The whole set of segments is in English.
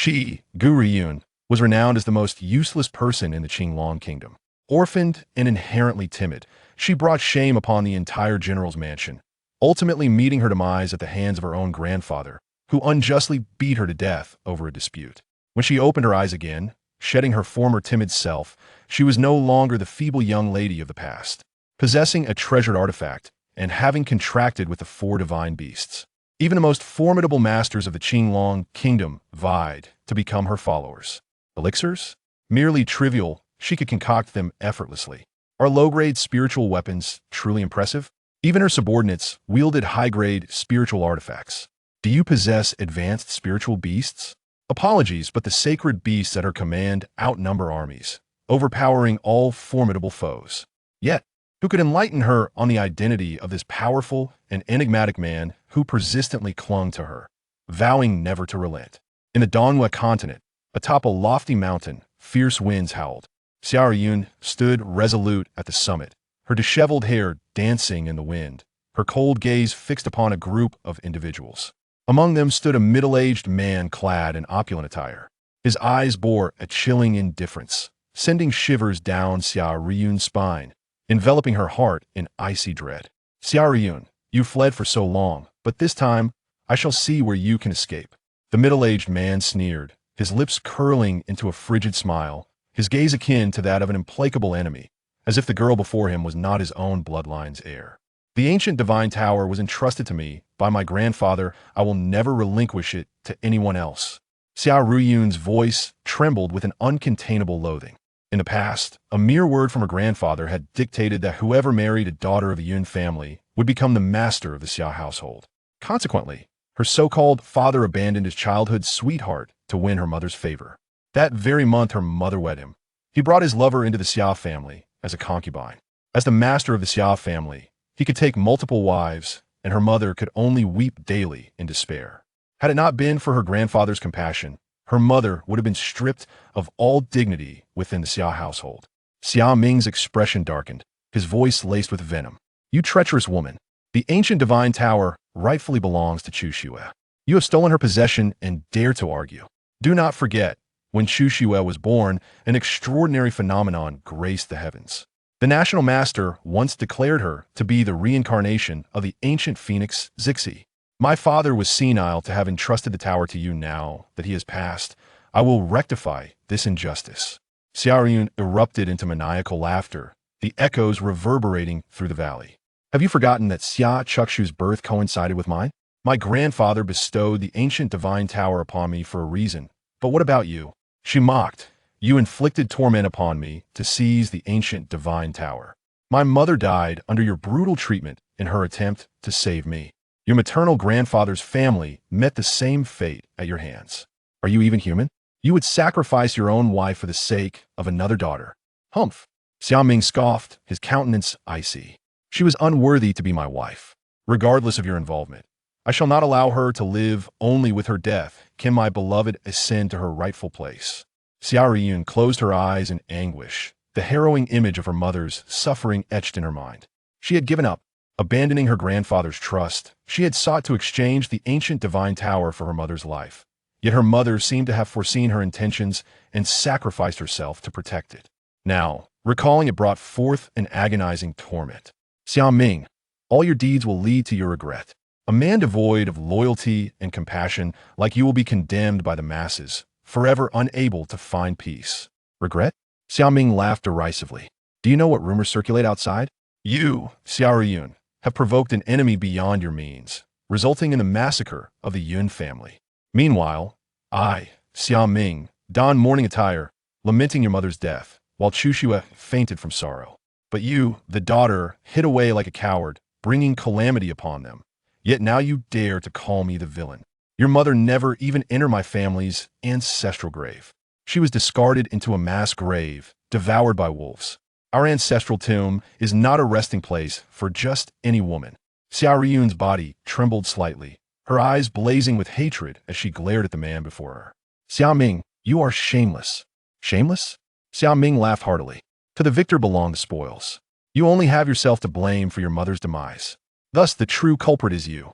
She, Gu Ruoyun, was renowned as the most useless person in the Qingtian Kingdom. Orphaned and inherently timid, she brought shame upon the entire general's mansion, ultimately meeting her demise at the hands of her own grandfather, who unjustly beat her to death over a dispute. When she opened her eyes again, shedding her former timid self, she was no longer the feeble young lady of the past, possessing a treasured artifact and having contracted with the four divine beasts. Even the most formidable masters of the Qingtian Kingdom vied to become her followers. Elixirs? Merely trivial, she could concoct them effortlessly. Are low-grade spiritual weapons truly impressive? Even her subordinates wielded high-grade spiritual artifacts. Do you possess advanced spiritual beasts? Apologies, but the sacred beasts at her command outnumber armies, overpowering all formidable foes. Yet, who could enlighten her on the identity of this powerful and enigmatic man who persistently clung to her, vowing never to relent? In the Donghua continent, atop a lofty mountain, fierce winds howled. Gu Ruoyun stood resolute at the summit, her disheveled hair dancing in the wind, her cold gaze fixed upon a group of individuals. Among them stood a middle-aged man clad in opulent attire. His eyes bore a chilling indifference, sending shivers down Gu Ruoyun's spine, enveloping her heart in icy dread. Gu Ruoyun, you fled for so long, but this time I shall see where you can escape. The middle-aged man sneered, his lips curling into a frigid smile, his gaze akin to that of an implacable enemy, as if the girl before him was not his own bloodline's heir. The ancient divine tower was entrusted to me by my grandfather. I will never relinquish it to anyone else. Gu Ruoyun's voice trembled with an uncontainable loathing. In the past, a mere word from her grandfather had dictated that whoever married a daughter of a Yun family would become the master of the Xia household. Consequently, her so-called father abandoned his childhood sweetheart to win her mother's favor. That very month her mother wed him. He brought his lover into the Xia family as a concubine. As the master of the Xia family, he could take multiple wives, and her mother could only weep daily in despair. Had it not been for her grandfather's compassion, her mother would have been stripped of all dignity within the Xia household. Xia Ming's expression darkened, his voice laced with venom. You treacherous woman! The ancient divine tower rightfully belongs to Chu Xue. You have stolen her possession and dare to argue. Do not forget, when Chu Xue was born, an extraordinary phenomenon graced the heavens. The national master once declared her to be the reincarnation of the ancient phoenix Zixi. My father was senile to have entrusted the tower to you. Now that he has passed, I will rectify this injustice. Gu Ruoyun erupted into maniacal laughter, the echoes reverberating through the valley. Have you forgotten that Xia Chukshu's birth coincided with mine? My grandfather bestowed the ancient divine tower upon me for a reason. But what about you? She mocked. You inflicted torment upon me to seize the ancient divine tower. My mother died under your brutal treatment in her attempt to save me. Your maternal grandfather's family met the same fate at your hands. Are you even human? You would sacrifice your own wife for the sake of another daughter. Humph! Xiao Ming scoffed, his countenance icy. She was unworthy to be my wife. Regardless of your involvement, I shall not allow her to live. Only with her death can my beloved ascend to her rightful place. Gu Ruoyun closed her eyes in anguish, the harrowing image of her mother's suffering etched in her mind. She had given up, abandoning her grandfather's trust. She had sought to exchange the ancient divine tower for her mother's life. Yet her mother seemed to have foreseen her intentions and sacrificed herself to protect it. Now, recalling it brought forth an agonizing torment. Xiao Ming, all your deeds will lead to your regret. A man devoid of loyalty and compassion like you will be condemned by the masses, forever unable to find peace. Regret? Xiao Ming laughed derisively. Do you know what rumors circulate outside? You, Gu Ruoyun, have provoked an enemy beyond your means, resulting in the massacre of the Yun family. Meanwhile, I, Xiao Ming, donned mourning attire, lamenting your mother's death, while Chu Xue fainted from sorrow. But you, the daughter, hid away like a coward, bringing calamity upon them. Yet now you dare to call me the villain. Your mother never even entered my family's ancestral grave. She was discarded into a mass grave, devoured by wolves. Our ancestral tomb is not a resting place for just any woman. Gu Ruoyun's body trembled slightly, her eyes blazing with hatred as she glared at the man before her. Xiao Ming, you are shameless. Shameless? Xiao Ming laughed heartily. To the victor belong the spoils. You only have yourself to blame for your mother's demise. Thus the true culprit is you.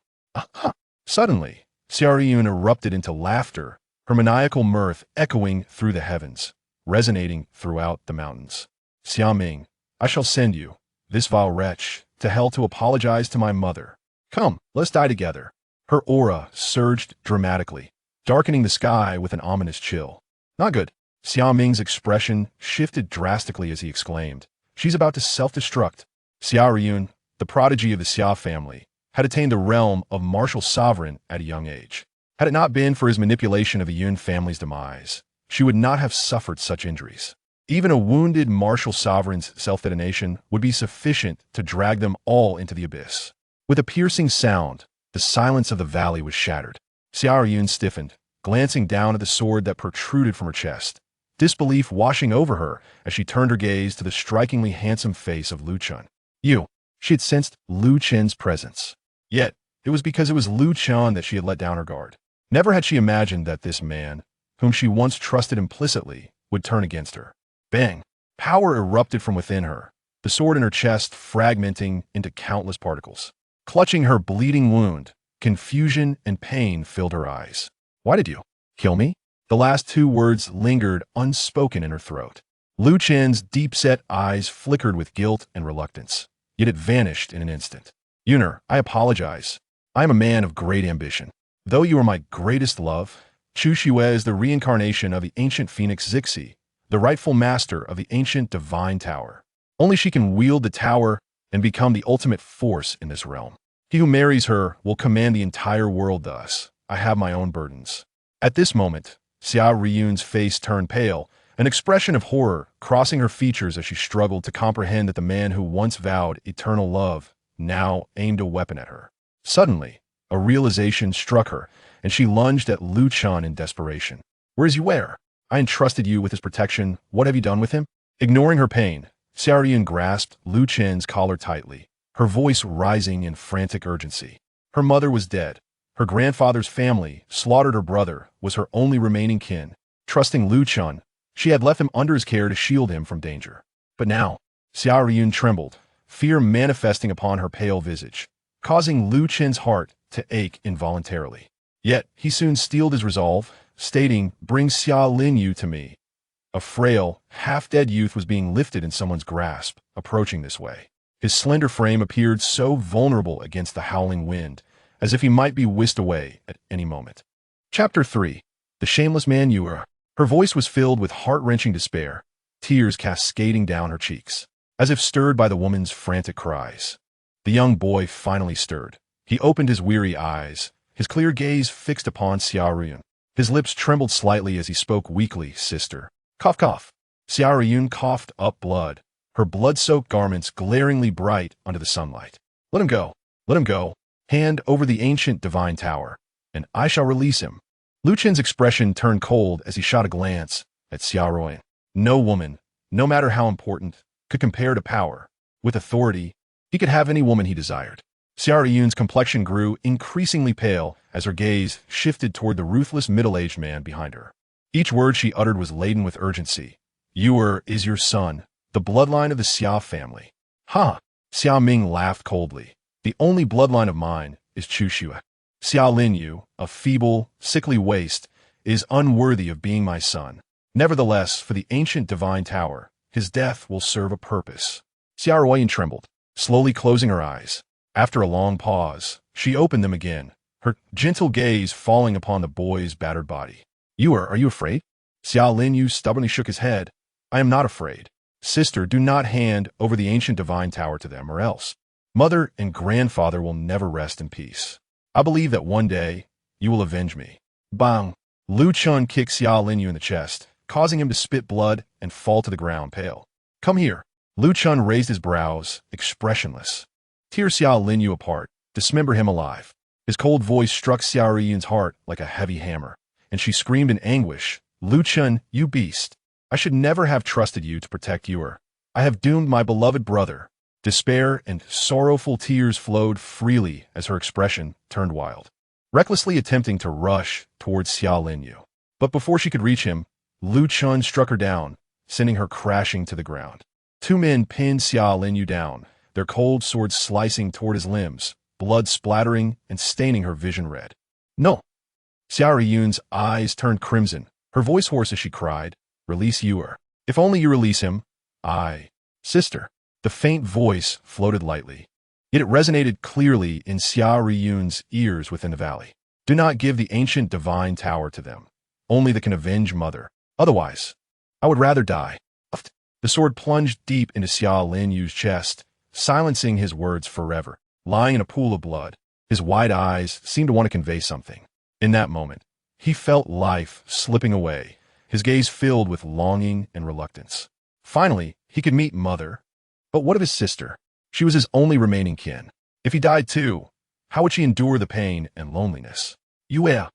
Suddenly, Gu Ruoyun erupted into laughter, her maniacal mirth echoing through the heavens, resonating throughout the mountains. Xia Ming, I shall send you, this vile wretch, to hell to apologize to my mother. Come, let's die together. Her aura surged dramatically, darkening the sky with an ominous chill. Not good. Xia Ming's expression shifted drastically as he exclaimed, she's about to self-destruct. Xia Ruoyun, the prodigy of the Xia family, had attained the realm of martial sovereign at a young age. Had it not been for his manipulation of the Yun family's demise, she would not have suffered such injuries. Even a wounded martial sovereign's self-detonation would be sufficient to drag them all into the abyss. With a piercing sound, the silence of the valley was shattered. Xia Ruoyun stiffened, glancing down at the sword that protruded from her chest, disbelief washing over her as she turned her gaze to the strikingly handsome face of Lu Chun. She had sensed Lu Chen's presence. Yet, it was because it was Lu Chun that she had let down her guard. Never had she imagined that this man, whom she once trusted implicitly, would turn against her. Bang! Power erupted from within her, the sword in her chest fragmenting into countless particles. Clutching her bleeding wound, confusion and pain filled her eyes. Why did you kill me? The last two words lingered unspoken in her throat. Lu Chen's deep-set eyes flickered with guilt and reluctance, yet it vanished in an instant. Yuner, I apologize. I am a man of great ambition. Though you are my greatest love, Chu Xue is the reincarnation of the ancient phoenix Zixi, the rightful master of the ancient divine tower. Only she can wield the tower and become the ultimate force in this realm. He who marries her will command the entire world thus. I have my own burdens. At this moment, Xia Ruoyun's face turned pale, an expression of horror crossing her features as she struggled to comprehend that the man who once vowed eternal love now aimed a weapon at her. Suddenly, a realization struck her, and she lunged at Lu Chun in desperation. Where is Yue? I entrusted you with his protection. What have you done with him? Ignoring her pain, Xia Ruoyun grasped Lu Chen's collar tightly, her voice rising in frantic urgency. Her mother was dead. Her grandfather's family, slaughtered her brother, was her only remaining kin. Trusting Lu Chun, she had left him under his care to shield him from danger. But now, Xia Ruoyun trembled, fear manifesting upon her pale visage, causing Lu Chen's heart to ache involuntarily. Yet, he soon steeled his resolve, stating, bring Xia Linyu to me. A frail, half-dead youth was being lifted in someone's grasp, approaching this way. His slender frame appeared so vulnerable against the howling wind, as if he might be whisked away at any moment. Chapter 3. The Shameless Man Yue. Her voice was filled with heart-wrenching despair, tears cascading down her cheeks, as if stirred by the woman's frantic cries. The young boy finally stirred. He opened his weary eyes, his clear gaze fixed upon Xia Ruoyun. His lips trembled slightly as he spoke weakly, sister. Cough, cough. Xia Ruoyun coughed up blood, her blood-soaked garments glaringly bright under the sunlight. Let him go. Let him go. Hand over the ancient divine tower, and I shall release him. Lu Chen's expression turned cold as he shot a glance at Xia Ruoyun. No woman, no matter how important, could compare to power. With authority, he could have any woman he desired. Xia Ruoyun's complexion grew increasingly pale as her gaze shifted toward the ruthless middle-aged man behind her. Each word she uttered was laden with urgency. Yue is your son, the bloodline of the Xia family. Ha! Xia Ming laughed coldly. The only bloodline of mine is Chu Xue. Xia Linyu, a feeble, sickly waste, is unworthy of being my son. Nevertheless, for the ancient divine tower, his death will serve a purpose. Xia Ruoyun trembled, slowly closing her eyes. After a long pause, she opened them again, her gentle gaze falling upon the boy's battered body. Yue, are you afraid? Xia Linyu stubbornly shook his head. I am not afraid. Sister, do not hand over the ancient divine tower to them, or else mother and grandfather will never rest in peace. I believe that one day you will avenge me. Bang! Lu Chun kicked Xia Linyu in the chest, causing him to spit blood and fall to the ground pale. Come here. Lu Chun raised his brows, expressionless. Tear Xia Linyu apart, dismember him alive. His cold voice struck Xia Ruoyun's heart like a heavy hammer, and she screamed in anguish, Lu Chun, you beast! I should never have trusted you to protect Yue. I have doomed my beloved brother. Despair and sorrowful tears flowed freely as her expression turned wild, recklessly attempting to rush towards Xia Linyu. But before she could reach him, Lu Chun struck her down, sending her crashing to the ground. Two men pinned Xia Linyu down, their cold swords slicing toward his limbs, blood splattering and staining her vision red. No! Xiao Yun's eyes turned crimson, her voice hoarse as she cried, "Release Yuer. If only you release him." "I." "Sister." The faint voice floated lightly, yet it resonated clearly in Xiao Yun's ears within the valley. "Do not give the ancient divine tower to them. Only they can avenge Mother. Otherwise, I would rather die." The sword plunged deep into Xiao Linyu's chest, silencing his words forever. Lying in a pool of blood, his wide eyes seemed to want to convey something. In that moment, he felt life slipping away, his gaze filled with longing and reluctance. Finally, he could meet Mother. But what of his sister? She was his only remaining kin. If he died too, how would she endure the pain and loneliness? "Yue."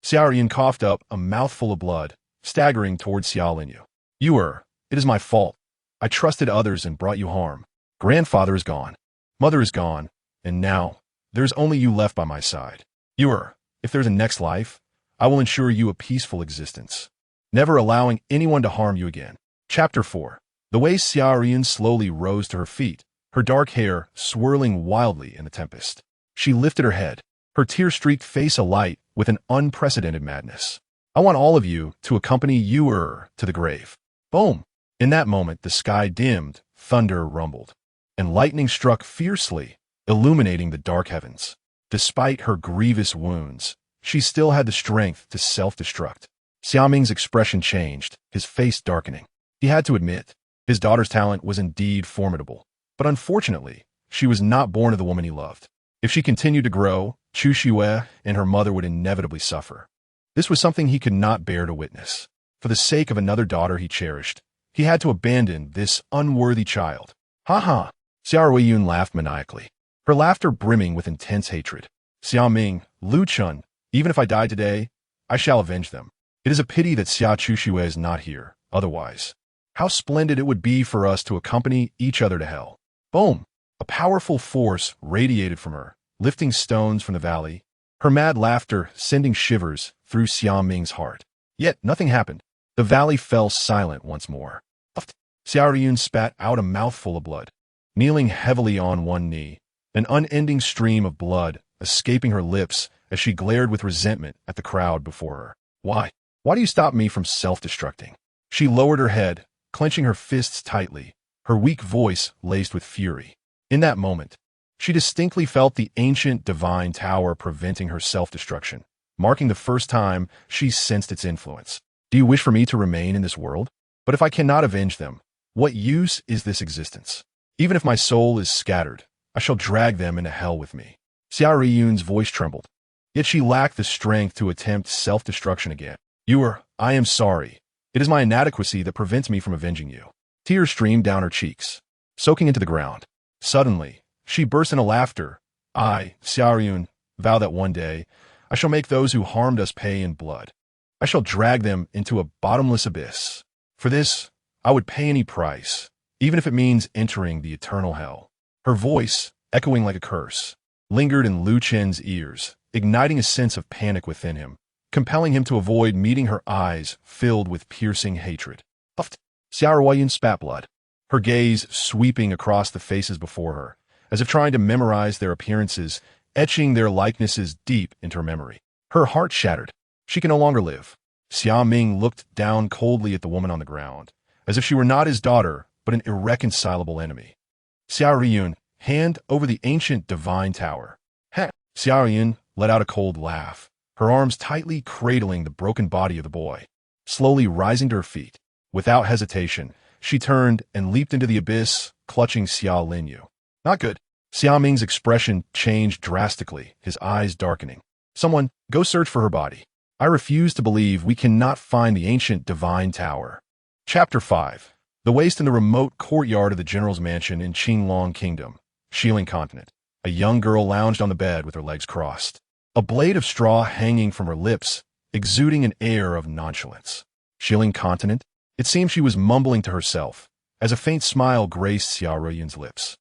Xiao Yun coughed up a mouthful of blood, staggering towards Xiao Linyu. "Yue, it is my fault. I trusted others and brought you harm. Grandfather is gone. Mother is gone. And now, there is only you left by my side. Yue, if there's a next life, I will ensure you a peaceful existence, never allowing anyone to harm you again." Chapter 4. The way Xiao Yun slowly rose to her feet, her dark hair swirling wildly in the tempest. She lifted her head, her tear-streaked face alight with an unprecedented madness. "I want all of you to accompany Yue to the grave." Boom! In that moment, the sky dimmed, thunder rumbled, and lightning struck fiercely, illuminating the dark heavens. Despite her grievous wounds, she still had the strength to self-destruct. Xiaoming's expression changed, his face darkening. He had to admit, his daughter's talent was indeed formidable, but unfortunately, she was not born of the woman he loved. If she continued to grow, Chu Xue and her mother would inevitably suffer. This was something he could not bear to witness. For the sake of another daughter he cherished, he had to abandon this unworthy child. "Ha ha!" Xiao Yun laughed maniacally, her laughter brimming with intense hatred. "Xiao Ming, Lu Chun, even if I die today, I shall avenge them. It is a pity that Xia Chuxue is not here, otherwise. How splendid it would be for us to accompany each other to hell." Boom! A powerful force radiated from her, lifting stones from the valley, her mad laughter sending shivers through Xiao Ming's heart. Yet nothing happened. The valley fell silent once more. Xiao Yun spat out a mouthful of blood, kneeling heavily on one knee, an unending stream of blood escaping her lips as she glared with resentment at the crowd before her. "Why? Why do you stop me from self-destructing?" She lowered her head, clenching her fists tightly, her weak voice laced with fury. In that moment, she distinctly felt the ancient divine tower preventing her self-destruction, marking the first time she sensed its influence. "Do you wish for me to remain in this world? But if I cannot avenge them, what use is this existence? Even if my soul is scattered, I shall drag them into hell with me." Xiao Yun's voice trembled, yet she lacked the strength to attempt self-destruction again. "Yue, I am sorry. It is my inadequacy that prevents me from avenging you." Tears streamed down her cheeks, soaking into the ground. Suddenly, she burst into laughter. "I, Xiao Yun, vow that one day, I shall make those who harmed us pay in blood. I shall drag them into a bottomless abyss. For this, I would pay any price, even if it means entering the eternal hell." Her voice, echoing like a curse, lingered in Lu Chen's ears, igniting a sense of panic within him, compelling him to avoid meeting her eyes filled with piercing hatred. Xiao Yun spat blood, her gaze sweeping across the faces before her, as if trying to memorize their appearances, etching their likenesses deep into her memory. Her heart shattered. She can no longer live. Xiao Ming looked down coldly at the woman on the ground, as if she were not his daughter, but an irreconcilable enemy. Xiao Yun, hand over the ancient divine tower. "Heh!" Xiao Yun let out a cold laugh, her arms tightly cradling the broken body of the boy. Slowly rising to her feet, without hesitation, she turned and leaped into the abyss, clutching Xiao Linyu. "Not good." Xiao Ming's expression changed drastically, his eyes darkening. "Someone, go search for her body. I refuse to believe we cannot find the ancient divine tower." Chapter 5. The waste in the remote courtyard of the general's mansion in Qingtian Kingdom, Shilin Continent. A young girl lounged on the bed with her legs crossed, a blade of straw hanging from her lips, exuding an air of nonchalance. Shilin Continent? It seemed she was mumbling to herself, as a faint smile graced Xiao Yun's lips.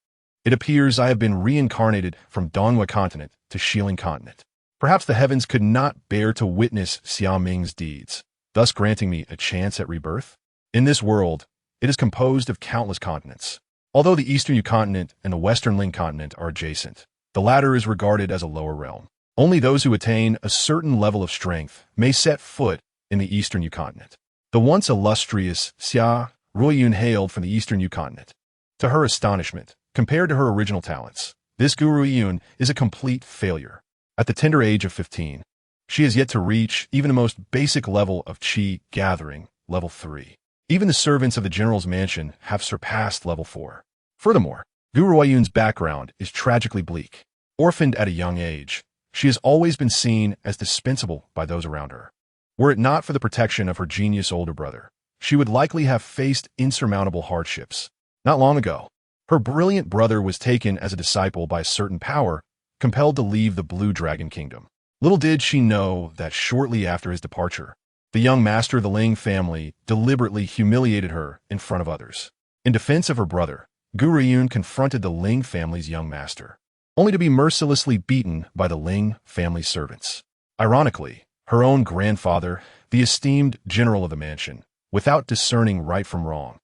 "It appears I have been reincarnated from Donghua Continent to Shilin Continent. Perhaps the heavens could not bear to witness Xiao Ming's deeds, thus granting me a chance at rebirth. In this world, it is composed of countless continents. Although the Eastern Yu Continent and the Western Ling Continent are adjacent, the latter is regarded as a lower realm. Only those who attain a certain level of strength may set foot in the eastern Yukontinent. The once illustrious Gu Ruoyun hailed from the eastern Yukontinent. To her astonishment, compared to her original talents, this Gu Ruoyun is a complete failure. At the tender age of 15, she has yet to reach even the most basic level of Qi gathering, level 3. Even the servants of the general's mansion have surpassed level 4. Furthermore, Gu Ruoyun's background is tragically bleak. Orphaned at a young age, she has always been seen as dispensable by those around her. Were it not for the protection of her genius older brother, she would likely have faced insurmountable hardships. Not long ago, her brilliant brother was taken as a disciple by a certain power, compelled to leave the Blue Dragon Kingdom. Little did she know that shortly after his departure, the young master of the Ling family deliberately humiliated her in front of others. In defense of her brother, Gu Ruoyun confronted the Ling family's young master, only to be mercilessly beaten by the Ling family servants. Ironically, her own grandfather, the esteemed general of the mansion, without discerning right from wrong,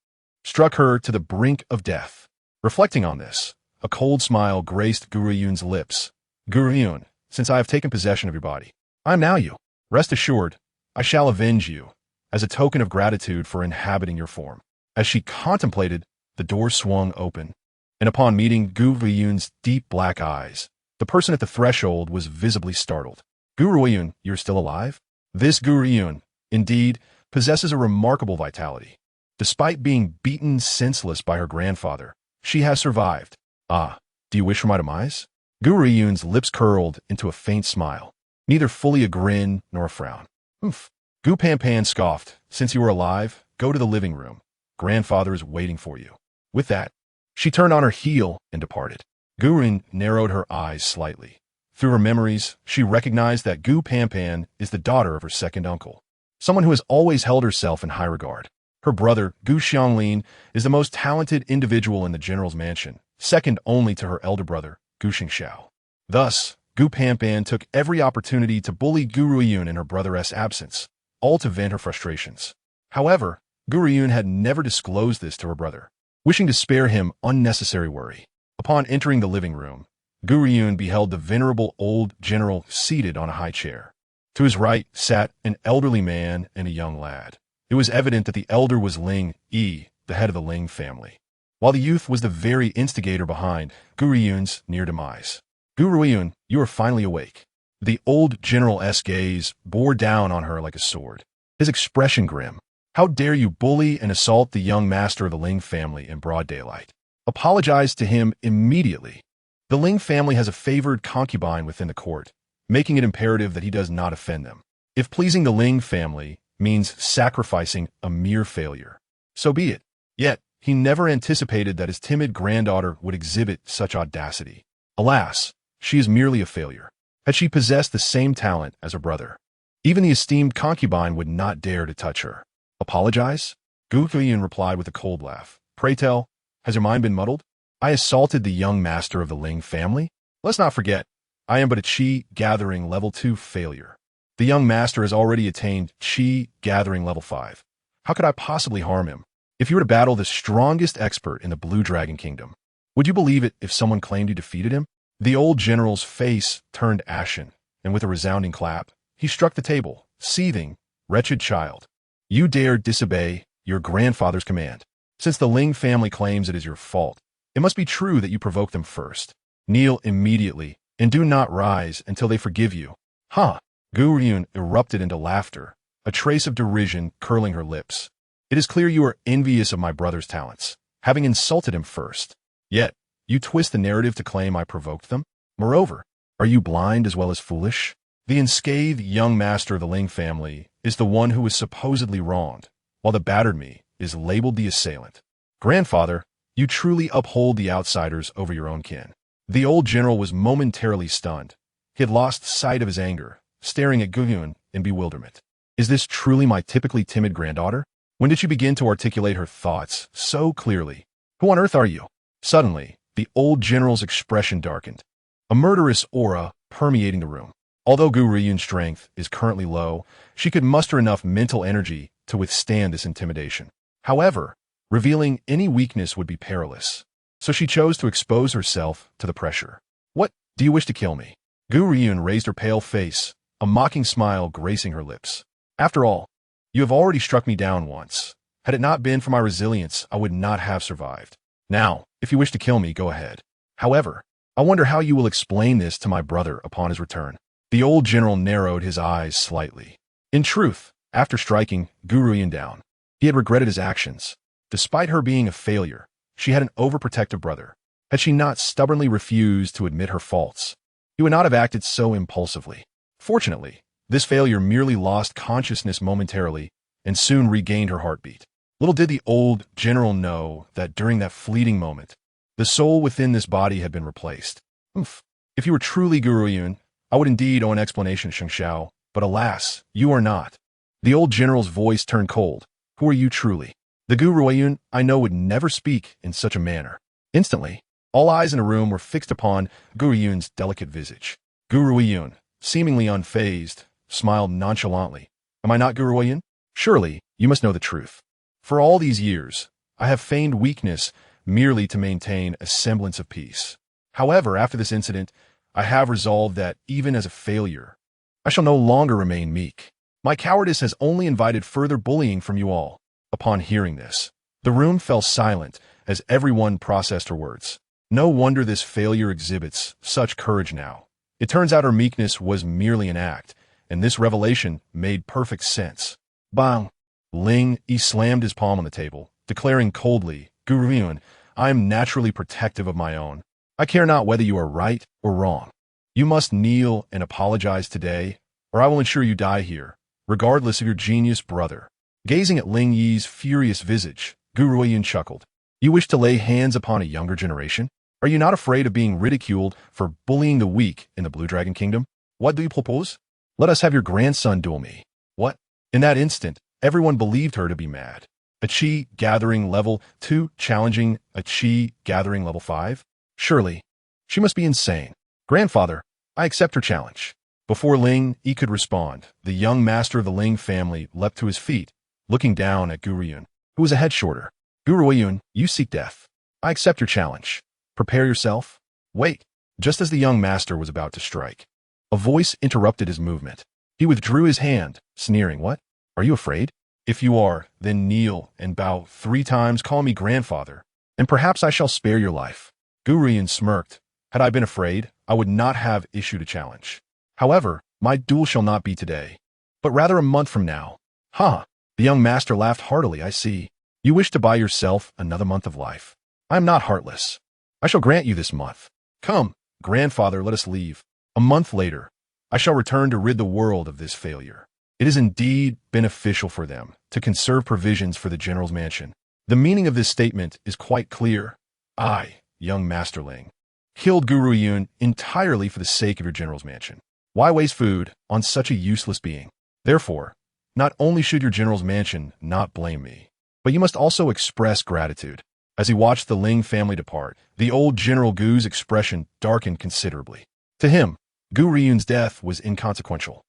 struck her to the brink of death. Reflecting on this, a cold smile graced Gu Ruoyun's lips. Gu Ruoyun, since I have taken possession of your body, I am now you. Rest assured, I shall avenge you, as a token of gratitude for inhabiting your form. As she contemplated, the door swung open, and upon meeting Gu Ruoyun's deep black eyes, the person at the threshold was visibly startled. Gu Ruoyun, you're still alive? This Gu Ruoyun, indeed, possesses a remarkable vitality. Despite being beaten senseless by her grandfather, she has survived. Ah, do you wish for my demise? Gu Ruoyun's lips curled into a faint smile, neither fully a grin nor a frown. Oof. Gu Panpan scoffed. Since you are alive, go to the living room. Grandfather is waiting for you. With that, she turned on her heel and departed. Gu Ruoyun narrowed her eyes slightly. Through her memories, she recognized that Gu Panpan is the daughter of her second uncle, someone who has always held herself in high regard. Her brother, Gu Xianglin, is the most talented individual in the general's mansion, second only to her elder brother, Gu Xingxiao. Thus, Gu Panpan took every opportunity to bully Gu Ruoyun in her brother's absence, all to vent her frustrations. However, Gu Ruoyun had never disclosed this to her brother, wishing to spare him unnecessary worry. Upon entering the living room, Gu Ruoyun beheld the venerable old general seated on a high chair. To his right sat an elderly man and a young lad. It was evident that the elder was Ling Yi, the head of the Ling family, while the youth was the very instigator behind Gu Ruoyun's near demise. Gu Ruoyun, you are finally awake. The old general's gaze bore down on her like a sword, his expression grim. How dare you bully and assault the young master of the Ling family in broad daylight? Apologize to him immediately. The Ling family has a favored concubine within the court, making it imperative that he does not offend them. If pleasing the Ling family means sacrificing a mere failure, so be it. Yet, he never anticipated that his timid granddaughter would exhibit such audacity. Alas, she is merely a failure. Had she possessed the same talent as her brother, even the esteemed concubine would not dare to touch her. Apologize? Gu Ruoyun replied with a cold laugh. Pray tell, has your mind been muddled? I assaulted the young master of the Ling family? Let's not forget, I am but a Qi gathering level 2 failure. The young master has already attained Qi gathering level 5. How could I possibly harm him? If you were to battle the strongest expert in the Blue Dragon Kingdom, would you believe it if someone claimed you defeated him? The old general's face turned ashen, and with a resounding clap, he struck the table, seething, wretched child. You dare disobey your grandfather's command. Since the Ling family claims it is your fault, it must be true that you provoked them first. Kneel immediately, and do not rise until they forgive you. Ha! Gu Ruoyun erupted into laughter, a trace of derision curling her lips. It is clear you are envious of my brother's talents, having insulted him first. Yet, you twist the narrative to claim I provoked them? Moreover, are you blind as well as foolish? The unscathed young master of the Ling family is the one who was supposedly wronged, while the battered me is labeled the assailant. Grandfather, you truly uphold the outsiders over your own kin. The old general was momentarily stunned. He had lost sight of his anger, staring at Gu Ruoyun in bewilderment. Is this truly my typically timid granddaughter? When did she begin to articulate her thoughts so clearly? Who on earth are you? Suddenly, the old general's expression darkened, a murderous aura permeating the room. Although Gu Ruoyun's strength is currently low, she could muster enough mental energy to withstand this intimidation. However, revealing any weakness would be perilous, so she chose to expose herself to the pressure. What, do you wish to kill me? Gu Ruoyun raised her pale face, a mocking smile gracing her lips. After all, you have already struck me down once. Had it not been for my resilience, I would not have survived. Now, if you wish to kill me, go ahead. However, I wonder how you will explain this to my brother upon his return. The old general narrowed his eyes slightly. In truth, after striking Gu Ruoyun down, he had regretted his actions. Despite her being a failure, she had an overprotective brother. Had she not stubbornly refused to admit her faults, he would not have acted so impulsively. Fortunately, this failure merely lost consciousness momentarily and soon regained her heartbeat. Little did the old general know that during that fleeting moment, the soul within this body had been replaced. If you were truly Gu Ruoyun, I would indeed owe an explanation to Shengshao, but alas, you are not. The old general's voice turned cold. Who are you truly? The Gu Ruoyun I know would never speak in such a manner. Instantly, all eyes in the room were fixed upon Gu Ruoyun's delicate visage. Gu Ruoyun, seemingly unfazed, smiled nonchalantly. Am I not Gu Ruoyun? Surely, you must know the truth. For all these years, I have feigned weakness merely to maintain a semblance of peace. However, after this incident, I have resolved that, even as a failure, I shall no longer remain meek. My cowardice has only invited further bullying from you all. Upon hearing this, the room fell silent as everyone processed her words. No wonder this failure exhibits such courage now. It turns out her meekness was merely an act, and this revelation made perfect sense. Bang! Ling Yi slammed his palm on the table, declaring coldly, Gu Ruoyun, I am naturally protective of my own. I care not whether you are right or wrong. You must kneel and apologize today, or I will ensure you die here, regardless of your genius brother. Gazing at Ling Yi's furious visage, Gu Ruoyun chuckled. You wish to lay hands upon a younger generation? Are you not afraid of being ridiculed for bullying the weak in the Blue Dragon Kingdom? What do you propose? Let us have your grandson duel me. What? In that instant, everyone believed her to be mad. A Qi gathering level 2 challenging a Qi gathering level 5? Surely, she must be insane. Grandfather, I accept her challenge. Before Ling Yi could respond, the young master of the Ling family leapt to his feet, looking down at Gu Ruoyun, who was a head shorter. Gu Ruoyun, you seek death. I accept your challenge. Prepare yourself. Wait. Just as the young master was about to strike, a voice interrupted his movement. He withdrew his hand, sneering, What? Are you afraid? If you are, then kneel and bow 3 times, call me grandfather, and perhaps I shall spare your life. Gu Ruoyun smirked. Had I been afraid, I would not have issued a challenge. However, my duel shall not be today, but rather a month from now. Ha! The young master laughed heartily. I see. You wish to buy yourself another month of life. I am not heartless. I shall grant you this month. Come, grandfather, let us leave. A month later, I shall return to rid the world of this failure. It is indeed beneficial for them to conserve provisions for the general's mansion. The meaning of this statement is quite clear. I, young masterling, killed Gu Ruoyun entirely for the sake of your general's mansion. Why waste food on such a useless being? Therefore, not only should your general's mansion not blame me, but you must also express gratitude. As he watched the Ling family depart, the old General Gu's expression darkened considerably. To him, Gu Ruoyun's death was inconsequential,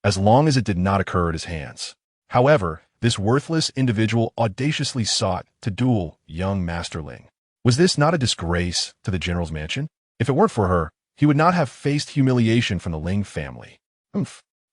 as long as it did not occur at his hands. However, this worthless individual audaciously sought to duel young Master Ling. Was this not a disgrace to the general's mansion? If it weren't for her, he would not have faced humiliation from the Ling family.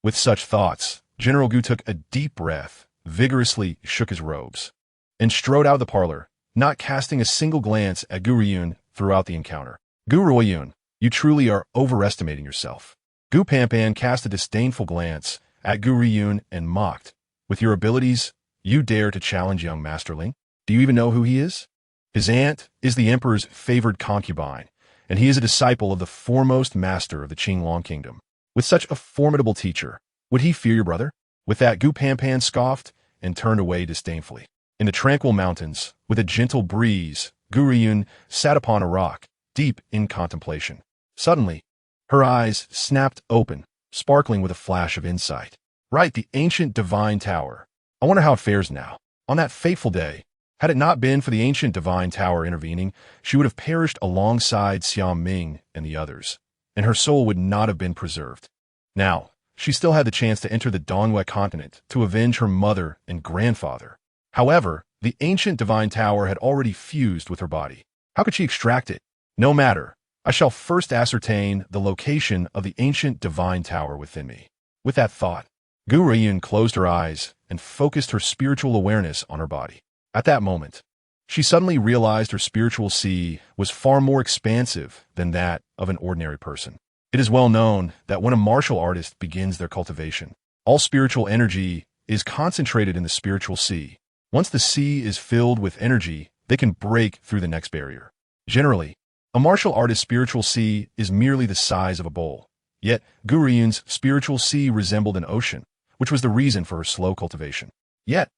With such thoughts, General Gu took a deep breath, vigorously shook his robes, and strode out of the parlor, not casting a single glance at Gu Ruoyun throughout the encounter. Gu Ruoyun, you truly are overestimating yourself. Gu Pampan cast a disdainful glance at Gu Ruoyun and mocked. With your abilities, you dare to challenge young Masterling? Do you even know who he is? His aunt is the emperor's favored concubine, and he is a disciple of the foremost master of the Qingtian Kingdom. With such a formidable teacher, would he fear your brother? With that, Gu Pampan scoffed and turned away disdainfully. In the tranquil mountains, with a gentle breeze, Gu Ruoyun sat upon a rock, deep in contemplation. Suddenly, her eyes snapped open, sparkling with a flash of insight. Right, the ancient divine tower. I wonder how it fares now. On that fateful day, had it not been for the ancient divine tower intervening, she would have perished alongside Xiao Ming and the others, and her soul would not have been preserved. Now, she still had the chance to enter the Dongyue continent to avenge her mother and grandfather. However, the ancient divine tower had already fused with her body. How could she extract it? No matter. I shall first ascertain the location of the ancient divine tower within me. With that thought, Gu Ruoyun closed her eyes and focused her spiritual awareness on her body. At that moment, she suddenly realized her spiritual sea was far more expansive than that of an ordinary person. It is well known that when a martial artist begins their cultivation, all spiritual energy is concentrated in the spiritual sea. Once the sea is filled with energy, they can break through the next barrier. Generally, a martial artist's spiritual sea is merely the size of a bowl. Yet, Gu Ruoyun's spiritual sea resembled an ocean, which was the reason for her slow cultivation. Yet,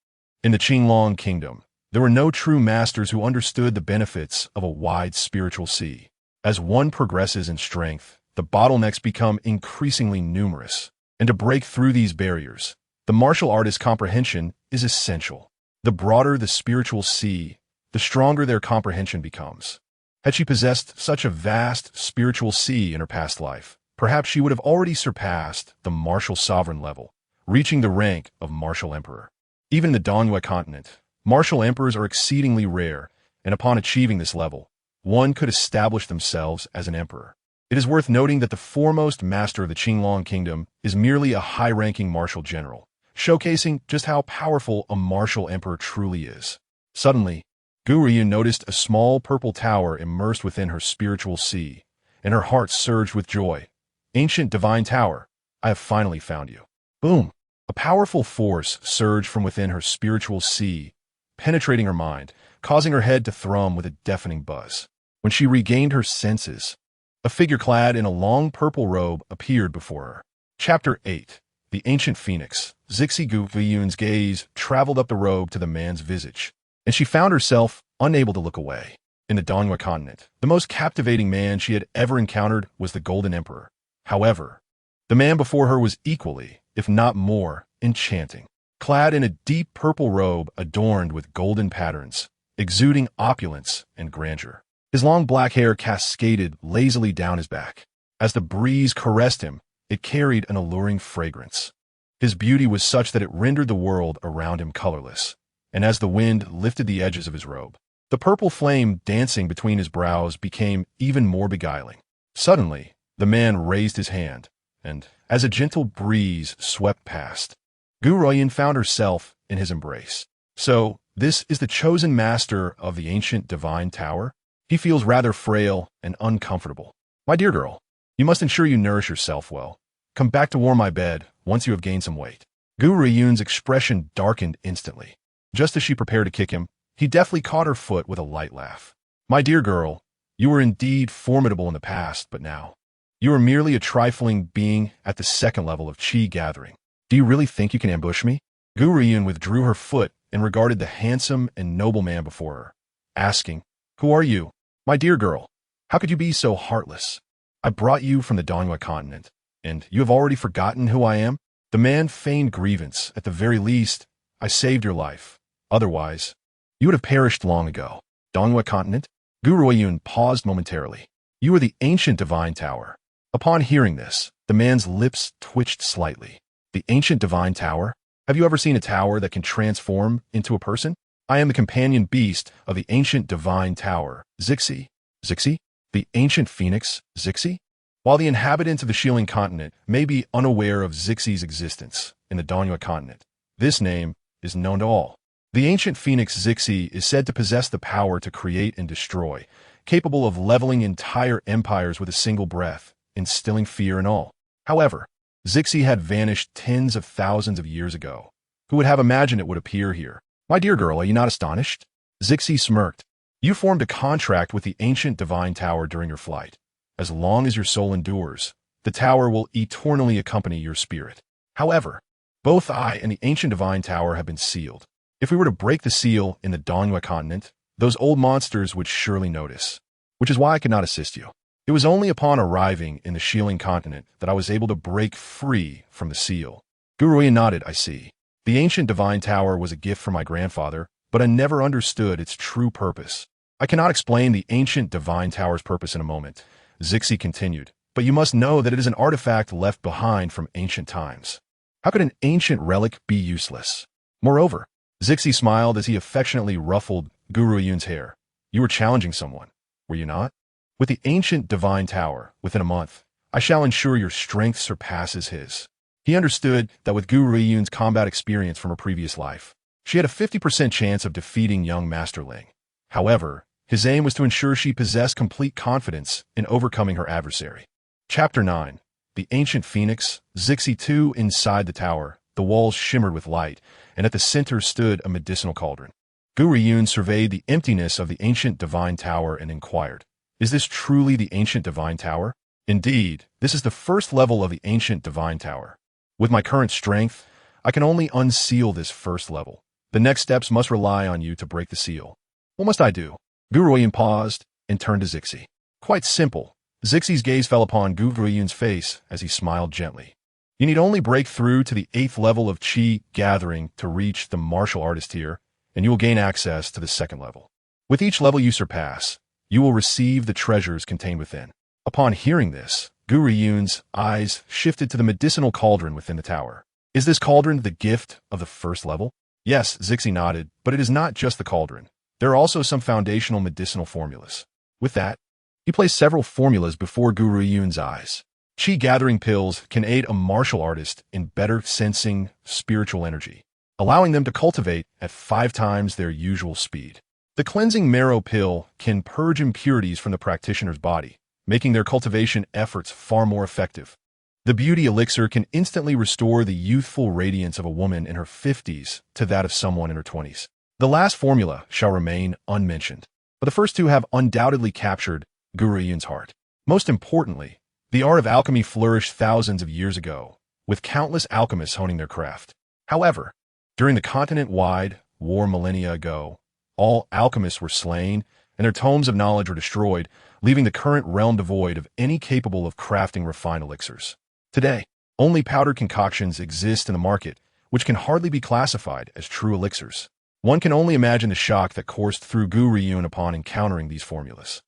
in the Qingtian Kingdom, there were no true masters who understood the benefits of a wide spiritual sea. As one progresses in strength, the bottlenecks become increasingly numerous. And to break through these barriers, the martial artist's comprehension is essential. The broader the spiritual sea, the stronger their comprehension becomes. Had she possessed such a vast spiritual sea in her past life, perhaps she would have already surpassed the martial sovereign level, reaching the rank of martial emperor. Even in the Dongyue continent, martial emperors are exceedingly rare, and upon achieving this level, one could establish themselves as an emperor. It is worth noting that the foremost master of the Qingtian Kingdom is merely a high-ranking martial general, showcasing just how powerful a martial emperor truly is. Suddenly, Gu Ruoyun noticed a small purple tower immersed within her spiritual sea, and her heart surged with joy. Ancient divine tower, I have finally found you. Boom! A powerful force surged from within her spiritual sea, penetrating her mind, causing her head to thrum with a deafening buzz. When she regained her senses, a figure clad in a long purple robe appeared before her. Chapter 8. The Ancient Phoenix. Zixi Gu Ruoyun's gaze traveled up the robe to the man's visage, and she found herself unable to look away. In the Dongyue continent, the most captivating man she had ever encountered was the Golden Emperor. However, the man before her was equally, if not more, enchanting. Clad in a deep purple robe adorned with golden patterns, exuding opulence and grandeur. His long black hair cascaded lazily down his back. As the breeze caressed him, it carried an alluring fragrance. His beauty was such that it rendered the world around him colorless, and as the wind lifted the edges of his robe, the purple flame dancing between his brows became even more beguiling. Suddenly, the man raised his hand, and, as a gentle breeze swept past, Gu Ruoyun found herself in his embrace. So, this is the chosen master of the ancient divine tower? He feels rather frail and uncomfortable. My dear girl, you must ensure you nourish yourself well. Come back to warm my bed once you have gained some weight. Gu Ruoyun's expression darkened instantly. Just as she prepared to kick him, he deftly caught her foot with a light laugh. My dear girl, you were indeed formidable in the past, but now, you are merely a trifling being at the second level of Qi gathering. Do you really think you can ambush me? Gu Ruoyun withdrew her foot and regarded the handsome and noble man before her, asking, Who are you? My dear girl, how could you be so heartless? I brought you from the Dongyue continent, and you have already forgotten who I am? The man feigned grievance. At the very least, I saved your life. Otherwise, you would have perished long ago. Dongyue continent? Gu Ruoyun paused momentarily. You are the ancient divine tower. Upon hearing this, the man's lips twitched slightly. The ancient divine tower? Have you ever seen a tower that can transform into a person? I am the companion beast of the ancient divine tower, Zixi. Zixi? The ancient phoenix, Zixi? While the inhabitants of the Qingtian continent may be unaware of Zixi's existence in the Dongyue continent, this name is known to all. The ancient phoenix Zixi is said to possess the power to create and destroy, capable of leveling entire empires with a single breath, instilling fear in all. However, Zixi had vanished tens of thousands of years ago. Who would have imagined it would appear here? My dear girl, are you not astonished? Zixi smirked. You formed a contract with the ancient divine tower during your flight. As long as your soul endures, the tower will eternally accompany your spirit. However, both I and the ancient divine tower have been sealed. If we were to break the seal in the Dongyue continent, those old monsters would surely notice, which is why I could not assist you. It was only upon arriving in the Qingtian continent that I was able to break free from the seal. Gu Ruoyun nodded, I see. The ancient divine tower was a gift from my grandfather, but I never understood its true purpose. I cannot explain the ancient divine tower's purpose in a moment, Zixi continued, but you must know that it is an artifact left behind from ancient times. How could an ancient relic be useless? Moreover, Zixi smiled as he affectionately ruffled Gu Ruoyun's hair. You were challenging someone, were you not? With the ancient divine tower, within a month, I shall ensure your strength surpasses his. He understood that with Gu Ruoyun's combat experience from her previous life, she had a 50% chance of defeating young Master Ling. However, his aim was to ensure she possessed complete confidence in overcoming her adversary. Chapter 9. The Ancient Phoenix, Zixi II. Inside the tower, the walls shimmered with light, and at the center stood a medicinal cauldron. Gu Ruoyun surveyed the emptiness of the ancient divine tower and inquired, "Is this truly the ancient divine tower?" "Indeed, this is the first level of the ancient divine tower. With my current strength, I can only unseal this first level. The next steps must rely on you to break the seal." "What must I do?" Gu Ruoyun paused and turned to Zixi. "Quite simple." Zixi's gaze fell upon Gu Ruoyun's face as he smiled gently. "You need only break through to the 8th level of Qi gathering to reach the martial artist tier, and you will gain access to the 2nd level. With each level you surpass, you will receive the treasures contained within." Upon hearing this, Gu Ruoyun's eyes shifted to the medicinal cauldron within the tower. "Is this cauldron the gift of the 1st level?" "Yes," Zixi nodded, "but it is not just the cauldron. There are also some foundational medicinal formulas." With that, he placed several formulas before Gu Ruoyun's eyes. Qi gathering pills can aid a martial artist in better sensing spiritual energy, allowing them to cultivate at 5 times their usual speed. The cleansing marrow pill can purge impurities from the practitioner's body, making their cultivation efforts far more effective. The beauty elixir can instantly restore the youthful radiance of a woman in her 50s to that of someone in her 20s. The last formula shall remain unmentioned, but the first two have undoubtedly captured Gu Ruoyun's heart. Most importantly, the art of alchemy flourished thousands of years ago, with countless alchemists honing their craft. However, during the continent-wide war millennia ago, all alchemists were slain, and their tomes of knowledge were destroyed, leaving the current realm devoid of any capable of crafting refined elixirs. Today, only powdered concoctions exist in the market, which can hardly be classified as true elixirs. One can only imagine the shock that coursed through Gu Ruoyun upon encountering these formulas.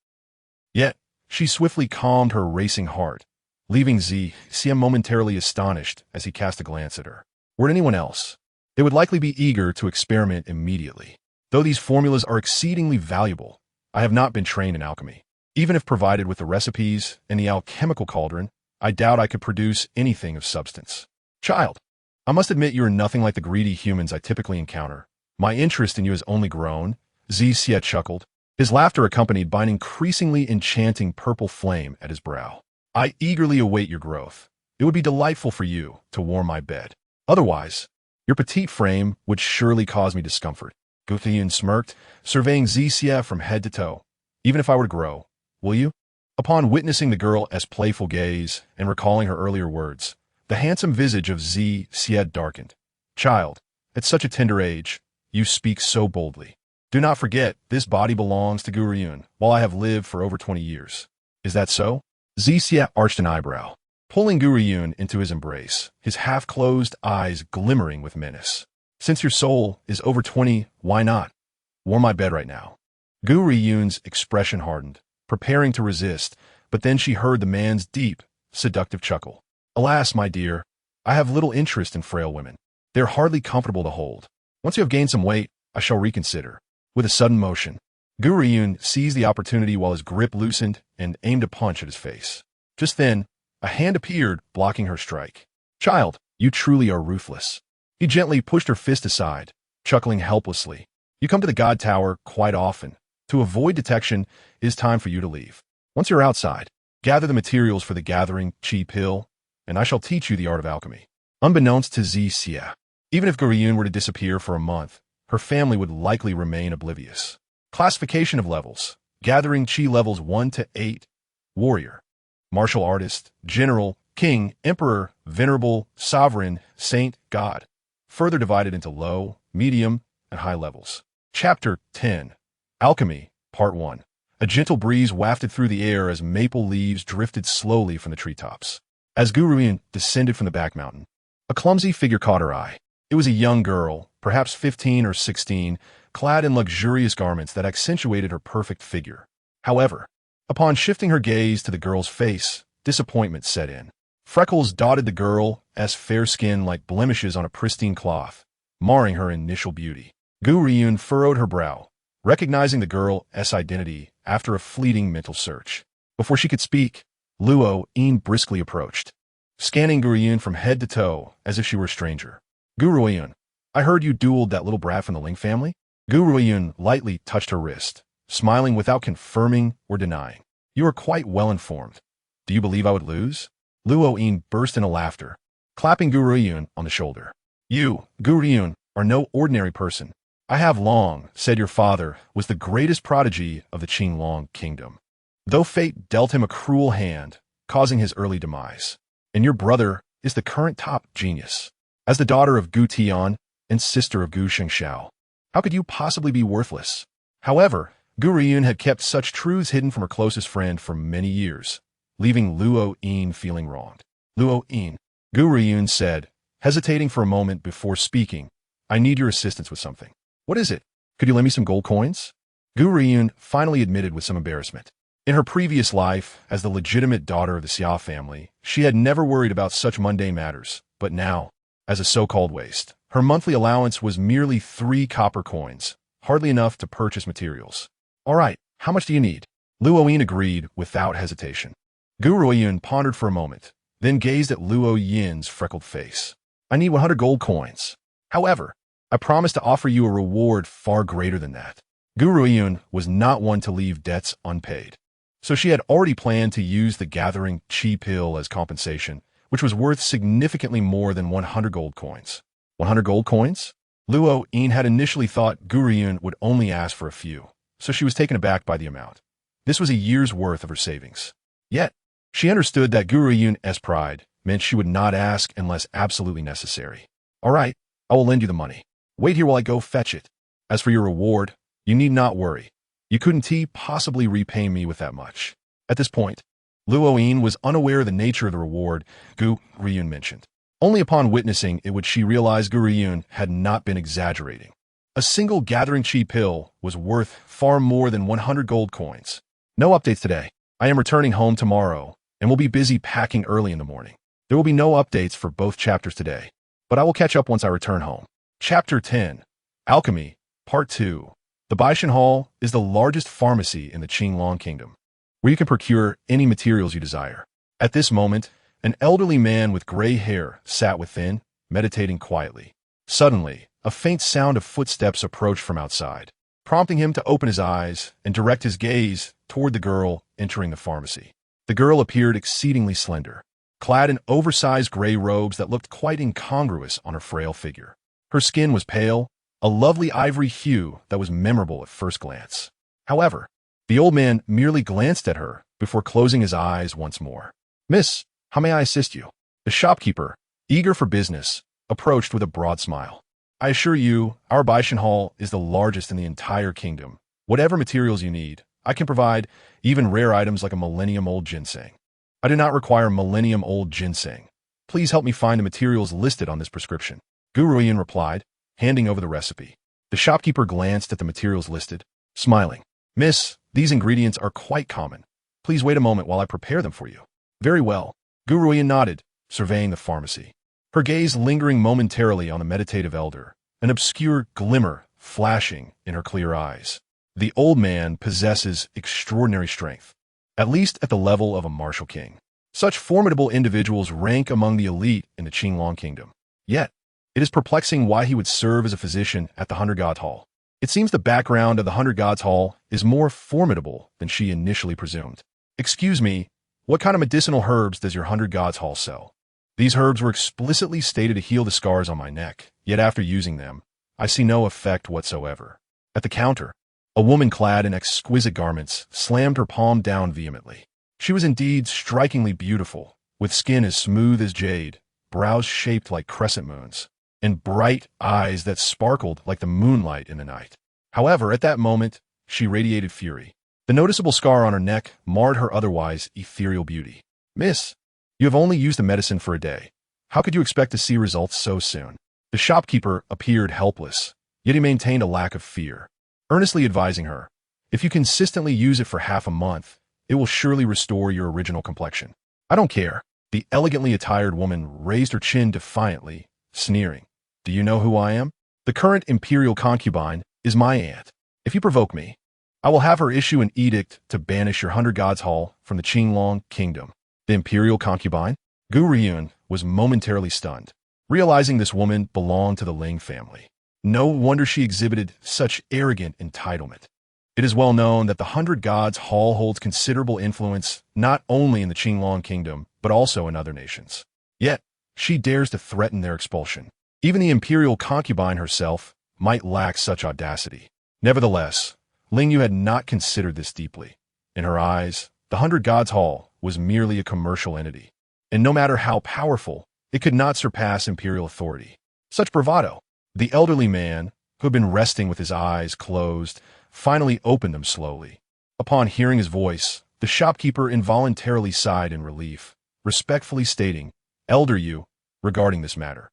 Yet, she swiftly calmed her racing heart, leaving Xia momentarily astonished as he cast a glance at her. Were it anyone else, they would likely be eager to experiment immediately. Though these formulas are exceedingly valuable, I have not been trained in alchemy. Even if provided with the recipes and the alchemical cauldron, I doubt I could produce anything of substance. "Child, I must admit you are nothing like the greedy humans I typically encounter. My interest in you has only grown." Xia chuckled, his laughter accompanied by an increasingly enchanting purple flame at his brow. "I eagerly await your growth. It would be delightful for you to warm my bed. Otherwise, your petite frame would surely cause me discomfort." Gu Ruoyun smirked, surveying Xia from head to toe. "Even if I were to grow, will you?" Upon witnessing the girl's playful gaze and recalling her earlier words, the handsome visage of Xia darkened. "Child, at such a tender age, you speak so boldly. Do not forget, this body belongs to Gu Ruoyun, while I have lived for over 20 years. Is that so?" Xia arched an eyebrow, pulling Gu Ruoyun into his embrace, his half-closed eyes glimmering with menace. "Since your soul is over 20, why not? Warm my bed right now." Gu Ruoyun's expression hardened, preparing to resist, but then she heard the man's deep, seductive chuckle. "Alas, my dear, I have little interest in frail women. They are hardly comfortable to hold. Once you have gained some weight, I shall reconsider." With a sudden motion, Gu Ruoyun seized the opportunity while his grip loosened and aimed a punch at his face. Just then, a hand appeared, blocking her strike. "Child, you truly are ruthless." He gently pushed her fist aside, chuckling helplessly. "You come to the God Tower quite often. To avoid detection, it is time for you to leave. Once you're outside, gather the materials for the gathering Qi pill, and I shall teach you the art of alchemy." Unbeknownst to Xia, even if Gu Ruoyun were to disappear for a month, her family would likely remain oblivious. Classification of levels. Gathering Qi levels 1 to 8. Warrior. Martial artist. General. King. Emperor. Venerable. Sovereign. Saint. God. Further divided into low, medium, and high levels. Chapter 10. Alchemy. Part 1. A gentle breeze wafted through the air as maple leaves drifted slowly from the treetops. As Gu Ruoyun descended from the back mountain, a clumsy figure caught her eye. It was a young girl, perhaps 15 or 16, clad in luxurious garments that accentuated her perfect figure. However, upon shifting her gaze to the girl's face, disappointment set in. Freckles dotted the girl's fair skin like blemishes on a pristine cloth, marring her initial beauty. Gu Ruoyun furrowed her brow, recognizing the girl's identity after a fleeting mental search. Before she could speak, Luo Yin briskly approached, scanning Gu Ruoyun from head to toe as if she were a stranger. Gu Ruoyun, I heard you dueled that little brat from the Ling family? Gu Ruoyun lightly touched her wrist, smiling without confirming or denying. You are quite well informed. Do you believe I would lose? Luo Yin burst into laughter, clapping Gu Ruoyun on the shoulder. You, Gu Ruoyun, are no ordinary person. I have long said your father was the greatest prodigy of the Qingtian Kingdom, though fate dealt him a cruel hand, causing his early demise. And your brother is the current top genius. As the daughter of Gu Tian and sister of Gu Shengxiao, how could you possibly be worthless? However, Gu Ruoyun had kept such truths hidden from her closest friend for many years, leaving Luo Yin feeling wronged. Luo Yin, Gu Ruoyun said, hesitating for a moment before speaking, I need your assistance with something. What is it? Could you lend me some gold coins? Gu Ruoyun finally admitted with some embarrassment. In her previous life, as the legitimate daughter of the Xia family, she had never worried about such mundane matters, but now, as a so-called waste, her monthly allowance was merely 3 copper coins, hardly enough to purchase materials. All right, how much do you need? Luo Yin agreed without hesitation. Gu Ruoyun pondered for a moment, then gazed at Luo Yin's freckled face. I need 100 gold coins. However, I promise to offer you a reward far greater than that. Gu Ruoyun was not one to leave debts unpaid, so she had already planned to use the gathering chi pill as compensation, which was worth significantly more than 100 gold coins. 100 gold coins? Luo Yin had initially thought Gu Ruoyun would only ask for a few, so she was taken aback by the amount. This was a year's worth of her savings. Yet, she understood that Gu Ruoyun's pride meant she would not ask unless absolutely necessary. All right, I will lend you the money. Wait here while I go fetch it. As for your reward, you need not worry. You couldn't possibly repay me with that much. At this point, Luo Yin was unaware of the nature of the reward Gu Ruoyun mentioned. Only upon witnessing it would she realize Gu Ruoyun had not been exaggerating. A single gathering chi pill was worth far more than 100 gold coins. No updates today. I am returning home tomorrow and will be busy packing early in the morning. There will be no updates for both chapters today, but I will catch up once I return home. Chapter 10, Alchemy, Part 2. The Baishan Hall is the largest pharmacy in the Qingtian Kingdom, where you can procure any materials you desire. At this moment, an elderly man with gray hair sat within, meditating quietly. Suddenly, a faint sound of footsteps approached from outside, prompting him to open his eyes and direct his gaze toward the girl entering the pharmacy. The girl appeared exceedingly slender, clad in oversized gray robes that looked quite incongruous on her frail figure. Her skin was pale, a lovely ivory hue that was memorable at first glance. However, the old man merely glanced at her before closing his eyes once more. Miss, how may I assist you? The shopkeeper, eager for business, approached with a broad smile. I assure you, our Baishan Hall is the largest in the entire kingdom. Whatever materials you need, I can provide, even rare items like a millennium-old ginseng. I do not require millennium-old ginseng. Please help me find the materials listed on this prescription. Gu Ruoyun replied, handing over the recipe. The shopkeeper glanced at the materials listed, smiling. Miss, these ingredients are quite common. Please wait a moment while I prepare them for you. Very well. Gu Ruoyun nodded, surveying the pharmacy, her gaze lingering momentarily on the meditative elder, an obscure glimmer flashing in her clear eyes. The old man possesses extraordinary strength, at least at the level of a martial king. Such formidable individuals rank among the elite in the Qingtian Kingdom. Yet, it is perplexing why he would serve as a physician at the 100 Gods Hall. It seems the background of the 100 Gods Hall is more formidable than she initially presumed. Excuse me, what kind of medicinal herbs does your 100 Gods Hall sell? These herbs were explicitly stated to heal the scars on my neck, yet after using them, I see no effect whatsoever. At the counter, a woman clad in exquisite garments slammed her palm down vehemently. She was indeed strikingly beautiful, with skin as smooth as jade, brows shaped like crescent moons, and bright eyes that sparkled like the moonlight in the night. However, at that moment, she radiated fury. The noticeable scar on her neck marred her otherwise ethereal beauty. Miss, you have only used the medicine for a day. How could you expect to see results so soon? The shopkeeper appeared helpless, yet he maintained a lack of fear, earnestly advising her, if you consistently use it for half a month, it will surely restore your original complexion. I don't care. The elegantly attired woman raised her chin defiantly, sneering. Do you know who I am? The current imperial concubine is my aunt. If you provoke me, I will have her issue an edict to banish your 100 Gods Hall from the Qingtian Kingdom. The imperial concubine? Gu Ruoyun was momentarily stunned, realizing this woman belonged to the Ling family. No wonder she exhibited such arrogant entitlement. It is well known that the 100 Gods Hall holds considerable influence not only in the Qingtian Kingdom, but also in other nations. Yet, she dares to threaten their expulsion. Even the imperial concubine herself might lack such audacity. Nevertheless, Ling Yu had not considered this deeply. In her eyes, the 100 Gods Hall was merely a commercial entity, and no matter how powerful, it could not surpass imperial authority. Such bravado! The elderly man, who had been resting with his eyes closed, finally opened them slowly. Upon hearing his voice, the shopkeeper involuntarily sighed in relief, respectfully stating, "Elder Yu," regarding this matter.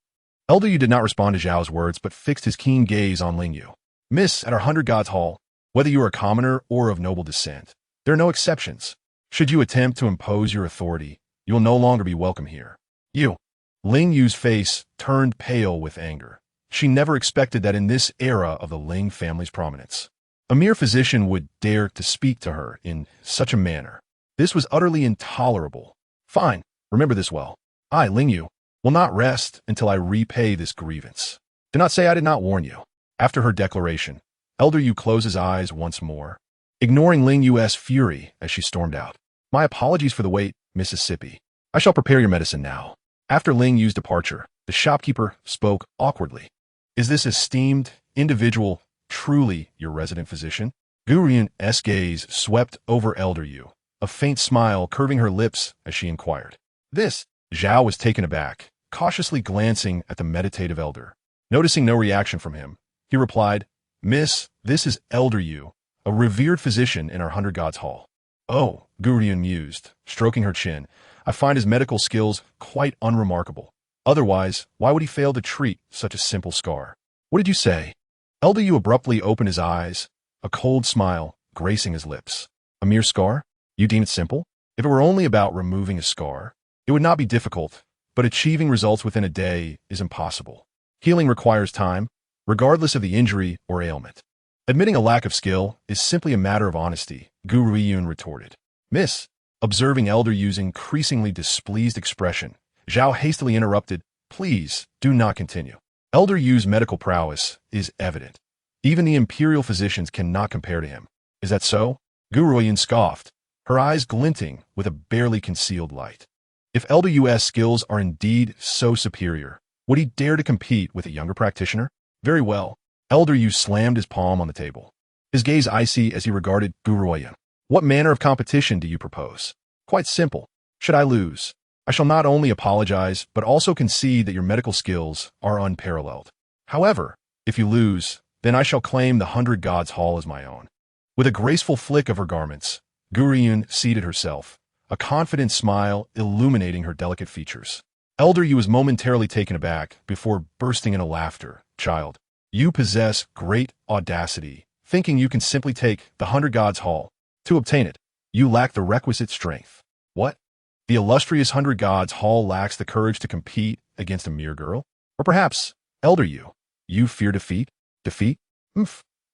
Elder Yu did not respond to Zhao's words, but fixed his keen gaze on Ling Yu. "Miss, at our 100 Gods Hall, whether you are a commoner or of noble descent, there are no exceptions. Should you attempt to impose your authority, you will no longer be welcome here." "You." Ling Yu's face turned pale with anger. She never expected that in this era of the Ling family's prominence, a mere physician would dare to speak to her in such a manner. This was utterly intolerable. "Fine, remember this well. I, Ling Yu, will not rest until I repay this grievance. Do not say I did not warn you." After her declaration, Elder Yu closed his eyes once more, ignoring Ling Yu's fury as she stormed out. "My apologies for the wait, Mississippi. I shall prepare your medicine now." After Ling Yu's departure, the shopkeeper spoke awkwardly. "Is this esteemed individual truly your resident physician?" Gu Ruoyun's gaze swept over Elder Yu, a faint smile curving her lips as she inquired. "This?" Zhao was taken aback, cautiously glancing at the meditative elder. Noticing no reaction from him, he replied, "Miss, this is Elder Yu, a revered physician in our 100 Gods Hall." "Oh," Gu Ruoyun mused, stroking her chin, "I find his medical skills quite unremarkable. Otherwise, why would he fail to treat such a simple scar?" "What did you say?" Elder Yu abruptly opened his eyes, a cold smile gracing his lips. "A mere scar? You deem it simple? If it were only about removing a scar, it would not be difficult, but achieving results within a day is impossible. Healing requires time, regardless of the injury or ailment." "Admitting a lack of skill is simply a matter of honesty," Gu Ruoyun retorted. "Miss," observing Elder Yu's increasingly displeased expression, Zhao hastily interrupted, "Please, do not continue. Elder Yu's medical prowess is evident. Even the imperial physicians cannot compare to him." "Is that so?" Gu Ruoyun scoffed, her eyes glinting with a barely concealed light. If Elder Yu's skills are indeed so superior, would he dare to compete with a younger practitioner? "Very well." Elder Yu slammed his palm on the table, his gaze icy as he regarded Gu Ruoyun. "What manner of competition do you propose?" "Quite simple. Should I lose, I shall not only apologize, but also concede that your medical skills are unparalleled. However, if you lose, then I shall claim the 100 Gods Hall as my own." With a graceful flick of her garments, Gu Ruoyun seated herself, a confident smile illuminating her delicate features. Elder Yu was momentarily taken aback before bursting into laughter. "Child, you possess great audacity, thinking you can simply take the 100 Gods Hall. To obtain it, you lack the requisite strength." "What? The illustrious 100 Gods Hall lacks the courage to compete against a mere girl? Or perhaps, Elder Yu, you fear defeat?" "Defeat?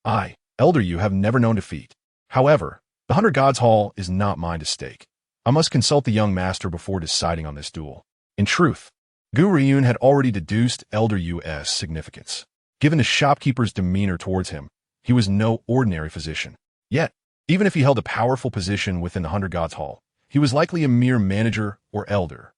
I, Elder Yu, have never known defeat. However, the 100 Gods Hall is not mine to stake. I must consult the young master before deciding on this duel." In truth, Gu Ruoyun had already deduced Elder Yu's significance. Given the shopkeeper's demeanor towards him, he was no ordinary physician. Yet, even if he held a powerful position within the 100 Gods Hall, he was likely a mere manager or elder.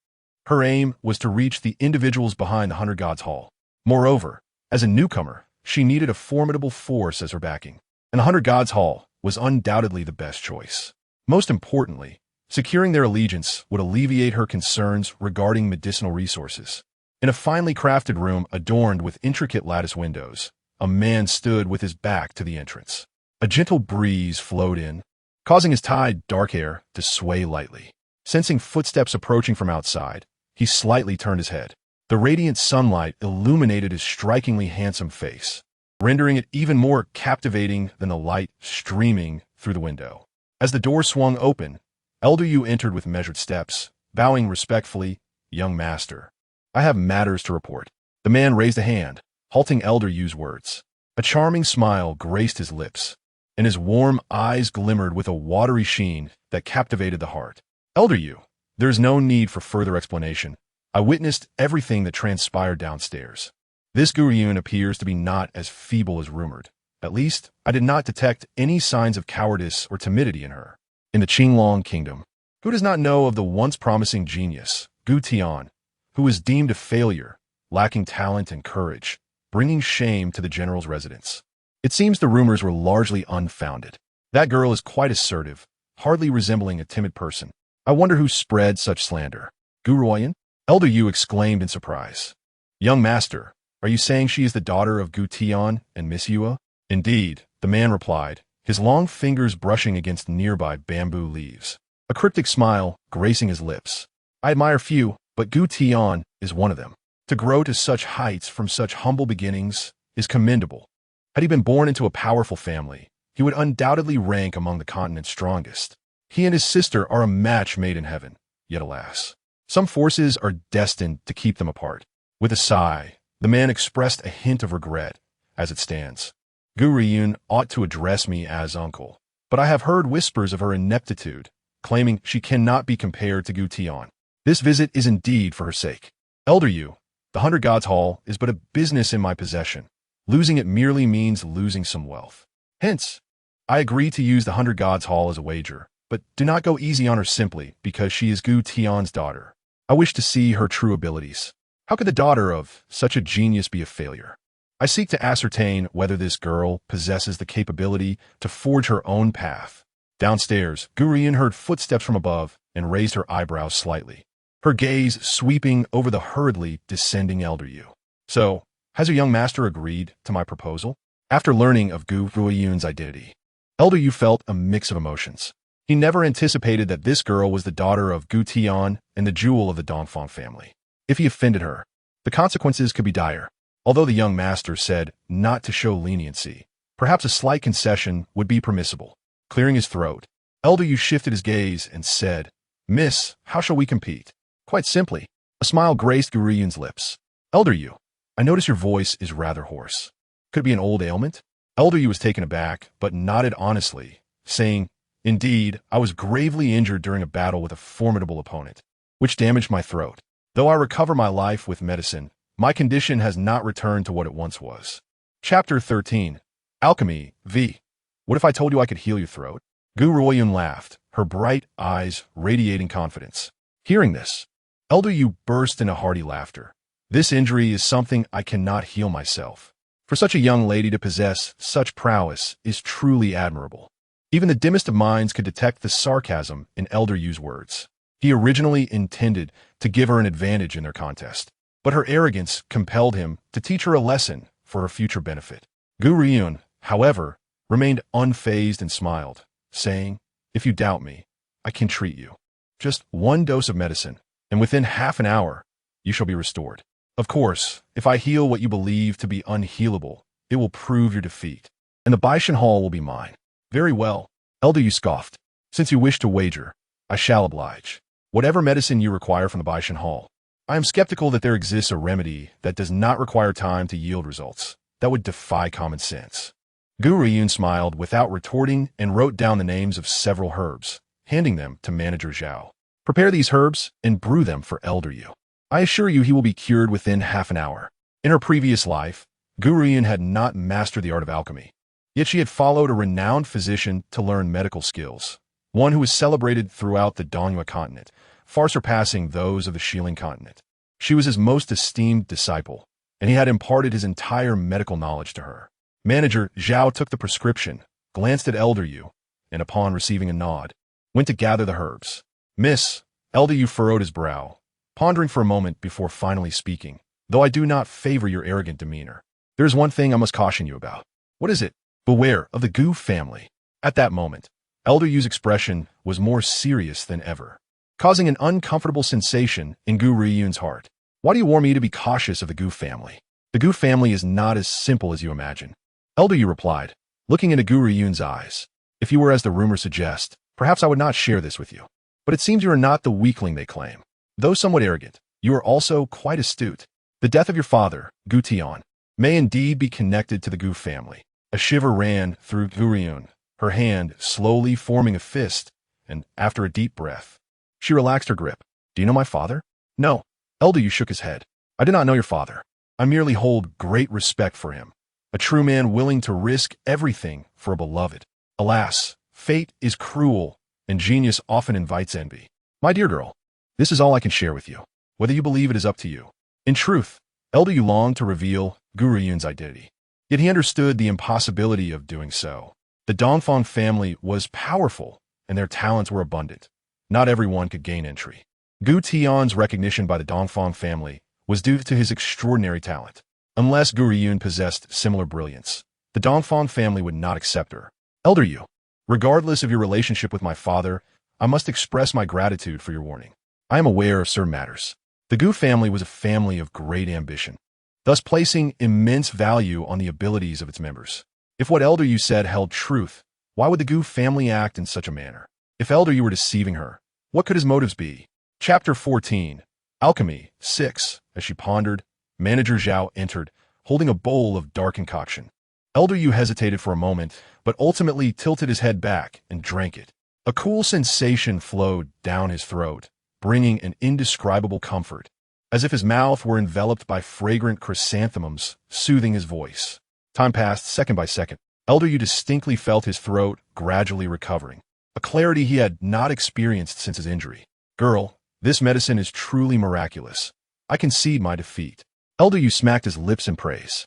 Her aim was to reach the individuals behind the 100 Gods Hall. Moreover, as a newcomer, she needed a formidable force as her backing, and the 100 Gods Hall was undoubtedly the best choice. Most importantly, securing their allegiance would alleviate her concerns regarding medicinal resources. In a finely crafted room adorned with intricate lattice windows, a man stood with his back to the entrance. A gentle breeze flowed in, causing his tied dark hair to sway lightly. Sensing footsteps approaching from outside, he slightly turned his head. The radiant sunlight illuminated his strikingly handsome face, rendering it even more captivating than the light streaming through the window. As the door swung open, Elder Yu entered with measured steps, bowing respectfully, "Young master, I have matters to report." The man raised a hand, halting Elder Yu's words. A charming smile graced his lips, and his warm eyes glimmered with a watery sheen that captivated the heart. Elder Yu, there is no need for further explanation. I witnessed everything that transpired downstairs. This Gu Ruoyun appears to be not as feeble as rumored. At least, I did not detect any signs of cowardice or timidity in her. In the Qingtian Kingdom, who does not know of the once promising genius, Gu Tian, who was deemed a failure, lacking talent and courage, bringing shame to the general's residence? It seems the rumors were largely unfounded. That girl is quite assertive, hardly resembling a timid person. I wonder who spread such slander. Gu Ruoyun? Elder Yu exclaimed in surprise. Young master, are you saying she is the daughter of Gu Tian and Miss Yua? Indeed, the man replied, his long fingers brushing against nearby bamboo leaves. A cryptic smile gracing his lips. I admire few, but Gu Tian is one of them. To grow to such heights from such humble beginnings is commendable. Had he been born into a powerful family, he would undoubtedly rank among the continent's strongest. He and his sister are a match made in heaven, yet alas, some forces are destined to keep them apart. With a sigh, the man expressed a hint of regret. As it stands, Gu Ruoyun ought to address me as uncle, but I have heard whispers of her ineptitude, claiming she cannot be compared to Gu Tian. This visit is indeed for her sake. Elder Yu, the 100 Gods Hall is but a business in my possession. Losing it merely means losing some wealth. Hence, I agree to use the 100 Gods Hall as a wager, but do not go easy on her simply because she is Gu Tian's daughter. I wish to see her true abilities. How could the daughter of such a genius be a failure? I seek to ascertain whether this girl possesses the capability to forge her own path. Downstairs, Gu Ruoyun heard footsteps from above and raised her eyebrows slightly, her gaze sweeping over the hurriedly descending Elder Yu. So, has your young master agreed to my proposal? After learning of Gu Ruoyun's identity, Elder Yu felt a mix of emotions. He never anticipated that this girl was the daughter of Gu Tian and the jewel of the Dongfang family. If he offended her, the consequences could be dire. Although the young master said not to show leniency, perhaps a slight concession would be permissible. Clearing his throat, Elder Yu shifted his gaze and said, Miss, how shall we compete? Quite simply. A smile graced Gu Ruoyun's lips. Elder Yu, I notice your voice is rather hoarse. Could it be an old ailment? Elder Yu was taken aback, but nodded honestly, saying, Indeed, I was gravely injured during a battle with a formidable opponent, which damaged my throat. Though I recover my life with medicine, my condition has not returned to what it once was. Chapter 13. Alchemy, v. What if I told you I could heal your throat? Gu Ruoyun laughed, her bright eyes radiating confidence. Hearing this, Elder Yu burst into hearty laughter. This injury is something I cannot heal myself. For such a young lady to possess such prowess is truly admirable. Even the dimmest of minds could detect the sarcasm in Elder Yu's words. He originally intended to give her an advantage in their contest, but her arrogance compelled him to teach her a lesson for her future benefit. Gu Ruoyun, however, remained unfazed and smiled, saying, If you doubt me, I can treat you. Just one dose of medicine, and within half an hour, you shall be restored. Of course, if I heal what you believe to be unhealable, it will prove your defeat, and the Baishan Hall will be mine. Very well, Elder Yu scoffed. Since you wish to wager, I shall oblige. Whatever medicine you require from the Baishan Hall, I am skeptical that there exists a remedy that does not require time to yield results. That would defy common sense. Gu Ruoyun smiled without retorting and wrote down the names of several herbs, handing them to Manager Zhao. Prepare these herbs and brew them for Elder Yu. I assure you he will be cured within half an hour. In her previous life, Gu Ruoyun had not mastered the art of alchemy, yet she had followed a renowned physician to learn medical skills, one who was celebrated throughout the Dongyue continent, far surpassing those of the Xiling continent. She was his most esteemed disciple, and he had imparted his entire medical knowledge to her. Manager Zhao took the prescription, glanced at Elder Yu, and upon receiving a nod, went to gather the herbs. Miss, Elder Yu furrowed his brow, pondering for a moment before finally speaking. Though I do not favor your arrogant demeanor, there is one thing I must caution you about. What is it? Beware of the Gu family. At that moment, Elder Yu's expression was more serious than ever, causing an uncomfortable sensation in Gu Ruoyun's heart. Why do you warn me to be cautious of the Gu family? The Gu family is not as simple as you imagine. Elder Yu replied, looking into Gu Ruoyun's eyes. If you were as the rumors suggest, perhaps I would not share this with you. But it seems you are not the weakling they claim. Though somewhat arrogant, you are also quite astute. The death of your father, Gu Tian, may indeed be connected to the Gu family. A shiver ran through Gu Ruoyun, her hand slowly forming a fist, and after a deep breath, she relaxed her grip. Do you know my father? No. Elder Yu shook his head. I do not know your father. I merely hold great respect for him. A true man willing to risk everything for a beloved. Alas, fate is cruel, and genius often invites envy. My dear girl, this is all I can share with you. Whether you believe it is up to you. In truth, Elder Yu longed to reveal Gu Ruoyun's identity. Yet he understood the impossibility of doing so. The Dongfang family was powerful, and their talents were abundant. Not everyone could gain entry. Gu Tian's recognition by the Dongfang family was due to his extraordinary talent. Unless Gu Ruoyun possessed similar brilliance, the Dongfang family would not accept her. Elder Yu, regardless of your relationship with my father, I must express my gratitude for your warning. I am aware of certain matters. The Gu family was a family of great ambition, thus placing immense value on the abilities of its members. If what Elder Yu said held truth, why would the Gu family act in such a manner? If Elder Yu were deceiving her, what could his motives be? Chapter 14, Alchemy 6. As she pondered, Manager Zhao entered, holding a bowl of dark concoction. Elder Yu hesitated for a moment, but ultimately tilted his head back and drank it. A cool sensation flowed down his throat, bringing an indescribable comfort, as if his mouth were enveloped by fragrant chrysanthemums, soothing his voice. Time passed second by second. Elder Yu distinctly felt his throat gradually recovering, a clarity he had not experienced since his injury. Girl, this medicine is truly miraculous. I concede my defeat. Elder Yu smacked his lips in praise.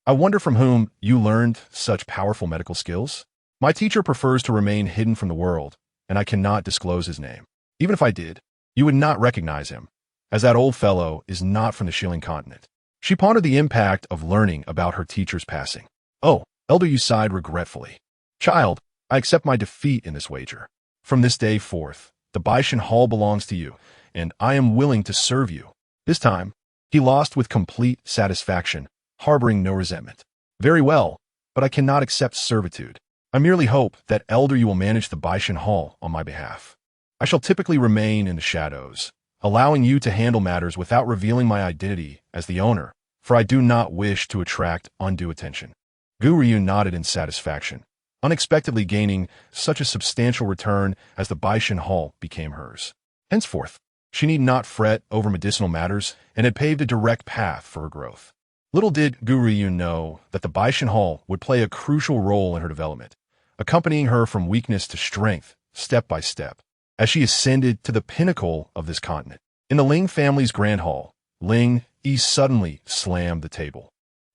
I wonder from whom you learned such powerful medical skills? My teacher prefers to remain hidden from the world, and I cannot disclose his name. Even if I did, you would not recognize him, as that old fellow is not from the Shilling continent. She pondered the impact of learning about her teacher's passing. Oh, Elder Yu sighed regretfully. Child, I accept my defeat in this wager. From this day forth, the Baishan Hall belongs to you, and I am willing to serve you. This time, he lost with complete satisfaction, harboring no resentment. Very well, but I cannot accept servitude. I merely hope that Elder Yu will manage the Baishan Hall on my behalf. I shall typically remain in the shadows, allowing you to handle matters without revealing my identity as the owner, for I do not wish to attract undue attention. Gu Ruoyun nodded in satisfaction, unexpectedly gaining such a substantial return as the Baishan Hall became hers. Henceforth, she need not fret over medicinal matters and had paved a direct path for her growth. Little did Gu Ruoyun know that the Baishan Hall would play a crucial role in her development, accompanying her from weakness to strength, step by step, as she ascended to the pinnacle of this continent. In the Ling family's grand hall, Ling Yi suddenly slammed the table,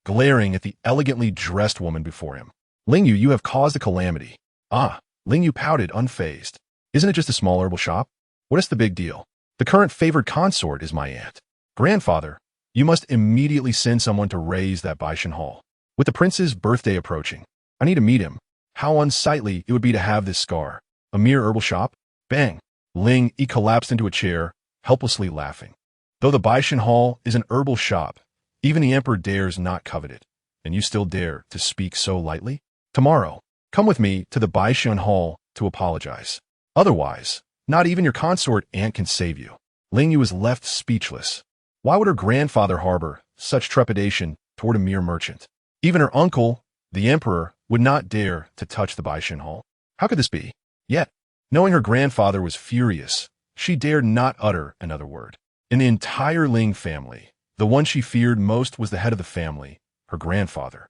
glaring at the elegantly dressed woman before him. Ling Yu, you have caused a calamity. Ah, Ling Yu pouted, unfazed. Isn't it just a small herbal shop? What is the big deal? The current favored consort is my aunt. Grandfather, you must immediately send someone to raise that Baishan Hall. With the prince's birthday approaching, I need to meet him. How unsightly it would be to have this scar. A mere herbal shop? Bang! Ling Yi collapsed into a chair, helplessly laughing. Though the Baishan Hall is an herbal shop, even the emperor dares not covet it, and you still dare to speak so lightly? Tomorrow, come with me to the Baishan Hall to apologize. Otherwise, not even your consort aunt can save you. Ling Yu was left speechless. Why would her grandfather harbor such trepidation toward a mere merchant? Even her uncle, the emperor, would not dare to touch the Baishan Hall. How could this be? Yet, knowing her grandfather was furious, she dared not utter another word. In the entire Ling family, the one she feared most was the head of the family, her grandfather.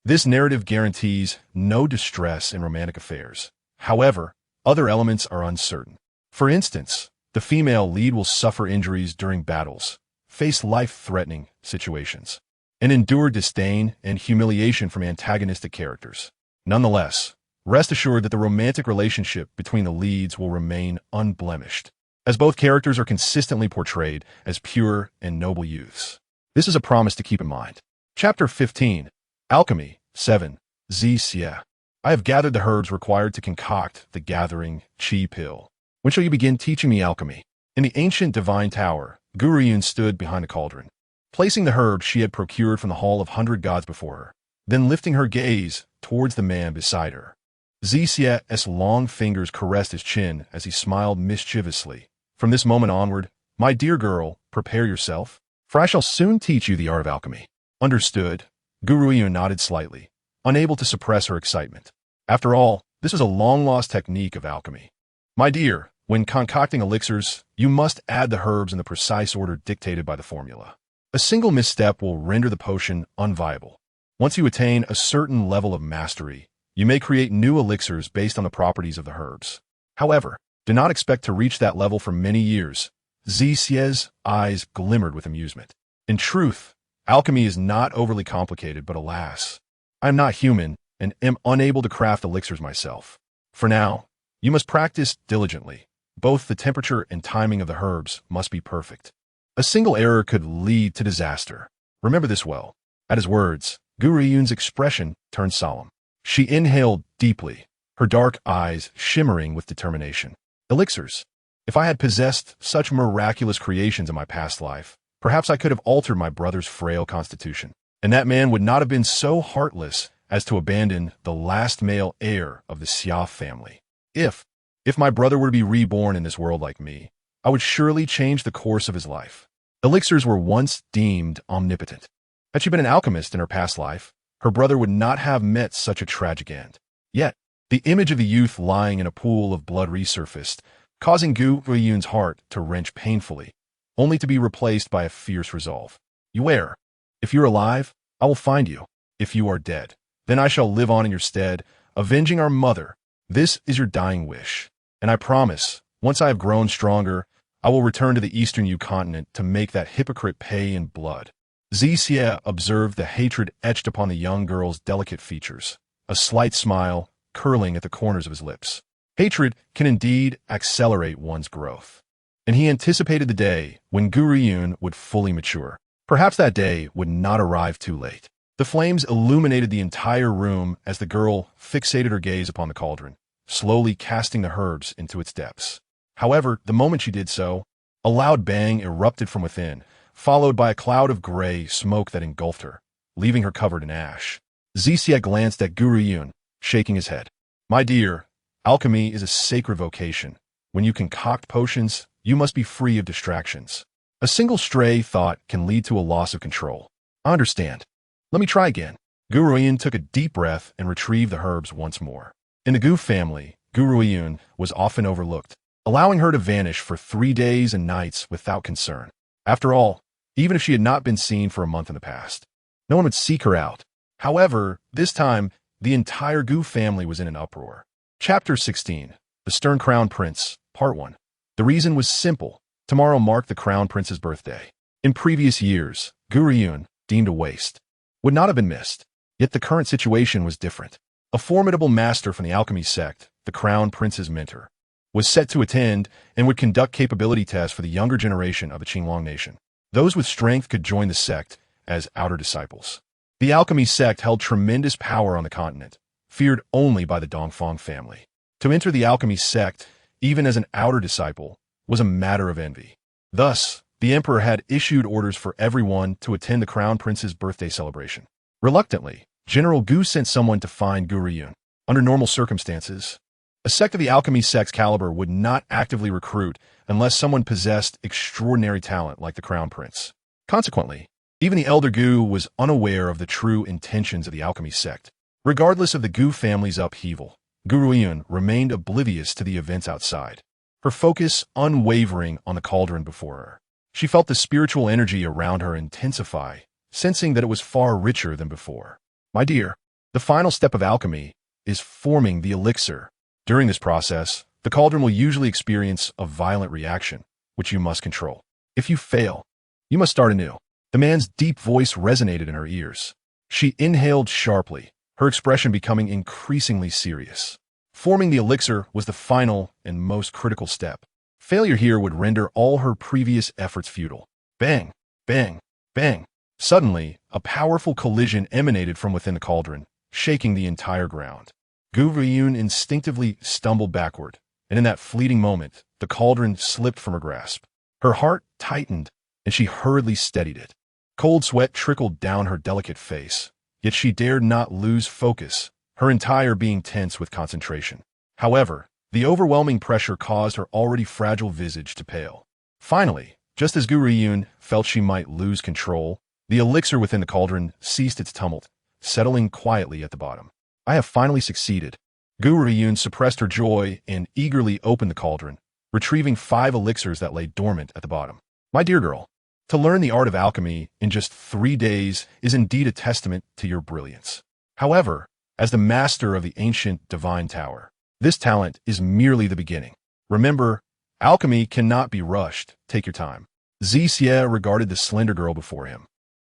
This narrative guarantees no distress in romantic affairs. However, other elements are uncertain. For instance, the female lead will suffer injuries during battles, face life-threatening situations, and endure disdain and humiliation from antagonistic characters. Nonetheless, rest assured that the romantic relationship between the leads will remain unblemished, as both characters are consistently portrayed as pure and noble youths. This is a promise to keep in mind. Chapter 15, Alchemy 7, Xie. I have gathered the herbs required to concoct the gathering Qi pill. When shall you begin teaching me alchemy? In the ancient divine tower, Gu Ruoyun stood behind a cauldron, placing the herbs she had procured from the Hall of 100 Gods before her, then lifting her gaze towards the man beside her. Xie's long fingers caressed his chin as he smiled mischievously. From this moment onward, my dear girl, prepare yourself, for I shall soon teach you the art of alchemy. Understood. Gu Ruoyun nodded slightly, unable to suppress her excitement. After all, This was a long-lost technique of alchemy. My dear, when concocting elixirs, you must add the herbs in the precise order dictated by the formula. A single misstep will render the potion unviable. Once you attain a certain level of mastery, you may create new elixirs based on the properties of the herbs. However, do not expect to reach that level for many years. Zixie's eyes glimmered with amusement. In truth, alchemy is not overly complicated, but alas, I am not human and am unable to craft elixirs myself. For now, you must practice diligently. Both the temperature and timing of the herbs must be perfect. A single error could lead to disaster. Remember this well. At his words, Gu Ruoyun's expression turned solemn. She inhaled deeply, her dark eyes shimmering with determination. Elixirs. If I had possessed such miraculous creations in my past life, perhaps I could have altered my brother's frail constitution, and that man would not have been so heartless as to abandon the last male heir of the Xia family. If my brother were to be reborn in this world like me, I would surely change the course of his life. Elixirs were once deemed omnipotent. Had she been an alchemist in her past life, her brother would not have met such a tragic end. Yet, the image of the youth lying in a pool of blood resurfaced, causing Gu Ruoyun's heart to wrench painfully, only to be replaced by a fierce resolve. You err. If you're alive, I will find you. If you are dead, then I shall live on in your stead, avenging our mother. This is your dying wish. And I promise, once I have grown stronger, I will return to the Eastern Yu continent to make that hypocrite pay in blood. Zixie observed the hatred etched upon the young girl's delicate features, a slight smile curling at the corners of his lips. Hatred can indeed accelerate one's growth. And he anticipated the day when Gu Ruoyun would fully mature. Perhaps that day would not arrive too late. The flames illuminated the entire room as the girl fixated her gaze upon the cauldron, slowly casting the herbs into its depths. However, the moment she did so, a loud bang erupted from within, followed by a cloud of gray smoke that engulfed her, leaving her covered in ash. Zixie glanced at Gu Ruoyun, shaking his head. My dear, alchemy is a sacred vocation. When you concoct potions, you must be free of distractions. A single stray thought can lead to a loss of control. I understand. Let me try again. Gu Ruoyun took a deep breath and retrieved the herbs once more. In the Gu family, Gu Ruoyun was often overlooked, allowing her to vanish for 3 days and nights without concern. After all, even if she had not been seen for a month in the past, no one would seek her out. However, this time, the entire Gu family was in an uproar. Chapter 16. The Stern Crown Prince, Part 1. The reason was simple. Tomorrow marked the Crown Prince's birthday. In previous years, Gu Ruoyun, deemed a waste, would not have been missed. Yet the current situation was different. A formidable master from the alchemy sect, the Crown Prince's mentor, was set to attend and would conduct capability tests for the younger generation of the Qinglong nation. Those with strength could join the sect as outer disciples. The alchemy sect held tremendous power on the continent, feared only by the Dongfang family. To enter the alchemy sect, even as an outer disciple, was a matter of envy. Thus, the emperor had issued orders for everyone to attend the Crown Prince's birthday celebration. Reluctantly, General Gu sent someone to find Gu Ruoyun. Under normal circumstances, a sect of the alchemy sect's caliber would not actively recruit unless someone possessed extraordinary talent like the Crown Prince. Consequently, even the elder Gu was unaware of the true intentions of the alchemy sect. Regardless of the Gu family's upheaval, Gu Ruoyun remained oblivious to the events outside, her focus unwavering on the cauldron before her. She felt the spiritual energy around her intensify, sensing that it was far richer than before. My dear, the final step of alchemy is forming the elixir. During this process, the cauldron will usually experience a violent reaction, which you must control. If you fail, you must start anew. The man's deep voice resonated in her ears. She inhaled sharply, her expression becoming increasingly serious. Forming the elixir was the final and most critical step. Failure here would render all her previous efforts futile. Bang, bang, bang. Suddenly, a powerful collision emanated from within the cauldron, shaking the entire ground. Gu Ruoyun instinctively stumbled backward, and in that fleeting moment, the cauldron slipped from her grasp. Her heart tightened, and she hurriedly steadied it. Cold sweat trickled down her delicate face, yet she dared not lose focus, her entire being tense with concentration. However, the overwhelming pressure caused her already fragile visage to pale. Finally, just as Gu Ruoyun felt she might lose control, the elixir within the cauldron ceased its tumult, settling quietly at the bottom. I have finally succeeded. Gu Ruoyun suppressed her joy and eagerly opened the cauldron, retrieving 5 elixirs that lay dormant at the bottom. My dear girl, to learn the art of alchemy in just 3 days is indeed a testament to your brilliance. However, as the master of the ancient divine tower, this talent is merely the beginning. Remember, alchemy cannot be rushed. Take your time. Xie regarded the slender girl before him,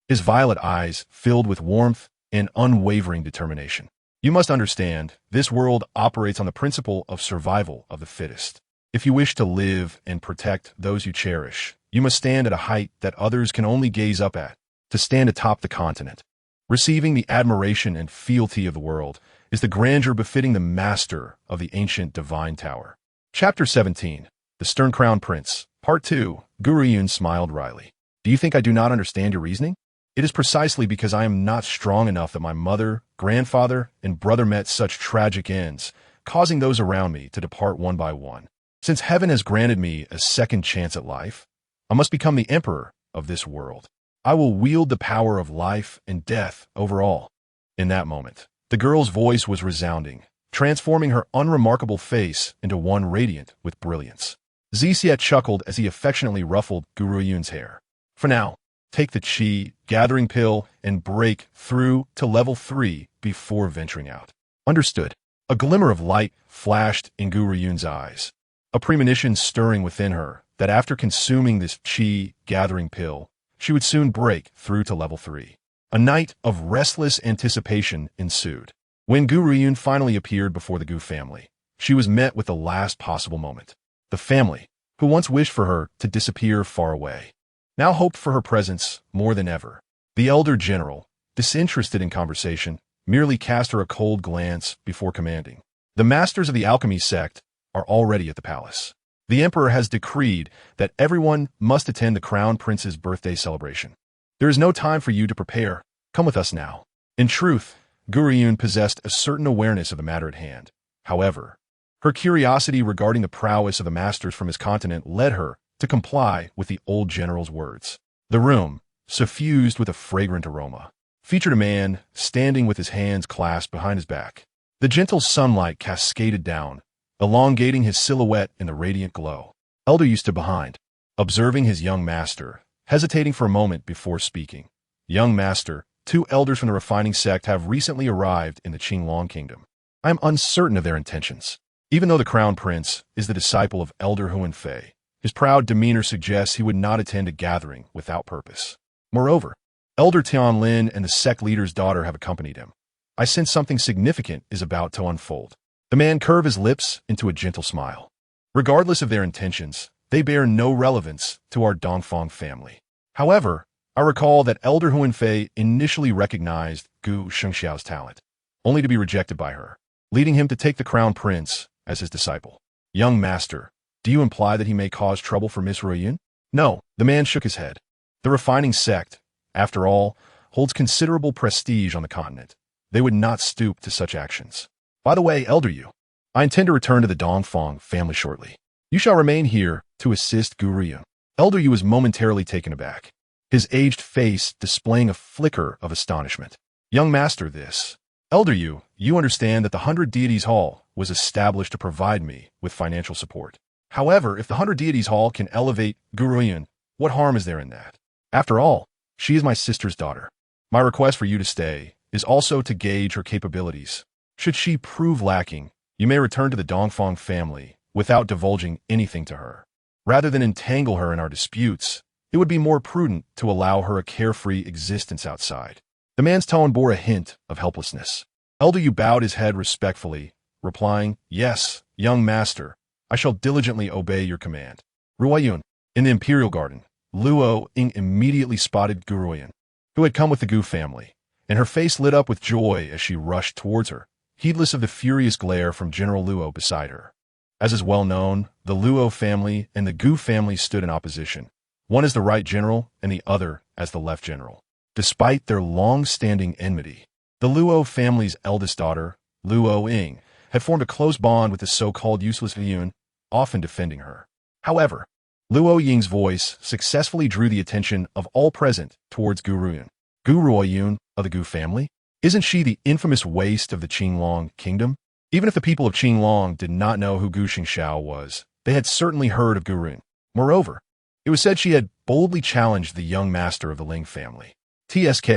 his violet eyes filled with warmth and unwavering determination. You must understand, this world operates on the principle of survival of the fittest. If you wish to live and protect those you cherish, you must stand at a height that others can only gaze up at. To stand atop the continent, receiving the admiration and fealty of the world, is the grandeur befitting the master of the ancient divine tower. Chapter 17. The Stern Crown Prince. Part 2. Gu Ruoyun smiled wryly. Do you think I do not understand your reasoning? It is precisely because I am not strong enough that my mother, grandfather, and brother met such tragic ends, causing those around me to depart one by one. Since heaven has granted me a second chance at life, I must become the emperor of this world. I will wield the power of life and death over all. In that moment, the girl's voice was resounding, transforming her unremarkable face into one radiant with brilliance. Xie chuckled as he affectionately ruffled Gu Ruoyun's hair. For now, take the Qi gathering pill and break through to level 3 before venturing out. Understood. A glimmer of light flashed in Gu Ruoyun's eyes, a premonition stirring within her that after consuming this Qi gathering pill, she would soon break through to level 3. A night of restless anticipation ensued. When Gu Ruoyun finally appeared before the Gu family, she was met with the last possible moment. The family, who once wished for her to disappear far away, now hoped for her presence more than ever. The elder general, disinterested in conversation, merely cast her a cold glance before commanding. The masters of the alchemy sect are already at the palace. The emperor has decreed that everyone must attend the crown prince's birthday celebration. There is no time for you to prepare. Come with us now. In truth, Gu Ruoyun possessed a certain awareness of the matter at hand. However, her curiosity regarding the prowess of the masters from his continent led her to comply with the old general's words. The room, suffused with a fragrant aroma, featured a man standing with his hands clasped behind his back. The gentle sunlight cascaded down, elongating his silhouette in the radiant glow. Elder Yu stood behind, observing his young master, hesitating for a moment before speaking. Young master, 2 elders from the refining sect have recently arrived in the Qingtian Kingdom. I am uncertain of their intentions. Even though the crown prince is the disciple of Elder Huanfei, his proud demeanor suggests he would not attend a gathering without purpose. Moreover, Elder Tianlin and the sect leader's daughter have accompanied him. I sense something significant is about to unfold. The man curved his lips into a gentle smile. Regardless of their intentions, they bear no relevance to our Dongfang family. However, I recall that Elder Huanfei initially recognized Gu Shengxiao's talent, only to be rejected by her, leading him to take the crown prince as his disciple. Young master, do you imply that he may cause trouble for Miss Ruoyun? No, the man shook his head. The refining sect, after all, holds considerable prestige on the continent. They would not stoop to such actions. By the way, Elder Yu, I intend to return to the Dongfang family shortly. You shall remain here to assist Gu Ruoyun. Elder Yu was momentarily taken aback, his aged face displaying a flicker of astonishment. Young master, this. Elder Yu, you understand that the 100 Deities Hall was established to provide me with financial support. However, if the 100 Deities Hall can elevate Gu Ruoyun, what harm is there in that? After all, she is my sister's daughter. My request for you to stay is also to gauge her capabilities. Should she prove lacking, you may return to the Dongfang family without divulging anything to her. Rather than entangle her in our disputes, it would be more prudent to allow her a carefree existence outside. The man's tone bore a hint of helplessness. Elder Yu bowed his head respectfully, replying, Yes, young master, I shall diligently obey your command. Ruoyun, in the Imperial Garden, Luo Ying immediately spotted Gu Ruoyun, who had come with the Gu family, and her face lit up with joy as she rushed towards her, heedless of the furious glare from General Luo beside her. As is well known, the Luo family and the Gu family stood in opposition, one as the right general and the other as the left general. Despite their long-standing enmity, the Luo family's eldest daughter, Luo Ying, had formed a close bond with the so-called useless Yun, often defending her. However, Luo Ying's voice successfully drew the attention of all present towards Gu Ruoyun. Gu Ruoyun of the Gu family? Isn't she the infamous waste of the Qingtian Kingdom? Even if the people of Qinglong did not know who Gu Xingxiao was, they had certainly heard of Gu Ruoyun. Moreover, it was said she had boldly challenged the young master of the Ling family. TSK.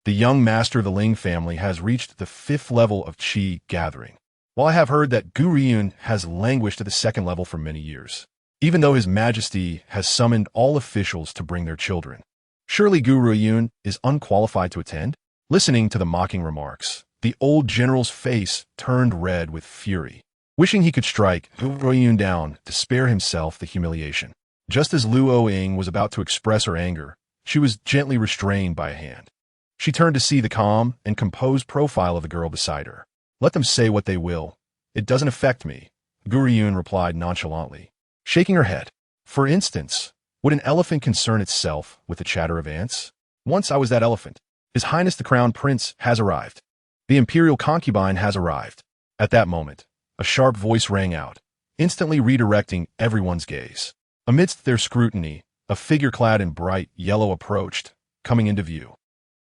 The young master of the Ling family has reached the 5th level of Qi gathering. While I have heard that Gu Ruoyun has languished at the 2nd level for many years, even though His Majesty has summoned all officials to bring their children. Surely Gu Ruoyun is unqualified to attend? Listening to the mocking remarks, the old general's face turned red with fury. Wishing he could strike Gu Ruoyun down to spare himself the humiliation. Just as Luo Ying was about to express her anger, she was gently restrained by a hand. She turned to see the calm and composed profile of the girl beside her. Let them say what they will. It doesn't affect me, Gu Ruoyun replied nonchalantly, shaking her head. For instance, would an elephant concern itself with the chatter of ants? Once I was that elephant. His Highness the Crown Prince has arrived. The Imperial Concubine has arrived. At that moment, a sharp voice rang out, instantly redirecting everyone's gaze. Amidst their scrutiny, a figure clad in bright yellow approached, coming into view.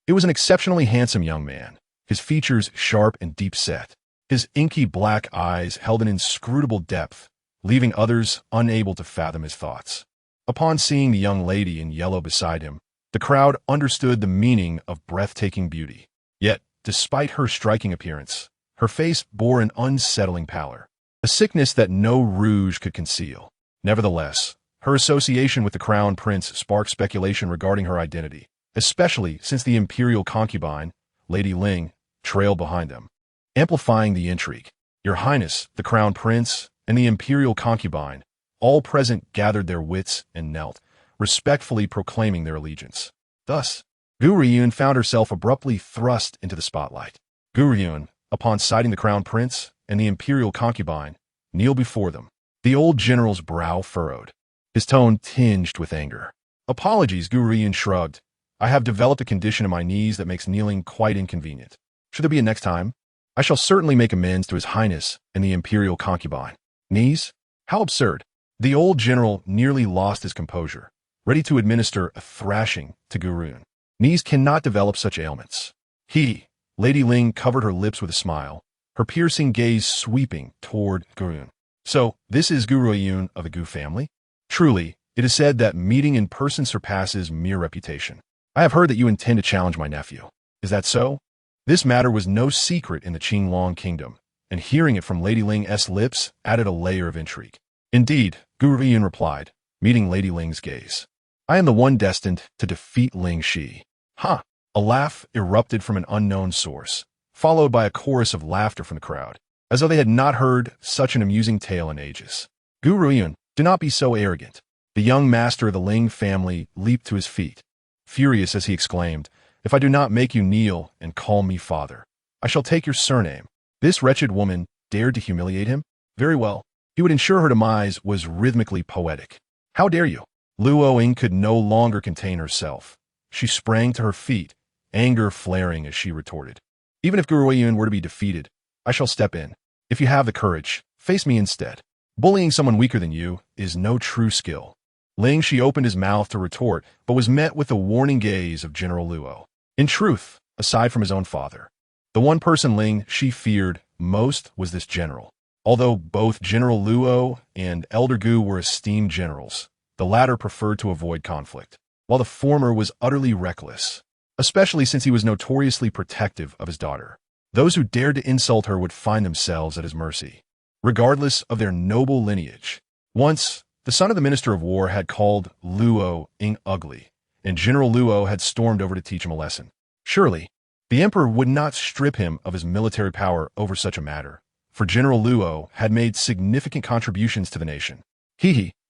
It was an exceptionally handsome young man, his features sharp and deep-set. His inky black eyes held an inscrutable depth, leaving others unable to fathom his thoughts. Upon seeing the young lady in yellow beside him, the crowd understood the meaning of breathtaking beauty. Yet, despite her striking appearance, her face bore an unsettling pallor, a sickness that no rouge could conceal. Nevertheless, her association with the Crown Prince sparked speculation regarding her identity, especially since the Imperial Concubine, Lady Ling, trailed behind them, amplifying the intrigue. Your Highness, the Crown Prince, and the Imperial Concubine, all present gathered their wits and knelt, respectfully proclaiming their allegiance. Thus, Gu Ruoyun found herself abruptly thrust into the spotlight. Gu Ruoyun, upon sighting the Crown Prince and the Imperial Concubine, kneeled before them. The old general's brow furrowed, his tone tinged with anger. Apologies, Gu Ruoyun shrugged. I have developed a condition in my knees that makes kneeling quite inconvenient. Should there be a next time, I shall certainly make amends to His Highness and the Imperial Concubine. Knees? How absurd. The old general nearly lost his composure, ready to administer a thrashing to Gu Ruoyun. Knees cannot develop such ailments. Lady Ling covered her lips with a smile, her piercing gaze sweeping toward Gu Ruoyun. So, this is Gu Ruoyun of the Gu family? Truly, it is said that meeting in person surpasses mere reputation. I have heard that you intend to challenge my nephew. Is that so? This matter was no secret in the Qingtian Kingdom, and hearing it from Lady Ling's lips added a layer of intrigue. Indeed, Gu Ruoyun replied, meeting Lady Ling's gaze. I am the one destined to defeat Ling Shi. Ha! A laugh erupted from an unknown source, followed by a chorus of laughter from the crowd, as though they had not heard such an amusing tale in ages. Gu Ruoyun, do not be so arrogant. The young master of the Ling family leaped to his feet, furious as he exclaimed, If I do not make you kneel and call me father, I shall take your surname. This wretched woman dared to humiliate him? Very well. He would ensure her demise was rhythmically poetic. How dare you? Luo Ying could no longer contain herself. She sprang to her feet, anger flaring as she retorted. Even if Gu Ruoyun were to be defeated, I shall step in. If you have the courage, face me instead. Bullying someone weaker than you is no true skill. Ling Shi opened his mouth to retort, but was met with the warning gaze of General Luo. In truth, aside from his own father, the one person Ling Shi feared most was this general. Although both General Luo and Elder Gu were esteemed generals, the latter preferred to avoid conflict, while the former was utterly reckless, especially since he was notoriously protective of his daughter. Those who dared to insult her would find themselves at his mercy, regardless of their noble lineage. Once, the son of the Minister of War had called Luo Ying ugly, and General Luo had stormed over to teach him a lesson. Surely, the emperor would not strip him of his military power over such a matter, for General Luo had made significant contributions to the nation.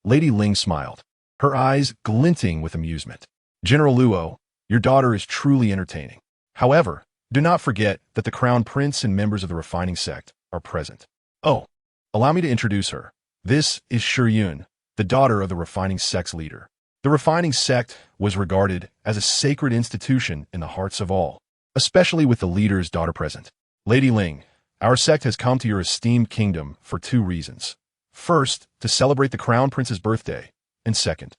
Lady Ling smiled, her eyes glinting with amusement. General Luo, your daughter is truly entertaining. However, do not forget that the Crown Prince and members of the refining sect are present. Oh, allow me to introduce her. This is Shiyun, the daughter of the refining sect's leader. The refining sect was regarded as a sacred institution in the hearts of all, especially with the leader's daughter present. Lady Ling, our sect has come to your esteemed kingdom for 2 reasons. First, to celebrate the Crown Prince's birthday, and second,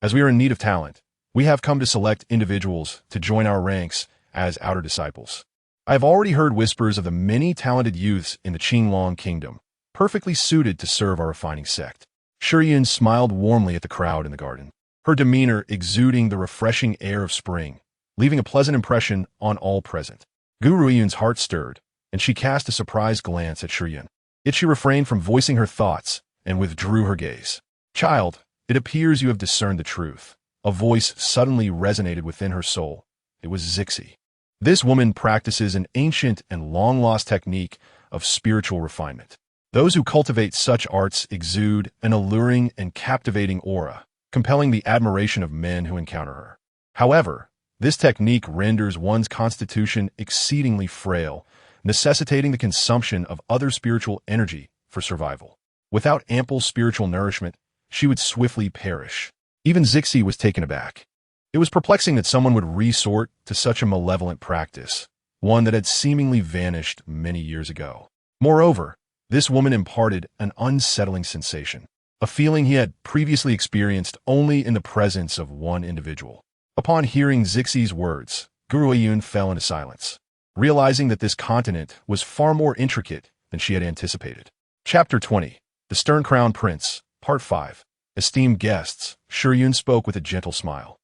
as we are in need of talent, we have come to select individuals to join our ranks as outer disciples. I have already heard whispers of the many talented youths in the Qingtian Kingdom, perfectly suited to serve our refining sect. Gu Ruoyun smiled warmly at the crowd in the garden, her demeanor exuding the refreshing air of spring, leaving a pleasant impression on all present. Gu Ruoyun's heart stirred, and she cast a surprised glance at Gu Ruoyun. Yet she refrained from voicing her thoughts and withdrew her gaze. "Child, it appears you have discerned the truth." A voice suddenly resonated within her soul. It was Zixi. This woman practices an ancient and long-lost technique of spiritual refinement. Those who cultivate such arts exude an alluring and captivating aura, compelling the admiration of men who encounter her. However, this technique renders one's constitution exceedingly frail, necessitating the consumption of other spiritual energy for survival. Without ample spiritual nourishment, she would swiftly perish. Even Zixi was taken aback. It was perplexing that someone would resort to such a malevolent practice, one that had seemingly vanished many years ago. Moreover, this woman imparted an unsettling sensation, a feeling he had previously experienced only in the presence of one individual. Upon hearing Zixi's words, Gu Ruoyun fell into silence, realizing that this continent was far more intricate than she had anticipated. Chapter 20. The Stern Crown Prince, Part 5. Esteemed guests, Gu Ruoyun spoke with a gentle smile,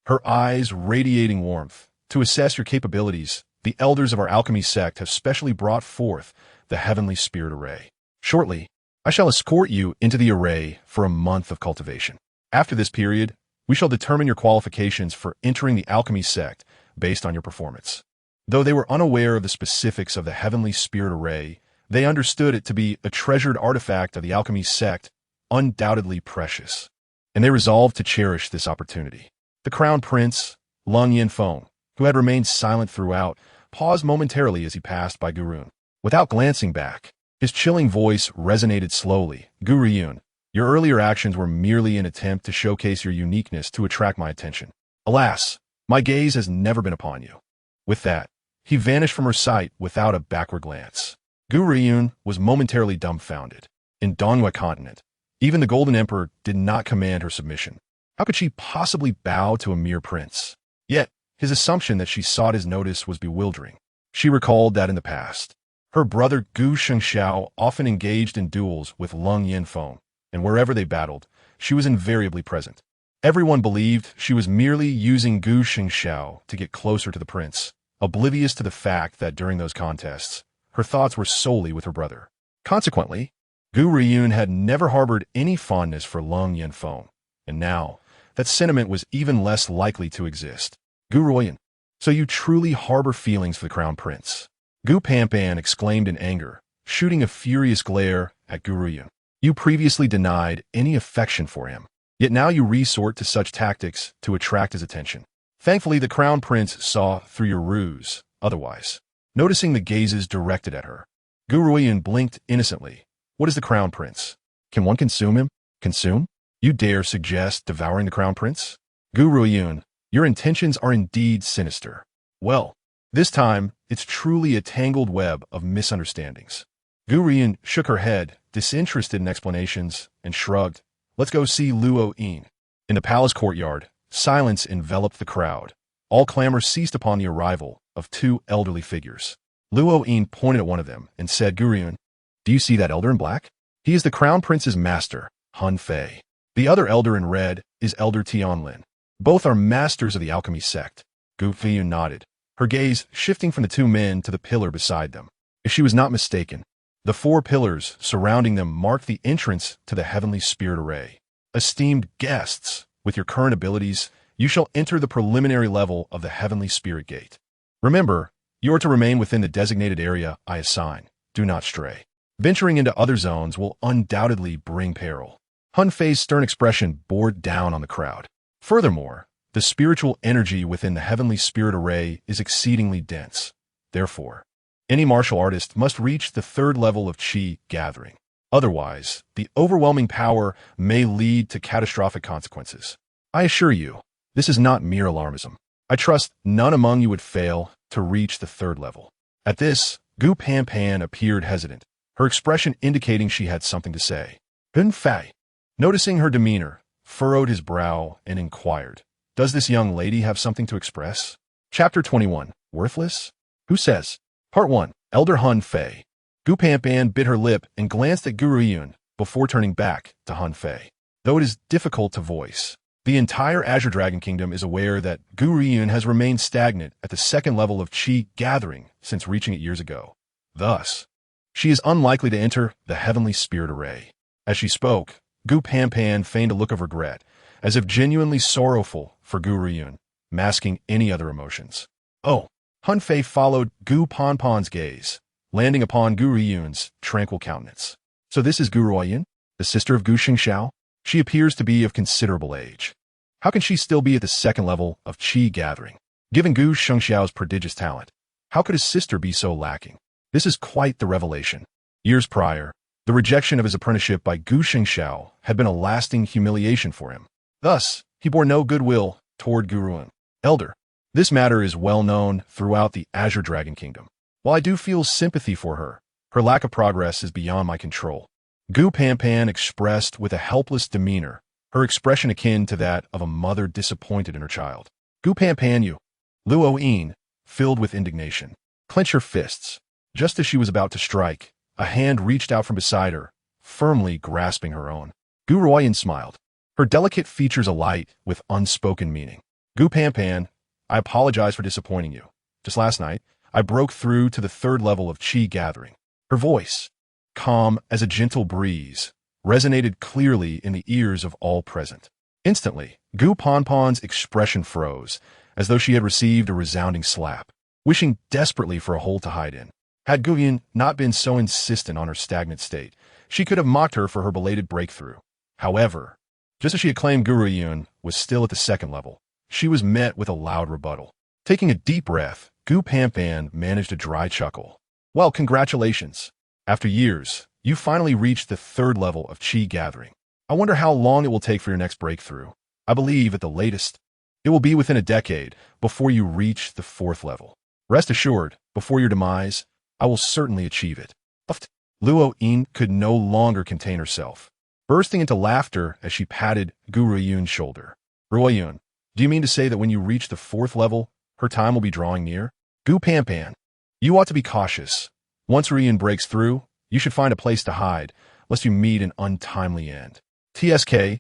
her eyes radiating warmth. To assess your capabilities, the elders of our alchemy sect have specially brought forth the Heavenly Spirit Array. Shortly, I shall escort you into the array for a month of cultivation. After this period, we shall determine your qualifications for entering the alchemy sect based on your performance. Though they were unaware of the specifics of the Heavenly Spirit Array, they understood it to be a treasured artifact of the alchemy sect, undoubtedly precious, and they resolved to cherish this opportunity. The Crown Prince, Lung Yinfeng, who had remained silent throughout, paused momentarily as he passed by Gu Ruoyun. Without glancing back, his chilling voice resonated slowly. "Gu Ruoyun, your earlier actions were merely an attempt to showcase your uniqueness to attract my attention. Alas, my gaze has never been upon you." With that, he vanished from her sight without a backward glance. Gu Ruoyun was momentarily dumbfounded. In Donghua continent, even the Golden Emperor did not command her submission. How could she possibly bow to a mere prince? Yet, his assumption that she sought his notice was bewildering. She recalled that in the past, her brother Gu Shengxiao often engaged in duels with Lung Yinfeng, and wherever they battled, she was invariably present. Everyone believed she was merely using Gu Shengxiao to get closer to the prince, oblivious to the fact that during those contests, her thoughts were solely with her brother. Consequently, Gu Ruoyun had never harbored any fondness for Lung Yinfeng, and now, that sentiment was even less likely to exist. "Gu Ruoyun, so you truly harbor feelings for the Crown Prince?" Gu Pampan exclaimed in anger, shooting a furious glare at Gu Ruoyun. "You previously denied any affection for him, yet now you resort to such tactics to attract his attention. Thankfully, the Crown Prince saw through your ruse, otherwise." Noticing the gazes directed at her, Gu Ruoyun blinked innocently. "What is the Crown Prince? Can one consume him?" "Consume? You dare suggest devouring the Crown Prince? Gu Ruoyun, your intentions are indeed sinister. Well, this time, it's truly a tangled web of misunderstandings." Gu Ruoyun shook her head, disinterested in explanations, and shrugged. "Let's go see Luo Yin." In the palace courtyard, silence enveloped the crowd. All clamor ceased upon the arrival of two elderly figures. Luo Yin pointed at one of them and said, "Gu Ruoyun, do you see that elder in black? He is the Crown Prince's master, Han Fei. The other elder in red is Elder Tianlin. Both are masters of the alchemy sect." Gu Ruoyun nodded, her gaze shifting from the two men to the pillar beside them. If she was not mistaken, the four pillars surrounding them marked the entrance to the Heavenly Spirit Array. "Esteemed guests, with your current abilities, you shall enter the preliminary level of the Heavenly Spirit Gate. Remember, you are to remain within the designated area I assign. Do not stray. Venturing into other zones will undoubtedly bring peril." Han Fei's stern expression bore down on the crowd. Furthermore, the spiritual energy within the Heavenly Spirit Array is exceedingly dense. Therefore, any martial artist must reach the third level of Qi gathering. Otherwise, the overwhelming power may lead to catastrophic consequences. I assure you, this is not mere alarmism. I trust none among you would fail to reach the third level. At this, Gu Pampan appeared hesitant, her expression indicating she had something to say. Hun Fei, noticing her demeanor, furrowed his brow and inquired, "Does this young lady have something to express?" Chapter 21. Worthless? Who says? Part 1. Elder Hun Fei. Gu Pampan bit her lip and glanced at Gu Ruoyun before turning back to Hun Fei. Though it is difficult to voice, the entire Azure Dragon Kingdom is aware that Gu Ruoyun has remained stagnant at the second level of Qi gathering since reaching it years ago. Thus, she is unlikely to enter the Heavenly Spirit Array. As she spoke, Gu Pampan feigned a look of regret, as if genuinely sorrowful for Gu Ruoyun, masking any other emotions. Oh, Hun Fei followed Gu Pampan's gaze, landing upon Gu Ruoyun's tranquil countenance. So this is Gu Ruoyun, the sister of Gu Xingxiao? She appears to be of considerable age. How can she still be at the second level of Qi gathering? Given Gu Xingxiao's prodigious talent, how could his sister be so lacking? This is quite the revelation. Years prior, the rejection of his apprenticeship by Gu Xingxiao had been a lasting humiliation for him. Thus, he bore no goodwill toward Gu Ruoyun. Elder, this matter is well known throughout the Azure Dragon Kingdom. While I do feel sympathy for her, her lack of progress is beyond my control. Gu Pampan expressed with a helpless demeanor, her expression akin to that of a mother disappointed in her child. Gu Pampan, you, Luoyin, filled with indignation. Clench her fists. Just as she was about to strike, a hand reached out from beside her, firmly grasping her own. Gu Ruoyun smiled, her delicate features alight with unspoken meaning. Gu Pampan, I apologize for disappointing you. Just last night, I broke through to the third level of Qi gathering. Her voice, calm as a gentle breeze, resonated clearly in the ears of all present. Instantly, Gu Pampan's expression froze, as though she had received a resounding slap, wishing desperately for a hole to hide in. Had Gu Ruoyun not been so insistent on her stagnant state, she could have mocked her for her belated breakthrough. However, just as she had claimed Gu Ruoyun was still at the second level, she was met with a loud rebuttal. Taking a deep breath, Gu Pampan managed a dry chuckle. Well, congratulations. After years, you finally reached the third level of Qi gathering. I wonder how long it will take for your next breakthrough. I believe at the latest, it will be within a decade before you reach the fourth level. Rest assured, before your demise, I will certainly achieve it. Luoyin could no longer contain herself, bursting into laughter as she patted Gu Ruoyun's shoulder. Ruoyun, do you mean to say that when you reach the fourth level, her time will be drawing near? Gu Pampan, you ought to be cautious. Once Ruoyun breaks through, you should find a place to hide, lest you meet an untimely end. TSK,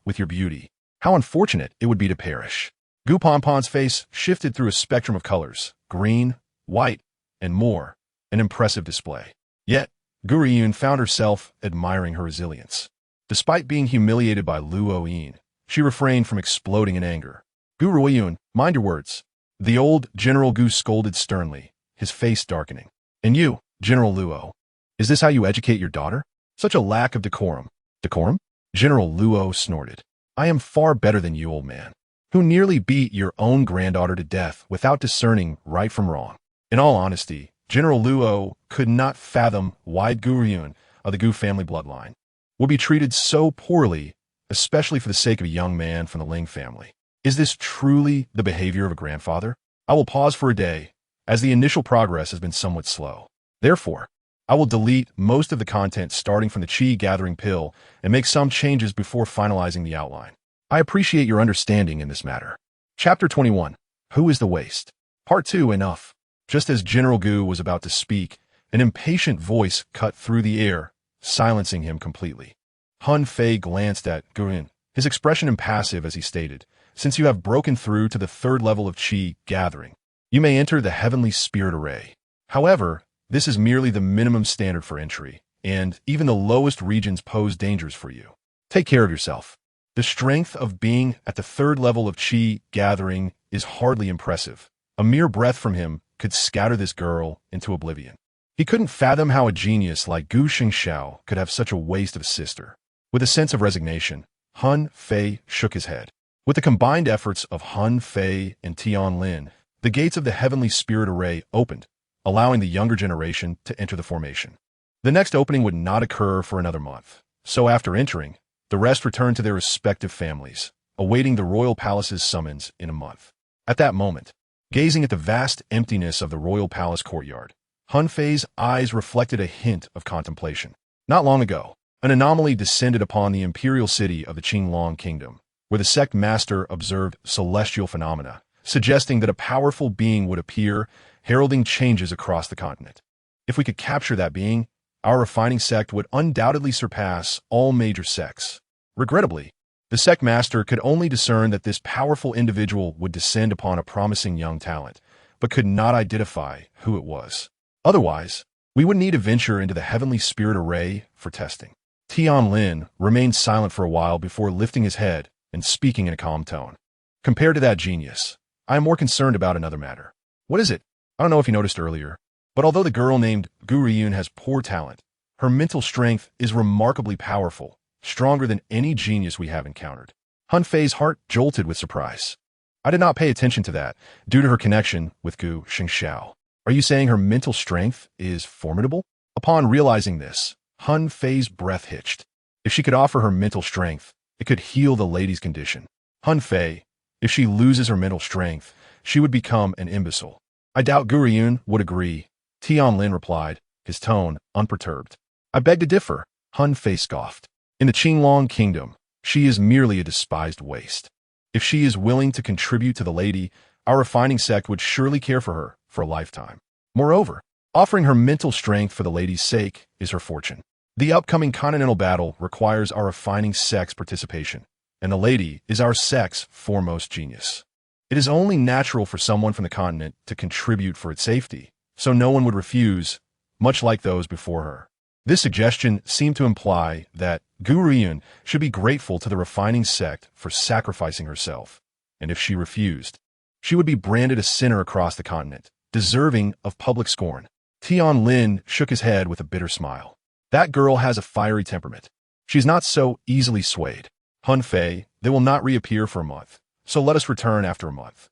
with your beauty. How unfortunate it would be to perish. Gu Pampan's face shifted through a spectrum of colors, green, white, and more, an impressive display. Yet, Gu Ruoyun found herself admiring her resilience. Despite being humiliated by Luoyin, she refrained from exploding in anger. Gu Ruoyun, mind your words. The old General Gu scolded sternly, his face darkening. And you, General Luo, is this how you educate your daughter? Such a lack of decorum. Decorum? General Luo snorted. I am far better than you, old man, who nearly beat your own granddaughter to death without discerning right from wrong. In all honesty, General Luo could not fathom why Gu Ruoyun of the Gu family bloodline would be treated so poorly, especially for the sake of a young man from the Ling family. Is this truly the behavior of a grandfather? I will pause for a day, as the initial progress has been somewhat slow. Therefore, I will delete most of the content starting from the Qi gathering pill and make some changes before finalizing the outline. I appreciate your understanding in this matter. Chapter 21. Who is the Waste? Part 2. Enough. Just as General Gu was about to speak, an impatient voice cut through the air, silencing him completely. Hun Fei glanced at Gu Ruoyun, his expression impassive as he stated, since you have broken through to the third level of Qi gathering, you may enter the Heavenly Spirit Array. However, this is merely the minimum standard for entry, and even the lowest regions pose dangers for you. Take care of yourself. The strength of being at the third level of Qi gathering is hardly impressive. A mere breath from him could scatter this girl into oblivion. He couldn't fathom how a genius like Gu Xingxiao could have such a waste of a sister. With a sense of resignation, Hun Fei shook his head. With the combined efforts of Hun Fei and Tian Lin, the gates of the Heavenly Spirit Array opened, allowing the younger generation to enter the formation. The next opening would not occur for another month, so after entering, the rest returned to their respective families, awaiting the royal palace's summons in a month. At that moment, gazing at the vast emptiness of the royal palace courtyard, Hun Fei's eyes reflected a hint of contemplation. Not long ago, an anomaly descended upon the imperial city of the Qingtian Kingdom, where the sect master observed celestial phenomena, suggesting that a powerful being would appear, heralding changes across the continent. If we could capture that being, our refining sect would undoubtedly surpass all major sects. Regrettably, the sect master could only discern that this powerful individual would descend upon a promising young talent, but could not identify who it was. Otherwise, we would need to venture into the heavenly spirit array for testing. Tianlin remained silent for a while before lifting his head and speaking in a calm tone. Compared to that genius, I am more concerned about another matter. What is it? I don't know if you noticed earlier, but although the girl named Gu Ruoyun has poor talent, her mental strength is remarkably powerful, stronger than any genius we have encountered. Han Fei's heart jolted with surprise. I did not pay attention to that, due to her connection with Gu Xingxiao. Are you saying her mental strength is formidable? Upon realizing this, Han Fei's breath hitched. If she could offer her mental strength, it could heal the lady's condition. Han Fei, if she loses her mental strength, she would become an imbecile. I doubt Gu Ruoyun would agree, Tianlin replied, his tone unperturbed. I beg to differ, Han Fei scoffed. In the Qingtian Kingdom, she is merely a despised waste. If she is willing to contribute to the lady, our refining sect would surely care for her for a lifetime. Moreover, offering her mental strength for the lady's sake is her fortune. The upcoming continental battle requires our refining sect's participation, and the lady is our sect's foremost genius. It is only natural for someone from the continent to contribute for its safety, so no one would refuse, much like those before her. This suggestion seemed to imply that Gu Ruoyun should be grateful to the refining sect for sacrificing herself, and if she refused, she would be branded a sinner across the continent, deserving of public scorn. Tianlin shook his head with a bitter smile. That girl has a fiery temperament. She's not so easily swayed. Han Fei, they will not reappear for a month, so let us return after a month.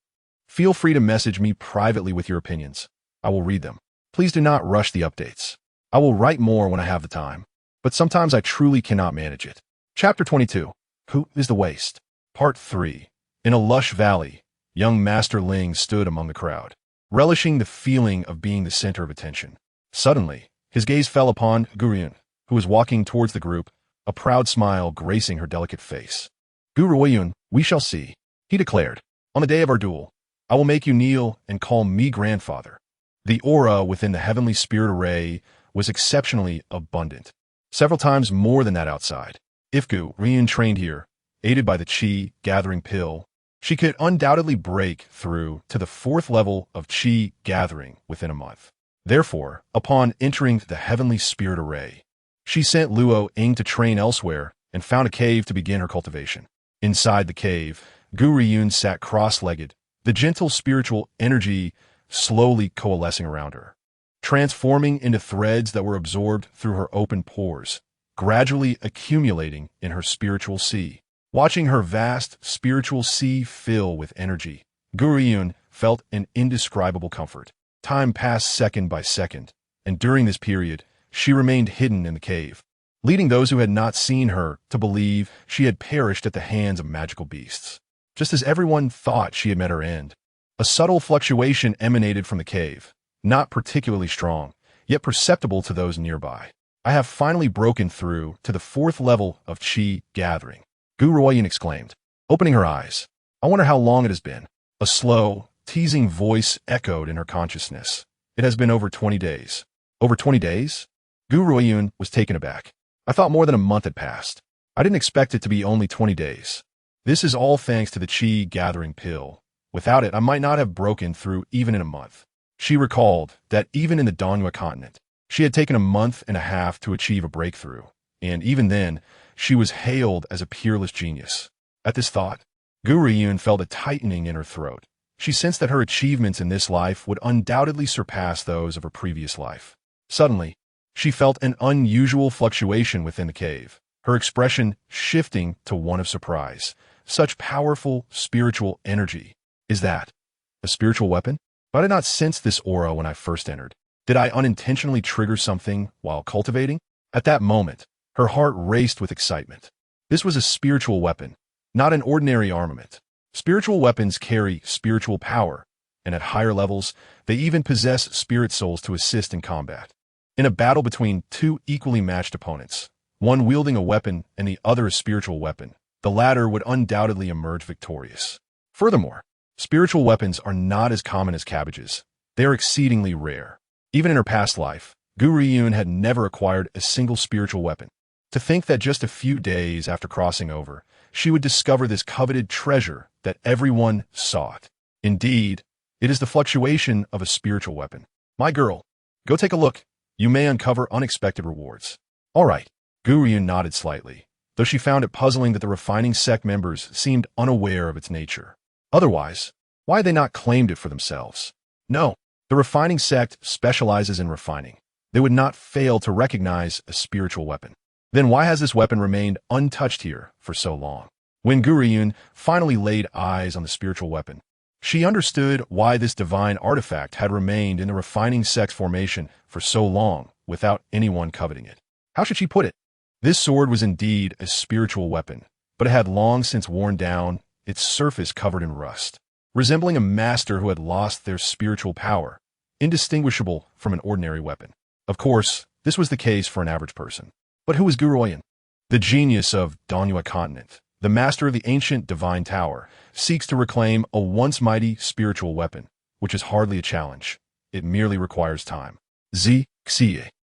Feel free to message me privately with your opinions. I will read them. Please do not rush the updates. I will write more when I have the time, but sometimes I truly cannot manage it. Chapter 22. Who is the Waste? Part 3. In a lush valley, young Master Ling stood among the crowd, relishing the feeling of being the center of attention. Suddenly, his gaze fell upon Gu Ruoyun, who was walking towards the group, a proud smile gracing her delicate face. Gu Ruoyun, we shall see, he declared. On the day of our duel, I will make you kneel and call me grandfather. The aura within the heavenly spirit array was exceptionally abundant, several times more than that outside. If Gu Ruoyun trained here, aided by the Qi gathering pill, she could undoubtedly break through to the 4th level of Qi gathering within a month. Therefore, upon entering the heavenly spirit array, she sent Luo Ying to train elsewhere and found a cave to begin her cultivation. Inside the cave, Gu Ruoyun sat cross-legged, the gentle spiritual energy slowly coalescing around her, transforming into threads that were absorbed through her open pores, gradually accumulating in her spiritual sea. Watching her vast spiritual sea fill with energy, Gu Ruoyun felt an indescribable comfort. Time passed second by second, and during this period, she remained hidden in the cave, leading those who had not seen her to believe she had perished at the hands of magical beasts. Just as everyone thought she had met her end, a subtle fluctuation emanated from the cave, not particularly strong, yet perceptible to those nearby. I have finally broken through to the 4th level of Qi gathering, Gu Ruoyun exclaimed, opening her eyes. I wonder how long it has been. A slow, teasing voice echoed in her consciousness. It has been over 20 days. Over 20 days? Gu Ruoyun was taken aback. I thought more than a month had passed. I didn't expect it to be only 20 days. This is all thanks to the Qi gathering pill. Without it, I might not have broken through even in a month. She recalled that even in the Dongyue continent, she had taken a month and a half to achieve a breakthrough, and even then, she was hailed as a peerless genius. At this thought, Gu Ruoyun felt a tightening in her throat. She sensed that her achievements in this life would undoubtedly surpass those of her previous life. Suddenly, she felt an unusual fluctuation within the cave, her expression shifting to one of surprise. Such powerful spiritual energy. Is that a spiritual weapon? But I did not sense this aura when I first entered. Did I unintentionally trigger something while cultivating? At that moment, her heart raced with excitement. This was a spiritual weapon, not an ordinary armament. Spiritual weapons carry spiritual power, and at higher levels, they even possess spirit souls to assist in combat. In a battle between two equally matched opponents, one wielding a weapon and the other a spiritual weapon, the latter would undoubtedly emerge victorious. Furthermore, spiritual weapons are not as common as cabbages, They are exceedingly rare. Even in her past life, Gu Ruoyun had never acquired a single spiritual weapon. To think that just a few days after crossing over, she would discover this coveted treasure that everyone sought. Indeed, it is the fluctuation of a spiritual weapon. My girl, go take a look. You may uncover unexpected rewards. All right. Gu Ruoyun nodded slightly, though she found it puzzling that the refining sect members seemed unaware of its nature. Otherwise, why had they not claimed it for themselves? No, the refining sect specializes in refining. They would not fail to recognize a spiritual weapon. Then why has this weapon remained untouched here for so long? When Gu Ruoyun finally laid eyes on the spiritual weapon, she understood why this divine artifact had remained in the refining sect's formation for so long without anyone coveting it. How should she put it? This sword was indeed a spiritual weapon, but it had long since worn down, its surface covered in rust, resembling a master who had lost their spiritual power, indistinguishable from an ordinary weapon. Of course, this was the case for an average person. But who was Gu Ruoyun? The genius of Donghua continent, the master of the ancient divine tower, seeks to reclaim a once mighty spiritual weapon, which is hardly a challenge. It merely requires time. Xie.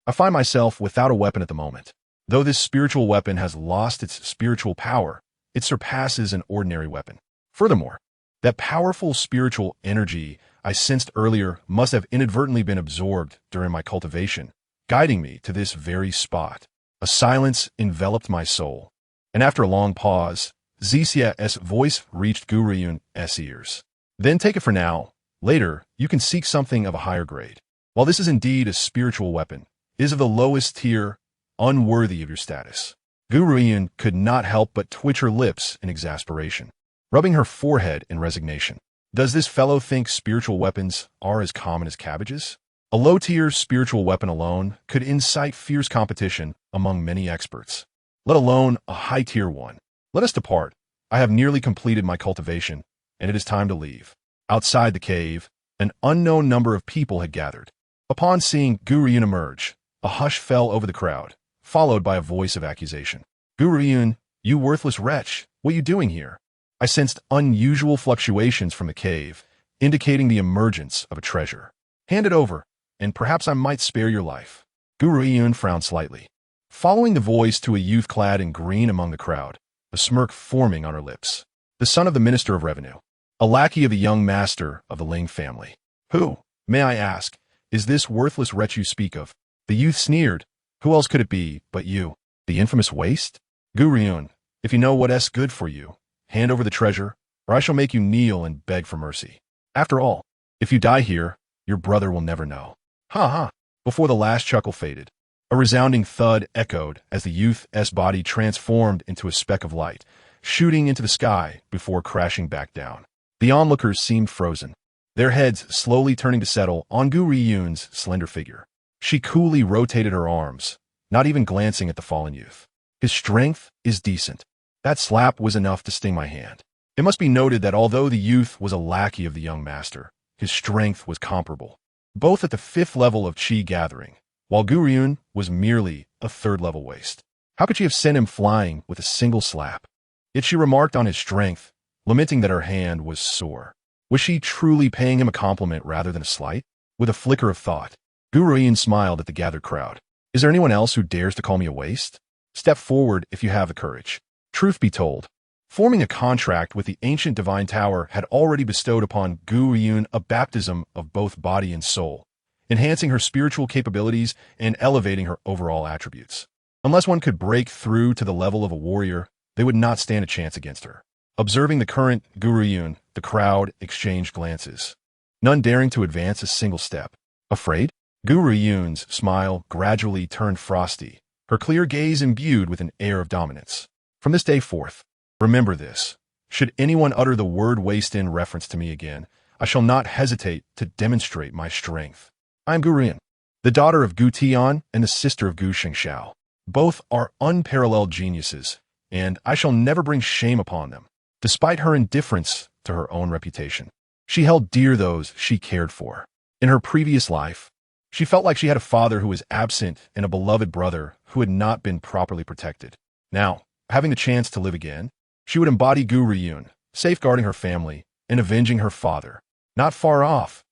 I find myself without a weapon at the moment. Though this spiritual weapon has lost its spiritual power, it surpasses an ordinary weapon. Furthermore, that powerful spiritual energy I sensed earlier must have inadvertently been absorbed during my cultivation, guiding me to this very spot. A silence enveloped my soul, and after a long pause, Xixia's voice reached Gu Ruoyun's ears. Then take it for now. Later, you can seek something of a higher grade. While this is indeed a spiritual weapon, it is of the lowest tier, unworthy of your status. Gu Ruoyun could not help but twitch her lips in exasperation, rubbing her forehead in resignation. Does this fellow think spiritual weapons are as common as cabbages? A low-tier spiritual weapon alone could incite fierce competition among many experts, let alone a high-tier one. Let us depart. I have nearly completed my cultivation, and it is time to leave. Outside the cave, an unknown number of people had gathered. Upon seeing Gu Ruoyun emerge, a hush fell over the crowd, followed by a voice of accusation. Gu Ruoyun, you worthless wretch, what are you doing here? I sensed unusual fluctuations from the cave, indicating the emergence of a treasure. Hand it over, and perhaps I might spare your life. Gu Ruoyun frowned slightly, following the voice to a youth clad in green among the crowd, a smirk forming on her lips. The son of the Minister of Revenue, a lackey of the young master of the Ling family. Who, may I ask, is this worthless wretch you speak of? The youth sneered. Who else could it be but you, the infamous waste? Gu Ruoyun, if you know what's good for you, hand over the treasure, or I shall make you kneel and beg for mercy. After all, if you die here, your brother will never know. Ha ha! Before the last chuckle faded, a resounding thud echoed as the youth's body transformed into a speck of light, shooting into the sky before crashing back down. The onlookers seemed frozen, their heads slowly turning to settle on Gu Ruoyun's slender figure. She coolly rotated her arms, not even glancing at the fallen youth. His strength is decent. That slap was enough to sting my hand. It must be noted that although the youth was a lackey of the young master, his strength was comparable, both at the 5th level of Qi gathering, while Gu Ruoyun was merely a 3rd level waste. How could she have sent him flying with a single slap? Yet she remarked on his strength, lamenting that her hand was sore. Was she truly paying him a compliment rather than a slight? With a flicker of thought, Gu Ruoyun smiled at the gathered crowd. Is there anyone else who dares to call me a waste? Step forward if you have the courage. Truth be told, forming a contract with the ancient divine tower had already bestowed upon Gu Ruoyun a baptism of both body and soul, enhancing her spiritual capabilities and elevating her overall attributes. Unless one could break through to the level of a warrior, they would not stand a chance against her. Observing the current Gu Ruoyun, the crowd exchanged glances, none daring to advance a single step. Afraid? Gu Ruoyun's smile gradually turned frosty, her clear gaze imbued with an air of dominance. From this day forth, remember this. Should anyone utter the word waste in reference to me again, I shall not hesitate to demonstrate my strength. I am Gu Ruoyun, the daughter of Gu Tian and the sister of Gu Shengxiao. Both are unparalleled geniuses, and I shall never bring shame upon them. Despite her indifference to her own reputation, she held dear those she cared for. In her previous life, she felt like she had a father who was absent and a beloved brother who had not been properly protected. Now, having the chance to live again, she would embody Gu Ruoyun, safeguarding her family and avenging her father. Not far off,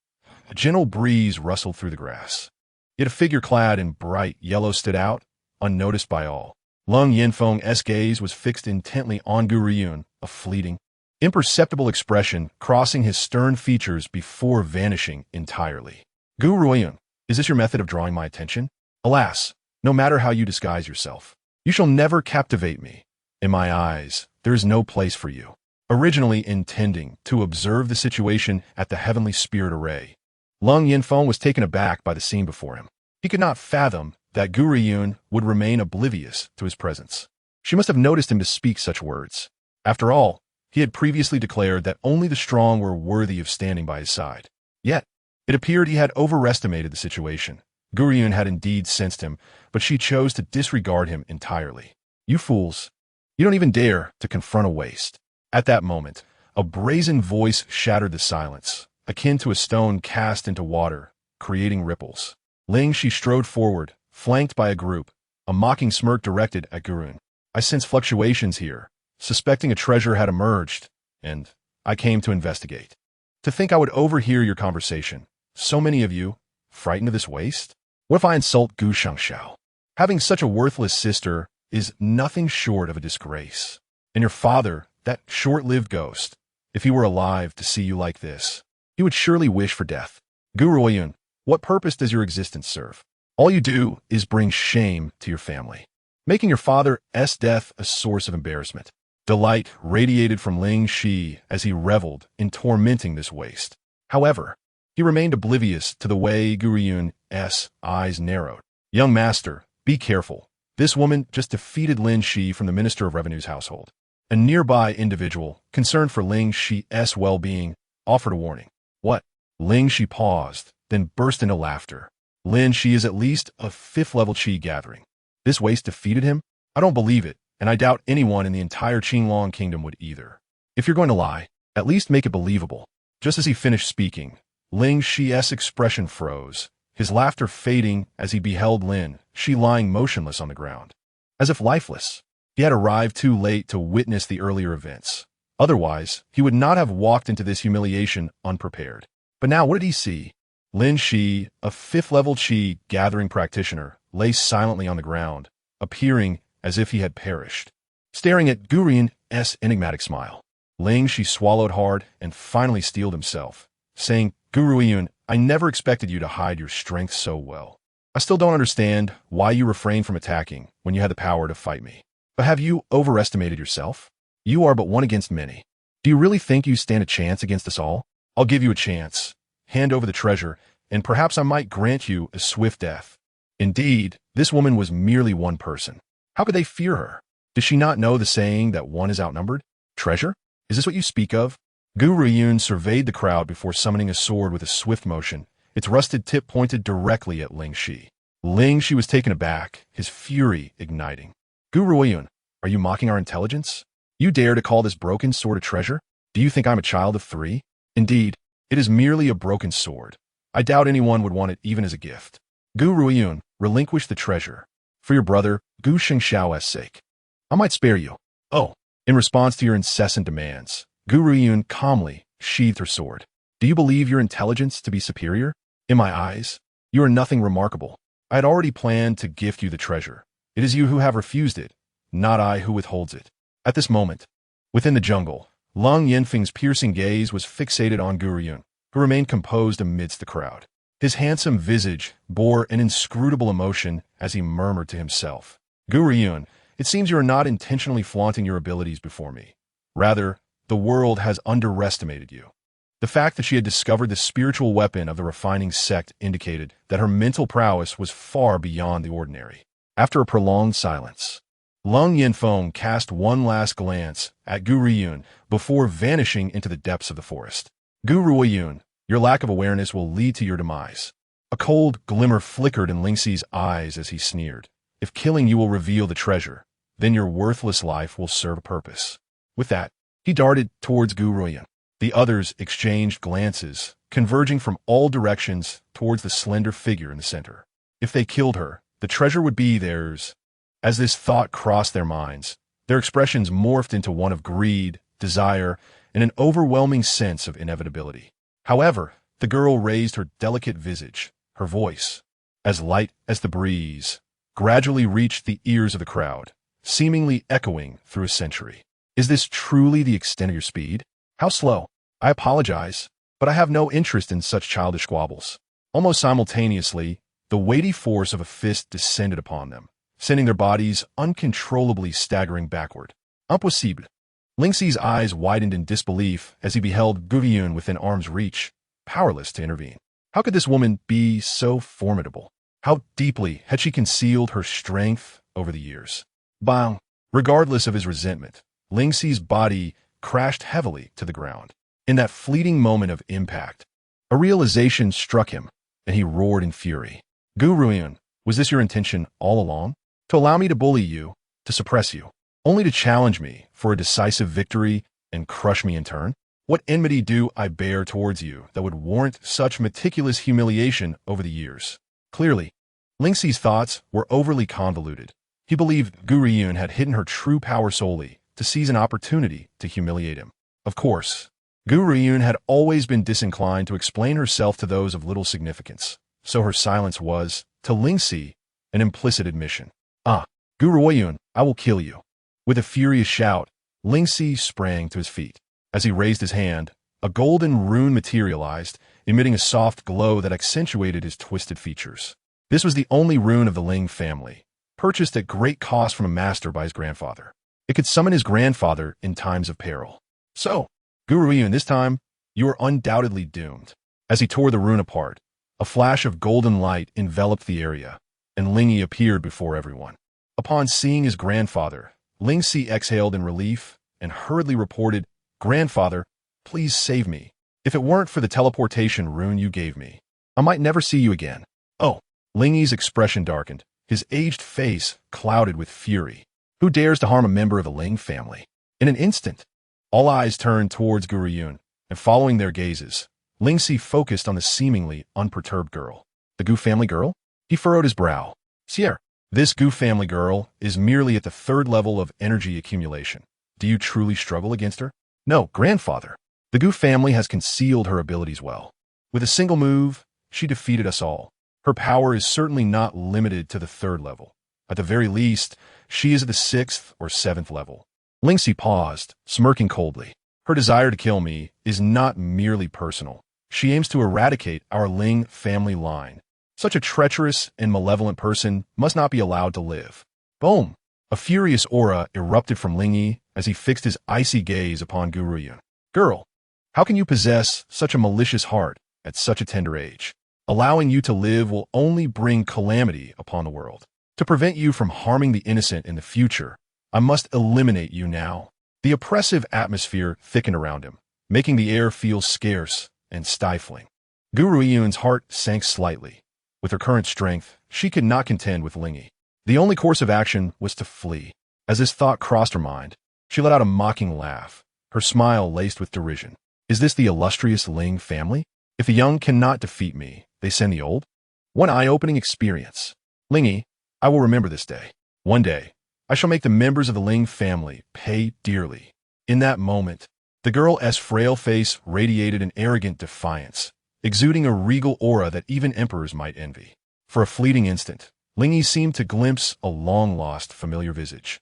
A gentle breeze rustled through the grass. Yet a figure clad in bright yellow stood out, unnoticed by all. Lung Yinfeng's gaze was fixed intently on Gu Ruoyun, a fleeting, imperceptible expression crossing his stern features before vanishing entirely. Gu Ruoyun, is this your method of drawing my attention? Alas, no matter how you disguise yourself, you shall never captivate me. In my eyes, there is no place for you. Originally intending to observe the situation at the Heavenly Spirit Array, Lung Yinfeng was taken aback by the scene before him. He could not fathom that Gu Ruoyun would remain oblivious to his presence. She must have noticed him to speak such words. After all, he had previously declared that only the strong were worthy of standing by his side. Yet, it appeared he had overestimated the situation. Gu Ruoyun had indeed sensed him, but she chose to disregard him entirely. You fools! You don't even dare to confront a waste. At that moment, a brazen voice shattered the silence, akin to a stone cast into water, creating ripples. Ling Shi strode forward, flanked by a group, a mocking smirk directed at Gu Ruoyun. I sense fluctuations here, suspecting a treasure had emerged, and I came to investigate. To think I would overhear your conversation. So many of you, frightened of this waste? What if I insult Gu Shangxiao? Having such a worthless sister is nothing short of a disgrace. And your father, that short-lived ghost, if he were alive to see you like this, he would surely wish for death. Gu Ruoyun, what purpose does your existence serve? All you do is bring shame to your family, making your father's death a source of embarrassment. Delight radiated from Ling Shi as he reveled in tormenting this waste. However, he remained oblivious to the way Gu Ruoyun's eyes narrowed. Young master, be careful. This woman just defeated Lin Shi from the Minister of Revenue's household. A nearby individual, concerned for Ling Shi's well-being, offered a warning. What? Ling Shi paused, then burst into laughter. Lin Shi is at least a 5th-level Qi gathering. This waste defeated him? I don't believe it, and I doubt anyone in the entire Qingtian Kingdom would either. If you're going to lie, at least make it believable. Just as he finished speaking, Ling Shi's expression froze, his laughter fading as he beheld Lin Shi lying motionless on the ground, as if lifeless. He had arrived too late to witness the earlier events. Otherwise, he would not have walked into this humiliation unprepared. But now what did he see? Lin Shi, a 5th-level Qi gathering practitioner, lay silently on the ground, appearing as if he had perished. Staring at Gu Ruoyun's enigmatic smile, Ling Shi swallowed hard and finally steeled himself, saying, Gu Ruoyun, I never expected you to hide your strength so well. I still don't understand why you refrained from attacking when you had the power to fight me. But have you overestimated yourself? You are but one against many. Do you really think you stand a chance against us all? I'll give you a chance. Hand over the treasure, and perhaps I might grant you a swift death. Indeed, this woman was merely one person. How could they fear her? Does she not know the saying that one is outnumbered? Treasure? Is this what you speak of? Gu Ruoyun surveyed the crowd before summoning a sword with a swift motion, its rusted tip pointed directly at Ling Shi. Ling Shi was taken aback, his fury igniting. Gu Ruoyun, are you mocking our intelligence? You dare to call this broken sword a treasure? Do you think I'm a child of 3? Indeed, it is merely a broken sword. I doubt anyone would want it even as a gift. Gu Ruoyun, relinquish the treasure. For your brother, Gu Shengxiao's sake. I might spare you. Oh, in response to your incessant demands, Gu Ruoyun calmly sheathed her sword. Do you believe your intelligence to be superior? In my eyes, you are nothing remarkable. I had already planned to gift you the treasure. It is you who have refused it, not I who withholds it. At this moment, within the jungle, Lung Yinfeng's piercing gaze was fixated on Gu Ruoyun, who remained composed amidst the crowd. His handsome visage bore an inscrutable emotion as he murmured to himself, Gu Ruoyun, it seems you are not intentionally flaunting your abilities before me. Rather, the world has underestimated you. The fact that she had discovered the spiritual weapon of the refining sect indicated that her mental prowess was far beyond the ordinary. After a prolonged silence, Lung Yinfeng cast one last glance at Gu Ruoyun before vanishing into the depths of the forest. Gu Ruoyun, your lack of awareness will lead to your demise. A cold glimmer flickered in Ling Xi's eyes as he sneered. If killing you will reveal the treasure, then your worthless life will serve a purpose. With that, he darted towards Gu Ruoyun. The others exchanged glances, converging from all directions towards the slender figure in the center. If they killed her, the treasure would be theirs. As this thought crossed their minds, their expressions morphed into one of greed, desire, and an overwhelming sense of inevitability. However, The girl raised her delicate visage, her voice, as light as the breeze, gradually reached the ears of the crowd, seemingly echoing through a century. Is this truly the extent of your speed? How slow? I apologize, but I have no interest in such childish squabbles. Almost simultaneously, the weighty force of a fist descended upon them, sending their bodies uncontrollably staggering backward. Impossible. Lingxi's eyes widened in disbelief as he beheld Gu Ruoyun within arm's reach, powerless to intervene. How could this woman be so formidable? How deeply had she concealed her strength over the years? Bang! Regardless of his resentment, Lingxi's body crashed heavily to the ground. In that fleeting moment of impact, a realization struck him, and he roared in fury. Gu Ruoyun, was this your intention all along? To allow me to bully you, to suppress you, only to challenge me for a decisive victory and crush me in turn? What enmity do I bear towards you that would warrant such meticulous humiliation over the years? Clearly, Lingxi's thoughts were overly convoluted. He believed Gu Ruoyun had hidden her true power solely to seize an opportunity to humiliate him. Of course, Gu Ruoyun had always been disinclined to explain herself to those of little significance, so her silence was, to Lingxi, an implicit admission. Ah, Gu Ruoyun, I will kill you. With a furious shout, Lingxi sprang to his feet. As he raised his hand, a golden rune materialized, emitting a soft glow that accentuated his twisted features. This was the only rune of the Ling family, purchased at great cost from a master by his grandfather. It could summon his grandfather in times of peril. So, Gu Ruoyun, this time, you are undoubtedly doomed. As he tore the rune apart, a flash of golden light enveloped the area, and Lingyi appeared before everyone. Upon seeing his grandfather, Lingxi exhaled in relief and hurriedly reported, "Grandfather, please save me. If it weren't for the teleportation rune you gave me, I might never see you again." Oh, Lingyi's expression darkened, his aged face clouded with fury. Who dares to harm a member of the Ling family? In an instant, all eyes turned towards Gu Ruoyun, and following their gazes, Lingxi focused on the seemingly unperturbed girl. The Gu family girl? He furrowed his brow. Sierra, this Gu family girl is merely at the third level of energy accumulation. Do you truly struggle against her? No, grandfather. The Gu family has concealed her abilities well. With a single move, she defeated us all. Her power is certainly not limited to the third level. At the very least, she is at the 6th or 7th level. Lingxi paused, smirking coldly. Her desire to kill me is not merely personal. She aims to eradicate our Ling family line. Such a treacherous and malevolent person must not be allowed to live. Boom! A furious aura erupted from Lingyi as he fixed his icy gaze upon Gu Ruoyun. Girl, how can you possess such a malicious heart at such a tender age? Allowing you to live will only bring calamity upon the world. To prevent you from harming the innocent in the future, I must eliminate you now. The oppressive atmosphere thickened around him, making the air feel scarce and stifling. Gu Ruoyun's heart sank slightly. With her current strength, she could not contend with Lingyi. The only course of action was to flee. As this thought crossed her mind, she let out a mocking laugh, her smile laced with derision. Is this the illustrious Ling family? If the young cannot defeat me, they send the old? One eye-opening experience. Lingyi, I will remember this day. One day, I shall make the members of the Ling family pay dearly. In that moment, the girl's frail face radiated an arrogant defiance, exuding a regal aura that even emperors might envy. For a fleeting instant, Lingyi seemed to glimpse a long-lost familiar visage.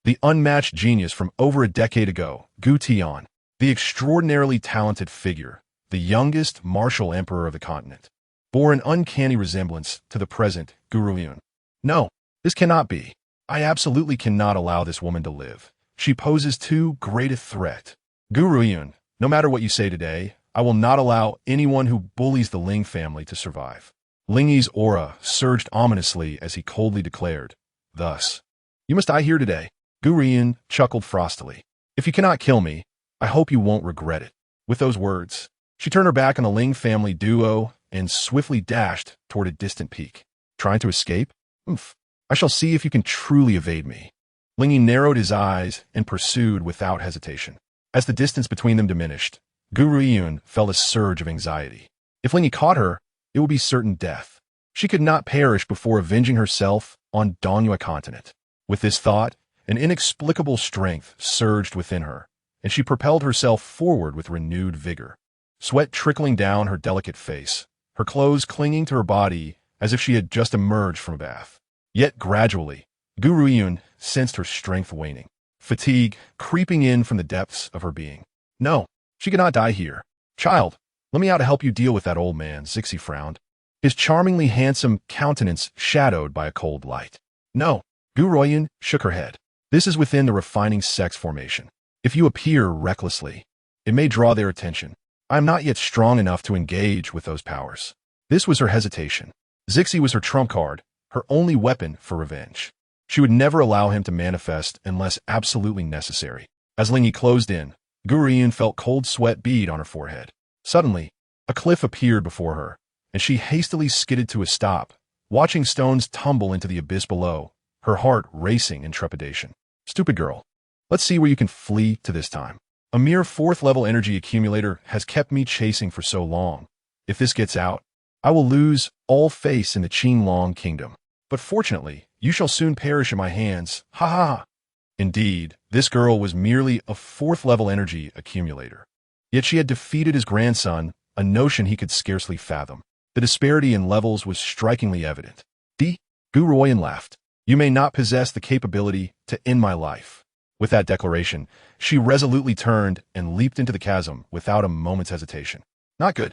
The unmatched genius from over a decade ago, Gu Tian, the extraordinarily talented figure, the youngest martial emperor of the continent, bore an uncanny resemblance to the present Gu Ruoyun. No, this cannot be. I absolutely cannot allow this woman to live. She poses too great a threat. Gu Ruoyun, no matter what you say today, I will not allow anyone who bullies the Ling family to survive. Lingyi's aura surged ominously as he coldly declared, "Thus, you must die here today." Gu Ruoyun chuckled frostily. "If you cannot kill me, I hope you won't regret it." With those words, she turned her back on the Ling family duo and swiftly dashed toward a distant peak. Trying to escape? I shall see if you can truly evade me. Lingyi narrowed his eyes and pursued without hesitation. As the distance between them diminished, Gu Ruoyun felt a surge of anxiety. If Lingyi caught her, it would be certain death. She could not perish before avenging herself on Dongyue continent. With this thought, an inexplicable strength surged within her, and she propelled herself forward with renewed vigor. sweat trickling down her delicate face, her clothes clinging to her body as if she had just emerged from a bath. Yet gradually, Gu Ruoyun sensed her strength waning, fatigue creeping in from the depths of her being. No, she could not die here. Child, let me out to help you deal with that old man, Zixi frowned, his charmingly handsome countenance shadowed by a cold light. No, Gu Ruoyun shook her head. This is within the refining sex formation. If you appear recklessly, it may draw their attention. I am not yet strong enough to engage with those powers. This was her hesitation. Zixi was her trump card, her only weapon for revenge. She would never allow him to manifest unless absolutely necessary. As Lingyi closed in, Gu Ruoyun felt cold sweat bead on her forehead. Suddenly, a cliff appeared before her, and she hastily skidded to a stop, watching stones tumble into the abyss below, her heart racing in trepidation. Stupid girl. Let's see where you can flee to this time. A mere 4th-level energy accumulator has kept me chasing for so long. If this gets out, I will lose all face in the Qingtian Kingdom. But fortunately, you shall soon perish in my hands. Ha ha ha. Indeed, this girl was merely a 4th-level energy accumulator. Yet she had defeated his grandson, a notion he could scarcely fathom. The disparity in levels was strikingly evident. Gu Ruoyun laughed. You may not possess the capability to end my life. With that declaration, she resolutely turned and leaped into the chasm without a moment's hesitation. Not good.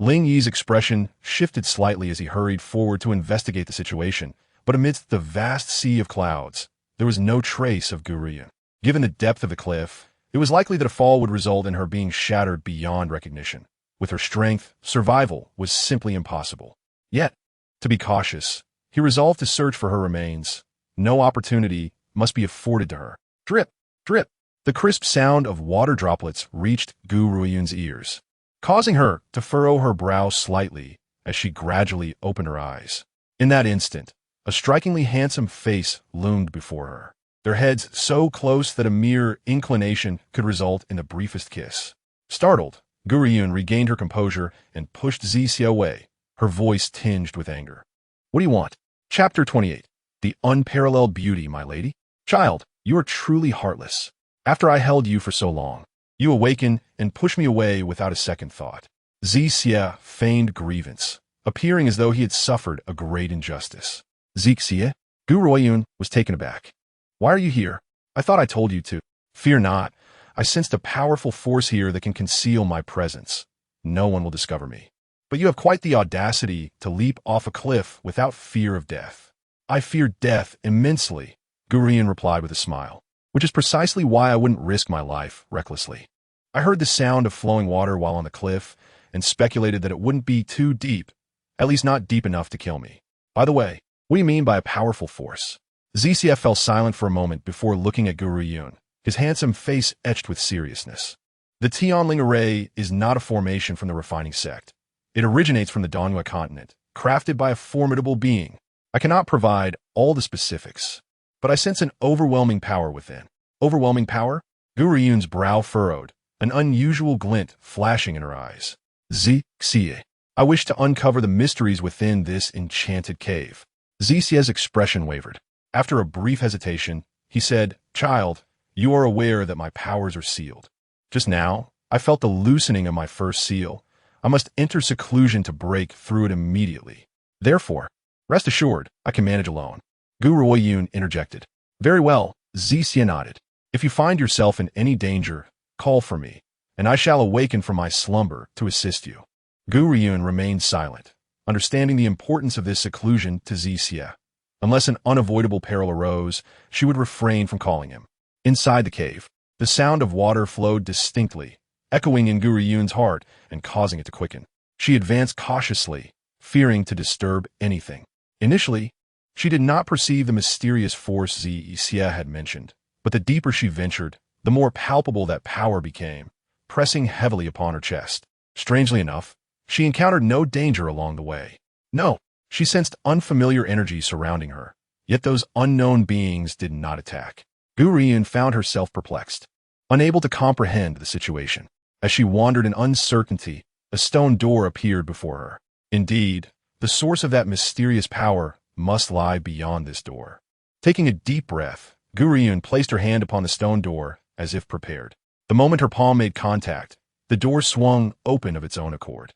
Ling Yi's expression shifted slightly as he hurried forward to investigate the situation, but amidst the vast sea of clouds, there was no trace of Gu Ruoyun. Given the depth of the cliff, it was likely that a fall would result in her being shattered beyond recognition. With her strength, survival was simply impossible. Yet, to be cautious, he resolved to search for her remains. No opportunity must be afforded to her. Drip, drip. The crisp sound of water droplets reached Gu Ruoyun's ears, causing her to furrow her brow slightly as she gradually opened her eyes. In that instant, a strikingly handsome face loomed before her, their heads so close that a mere inclination could result in the briefest kiss. Startled, Gu Ruoyun regained her composure and pushed Zixia away, her voice tinged with anger. What do you want? Chapter 28. The unparalleled beauty, my lady. Child, you are truly heartless. After I held you for so long, you awaken and push me away without a second thought. Zixia feigned grievance, appearing as though he had suffered a great injustice. Zixia? Gu Ruoyun was taken aback. Why are you here? I thought I told you to. Fear not. I sensed a powerful force here that can conceal my presence. No one will discover me. But you have quite the audacity to leap off a cliff without fear of death. I fear death immensely, Gu Ruoyun replied with a smile, which is precisely why I wouldn't risk my life recklessly. I heard the sound of flowing water while on the cliff and speculated that it wouldn't be too deep, at least not deep enough to kill me. By the way, what do you mean by a powerful force? Zixia fell silent for a moment before looking at Gu Ruoyun, his handsome face etched with seriousness. The Tianling array is not a formation from the refining sect. It originates from the Donghua continent, crafted by a formidable being. I cannot provide all the specifics, but I sense an overwhelming power within. Overwhelming power? Gu Ruoyun's brow furrowed, an unusual glint flashing in her eyes. Zixia, I wish to uncover the mysteries within this enchanted cave. Zixia's expression wavered. After a brief hesitation, he said, Child, you are aware that my powers are sealed. Just now, I felt the loosening of my first seal. I must enter seclusion to break through it immediately. Therefore, rest assured, I can manage alone. Gu Ruoyun interjected. Very well, Zixia nodded. If you find yourself in any danger, call for me, and I shall awaken from my slumber to assist you. Gu Ruoyun remained silent, understanding the importance of this seclusion to Zixia. Unless an unavoidable peril arose, she would refrain from calling him. Inside the cave, the sound of water flowed distinctly, echoing in Gu Ruoyun's heart and causing it to quicken. She advanced cautiously, fearing to disturb anything. Initially, she did not perceive the mysterious force Zixia had mentioned, but the deeper she ventured, the more palpable that power became, pressing heavily upon her chest. Strangely enough, she encountered no danger along the way. No, she sensed unfamiliar energy surrounding her, yet those unknown beings did not attack. Gu Ruoyun found herself perplexed, unable to comprehend the situation. As she wandered in uncertainty, a stone door appeared before her. Indeed, the source of that mysterious power must lie beyond this door. Taking a deep breath, Gu Ruoyun placed her hand upon the stone door as if prepared. The moment her palm made contact, the door swung open of its own accord.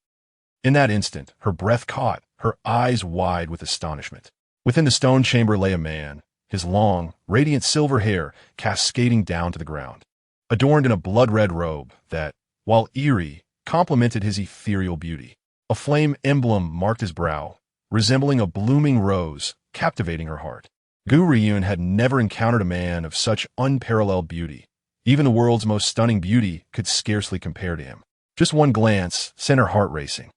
In that instant, her breath caught, her eyes wide with astonishment. Within the stone chamber lay a man, his long, radiant silver hair cascading down to the ground, adorned in a blood-red robe that, while eerie, complemented his ethereal beauty. A flame emblem marked his brow, resembling a blooming rose, captivating her heart. Gu Ruoyun had never encountered a man of such unparalleled beauty. Even the world's most stunning beauty could scarcely compare to him. Just one glance sent her heart racing.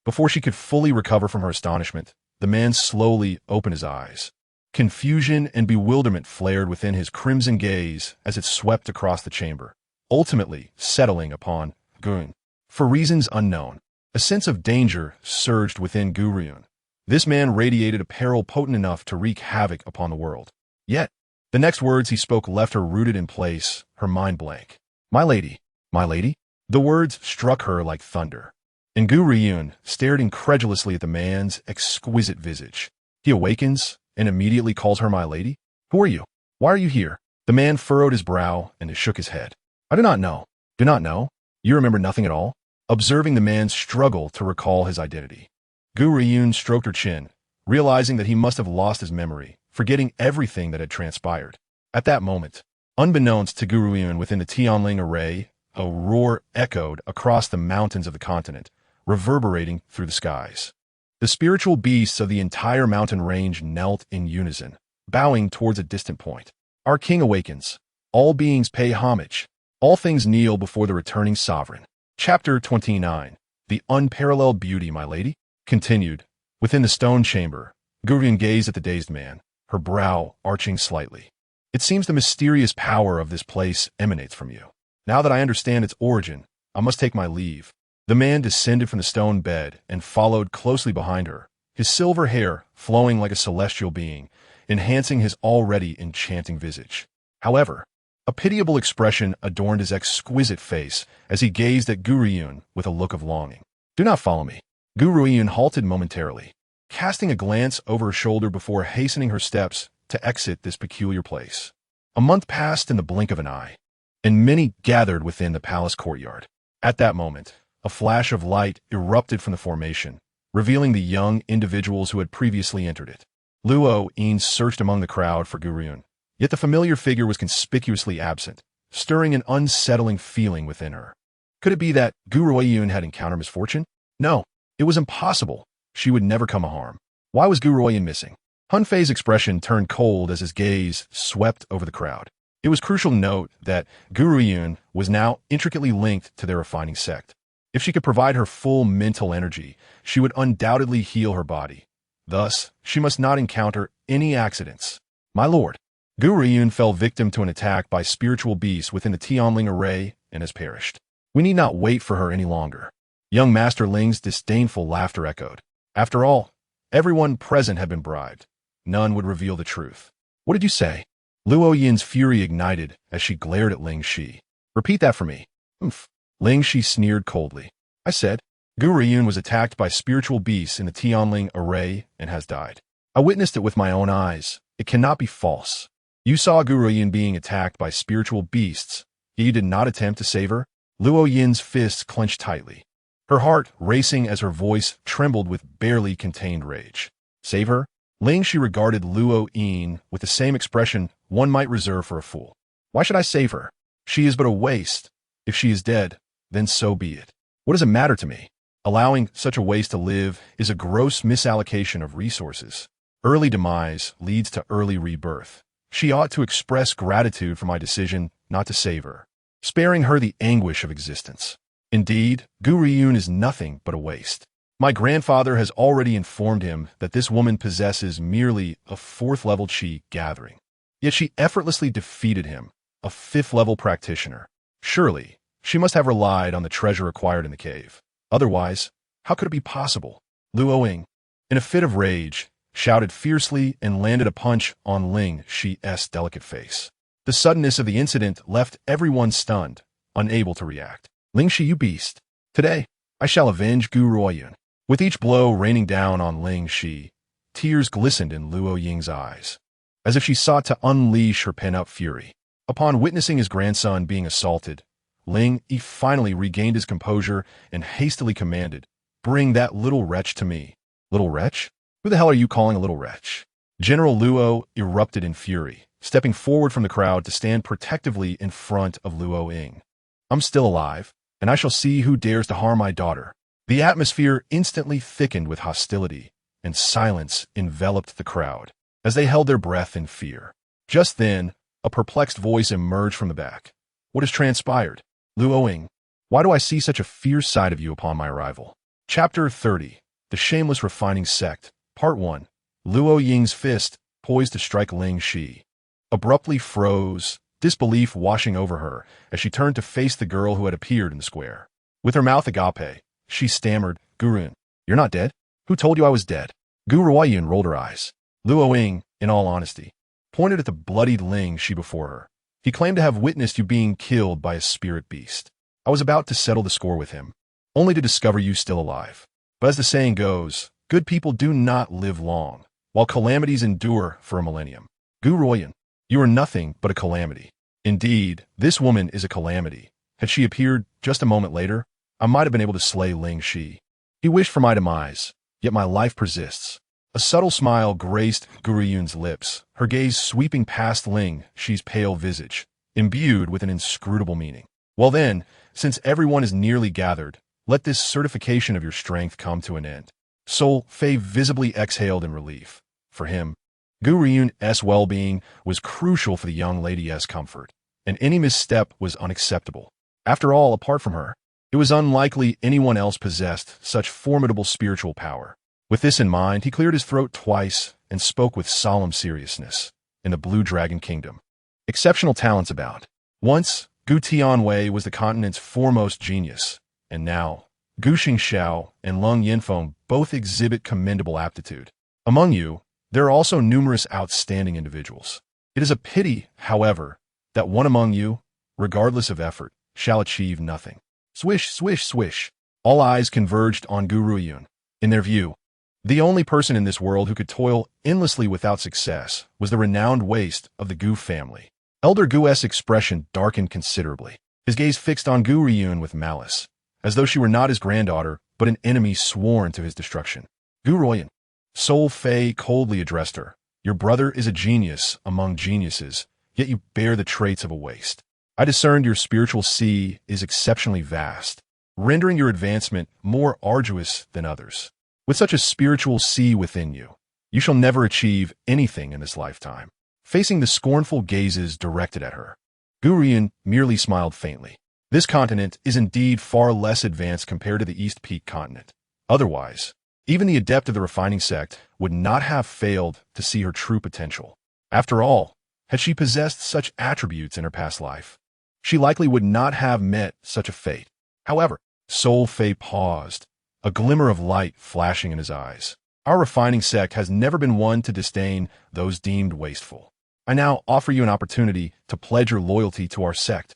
Before she could fully recover from her astonishment, the man slowly opened his eyes. Confusion and bewilderment flared within his crimson gaze as it swept across the chamber, ultimately settling upon Gun. For reasons unknown, a sense of danger surged within Gu Ruoyun. This man radiated a peril potent enough to wreak havoc upon the world. Yet, the next words he spoke left her rooted in place, her mind blank. My lady, my lady? The words struck her like thunder. And Gu Ruoyun stared incredulously at the man's exquisite visage. He awakens and immediately calls her my lady? Who are you? Why are you here? The man furrowed his brow and shook his head. I do not know. Do not know? You remember nothing at all? Observing the man's struggle to recall his identity, Gu Ruoyun stroked her chin, realizing that he must have lost his memory, forgetting everything that had transpired. At that moment, unbeknownst to Gu Ruoyun within the Tianling array, a roar echoed across the mountains of the continent, reverberating through the skies. The spiritual beasts of the entire mountain range knelt in unison, bowing towards a distant point. Our king awakens. All beings pay homage. All things kneel before the returning sovereign. Chapter 29. The unparalleled beauty, my lady, continued. Within the stone chamber, Gu Ruoyun gazed at the dazed man, her brow arching slightly. It seems the mysterious power of this place emanates from you. Now that I understand its origin, I must take my leave. The man descended from the stone bed and followed closely behind her, his silver hair flowing like a celestial being, enhancing his already enchanting visage. However, a pitiable expression adorned his exquisite face as he gazed at Gu Ruoyun with a look of longing. Do not follow me. Gu Ruoyun halted momentarily, casting a glance over her shoulder before hastening her steps to exit this peculiar place. A month passed in the blink of an eye, and many gathered within the palace courtyard. At that moment, a flash of light erupted from the formation, revealing the young individuals who had previously entered it. Luo Yin searched among the crowd for Gu Ruoyun, yet the familiar figure was conspicuously absent, stirring an unsettling feeling within her. Could it be that Gu Ruoyun had encountered misfortune? No, it was impossible. She would never come a harm. Why was Gu Ruoyun missing? Hun Fei's expression turned cold as his gaze swept over the crowd. It was crucial to note that Gu Ruoyun was now intricately linked to their refining sect. If she could provide her full mental energy, she would undoubtedly heal her body. Thus, she must not encounter any accidents. My lord, Gu Ruoyun fell victim to an attack by spiritual beasts within the Tianling array and has perished. We need not wait for her any longer. Young Master Ling's disdainful laughter echoed. After all, everyone present had been bribed. None would reveal the truth. What did you say? Luo Yin's fury ignited as she glared at Ling Shi. Repeat that for me. Oomph. Ling Shi sneered coldly. I said, Gu Ruoyun was attacked by spiritual beasts in the Tianling array and has died. I witnessed it with my own eyes. It cannot be false. You saw Gu Ruoyun being attacked by spiritual beasts, yet you did not attempt to save her? Luo Yin's fists clenched tightly, her heart racing as her voice trembled with barely contained rage. Save her? Ling Shi regarded Luo Yin with the same expression one might reserve for a fool. Why should I save her? She is but a waste. If she is dead, then so be it. What does it matter to me? Allowing such a waste to live is a gross misallocation of resources. Early demise leads to early rebirth. She ought to express gratitude for my decision not to save her, sparing her the anguish of existence. Indeed, Gu Ruoyun is nothing but a waste. My grandfather has already informed him that this woman possesses merely a 4th-level qi gathering. Yet she effortlessly defeated him, a 5th-level practitioner. Surely, she must have relied on the treasure acquired in the cave. Otherwise, how could it be possible? Luo Ying, in a fit of rage, shouted fiercely and landed a punch on Ling Shi's delicate face. The suddenness of the incident left everyone stunned, unable to react. Ling Shi, you beast. Today, I shall avenge Gu Ruoyun. With each blow raining down on Ling Shi, tears glistened in Luo Ying's eyes, as if she sought to unleash her pent-up fury. Upon witnessing his grandson being assaulted, Ling Yi finally regained his composure and hastily commanded, "Bring that little wretch to me." Little wretch? Who the hell are you calling a little wretch? General Luo erupted in fury, stepping forward from the crowd to stand protectively in front of Luo Ying. "I'm still alive, and I shall see who dares to harm my daughter." The atmosphere instantly thickened with hostility, and silence enveloped the crowd, as they held their breath in fear. Just then, a perplexed voice emerged from the back. "What has transpired? Luo Ying, why do I see such a fierce side of you upon my arrival?" Chapter 30. The Shameless Refining Sect, Part 1. Luo Ying's fist, poised to strike Ling Shi, abruptly froze, disbelief washing over her as she turned to face the girl who had appeared in the square. With her mouth agape, she stammered, "Gu Ruoyun, you're not dead? Who told you I was dead?" Gu Ruoyun rolled her eyes. Luo Ying, in all honesty, pointed at the bloodied Ling Shi before her. "He claimed to have witnessed you being killed by a spirit beast. I was about to settle the score with him, only to discover you still alive. But as the saying goes, good people do not live long, while calamities endure for a millennium. Gu Ruoyun, you are nothing but a calamity. Indeed, this woman is a calamity. Had she appeared just a moment later, I might have been able to slay Ling Shi. He wished for my demise, yet my life persists." A subtle smile graced Gu Ruoyun's lips, her gaze sweeping past Ling Shi's pale visage, imbued with an inscrutable meaning. "Well then, since everyone is nearly gathered, let this certification of your strength come to an end." Sol Fei visibly exhaled in relief. For him, Gu Ruoyun's well-being was crucial for the young lady's comfort, and any misstep was unacceptable. After all, apart from her, it was unlikely anyone else possessed such formidable spiritual power. With this in mind, he cleared his throat twice and spoke with solemn seriousness. "In the Blue Dragon Kingdom, exceptional talents abound. Once, Gu Tianwei was the continent's foremost genius, and now, Gu Xingxiao and Lung Yinfeng both exhibit commendable aptitude. Among you, there are also numerous outstanding individuals. It is a pity, however, that one among you, regardless of effort, shall achieve nothing." Swish, swish, swish. All eyes converged on Gu Ruoyun. In their view, the only person in this world who could toil endlessly without success was the renowned waste of the Gu family. Elder Gu's expression darkened considerably, his gaze fixed on Gu Ruoyun with malice, as though she were not his granddaughter, but an enemy sworn to his destruction. "Gu Ruoyun," Sol Fei coldly addressed her, "your brother is a genius among geniuses, yet you bear the traits of a waste. I discerned your spiritual sea is exceptionally vast, rendering your advancement more arduous than others. With such a spiritual sea within you, you shall never achieve anything in this lifetime." Facing the scornful gazes directed at her, Gu Ruoyun merely smiled faintly. This continent is indeed far less advanced compared to the East Peak continent. Otherwise, even the adept of the refining sect would not have failed to see her true potential. After all, had she possessed such attributes in her past life, she likely would not have met such a fate. However, Sol Fei paused, a glimmer of light flashing in his eyes. "Our refining sect has never been one to disdain those deemed wasteful. I now offer you an opportunity to pledge your loyalty to our sect.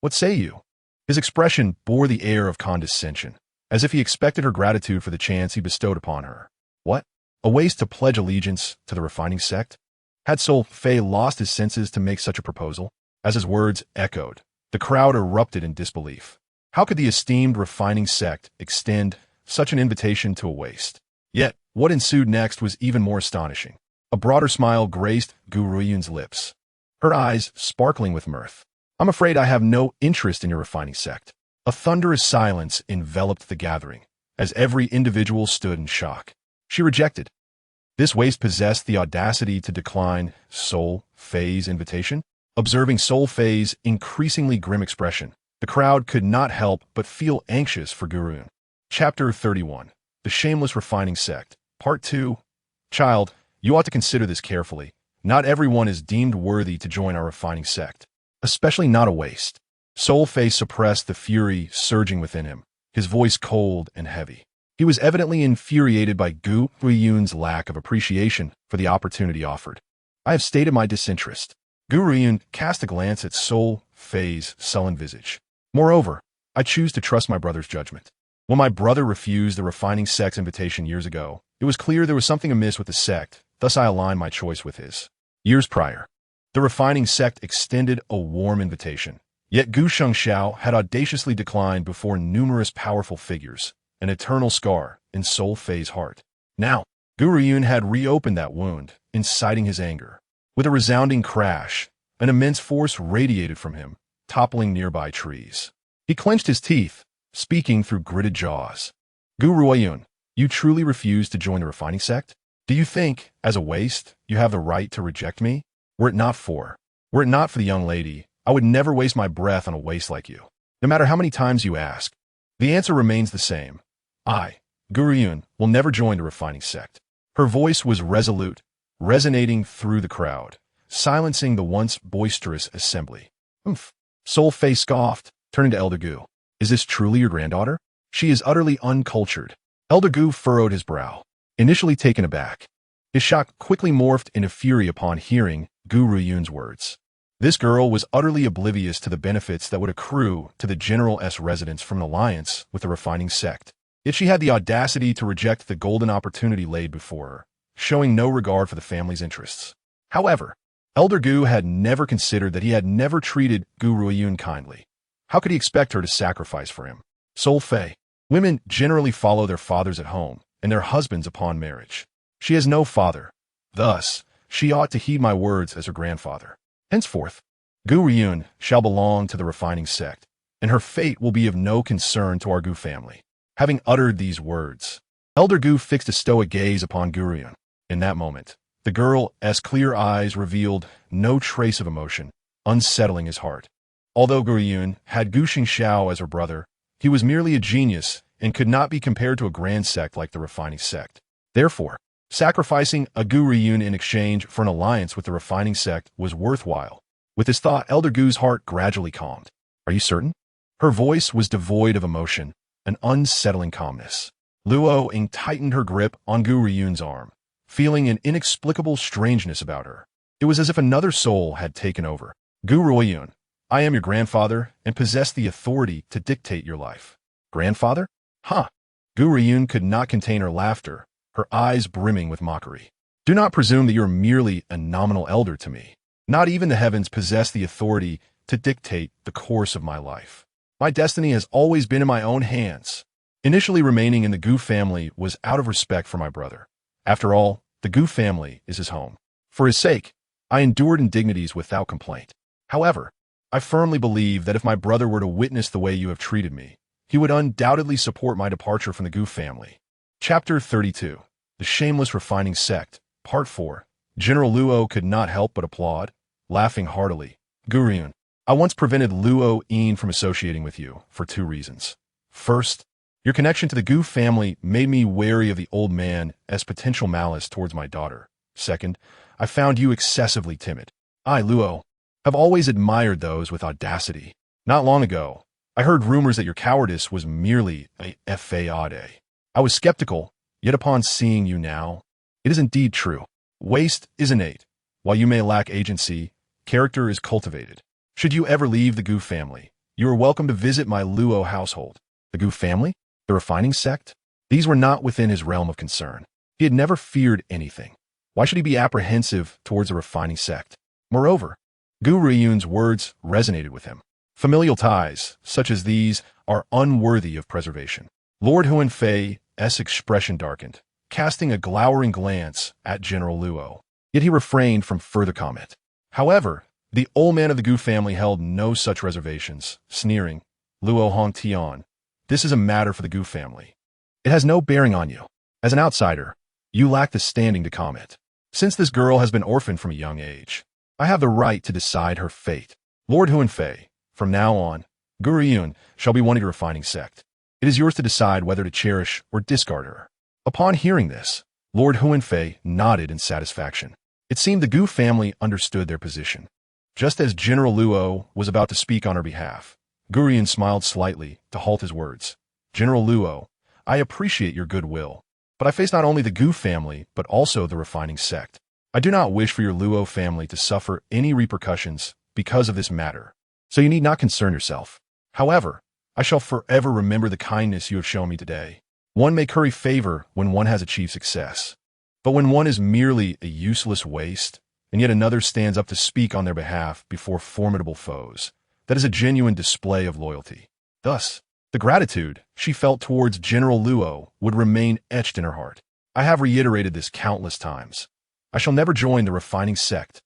What say you?" His expression bore the air of condescension, as if he expected her gratitude for the chance he bestowed upon her. What? A waste to pledge allegiance to the refining sect? Had Sol Fei lost his senses to make such a proposal? As his words echoed, the crowd erupted in disbelief. How could the esteemed refining sect extend such an invitation to a waste? Yet, what ensued next was even more astonishing. A broader smile graced Gu Ruoyun's lips, her eyes sparkling with mirth. "I'm afraid I have no interest in your refining sect." A thunderous silence enveloped the gathering, as every individual stood in shock. She rejected. This waste possessed the audacity to decline Sol Fei's invitation? Observing Sol Fei's increasingly grim expression, the crowd could not help but feel anxious for Gu Ruoyun. Chapter 31. The Shameless Refining Sect, Part 2. "Child, you ought to consider this carefully. Not everyone is deemed worthy to join our refining sect, especially not a waste." Sol Fei suppressed the fury surging within him, his voice cold and heavy. He was evidently infuriated by Gu Ruoyun's lack of appreciation for the opportunity offered. "I have stated my disinterest." Gu Ruoyun cast a glance at Sol Fei's sullen visage. "Moreover, I choose to trust my brother's judgment. When my brother refused the refining sect's invitation years ago, it was clear there was something amiss with the sect, thus I aligned my choice with his. Years prior, the refining sect extended a warm invitation, Yet Gu Shengxiao had audaciously declined before numerous powerful figures, an eternal scar in Sol Fei's heart. Now, Gu Ruoyun had reopened that wound, inciting his anger. With a resounding crash, an immense force radiated from him, toppling nearby trees. He clenched his teeth, speaking through gritted jaws. Gu Ruoyun, you truly refuse to join the refining sect? Do you think, as a waste, you have the right to reject me? Were it not for the young lady, I would never waste my breath on a waste like you. No matter how many times you ask, the answer remains the same. I, Gu Ruoyun, will never join the refining sect. Her voice was resolute, resonating through the crowd, silencing the once boisterous assembly. Oomph. Sol Fei scoffed, turning to Elder Gu. Is this truly your granddaughter? She is utterly uncultured. Elder Gu furrowed his brow, initially taken aback. His shock quickly morphed into fury upon hearing Gu Ruoyun's words. This girl was utterly oblivious to the benefits that would accrue to the General's residence from an alliance with the refining sect. Yet she had the audacity to reject the golden opportunity laid before her, showing no regard for the family's interests. However, Elder Gu had never considered that he had never treated Gu Ruoyun kindly. How could he expect her to sacrifice for him? Sol Fei. Women generally follow their fathers at home and their husbands upon marriage. She has no father. Thus, she ought to heed my words as her grandfather. Henceforth, Gu Ruoyun shall belong to the refining sect, and her fate will be of no concern to our Gu family. Having uttered these words, Elder Gu fixed a stoic gaze upon Gu Ruoyun. In that moment, the girl's clear eyes revealed no trace of emotion, unsettling his heart. Although Gu Ruoyun had Gu Shengxiao as her brother, he was merely a genius and could not be compared to a grand sect like the refining sect. Therefore, sacrificing a Gu Ruoyun in exchange for an alliance with the refining sect was worthwhile. With this thought, Elder Gu's heart gradually calmed. Are you certain? Her voice was devoid of emotion, an unsettling calmness. Luo Ying tightened her grip on Gu Ruoyun's arm, feeling an inexplicable strangeness about her. It was as if another soul had taken over. Gu Ruoyun, I am your grandfather and possess the authority to dictate your life. Grandfather? Huh. Gu Ruoyun could not contain her laughter, her eyes brimming with mockery. Do not presume that you are merely a nominal elder to me. Not even the heavens possess the authority to dictate the course of my life. My destiny has always been in my own hands. Initially remaining in the Gu family was out of respect for my brother. After all, the Gu family is his home. For his sake, I endured indignities without complaint. However, I firmly believe that if my brother were to witness the way you have treated me, he would undoubtedly support my departure from the Gu family. Chapter 32. The Shameless Refining Sect, Part 4. General Luo could not help but applaud, laughing heartily. Gu Ruoyun, I once prevented Luo Ying from associating with you for 2 reasons. First, your connection to the Gu family made me wary of the old man as potential malice towards my daughter. Second, I found you excessively timid. I, Luo, have always admired those with audacity. Not long ago, I heard rumors that your cowardice was merely a fade. I was skeptical, yet upon seeing you now, it is indeed true. Waste is innate. While you may lack agency, character is cultivated. Should you ever leave the Gu family, you are welcome to visit my Luo household. The Gu family? The refining sect? These were not within his realm of concern. He had never feared anything. Why should he be apprehensive towards a refining sect? Moreover, Gu Ruoyun's words resonated with him. Familial ties, such as these, are unworthy of preservation. Lord Huanfei's expression darkened, casting a glowering glance at General Luo. Yet he refrained from further comment. However, the old man of the Gu family held no such reservations, sneering, Luo Hongtian, this is a matter for the Gu family. It has no bearing on you. As an outsider, you lack the standing to comment. Since this girl has been orphaned from a young age, I have the right to decide her fate. Lord Huanfei, from now on, Gu Ruoyun shall be one of your refining sect. It is yours to decide whether to cherish or discard her. Upon hearing this, Lord Huanfei nodded in satisfaction. It seemed the Gu family understood their position. Just as General Luo was about to speak on her behalf, Gu Ruoyun smiled slightly to halt his words. General Luo, I appreciate your goodwill, but I face not only the Gu family, but also the refining sect. I do not wish for your Luo family to suffer any repercussions because of this matter, so you need not concern yourself. However, I shall forever remember the kindness you have shown me today. One may curry favor when one has achieved success, but when one is merely a useless waste, and yet another stands up to speak on their behalf before formidable foes, That is a genuine display of loyalty. Thus, the gratitude she felt towards General Luo would remain etched in her heart. I have reiterated this countless times. I shall never join the refining sect.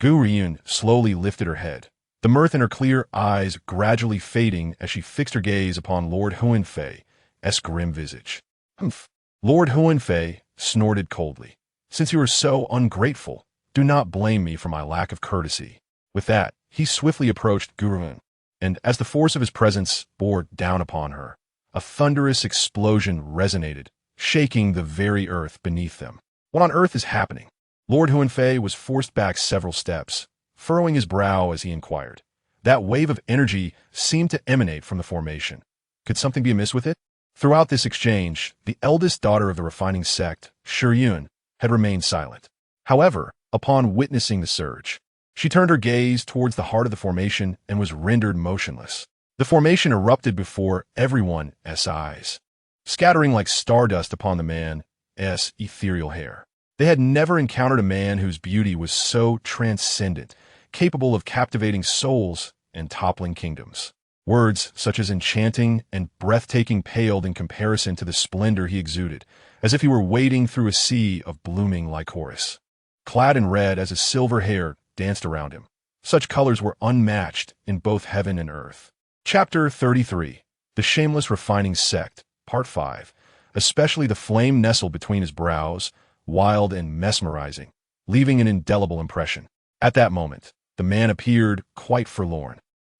Gu Ruoyun slowly lifted her head, the mirth in her clear eyes gradually fading as she fixed her gaze upon Lord Huanfei's grim visage. Humph. Lord Huanfei snorted coldly. Since you are so ungrateful, do not blame me for my lack of courtesy. With that, he swiftly approached Gu Ruoyun, and as the force of his presence bore down upon her, a thunderous explosion resonated, shaking the very earth beneath them. What on earth is happening? Lord Huanfei was forced back several steps, furrowing his brow as he inquired. That wave of energy seemed to emanate from the formation. Could something be amiss with it? Throughout this exchange, the eldest daughter of the refining sect, Yun, had remained silent. However, upon witnessing the surge, she turned her gaze towards the heart of the formation and was rendered motionless. The formation erupted before everyone's eyes, scattering like stardust upon the man's ethereal hair. They had never encountered a man whose beauty was so transcendent, capable of captivating souls and toppling kingdoms. Words such as enchanting and breathtaking paled in comparison to the splendor he exuded, as if he were wading through a sea of blooming lycoris. Clad in red as his silver hair danced around him, such colors were unmatched in both heaven and earth. Chapter 33. The Shameless Refining Sect, Part 5. Especially the flame nestled between his brows, wild and mesmerizing, leaving an indelible impression. At that moment, the man appeared quite forlorn,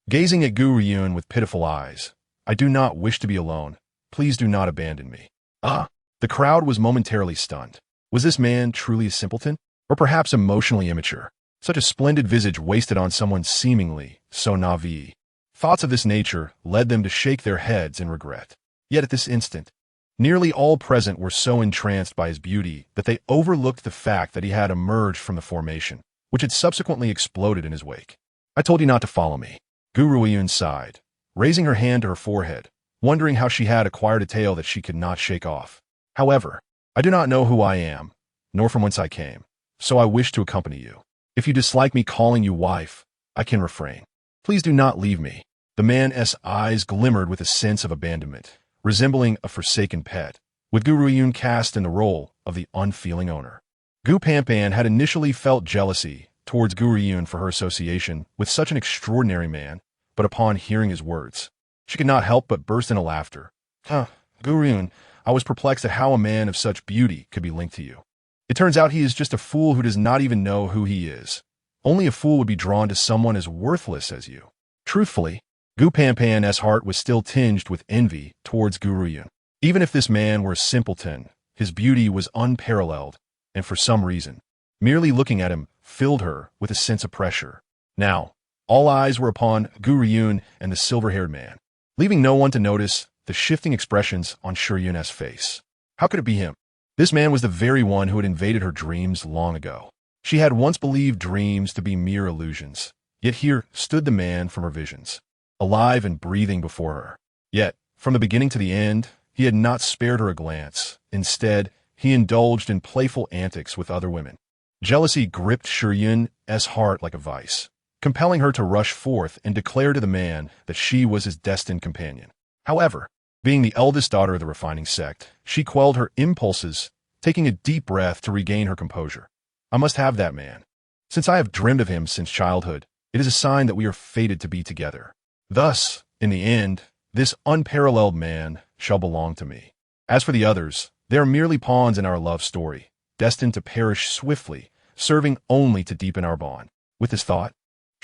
gazing at Gu Ruoyun with pitiful eyes. I do not wish to be alone. Please do not abandon me. Ah! The crowd was momentarily stunned. Was this man truly a simpleton? Or perhaps emotionally immature? Such a splendid visage wasted on someone seemingly so naive. Thoughts of this nature led them to shake their heads in regret. Yet at this instant, nearly all present were so entranced by his beauty that they overlooked the fact that he had emerged from the formation, which had subsequently exploded in his wake. I told you not to follow me. Gu Ruoyun sighed, raising her hand to her forehead, wondering how she had acquired a tale that she could not shake off. However, I do not know who I am, nor from whence I came, so I wish to accompany you. If you dislike me calling you wife, I can refrain. Please do not leave me. The man's eyes glimmered with a sense of abandonment, resembling a forsaken pet, with Gu Ruoyun cast in the role of the unfeeling owner. Gu Pampan had initially felt jealousy towards Gu Ruoyun for her association with such an extraordinary man, but upon hearing his words, she could not help but burst into laughter. Gu Ruoyun, I was perplexed at how a man of such beauty could be linked to you. It turns out he is just a fool who does not even know who he is. Only a fool would be drawn to someone as worthless as you. Truthfully, Gu Pampan's heart was still tinged with envy towards Gu Ruoyun. Even if this man were a simpleton, his beauty was unparalleled, and for some reason, merely looking at him filled her with a sense of pressure. Now, all eyes were upon Gu Ruoyun and the silver-haired man, leaving no one to notice the shifting expressions on Yun's face. How could it be him? This man was the very one who had invaded her dreams long ago. She had once believed dreams to be mere illusions, yet here stood the man from her visions, alive and breathing before her. Yet, from the beginning to the end, he had not spared her a glance. Instead, he indulged in playful antics with other women. Jealousy gripped Yun's heart like a vice, compelling her to rush forth and declare to the man that she was his destined companion. However, being the eldest daughter of the refining sect, she quelled her impulses, taking a deep breath to regain her composure. I must have that man. Since I have dreamed of him since childhood, it is a sign that we are fated to be together. Thus, in the end, this unparalleled man shall belong to me. As for the others, they are merely pawns in our love story, destined to perish swiftly, serving only to deepen our bond. With this thought,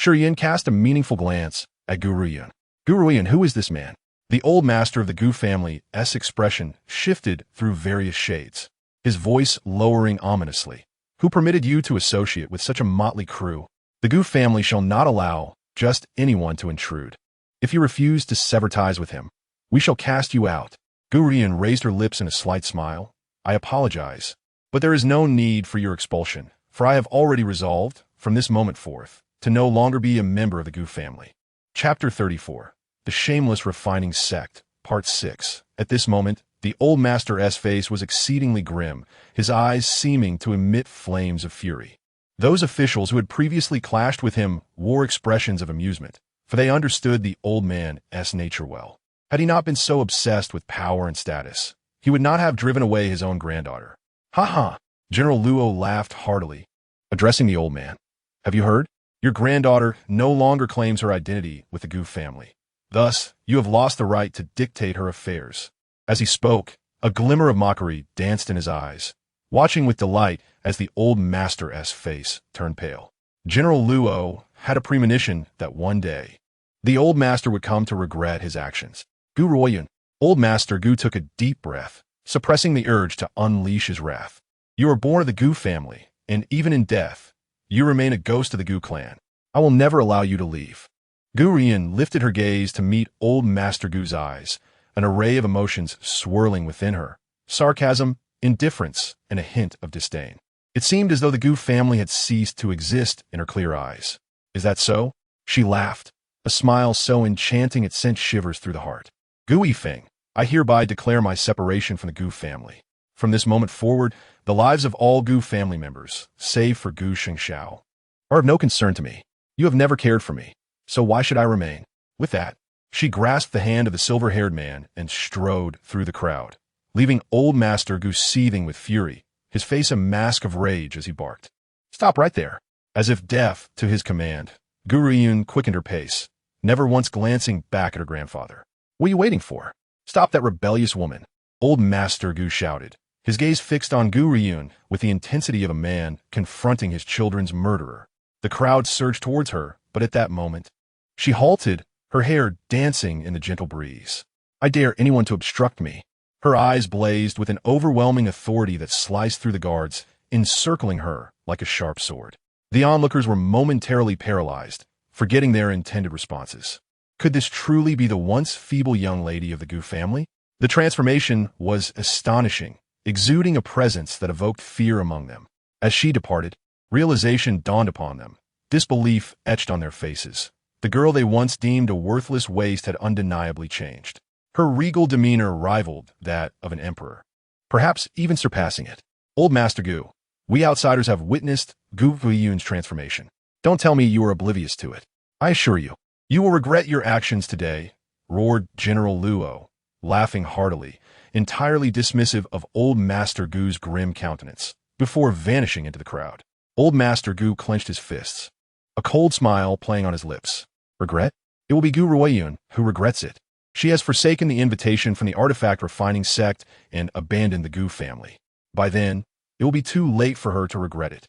Yun cast a meaningful glance at Gu Ruoyun. Gu Ruoyun, who is this man? The old master of the Gu family's expression shifted through various shades, his voice lowering ominously. Who permitted you to associate with such a motley crew? The Gu family shall not allow just anyone to intrude. If you refuse to sever ties with him, we shall cast you out. Gu Ruoyun raised her lips in a slight smile. I apologize, but there is no need for your expulsion, for I have already resolved, from this moment forth, to no longer be a member of the Gu family. Chapter 34. The Shameless Refining Sect, Part 6. At this moment, the old master's face was exceedingly grim, his eyes seeming to emit flames of fury. Those officials who had previously clashed with him wore expressions of amusement, for they understood the old man's nature well. Had he not been so obsessed with power and status, he would not have driven away his own granddaughter. Ha ha! General Luo laughed heartily, addressing the old man. Have you heard? Your granddaughter no longer claims her identity with the Gu family. Thus, you have lost the right to dictate her affairs. As he spoke, a glimmer of mockery danced in his eyes, watching with delight as the old master's face turned pale. General Luo had a premonition that one day, the old master would come to regret his actions. Gu Ruoyun. Old Master Gu took a deep breath, suppressing the urge to unleash his wrath. You are born of the Gu family, and even in death, you remain a ghost of the Gu clan. I will never allow you to leave. Gu Ruoyun lifted her gaze to meet Old Master Gu's eyes, an array of emotions swirling within her. Sarcasm, indifference, and a hint of disdain. It seemed as though the Gu family had ceased to exist in her clear eyes. Is that so? She laughed, a smile so enchanting it sent shivers through the heart. Gu Yifeng, I hereby declare my separation from the Gu family. From this moment forward, the lives of all Gu family members, save for Gu Shengxiao, are of no concern to me. You have never cared for me, so why should I remain? With that, she grasped the hand of the silver-haired man and strode through the crowd, leaving Old Master Gu seething with fury, his face a mask of rage as he barked. Stop right there. As if deaf to his command, Gu Ruoyun quickened her pace, never once glancing back at her grandfather. What are you waiting for? Stop that rebellious woman. Old Master Gu shouted, his gaze fixed on Gu Ruoyun with the intensity of a man confronting his children's murderer. The crowd surged towards her, but at that moment, she halted, her hair dancing in the gentle breeze. I dare anyone to obstruct me. Her eyes blazed with an overwhelming authority that sliced through the guards, encircling her like a sharp sword. The onlookers were momentarily paralyzed, forgetting their intended responses. Could this truly be the once feeble young lady of the Gu family? The transformation was astonishing, exuding a presence that evoked fear among them. As she departed, realization dawned upon them. Disbelief etched on their faces. The girl they once deemed a worthless waste had undeniably changed. Her regal demeanor rivaled that of an emperor, perhaps even surpassing it. Old Master Gu, we outsiders have witnessed Gu Ruoyun's transformation. Don't tell me you are oblivious to it. I assure you, you will regret your actions today, roared General Luo, laughing heartily, entirely dismissive of Old Master Gu's grim countenance, before vanishing into the crowd. Old Master Gu clenched his fists, a cold smile playing on his lips. Regret? It will be Gu Ruoyun who regrets it. She has forsaken the invitation from the artifact refining sect and abandoned the Gu family. By then, it will be too late for her to regret it.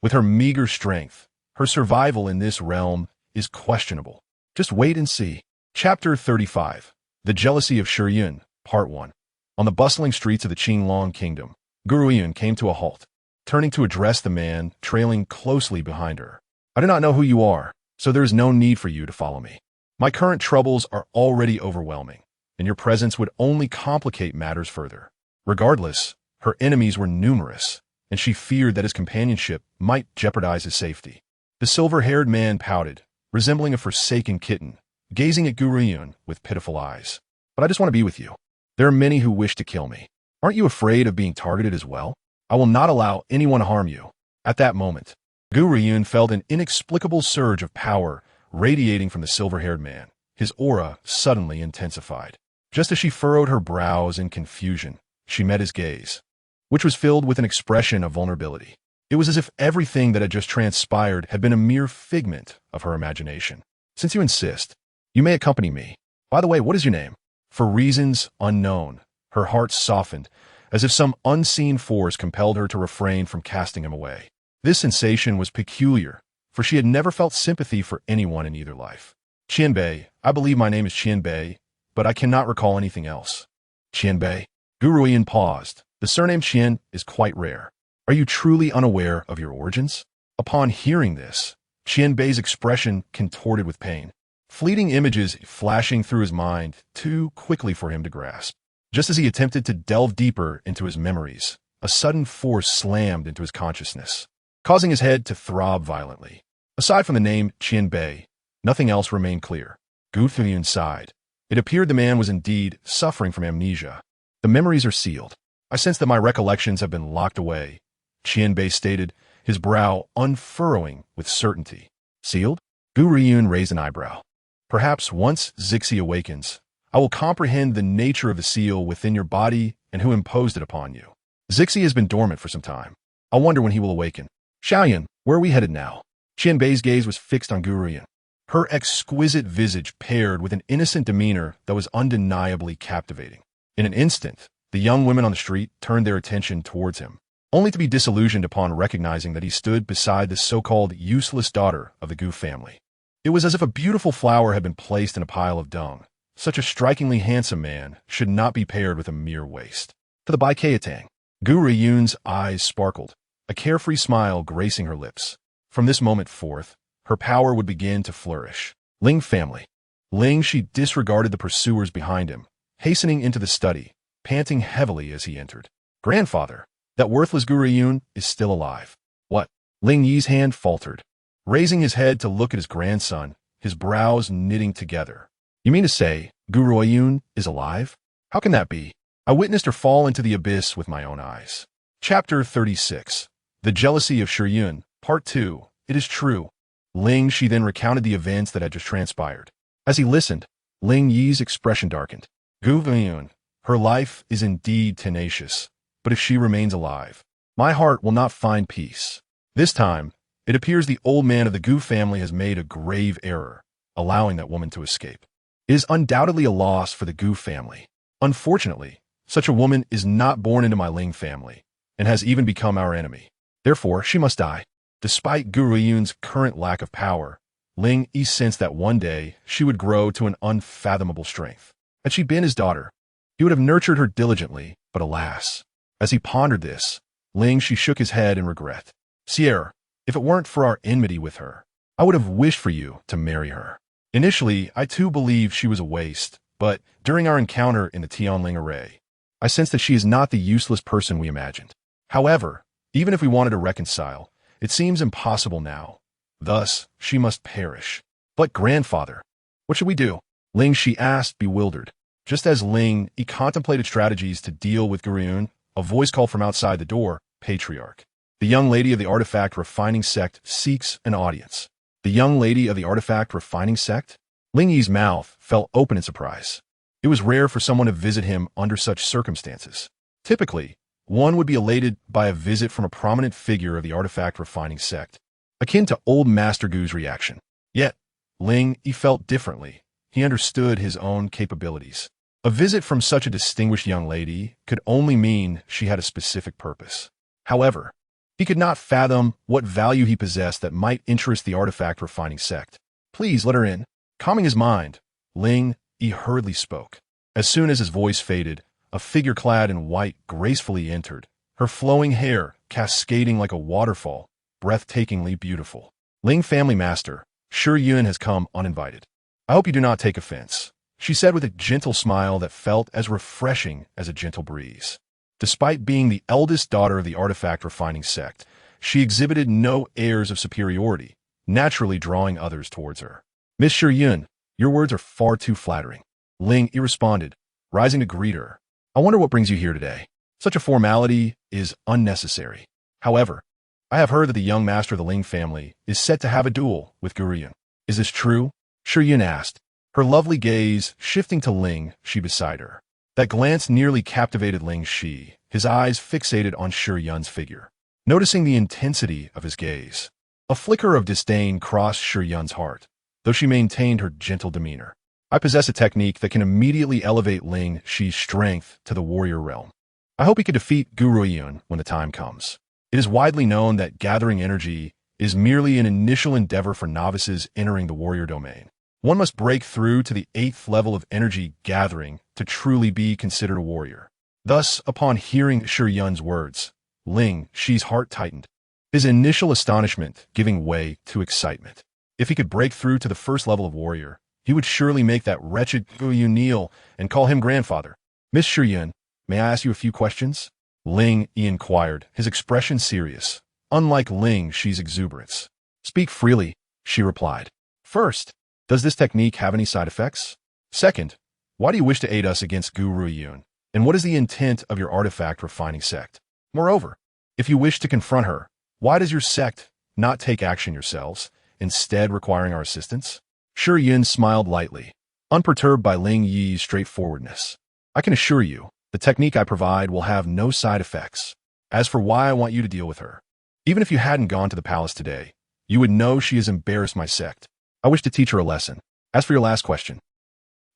With her meager strength, her survival in this realm is questionable. Just wait and see. Chapter 35. The Jealousy of Shiyun, Part 1. On the bustling streets of the Qingtian Kingdom, Gu Ruoyun came to a halt, turning to address the man trailing closely behind her. I do not know who you are, so there is no need for you to follow me. My current troubles are already overwhelming, and your presence would only complicate matters further. Regardless, her enemies were numerous, and she feared that his companionship might jeopardize his safety. The silver-haired man pouted, resembling a forsaken kitten, gazing at Gu Ruoyun with pitiful eyes. But I just want to be with you. There are many who wish to kill me. Aren't you afraid of being targeted as well? I will not allow anyone to harm you. At that moment, Gu Ruoyun felt an inexplicable surge of power radiating from the silver-haired man. His aura suddenly intensified. Just as she furrowed her brows in confusion, she met his gaze, which was filled with an expression of vulnerability. It was as if everything that had just transpired had been a mere figment of her imagination. Since you insist, you may accompany me. By the way, what is your name? For reasons unknown, her heart softened, as if some unseen force compelled her to refrain from casting him away. This sensation was peculiar, for she had never felt sympathy for anyone in either life. Qianbei, I believe my name is Qianbei, but I cannot recall anything else. Qianbei? Gu Ruoyun paused. The surname Qian is quite rare. Are you truly unaware of your origins? Upon hearing this, Qianbei's expression contorted with pain, fleeting images flashing through his mind too quickly for him to grasp. Just as he attempted to delve deeper into his memories, a sudden force slammed into his consciousness, causing his head to throb violently. Aside from the name Qianbei, nothing else remained clear. Gu Ruoyun sighed. It appeared the man was indeed suffering from amnesia. The memories are sealed. I sense that my recollections have been locked away, Qianbei stated, his brow unfurrowing with certainty. Sealed? Gu Ruoyun raised an eyebrow. Perhaps once Zixi awakens, I will comprehend the nature of the seal within your body and who imposed it upon you. Zixi has been dormant for some time. I wonder when he will awaken. Xiaoyan, where are we headed now? Qianbei's gaze was fixed on Gu Ruoyun. Her exquisite visage paired with an innocent demeanor that was undeniably captivating. In an instant, the young women on the street turned their attention towards him, only to be disillusioned upon recognizing that he stood beside the so-called useless daughter of the Gu family. It was as if a beautiful flower had been placed in a pile of dung. Such a strikingly handsome man should not be paired with a mere waste. To the Bai Keitang, Gu Ruoyun's eyes sparkled, a carefree smile gracing her lips. From this moment forth, her power would begin to flourish. Ling family. Ling, she disregarded the pursuers behind him, hastening into the study, panting heavily as he entered. Grandfather, that worthless Gu Ruoyun is still alive. What? Ling Yi's hand faltered. Raising his head to look at his grandson, his brows knitting together. You mean to say, Gu Ruoyun is alive? How can that be? I witnessed her fall into the abyss with my own eyes. Chapter 36. The Jealousy of Shiyun, Part 2. It is true. Ling Shi then recounted the events that had just transpired. As he listened, Ling Yi's expression darkened. Gu Ruoyun, her life is indeed tenacious, but if she remains alive, my heart will not find peace. This time, it appears the old man of the Gu family has made a grave error, allowing that woman to escape. It is undoubtedly a loss for the Gu family. Unfortunately, such a woman is not born into my Ling family, and has even become our enemy. Therefore, she must die. Despite Gu Ruoyun's current lack of power, Ling Yi sensed that one day she would grow to an unfathomable strength. Had she been his daughter, he would have nurtured her diligently, but alas. As he pondered this, Ling Shi shook his head in regret. Sierra, if it weren't for our enmity with her, I would have wished for you to marry her. Initially, I too believed she was a waste, but during our encounter in the Tianling array, I sensed that she is not the useless person we imagined. However, even if we wanted to reconcile, it seems impossible now. Thus, she must perish. But grandfather, what should we do? Ling Shi asked, bewildered. Just as Ling Yi contemplated strategies to deal with Gu Ruoyun, a voice called from outside the door, Patriarch. The young lady of the artifact refining sect seeks an audience. The young lady of the artifact refining sect? Ling Yi's mouth fell open in surprise. It was rare for someone to visit him under such circumstances. Typically, one would be elated by a visit from a prominent figure of the artifact refining sect, akin to old Master Gu's reaction. Yet, Ling Yi felt differently. He understood his own capabilities. A visit from such a distinguished young lady could only mean she had a specific purpose. However, he could not fathom what value he possessed that might interest the artifact refining sect. Please let her in. Calming his mind, Ling Yi hurriedly spoke. As soon as his voice faded, a figure clad in white gracefully entered, her flowing hair cascading like a waterfall, breathtakingly beautiful. Ling family master, Shiyun has come uninvited. I hope you do not take offense, she said with a gentle smile that felt as refreshing as a gentle breeze. Despite being the eldest daughter of the artifact refining sect, she exhibited no airs of superiority, naturally drawing others towards her. Miss Shiyun, your words are far too flattering. Ling Yi responded, rising to greet her. I wonder what brings you here today. Such a formality is unnecessary. However, I have heard that the young master of the Ling family is set to have a duel with Gu Ruoyun. Is this true? Shiyun asked, her lovely gaze shifting to Ling Shi beside her. That glance nearly captivated Ling Shi, his eyes fixated on Shiyun's figure. Noticing the intensity of his gaze, a flicker of disdain crossed Shiyun's heart, though she maintained her gentle demeanor. I possess a technique that can immediately elevate Ling Shi's strength to the warrior realm. I hope he can defeat Gu Ruoyun when the time comes. It is widely known that gathering energy is merely an initial endeavor for novices entering the warrior domain. One must break through to the 8th level of energy gathering to truly be considered a warrior. Thus, upon hearing Shiyun's words, Ling Shi's heart tightened, his initial astonishment giving way to excitement. If he could break through to the 1st level of warrior, he would surely make that wretched Gu Ruoyun kneel and call him grandfather. Miss Shiyun, may I ask you a few questions? Ling Yi inquired, his expression serious, unlike Ling Shi's exuberance. Speak freely, she replied. First, does this technique have any side effects? Second, why do you wish to aid us against Gu Ruoyun? And what is the intent of your artifact refining sect? Moreover, if you wish to confront her, why does your sect not take action yourselves, instead requiring our assistance? Shi Yun smiled lightly, unperturbed by Ling Yi's straightforwardness. I can assure you, the technique I provide will have no side effects. As for why I want you to deal with her, even if you hadn't gone to the palace today, you would know she has embarrassed my sect. I wish to teach her a lesson. As for your last question,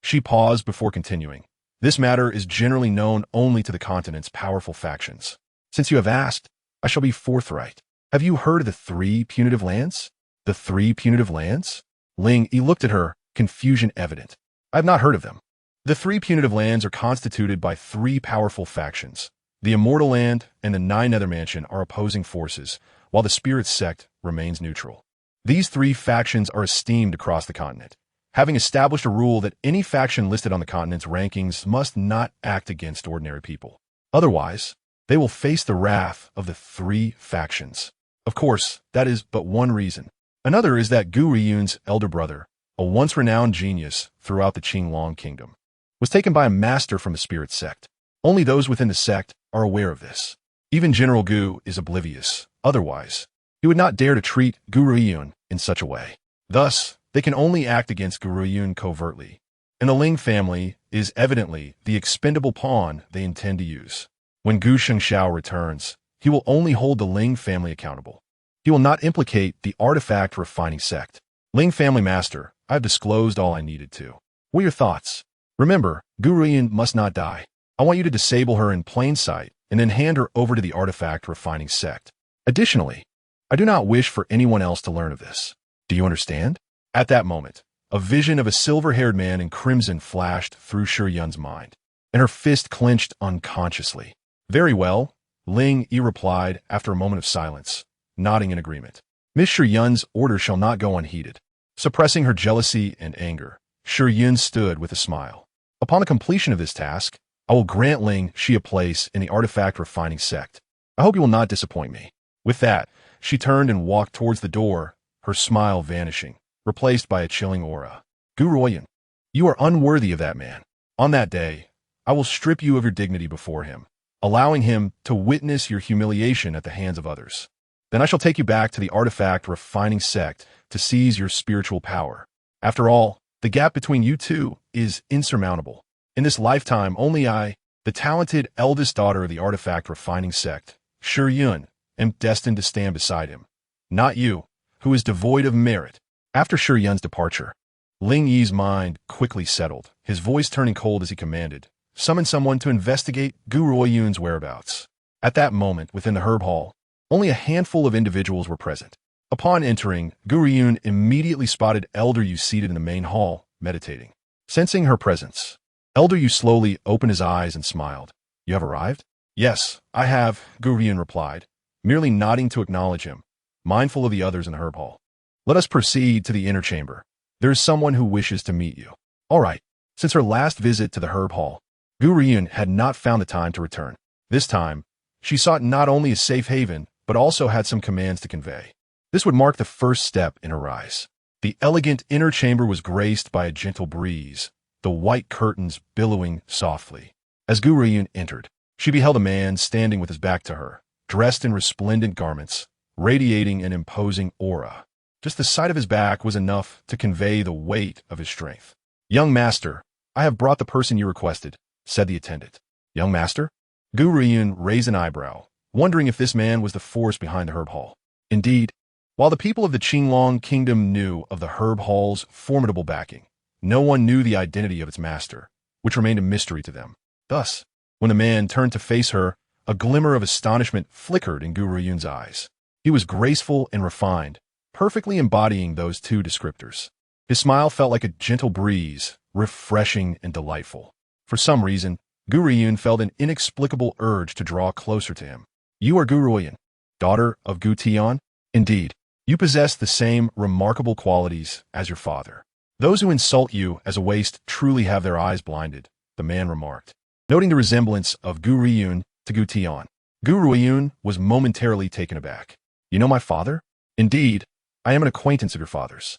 she paused before continuing. This matter is generally known only to the continent's powerful factions. Since you have asked, I shall be forthright. Have you heard of the 3 punitive lands? The 3 punitive lands? Ling Yi looked at her, confusion evident. I have not heard of them. The 3 punitive lands are constituted by 3 powerful factions. The Immortal Land and the Nine Nether Mansion are opposing forces, while the Spirit Sect remains neutral. These 3 factions are esteemed across the continent, having established a rule that any faction listed on the continent's rankings must not act against ordinary people. Otherwise, they will face the wrath of the 3 factions. Of course, that is but one reason. Another is that Gu Ruoyun's elder brother, a once renowned genius throughout the Qingtian Kingdom, was taken by a master from the Spirit Sect. Only those within the sect are aware of this. Even General Gu is oblivious. Otherwise, he would not dare to treat Gu Ruoyun in such a way. Thus, they can only act against Gu Ruoyun covertly, and the Ling family is evidently the expendable pawn they intend to use. When Gu Shengxiao returns, he will only hold the Ling family accountable. He will not implicate the artifact refining sect. Ling family master, I have disclosed all I needed to. What are your thoughts? Remember, Gu Ruoyun must not die. I want you to disable her in plain sight and then hand her over to the artifact refining sect. Additionally, I do not wish for anyone else to learn of this. Do you understand? At that moment, a vision of a silver-haired man in crimson flashed through Shi Yun's mind, and her fist clenched unconsciously. Very well, Ling Yi replied after a moment of silence, nodding in agreement. Miss Shi Yun's order shall not go unheeded. Suppressing her jealousy and anger, Shi Yun stood with a smile. Upon the completion of this task, I will grant Ling Shi a place in the artifact refining sect. I hope you will not disappoint me. With that, she turned and walked towards the door, her smile vanishing, replaced by a chilling aura. Gu Ruoyun, you are unworthy of that man. On that day, I will strip you of your dignity before him, allowing him to witness your humiliation at the hands of others. Then I shall take you back to the artifact refining sect to seize your spiritual power. After all, the gap between you two is insurmountable. In this lifetime, only I, the talented eldest daughter of the artifact refining sect, Shi Yun, am destined to stand beside him. Not you, who is devoid of merit. After Shi Yun's departure, Ling Yi's mind quickly settled, his voice turning cold as he commanded, summon someone to investigate Gu Ruoyun's whereabouts. At that moment, within the herb hall, only a handful of individuals were present. Upon entering, Gu Ruoyun immediately spotted Elder Yu seated in the main hall, meditating. Sensing her presence, Elder Yu slowly opened his eyes and smiled. You have arrived? Yes, I have, Gu Ruoyun replied, merely nodding to acknowledge him, mindful of the others in the herb hall. Let us proceed to the inner chamber. There is someone who wishes to meet you. All right. Since her last visit to the herb hall, Gu Ruoyun had not found the time to return. This time, she sought not only a safe haven, but also had some commands to convey. This would mark the first step in her rise. The elegant inner chamber was graced by a gentle breeze, the white curtains billowing softly. As Gu Ruoyun entered, she beheld a man standing with his back to her, dressed in resplendent garments, radiating an imposing aura. Just the sight of his back was enough to convey the weight of his strength. Young master, I have brought the person you requested, said the attendant. Young master? Gu Ruoyun raised an eyebrow, wondering if this man was the force behind the herb hall. Indeed, while the people of the Qingtian Kingdom knew of the herb hall's formidable backing, no one knew the identity of its master, which remained a mystery to them. Thus, when the man turned to face her, a glimmer of astonishment flickered in Gu Ruoyun's eyes. He was graceful and refined, perfectly embodying those 2 descriptors. His smile felt like a gentle breeze, refreshing and delightful. For some reason, Gu Ruoyun felt an inexplicable urge to draw closer to him. You are Gu Ruoyun, daughter of Gu Tian? Indeed, you possess the same remarkable qualities as your father. Those who insult you as a waste truly have their eyes blinded, the man remarked, noting the resemblance of Gu Ruoyun to Gu Tian. Gu Ruoyun was momentarily taken aback. You know my father? Indeed, I am an acquaintance of your father's.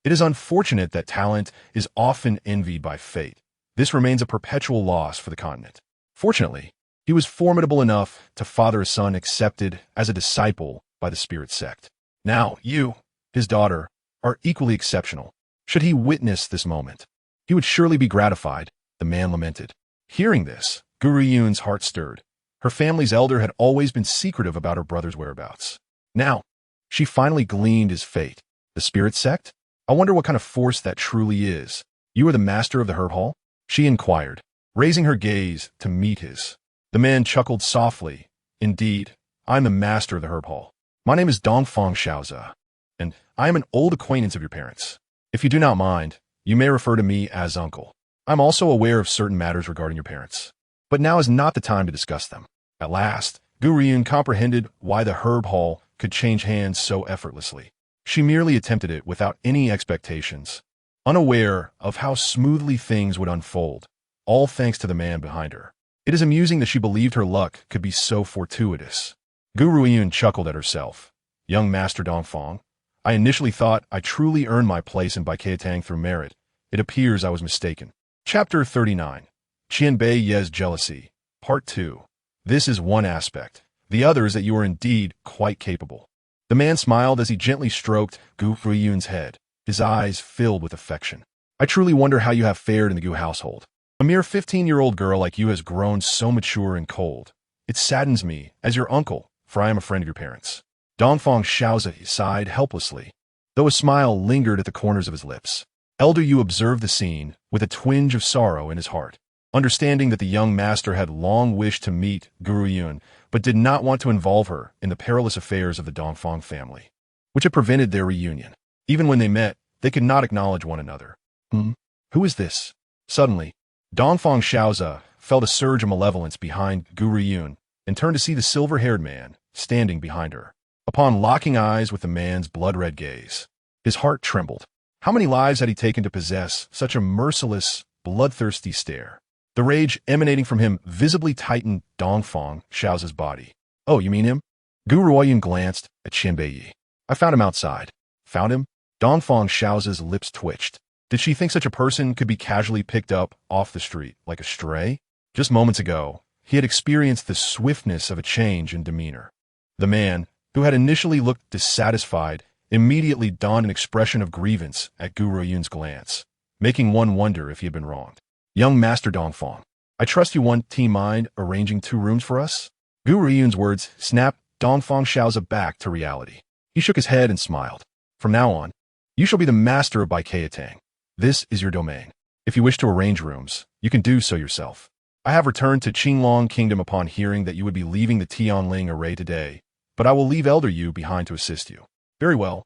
It is unfortunate that talent is often envied by fate. This remains a perpetual loss for the continent. Fortunately, he was formidable enough to father a son accepted as a disciple by the Spirit Sect. Now, you, his daughter, are equally exceptional. Should he witness this moment, he would surely be gratified, the man lamented. Hearing this, Gu Ruoyun's heart stirred. Her family's elder had always been secretive about her brother's whereabouts. Now, she finally gleaned his fate. The spirit sect? I wonder what kind of force that truly is. You are the master of the herb hall? She inquired, raising her gaze to meet his. The man chuckled softly. Indeed, I am the master of the herb hall. My name is Dongfang Xiaoze, and I am an old acquaintance of your parents. If you do not mind, you may refer to me as uncle. I'm also aware of certain matters regarding your parents, but now is not the time to discuss them. At last, Gu Ruoyun comprehended why the herb hall could change hands so effortlessly. She merely attempted it without any expectations, unaware of how smoothly things would unfold, all thanks to the man behind her. It is amusing that she believed her luck could be so fortuitous. Gu Ruoyun chuckled at herself. Young Master Dongfang, I initially thought I truly earned my place in Qingtian through merit. It appears I was mistaken. Chapter 39. Qianbei Ye's Jealousy. Part 2. This is one aspect. The other is that you are indeed quite capable. The man smiled as he gently stroked Gu Ruoyun's head, his eyes filled with affection. I truly wonder how you have fared in the Gu household. A mere 15-year-old girl like you has grown so mature and cold. It saddens me, as your uncle, for I am a friend of your parents. Dongfang Xiaoze sighed helplessly, though a smile lingered at the corners of his lips. Elder Yu observed the scene with a twinge of sorrow in his heart, understanding that the young master had long wished to meet Gu Ruoyun, but did not want to involve her in the perilous affairs of the Dongfang family, which had prevented their reunion. Even when they met, they could not acknowledge one another. Who is this? Suddenly, Dongfang Xiaoze felt a surge of malevolence behind Gu Ruoyun and turned to see the silver-haired man standing behind her. Upon locking eyes with the man's blood-red gaze, his heart trembled. How many lives had he taken to possess such a merciless, bloodthirsty stare? The rage emanating from him visibly tightened Dongfang Xiaoze's body. Oh, you mean him? Gu Ruoyun glanced at Qianbei. I found him outside. Found him? Dongfang Xiaoze's lips twitched. Did she think such a person could be casually picked up off the street like a stray? Just moments ago, he had experienced the swiftness of a change in demeanor. The man, who had initially looked dissatisfied, immediately donned an expression of grievance at Gu Ruoyun's glance, making one wonder if he had been wronged. Young Master Dongfang, I trust you want mind arranging 2 rooms for us? Gu Ruoyun's words snapped Dongfang Xiaoze back to reality. He shook his head and smiled. From now on, you shall be the master of Qingtian. This is your domain. If you wish to arrange rooms, you can do so yourself. I have returned to Qingtian Kingdom upon hearing that you would be leaving the Tianling array today, but I will leave Elder Yu behind to assist you. Very well.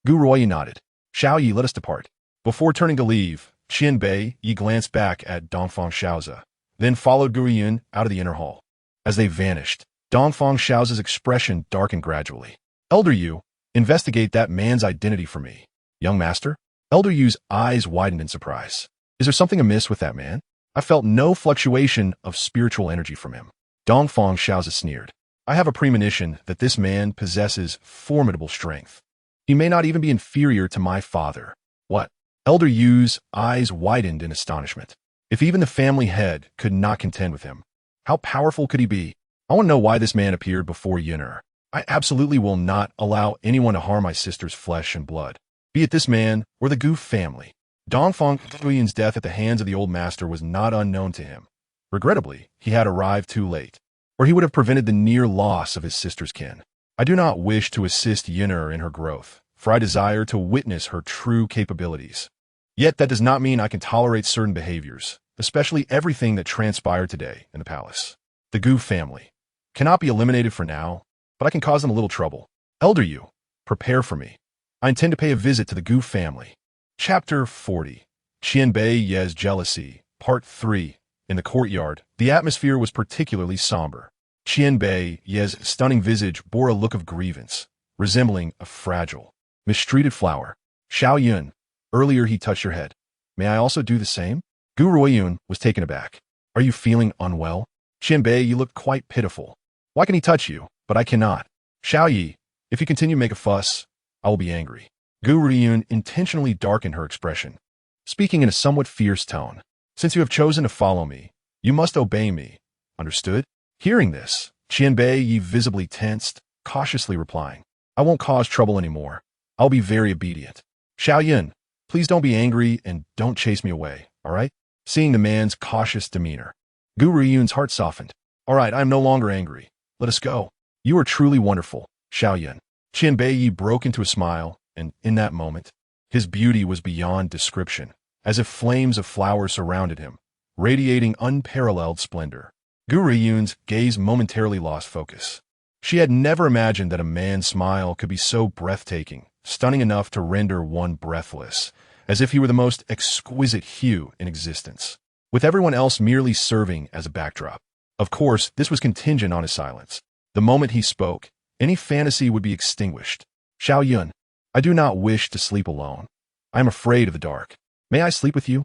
Gu Ruoyun nodded. Xiao Yi, let us depart. Before turning to leave, Qianbei Yi glanced back at Dongfang Xiaoze, then followed Gu Ruoyun out of the inner hall. As they vanished, Dongfang Xiaoze's expression darkened gradually. Elder Yu, investigate that man's identity for me. Young master? Elder Yu's eyes widened in surprise. Is there something amiss with that man? I felt no fluctuation of spiritual energy from him. Dongfang Xiaoze sneered. I have a premonition that this man possesses formidable strength. He may not even be inferior to my father. What? Elder Yu's eyes widened in astonishment. If even the family head could not contend with him, how powerful could he be? I want to know why this man appeared before Yun'er. I absolutely will not allow anyone to harm my sister's flesh and blood, be it this man or the Gu family. Dongfang Ruoyun's death at the hands of the old master was not unknown to him. Regrettably, he had arrived too late, or he would have prevented the near loss of his sister's kin. I do not wish to assist Yun'er in her growth, for I desire to witness her true capabilities. Yet that does not mean I can tolerate certain behaviors, especially everything that transpired today in the palace. The Gu family cannot be eliminated for now, but I can cause them a little trouble. Elder Yu, prepare for me. I intend to pay a visit to the Gu family. Chapter 40. Qianbei Ye's Jealousy. Part 3. In the courtyard, the atmosphere was particularly somber. Qianbei Ye's stunning visage bore a look of grievance, resembling a fragile, mistreated flower. Xiao Yun, earlier he touched your head. May I also do the same? Gu Ruoyun was taken aback. Are you feeling unwell? Qianbei, you look quite pitiful. Why can he touch you, but I cannot? Xiao Yi, if you continue to make a fuss, I will be angry. Gu Ruoyun intentionally darkened her expression, speaking in a somewhat fierce tone. Since you have chosen to follow me, you must obey me. Understood? Hearing this, Qianbei Yi visibly tensed, cautiously replying, I won't cause trouble anymore. I'll be very obedient. Xiao Yun, Please don't be angry and don't chase me away, all right? Seeing the man's cautious demeanor, Gu Ruoyun's heart softened. All right, I am no longer angry. Let us go. You are truly wonderful, Xiaoyan. Qian Beiyi broke into a smile, and in that moment, his beauty was beyond description, as if flames of flowers surrounded him, radiating unparalleled splendor. Gu Ruoyun's gaze momentarily lost focus. She had never imagined that a man's smile could be so breathtaking, stunning enough to render one breathless, as if he were the most exquisite hue in existence, with everyone else merely serving as a backdrop. Of course, this was contingent on his silence. The moment he spoke, any fantasy would be extinguished. Xiaoyun, I do not wish to sleep alone. I am afraid of the dark. May I sleep with you?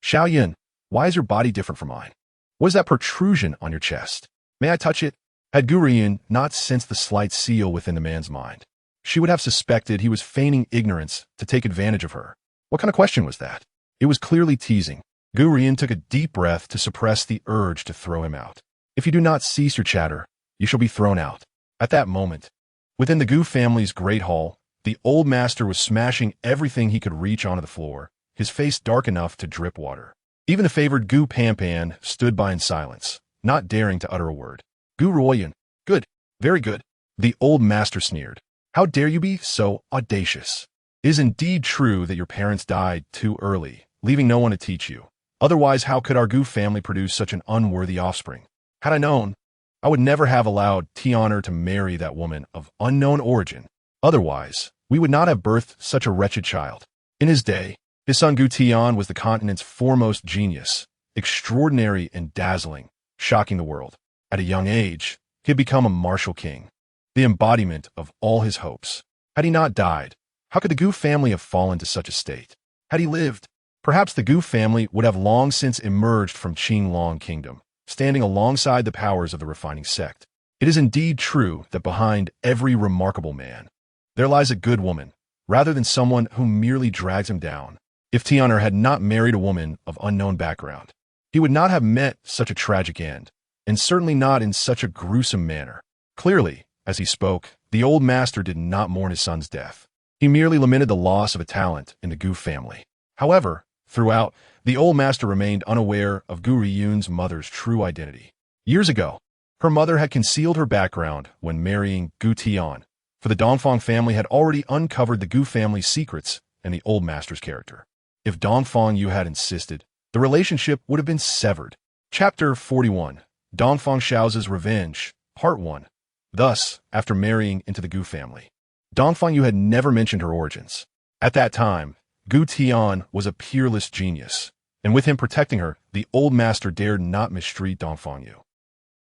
Xiaoyun, why is your body different from mine? What is that protrusion on your chest? May I touch it? Had Gu Ruoyun not sensed the slight seal within the man's mind, she would have suspected he was feigning ignorance to take advantage of her. What kind of question was that? It was clearly teasing. Gu Ruoyun took a deep breath to suppress the urge to throw him out. If you do not cease your chatter, you shall be thrown out. At that moment, within the Gu family's great hall, the old master was smashing everything he could reach onto the floor, his face dark enough to drip water. Even the favored Gu Panpan stood by in silence, not daring to utter a word. Gu Ruoyun, good, very good. The old master sneered. How dare you be so audacious? It is indeed true that your parents died too early, leaving no one to teach you. Otherwise, how could our Gu family produce such an unworthy offspring? Had I known, I would never have allowed Tian'er to marry that woman of unknown origin. Otherwise, we would not have birthed such a wretched child. In his day, his son Gu Tian was the continent's foremost genius, extraordinary and dazzling, shocking the world. At a young age, he had become a martial king, the embodiment of all his hopes. Had he not died, how could the Gu family have fallen to such a state? Had he lived, perhaps the Gu family would have long since emerged from Qingtian Kingdom, standing alongside the powers of the refining sect. It is indeed true that behind every remarkable man, there lies a good woman, rather than someone who merely drags him down. If Tian'er had not married a woman of unknown background, he would not have met such a tragic end, and certainly not in such a gruesome manner. Clearly, as he spoke, the old master did not mourn his son's death. He merely lamented the loss of a talent in the Gu family. However, throughout, the old master remained unaware of Gu Ruoyun's mother's true identity. Years ago, her mother had concealed her background when marrying Gu Tian, for the Dongfang family had already uncovered the Gu family's secrets and the old master's character. If Dongfang Yu had insisted, the relationship would have been severed. Chapter 41. Dongfang Xiao's Revenge, Part 1. Thus, after marrying into the Gu family, Dongfang Yu had never mentioned her origins. At that time, Gu Tian was a peerless genius, and with him protecting her, the old master dared not mistreat Dongfang Yu.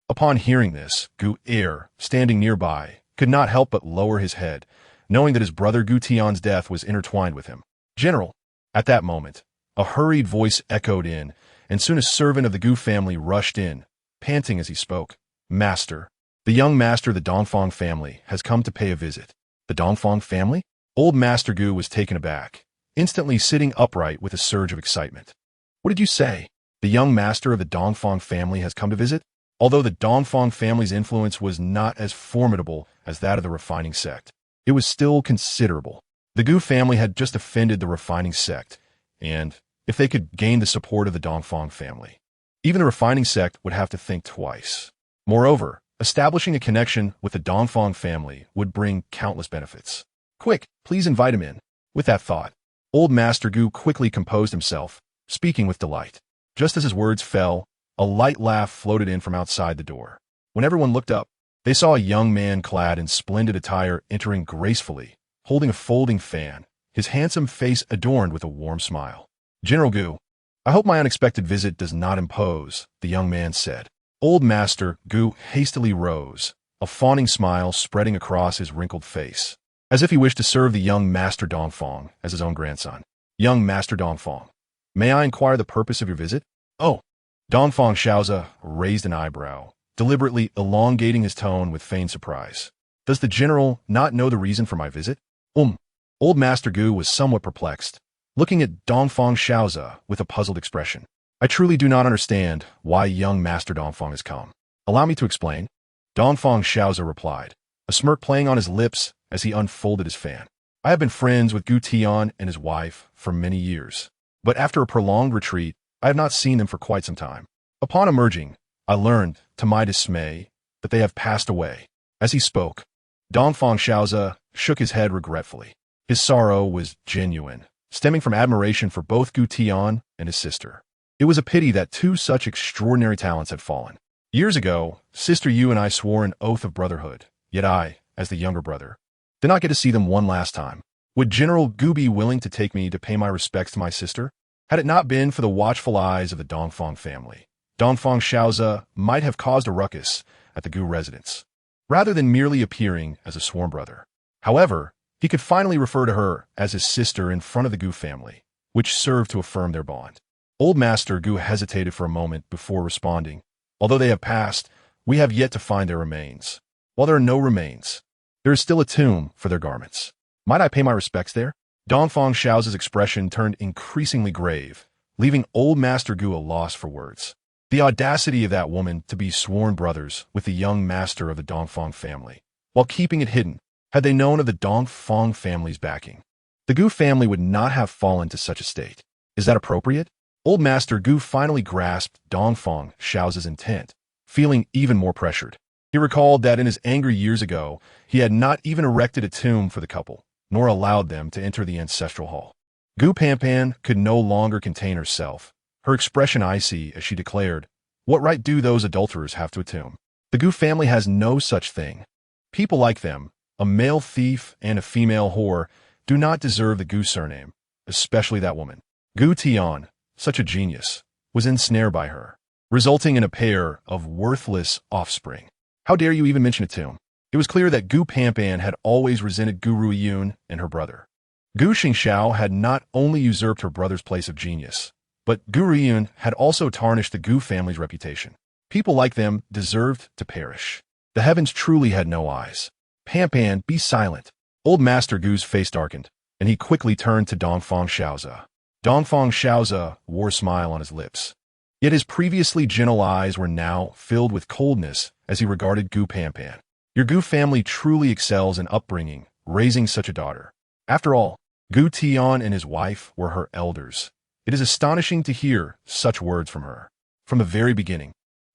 Upon hearing this, Gu Er, standing nearby, could not help but lower his head, knowing that his brother Gu Tian's death was intertwined with him. General, at that moment, a hurried voice echoed in, and soon a servant of the Gu family rushed in, panting as he spoke. Master, the young master of the Dongfang family has come to pay a visit. The Dongfang family? Old Master Gu was taken aback, instantly sitting upright with a surge of excitement. What did you say? The young master of the Dongfang family has come to visit? Although the Dongfang family's influence was not as formidable as that of the refining sect, it was still considerable. The Gu family had just offended the refining sect, and if they could gain the support of the Dongfang family, even the refining sect would have to think twice. Moreover, establishing a connection with the Dongfang family would bring countless benefits. Quick, please invite him in. With that thought, old Master Gu quickly composed himself, speaking with delight. Just as his words fell, a light laugh floated in from outside the door. When everyone looked up, they saw a young man clad in splendid attire entering gracefully, holding a folding fan, his handsome face adorned with a warm smile. General Gu, I hope my unexpected visit does not impose, the young man said. Old Master Gu hastily rose, a fawning smile spreading across his wrinkled face, as if he wished to serve the young Master Dongfang as his own grandson. Young Master Dongfang, may I inquire the purpose of your visit? Oh, Dongfang Xiaoza raised an eyebrow, deliberately elongating his tone with feigned surprise. Does the general not know the reason for my visit? Old Master Gu was somewhat perplexed, looking at Dongfang Xiaoza with a puzzled expression. I truly do not understand why young Master Dongfang has come. Allow me to explain. Dongfang Xiaoza replied, a smirk playing on his lips as he unfolded his fan. I have been friends with Gu Tian and his wife for many years, but after a prolonged retreat, I have not seen them for quite some time. Upon emerging, I learned, to my dismay, that they have passed away. As he spoke, Dongfang Xiaoze shook his head regretfully. His sorrow was genuine, stemming from admiration for both Gu Tian and his sister. It was a pity that two such extraordinary talents had fallen. Years ago, Sister Yu and I swore an oath of brotherhood, yet I, as the younger brother, did not get to see them one last time. Would General Gu be willing to take me to pay my respects to my sister? Had it not been for the watchful eyes of the Dongfang family, Dongfang Xiaoze might have caused a ruckus at the Gu residence, rather than merely appearing as a sworn brother. However, he could finally refer to her as his sister in front of the Gu family, which served to affirm their bond. Old Master Gu hesitated for a moment before responding. Although they have passed, we have yet to find their remains. While there are no remains, there is still a tomb for their garments. Might I pay my respects there? Dongfang Xiaoze's expression turned increasingly grave, leaving Old Master Gu a loss for words. The audacity of that woman to be sworn brothers with the young master of the Dongfang family, while keeping it hidden. Had they known of the Dongfang family's backing, the Gu family would not have fallen to such a state. Is that appropriate? Old Master Gu finally grasped Dongfang Xiaoze's intent, feeling even more pressured. He recalled that in his anger years ago, he had not even erected a tomb for the couple, nor allowed them to enter the ancestral hall. Gu Panpan could no longer contain herself, her expression icy as she declared, "What right do those adulterers have to a tomb? The Gu family has no such thing. People like them, a male thief and a female whore, do not deserve the Gu surname, especially that woman." Gu Tian, such a genius, was ensnared by her, resulting in a pair of worthless offspring. How dare you even mention a tomb? It was clear that Gu Panpan had always resented Gu Ruoyun and her brother. Gu Xingxiao had not only usurped her brother's place of genius, but Gu Ruoyun had also tarnished the Gu family's reputation. People like them deserved to perish. The heavens truly had no eyes. Panpan, be silent. Old Master Gu's face darkened, and he quickly turned to Dongfang Xiaoze. Dongfang Xiaoze wore a smile on his lips. Yet his previously gentle eyes were now filled with coldness as he regarded Gu Panpan. Your Gu family truly excels in upbringing, raising such a daughter. After all, Gu Tian and his wife were her elders. It is astonishing to hear such words from her. From the very beginning,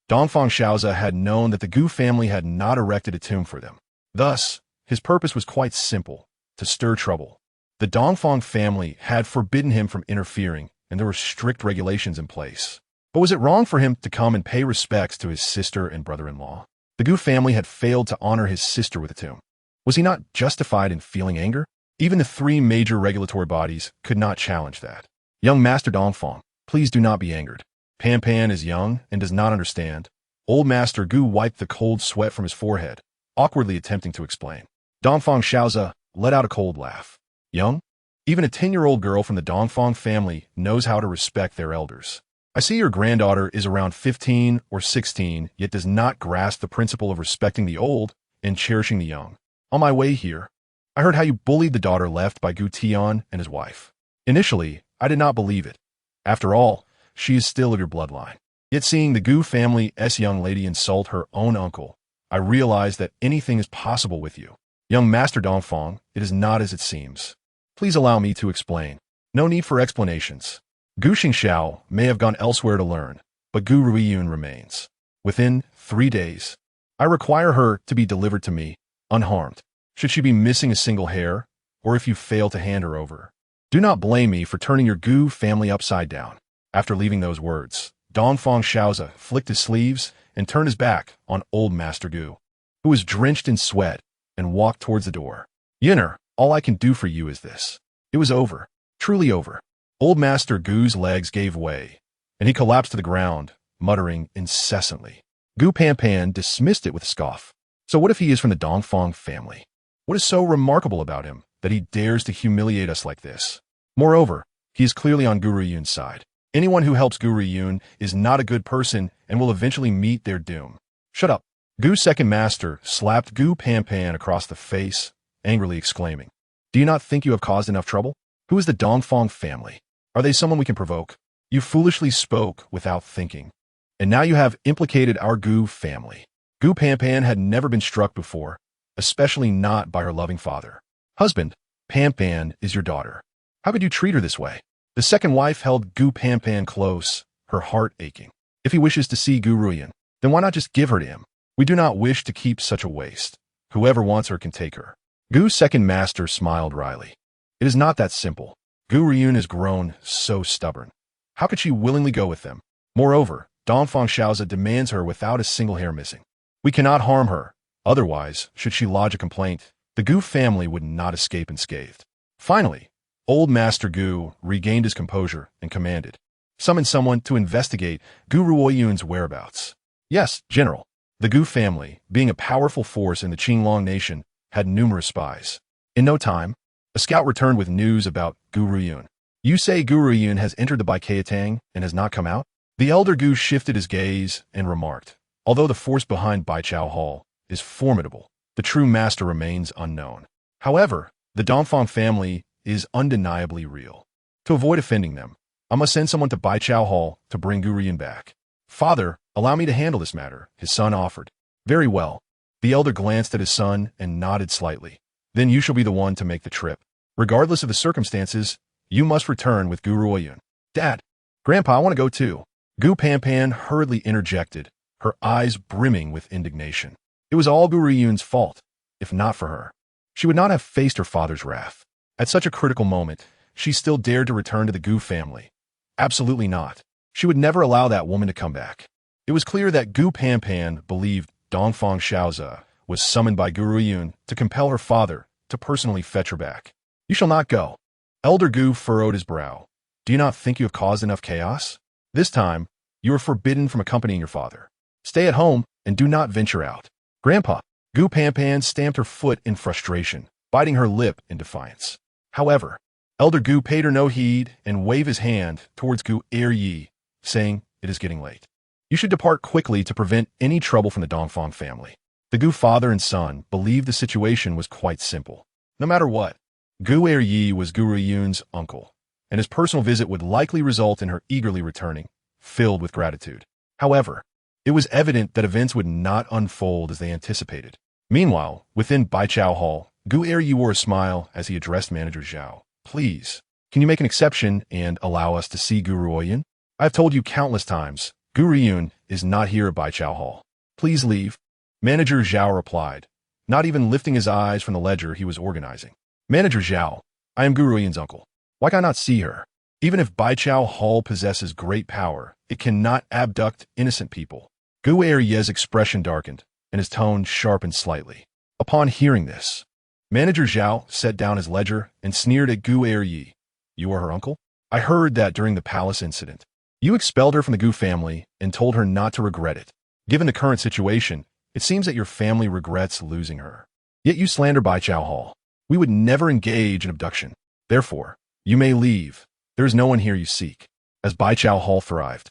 Dongfang Xiaoze had known that the Gu family had not erected a tomb for them. Thus, his purpose was quite simple, to stir trouble. The Dongfang family had forbidden him from interfering, and there were strict regulations in place. But was it wrong for him to come and pay respects to his sister and brother-in-law? The Gu family had failed to honor his sister with a tomb. Was he not justified in feeling anger? Even the three major regulatory bodies could not challenge that. Young Master Dongfang, please do not be angered. Panpan is young and does not understand. Old Master Gu wiped the cold sweat from his forehead, awkwardly attempting to explain. Dongfang Xiaoze let out a cold laugh. Young? Even a 10-year-old girl from the Dongfang family knows how to respect their elders. I see your granddaughter is around 15 or 16, yet does not grasp the principle of respecting the old and cherishing the young. On my way here, I heard how you bullied the daughter left by Gu Tian and his wife. Initially, I did not believe it. After all, she is still of your bloodline. Yet seeing the Gu family's young lady insult her own uncle, I realized that anything is possible with you. Young Master Dongfang, it is not as it seems. Please allow me to explain. No need for explanations. Gu Xingxiao may have gone elsewhere to learn, but Gu Ruoyun remains. Within 3 days, I require her to be delivered to me, unharmed. Should she be missing a single hair, or if you fail to hand her over, do not blame me for turning your Gu family upside down. After leaving those words, Dongfang Xiaoze flicked his sleeves and turned his back on Old Master Gu, who was drenched in sweat, and walked towards the door. Yinner, all I can do for you is this. It was over, truly over. Old Master Gu's legs gave way, and he collapsed to the ground, muttering incessantly. Gu Panpan dismissed it with a scoff. So what if he is from the Dongfang family? What is so remarkable about him that he dares to humiliate us like this? Moreover, he is clearly on Gu Ruoyun's side. Anyone who helps Gu Ruoyun is not a good person and will eventually meet their doom. Shut up. Gu's second master slapped Gu Panpan across the face, angrily exclaiming, "Do you not think you have caused enough trouble? Who is the Dongfang family? Are they someone we can provoke? You foolishly spoke without thinking. And now you have implicated our Gu family." Gu Panpan had never been struck before, especially not by her loving father. "Husband, Pan is your daughter. How could you treat her this way? The second wife held Gu Pan close, her heart aching. If he wishes to see Gu Ruoyun, then why not just give her to him? We do not wish to keep such a waste. Whoever wants her can take her. Gu's second master smiled wryly. It is not that simple. Gu Ruoyun has grown so stubborn. How could she willingly go with them? Moreover, Dongfang Shaoza demands her without a single hair missing. We cannot harm her. Otherwise, should she lodge a complaint, the Gu family would not escape unscathed. Finally, old Master Gu regained his composure and commanded, "Summon someone to investigate Gu Ruoyun's whereabouts." Yes, General. The Gu family, being a powerful force in the Qinglang nation, had numerous spies. In no time, a scout returned with news about Gu Ruoyun. You say Gu Ruoyun has entered the Baikatang and has not come out? The elder Gu shifted his gaze and remarked, although the force behind Baichao Hall is formidable, the true master remains unknown. However, the Dongfang family is undeniably real. To avoid offending them, I must send someone to Baichao Hall to bring Gu Ruoyun back. Father, allow me to handle this matter, his son offered. Very well. The elder glanced at his son and nodded slightly. Then you shall be the one to make the trip. Regardless of the circumstances, you must return with Gu Ruoyun. Dad, Grandpa, I want to go too. Gu Pan hurriedly interjected, her eyes brimming with indignation. It was all Gu Ruoyun's fault. If not for her, she would not have faced her father's wrath. At such a critical moment, she still dared to return to the Gu family. Absolutely not. She would never allow that woman to come back. It was clear that Gu Pan believed Dongfang Shaoza was summoned by Gu Ruoyun to compel her father to personally fetch her back. You shall not go. Elder Gu furrowed his brow. Do you not think you have caused enough chaos? This time, you are forbidden from accompanying your father. Stay at home and do not venture out. Grandpa, Gu Pan stamped her foot in frustration, biting her lip in defiance. However, Elder Gu paid her no heed and waved his hand towards Gu Yi, saying, "It is getting late. You should depart quickly to prevent any trouble from the Dongfang family." The Gu father and son believed the situation was quite simple. No matter what, Gu Yi was Gu Ruoyun's uncle, and his personal visit would likely result in her eagerly returning, filled with gratitude. However, it was evident that events would not unfold as they anticipated. Meanwhile, within Baichao Hall, Gu Yi wore a smile as he addressed Manager Zhao. Please, can you make an exception and allow us to see Gu Ruoyun? I have told you countless times, Gu Ruoyun is not here at Baichao Hall. Please leave. Manager Zhao replied, not even lifting his eyes from the ledger he was organizing. Manager Zhao, I am Gu Ruoyun's uncle. Why can I not see her? Even if Baichao Hall possesses great power, it cannot abduct innocent people. Gu Yi's expression darkened, and his tone sharpened slightly. Upon hearing this, Manager Zhao set down his ledger and sneered at Gu Yi. You are her uncle? I heard that during the palace incident. You expelled her from the Gu family and told her not to regret it. Given the current situation, it seems that your family regrets losing her. Yet you slander Baichao Hall. We would never engage in abduction. Therefore, you may leave. There is no one here you seek. As Baichao Hall thrived,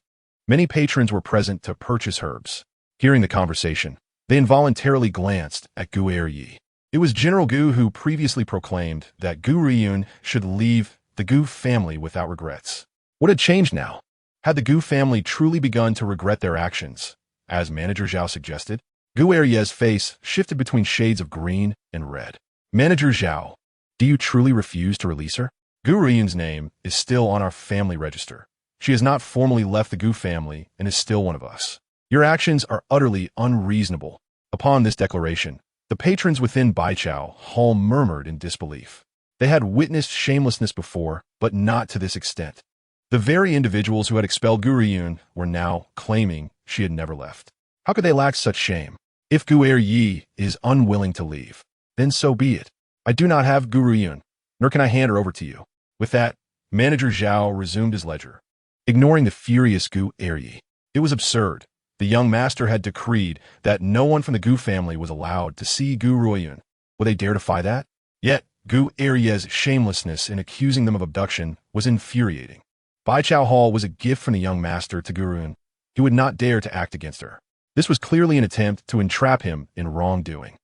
many patrons were present to purchase herbs. Hearing the conversation, they involuntarily glanced at Gu Yi. It was General Gu who previously proclaimed that Gu Ruoyun should leave the Gu family without regrets. What had changed now? Had the Gu family truly begun to regret their actions? As Manager Zhao suggested, Gu Yi's face shifted between shades of green and red. Manager Zhao, do you truly refuse to release her? Gu Ruoyun's name is still on our family register. She has not formally left the Gu family and is still one of us. Your actions are utterly unreasonable. Upon this declaration, the patrons within Baichao Hall murmured in disbelief. They had witnessed shamelessness before, but not to this extent. The very individuals who had expelled Gu Ruoyun were now claiming she had never left. How could they lack such shame? If Gu Yi is unwilling to leave, then so be it. I do not have Gu Ruoyun, nor can I hand her over to you. With that, Manager Zhao resumed his ledger, ignoring the furious Gu Yi. It was absurd. The young master had decreed that no one from the Gu family was allowed to see Gu Ruoyun. Would they dare defy that? Yet, Gu Yi's shamelessness in accusing them of abduction was infuriating. Baichao Hall was a gift from the young master to Gu Ruoyun. He would not dare to act against her. This was clearly an attempt to entrap him in wrongdoing.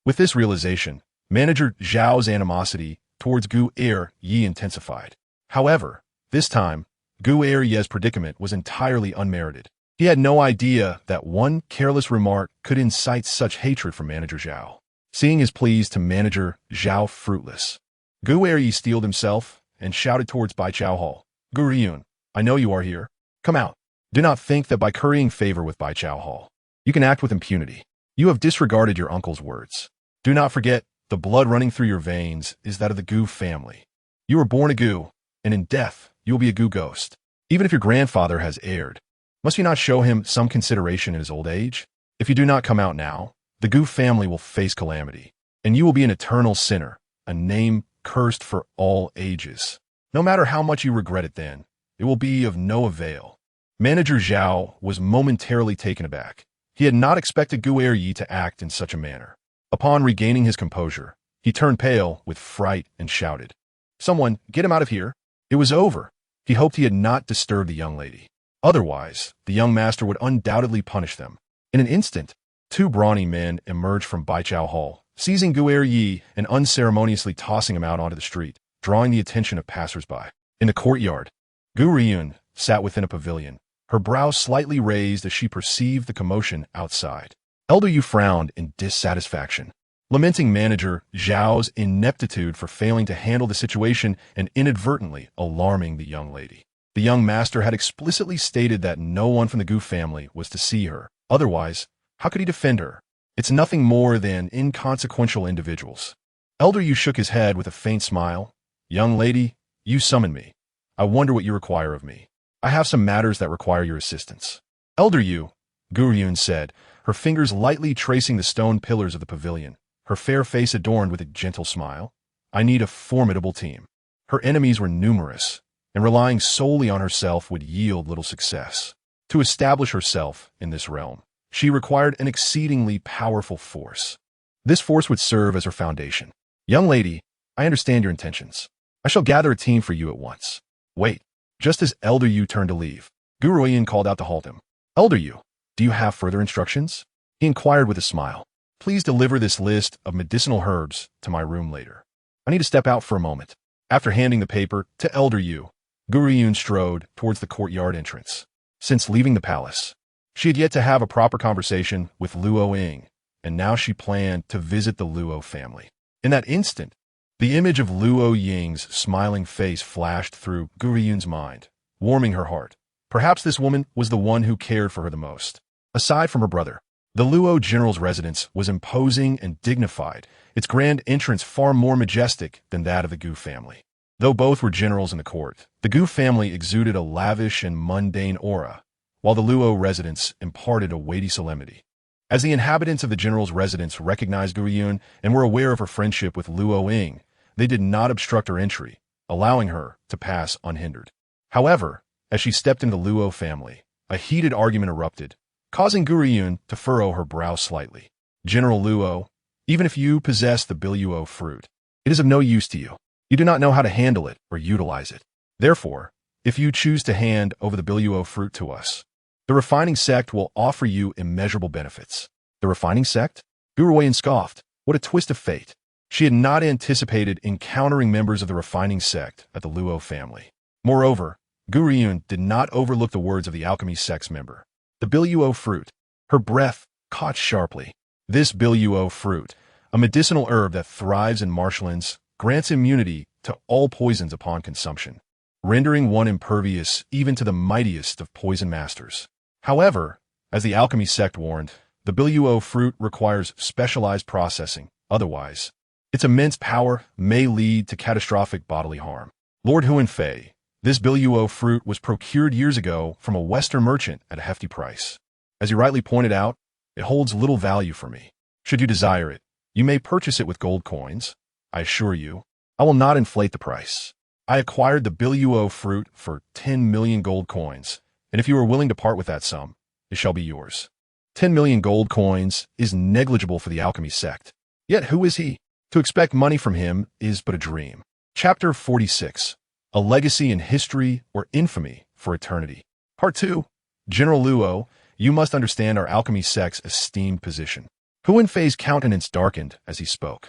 With this realization, Manager Zhao's animosity towards Gu Yi intensified. However, this time, Gu Yi's predicament was entirely unmerited. He had no idea that one careless remark could incite such hatred from Manager Zhao. Seeing his pleas to Manager Zhao fruitless, Gu Ruoyun steeled himself and shouted towards Bai Chao Hall. Gu Ruoyun, I know you are here. Come out. Do not think that by currying favor with Bai Chao Hall, you can act with impunity. You have disregarded your uncle's words. Do not forget, the blood running through your veins is that of the Gu family. You were born a Gu, and in death, you will be a Gu ghost. Even if your grandfather has heired, must you not show him some consideration in his old age? If you do not come out now, the Gu family will face calamity, and you will be an eternal sinner, a name cursed for all ages. No matter how much you regret it then, it will be of no avail. Manager Zhao was momentarily taken aback. He had not expected Gu Ruoyun to act in such a manner. Upon regaining his composure, he turned pale with fright and shouted, "Someone, get him out of here." It was over. He hoped he had not disturbed the young lady. Otherwise, the young master would undoubtedly punish them. In an instant, two brawny men emerged from Bai Chao Hall, seizing Gu Ruoyun and unceremoniously tossing him out onto the street, drawing the attention of passers-by. In the courtyard, Gu Ruoyun sat within a pavilion, her brow slightly raised as she perceived the commotion outside. Elder Yu frowned in dissatisfaction, lamenting Manager Zhao's ineptitude for failing to handle the situation and inadvertently alarming the young lady. The young master had explicitly stated that no one from the Gu family was to see her. Otherwise, how could he defend her? It's nothing more than inconsequential individuals. Elder Yu shook his head with a faint smile. Young lady, you summoned me. I wonder what you require of me. I have some matters that require your assistance. Elder Yu, Gu Ruoyun said, her fingers lightly tracing the stone pillars of the pavilion, her fair face adorned with a gentle smile. I need a formidable team. Her enemies were numerous, and relying solely on herself would yield little success. To establish herself in this realm, she required an exceedingly powerful force. This force would serve as her foundation. Young lady, I understand your intentions. I shall gather a team for you at once. Wait. Just as Elder Yu turned to leave, Gu Ruoyun called out to halt him. Elder Yu, do you have further instructions? He inquired with a smile. Please deliver this list of medicinal herbs to my room later. I need to step out for a moment. After handing the paper to Elder Yu, Gu Ruoyun strode towards the courtyard entrance. Since leaving the palace, she had yet to have a proper conversation with Luo Ying, and now she planned to visit the Luo family. In that instant, the image of Luo Ying's smiling face flashed through Gu Ruoyun's mind, warming her heart. Perhaps this woman was the one who cared for her the most. Aside from her brother, the Luo general's residence was imposing and dignified, its grand entrance far more majestic than that of the Gu family. Though both were generals in the court, the Gu family exuded a lavish and mundane aura, while the Luo residence imparted a weighty solemnity. As the inhabitants of the general's residence recognized Gu Ruoyun and were aware of her friendship with Luo Ying, they did not obstruct her entry, allowing her to pass unhindered. However, as she stepped into the Luo family, a heated argument erupted, causing Gu Ruoyun to furrow her brow slightly. General Luo, even if you possess the Biluo fruit, it is of no use to you. You do not know how to handle it or utilize it. Therefore, if you choose to hand over the Biluo fruit to us, the refining sect will offer you immeasurable benefits. The refining sect? Gu Ruoyun scoffed. What a twist of fate. She had not anticipated encountering members of the refining sect at the Luo family. Moreover, Gu Ruoyun did not overlook the words of the alchemy sect's member. The Biluo fruit. Her breath caught sharply. This Biluo fruit, a medicinal herb that thrives in marshlands, grants immunity to all poisons upon consumption, rendering one impervious even to the mightiest of poison masters. However, as the alchemy sect warned, the Biluo fruit requires specialized processing. Otherwise, its immense power may lead to catastrophic bodily harm. Lord Huanfei, this Biluo fruit was procured years ago from a Western merchant at a hefty price. As you rightly pointed out, it holds little value for me. Should you desire it, you may purchase it with gold coins. I assure you, I will not inflate the price. I acquired the Biluo fruit for 10 million gold coins, and if you are willing to part with that sum, it shall be yours. 10 million gold coins is negligible for the alchemy sect. Yet who is he? To expect money from him is but a dream. Chapter 46. A Legacy in History or Infamy for Eternity. Part 2. General Luo, you must understand our alchemy sect's esteemed position. Huanfei's countenance darkened as he spoke.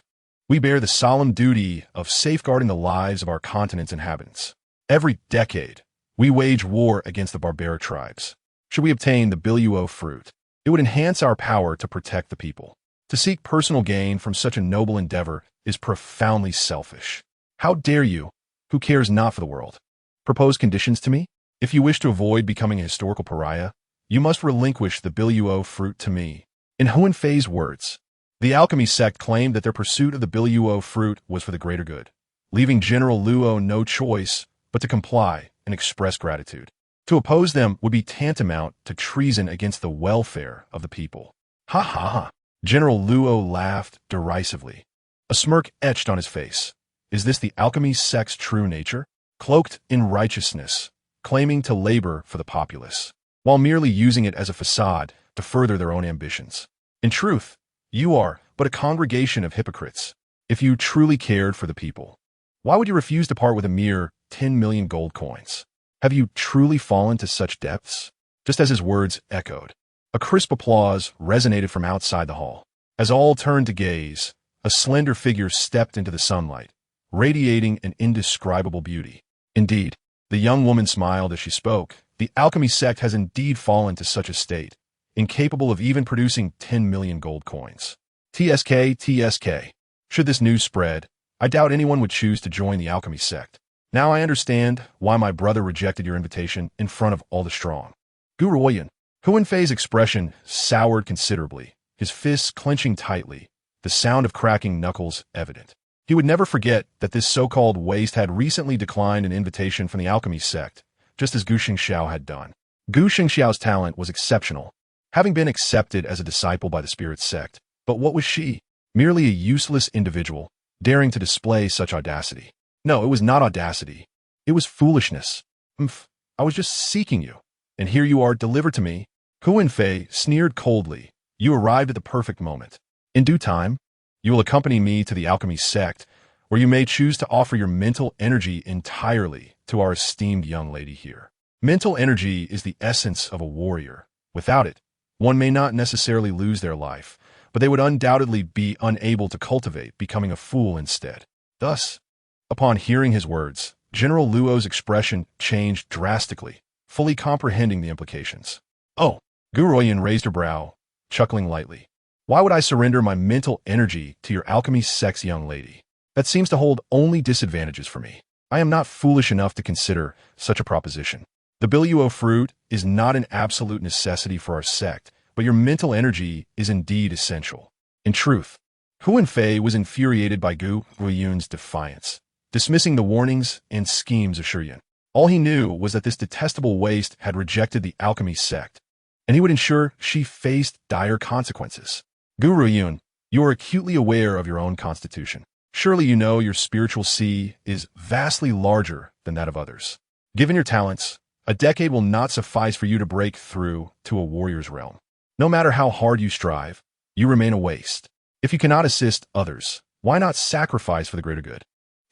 We bear the solemn duty of safeguarding the lives of our continent's inhabitants. Every decade, we wage war against the barbaric tribes. Should we obtain the Biluo fruit, it would enhance our power to protect the people. To seek personal gain from such a noble endeavor is profoundly selfish. How dare you, who cares not for the world, propose conditions to me? If you wish to avoid becoming a historical pariah, you must relinquish the Biluo fruit to me. In Huan Fei's words, the alchemy sect claimed that their pursuit of the Biluo fruit was for the greater good, leaving General Luo no choice but to comply and express gratitude. To oppose them would be tantamount to treason against the welfare of the people. Ha ha ha. General Luo laughed derisively. A smirk etched on his face. Is this the alchemy sect's true nature? Cloaked in righteousness, claiming to labor for the populace, while merely using it as a facade to further their own ambitions. In truth, you are but a congregation of hypocrites. If you truly cared for the people, why would you refuse to part with a mere 10 million gold coins? Have you truly fallen to such depths? Just as his words echoed, a crisp applause resonated from outside the hall. As all turned to gaze, a slender figure stepped into the sunlight, radiating an indescribable beauty. Indeed, the young woman smiled as she spoke. The alchemy sect has indeed fallen to such a state, incapable of even producing 10 million gold coins. TSK. Should this news spread, I doubt anyone would choose to join the alchemy sect. Now I understand why my brother rejected your invitation in front of all the strong. Gu Ruoyun. Huan Fei's expression soured considerably, his fists clenching tightly, the sound of cracking knuckles evident. He would never forget that this so-called waste had recently declined an invitation from the alchemy sect, just as Gu Xingxiao had done. Gu Xingxiao's talent was exceptional, having been accepted as a disciple by the spirit sect. But what was she? Merely a useless individual, daring to display such audacity. No, it was not audacity. It was foolishness. I was just seeking you, and here you are delivered to me. Huan Fei sneered coldly. You arrived at the perfect moment. In due time, you will accompany me to the alchemy sect, where you may choose to offer your mental energy entirely to our esteemed young lady here. Mental energy is the essence of a warrior. Without it, one may not necessarily lose their life, but they would undoubtedly be unable to cultivate becoming a fool instead. Thus, upon hearing his words, General Luo's expression changed drastically, fully comprehending the implications. Oh, Gu Ruoyun raised her brow, chuckling lightly. Why would I surrender my mental energy to your alchemy sect's young lady? That seems to hold only disadvantages for me. I am not foolish enough to consider such a proposition. The Biluo fruit is not an absolute necessity for our sect, but your mental energy is indeed essential. In truth, Huan Fei was infuriated by Gu Ruoyun's defiance, dismissing the warnings and schemes of Shiyun. All he knew was that this detestable waste had rejected the alchemy sect, and he would ensure she faced dire consequences. Gu Ruoyun, you are acutely aware of your own constitution. Surely you know your spiritual sea is vastly larger than that of others. Given your talents, a decade will not suffice for you to break through to a warrior's realm. No matter how hard you strive, you remain a waste. If you cannot assist others, why not sacrifice for the greater good?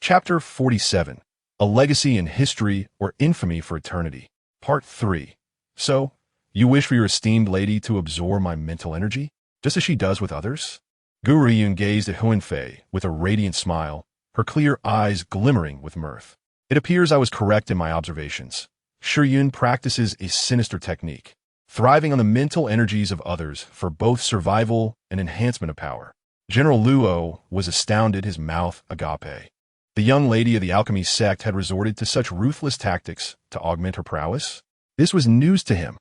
Chapter 47. A Legacy in History or Infamy for Eternity. Part 3. So, you wish for your esteemed lady to absorb my mental energy, just as she does with others? Gu Ruoyun gazed at Huan Fei with a radiant smile, her clear eyes glimmering with mirth. It appears I was correct in my observations. Shiyun practices a sinister technique, thriving on the mental energies of others for both survival and enhancement of power. General Luo was astounded, his mouth agape. The young lady of the alchemy sect had resorted to such ruthless tactics to augment her prowess? This was news to him.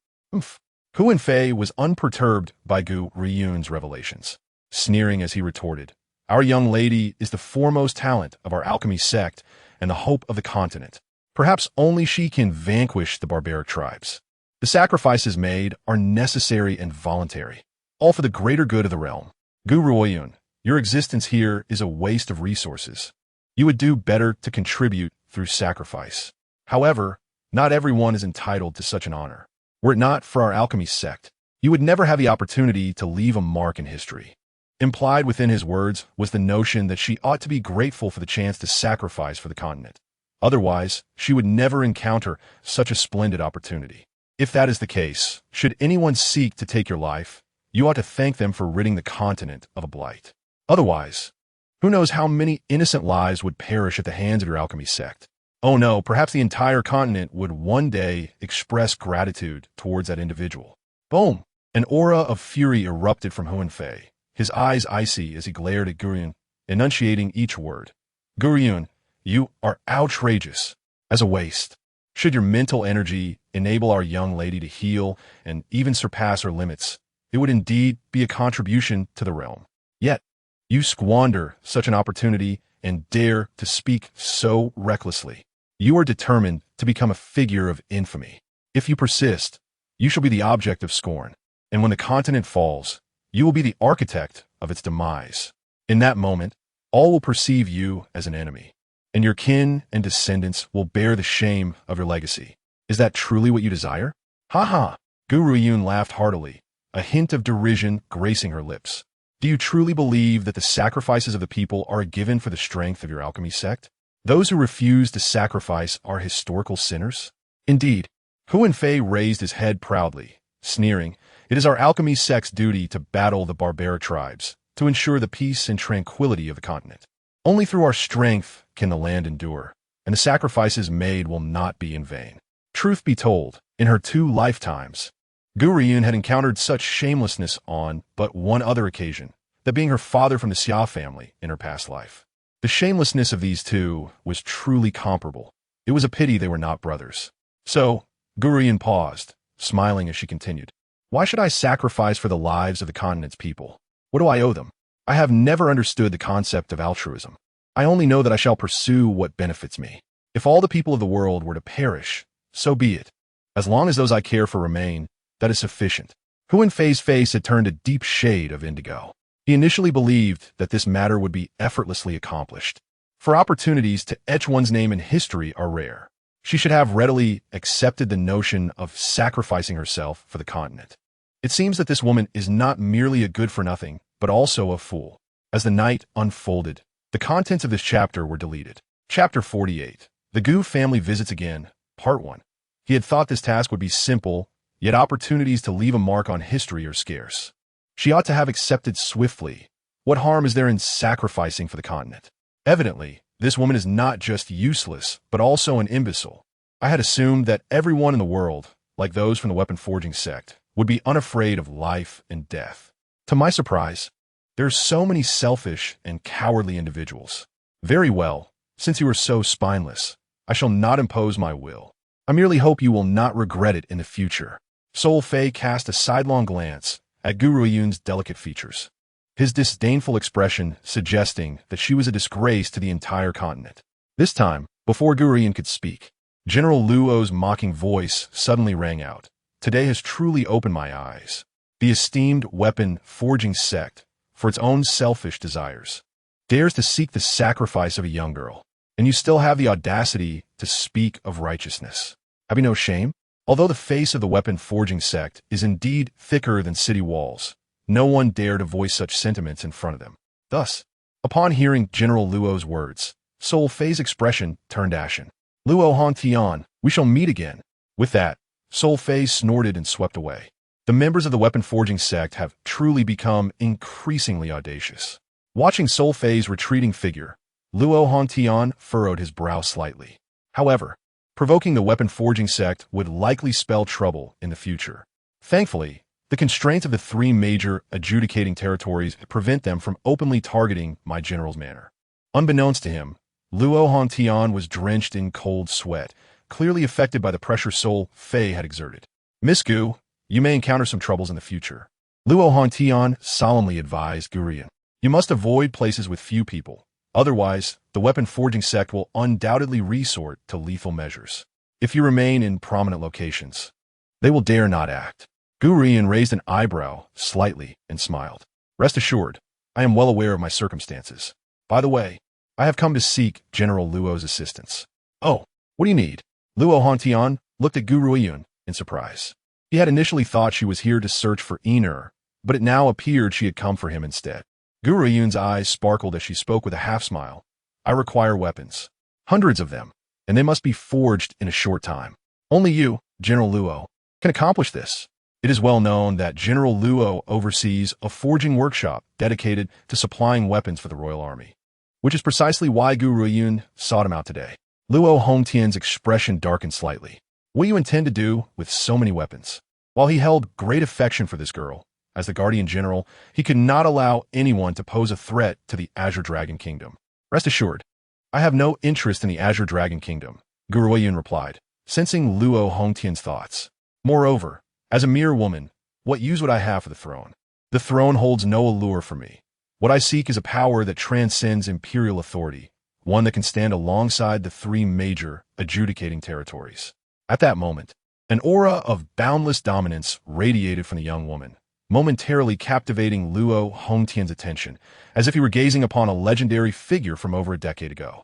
Huan Fei was unperturbed by Gu Ruoyun's revelations, sneering as he retorted, Our young lady is the foremost talent of our alchemy sect and the hope of the continent. Perhaps only she can vanquish the barbaric tribes. The sacrifices made are necessary and voluntary, all for the greater good of the realm. Gu Ruoyun, your existence here is a waste of resources. You would do better to contribute through sacrifice. However, not everyone is entitled to such an honor. Were it not for our alchemy sect, you would never have the opportunity to leave a mark in history. Implied within his words was the notion that she ought to be grateful for the chance to sacrifice for the continent. Otherwise, she would never encounter such a splendid opportunity. If that is the case, should anyone seek to take your life, you ought to thank them for ridding the continent of a blight. Otherwise, who knows how many innocent lives would perish at the hands of your alchemy sect. Oh no, perhaps the entire continent would one day express gratitude towards that individual. Boom! An aura of fury erupted from Huan Fei, his eyes icy as he glared at Gu Ruoyun, enunciating each word. Gu Ruoyun, You are outrageous. As a waste. Should your mental energy enable our young lady to heal and even surpass her limits, it would indeed be a contribution to the realm. Yet, you squander such an opportunity and dare to speak so recklessly. You are determined to become a figure of infamy. If you persist, you shall be the object of scorn, and when the continent falls, you will be the architect of its demise. In that moment, all will perceive you as an enemy, and your kin and descendants will bear the shame of your legacy. Is that truly what you desire? Ha ha! Gu Ruoyun laughed heartily, a hint of derision gracing her lips. Do you truly believe that the sacrifices of the people are a given for the strength of your alchemy sect? Those who refuse to sacrifice are historical sinners? Indeed, Huan Fei raised his head proudly, sneering, "It is our alchemy sect's duty to battle the barbaric tribes, to ensure the peace and tranquility of the continent. Only through our strength can the land endure, and the sacrifices made will not be in vain." Truth be told, in her 2 lifetimes, Gu Ruoyun had encountered such shamelessness on but one other occasion, that being her father from the Xia family in her past life. The shamelessness of these two was truly comparable. It was a pity they were not brothers. So, Gu Ruoyun paused, smiling as she continued. Why should I sacrifice for the lives of the continent's people? What do I owe them? I have never understood the concept of altruism. I only know that I shall pursue what benefits me. If all the people of the world were to perish, so be it. As long as those I care for remain, that is sufficient. Huan Fei's face had turned a deep shade of indigo. He initially believed that this matter would be effortlessly accomplished. For opportunities to etch one's name in history are rare. She should have readily accepted the notion of sacrificing herself for the continent. It seems that this woman is not merely a good-for-nothing, but also a fool. As the night unfolded, the contents of this chapter were deleted. Chapter 48. The Gu family visits again, Part 1. He had thought this task would be simple, yet opportunities to leave a mark on history are scarce. She ought to have accepted swiftly. What harm is there in sacrificing for the continent? Evidently, this woman is not just useless, but also an imbecile. I had assumed that everyone in the world, like those from the weapon-forging sect, would be unafraid of life and death. To my surprise, there are so many selfish and cowardly individuals. Very well, since you are so spineless, I shall not impose my will. I merely hope you will not regret it in the future. Sol Fei cast a sidelong glance at Gu Ruoyun's delicate features, his disdainful expression suggesting that she was a disgrace to the entire continent. This time, before Gu Ruoyun could speak, General Luo's mocking voice suddenly rang out. Today has truly opened my eyes. The esteemed weapon-forging sect, for its own selfish desires, dares to seek the sacrifice of a young girl, and you still have the audacity to speak of righteousness. Have you no shame? Although the face of the weapon-forging sect is indeed thicker than city walls, no one dare to voice such sentiments in front of them. Thus, upon hearing General Luo's words, Sol Fei's expression turned ashen. Luo Hontian, we shall meet again. With that, Sol Fei snorted and swept away. The members of the weapon-forging sect have truly become increasingly audacious. Watching Sol Fei's retreating figure, Luo Hontian furrowed his brow slightly. However, provoking the weapon-forging sect would likely spell trouble in the future. Thankfully, the constraints of the 3 major adjudicating territories prevent them from openly targeting my general's manor. Unbeknownst to him, Luo Hontian was drenched in cold sweat, clearly affected by the pressure Sol Fei had exerted. Miss Gu, you may encounter some troubles in the future. Luo Hontian solemnly advised Gu Ruoyun. You must avoid places with few people. Otherwise, the weapon-forging sect will undoubtedly resort to lethal measures. If you remain in prominent locations, they will dare not act. Gu Ruoyun raised an eyebrow slightly and smiled. Rest assured, I am well aware of my circumstances. By the way, I have come to seek General Luo's assistance. Oh, what do you need? Luo Hontian looked at Gu Ruoyun in surprise. He had initially thought she was here to search for Enigmatic, but it now appeared she had come for him instead. Gu Ruoyun's eyes sparkled as she spoke with a half-smile. I require weapons. Hundreds of them, and they must be forged in a short time. Only you, General Luo, can accomplish this. It is well known that General Luo oversees a forging workshop dedicated to supplying weapons for the royal army, which is precisely why Gu Ruoyun sought him out today. Luo Hongtian's expression darkened slightly. What do you intend to do with so many weapons? While he held great affection for this girl, as the Guardian General, he could not allow anyone to pose a threat to the Azure Dragon Kingdom. Rest assured, I have no interest in the Azure Dragon Kingdom, Gu Ruoyun replied, sensing Luo Hongtian's thoughts. Moreover, as a mere woman, what use would I have for the throne? The throne holds no allure for me. What I seek is a power that transcends imperial authority, one that can stand alongside the three major adjudicating territories. At that moment, an aura of boundless dominance radiated from the young woman, momentarily captivating Luo Hongtian's attention, as if he were gazing upon a legendary figure from over a decade ago.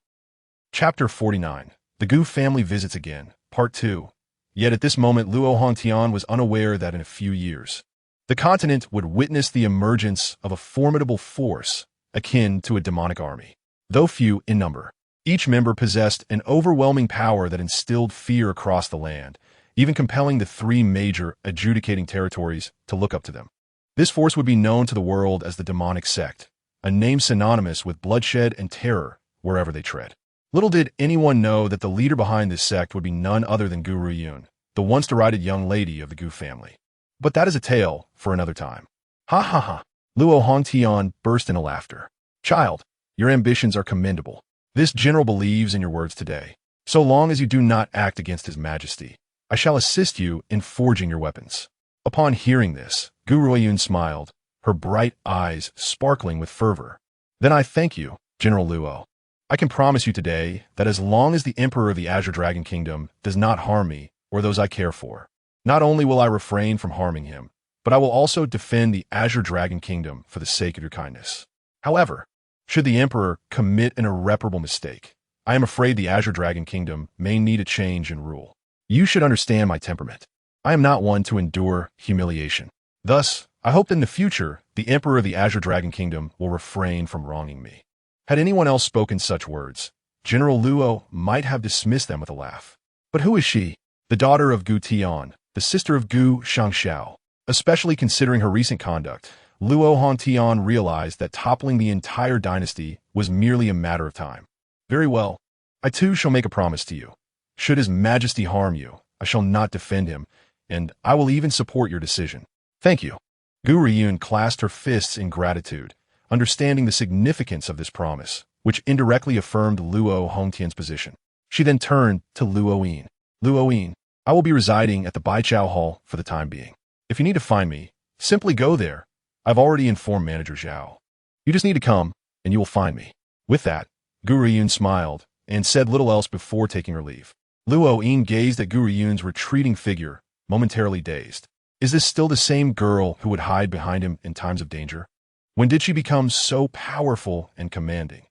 Chapter 49. The Gu Family Visits Again, Part 2. Yet at this moment Luo Hongtian was unaware that in a few years, the continent would witness the emergence of a formidable force akin to a demonic army. Though few in number, each member possessed an overwhelming power that instilled fear across the land, even compelling the three major adjudicating territories to look up to them. This force would be known to the world as the demonic sect, a name synonymous with bloodshed and terror wherever they tread. Little did anyone know that the leader behind this sect would be none other than Gu Ruoyun, the once derided young lady of the Gu family. But that is a tale for another time. Ha ha ha! Luo Hongtian burst into laughter. Child, your ambitions are commendable. This general believes in your words today. So long as you do not act against his majesty, I shall assist you in forging your weapons. Upon hearing this, Gu Ruoyun smiled, her bright eyes sparkling with fervor. Then I thank you, General Luo. I can promise you today that as long as the Emperor of the Azure Dragon Kingdom does not harm me or those I care for, not only will I refrain from harming him, but I will also defend the Azure Dragon Kingdom for the sake of your kindness. However, should the Emperor commit an irreparable mistake, I am afraid the Azure Dragon Kingdom may need a change in rule. You should understand my temperament. I am not one to endure humiliation. Thus, I hope that in the future, the Emperor of the Azure Dragon Kingdom will refrain from wronging me. Had anyone else spoken such words, General Luo might have dismissed them with a laugh. But who is she? The daughter of Gu Tian, the sister of Gu Shangxiao. Especially considering her recent conduct, Luo Hongtian realized that toppling the entire dynasty was merely a matter of time. Very well, I too shall make a promise to you. Should his majesty harm you, I shall not defend him, and I will even support your decision. Thank you. Gu Ruoyun clasped her fists in gratitude, understanding the significance of this promise, which indirectly affirmed Luo Hongtian's position. She then turned to Luoyin. Luoyin, I will be residing at the Baichao Hall for the time being. If you need to find me, simply go there. I've already informed Manager Zhao. You just need to come, and you will find me. With that, Gu Ruoyun smiled and said little else before taking her leave. Luoyin gazed at Gu Ruoyun's retreating figure, momentarily dazed. Is this still the same girl who would hide behind him in times of danger? When did she become so powerful and commanding?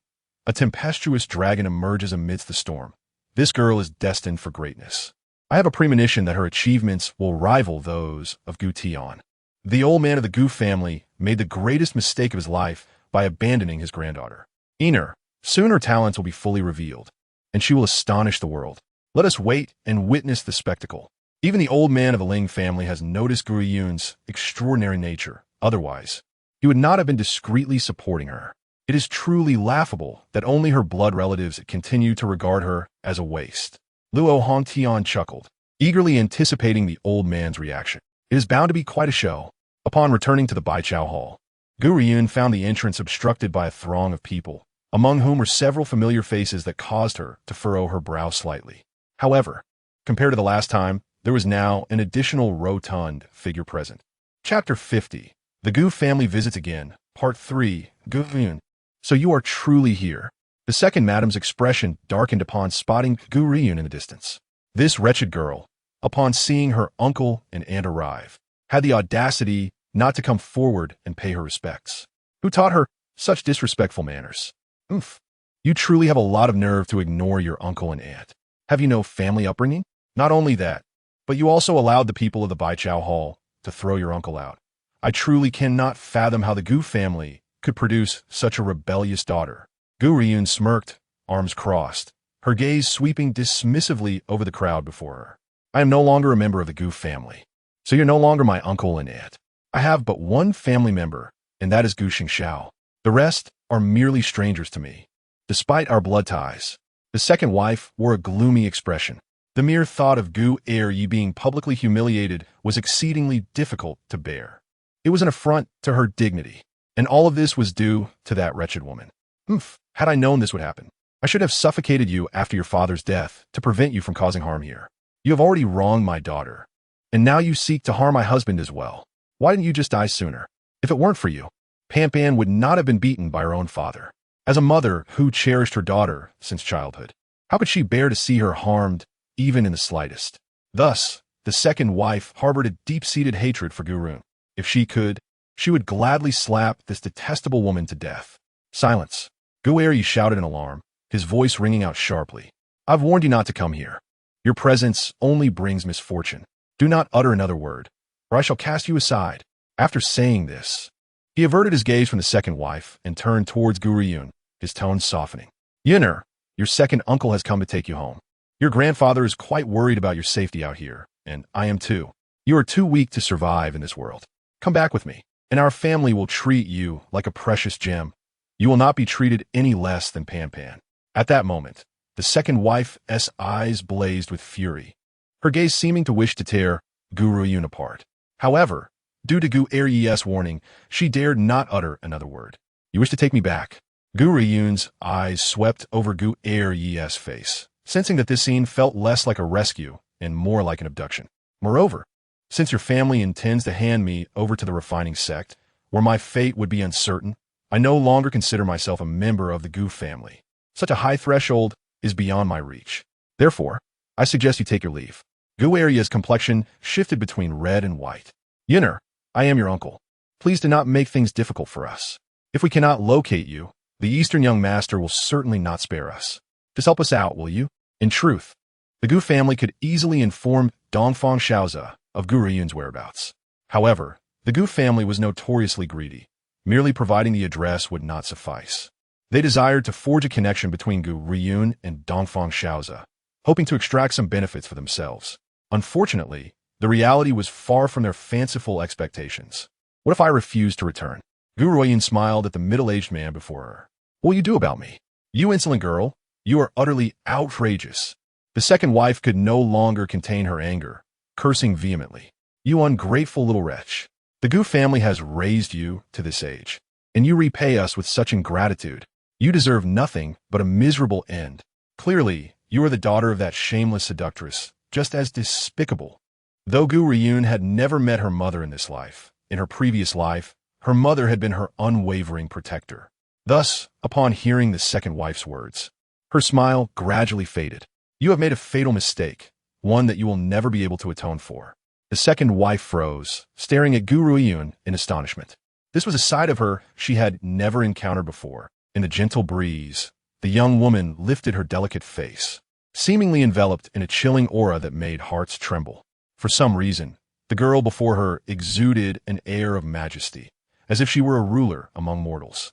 A tempestuous dragon emerges amidst the storm. This girl is destined for greatness. I have a premonition that her achievements will rival those of Gu Tian. The old man of the Gu family made the greatest mistake of his life by abandoning his granddaughter. Soon her talents will be fully revealed, and she will astonish the world. Let us wait and witness the spectacle. Even the old man of the Ling family has noticed Gu Ruoyun's extraordinary nature. Otherwise, he would not have been discreetly supporting her. It is truly laughable that only her blood relatives continue to regard her as a waste. Luo Hongtian chuckled, eagerly anticipating the old man's reaction. It is bound to be quite a show. Upon returning to the Baichao Hall, Gu Ruoyun found the entrance obstructed by a throng of people, among whom were several familiar faces that caused her to furrow her brow slightly. However, compared to the last time, there was now an additional rotund figure present. Chapter 50. The Gu Family Visits Again, Part 3, Gu Ruoyun. So you are truly here. The second madam's expression darkened upon spotting Gu Ruoyun in the distance. This wretched girl, upon seeing her uncle and aunt arrive, had the audacity not to come forward and pay her respects. Who taught her such disrespectful manners? Oof. You truly have a lot of nerve to ignore your uncle and aunt. Have you no family upbringing? Not only that, but you also allowed the people of the Baichao Hall to throw your uncle out. I truly cannot fathom how the Gu family could produce such a rebellious daughter. Gu Ruoyun smirked, arms crossed, her gaze sweeping dismissively over the crowd before her. I am no longer a member of the Gu family, so you're no longer my uncle and aunt. I have but one family member, and that is Gu Shangxiao. The rest are merely strangers to me. Despite our blood ties, the second wife wore a gloomy expression. The mere thought of Gu Ruoyun being publicly humiliated was exceedingly difficult to bear. It was an affront to her dignity, and all of this was due to that wretched woman. Had I known this would happen, I should have suffocated you after your father's death to prevent you from causing harm here. You have already wronged my daughter, and now you seek to harm my husband as well. Why didn't you just die sooner? If it weren't for you, Pan would not have been beaten by her own father. As a mother who cherished her daughter since childhood, how could she bear to see her harmed, even in the slightest? Thus, the second wife harbored a deep-seated hatred for Gu Ruoyun. If she could, she would gladly slap this detestable woman to death. Silence. Gu Ruoyun shouted in alarm, his voice ringing out sharply. I've warned you not to come here. Your presence only brings misfortune. Do not utter another word, or I shall cast you aside. After saying this, he averted his gaze from the second wife and turned towards Gu Ruoyun, his tone softening. Yunner, your second uncle has come to take you home. Your grandfather is quite worried about your safety out here, and I am too. You are too weak to survive in this world. Come back with me, and our family will treat you like a precious gem. You will not be treated any less than Pan. At that moment, the second wife's eyes blazed with fury, her gaze seeming to wish to tear Gu Ruoyun apart. However, due to Gu Ruoyun's warning, she dared not utter another word. You wish to take me back? Gu Ruoyun's eyes swept over Gu Ruoyun's face, sensing that this scene felt less like a rescue and more like an abduction. Moreover, since your family intends to hand me over to the refining sect, where my fate would be uncertain, I no longer consider myself a member of the Gu family. Such a high threshold is beyond my reach. Therefore, I suggest you take your leave. Gu Ruoyun's complexion shifted between red and white. Yunner, I am your uncle. Please do not make things difficult for us. If we cannot locate you, the Eastern young master will certainly not spare us. Just help us out, will you? In truth, the Gu family could easily inform Dongfang Shaozi of Gu Ruoyun's whereabouts. However, the Gu family was notoriously greedy. Merely providing the address would not suffice. They desired to forge a connection between Gu Ruoyun and Dongfang Shaozi, hoping to extract some benefits for themselves. Unfortunately, the reality was far from their fanciful expectations. What if I refused to return? Gu Ruoyun smiled at the middle-aged man before her. What will you do about me? You insolent girl, you are utterly outrageous. The second wife could no longer contain her anger, cursing vehemently. You ungrateful little wretch. The Gu family has raised you to this age, and you repay us with such ingratitude. You deserve nothing but a miserable end. Clearly, you are the daughter of that shameless seductress, just as despicable. Though Gu Ruoyun had never met her mother in this life, in her previous life, her mother had been her unwavering protector. Thus, upon hearing the second wife's words, her smile gradually faded. You have made a fatal mistake, one that you will never be able to atone for. The second wife froze, staring at Gu Ruoyun in astonishment. This was a side of her she had never encountered before. In the gentle breeze, the young woman lifted her delicate face, seemingly enveloped in a chilling aura that made hearts tremble. For some reason, the girl before her exuded an air of majesty, as if she were a ruler among mortals.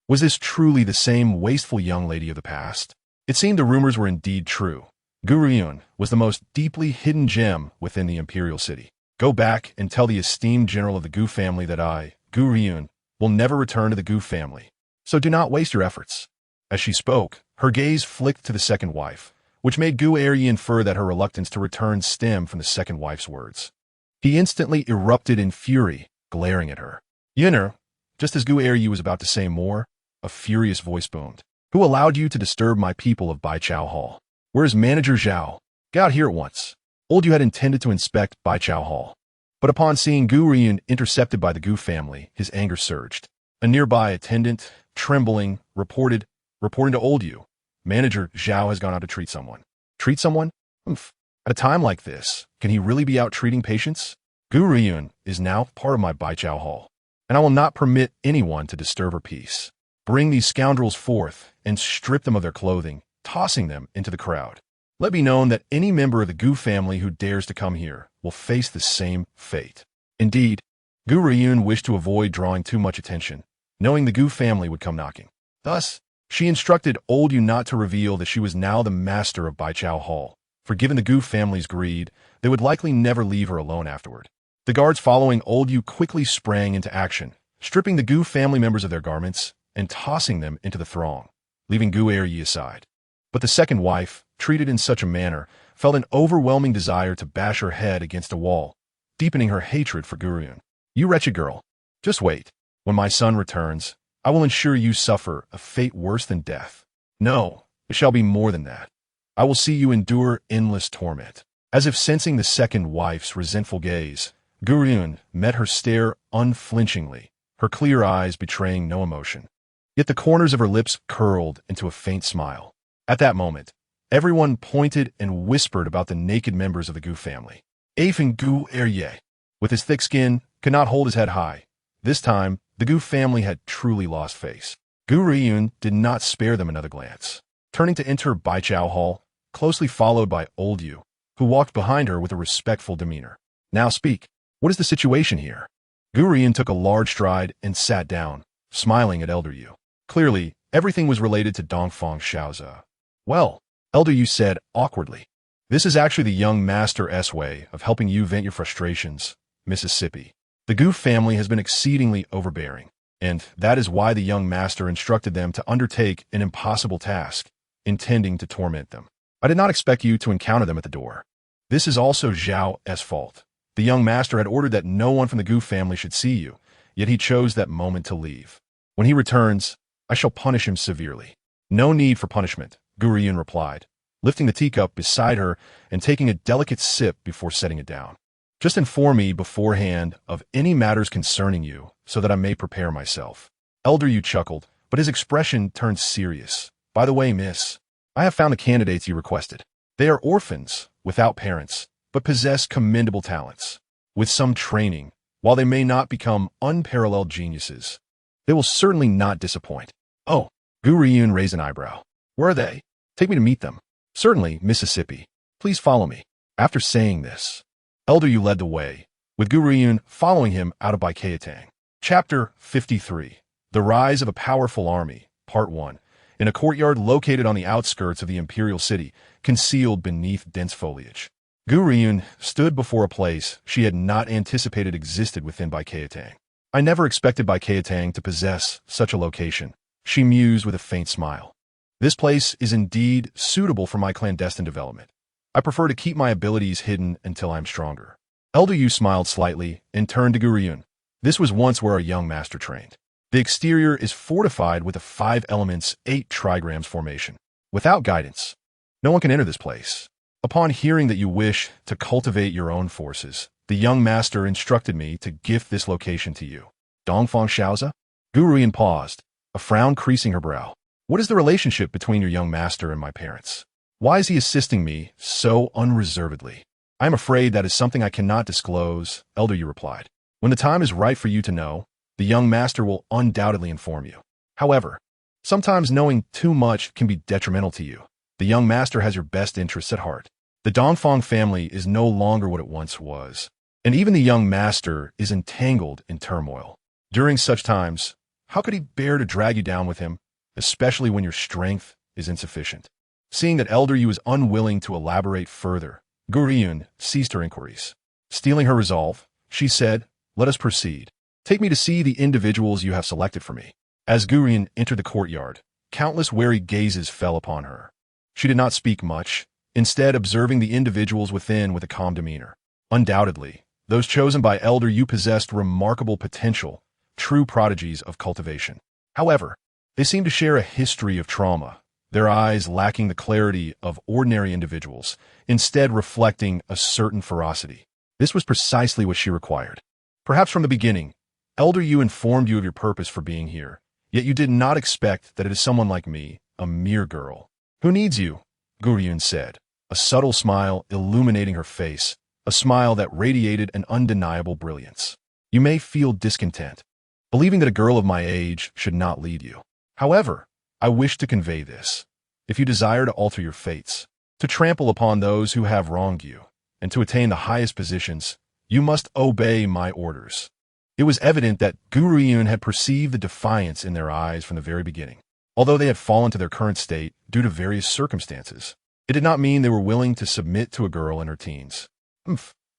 Was this truly the same wasteful young lady of the past? It seemed the rumors were indeed true. Gu Ruoyun was the most deeply hidden gem within the imperial city. Go back and tell the esteemed general of the Gu family that I, Gu Ruoyun, will never return to the Gu family. So do not waste your efforts. As she spoke, her gaze flicked to the second wife, which made Gu Ruoyun infer that her reluctance to return stemmed from the second wife's words. He instantly erupted in fury, glaring at her. Yunner, just as Gu Ruoyun was about to say more, a furious voice boomed. Who allowed you to disturb my people of Baichao Hall? Where is Manager Zhao? Get out here at once. Old you had intended to inspect Baichao Hall. But upon seeing Gu Ruoyun intercepted by the Gu family, his anger surged. A nearby attendant, trembling, reported to old you. Manager Zhao has gone out to treat someone. Treat someone? Oof. At a time like this, can he really be out treating patients? Gu Ruoyun is now part of my Baichao Hall, and I will not permit anyone to disturb her peace. Bring these scoundrels forth and strip them of their clothing, tossing them into the crowd. Let be known that any member of the Gu family who dares to come here will face the same fate. Indeed, Gu Ruoyun wished to avoid drawing too much attention, knowing the Gu family would come knocking. Thus, she instructed old you not to reveal that she was now the master of Baichao Hall, for given the Gu family's greed, they would likely never leave her alone afterward. The guards following old you quickly sprang into action, stripping the Gu family members of their garments and tossing them into the throng, leaving Gu Ruoyun aside. But the second wife, treated in such a manner, felt an overwhelming desire to bash her head against a wall, deepening her hatred for Gu Ruoyun. You wretched girl, just wait. When my son returns, I will ensure you suffer a fate worse than death. No, It shall be more than that. I will see you endure endless torment. As if sensing the second wife's resentful gaze, Gu Ruoyun met her stare unflinchingly, her clear eyes betraying no emotion. Yet the corners of her lips curled into a faint smile. At that moment, everyone pointed and whispered about the naked members of the Gu family. Orphaned Gu Ruoyun, with his thick skin, could not hold his head high. This time, the Gu family had truly lost face. Gu Ruoyun did not spare them another glance. Turning to enter Baijiao Hall, closely followed by Old Yu, who walked behind her with a respectful demeanor. Now speak. What is the situation here? Gu Ruoyun took a large stride and sat down, smiling at Elder Yu. Clearly, everything was related to Dongfang Xiaoze. Well, Elder Yu said awkwardly. This is actually the young master's way of helping you vent your frustrations, Mississippi. The Gu family has been exceedingly overbearing, and that is why the young master instructed them to undertake an impossible task, intending to torment them. I did not expect you to encounter them at the door. This is also Zhao's fault. The young master had ordered that no one from the Gu family should see you, yet he chose that moment to leave. When he returns, I shall punish him severely. No need for punishment, Gu Ruoyun replied, lifting the teacup beside her and taking a delicate sip before setting it down. Just inform me beforehand of any matters concerning you, so that I may prepare myself. Elder Yu chuckled, but his expression turned serious. By the way, miss, I have found the candidates you requested. They are orphans, without parents, but possess commendable talents. With some training, while they may not become unparalleled geniuses, they will certainly not disappoint. Oh, Gu Ruoyun raised an eyebrow. Where are they? Take me to meet them. Certainly, Mississippi. Please follow me. After saying this, Elder Yu led the way, with Gu Ruoyun following him out of Qingtian. Chapter 53. The Rise of a Powerful Army, Part 1. In a courtyard located on the outskirts of the imperial city, concealed beneath dense foliage, Gu Ruoyun stood before a place she had not anticipated existed within Qingtian. I never expected Qingtian to possess such a location, she mused with a faint smile. This place is indeed suitable for my clandestine development. I prefer to keep my abilities hidden until I am stronger. Elder Yu smiled slightly and turned to Gu Ruoyun. This was once where our young master trained. The exterior is fortified with a 5 elements, 8 trigrams formation. Without guidance, no one can enter this place. Upon hearing that you wish to cultivate your own forces, the young master instructed me to gift this location to you. Dongfang Xiaoze? Gu Ruoyun paused, a frown creasing her brow. What is the relationship between your young master and my parents? Why is he assisting me so unreservedly? I am afraid that is something I cannot disclose, Elder Yu replied. When the time is right for you to know, the young master will undoubtedly inform you. However, sometimes knowing too much can be detrimental to you. The young master has your best interests at heart. The Dongfang family is no longer what it once was, and even the young master is entangled in turmoil. During such times, how could he bear to drag you down with him, especially when your strength is insufficient? Seeing that Elder Yu is unwilling to elaborate further, Gu Ruoyun ceased her inquiries. Stealing her resolve, she said, "Let us proceed. Take me to see the individuals you have selected for me." As Gu Ruoyun entered the courtyard, countless wary gazes fell upon her. She did not speak much, instead observing the individuals within with a calm demeanor. Undoubtedly, those chosen by Elder Yu possessed remarkable potential, true prodigies of cultivation. However, they seemed to share a history of trauma, their eyes lacking the clarity of ordinary individuals, instead reflecting a certain ferocity. This was precisely what she required. Perhaps from the beginning, Elder Yu informed you of your purpose for being here, yet you did not expect that it is someone like me, a mere girl. Who needs you? Gu Ruoyun said, a subtle smile illuminating her face, a smile that radiated an undeniable brilliance. You may feel discontent, believing that a girl of my age should not lead you. However, I wish to convey this. If you desire to alter your fates, to trample upon those who have wronged you, and to attain the highest positions, you must obey my orders. It was evident that Gu Ruoyun had perceived the defiance in their eyes from the very beginning. Although they had fallen to their current state due to various circumstances, it did not mean they were willing to submit to a girl in her teens.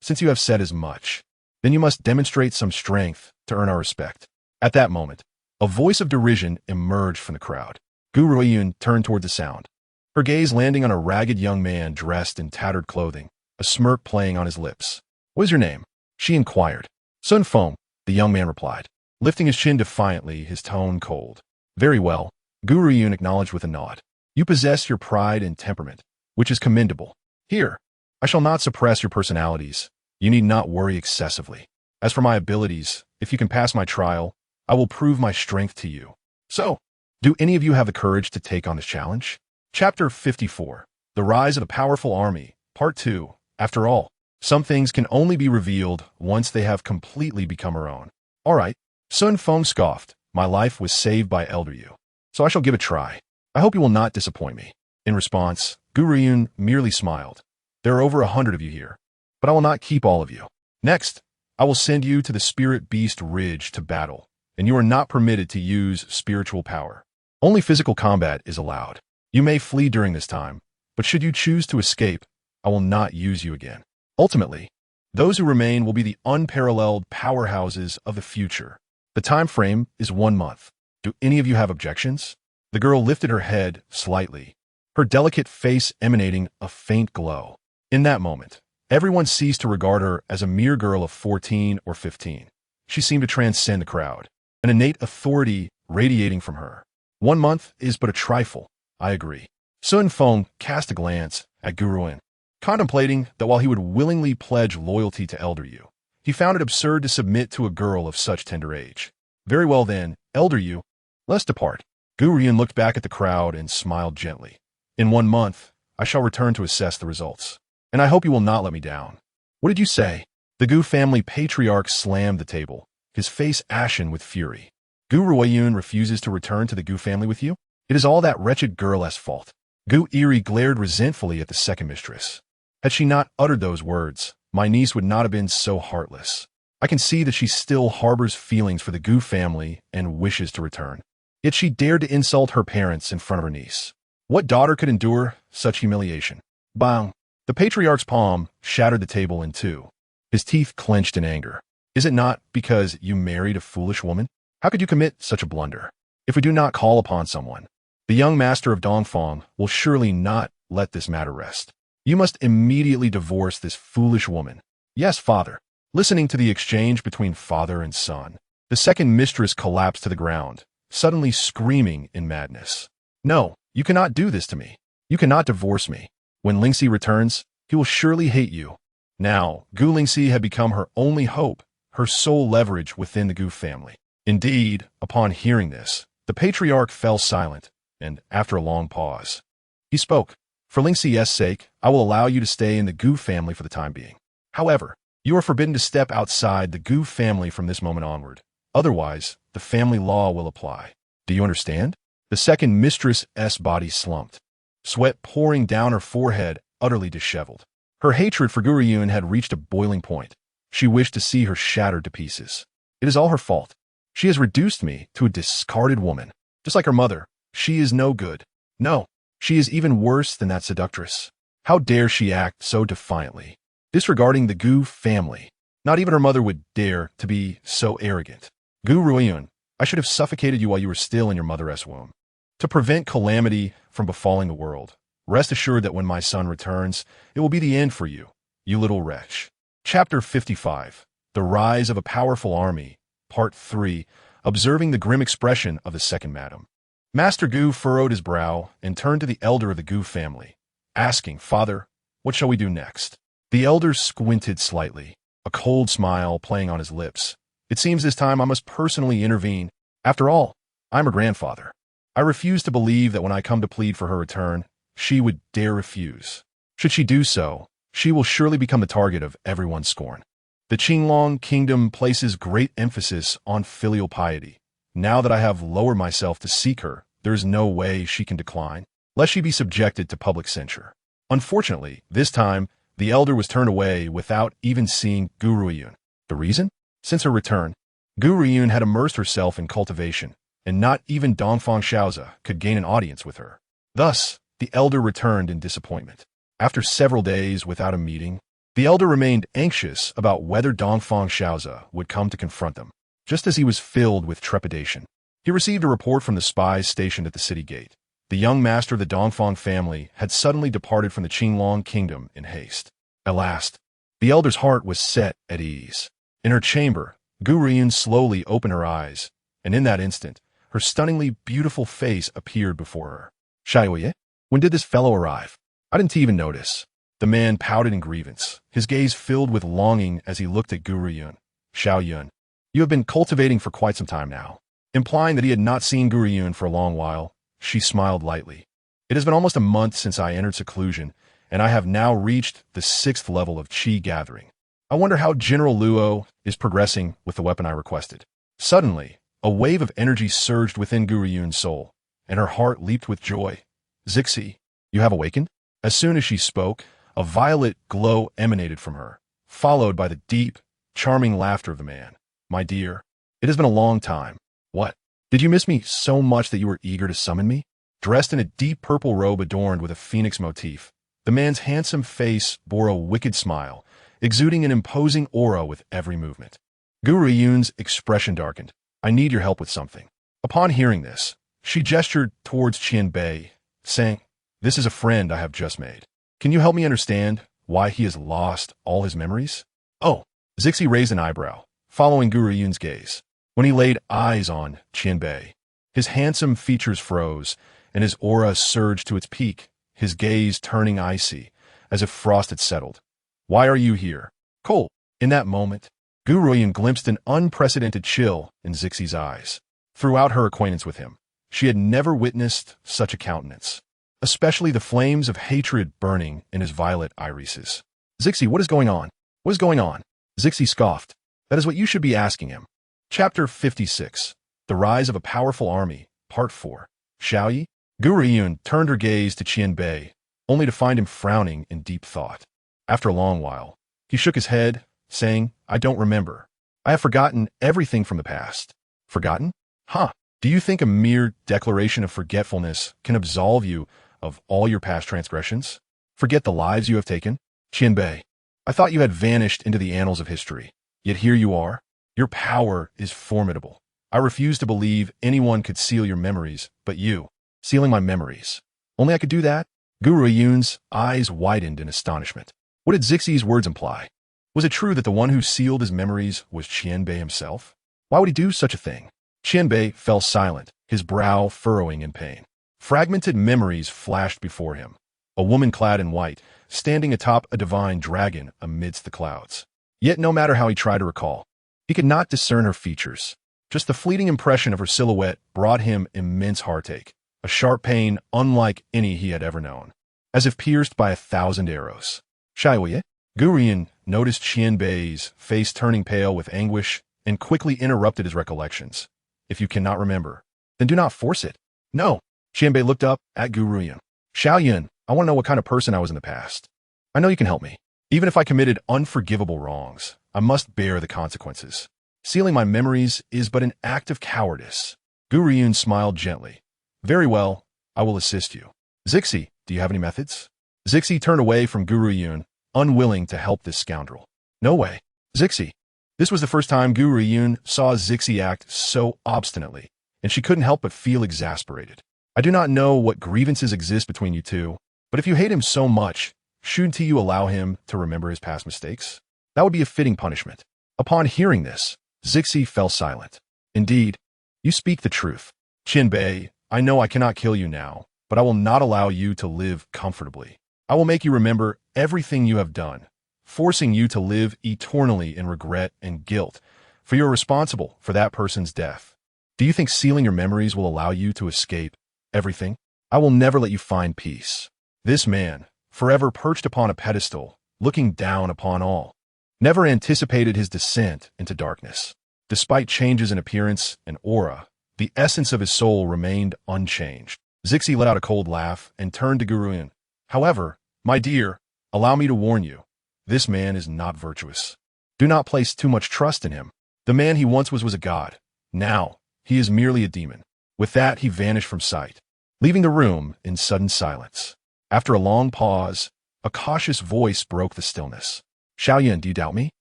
Since you have said as much, then you must demonstrate some strength to earn our respect. At that moment, a voice of derision emerged from the crowd. Gu Ruoyun turned toward the sound, her gaze landing on a ragged young man dressed in tattered clothing, a smirk playing on his lips. "What is your name?" she inquired. "Sun Feng," the young man replied, lifting his chin defiantly, his tone cold. "Very well," Gu Ruoyun acknowledged with a nod. You possess your pride and temperament, which is commendable. Here, I shall not suppress your personalities. You need not worry excessively. As for my abilities, if you can pass my trial, I will prove my strength to you. So, do any of you have the courage to take on this challenge? Chapter 54. The Rise of a Powerful Army, Part 2. After all, some things can only be revealed once they have completely become our own. All right, Sun Feng scoffed. My life was saved by Elder Yu, so I shall give it a try. I hope you will not disappoint me. In response, Gu Ruoyun merely smiled. There are over 100 of you here, but I will not keep all of you. Next, I will send you to the Spirit Beast Ridge to battle, and you are not permitted to use spiritual power. Only physical combat is allowed. You may flee during this time, but should you choose to escape, I will not use you again. Ultimately, those who remain will be the unparalleled powerhouses of the future. The time frame is 1 month. Do any of you have objections? The girl lifted her head slightly, her delicate face emanating a faint glow. In that moment, everyone ceased to regard her as a mere girl of 14 or 15. She seemed to transcend the crowd, an innate authority radiating from her. 1 month is but a trifle, I agree. Sun Feng cast a glance at Gu Ruoyun, contemplating that while he would willingly pledge loyalty to Elder Yu, he found it absurd to submit to a girl of such tender age. Very well then, Elder Yu, let's depart. Gu Ruoyun looked back at the crowd and smiled gently. In 1 month, I shall return to assess the results, and I hope you will not let me down. What did you say? The Gu family patriarch slammed the table, his face ashen with fury. Gu Ruoyun refuses to return to the Gu family with you? It is all that wretched girl's fault. Gu Iri glared resentfully at the second mistress. Had she not uttered those words, my niece would not have been so heartless. I can see that she still harbors feelings for the Gu family and wishes to return. Yet she dared to insult her parents in front of her niece. What daughter could endure such humiliation? Bang! The patriarch's palm shattered the table in two. His teeth clenched in anger. Is it not because you married a foolish woman? How could you commit such a blunder? If we do not call upon someone, the young master of Dongfang will surely not let this matter rest. You must immediately divorce this foolish woman. Yes, father. Listening to the exchange between father and son, the second mistress collapsed to the ground, suddenly screaming in madness. No, you cannot do this to me. You cannot divorce me. When Lingxi returns, he will surely hate you. Now, Gu Lingxi had become her only hope, her sole leverage within the Gu family. Indeed, upon hearing this, the patriarch fell silent, and after a long pause, he spoke. For Lingxi's sake, I will allow you to stay in the Gu family for the time being. However, you are forbidden to step outside the Gu family from this moment onward. Otherwise, the family law will apply. Do you understand? The second mistress's body slumped, sweat pouring down her forehead, utterly disheveled. Her hatred for Gu Ruoyun had reached a boiling point. She wished to see her shattered to pieces. It is all her fault. She has reduced me to a discarded woman. Just like her mother, she is no good. No, she is even worse than that seductress. How dare she act so defiantly, disregarding the Gu family? Not even her mother would dare to be so arrogant. Gu Ruoyun, I should have suffocated you while you were still in your mother's womb. To prevent calamity from befalling the world, rest assured that when my son returns, it will be the end for you, you little wretch. Chapter 55. The Rise of a Powerful Army, Part 3. Observing the grim expression of the second madam. Master Gu furrowed his brow and turned to the elder of the Gu family, asking, Father, what shall we do next? The elder squinted slightly, a cold smile playing on his lips. It seems this time I must personally intervene. After all, I'm her grandfather. I refuse to believe that when I come to plead for her return, she would dare refuse. Should she do so, she will surely become the target of everyone's scorn. The Qingtian Kingdom places great emphasis on filial piety. Now that I have lowered myself to seek her, there is no way she can decline, lest she be subjected to public censure. Unfortunately, this time, the elder was turned away without even seeing Gu Ruoyun. The reason? Since her return, Gu Ruoyun had immersed herself in cultivation, and not even Dongfang Xiaozi could gain an audience with her. Thus, the elder returned in disappointment. After several days without a meeting, the elder remained anxious about whether Dongfang Xiaozi would come to confront them. Just as he was filled with trepidation, he received a report from the spies stationed at the city gate. The young master of the Dongfang family had suddenly departed from the Qingtian Kingdom in haste. At last, the elder's heart was set at ease. In her chamber, Gu Ruoyun slowly opened her eyes, and in that instant, her stunningly beautiful face appeared before her. Xiaoye? When did this fellow arrive? I didn't even notice. The man pouted in grievance, his gaze filled with longing as he looked at Gu Ruoyun. Xiao Yun, you have been cultivating for quite some time now. Implying that he had not seen Gu Ruoyun for a long while, she smiled lightly. It has been almost a month since I entered seclusion, and I have now reached the 6th level of qi gathering. I wonder how General Luo is progressing with the weapon I requested. Suddenly, a wave of energy surged within Gu Ruoyun's soul, and her heart leaped with joy. Zixi, you have awakened? As soon as she spoke, a violet glow emanated from her, followed by the deep, charming laughter of the man. My dear, it has been a long time. What? Did you miss me so much that you were eager to summon me? Dressed in a deep purple robe adorned with a phoenix motif, the man's handsome face bore a wicked smile, exuding an imposing aura with every movement. Gu Ruoyun's expression darkened. I need your help with something. Upon hearing this, she gestured towards Qianbei, saying, This is a friend I have just made. Can you help me understand why he has lost all his memories? Oh, Zixi raised an eyebrow, following Gu Ruoyun's gaze. When he laid eyes on Qianbei, his handsome features froze, and his aura surged to its peak, his gaze turning icy, as if frost had settled. Why are you here? Cold. In that moment, Gu Ruoyun glimpsed an unprecedented chill in Zixi's eyes. Throughout her acquaintance with him, she had never witnessed such a countenance, especially the flames of hatred burning in his violet irises. Zixi, what is going on? What is going on? Zixi scoffed. That is what you should be asking him. Chapter 56. The Rise of a Powerful Army, Part 4. Xiaoyi? Gu Ruoyun turned her gaze to Qianbei, only to find him frowning in deep thought. After a long while, he shook his head, saying, I don't remember. I have forgotten everything from the past. Forgotten? Huh. Do you think a mere declaration of forgetfulness can absolve you of all your past transgressions? Forget the lives you have taken? Qianbei, I thought you had vanished into the annals of history. Yet here you are. Your power is formidable. I refuse to believe anyone could seal your memories but you. Sealing my memories. Only I could do that? Gu Ruoyun's eyes widened in astonishment. What did Zixi's words imply? Was it true that the one who sealed his memories was Qianbei himself? Why would he do such a thing? Qianbei fell silent, his brow furrowing in pain. Fragmented memories flashed before him. A woman clad in white, standing atop a divine dragon amidst the clouds. Yet no matter how he tried to recall, he could not discern her features. Just the fleeting impression of her silhouette brought him immense heartache, a sharp pain unlike any he had ever known, as if pierced by 1,000 arrows. Xiaoye? Gu Ruoyun noticed Qianbei's face turning pale with anguish and quickly interrupted his recollections. If you cannot remember, then do not force it. No. Qianbei looked up at Gu Ruoyun. Xiaoyun, I want to know what kind of person I was in the past. I know you can help me. Even if I committed unforgivable wrongs, I must bear the consequences. Sealing my memories is but an act of cowardice. Gu Ruoyun smiled gently. Very well, I will assist you. Zixi, do you have any methods? Zixi turned away from Gu Ruoyun, unwilling to help this scoundrel. No way. Zixi. This was the first time Gu Ruoyun saw Zixi act so obstinately, and she couldn't help but feel exasperated. I do not know what grievances exist between you two, but if you hate him so much, shouldn't you allow him to remember his past mistakes? That would be a fitting punishment. Upon hearing this, Zixi fell silent. Indeed, you speak the truth. Qianbei, I know I cannot kill you now, but I will not allow you to live comfortably. I will make you remember everything you have done, forcing you to live eternally in regret and guilt, for you are responsible for that person's death. Do you think sealing your memories will allow you to escape everything? I will never let you find peace. This man, forever perched upon a pedestal, looking down upon all, never anticipated his descent into darkness. Despite changes in appearance and aura, the essence of his soul remained unchanged. Zixi let out a cold laugh and turned to Gu Ruoyun. However, my dear, allow me to warn you, this man is not virtuous. Do not place too much trust in him. The man he once was a god. Now, he is merely a demon. With that, he vanished from sight, leaving the room in sudden silence. After a long pause, a cautious voice broke the stillness. Xiaoyan, do you doubt me?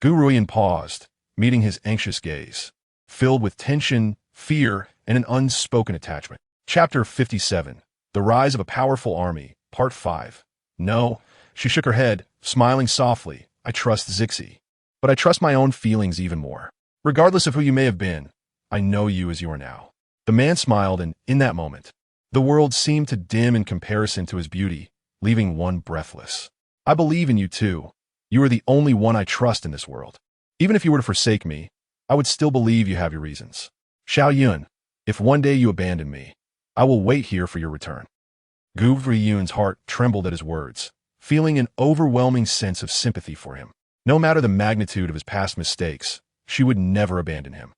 Gu Ruoyun paused, meeting his anxious gaze, filled with tension, fear, and an unspoken attachment. Chapter 57. The Rise of a Powerful Army, Part 5. No, she shook her head, smiling softly. I trust Zixi. But I trust my own feelings even more. Regardless of who you may have been, I know you as you are now. The man smiled, and in that moment, The world seemed to dim in comparison to his beauty, leaving one breathless. I believe in you too. You are the only one I trust in this world. Even if you were to forsake me, I would still believe you have your reasons. Xiao Yun, if one day you abandon me, I will wait here for your return. Gu Ruoyun's heart trembled at his words, feeling an overwhelming sense of sympathy for him. No matter the magnitude of his past mistakes, she would never abandon him.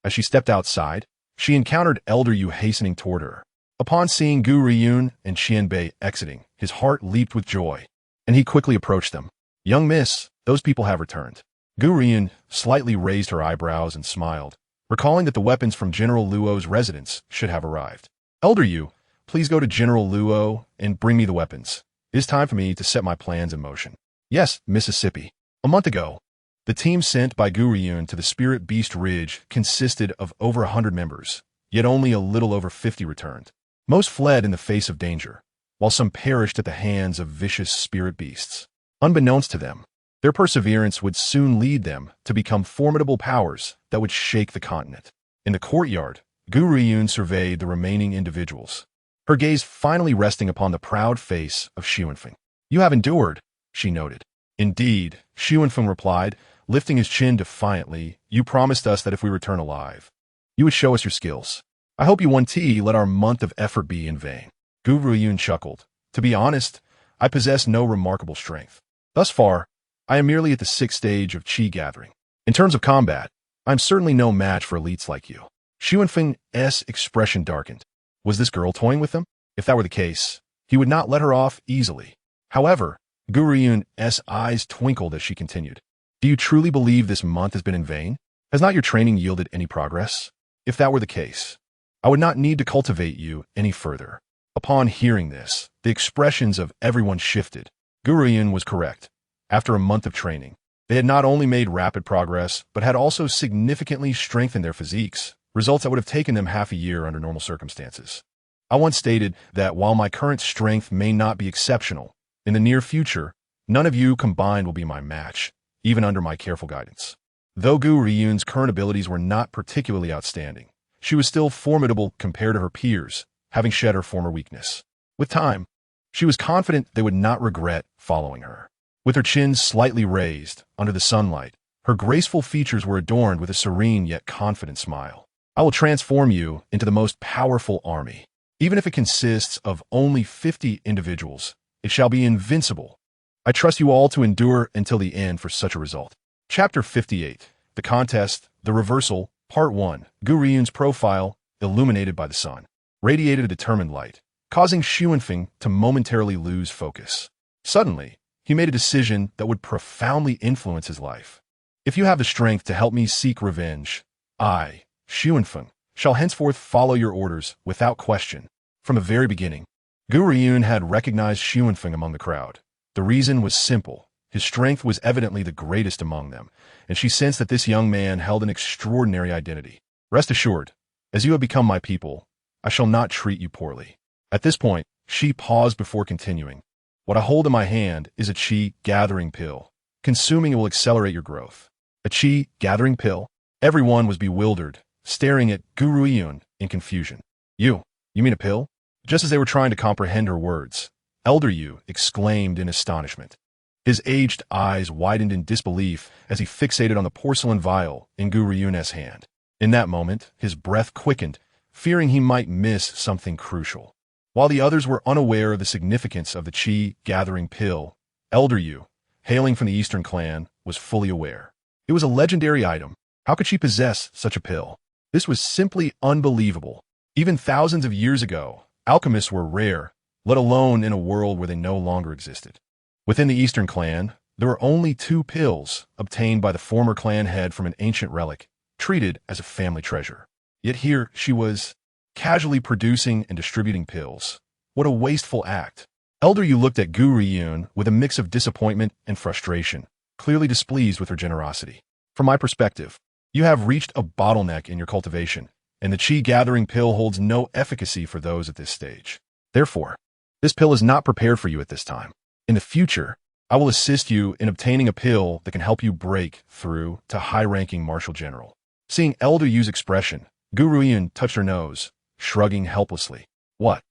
As she stepped outside, she encountered Elder Yu hastening toward her. Upon seeing Gu Ruoyun and Qianbei exiting, his heart leaped with joy, and he quickly approached them. Young miss, those people have returned. Gu Ruoyun slightly raised her eyebrows and smiled, recalling that the weapons from General Luo's residence should have arrived. Elder Yu, please go to General Luo and bring me the weapons. It is time for me to set my plans in motion. Yes, Mississippi. A month ago, the team sent by Gu Ruoyun to the Spirit Beast Ridge consisted of over 100 members, yet only a little over 50 returned. Most fled in the face of danger, while some perished at the hands of vicious spirit beasts. Unbeknownst to them, their perseverance would soon lead them to become formidable powers that would shake the continent. In the courtyard, Gu Ruoyun surveyed the remaining individuals, her gaze finally resting upon the proud face of Xuanfeng. You have endured, she noted. Indeed, Xuanfeng replied, lifting his chin defiantly. You promised us that if we return alive, you would show us your skills. I hope you won't let our month of effort be in vain. Gu Ruoyun chuckled. To be honest, I possess no remarkable strength. Thus far, I am merely at the 6th stage of Qi gathering. In terms of combat, I am certainly no match for elites like you. Xuanfeng's expression darkened. Was this girl toying with him? If that were the case, he would not let her off easily. However, Gu Ruoyun's eyes twinkled as she continued. Do you truly believe this month has been in vain? Has not your training yielded any progress? If that were the case, I would not need to cultivate you any further. Upon hearing this, the expressions of everyone shifted. Gu Ruoyun was correct. After a month of training, they had not only made rapid progress, but had also significantly strengthened their physiques, results that would have taken them half a year under normal circumstances. I once stated that while my current strength may not be exceptional, in the near future, none of you combined will be my match, even under my careful guidance. Though Gu Ruoyun's current abilities were not particularly outstanding, she was still formidable compared to her peers, having shed her former weakness. With time, she was confident they would not regret following her. With her chin slightly raised under the sunlight, her graceful features were adorned with a serene yet confident smile. I will transform you into the most powerful army. Even if it consists of only 50 individuals, it shall be invincible. I trust you all to endure until the end for such a result. Chapter 58. The Contest, The Reversal, Part 1. Gu Ruoyun's profile, illuminated by the sun, radiated a determined light, causing Xuanfeng to momentarily lose focus. Suddenly, he made a decision that would profoundly influence his life. If you have the strength to help me seek revenge, I, Xuanfeng, shall henceforth follow your orders without question. From the very beginning, Gu Ruoyun had recognized Xuanfeng among the crowd. The reason was simple. His strength was evidently the greatest among them, and she sensed that this young man held an extraordinary identity. Rest assured, as you have become my people, I shall not treat you poorly. At this point, she paused before continuing. What I hold in my hand is a Qi gathering pill. Consuming it will accelerate your growth. A Qi gathering pill? Everyone was bewildered, staring at Gu Ruoyun in confusion. You mean a pill? Just as they were trying to comprehend her words, Elder Yu exclaimed in astonishment. His aged eyes widened in disbelief as he fixated on the porcelain vial in Gu Ruoyun's hand. In that moment, his breath quickened, fearing he might miss something crucial. While the others were unaware of the significance of the Qi gathering pill, Elder Yu, hailing from the Eastern clan, was fully aware. It was a legendary item. How could she possess such a pill? This was simply unbelievable. Even thousands of years ago, alchemists were rare, let alone in a world where they no longer existed. Within the Eastern clan, there were only 2 pills obtained by the former clan head from an ancient relic, treated as a family treasure. Yet here she was, casually producing and distributing pills. What a wasteful act. Elder Yu looked at Gu Ruoyun with a mix of disappointment and frustration, clearly displeased with her generosity. From my perspective, you have reached a bottleneck in your cultivation, and the Qi gathering pill holds no efficacy for those at this stage. Therefore, this pill is not prepared for you at this time. In the future, I will assist you in obtaining a pill that can help you break through to high-ranking martial general. Seeing Elder Yu's expression, Gu Ruoyun touched her nose, shrugging helplessly. What?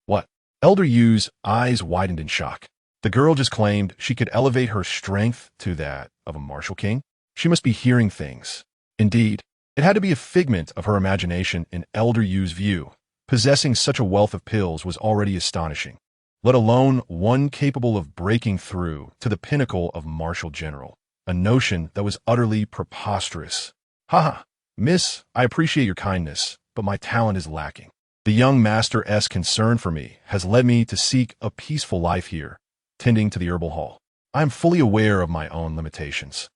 What? Elder Yu's eyes widened in shock. The girl just claimed she could elevate her strength to that of a martial king? She must be hearing things. Indeed, it had to be a figment of her imagination in Elder Yu's view. Possessing such a wealth of pills was already astonishing, let alone one capable of breaking through to the pinnacle of martial general, a notion that was utterly preposterous. Haha, miss, I appreciate your kindness, but my talent is lacking. The young master's concern for me has led me to seek a peaceful life here, tending to the herbal hall. I am fully aware of my own limitations.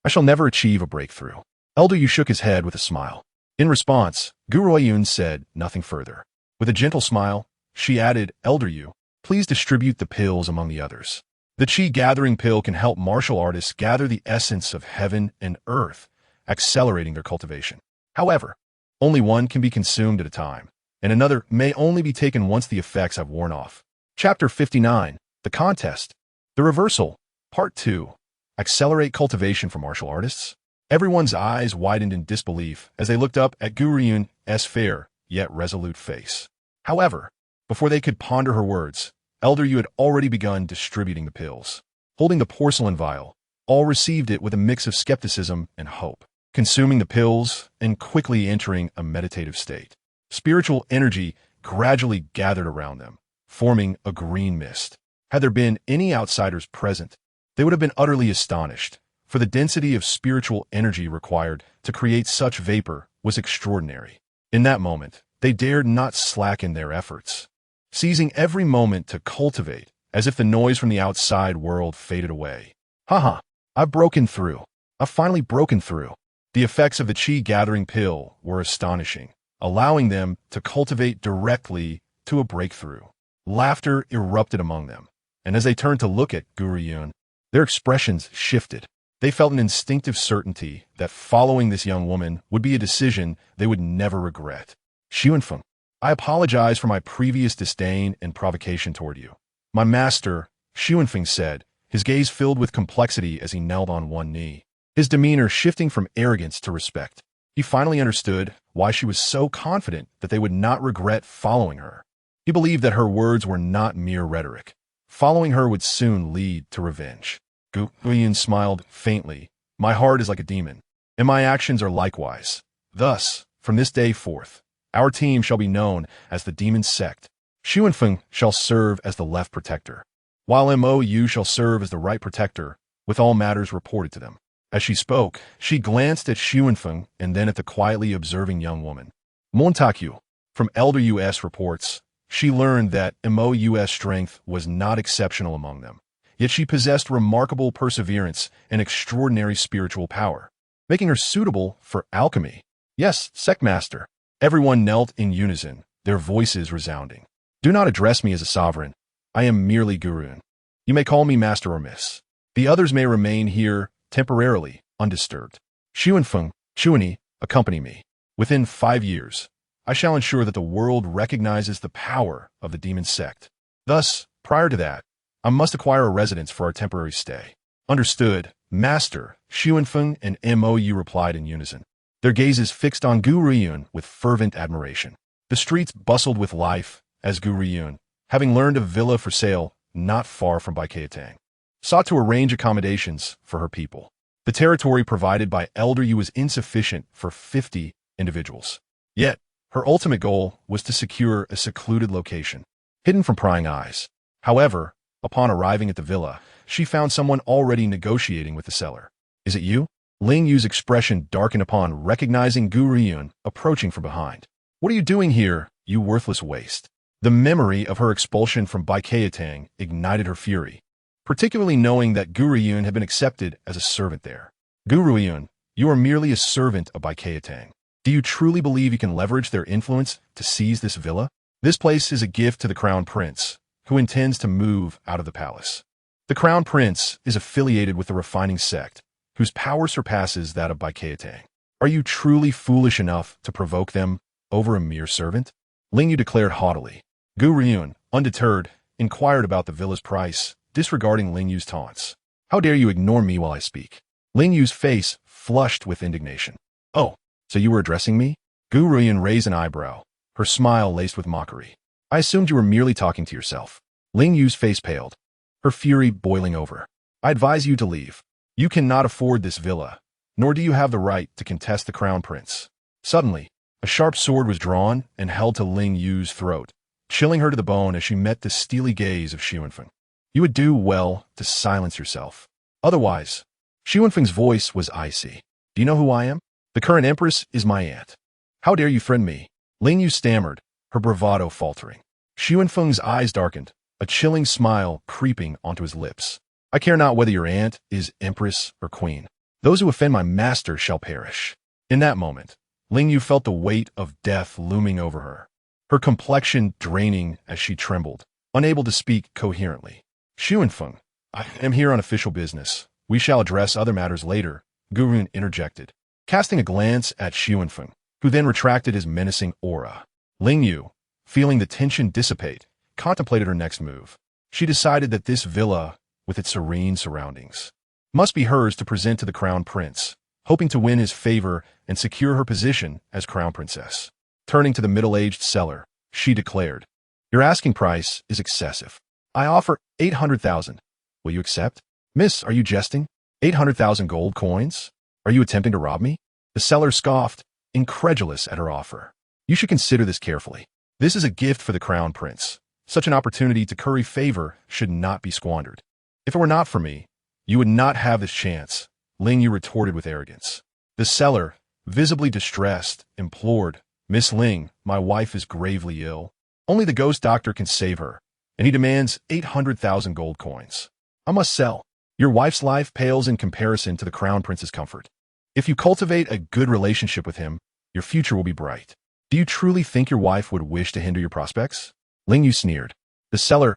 I shall never achieve a breakthrough. Elder Yu shook his head with a smile. In response, Gu Ruoyun said nothing further. With a gentle smile, she added, Elder Yu, please distribute the pills among the others. The Qi gathering pill can help martial artists gather the essence of heaven and earth, accelerating their cultivation. However, only one can be consumed at a time, and another may only be taken once the effects have worn off. Chapter 59. The Contest. The Reversal. Part 2. Accelerate cultivation for martial artists. Everyone's eyes widened in disbelief as they looked up at Gu Ruoyun's fair, yet resolute face. However, before they could ponder her words, Elder Yu had already begun distributing the pills. Holding the porcelain vial, all received it with a mix of skepticism and hope, consuming the pills and quickly entering a meditative state. Spiritual energy gradually gathered around them, forming a green mist. Had there been any outsiders present, they would have been utterly astonished, for the density of spiritual energy required to create such vapor was extraordinary. In that moment, they dared not slacken their efforts, seizing every moment to cultivate, as if the noise from the outside world faded away. Haha, I've broken through. I've finally broken through. The effects of the Qi gathering pill were astonishing, allowing them to cultivate directly to a breakthrough. Laughter erupted among them, and as they turned to look at Gu Ruoyun, their expressions shifted. They felt an instinctive certainty that following this young woman would be a decision they would never regret. Xuanfeng, I apologize for my previous disdain and provocation toward you. My master, Xuanfeng said, his gaze filled with complexity as he knelt on one knee, his demeanor shifting from arrogance to respect. He finally understood why she was so confident that they would not regret following her. He believed that her words were not mere rhetoric. Following her would soon lead to revenge. Gu Ruoyun smiled faintly. My heart is like a demon, and my actions are likewise. Thus, from this day forth, our team shall be known as the Demon Sect. Xuanfeng shall serve as the left protector, while Mou shall serve as the right protector, with all matters reported to them. As she spoke, she glanced at Xuanfeng and then at the quietly observing young woman. Montague, from Elder Yu's reports, she learned that Mou's strength was not exceptional among them, yet she possessed remarkable perseverance and extraordinary spiritual power, making her suitable for alchemy. Yes, Sectmaster. Everyone knelt in unison, their voices resounding. Do not address me as a sovereign. I am merely Gu Ruoyun. You may call me master or miss. The others may remain here temporarily, undisturbed. Xuanfeng, Xuani, accompany me. Within 5 years, I shall ensure that the world recognizes the power of the demon sect. Thus, prior to that, I must acquire a residence for our temporary stay. Understood, Master, Xuanfeng and Mou replied in unison, their gazes fixed on Gu Ruoyun with fervent admiration. The streets bustled with life as Gu Ruoyun, having learned of a villa for sale not far from Qingtian, sought to arrange accommodations for her people. The territory provided by Elder Yu was insufficient for 50 individuals. Yet, her ultimate goal was to secure a secluded location, hidden from prying eyes. However, upon arriving at the villa, she found someone already negotiating with the seller. Is it you? Ling Yu's expression darkened upon recognizing Gu Ruoyun approaching from behind. What are you doing here, you worthless waste? The memory of her expulsion from Qingtian ignited her fury, particularly knowing that Gu Ruoyun had been accepted as a servant there. Gu Ruoyun, you are merely a servant of Qingtian. Do you truly believe you can leverage their influence to seize this villa? This place is a gift to the Crown Prince, who intends to move out of the palace. The Crown Prince is affiliated with the refining sect, whose power surpasses that of Qingtian. Are you truly foolish enough to provoke them over a mere servant? Ling Yu declared haughtily. Gu Ruoyun, undeterred, inquired about the villa's price, disregarding Ling Yu's taunts. How dare you ignore me while I speak? Ling Yu's face flushed with indignation. Oh, so you were addressing me? Gu Ruoyun raised an eyebrow, her smile laced with mockery. I assumed you were merely talking to yourself. Ling Yu's face paled, her fury boiling over. I advise you to leave. You cannot afford this villa, nor do you have the right to contest the crown prince. Suddenly, a sharp sword was drawn and held to Ling Yu's throat, chilling her to the bone as she met the steely gaze of Xuanfeng. You would do well to silence yourself. Otherwise, Xuanfeng's voice was icy. Do you know who I am? The current empress is my aunt. How dare you threaten me? Ling Yu stammered, her bravado faltering. Xuanfeng's eyes darkened, a chilling smile creeping onto his lips. I care not whether your aunt is empress or queen. Those who offend my master shall perish. In that moment, Ling Yu felt the weight of death looming over her, her complexion draining as she trembled, unable to speak coherently. Xuanfeng, I am here on official business. We shall address other matters later, Gu Ruoyun interjected, casting a glance at Xuanfeng, who then retracted his menacing aura. Ling Yu, feeling the tension dissipate, contemplated her next move. She decided that this villa, with its serene surroundings, must be hers to present to the crown prince, hoping to win his favor and secure her position as crown princess. Turning to the middle-aged seller, she declared, Your asking price is excessive. I offer 800,000. Will you accept? Miss, are you jesting? 800,000 gold coins? Are you attempting to rob me? The seller scoffed, incredulous at her offer. You should consider this carefully. This is a gift for the crown prince. Such an opportunity to curry favor should not be squandered. If it were not for me, you would not have this chance, Ling Yu retorted with arrogance. The seller, visibly distressed, implored, Miss Ling, my wife is gravely ill. Only the ghost doctor can save her, and he demands 800,000 gold coins. I must sell. Your wife's life pales in comparison to the crown prince's comfort. If you cultivate a good relationship with him, your future will be bright. Do you truly think your wife would wish to hinder your prospects? Ling Yu sneered. The seller's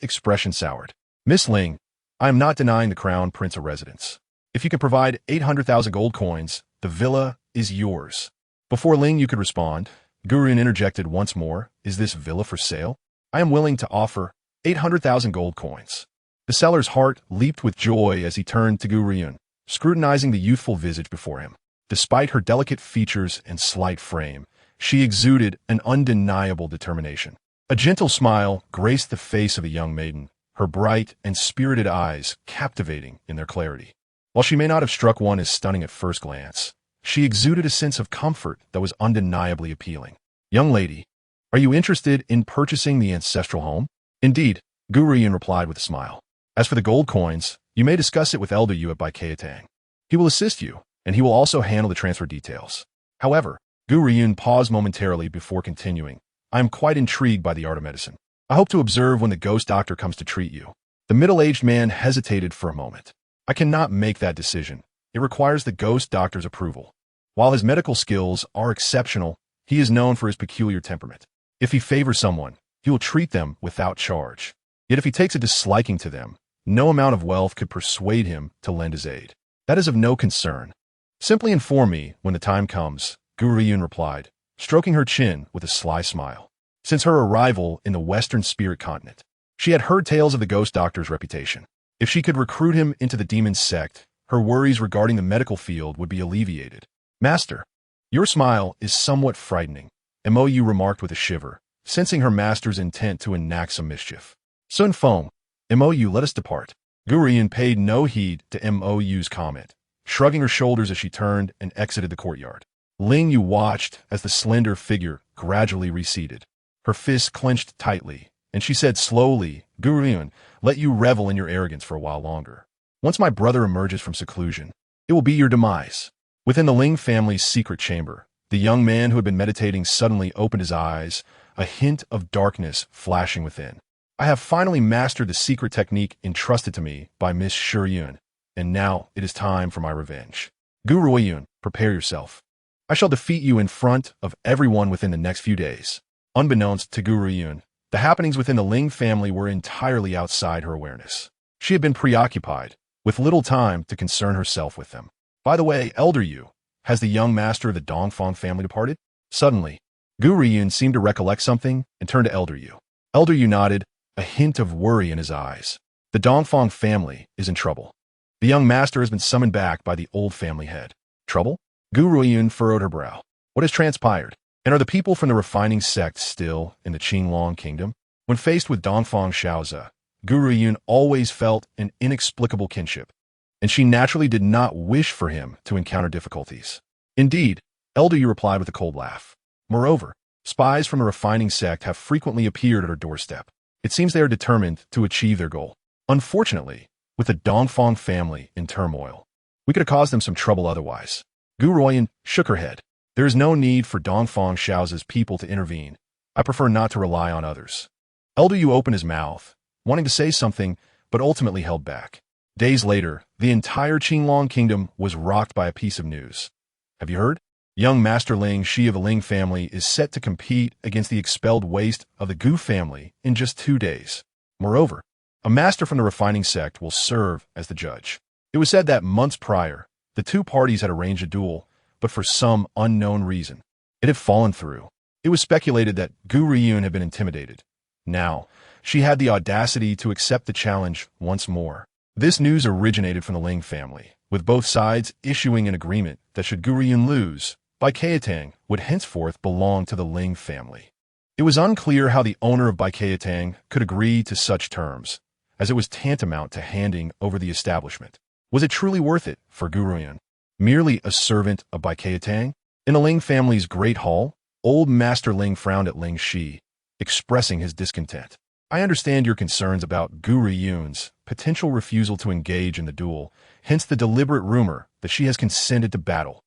expression soured. Miss Ling, I am not denying the crown prince a residence. If you can provide 800,000 gold coins, the villa is yours. Before Ling Yu could respond, Gu Ruoyun interjected once more, Is this villa for sale? I am willing to offer 800,000 gold coins. The seller's heart leaped with joy as he turned to Gu Ruoyun, scrutinizing the youthful visage before him. Despite her delicate features and slight frame, she exuded an undeniable determination. A gentle smile graced the face of the young maiden, her bright and spirited eyes captivating in their clarity. While she may not have struck one as stunning at first glance, she exuded a sense of comfort that was undeniably appealing. Young lady, are you interested in purchasing the ancestral home? Indeed, Gu Ruoyun replied with a smile. As for the gold coins, you may discuss it with Elder Yu at Baikatang. He will assist you, and he will also handle the transfer details. However, Gu Ruoyun paused momentarily before continuing. I am quite intrigued by the art of medicine. I hope to observe when the ghost doctor comes to treat you. The middle-aged man hesitated for a moment. I cannot make that decision. It requires the ghost doctor's approval. While his medical skills are exceptional, he is known for his peculiar temperament. If he favors someone, he will treat them without charge. Yet if he takes a disliking to them, no amount of wealth could persuade him to lend his aid. That is of no concern. Simply inform me when the time comes, Gu Ruoyun replied, stroking her chin with a sly smile. Since her arrival in the Western Spirit Continent, she had heard tales of the ghost doctor's reputation. If she could recruit him into the demon sect, her worries regarding the medical field would be alleviated. Master, your smile is somewhat frightening, Mou remarked with a shiver, sensing her master's intent to enact some mischief. Sun Feng, Mou, let us depart. Gu Ruoyun paid no heed to Mou's comment, shrugging her shoulders as she turned and exited the courtyard. Ling Yu watched as the slender figure gradually receded. Her fists clenched tightly, and she said slowly, Gu Ruoyun, let you revel in your arrogance for a while longer. Once my brother emerges from seclusion, it will be your demise. Within the Ling family's secret chamber, the young man who had been meditating suddenly opened his eyes, a hint of darkness flashing within. I have finally mastered the secret technique entrusted to me by Miss Shiyun, and now it is time for my revenge. Gu Ruoyun, prepare yourself. I shall defeat you in front of everyone within the next few days. Unbeknownst to Gu Ruoyun, the happenings within the Ling family were entirely outside her awareness. She had been preoccupied, with little time to concern herself with them. By the way, Elder Yu, has the young master of the Dongfang family departed? Suddenly, Gu Ruoyun seemed to recollect something and turned to Elder Yu. Elder Yu nodded, a hint of worry in his eyes. The Dongfang family is in trouble. The young master has been summoned back by the old family head. Trouble? Gu Ruoyun furrowed her brow. What has transpired? And are the people from the refining sect still in the Qingtian Kingdom? When faced with Dongfang Xiaozi, Gu Ruoyun always felt an inexplicable kinship, and she naturally did not wish for him to encounter difficulties. Indeed, Elder Yu replied with a cold laugh. Moreover, spies from the refining sect have frequently appeared at her doorstep. It seems they are determined to achieve their goal. Unfortunately, with the Dongfang family in turmoil, we could have caused them some trouble otherwise. Gu Ruoyun shook her head. There is no need for Dongfang Xiaozi's people to intervene. I prefer not to rely on others. Elder Yu opened his mouth, wanting to say something, but ultimately held back. Days later, the entire Qingtian Kingdom was rocked by a piece of news. Have you heard? Young Master Ling Shi of the Ling family is set to compete against the expelled waste of the Gu family in just 2 days. Moreover, a master from the refining sect will serve as the judge. It was said that months prior, the two parties had arranged a duel, but for some unknown reason, it had fallen through. It was speculated that Gu Ruoyun had been intimidated. Now, she had the audacity to accept the challenge once more. This news originated from the Ling family, with both sides issuing an agreement that should Gu Ruoyun lose, Bai Keitang would henceforth belong to the Ling family. It was unclear how the owner of Bai Keitang could agree to such terms, as it was tantamount to handing over the establishment. Was it truly worth it for Gu Ruoyun? Merely a servant of Bai Keitang? In the Ling family's great hall, old Master Ling frowned at Ling Shi, expressing his discontent. I understand your concerns about Gu Ruoyun's potential refusal to engage in the duel, hence the deliberate rumor that she has consented to battle.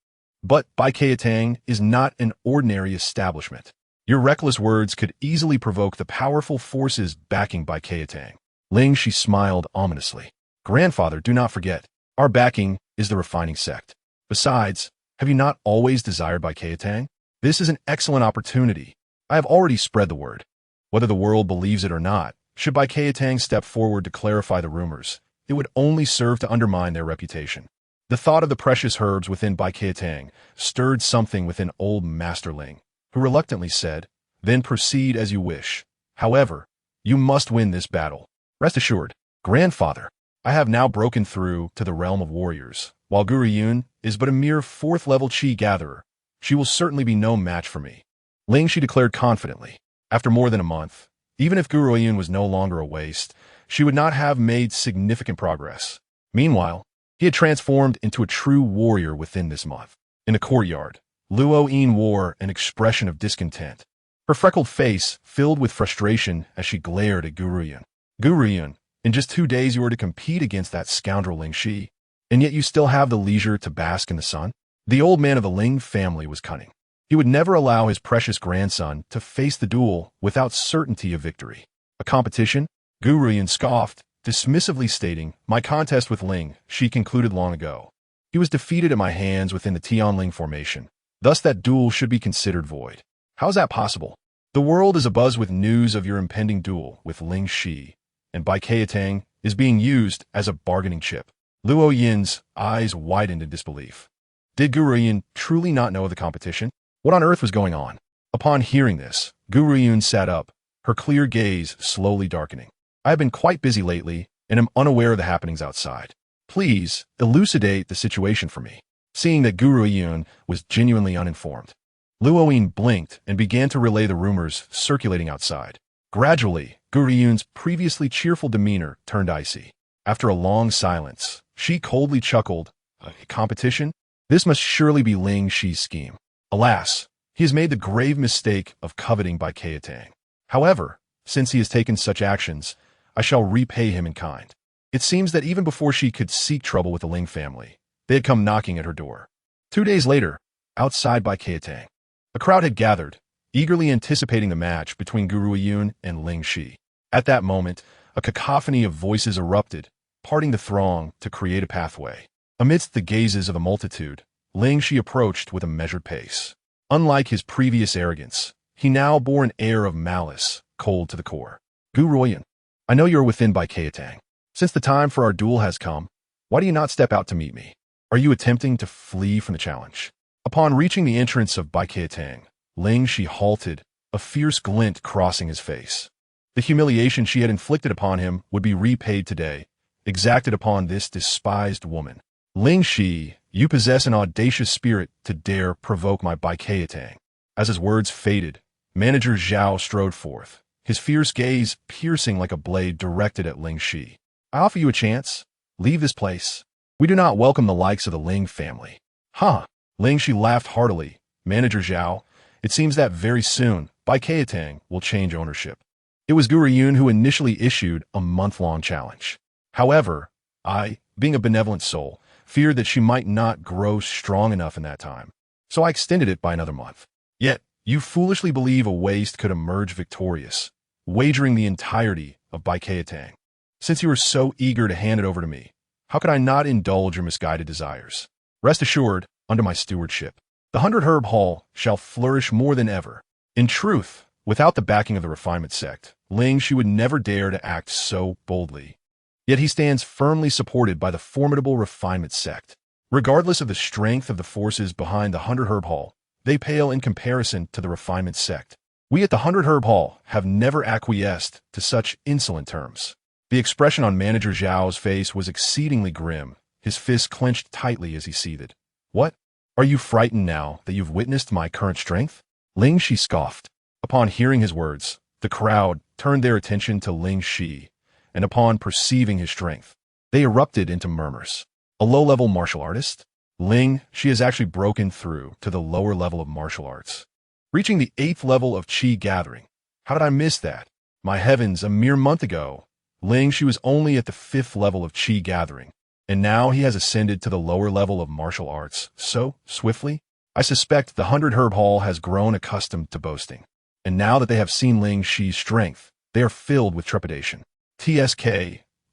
But Bai Keitang is not an ordinary establishment. Your reckless words could easily provoke the powerful forces backing Bai Keitang. Ling Shi smiled ominously. Grandfather, do not forget, our backing is the refining sect. Besides, have you not always desired Bai Keitang? This is an excellent opportunity. I have already spread the word. Whether the world believes it or not, should Bai Keitang step forward to clarify the rumors, it would only serve to undermine their reputation. The thought of the precious herbs within Bai Keitang stirred something within old Master Ling, who reluctantly said, Then proceed as you wish. However, you must win this battle. Rest assured, Grandfather, I have now broken through to the realm of warriors. While Gu Ruoyun is but a mere 4th-level Qi gatherer, she will certainly be no match for me. Ling Shi declared confidently. After more than a month, even if Gu Ruoyun was no longer a waste, she would not have made significant progress. Meanwhile, he had transformed into a true warrior within this month. In the courtyard, Luoyin wore an expression of discontent. Her freckled face filled with frustration as she glared at Gu Ruoyun. Gu Ruoyun, in just 2 days you were to compete against that scoundrel Ling Shi, and yet you still have the leisure to bask in the sun? The old man of the Ling family was cunning. He would never allow his precious grandson to face the duel without certainty of victory. A competition? Gu Ruoyun scoffed, dismissively stating, My contest with Ling Shi concluded long ago. He was defeated at my hands within the Tianling formation. Thus that duel should be considered void. How is that possible? The world is abuzz with news of your impending duel with Ling Shi, and Bai Keitang is being used as a bargaining chip. Luoyin's eyes widened in disbelief. Did Gu Ruoyun truly not know of the competition? What on earth was going on? Upon hearing this, Gu Ruoyun sat up, her clear gaze slowly darkening. I have been quite busy lately, and am unaware of the happenings outside. Please, elucidate the situation for me. Seeing that Gu Ruoyun was genuinely uninformed, Luoyin blinked and began to relay the rumors circulating outside. Gradually, Gu Ruoyun's previously cheerful demeanor turned icy. After a long silence, she coldly chuckled. A competition? This must surely be Ling Shi's scheme. Alas, he has made the grave mistake of coveting Bai Keitang. However, since he has taken such actions, I shall repay him in kind. It seems that even before she could seek trouble with the Ling family, they had come knocking at her door. 2 days later, outside Bai Keitang, a crowd had gathered, eagerly anticipating the match between Gu Ruoyun and Ling Shi. At that moment, a cacophony of voices erupted, parting the throng to create a pathway. Amidst the gazes of the multitude, Ling Shi approached with a measured pace. Unlike his previous arrogance, he now bore an air of malice, cold to the core. Gu Ruoyun, I know you are within Bai Keitang. Since the time for our duel has come, why do you not step out to meet me? Are you attempting to flee from the challenge? Upon reaching the entrance of Bai Keitang, Ling Shi halted, a fierce glint crossing his face. The humiliation she had inflicted upon him would be repaid today, exacted upon this despised woman. Ling Shi, you possess an audacious spirit to dare provoke my Bai Keitang. As his words faded, Manager Zhao strode forth, his fierce gaze piercing like a blade directed at Ling Shi. I offer you a chance. Leave this place. We do not welcome the likes of the Ling family. Huh. Ling Shi laughed heartily. Manager Zhao, it seems that very soon, Bai Keitang will change ownership. It was Gu Ruoyun who initially issued a month-long challenge. However, I, being a benevolent soul, feared that she might not grow strong enough in that time. So I extended it by another month. Yet, you foolishly believe a waste could emerge victorious, wagering the entirety of Bai Keitang. Since you were so eager to hand it over to me, how could I not indulge your misguided desires? Rest assured, under my stewardship, the 100 Herb Hall shall flourish more than ever. In truth, without the backing of the refinement sect, Ling Shi would never dare to act so boldly. Yet he stands firmly supported by the formidable refinement sect. Regardless of the strength of the forces behind the 100 Herb Hall, they pale in comparison to the refinement sect. We at the 100 Herb Hall have never acquiesced to such insolent terms. The expression on Manager Zhao's face was exceedingly grim, his fists clenched tightly as he seethed. What? Are you frightened now that you've witnessed my current strength? Ling Shi scoffed. Upon hearing his words, the crowd turned their attention to Ling Shi, and upon perceiving his strength, they erupted into murmurs. A low-level martial artist? Ling Shi has actually broken through to the lower level of martial arts, reaching the 8th level of Qi gathering. How did I miss that? My heavens, a mere month ago, Ling Shi was only at the 5th level of Qi gathering, and now he has ascended to the lower level of martial arts so swiftly. I suspect the 100 Herb Hall has grown accustomed to boasting, and now that they have seen Ling Shi's strength, they are filled with trepidation. TSK,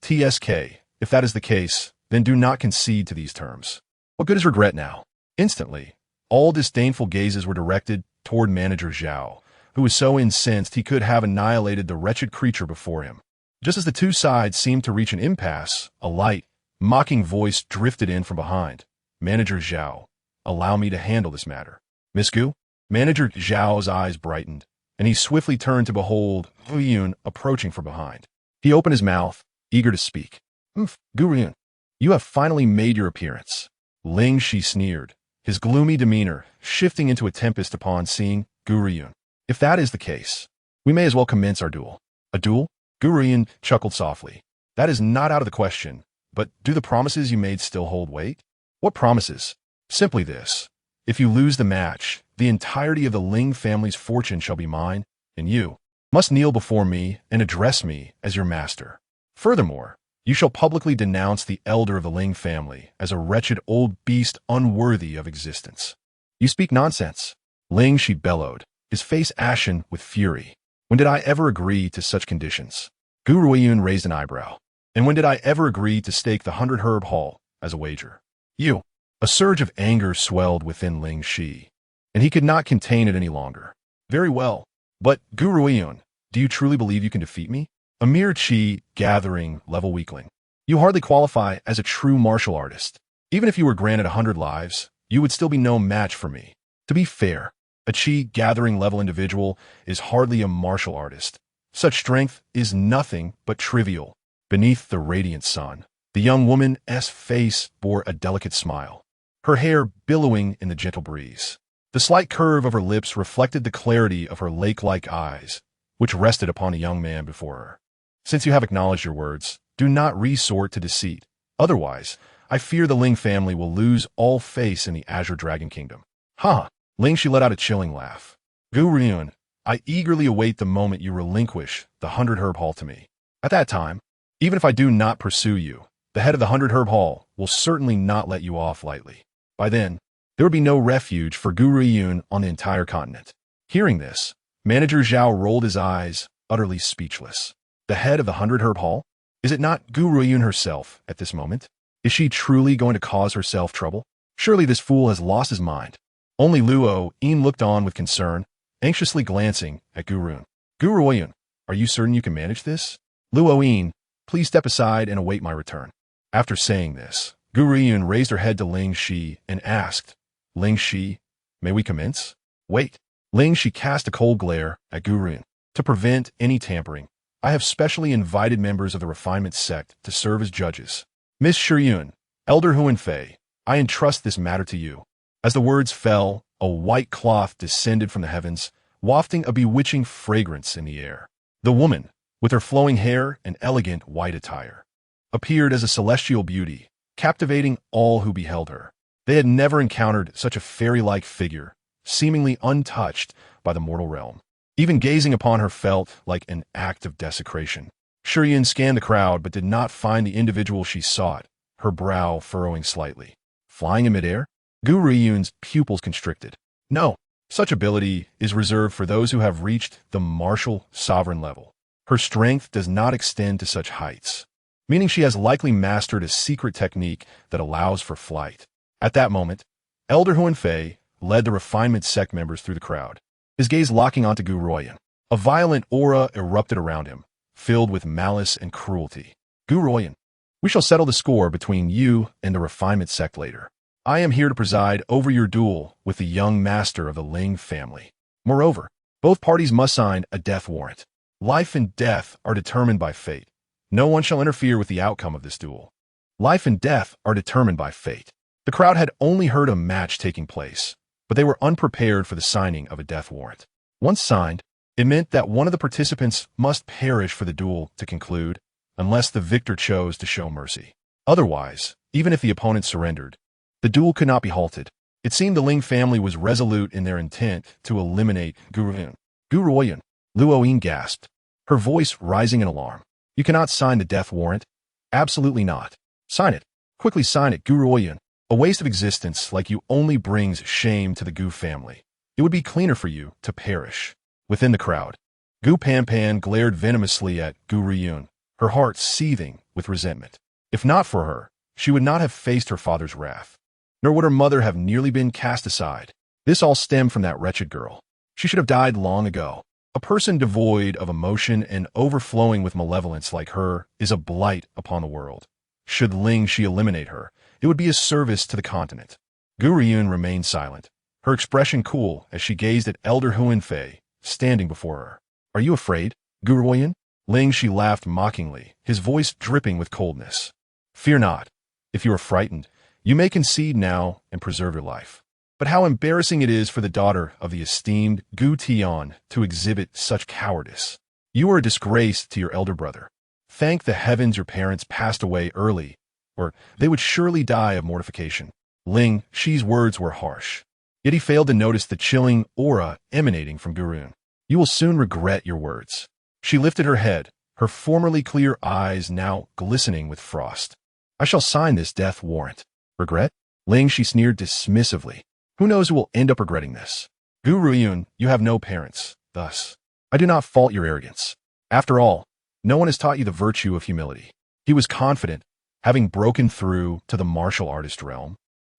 if that is the case, then do not concede to these terms. What good is regret now? Instantly, all disdainful gazes were directed toward Manager Zhao, who was so incensed he could have annihilated the wretched creature before him. Just as the two sides seemed to reach an impasse, a light, mocking voice drifted in from behind. Manager Zhao, allow me to handle this matter. Miss Gu? Manager Zhao's eyes brightened, and he swiftly turned to behold Gu Ruoyun approaching from behind. He opened his mouth, eager to speak. Gu Ruoyun, you have finally made your appearance. Ling Shi sneered, his gloomy demeanor shifting into a tempest upon seeing Gu Ruoyun. If that is the case, we may as well commence our duel. A duel? Gu Ruoyun chuckled softly. That is not out of the question, but do the promises you made still hold weight? What promises? Simply this. If you lose the match, the entirety of the Ling family's fortune shall be mine, and you must kneel before me and address me as your master. Furthermore, you shall publicly denounce the elder of the Ling family as a wretched old beast unworthy of existence. You speak nonsense. Ling Shi bellowed, his face ashen with fury. When did I ever agree to such conditions? Gu Ruoyun raised an eyebrow. And when did I ever agree to stake the 100 Herb Hall as a wager? You. A surge of anger swelled within Ling Shi, and he could not contain it any longer. Very well, but Gu Ruoyun, do you truly believe you can defeat me? A mere Qi gathering level weakling. You hardly qualify as a true martial artist. Even if you were granted 100 lives, you would still be no match for me. To be fair, a Qi gathering level individual is hardly a martial artist. Such strength is nothing but trivial. Beneath the radiant sun, the young woman's face bore a delicate smile, her hair billowing in the gentle breeze. The slight curve of her lips reflected the clarity of her lake-like eyes, which rested upon the young man before her. Since you have acknowledged your words, do not resort to deceit. Otherwise, I fear the Ling family will lose all face in the Azure Dragon Kingdom. Ha! Ling Shi let out a chilling laugh. Gu Ruoyun, I eagerly await the moment you relinquish the 100 Herb Hall to me. At that time, even if I do not pursue you, the head of the 100 Herb Hall will certainly not let you off lightly. By then, there would be no refuge for Gu Ruoyun on the entire continent. Hearing this, Manager Zhao rolled his eyes, utterly speechless. The head of the 100 Herb Hall? Is it not Gu Ruoyun herself at this moment? Is she truly going to cause herself trouble? Surely this fool has lost his mind. Only Luo Yin looked on with concern, anxiously glancing at Gu Ruoyun. Gu Ruoyun, are you certain you can manage this? Luo Yin, please step aside and await my return. After saying this, Gu Ruoyun raised her head to Ling Shi and asked, Ling Shi, may we commence? Wait. Ling Shi cast a cold glare at Gu Ruoyun. To prevent any tampering, I have specially invited members of the refinement sect to serve as judges. Miss Shiyun, Elder Huan Fei, I entrust this matter to you. As the words fell, a white cloth descended from the heavens, wafting a bewitching fragrance in the air. The woman, with her flowing hair and elegant white attire, appeared as a celestial beauty, captivating all who beheld her. They had never encountered such a fairy-like figure, seemingly untouched by the mortal realm. Even gazing upon her felt like an act of desecration. Gu Ruoyun scanned the crowd but did not find the individual she sought, her brow furrowing slightly. Flying in midair? Gu Ruoyun's pupils constricted. No, such ability is reserved for those who have reached the martial sovereign level. Her strength does not extend to such heights, meaning she has likely mastered a secret technique that allows for flight. At that moment, Elder Huanfei led the refinement sect members through the crowd, his gaze locking onto Gu Ruoyun. A violent aura erupted around him, filled with malice and cruelty. Gu Ruoyun, we shall settle the score between you and the refinement sect later. I am here to preside over your duel with the young master of the Ling family. Moreover, both parties must sign a death warrant. Life and death are determined by fate. No one shall interfere with the outcome of this duel. Life and death are determined by fate. The crowd had only heard a match taking place, but they were unprepared for the signing of a death warrant. Once signed, it meant that one of the participants must perish for the duel to conclude, unless the victor chose to show mercy. Otherwise, even if the opponent surrendered, the duel could not be halted. It seemed the Ling family was resolute in their intent to eliminate Gu Ruoyun. Gu Ruoyun, Luoyin gasped, her voice rising in alarm. You cannot sign the death warrant? Absolutely not. Sign it. Quickly sign it, Gu Ruoyun. A waste of existence like you only brings shame to the Gu family. It would be cleaner for you to perish. Within the crowd, Gu Panpan glared venomously at Gu Ruoyun, her heart seething with resentment. If not for her, she would not have faced her father's wrath, nor would her mother have nearly been cast aside. This all stemmed from that wretched girl. She should have died long ago. A person devoid of emotion and overflowing with malevolence like her is a blight upon the world. Should Ling she eliminate her, it would be a service to the continent. Gu Ruoyun remained silent, her expression cool as she gazed at Elder Huanfei, standing before her. Are you afraid, Gu Ruoyun? Ling she laughed mockingly, his voice dripping with coldness. Fear not. If you are frightened, you may concede now and preserve your life. But how embarrassing it is for the daughter of the esteemed Gu Tian to exhibit such cowardice. You are a disgrace to your elder brother. Thank the heavens your parents passed away early, or they would surely die of mortification. Ling Shi's words were harsh, yet he failed to notice the chilling aura emanating from Gu Ruoyun. You will soon regret your words. She lifted her head, her formerly clear eyes now glistening with frost. I shall sign this death warrant. Regret? Ling Shi sneered dismissively. Who knows who will end up regretting this? Gu Ruoyun, you have no parents, thus. I do not fault your arrogance. After all, no one has taught you the virtue of humility. He was confident, having broken through to the martial artist realm.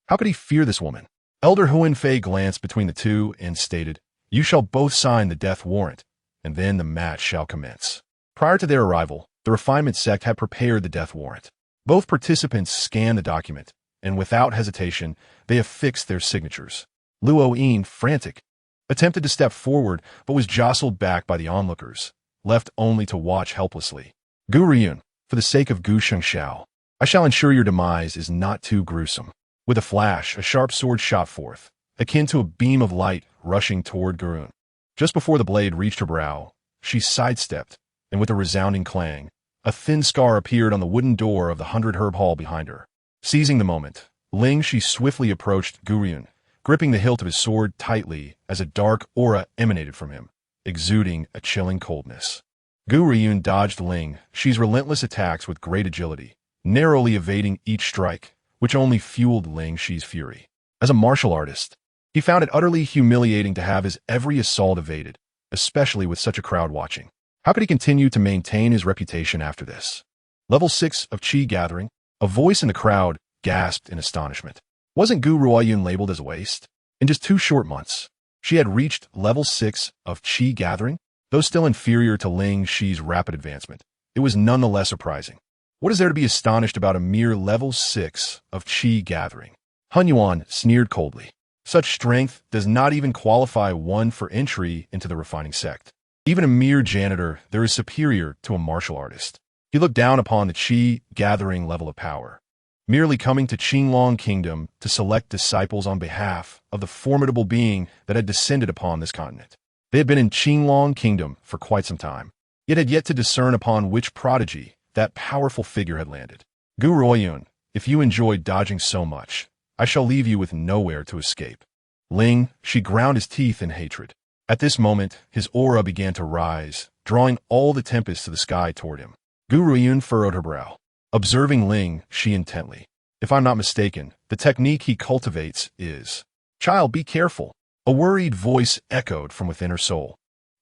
How could he fear this woman? Elder Huanfei glanced between the two and stated, You shall both sign the death warrant, and then the match shall commence. Prior to their arrival, the refinement sect had prepared the death warrant. Both participants scanned the document, and without hesitation, they affixed their signatures. Luoyin, frantic, attempted to step forward but was jostled back by the onlookers, left only to watch helplessly. Gu Ruoyun, for the sake of Gu Shengxiao, I shall ensure your demise is not too gruesome. With a flash, a sharp sword shot forth, akin to a beam of light rushing toward Gu Ruoyun. Just before the blade reached her brow, she sidestepped, and with a resounding clang, a thin scar appeared on the wooden door of the 100 Herb Hall behind her. Seizing the moment, Ling Shi swiftly approached Gu Ruoyun, gripping the hilt of his sword tightly as a dark aura emanated from him, exuding a chilling coldness. Gu Ruoyun dodged Ling Shi's relentless attacks with great agility, narrowly evading each strike, which only fueled Ling Shi's fury. As a martial artist, he found it utterly humiliating to have his every assault evaded, especially with such a crowd watching. How could he continue to maintain his reputation after this? Level 6 of Qi Gathering? A voice in the crowd gasped in astonishment. Wasn't Gu Ruoyun labeled as a waste? In just 2 short months, she had reached level 6 of Qi Gathering? Though still inferior to Ling Shi's rapid advancement, it was nonetheless surprising. What is there to be astonished about a mere level 6 of Qi Gathering? Hun Yuan sneered coldly. Such strength does not even qualify one for entry into the refining sect. Even a mere janitor there is superior to a martial artist. He looked down upon the Qi Gathering level of power, merely coming to Qingtian Kingdom to select disciples on behalf of the formidable being that had descended upon this continent. They had been in Qingtian Kingdom for quite some time, yet had yet to discern upon which prodigy that powerful figure had landed. Gu Ruoyun, if you enjoyed dodging so much, I shall leave you with nowhere to escape. Ling, she ground his teeth in hatred. At this moment, his aura began to rise, drawing all the tempests of the sky toward him. Gu Ruoyun furrowed her brow. Observing Ling, she intently. If I'm not mistaken, the technique he cultivates is... Child, be careful. A worried voice echoed from within her soul,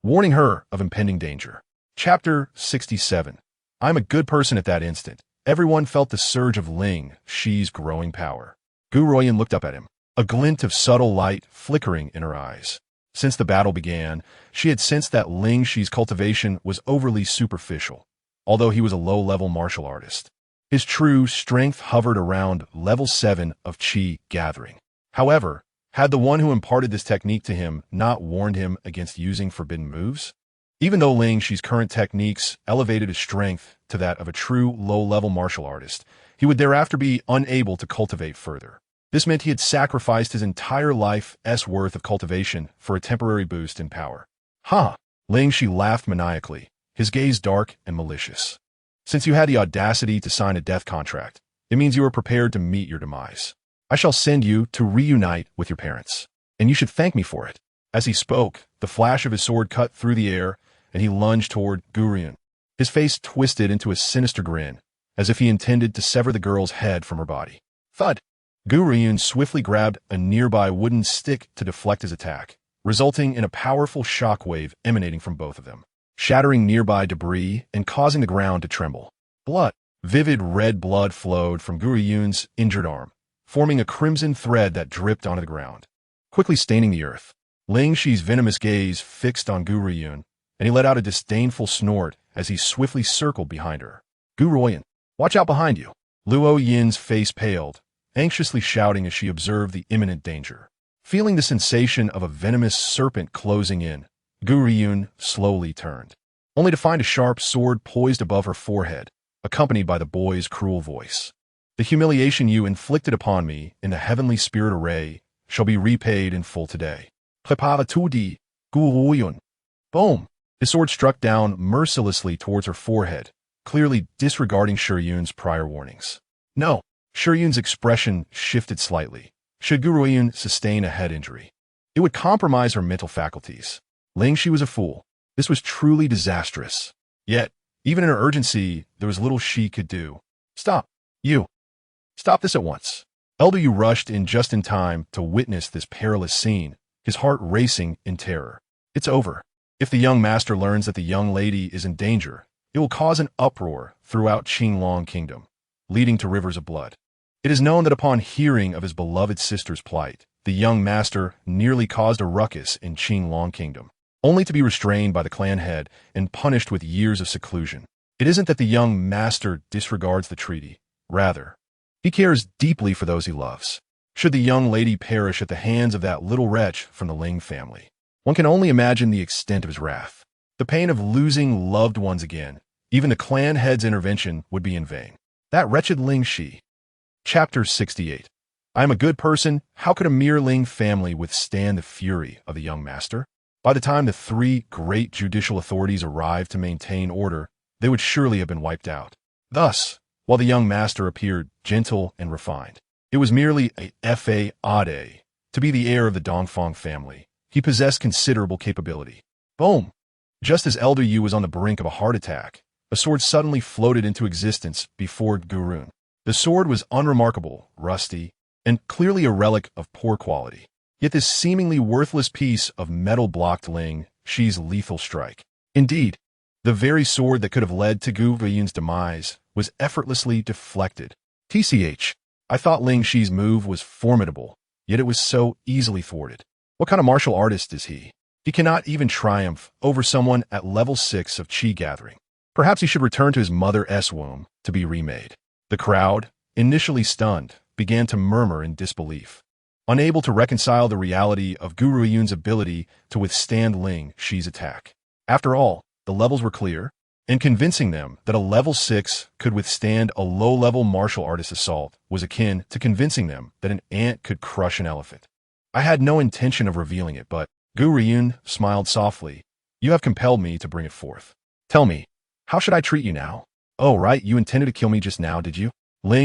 warning her of impending danger. Chapter 67. I'm a good person at that instant. Everyone felt the surge of Ling, Shi's growing power. Gu Ruoyun looked up at him, a glint of subtle light flickering in her eyes. Since the battle began, she had sensed that Ling Shi's cultivation was overly superficial, although he was a low-level martial artist. His true strength hovered around level 7 of Qi gathering. However, had the one who imparted this technique to him not warned him against using forbidden moves? Even though Ling Shi's current techniques elevated his strength to that of a true low-level martial artist, he would thereafter be unable to cultivate further. This meant he had sacrificed his entire life's worth of cultivation for a temporary boost in power. Ha! Ling Shi laughed maniacally, his gaze dark and malicious. Since you had the audacity to sign a death contract, it means you are prepared to meet your demise. I shall send you to reunite with your parents, and you should thank me for it. As he spoke, the flash of his sword cut through the air, and he lunged toward Gu Ruoyun. His face twisted into a sinister grin, as if he intended to sever the girl's head from her body. Thud! Gu Ruoyun swiftly grabbed a nearby wooden stick to deflect his attack, resulting in a powerful shockwave emanating from both of them, shattering nearby debris and causing the ground to tremble. Blood. Vivid red blood flowed from Gu Ruoyun's injured arm, forming a crimson thread that dripped onto the ground, quickly staining the earth. Ling Shi's venomous gaze fixed on Gu Ruoyun, and he let out a disdainful snort as he swiftly circled behind her. Gu Ruoyun, watch out behind you. Luo Yin's face paled, anxiously shouting as she observed the imminent danger. Feeling the sensation of a venomous serpent closing in, Gu Ruoyun slowly turned, only to find a sharp sword poised above her forehead, accompanied by the boy's cruel voice. The humiliation you inflicted upon me in the heavenly spirit array shall be repaid in full today. Prepare tout dit, Gu Ruoyun. Boom! His sword struck down mercilessly towards her forehead, clearly disregarding Shiyun's prior warnings. No! Shiyun's expression shifted slightly. Should Gu Ruoyun sustain a head injury, it would compromise her mental faculties. Ling Shi was a fool. This was truly disastrous. Yet, even in her urgency, there was little she could do. Stop! You! Stop this at once. Elder Yu rushed in just in time to witness this perilous scene, his heart racing in terror. It's over. If the young master learns that the young lady is in danger, it will cause an uproar throughout Qingtian Kingdom, leading to rivers of blood. It is known that upon hearing of his beloved sister's plight, the young master nearly caused a ruckus in Qingtian Kingdom, only to be restrained by the clan head and punished with years of seclusion. It isn't that the young master disregards the treaty. Rather, he cares deeply for those he loves. Should the young lady perish at the hands of that little wretch from the Ling family, one can only imagine the extent of his wrath. The pain of losing loved ones again, even the clan head's intervention would be in vain. That wretched Ling Shi. Chapter 68. I am a good person. How could a mere Ling family withstand the fury of the young master? By the time the 3 great judicial authorities arrived to maintain order, they would surely have been wiped out. Thus, while the young master appeared gentle and refined, it was merely a fade to be the heir of the Dongfang family. He possessed considerable capability. Boom! Just as Elder Yu was on the brink of a heart attack, a sword suddenly floated into existence before Gu Ruoyun. The sword was unremarkable, rusty, and clearly a relic of poor quality. Yet this seemingly worthless piece of metal blocked Ling Shi's lethal strike. Indeed, the very sword that could have led to Gu Ruoyun's demise was effortlessly deflected. TCH, I thought Ling Shi's move was formidable, yet it was so easily thwarted. What kind of martial artist is he? He cannot even triumph over someone at level 6 of Qi gathering. Perhaps he should return to his mother's womb to be remade. The crowd, initially stunned, began to murmur in disbelief, unable to reconcile the reality of Gu Ruoyun's ability to withstand Ling Shi's attack. After all, the levels were clear. and convincing them that a level 6 could withstand a low-level martial artist assault was akin to convincing them that an ant could crush an elephant. I had no intention of revealing it, but Gu Ruoyun smiled softly. You have compelled me to bring it forth. Tell me, how should I treat you now? Oh, right, you intended to kill me just now, did you?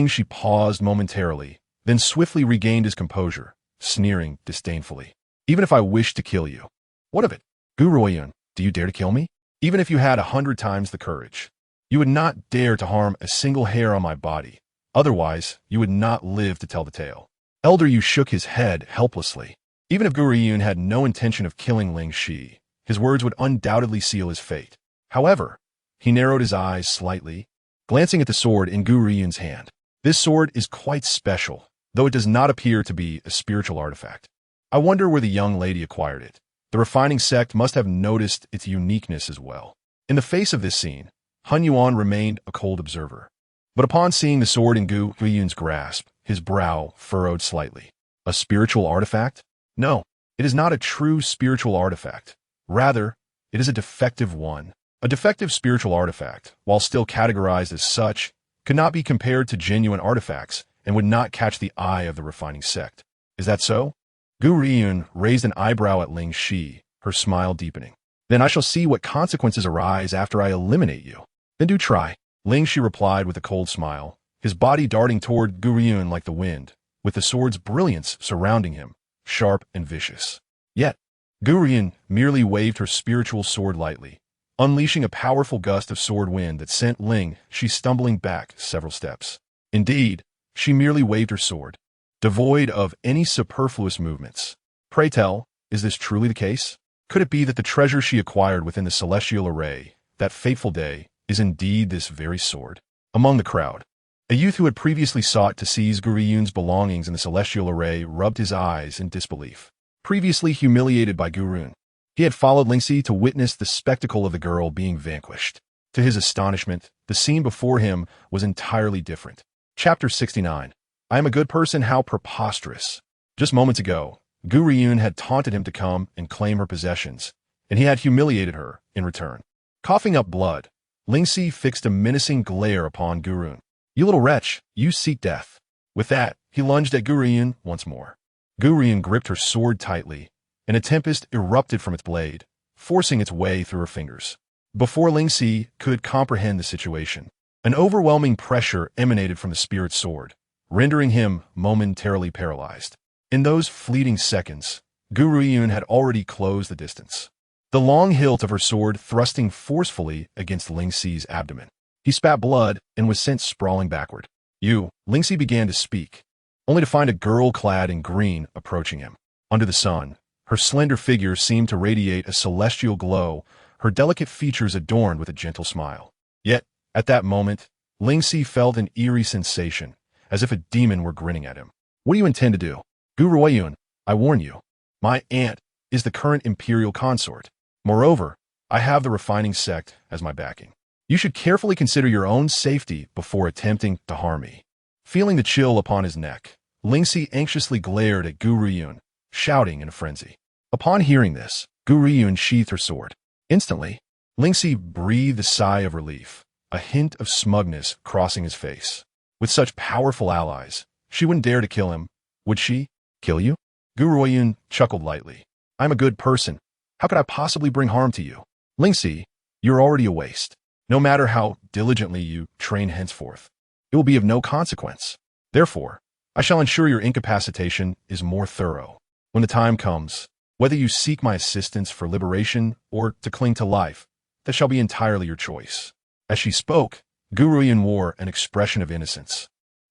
She paused momentarily, then swiftly regained his composure, sneering disdainfully. Even if I wished to kill you. What of it? Gu Ruoyun, do you dare to kill me? Even if you had 100 times the courage. You would not dare to harm a single hair on my body. Otherwise, you would not live to tell the tale. Elder Yu shook his head helplessly. Even if Gu Ruoyun had no intention of killing Ling Shi, his words would undoubtedly seal his fate. However, he narrowed his eyes slightly, glancing at the sword in Gu Ruoyun's hand. This sword is quite special, though it does not appear to be a spiritual artifact. I wonder where the young lady acquired it. The refining sect must have noticed its uniqueness as well. In the face of this scene, Han Yuan remained a cold observer. But upon seeing the sword in Gu Ruoyun's grasp, his brow furrowed slightly. A spiritual artifact? No, it is not a true spiritual artifact. Rather, it is a defective one. A defective spiritual artifact, while still categorized as such, could not be compared to genuine artifacts and would not catch the eye of the refining sect. Is that so? Gu Ruoyun raised an eyebrow at Ling Shi, her smile deepening. Then I shall see what consequences arise after I eliminate you. Then do try. Ling Shi replied with a cold smile, his body darting toward Gu Ruoyun like the wind, with the sword's brilliance surrounding him, sharp and vicious. Yet, Gu Ruoyun merely waved her spiritual sword lightly, unleashing a powerful gust of sword wind that sent Ling Shi stumbling back several steps. Indeed, she merely waved her sword, devoid of any superfluous movements. Pray tell, is this truly the case? Could it be that the treasure she acquired within the celestial array, that fateful day, is indeed this very sword? Among the crowd, a youth who had previously sought to seize Gu Ruoyun's belongings in the celestial array rubbed his eyes in disbelief. Previously humiliated by Gu Ruoyun, he had followed Ling Shi to witness the spectacle of the girl being vanquished. To his astonishment, the scene before him was entirely different. Chapter 69. I am a good person, how preposterous. Just moments ago, Gu Ruoyun had taunted him to come and claim her possessions, and he had humiliated her in return. Coughing up blood, Ling Shi fixed a menacing glare upon Gu Ruoyun. You little wretch, you seek death. With that, he lunged at Gu Ruoyun once more. Gu Ruoyun gripped her sword tightly, and a tempest erupted from its blade, forcing its way through her fingers. Before Ling Shi could comprehend the situation, an overwhelming pressure emanated from the spirit sword, rendering him momentarily paralyzed. In those fleeting seconds, Gu Ruoyun had already closed the distance, the long hilt of her sword thrusting forcefully against Ling Shi's abdomen. He spat blood and was sent sprawling backward. Ling Shi began to speak, only to find a girl clad in green approaching him. Under the sun, her slender figure seemed to radiate a celestial glow, her delicate features adorned with a gentle smile. Yet, at that moment, Ling Shi felt an eerie sensation, as if a demon were grinning at him. What do you intend to do? Gu Ruoyun, I warn you, my aunt is the current imperial consort. Moreover, I have the refining sect as my backing. You should carefully consider your own safety before attempting to harm me. Feeling the chill upon his neck, Ling Shi anxiously glared at Gu Ruoyun, shouting in a frenzy. Upon hearing this, Gu Ruoyun sheathed her sword. Instantly, Ling Shi breathed a sigh of relief, a hint of smugness crossing his face. With such powerful allies, she wouldn't dare to kill him, would she? Kill you? Gu Ruoyun chuckled lightly. I'm a good person. How could I possibly bring harm to you? Ling Shi, you're already a waste. No matter how diligently you train henceforth, it will be of no consequence. Therefore, I shall ensure your incapacitation is more thorough. When the time comes, whether you seek my assistance for liberation or to cling to life, that shall be entirely your choice. As she spoke, Gu Ruoyun wore an expression of innocence,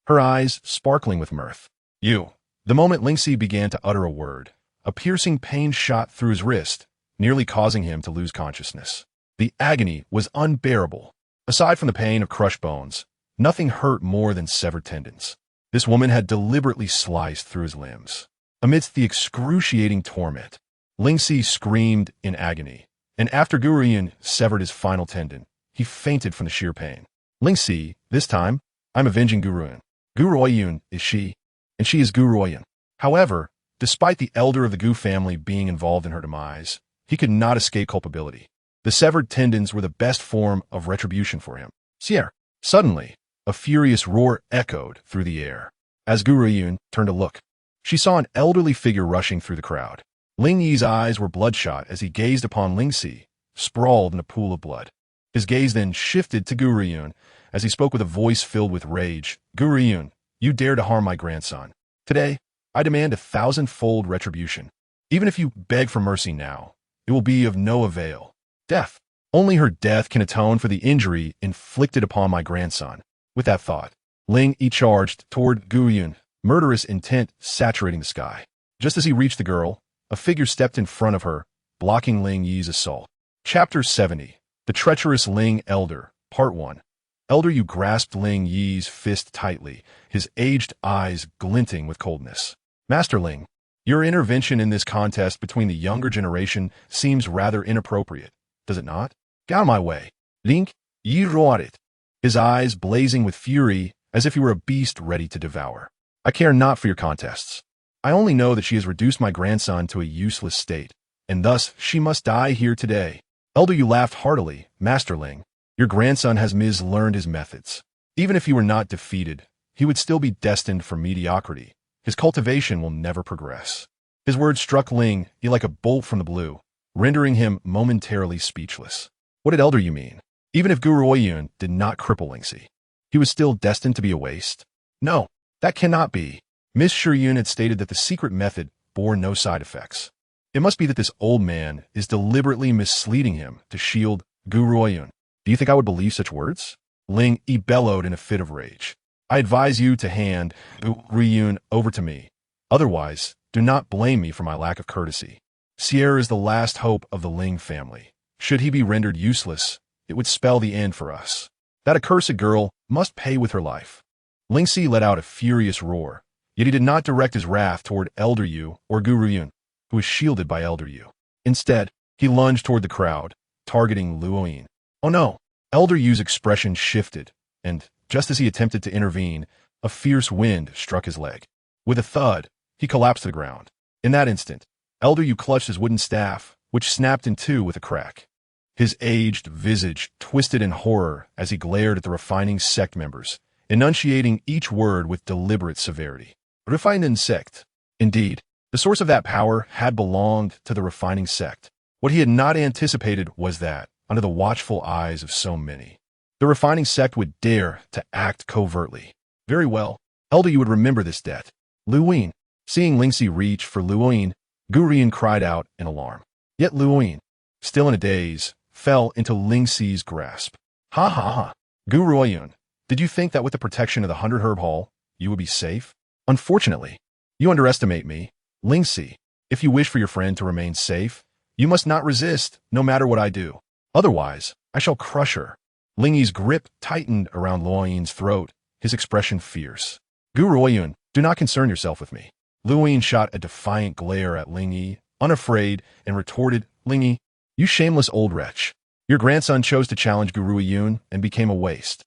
her eyes sparkling with mirth. The moment Ling Shi began to utter a word, a piercing pain shot through his wrist, nearly causing him to lose consciousness. The agony was unbearable. Aside from the pain of crushed bones, nothing hurt more than severed tendons. This woman had deliberately sliced through his limbs. Amidst the excruciating torment, Ling Shi screamed in agony, and after Gu Ruoyun severed his final tendon, he fainted from the sheer pain. Ling Shi, this time, I'm avenging Gu Ruoyun. Gu Ruoyun is she, and she is Gu Ruoyun. However, despite the elder of the Gu family being involved in her demise, he could not escape culpability. The severed tendons were the best form of retribution for him. Sierra. Suddenly, a furious roar echoed through the air. As Gu Ruoyun turned to look, she saw an elderly figure rushing through the crowd. Ling Yi's eyes were bloodshot as he gazed upon Ling Si, sprawled in a pool of blood. His gaze then shifted to Gu Ruoyun as he spoke with a voice filled with rage. Gu Ruoyun, you dare to harm my grandson. Today, I demand 1,000-fold retribution. Even if you beg for mercy now, it will be of no avail. Death. Only her death can atone for the injury inflicted upon my grandson. With that thought, Ling Yi charged toward Gu Ruoyun, murderous intent saturating the sky. Just as he reached the girl, a figure stepped in front of her, blocking Ling Yi's assault. Chapter 70. The Treacherous Ling Elder, Part 1. Elder Yu grasped Ling Yi's fist tightly, his aged eyes glinting with coldness. Master Ling, your intervention in this contest between the younger generation seems rather inappropriate, does it not? Get out of my way. Ling Yi roared it, his eyes blazing with fury as if he were a beast ready to devour. I care not for your contests. I only know that she has reduced my grandson to a useless state, and thus she must die here today. Elder Yu laughed heartily. Master Ling, your grandson has mislearned his methods. Even if he were not defeated, he would still be destined for mediocrity. His cultivation will never progress. His words struck Ling Yi like a bolt from the blue, rendering him momentarily speechless. What did Elder Yu mean? Even if Gu Ruoyun did not cripple Ling Si, he was still destined to be a waste? No, that cannot be. Miss Shiyun had stated that the secret method bore no side effects. It must be that this old man is deliberately misleading him to shield Gu Ruoyun. Do you think I would believe such words? Ling Yi bellowed in a fit of rage. I advise you to hand Gu Ruoyun over to me. Otherwise, do not blame me for my lack of courtesy. Sierra is the last hope of the Ling family. Should he be rendered useless, it would spell the end for us. That accursed girl must pay with her life. Ling Si let out a furious roar, yet he did not direct his wrath toward Elder Yu or Gu Ruoyun, who was shielded by Elder Yu. Instead, he lunged toward the crowd, targeting Luoyin. Oh no! Elder Yu's expression shifted, and, just as he attempted to intervene, a fierce wind struck his leg. With a thud, he collapsed to the ground. In that instant, Elder Yu clutched his wooden staff, which snapped in two with a crack. His aged visage twisted in horror as he glared at the refining sect members, enunciating each word with deliberate severity. Refined sect. Indeed, the source of that power had belonged to the refining sect. What he had not anticipated was that, under the watchful eyes of so many, the refining sect would dare to act covertly. Very well, Elder Yu would remember this debt. Luoyin. Seeing Ling Si reach for Luoyin, Gu Ruoyun cried out in alarm. Yet Luoyin, still in a daze, fell into Ling Si's grasp. Ha ha ha. Gu Ruoyun, did you think that with the protection of the 100 Herb Hall, you would be safe? Unfortunately, you underestimate me. Ling Si, if you wish for your friend to remain safe, you must not resist, no matter what I do. Otherwise, I shall crush her. Ling Yi's grip tightened around Luoyin's throat, his expression fierce. Gu Ruoyun, do not concern yourself with me. Luoyin shot a defiant glare at Ling Yi, unafraid, and retorted, Ling Yi, you shameless old wretch. Your grandson chose to challenge Gu Ruoyun and became a waste.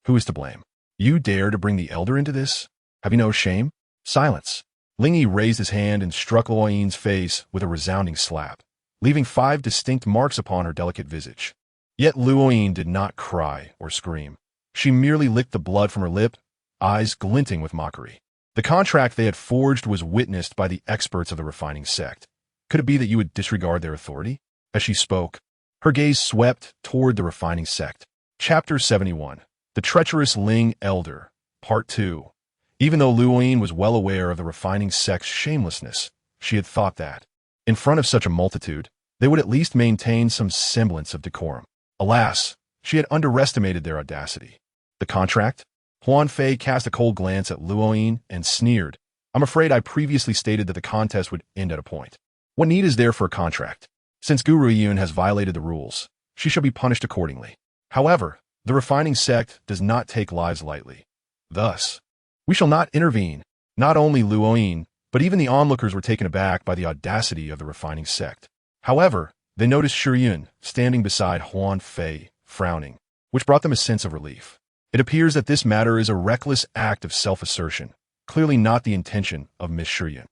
Who is to blame? You dare to bring the elder into this? Have you no shame? Silence. Ling Yi raised his hand and struck Luoyin's face with a resounding slap, leaving 5 distinct marks upon her delicate visage. Yet Luoyin did not cry or scream. She merely licked the blood from her lip, eyes glinting with mockery. The contract they had forged was witnessed by the experts of the refining sect. Could it be that you would disregard their authority? As she spoke, her gaze swept toward the refining sect. Chapter 71. The Treacherous Ling Elder, Part 2. Even though Luoyin was well aware of the refining sect's shamelessness, she had thought that, in front of such a multitude, they would at least maintain some semblance of decorum. Alas, she had underestimated their audacity. The contract? Huan Fei cast a cold glance at Luoyin and sneered. I'm afraid I previously stated that the contest would end at a point. What need is there for a contract? Since Gu Ruoyun has violated the rules, she shall be punished accordingly. However, the refining sect does not take lives lightly. Thus, we shall not intervene. Not only Luoyin, but even the onlookers were taken aback by the audacity of the refining sect. However, they noticed Shiyun standing beside Huan Fei, frowning, which brought them a sense of relief. It appears that this matter is a reckless act of self-assertion, clearly not the intention of Miss Shiyun.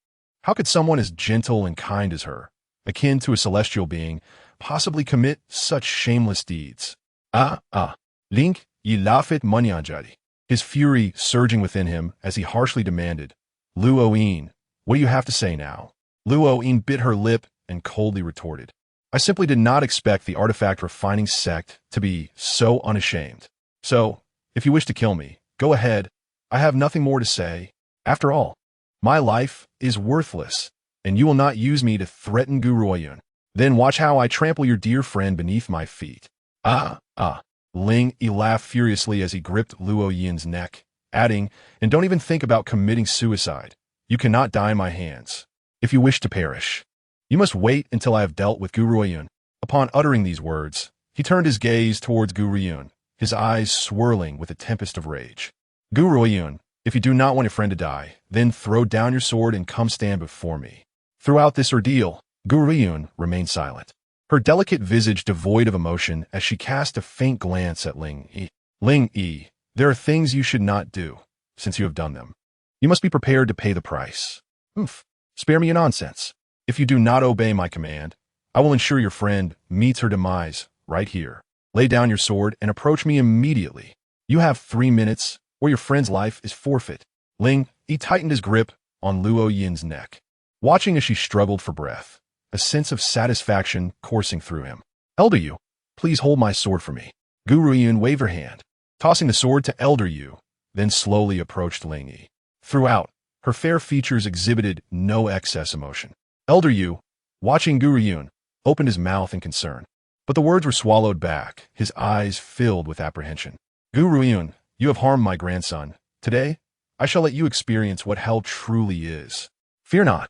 How could someone as gentle and kind as her, akin to a celestial being, possibly commit such shameless deeds? Link, ye lafit manyanjari. His fury surging within him as he harshly demanded, Luoyin, what do you have to say now? Luoyin bit her lip and coldly retorted, I simply did not expect the artifact refining sect to be so unashamed. So, if you wish to kill me, go ahead. I have nothing more to say. After all, my life is worthless, and you will not use me to threaten Gu Ruoyun. Then watch how I trample your dear friend beneath my feet. Ling Yi laughed furiously as he gripped Luo Yin's neck, adding, and don't even think about committing suicide. You cannot die in my hands. If you wish to perish, you must wait until I have dealt with Gu Ruoyun. Upon uttering these words, he turned his gaze towards Gu Ruoyun, his eyes swirling with a tempest of rage. Gu Ruoyun, if you do not want your friend to die, then throw down your sword and come stand before me. Throughout this ordeal, Gu Ruoyun remained silent, her delicate visage devoid of emotion as she cast a faint glance at Ling Yi. Ling Yi, there are things you should not do, since you have done them. You must be prepared to pay the price. Spare me your nonsense. If you do not obey my command, I will ensure your friend meets her demise right here. Lay down your sword and approach me immediately. You have 3 minutes, or your friend's life is forfeit. Ling Yi tightened his grip on Luo Yin's neck, watching as she struggled for breath, a sense of satisfaction coursing through him. Elder Yu, please hold my sword for me. Gu Ruoyun waved her hand, tossing the sword to Elder Yu, then slowly approached Ling Yi. Throughout, her fair features exhibited no excess emotion. Elder Yu, watching Gu Ruoyun, opened his mouth in concern, but the words were swallowed back, his eyes filled with apprehension. Gu Ruoyun, you have harmed my grandson. Today, I shall let you experience what hell truly is. Fear not.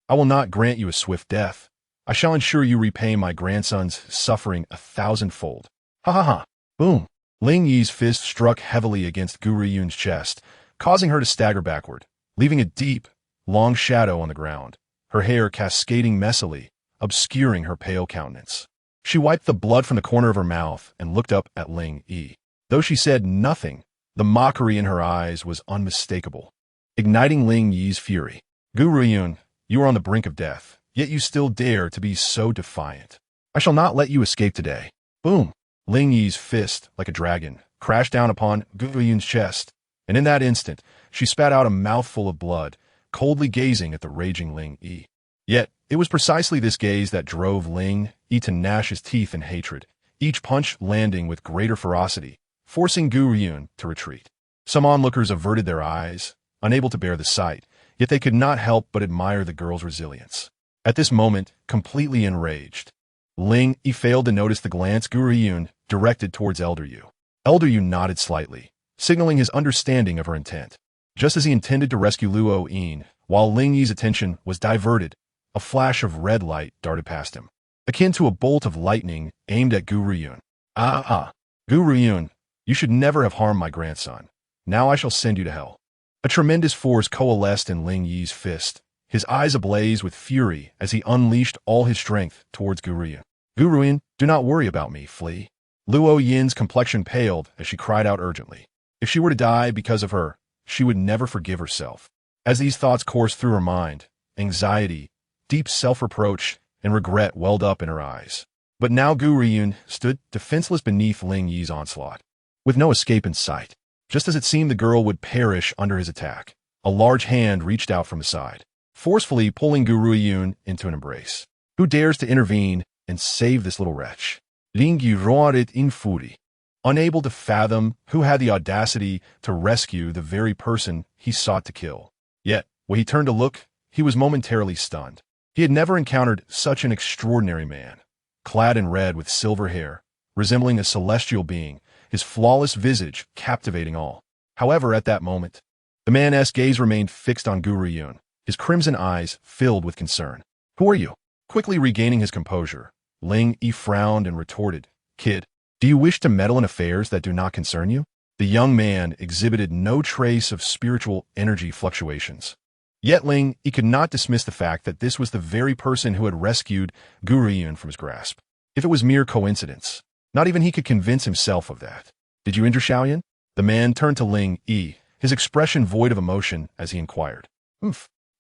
I will not grant you a swift death. I shall ensure you repay my grandson's suffering 1,000-fold. Ha ha ha. Boom. Ling Yi's fist struck heavily against Gu Ruoyun's chest, causing her to stagger backward, leaving a deep, long shadow on the ground, her hair cascading messily, obscuring her pale countenance. She wiped the blood from the corner of her mouth and looked up at Ling Yi. Though she said nothing, the mockery in her eyes was unmistakable, igniting Ling Yi's fury. Gu Ruoyun, you are on the brink of death, yet you still dare to be so defiant. I shall not let you escape today. Boom! Ling Yi's fist, like a dragon, crashed down upon Gu Ruoyun's chest, and in that instant, she spat out a mouthful of blood, coldly gazing at the raging Ling Yi. Yet, it was precisely this gaze that drove Ling Yi to gnash his teeth in hatred, each punch landing with greater ferocity, forcing Gu Ruoyun to retreat. Some onlookers averted their eyes, unable to bear the sight, yet they could not help but admire the girl's resilience. At this moment, completely enraged, Ling Yi failed to notice the glance Gu Ruoyun directed towards Elder Yu. Elder Yu nodded slightly, signaling his understanding of her intent. Just as he intended to rescue Luo Yin, while Ling Yi's attention was diverted, a flash of red light darted past him, akin to a bolt of lightning aimed at Gu Ruoyun. Gu Ruoyun, you should never have harmed my grandson. Now I shall send you to hell. A tremendous force coalesced in Ling Yi's fist, his eyes ablaze with fury as he unleashed all his strength towards Gu Ruoyun. Gu Ruoyun, do not worry about me, flee. Luo Yin's complexion paled as she cried out urgently. If she were to die because of her, she would never forgive herself. As these thoughts coursed through her mind, anxiety, deep self-reproach, and regret welled up in her eyes. But now Gu Ruoyun stood defenseless beneath Ling Yi's onslaught, with no escape in sight. Just as it seemed the girl would perish under his attack, a large hand reached out from the side, forcefully pulling Gu Ruoyun into an embrace. Who dares to intervene and save this little wretch? Ling Yi roared in fury, unable to fathom who had the audacity to rescue the very person he sought to kill. Yet, when he turned to look, he was momentarily stunned. He had never encountered such an extraordinary man, clad in red with silver hair, resembling a celestial being, his flawless visage captivating all. However, at that moment, the man's gaze remained fixed on Gu Ruoyun, his crimson eyes filled with concern. Who are you? Quickly regaining his composure, Ling Yi frowned and retorted, Kid, do you wish to meddle in affairs that do not concern you? The young man exhibited no trace of spiritual energy fluctuations. Yet Ling Yi could not dismiss the fact that this was the very person who had rescued Gu Ruoyun from his grasp. If it was mere coincidence, not even he could convince himself of that. Did you injure Xiaoyan? The man turned to Ling Yi, his expression void of emotion as he inquired.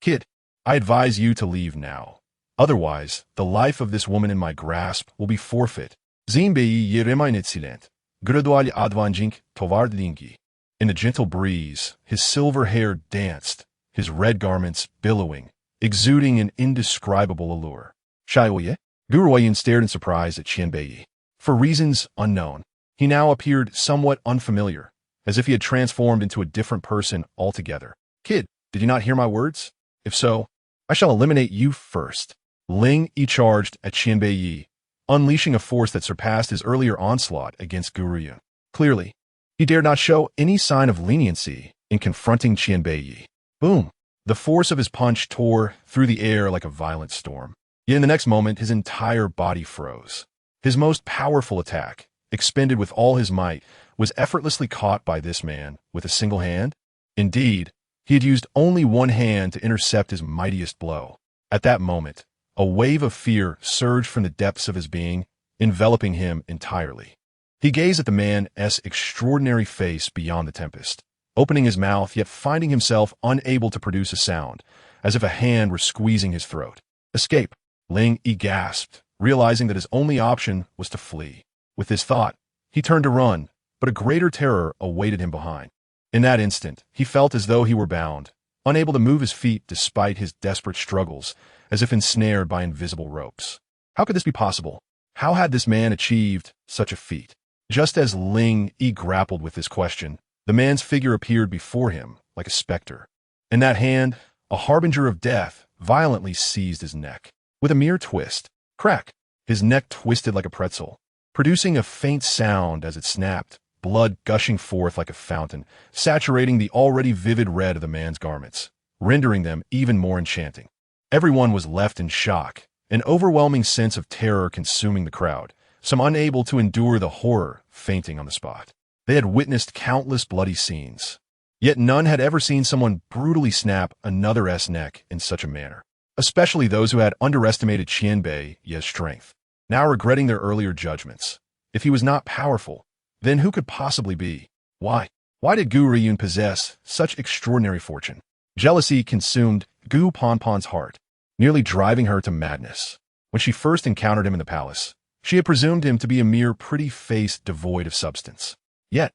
Kid, I advise you to leave now. Otherwise, the life of this woman in my grasp will be forfeit. Zimbeyi yereminetsilent. Gradual advanjink tovardingi. In the gentle breeze, his silver hair danced, his red garments billowing, exuding an indescribable allure. Xiaoye? Gu Ruoyun stared in surprise at Qianbei. For reasons unknown, he now appeared somewhat unfamiliar, as if he had transformed into a different person altogether. Kid, did you not hear my words? If so, I shall eliminate you first. Ling Yi charged at Qianbei, unleashing a force that surpassed his earlier onslaught against Gu Ruoyun. Clearly, he dared not show any sign of leniency in confronting Qianbei. Boom! The force of his punch tore through the air like a violent storm. Yet in the next moment, his entire body froze. His most powerful attack, expended with all his might, was effortlessly caught by this man with a single hand. Indeed, he had used only one hand to intercept his mightiest blow. At that moment, a wave of fear surged from the depths of his being, enveloping him entirely. He gazed at the man's extraordinary face beyond the tempest, opening his mouth yet finding himself unable to produce a sound, as if a hand were squeezing his throat. Escape! Ling Yi gasped, realizing that his only option was to flee. With this thought, he turned to run, but a greater terror awaited him behind. In that instant, he felt as though he were bound, unable to move his feet despite his desperate struggles, as if ensnared by invisible ropes. How could this be possible? How had this man achieved such a feat? Just as Ling Yi grappled with this question, the man's figure appeared before him like a specter. In that hand, a harbinger of death violently seized his neck. With a mere twist, crack, his neck twisted like a pretzel, producing a faint sound as it snapped, blood gushing forth like a fountain, saturating the already vivid red of the man's garments, rendering them even more enchanting. Everyone was left in shock, an overwhelming sense of terror consuming the crowd, some unable to endure the horror, fainting on the spot. They had witnessed countless bloody scenes, yet none had ever seen someone brutally snap another's neck in such a manner, especially those who had underestimated Qianbei's strength, now regretting their earlier judgments. If he was not powerful, then who could possibly be? Why? Why did Gu Ruoyun possess such extraordinary fortune? Jealousy consumed Gu Ponpon's heart, nearly driving her to madness. When she first encountered him in the palace, she had presumed him to be a mere pretty face devoid of substance. Yet,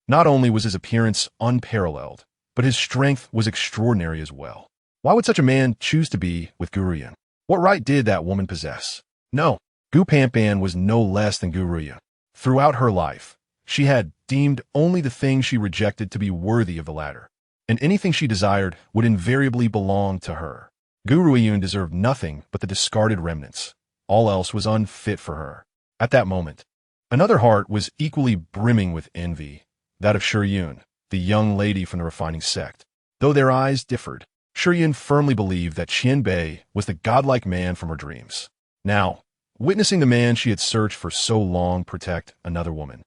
not only was his appearance unparalleled, but his strength was extraordinary as well. Why would such a man choose to be with Gu Ruoyun? What right did that woman possess? No, Gu Ponpon was no less than Gu Ruoyun. Throughout her life, she had deemed only the things she rejected to be worthy of the latter, and anything she desired would invariably belong to her. Gu Ruoyun deserved nothing but the discarded remnants. All else was unfit for her. At that moment, another heart was equally brimming with envy, that of Shiyun, the young lady from the refining sect. Though their eyes differed, Shiyun firmly believed that Qianbei was the godlike man from her dreams. Now, witnessing the man she had searched for so long protect another woman,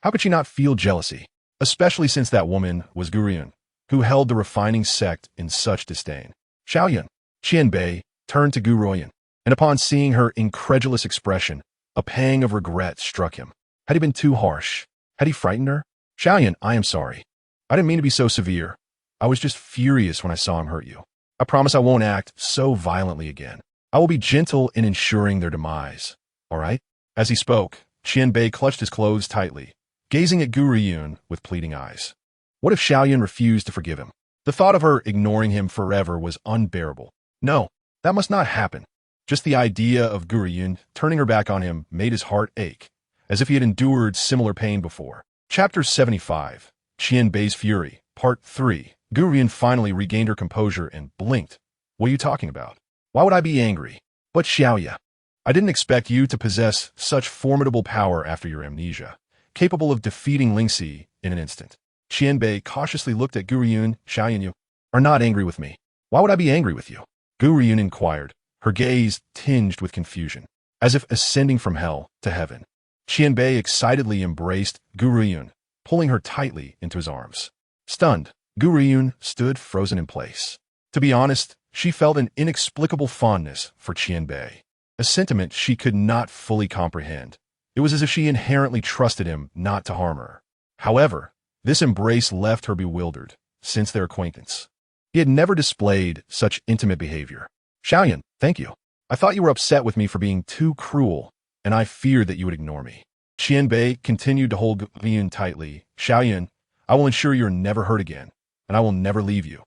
how could she not feel jealousy, especially since that woman was Gu Ruoyun, who held the refining sect in such disdain? Xiaoyun, Qianbei turned to Gu Ruoyun, and upon seeing her incredulous expression, a pang of regret struck him. Had he been too harsh? Had he frightened her? Xiaoyun, I am sorry. I didn't mean to be so severe. I was just furious when I saw him hurt you. I promise I won't act so violently again. I will be gentle in ensuring their demise. All right? As he spoke, Qianbei clutched his clothes tightly, gazing at Gu Ruoyun with pleading eyes. What if Xiaoyun refused to forgive him? The thought of her ignoring him forever was unbearable. No, that must not happen. Just the idea of Gu Ruoyun turning her back on him made his heart ache, as if he had endured similar pain before. Chapter 75, Qianbei's Fury, Part 3. Gu Ruoyun finally regained her composure and blinked. What are you talking about? Why would I be angry? But Xiaoya, I didn't expect you to possess such formidable power after your amnesia, capable of defeating Lingxi in an instant. Qianbei cautiously looked at Gu Ruoyun. Xiaoyun, you are not angry with me. Why would I be angry with you? Gu Ruoyun inquired, her gaze tinged with confusion, as if ascending from hell to heaven. Qianbei excitedly embraced Gu Ruoyun, pulling her tightly into his arms. Stunned, Gu Ruoyun stood frozen in place. To be honest, she felt an inexplicable fondness for Qianbei, a sentiment she could not fully comprehend. It was as if she inherently trusted him not to harm her. However, this embrace left her bewildered, since their acquaintance. He had never displayed such intimate behavior. Xiaoyun, thank you. I thought you were upset with me for being too cruel, and I feared that you would ignore me. Qianbei continued to hold Gu Ruoyun tightly. Xiaoyun, I will ensure you are never hurt again, and I will never leave you.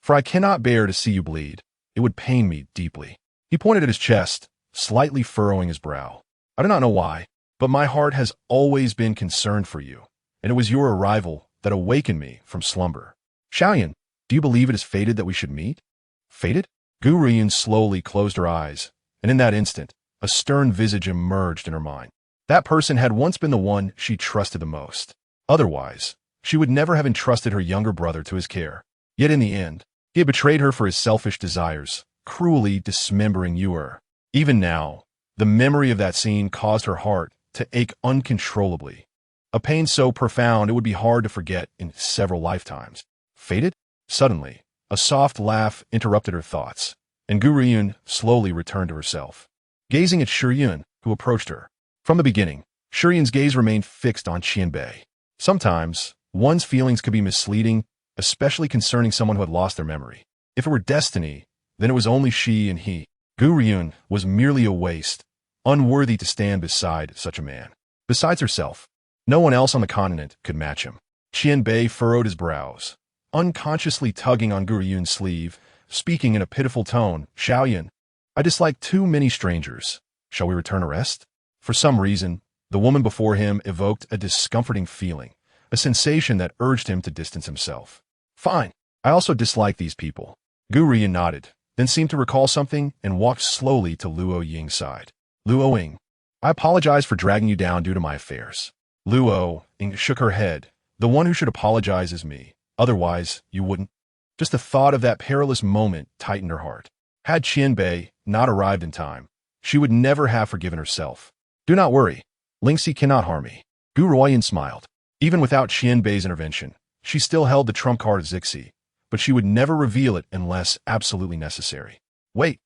For I cannot bear to see you bleed. It would pain me deeply. He pointed at his chest, slightly furrowing his brow. I do not know why, but my heart has always been concerned for you, and it was your arrival that awakened me from slumber. Xiaoyun, do you believe it is fated that we should meet? Fated? Gu Ruoyun slowly closed her eyes, and in that instant, a stern visage emerged in her mind. That person had once been the one she trusted the most. Otherwise, she would never have entrusted her younger brother to his care. Yet in the end, he had betrayed her for his selfish desires, cruelly dismembering Yuer. Even now, the memory of that scene caused her heart to ache uncontrollably. A pain so profound it would be hard to forget in several lifetimes. Fated? Suddenly, a soft laugh interrupted her thoughts, and Gu Ruoyun slowly returned to herself, gazing at Shiyun, who approached her. From the beginning, Shiyun's gaze remained fixed on Qianbei. Sometimes, one's feelings could be misleading, especially concerning someone who had lost their memory. If it were destiny, then it was only she and he. Gu Ruoyun was merely a waste, unworthy to stand beside such a man. Besides herself, no one else on the continent could match him. Qianbei furrowed his brows, unconsciously tugging on Gu Ruoyun's sleeve, speaking in a pitiful tone. Xiaoyun, I dislike too many strangers. Shall we return to rest? For some reason, the woman before him evoked a discomforting feeling, a sensation that urged him to distance himself. Fine. I also dislike these people. Gu Ruoyun nodded, then seemed to recall something and walked slowly to Luo Ying's side. Luo Ying, I apologize for dragging you down due to my affairs. Luo Ying shook her head. The one who should apologize is me. Otherwise, you wouldn't. Just the thought of that perilous moment tightened her heart. Had Qianbei not arrived in time, she would never have forgiven herself. Do not worry. Lingxi cannot harm me. Gu Ruoyun smiled. Even without Qianbei's intervention, she still held the trump card of Zixi, but she would never reveal it unless absolutely necessary. Wait.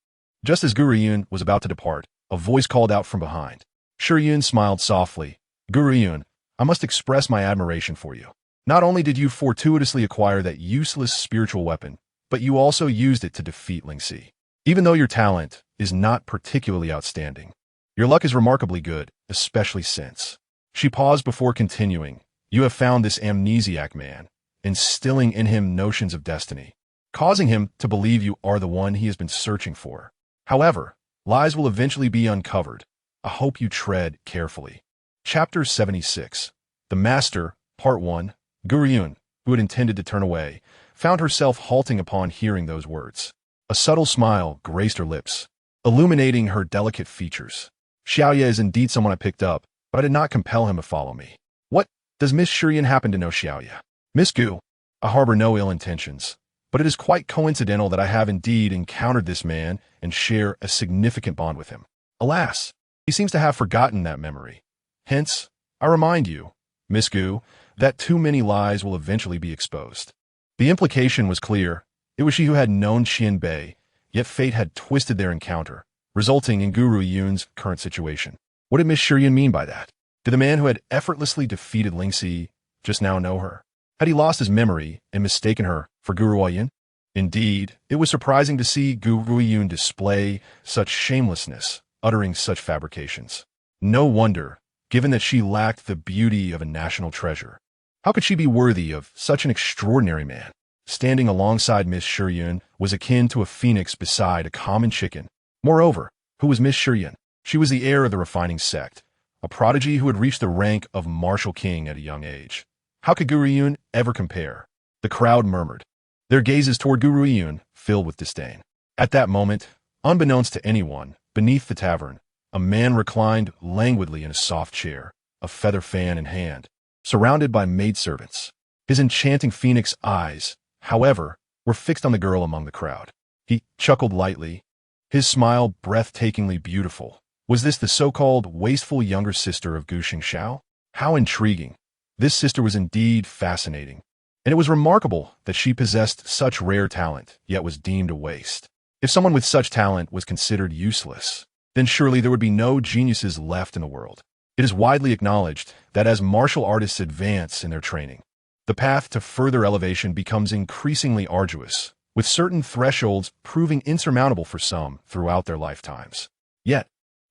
Just as Gu Ruoyun was about to depart, a voice called out from behind. Shiyun smiled softly. Gu Ruoyun, I must express my admiration for you. Not only did you fortuitously acquire that useless spiritual weapon, but you also used it to defeat Lingxi. Even though your talent is not particularly outstanding, your luck is remarkably good, especially since. She paused before continuing. You have found this amnesiac man, instilling in him notions of destiny, causing him to believe you are the one he has been searching for. However, lies will eventually be uncovered. I hope you tread carefully. Chapter 76. The Master, Part 1. Gu Ruoyun, who had intended to turn away, found herself halting upon hearing those words. A subtle smile graced her lips, illuminating her delicate features. Xiaoye is indeed someone I picked up, but I did not compel him to follow me. What? Does Miss Shiyun happen to know Xiaoye? Miss Gu, I harbor no ill intentions, but it is quite coincidental that I have indeed encountered this man and share a significant bond with him. Alas, he seems to have forgotten that memory. Hence, I remind you, Miss Gu, that too many lies will eventually be exposed. The implication was clear. It was she who had known Qianbei, yet fate had twisted their encounter, resulting in Gu Ruoyun's current situation. What did Miss Shiyun mean by that? Did the man who had effortlessly defeated Lingxi just now know her? Had he lost his memory and mistaken her for Gu Ruoyun? Indeed, it was surprising to see Gu Ruoyun display such shamelessness, uttering such fabrications. No wonder, given that she lacked the beauty of a national treasure. How could she be worthy of such an extraordinary man? Standing alongside Miss Shiyun was akin to a phoenix beside a common chicken. Moreover, who was Miss Shiyun? She was the heir of the refining sect, a prodigy who had reached the rank of martial king at a young age. How could Gu Ruoyun ever compare? The crowd murmured, their gazes toward Gu Ruoyun filled with disdain. At that moment, unbeknownst to anyone, beneath the tavern, a man reclined languidly in a soft chair, a feather fan in hand, surrounded by maidservants. His enchanting phoenix eyes, however, were fixed on the girl among the crowd. He chuckled lightly, his smile breathtakingly beautiful. Was this the so-called wasteful younger sister of Gu Xingxiao? How intriguing. This sister was indeed fascinating, and it was remarkable that she possessed such rare talent, yet was deemed a waste. If someone with such talent was considered useless, then surely there would be no geniuses left in the world. It is widely acknowledged that as martial artists advance in their training, the path to further elevation becomes increasingly arduous, with certain thresholds proving insurmountable for some throughout their lifetimes. Yet,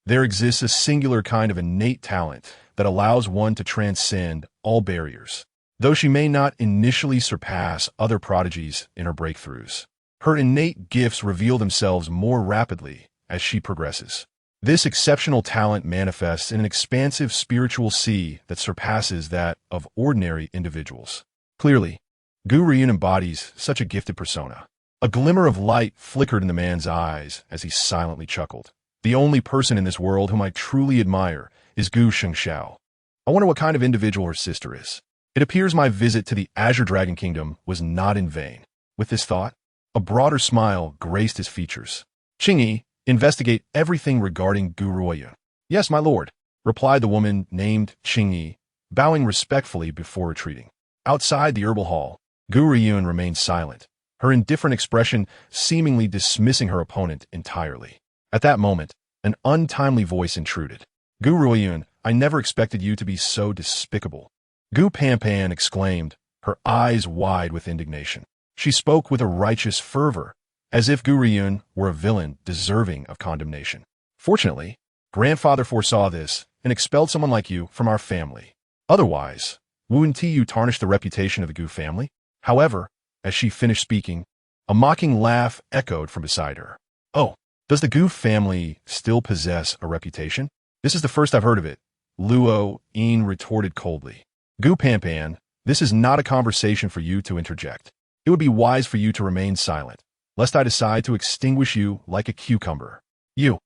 there exists a singular kind of innate talent that allows one to transcend all barriers. Though she may not initially surpass other prodigies in her breakthroughs, her innate gifts reveal themselves more rapidly as she progresses. This exceptional talent manifests in an expansive spiritual sea that surpasses that of ordinary individuals. Clearly, Gu Ruoyun embodies such a gifted persona. A glimmer of light flickered in the man's eyes as he silently chuckled. The only person in this world whom I truly admire is Gu Shengxiao. I wonder what kind of individual her sister is. It appears my visit to the Azure Dragon Kingdom was not in vain. With this thought, a broader smile graced his features. Qingyi, investigate everything regarding Gu Ruoyun. Yes, my lord, replied the woman named Qingyi, bowing respectfully before retreating. Outside the herbal hall, Gu Ruoyun remained silent, her indifferent expression seemingly dismissing her opponent entirely. At that moment, an untimely voice intruded. Gu Ruoyun, I never expected you to be so despicable. Gu Panpan exclaimed, her eyes wide with indignation. She spoke with a righteous fervor, as if Gu Ruoyun were a villain deserving of condemnation. Fortunately, grandfather foresaw this and expelled someone like you from our family. Otherwise, wouldn't you tarnish the reputation of the Gu family? However, as she finished speaking, a mocking laugh echoed from beside her. Oh, does the Gu family still possess a reputation? This is the first I've heard of it, Luo Yin retorted coldly. Gu Panpan, this is not a conversation for you to interject. It would be wise for you to remain silent, lest I decide to extinguish you like a cucumber. You.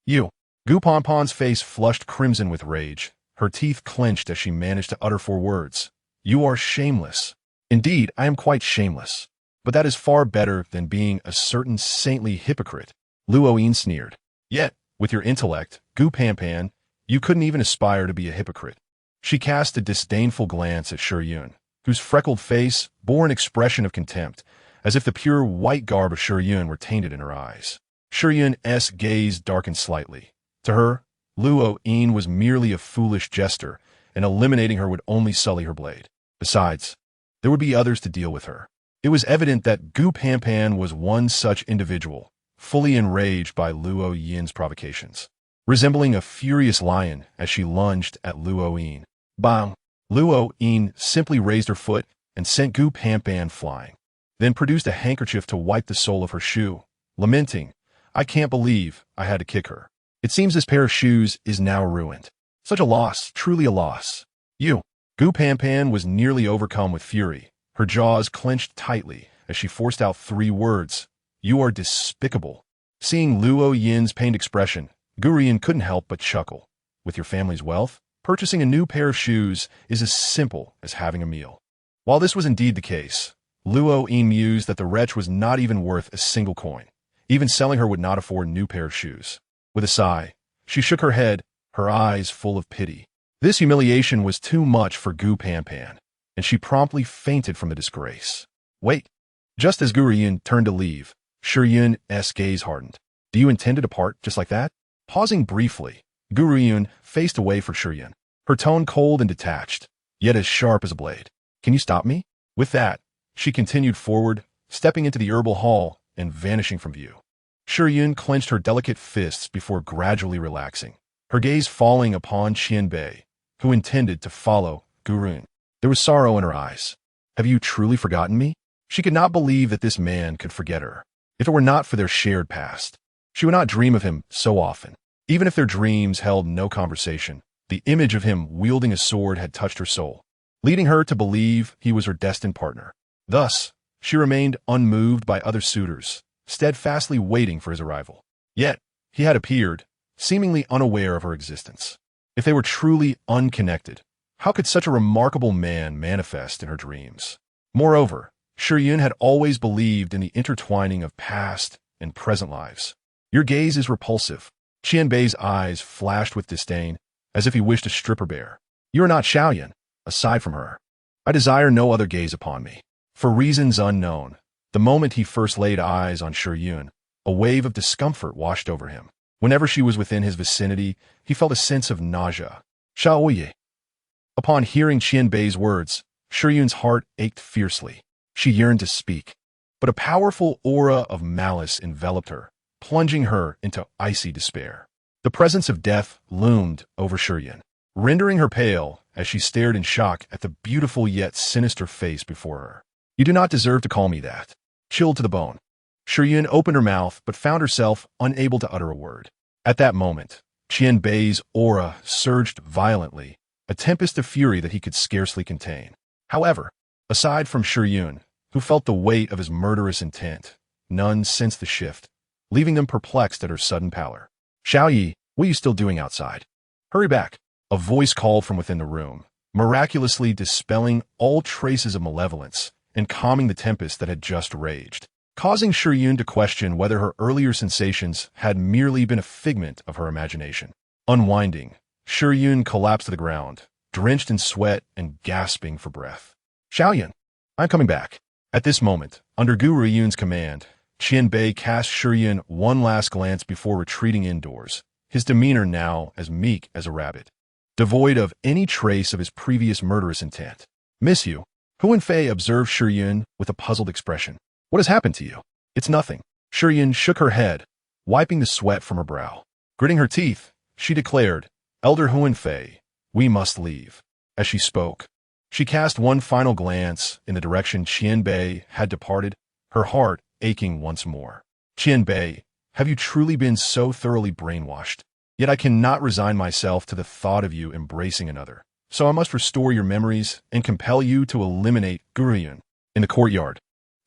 Gu Panpan's face flushed crimson with rage. Her teeth clenched as she managed to utter 4 words. You are shameless. Indeed, I am quite shameless. But that is far better than being a certain saintly hypocrite, Luo Yin sneered. Yet, with your intellect, Gu Panpan, you couldn't even aspire to be a hypocrite. She cast a disdainful glance at Shi Yun, whose freckled face bore an expression of contempt, as if the pure white garb of Shi Yun were tainted in her eyes. Shi Yun's gaze darkened slightly. To her, Luo Yin was merely a foolish jester, and eliminating her would only sully her blade. Besides, there would be others to deal with her. It was evident that Gu Panpan was one such individual, fully enraged by Luo Yin's provocations. Resembling a furious lion as she lunged at Luo Yin. Bang! Luo Yin simply raised her foot and sent Gu Panpan flying, then produced a handkerchief to wipe the sole of her shoe, lamenting, I can't believe I had to kick her. It seems this pair of shoes is now ruined. Such a loss, truly a loss. Gu Panpan was nearly overcome with fury, her jaws clenched tightly as she forced out 3 words. You are despicable. Seeing Luo Yin's pained expression, Gu Ruoyun couldn't help but chuckle. With your family's wealth, purchasing a new pair of shoes is as simple as having a meal. While this was indeed the case, Luo Yin mused that the wretch was not even worth a single coin. Even selling her would not afford a new pair of shoes. With a sigh, she shook her head, her eyes full of pity. This humiliation was too much for Gu Panpan, and she promptly fainted from the disgrace. Wait. Just as Gu Ruoyun turned to leave, Shi Yun's gaze hardened. Do you intend to depart just like that? Pausing briefly, Gu Ruoyun faced away for Shi Yun, her tone cold and detached, yet as sharp as a blade. Can you stop me? With that, she continued forward, stepping into the herbal hall and vanishing from view. Shi Yun clenched her delicate fists before gradually relaxing, her gaze falling upon Qianbei, who intended to follow Gu Ruoyun. There was sorrow in her eyes. Have you truly forgotten me? She could not believe that this man could forget her. If it were not for their shared past, she would not dream of him so often. Even if their dreams held no conversation, the image of him wielding a sword had touched her soul, leading her to believe he was her destined partner. Thus, she remained unmoved by other suitors, steadfastly waiting for his arrival. Yet, he had appeared, seemingly unaware of her existence. If they were truly unconnected, how could such a remarkable man manifest in her dreams? Moreover, Shi Yun had always believed in the intertwining of past and present lives. Your gaze is repulsive. Qianbei's eyes flashed with disdain, as if he wished to strip her bare. You are not Xiaoyan, aside from her. I desire no other gaze upon me. For reasons unknown, the moment he first laid eyes on Shi Yun, a wave of discomfort washed over him. Whenever she was within his vicinity, he felt a sense of nausea. Xiaoye. Upon hearing Qianbei's words, Shi Yun's heart ached fiercely. She yearned to speak. but a powerful aura of malice enveloped her, plunging her into icy despair. The presence of death loomed over Shuyun, rendering her pale as she stared in shock at the beautiful yet sinister face before her. "You do not deserve to call me that." Chilled to the bone, Shuyun opened her mouth but found herself unable to utter a word. At that moment, Qianbei's aura surged violently, a tempest of fury that he could scarcely contain. However, aside from Shuyun, who felt the weight of his murderous intent, none sensed the shift, leaving them perplexed at her sudden pallor. "Xiaoyi, what are you still doing outside? Hurry back." A voice called from within the room, miraculously dispelling all traces of malevolence and calming the tempest that had just raged, causing Shuyun to question whether her earlier sensations had merely been a figment of her imagination. Unwinding, Shuyun collapsed to the ground, drenched in sweat and gasping for breath. "Xiaoyan, I'm coming back." At this moment, under Gu Ruoyun's command, Qianbei cast Shuyun one last glance before retreating indoors, his demeanor now as meek as a rabbit, devoid of any trace of his previous murderous intent. "Miss you." Hu Fei observed Shuyun with a puzzled expression. "What has happened to you?" "It's nothing." Shuyun shook her head, wiping the sweat from her brow. Gritting her teeth, she declared, "Elder Hu Fei, we must leave." As she spoke, she cast one final glance in the direction Qianbei had departed, her heart aching once more. "Qianbei, have you truly been so thoroughly brainwashed? Yet I cannot resign myself to the thought of you embracing another, so I must restore your memories and compel you to eliminate Gu Ruoyun." In the courtyard,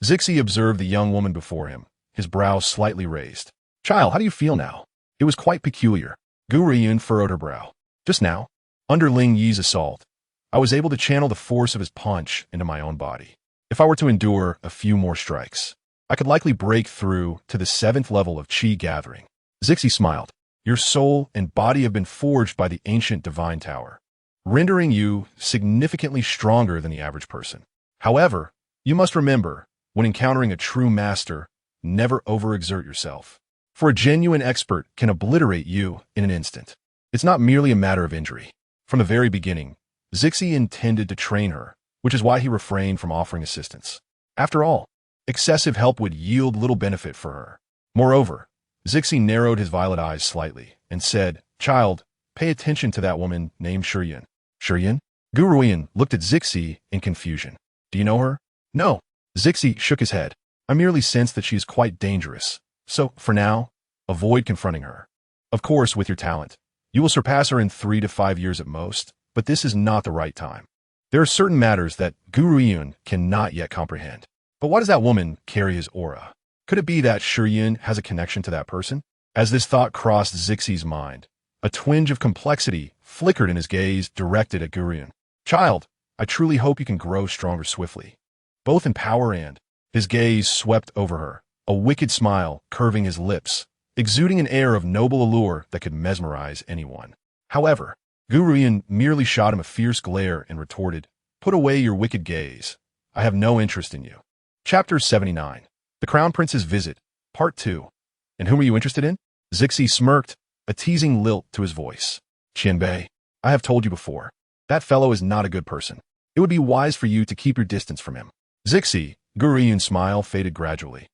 Zixi observed the young woman before him, his brow slightly raised. "Child, how do you feel now?" It was quite peculiar. Gu Ruoyun furrowed her brow. "Just now, under Ling Yi's assault, I was able to channel the force of his punch into my own body. If I were to endure a few more strikes, I could likely break through to the 7th level of Qi gathering." Zixi smiled. "Your soul and body have been forged by the ancient divine tower, rendering you significantly stronger than the average person. However, you must remember, when encountering a true master, never overexert yourself, for a genuine expert can obliterate you in an instant. It's not merely a matter of injury." From the very beginning, Zixi intended to train her, which is why he refrained from offering assistance. After all, excessive help would yield little benefit for her. Moreover, Zixi narrowed his violet eyes slightly and said, "Child, pay attention to that woman named Shuyun." "Shuyun?" Gu Ruoyun looked at Zixi in confusion. "Do you know her?" "No." Zixi shook his head. "I merely sense that she is quite dangerous. So, for now, avoid confronting her. Of course, with your talent, you will surpass her in 3 to 5 years at most, but this is not the right time. There are certain matters that Gu Ruoyun cannot yet comprehend." "But why does that woman carry his aura? Could it be that Shuyun has a connection to that person?" As this thought crossed Zixi's mind, a twinge of complexity flickered in his gaze directed at Gu Ruoyun. "Child, I truly hope you can grow stronger swiftly, both in power and—" His gaze swept over her, a wicked smile curving his lips, exuding an air of noble allure that could mesmerize anyone. However, Gu Ruoyun merely shot him a fierce glare and retorted, "Put away your wicked gaze. I have no interest in you." Chapter 79. The Crown Prince's Visit, Part 2. "And whom are you interested in?" Zixi smirked, a teasing lilt to his voice. "Qianbei, I have told you before, that fellow is not a good person. It would be wise for you to keep your distance from him." Zixi, Gu Ruoyun's smile faded gradually.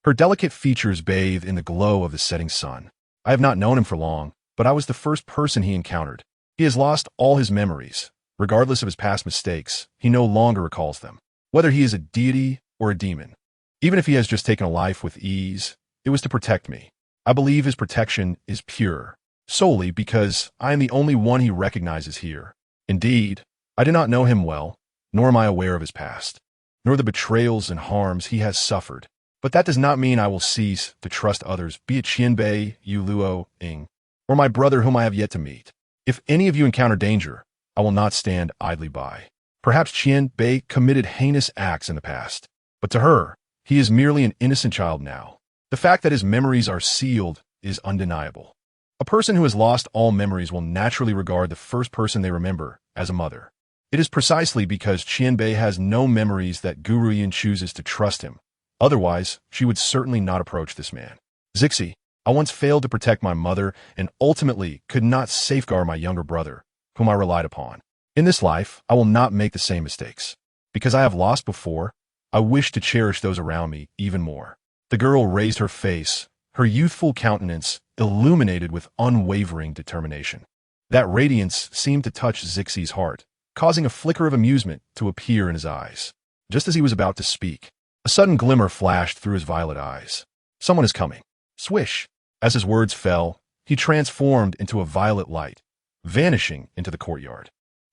Her delicate features bathed in the glow of the setting sun. "I have not known him for long, but I was the first person he encountered. He has lost all his memories. Regardless of his past mistakes, he no longer recalls them. Whether he is a deity or a demon. Even if he has just taken a life with ease, it was to protect me. I believe his protection is pure, solely because I am the only one he recognizes here. Indeed, I do not know him well, nor am I aware of his past, nor the betrayals and harms he has suffered. But that does not mean I will cease to trust others, be it Qianbei, Yu Luo, Ing, or my brother whom I have yet to meet. If any of you encounter danger, I will not stand idly by. Perhaps Qianbei committed heinous acts in the past, but to her, he is merely an innocent child now. The fact that his memories are sealed is undeniable. A person who has lost all memories will naturally regard the first person they remember as a mother. It is precisely because Qianbei has no memories that Gu Ruoyun chooses to trust him. Otherwise, she would certainly not approach this man. Zixi, I once failed to protect my mother and ultimately could not safeguard my younger brother, whom I relied upon. In this life, I will not make the same mistakes. Because I have lost before, I wish to cherish those around me even more. The girl raised her face, her youthful countenance illuminated with unwavering determination. That radiance seemed to touch Zixie's heart, causing a flicker of amusement to appear in his eyes. Just as he was about to speak, a sudden glimmer flashed through his violet eyes. Someone is coming. Swish! As his words fell, he transformed into a violet light, vanishing into the courtyard.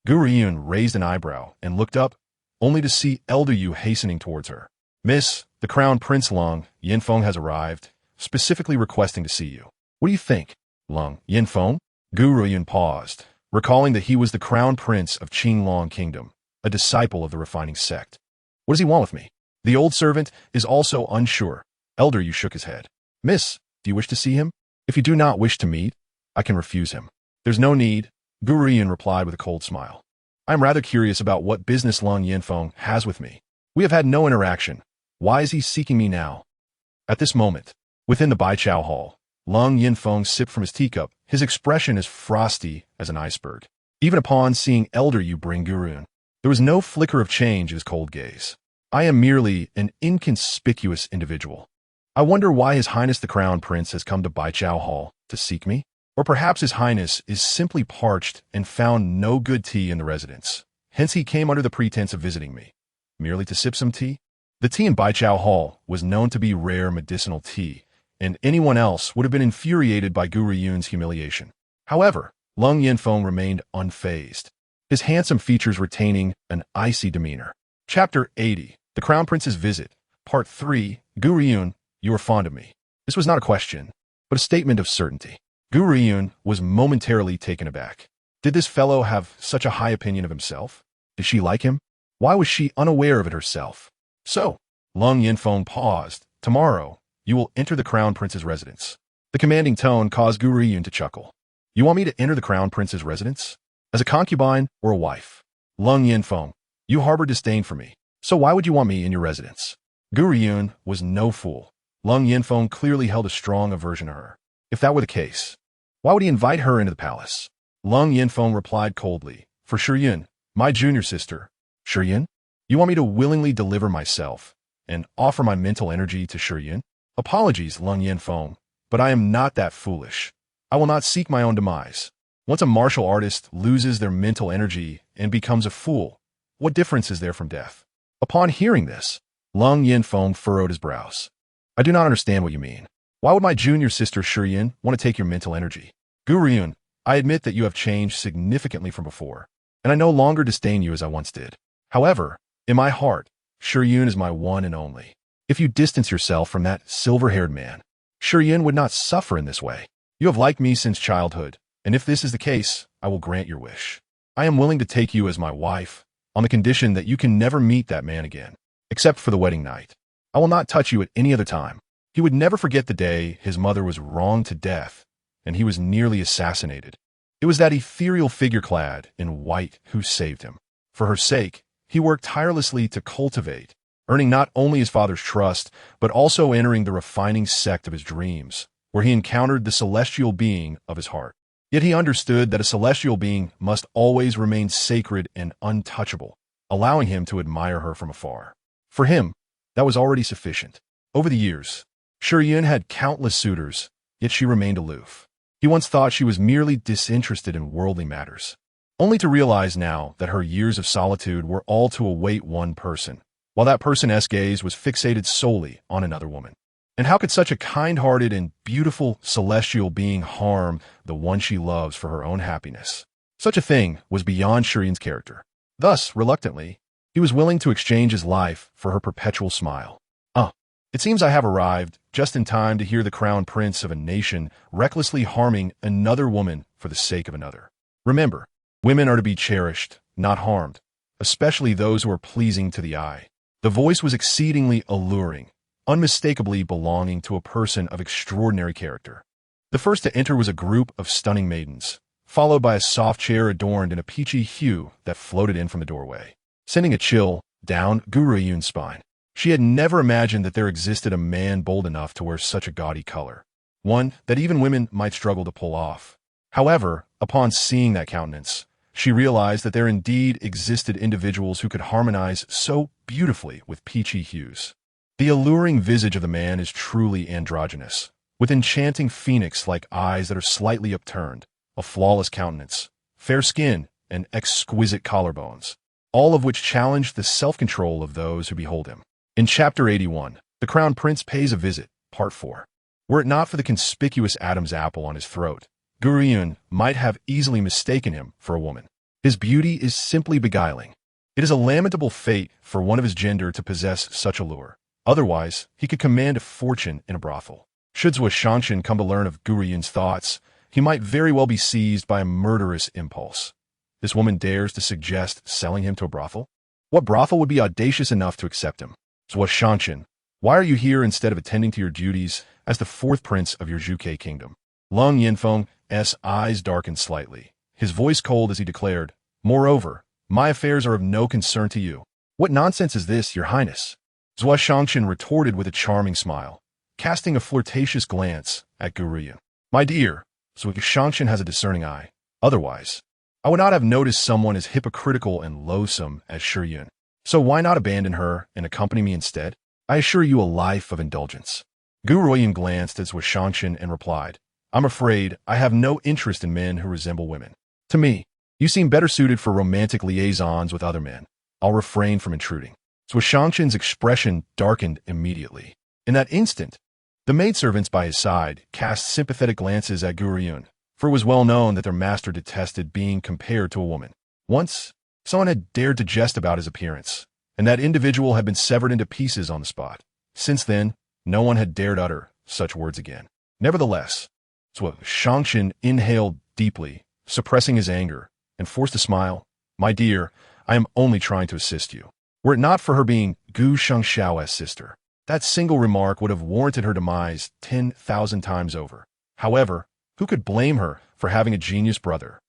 Gu Ruoyun raised an eyebrow and looked up, only to see Elder Yu hastening towards her. Miss, the Crown Prince Lung Yinfeng has arrived, specifically requesting to see you. What do you think? Lung Yinfeng? Gu Ruoyun paused, recalling that he was the Crown Prince of Qingtian Kingdom, a disciple of the refining sect. What does he want with me? The old servant is also unsure. Elder Yu shook his head. Miss, do you wish to see him? If you do not wish to meet, I can refuse him. There's no need, Gu Ruoyun replied with a cold smile. I am rather curious about what business Lung Yinfeng has with me. We have had no interaction. Why is he seeking me now? At this moment, within the Baichao Hall, Lung Yinfeng sipped from his teacup, his expression as frosty as an iceberg. Even upon seeing Elder Yu bring Gu Ruoyun, there was no flicker of change in his cold gaze. I am merely an inconspicuous individual. I wonder why His Highness the Crown Prince has come to Baichao Hall to seek me? Or perhaps His Highness is simply parched and found no good tea in the residence. Hence he came under the pretense of visiting me, merely to sip some tea? The tea in Baichao Hall was known to be rare medicinal tea, and anyone else would have been infuriated by Gu Ruoyun's humiliation. However, Lung Yinfeng remained unfazed, his handsome features retaining an icy demeanor. Chapter 80, The Crown Prince's Visit, Part 3, Gu Ruoyun, you are fond of me. This was not a question, but a statement of certainty. Gu Ruoyun was momentarily taken aback. Did this fellow have such a high opinion of himself? Did she like him? Why was she unaware of it herself? So, Lung Yinfeng paused. Tomorrow, you will enter the Crown Prince's residence. The commanding tone caused Gu Ruoyun to chuckle. You want me to enter the Crown Prince's residence? As a concubine or a wife? Lung Yinfeng, you harbor disdain for me. So why would you want me in your residence? Gu Ruoyun was no fool. Lung Yinfeng clearly held a strong aversion to her. If that were the case, why would he invite her into the palace? Lung Yinfeng replied coldly. For Shiyun, my junior sister. Shiyun? You want me to willingly deliver myself and offer my mental energy to Shiyun? Apologies, Lung Yinfeng, but I am not that foolish. I will not seek my own demise. Once a martial artist loses their mental energy and becomes a fool, what difference is there from death? Upon hearing this, Lung Yinfeng furrowed his brows. I do not understand what you mean. Why would my junior sister Shiyun want to take your mental energy? Gu Ruoyun, I admit that you have changed significantly from before, and I no longer disdain you as I once did. However, in my heart, Shiyun is my one and only. If you distance yourself from that silver-haired man, Shiyun would not suffer in this way. You have liked me since childhood, and if this is the case, I will grant your wish. I am willing to take you as my wife, on the condition that you can never meet that man again, except for the wedding night. I will not touch you at any other time. He would never forget the day his mother was wronged to death, and he was nearly assassinated. It was that ethereal figure clad in white who saved him. For her sake, he worked tirelessly to cultivate, earning not only his father's trust, but also entering the refining sect of his dreams, where he encountered the celestial being of his heart. Yet he understood that a celestial being must always remain sacred and untouchable, allowing him to admire her from afar. For him, that was already sufficient. Over the years, Shiyun had countless suitors, yet she remained aloof. He once thought she was merely disinterested in worldly matters, only to realize now that her years of solitude were all to await one person, while that person's gaze was fixated solely on another woman. And how could such a kind-hearted and beautiful celestial being harm the one she loves for her own happiness? Such a thing was beyond Shiyun's character. Thus, reluctantly, he was willing to exchange his life for her perpetual smile. It seems I have arrived just in time to hear the crown prince of a nation recklessly harming another woman for the sake of another. Remember, women are to be cherished, not harmed, especially those who are pleasing to the eye. The voice was exceedingly alluring, unmistakably belonging to a person of extraordinary character. The first to enter was a group of stunning maidens, followed by a soft chair adorned in a peachy hue that floated in from the doorway, sending a chill down Gu Ruoyun's spine. She had never imagined that there existed a man bold enough to wear such a gaudy color, one that even women might struggle to pull off. However, upon seeing that countenance, she realized that there indeed existed individuals who could harmonize so beautifully with peachy hues. The alluring visage of the man is truly androgynous, with enchanting phoenix-like eyes that are slightly upturned, a flawless countenance, fair skin, and exquisite collarbones, all of which challenge the self-control of those who behold him. In Chapter 81, the Crown Prince pays a visit, Part 4. Were it not for the conspicuous Adam's apple on his throat, Gu Ruoyun might have easily mistaken him for a woman. His beauty is simply beguiling. It is a lamentable fate for one of his gender to possess such a lure. Otherwise, he could command a fortune in a brothel. Should Zhuo Shangshan come to learn of Gu Ruoyun's thoughts, he might very well be seized by a murderous impulse. This woman dares to suggest selling him to a brothel? What brothel would be audacious enough to accept him? Zhuo Shangshan, why are you here instead of attending to your duties as the fourth prince of your Qingtian Kingdom? Lung Yanfeng's eyes darkened slightly, his voice cold as he declared, Moreover, my affairs are of no concern to you. What nonsense is this, your highness? Zhuo Shangshan retorted with a charming smile, casting a flirtatious glance at Gu Ruoyun. My dear, Zhuo Shangshan has a discerning eye. Otherwise, I would not have noticed someone as hypocritical and loathsome as Shi Yun. So why not abandon her and accompany me instead? I assure you a life of indulgence. Gu Ruoyun glanced at Zhuo Shangshan and replied, I'm afraid I have no interest in men who resemble women. To me, you seem better suited for romantic liaisons with other men. I'll refrain from intruding. Zhuo Shangshan's expression darkened immediately. In that instant, the maidservants by his side cast sympathetic glances at Gu Ruoyun, for it was well known that their master detested being compared to a woman. Once, someone had dared to jest about his appearance, and that individual had been severed into pieces on the spot. Since then, no one had dared utter such words again. Nevertheless, Zhuo Shangshan inhaled deeply, suppressing his anger, and forced a smile. My dear, I am only trying to assist you. Were it not for her being Gu Shengxiao's sister, that single remark would have warranted her demise 10,000 times over. However, who could blame her for having a genius brother?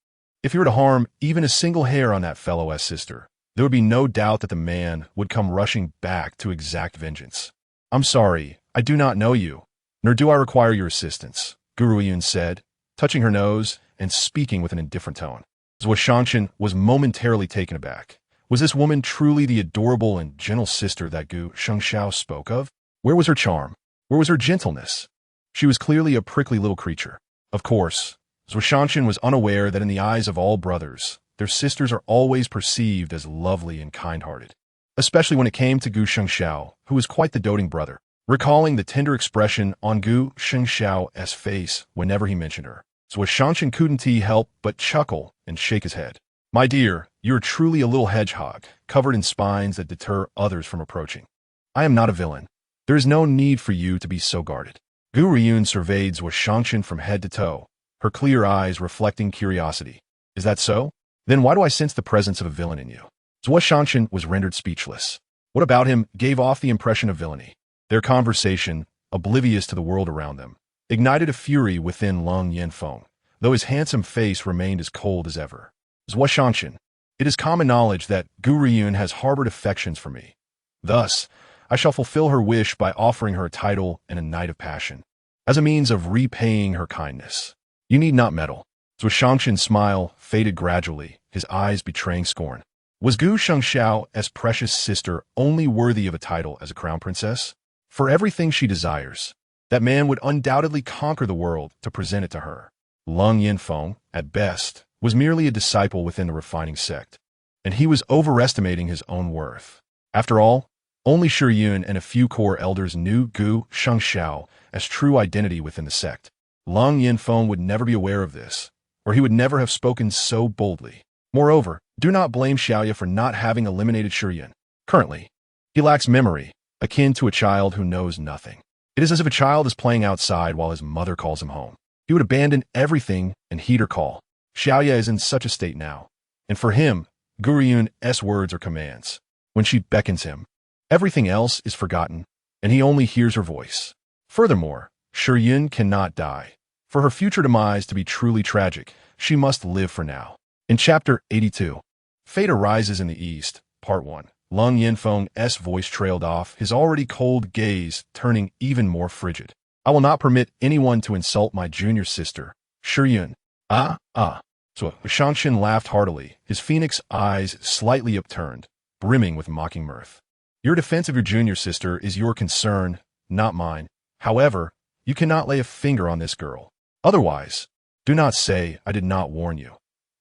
If he were to harm even a single hair on that fellow's sister, there would be no doubt that the man would come rushing back to exact vengeance. I'm sorry, I do not know you, nor do I require your assistance, Gu Ruoyun said, touching her nose and speaking with an indifferent tone. Zhuo Shangshan was momentarily taken aback. Was this woman truly the adorable and gentle sister that Gu Shengxiao spoke of? Where was her charm? Where was her gentleness? She was clearly a prickly little creature. Of course, Zhuo Shangshan was unaware that in the eyes of all brothers, their sisters are always perceived as lovely and kind-hearted, especially when it came to Gu Shengxiao, who was quite the doting brother. Recalling the tender expression on Gu Shengxiao's face whenever he mentioned her, Zhuo Shangshan couldn't help but chuckle and shake his head. My dear, you are truly a little hedgehog, covered in spines that deter others from approaching. I am not a villain. There is no need for you to be so guarded. Gu Ruoyun surveyed Zhuo Shangshan from head to toe, her clear eyes reflecting curiosity. Is that so? Then why do I sense the presence of a villain in you? Zhuo Shangshan was rendered speechless. What about him gave off the impression of villainy? Their conversation, oblivious to the world around them, ignited a fury within Lung Yanfeng, though his handsome face remained as cold as ever. Zhuo Shangshan, it is common knowledge that Gu Ruoyun has harbored affections for me. Thus, I shall fulfill her wish by offering her a title and a night of passion, as a means of repaying her kindness. You need not meddle. Zhuo Shangshan's smile faded gradually, his eyes betraying scorn. Was Gu Shengxiao's precious sister only worthy of a title as a crown princess? For everything she desires, that man would undoubtedly conquer the world to present it to her. Lung Yanfeng, at best, was merely a disciple within the refining sect, and he was overestimating his own worth. After all, only Shi Yun and a few core elders knew Gu Shengxiao's true identity within the sect. Lung Yanfeng would never be aware of this, or he would never have spoken so boldly. Moreover, do not blame Xiaoya for not having eliminated Shi Yun. Currently, he lacks memory, akin to a child who knows nothing. It is as if a child is playing outside while his mother calls him home. He would abandon everything and heed her call. Xiaoya is in such a state now, and for him, Gu Ruoyun's words are commands. When she beckons him, everything else is forgotten, and he only hears her voice. Furthermore, Shi Yun cannot die. For her future demise to be truly tragic, she must live for now. In Chapter 82, Fate Arises in the East, Part 1, Lung Yanfeng's voice trailed off, his already cold gaze turning even more frigid. I will not permit anyone to insult my junior sister, Shi Yun. So Shangshan laughed heartily, his phoenix eyes slightly upturned, brimming with mocking mirth. Your defense of your junior sister is your concern, not mine. However, you cannot lay a finger on this girl. Otherwise, do not say I did not warn you.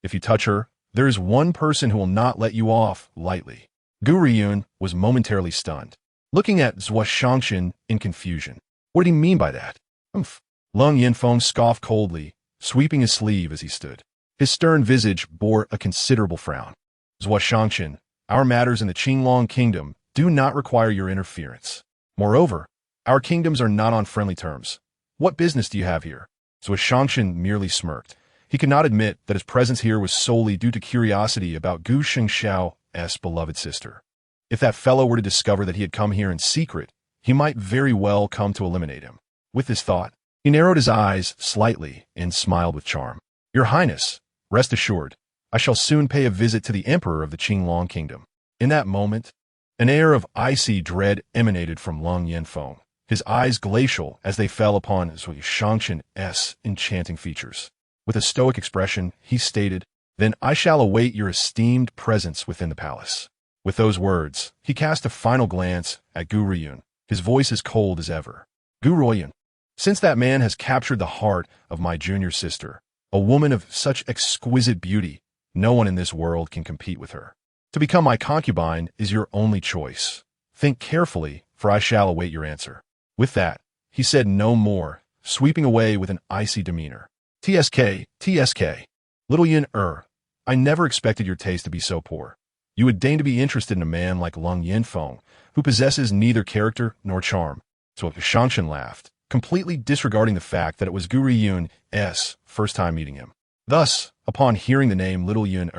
If you touch her, there is one person who will not let you off lightly. Gu Ruoyun was momentarily stunned, looking at Zhuo Shangxin in confusion. What did he mean by that? Humph. Lung Yinfeng scoffed coldly, sweeping his sleeve as he stood. His stern visage bore a considerable frown. Zhuo Shangxin, our matters in the Qingtian Kingdom do not require your interference. Moreover, our kingdoms are not on friendly terms. What business do you have here? Zhuo Shangxin merely smirked. He could not admit that his presence here was solely due to curiosity about Gu Shengxiao's beloved sister. If that fellow were to discover that he had come here in secret, he might very well come to eliminate him. With this thought, he narrowed his eyes slightly and smiled with charm. Your Highness, rest assured, I shall soon pay a visit to the Emperor of the Qingtian Kingdom. In that moment, an air of icy dread emanated from Lung Yinfeng, his eyes glacial as they fell upon Zhuo Shangxin's enchanting features. With a stoic expression, he stated, Then I shall await your esteemed presence within the palace. With those words, he cast a final glance at Gu Ruoyun, his voice as cold as ever. Gu Ruoyun, since that man has captured the heart of my junior sister, a woman of such exquisite beauty, no one in this world can compete with her. To become my concubine is your only choice. Think carefully, for I shall await your answer. With that, he said no more, sweeping away with an icy demeanor. TSK, little Yin I never expected your taste to be so poor. You would deign to be interested in a man like Lung Yinfeng, who possesses neither character nor charm. So Shangxin laughed, completely disregarding the fact that it was Gu Ruoyun's first time meeting him. Thus, upon hearing the name Little Yin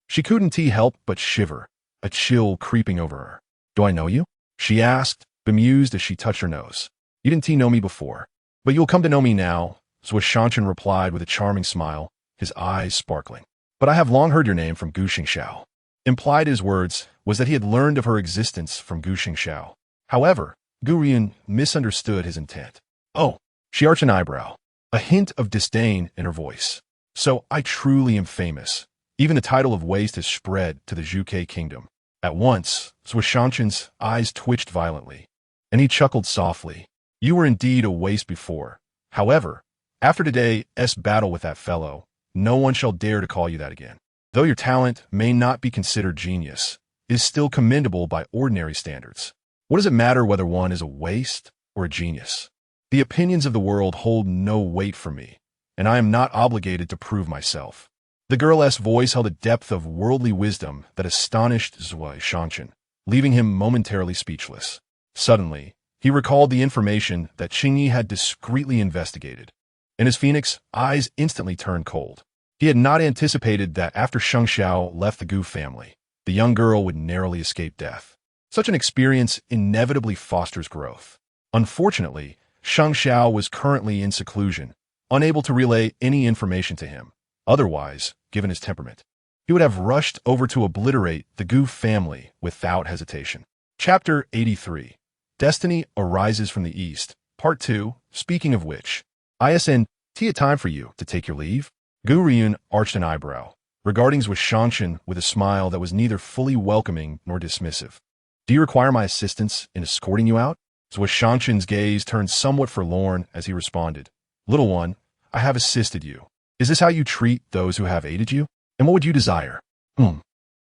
she couldn't help but shiver, a chill creeping over her. Do I know you? She asked, bemused as she touched her nose. You didn't know me before, but you'll come to know me now, Zhuo Shangxin replied with a charming smile, his eyes sparkling. But I have long heard your name from Gu Xingxiao. Implied in his words was that he had learned of her existence from Gu Xingxiao. However, Gu Ruoyun misunderstood his intent. Oh, she arched an eyebrow, a hint of disdain in her voice. So I truly am famous. Even the title of waste has spread to the Qingtian Kingdom. At once, Zhuo Shangxin's eyes twitched violently, and he chuckled softly. You were indeed a waste before. However, after today's battle with that fellow, no one shall dare to call you that again. Though your talent may not be considered genius, it is still commendable by ordinary standards. What does it matter whether one is a waste or a genius? The opinions of the world hold no weight for me, and I am not obligated to prove myself. The girl's voice held a depth of worldly wisdom that astonished Zhuo Shangxin, leaving him momentarily speechless. Suddenly, he recalled the information that Qingyi had discreetly investigated, and his phoenix eyes instantly turned cold. He had not anticipated that after Sheng Xiao left the Gu family, the young girl would narrowly escape death. Such an experience inevitably fosters growth. Unfortunately, Sheng Xiao was currently in seclusion, unable to relay any information to him. Otherwise, given his temperament, he would have rushed over to obliterate the Gu family without hesitation. Chapter 83. Destiny Arises from the East. Part 2. Speaking of which, ISN, time for you to take your leave? Gu Ruoyun arched an eyebrow, regarding Zhuo Shangxin with a smile that was neither fully welcoming nor dismissive. Do you require my assistance in escorting you out? Zhuo Shangxin's gaze turned somewhat forlorn as he responded. Little one, I have assisted you. Is this how you treat those who have aided you? And what would you desire? Zhuo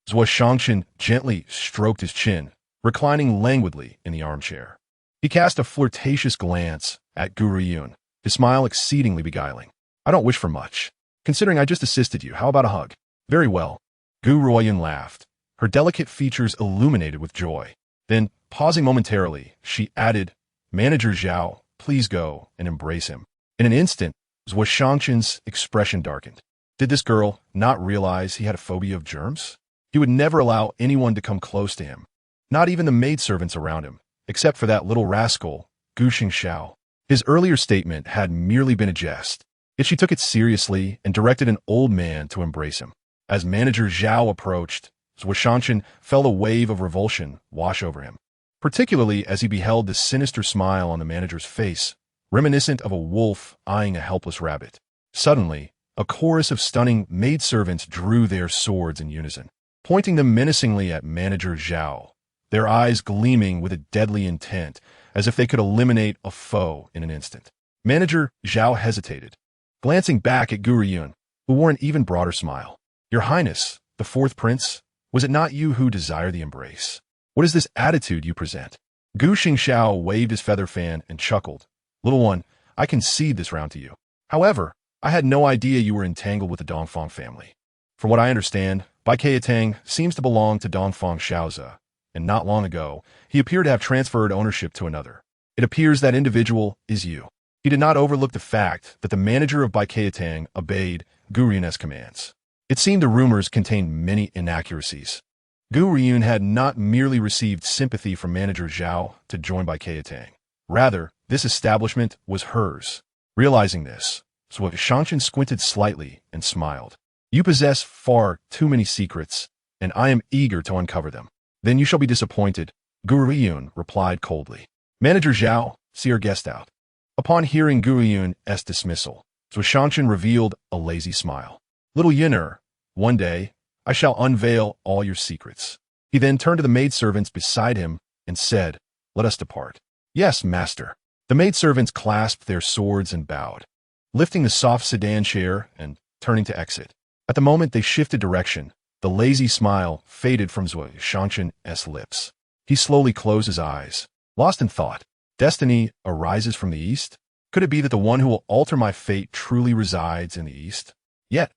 Shangxin gently stroked his chin, reclining languidly in the armchair. He cast a flirtatious glance at Gu Ruoyun, his smile exceedingly beguiling. I don't wish for much. Considering I just assisted you, how about a hug? Very well. Gu Ruoyun laughed, her delicate features illuminated with joy. Then, pausing momentarily, she added, Manager Zhao, please go and embrace him. In an instant, Zhuo Shangxin's expression darkened. Did this girl not realize he had a phobia of germs? He would never allow anyone to come close to him, not even the maidservants around him, except for that little rascal, Gu Xingxiao. His earlier statement had merely been a jest, yet she took it seriously and directed an old man to embrace him. As Manager Zhao approached, Zhuo Shangxin felt a wave of revulsion wash over him, particularly as he beheld the sinister smile on the manager's face, reminiscent of a wolf eyeing a helpless rabbit. Suddenly, a chorus of stunning maidservants drew their swords in unison, pointing them menacingly at Manager Zhao. their eyes gleaming with a deadly intent, as if they could eliminate a foe in an instant. Manager Zhao hesitated, glancing back at Gu Ruoyun, who wore an even broader smile. Your Highness, the fourth prince, was it not you who desire the embrace? What is this attitude you present? Gu Xingxiao waved his feather fan and chuckled. Little one, I concede this round to you. However, I had no idea you were entangled with the Dongfang family. From what I understand, Bai Keitang seems to belong to Dongfang Shaoze, and not long ago, he appeared to have transferred ownership to another. It appears that individual is you. He did not overlook the fact that the manager of Bai Keitang obeyed Gu Ruoyun's commands. It seemed the rumors contained many inaccuracies. Gu Ruoyun had not merely received sympathy from manager Zhao to join Bai Keitang. Rather, this establishment was hers. Realizing this, Zhuo Shanshan squinted slightly and smiled. You possess far too many secrets, and I am eager to uncover them. Then you shall be disappointed, Gu Ruoyun replied coldly. Manager Zhao, see our guest out. Upon hearing Gu Ruoyun's dismissal, Zhuo Shanshan revealed a lazy smile. Little Yin'er, one day, I shall unveil all your secrets. He then turned to the maidservants beside him and said, Let us depart. Yes, master. The maidservants clasped their swords and bowed, lifting the soft sedan chair and turning to exit. At the moment they shifted direction, the lazy smile faded from Zhuo Shanshan's lips. He slowly closed his eyes, lost in thought. Destiny arises from the east? Could it be that the one who will alter my fate truly resides in the east? Yet,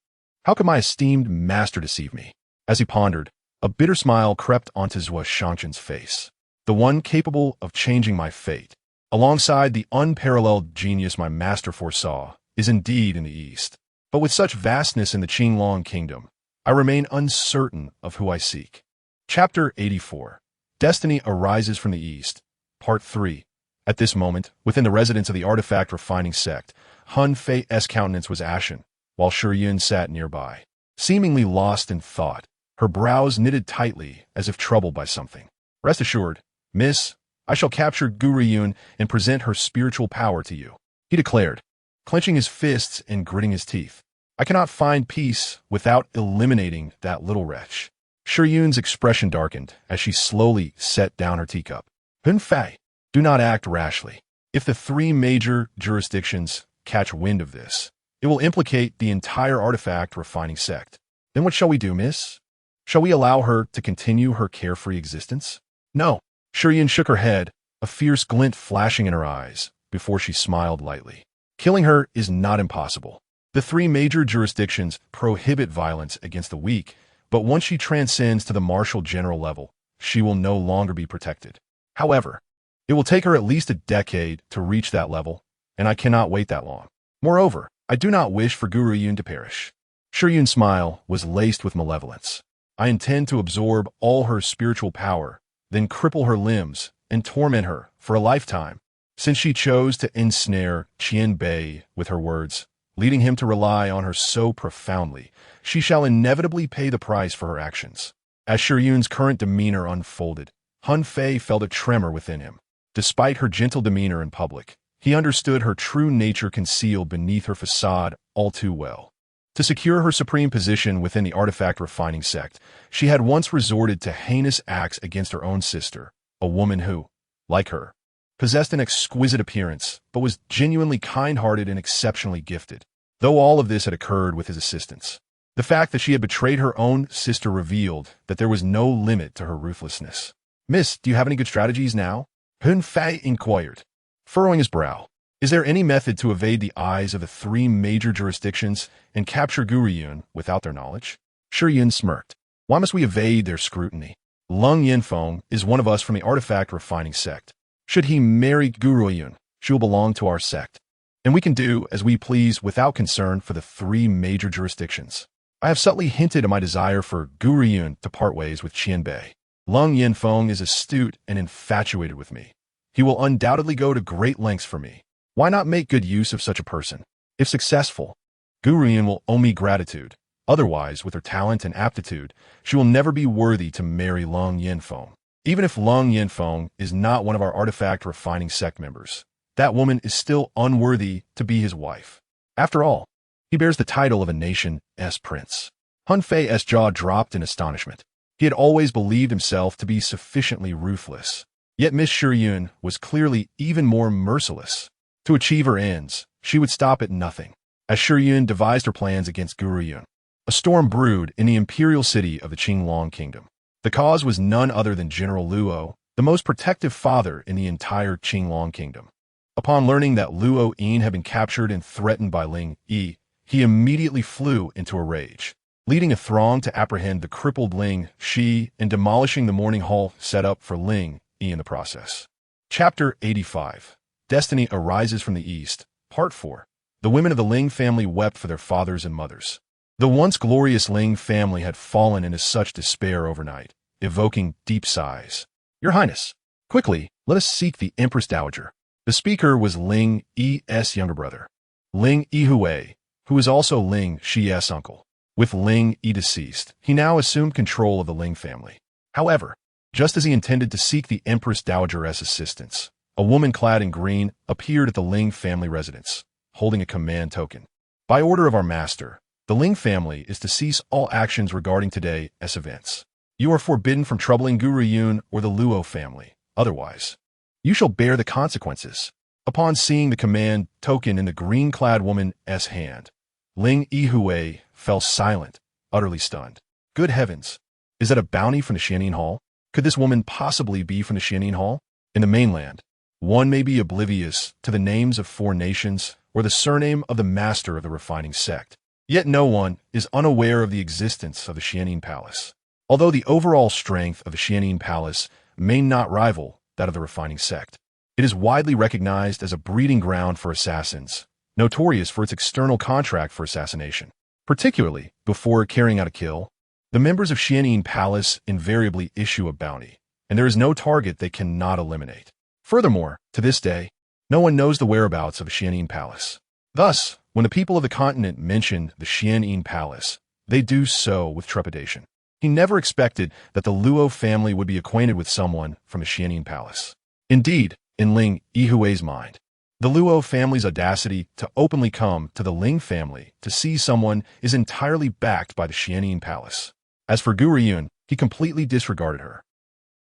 how could my esteemed master deceive me? As he pondered, a bitter smile crept onto Zhuo Shanshan's face. The one capable of changing my fate, alongside the unparalleled genius my master foresaw, is indeed in the east. But with such vastness in the Qingtian Kingdom, I remain uncertain of who I seek. Chapter 84. Destiny Arises from the East. Part 3. At this moment, within the residence of the artifact refining sect, Han Fei's countenance was ashen, while Shi Yun sat nearby. Seemingly lost in thought, her brows knitted tightly as if troubled by something. Rest assured, Miss, I shall capture Gu Ruoyun and present her spiritual power to you, he declared, clenching his fists and gritting his teeth. I cannot find peace without eliminating that little wretch. Shi Yun's expression darkened as she slowly set down her teacup. Hun Fei, do not act rashly. If the three major jurisdictions catch wind of this, it will implicate the entire artifact refining sect. Then what shall we do, miss? Shall we allow her to continue her carefree existence? No. Shi Yun shook her head, a fierce glint flashing in her eyes, before she smiled lightly. Killing her is not impossible. The three major jurisdictions prohibit violence against the weak, but once she transcends to the martial general level, she will no longer be protected. However, it will take her at least a decade to reach that level, and I cannot wait that long. Moreover, I do not wish for Gu Ruoyun to perish. Shi Yun's smile was laced with malevolence. I intend to absorb all her spiritual power, then cripple her limbs and torment her for a lifetime. Since she chose to ensnare Qian Bei with her words, leading him to rely on her so profoundly, she shall inevitably pay the price for her actions. As Shi Yun's current demeanor unfolded, Han Fei felt a tremor within him. Despite her gentle demeanor in public, he understood her true nature concealed beneath her facade all too well. To secure her supreme position within the artifact refining sect, she had once resorted to heinous acts against her own sister, a woman who, like her, possessed an exquisite appearance, but was genuinely kind-hearted and exceptionally gifted. Though all of this had occurred with his assistance, the fact that she had betrayed her own sister revealed that there was no limit to her ruthlessness. Miss, do you have any good strategies now? Hun Fei inquired, furrowing his brow. Is there any method to evade the eyes of the three major jurisdictions and capture Gu Ruoyun without their knowledge? Shi Yun smirked. Why must we evade their scrutiny? Lung Yinfeng is one of us from the artifact refining sect. Should he marry Gu Ruoyun, she will belong to our sect, and we can do as we please without concern for the three major jurisdictions. I have subtly hinted at my desire for Gu Ruoyun to part ways with Qian Bei. Lung Yinfeng is astute and infatuated with me. He will undoubtedly go to great lengths for me. Why not make good use of such a person? If successful, Gu Ruoyun will owe me gratitude. Otherwise, with her talent and aptitude, she will never be worthy to marry Lung Yinfeng. Even if Lung Yinfeng is not one of our artifact refining sect members, that woman is still unworthy to be his wife. After all, he bears the title of a nation's prince. Han Fei's jaw dropped in astonishment. He had always believed himself to be sufficiently ruthless. Yet Miss Ruoyun was clearly even more merciless. To achieve her ends, she would stop at nothing. As Ruoyun devised her plans against Gu Ruoyun, a storm brewed in the imperial city of the Qingtian Kingdom. The cause was none other than General Luo, the most protective father in the entire Qingtian Kingdom. Upon learning that Luo Yin had been captured and threatened by Ling Yi, he immediately flew into a rage, leading a throng to apprehend the crippled Ling Shi and demolishing the mourning hall set up for Ling Yi in the process. Chapter 85. Destiny Arises from the East, Part 4. The women of the Ling family wept for their fathers and mothers. The once glorious Ling family had fallen into such despair overnight, evoking deep sighs. Your Highness, quickly, let us seek the Empress Dowager. The speaker was Ling Yi's younger brother, Ling Yihui, who was also Ling Shi's uncle. With Ling Yi deceased, he now assumed control of the Ling family. However, just as he intended to seek the Empress Dowager's assistance, a woman clad in green appeared at the Ling family residence, holding a command token. By order of our master, the Ling family is to cease all actions regarding today's events. You are forbidden from troubling Gu Ruoyun or the Luo family. Otherwise, you shall bear the consequences. Upon seeing the command token in the green-clad woman's hand, Ling Yihui fell silent, utterly stunned. Good heavens! Is that a bounty from the Xianing Hall? Could this woman possibly be from the Xianing Hall? In the mainland, one may be oblivious to the names of 4 nations or the surname of the master of the refining sect. Yet no one is unaware of the existence of the Xianing Palace. Although the overall strength of the Xianing Palace may not rival that of the refining sect, it is widely recognized as a breeding ground for assassins, notorious for its external contract for assassination. Particularly, before carrying out a kill, the members of Xianing Palace invariably issue a bounty, and there is no target they cannot eliminate. Furthermore, to this day, no one knows the whereabouts of the Xianing Palace. Thus, when the people of the continent mention the Xianing Palace, they do so with trepidation. He never expected that the Luo family would be acquainted with someone from the Xianing Palace. Indeed, in Ling Yihui's mind, the Luo family's audacity to openly come to the Ling family to see someone is entirely backed by the Xianing Palace. As for Gu Ruoyun, he completely disregarded her.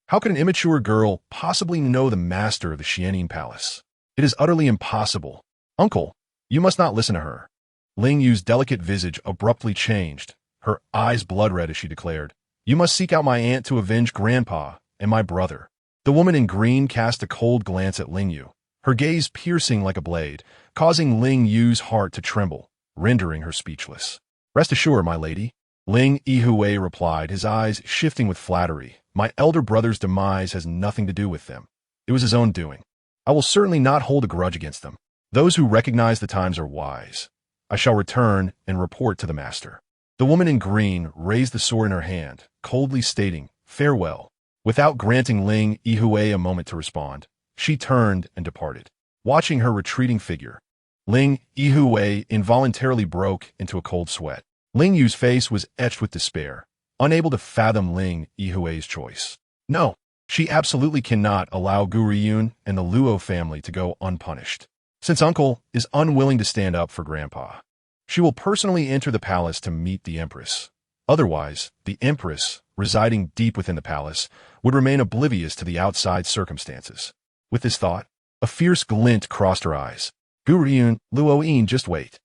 How could an immature girl possibly know the master of the Xianing Palace? It is utterly impossible. Uncle, you must not listen to her. Ling Yu's delicate visage abruptly changed, her eyes blood-red as she declared, You must seek out my aunt to avenge Grandpa and my brother. The woman in green cast a cold glance at Ling Yu, her gaze piercing like a blade, causing Ling Yu's heart to tremble, rendering her speechless. Rest assured, my lady, Ling Yihui replied, his eyes shifting with flattery. My elder brother's demise has nothing to do with them. It was his own doing. I will certainly not hold a grudge against them. Those who recognize the times are wise. I shall return and report to the master. The woman in green raised the sword in her hand, coldly stating, Farewell. Without granting Ling Yihui a moment to respond, she turned and departed. Watching her retreating figure, Ling Yihui involuntarily broke into a cold sweat. Ling Yu's face was etched with despair, unable to fathom Ling Yihui's choice. No, she absolutely cannot allow Gu Ruoyun and the Luo family to go unpunished. Since Uncle is unwilling to stand up for Grandpa, she will personally enter the palace to meet the Empress. Otherwise, the Empress, residing deep within the palace, would remain oblivious to the outside circumstances. With this thought, a fierce glint crossed her eyes. Gu Ruoyun, Luo Yin, just wait.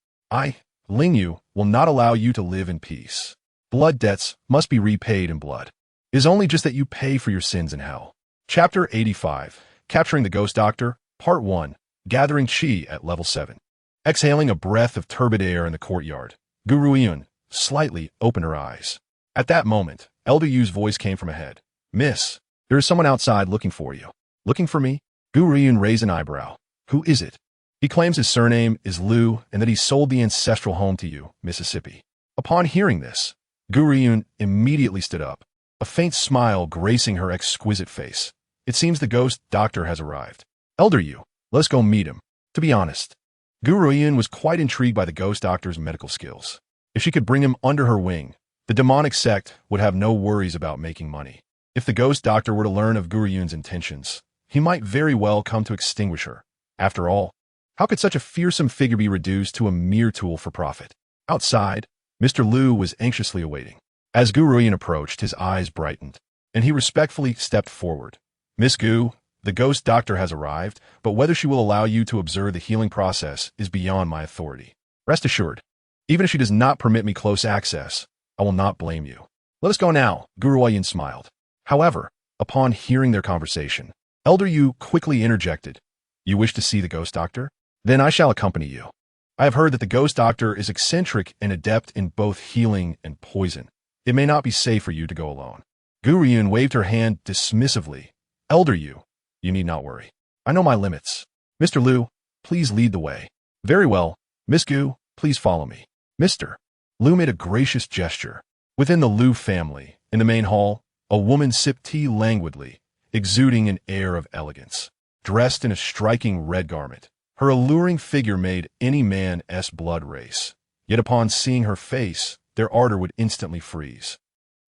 Ling Yu, will not allow you to live in peace. Blood debts must be repaid in blood. It is only just that you pay for your sins in hell. Chapter 85. Capturing the Ghost Doctor, Part 1. Gathering Qi at Level 7. Exhaling a breath of turbid air in the courtyard, Gu Ruoyun slightly opened her eyes. At that moment, Elder Yu's voice came from ahead. Miss, there is someone outside looking for you. Looking for me? Gu Ruoyun raised an eyebrow. Who is it? He claims his surname is Liu and that he sold the ancestral home to you, Mississippi. Upon hearing this, Gu Ruoyun immediately stood up, a faint smile gracing her exquisite face. It seems the ghost doctor has arrived. Elder Yu, let's go meet him. To be honest, Gu Ruoyun was quite intrigued by the ghost doctor's medical skills. If she could bring him under her wing, the demonic sect would have no worries about making money. If the ghost doctor were to learn of Gu Ruoyun's intentions, he might very well come to extinguish her. After all, how could such a fearsome figure be reduced to a mere tool for profit? Outside, Mr. Liu was anxiously awaiting. As Gu Ruoyun approached, his eyes brightened, and he respectfully stepped forward. Miss Gu, the ghost doctor has arrived, but whether she will allow you to observe the healing process is beyond my authority. Rest assured, even if she does not permit me close access, I will not blame you. Let us go now, Gu Ruoyun smiled. However, upon hearing their conversation, Elder Yu quickly interjected. You wish to see the ghost doctor? Then I shall accompany you. I have heard that the ghost doctor is eccentric and adept in both healing and poison. It may not be safe for you to go alone. Gu Ruoyun waved her hand dismissively. Elder Yu, you need not worry. I know my limits. Mr. Liu, please lead the way. Very well. Miss Gu, please follow me. Mr. Liu made a gracious gesture. Within the Liu family, in the main hall, a woman sipped tea languidly, exuding an air of elegance. Dressed in a striking red garment, her alluring figure made any man's blood race. Yet upon seeing her face, their ardor would instantly freeze.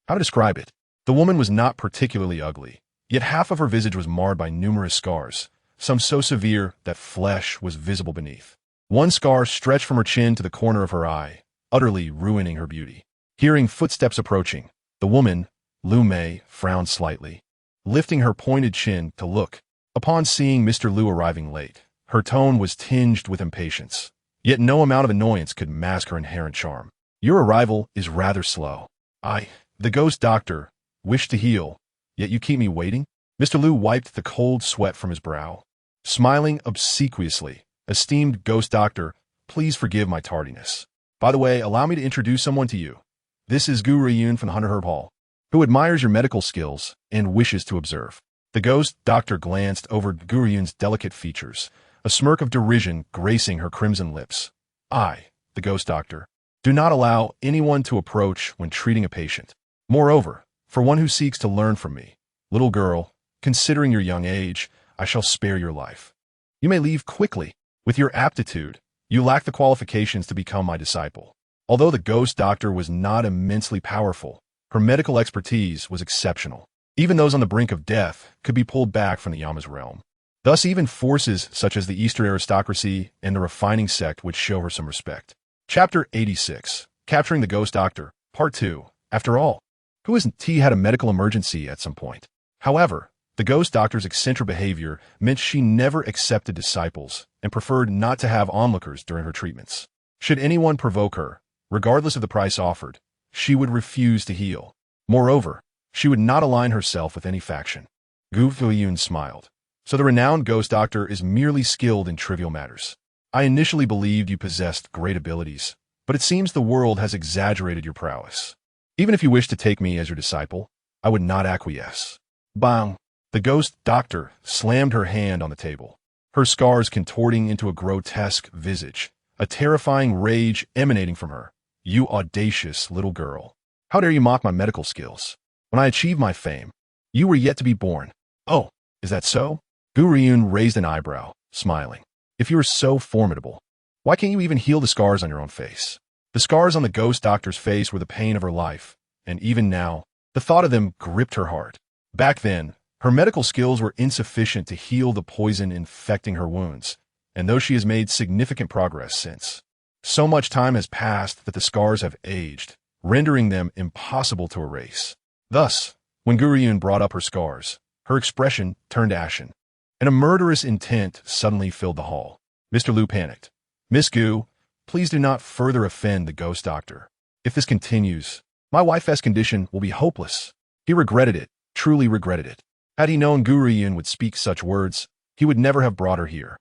How to describe it? The woman was not particularly ugly, yet half of her visage was marred by numerous scars, some so severe that flesh was visible beneath. One scar stretched from her chin to the corner of her eye, utterly ruining her beauty. Hearing footsteps approaching, the woman, Lu Mei, frowned slightly, lifting her pointed chin to look. Upon seeing Mr. Liu arriving late, her tone was tinged with impatience, yet no amount of annoyance could mask her inherent charm. Your arrival is rather slow. The ghost doctor, wish to heal, yet you keep me waiting? Mr. Liu wiped the cold sweat from his brow. Smiling obsequiously, esteemed ghost doctor, please forgive my tardiness. By the way, allow me to introduce someone to you. This is Gu Ruoyun from the Hunter Herb Hall, who admires your medical skills and wishes to observe. The ghost doctor glanced over Gu Ruoyun's delicate features, a smirk of derision gracing her crimson lips. The ghost doctor, do not allow anyone to approach when treating a patient. Moreover, for one who seeks to learn from me, little girl, considering your young age, I shall spare your life. You may leave quickly. With your aptitude, you lack the qualifications to become my disciple. Although the ghost doctor was not immensely powerful, her medical expertise was exceptional. Even those on the brink of death could be pulled back from the Yama's realm. Thus, even forces such as the Eastern aristocracy and the refining sect would show her some respect. Chapter 86, Capturing the Ghost Doctor, Part 2. After all, who hasn't had a medical emergency at some point? However, the ghost doctor's eccentric behavior meant she never accepted disciples and preferred not to have onlookers during her treatments. Should anyone provoke her, regardless of the price offered, she would refuse to heal. Moreover, she would not align herself with any faction. Gu Ruoyun smiled. So the renowned ghost doctor is merely skilled in trivial matters. I initially believed you possessed great abilities, but it seems the world has exaggerated your prowess. Even if you wish to take me as your disciple, I would not acquiesce. Bang! The ghost doctor slammed her hand on the table, her scars contorting into a grotesque visage, a terrifying rage emanating from her. You audacious little girl. How dare you mock my medical skills? When I achieved my fame, you were yet to be born. Oh, is that so? Gu Ruoyun raised an eyebrow, smiling. If you are so formidable, why can't you even heal the scars on your own face? The scars on the ghost doctor's face were the pain of her life, and even now, the thought of them gripped her heart. Back then, her medical skills were insufficient to heal the poison infecting her wounds, and though she has made significant progress since, so much time has passed that the scars have aged, rendering them impossible to erase. Thus, when Gu Ruoyun brought up her scars, her expression turned ashen, and a murderous intent suddenly filled the hall. Mr. Liu panicked. Miss Gu, please do not further offend the ghost doctor. If this continues, my wife's condition will be hopeless. He regretted it, truly regretted it. Had he known Gu Ruoyun would speak such words, he would never have brought her here.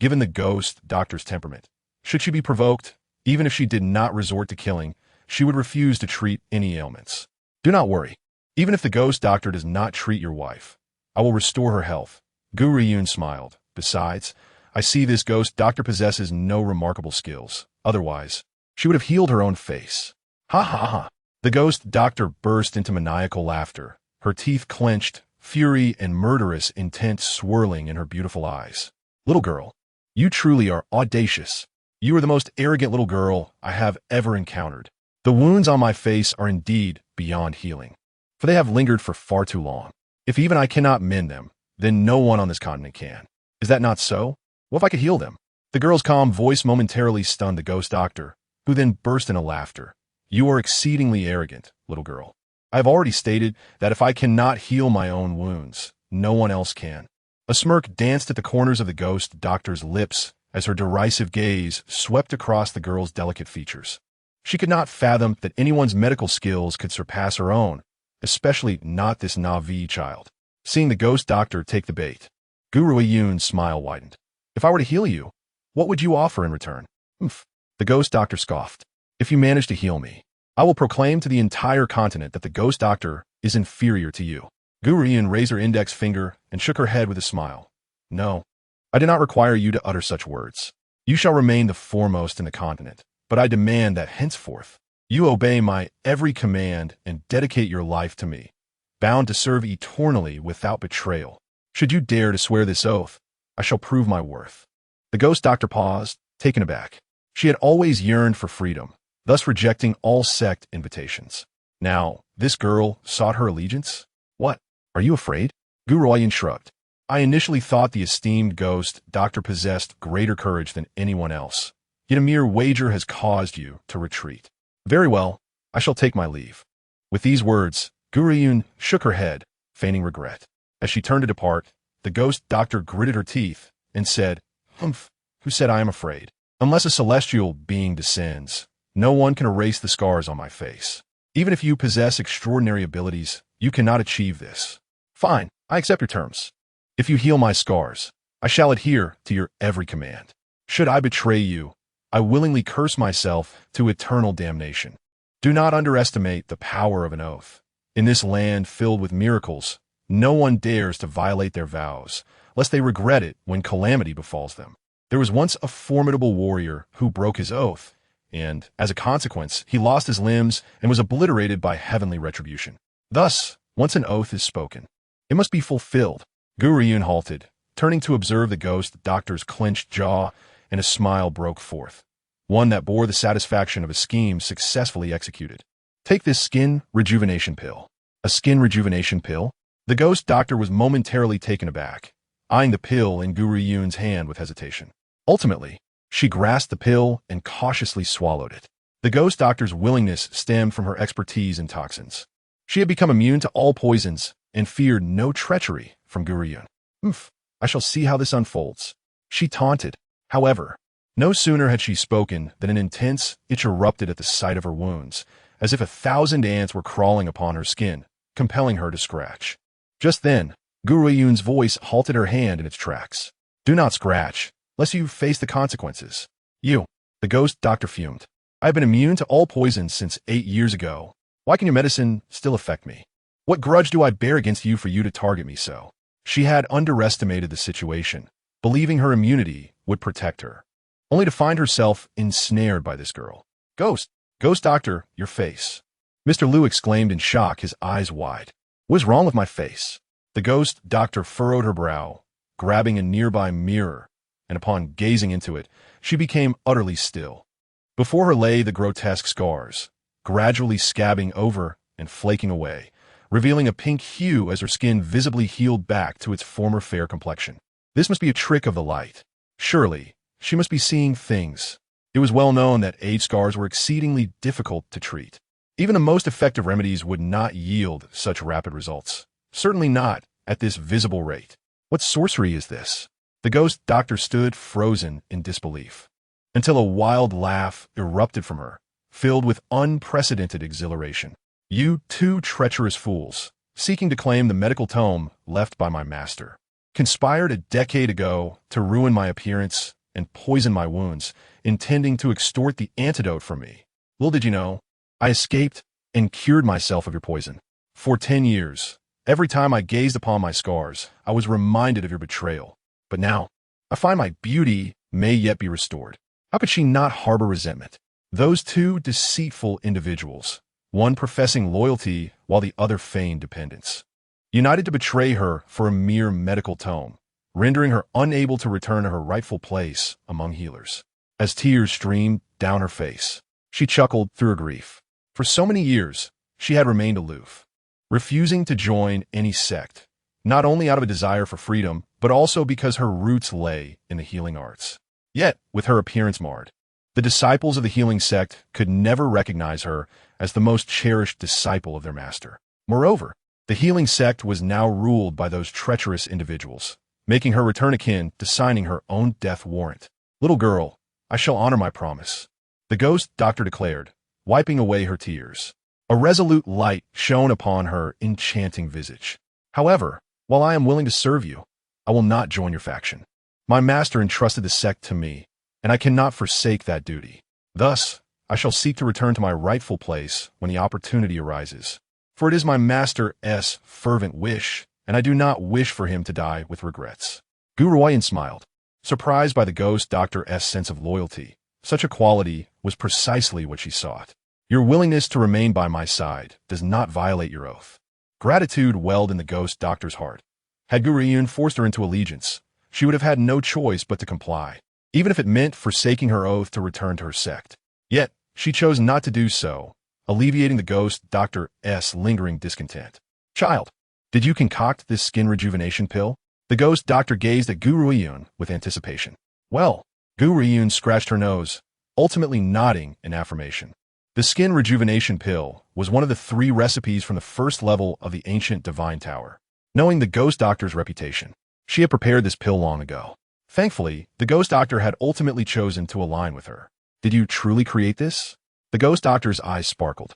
Given the ghost doctor's temperament, should she be provoked, even if she did not resort to killing, she would refuse to treat any ailments. Do not worry. Even if the ghost doctor does not treat your wife, I will restore her health. Gu Ruoyun smiled. Besides, I see this ghost doctor possesses no remarkable skills. Otherwise, she would have healed her own face. Ha ha ha. The ghost doctor burst into maniacal laughter, her teeth clenched, fury and murderous intent swirling in her beautiful eyes. Little girl, you truly are audacious. You are the most arrogant little girl I have ever encountered. The wounds on my face are indeed beyond healing, for they have lingered for far too long. If even I cannot mend them, then no one on this continent can. Is that not so? What if I could heal them? The girl's calm voice momentarily stunned the ghost doctor, who then burst into laughter. You are exceedingly arrogant, little girl. I have already stated that if I cannot heal my own wounds, no one else can. A smirk danced at the corners of the ghost doctor's lips as her derisive gaze swept across the girl's delicate features. She could not fathom that anyone's medical skills could surpass her own, especially not this Na'vi child. Seeing the ghost doctor take the bait, Gu Ruoyun's smile widened. If I were to heal you, what would you offer in return? Humph. The ghost doctor scoffed. If you manage to heal me, I will proclaim to the entire continent that the ghost doctor is inferior to you. Gu Ruoyun raised her index finger and shook her head with a smile. No, I do not require you to utter such words. You shall remain the foremost in the continent, but I demand that henceforth you obey my every command and dedicate your life to me, bound to serve eternally without betrayal. Should you dare to swear this oath, I shall prove my worth. The ghost doctor paused, taken aback. She had always yearned for freedom, thus rejecting all sect invitations. Now, this girl sought her allegiance? What? Are you afraid? Gu Ruoyun shrugged. I initially thought the esteemed ghost doctor possessed greater courage than anyone else, yet a mere wager has caused you to retreat. Very well, I shall take my leave. With these words, Gu Ruoyun shook her head, feigning regret. As she turned to depart, the ghost doctor gritted her teeth and said, Humph, who said I am afraid? Unless a celestial being descends, no one can erase the scars on my face. Even if you possess extraordinary abilities, you cannot achieve this. Fine, I accept your terms. If you heal my scars, I shall adhere to your every command. Should I betray you, I willingly curse myself to eternal damnation. Do not underestimate the power of an oath. In this land filled with miracles, no one dares to violate their vows, lest they regret it when calamity befalls them. There was once a formidable warrior who broke his oath, and, as a consequence, he lost his limbs and was obliterated by heavenly retribution. Thus, once an oath is spoken, it must be fulfilled. Gu Ruoyun halted, turning to observe the ghost doctor's clenched jaw, and a smile broke forth, one that bore the satisfaction of a scheme successfully executed. Take this skin rejuvenation pill. A skin rejuvenation pill? The ghost doctor was momentarily taken aback, eyeing the pill in Gu Ruoyun's hand with hesitation. Ultimately, she grasped the pill and cautiously swallowed it. The ghost doctor's willingness stemmed from her expertise in toxins. She had become immune to all poisons and feared no treachery from Gu Ruoyun. Humph, I shall see how this unfolds. She taunted. However, no sooner had she spoken than an intense itch erupted at the sight of her wounds, as if 1,000 ants were crawling upon her skin, compelling her to scratch. Just then, Gu Ruoyun's voice halted her hand in its tracks. Do not scratch, lest you face the consequences. You, the ghost doctor fumed. I have been immune to all poisons since 8 years ago. Why can your medicine still affect me? What grudge do I bear against you for you to target me so? She had underestimated the situation, believing her immunity would protect her, only to find herself ensnared by this girl. Ghost doctor, your face. Mr. Liu exclaimed in shock, his eyes wide. What is wrong with my face? The ghost doctor furrowed her brow, grabbing a nearby mirror, and upon gazing into it, she became utterly still. Before her lay the grotesque scars, gradually scabbing over and flaking away, revealing a pink hue as her skin visibly healed back to its former fair complexion. This must be a trick of the light. Surely, she must be seeing things. It was well known that age scars were exceedingly difficult to treat. Even the most effective remedies would not yield such rapid results. Certainly not at this visible rate. What sorcery is this? The ghost doctor stood frozen in disbelief, until a wild laugh erupted from her, filled with unprecedented exhilaration. You two treacherous fools, seeking to claim the medical tome left by my master, conspired a decade ago to ruin my appearance and poison my wounds, intending to extort the antidote from me. Little did you know, I escaped and cured myself of your poison. For 10 years, every time I gazed upon my scars, I was reminded of your betrayal. But now, I find my beauty may yet be restored. How could she not harbor resentment? Those two deceitful individuals, one professing loyalty while the other feigned dependence, united to betray her for a mere medical tome, rendering her unable to return to her rightful place among healers. As tears streamed down her face, she chuckled through her grief. For so many years, she had remained aloof, refusing to join any sect, not only out of a desire for freedom, but also because her roots lay in the healing arts. Yet, with her appearance marred, The disciples of the healing sect could never recognize her as the most cherished disciple of their master. Moreover, the healing sect was now ruled by those treacherous individuals, making her return akin to signing her own death warrant. Little girl, I shall honor my promise, the ghost doctor declared, wiping away her tears. A resolute light shone upon her enchanting visage. However, while I am willing to serve you, I will not join your faction. My master entrusted the sect to me, and I cannot forsake that duty. Thus, I shall seek to return to my rightful place when the opportunity arises. For it is my master's fervent wish, and I do not wish for him to die with regrets. Gu Ruoyun smiled, surprised by the ghost doctor's sense of loyalty. Such a quality was precisely what she sought. Your willingness to remain by my side does not violate your oath. Gratitude welled in the ghost doctor's heart. Had Gu Ruoyun forced her into allegiance, she would have had no choice but to comply, even if it meant forsaking her oath to return to her sect. Yet, she chose not to do so, alleviating the ghost doctor's lingering discontent. Child, did you concoct this skin rejuvenation pill? The ghost doctor gazed at Gu Ruoyun with anticipation. Well, Gu Ruoyun scratched her nose, ultimately nodding in affirmation. The skin rejuvenation pill was one of the 3 recipes from the first level of the ancient divine tower. Knowing the ghost doctor's reputation, she had prepared this pill long ago. Thankfully, the ghost doctor had ultimately chosen to align with her. Did you truly create this? The ghost doctor's eyes sparkled.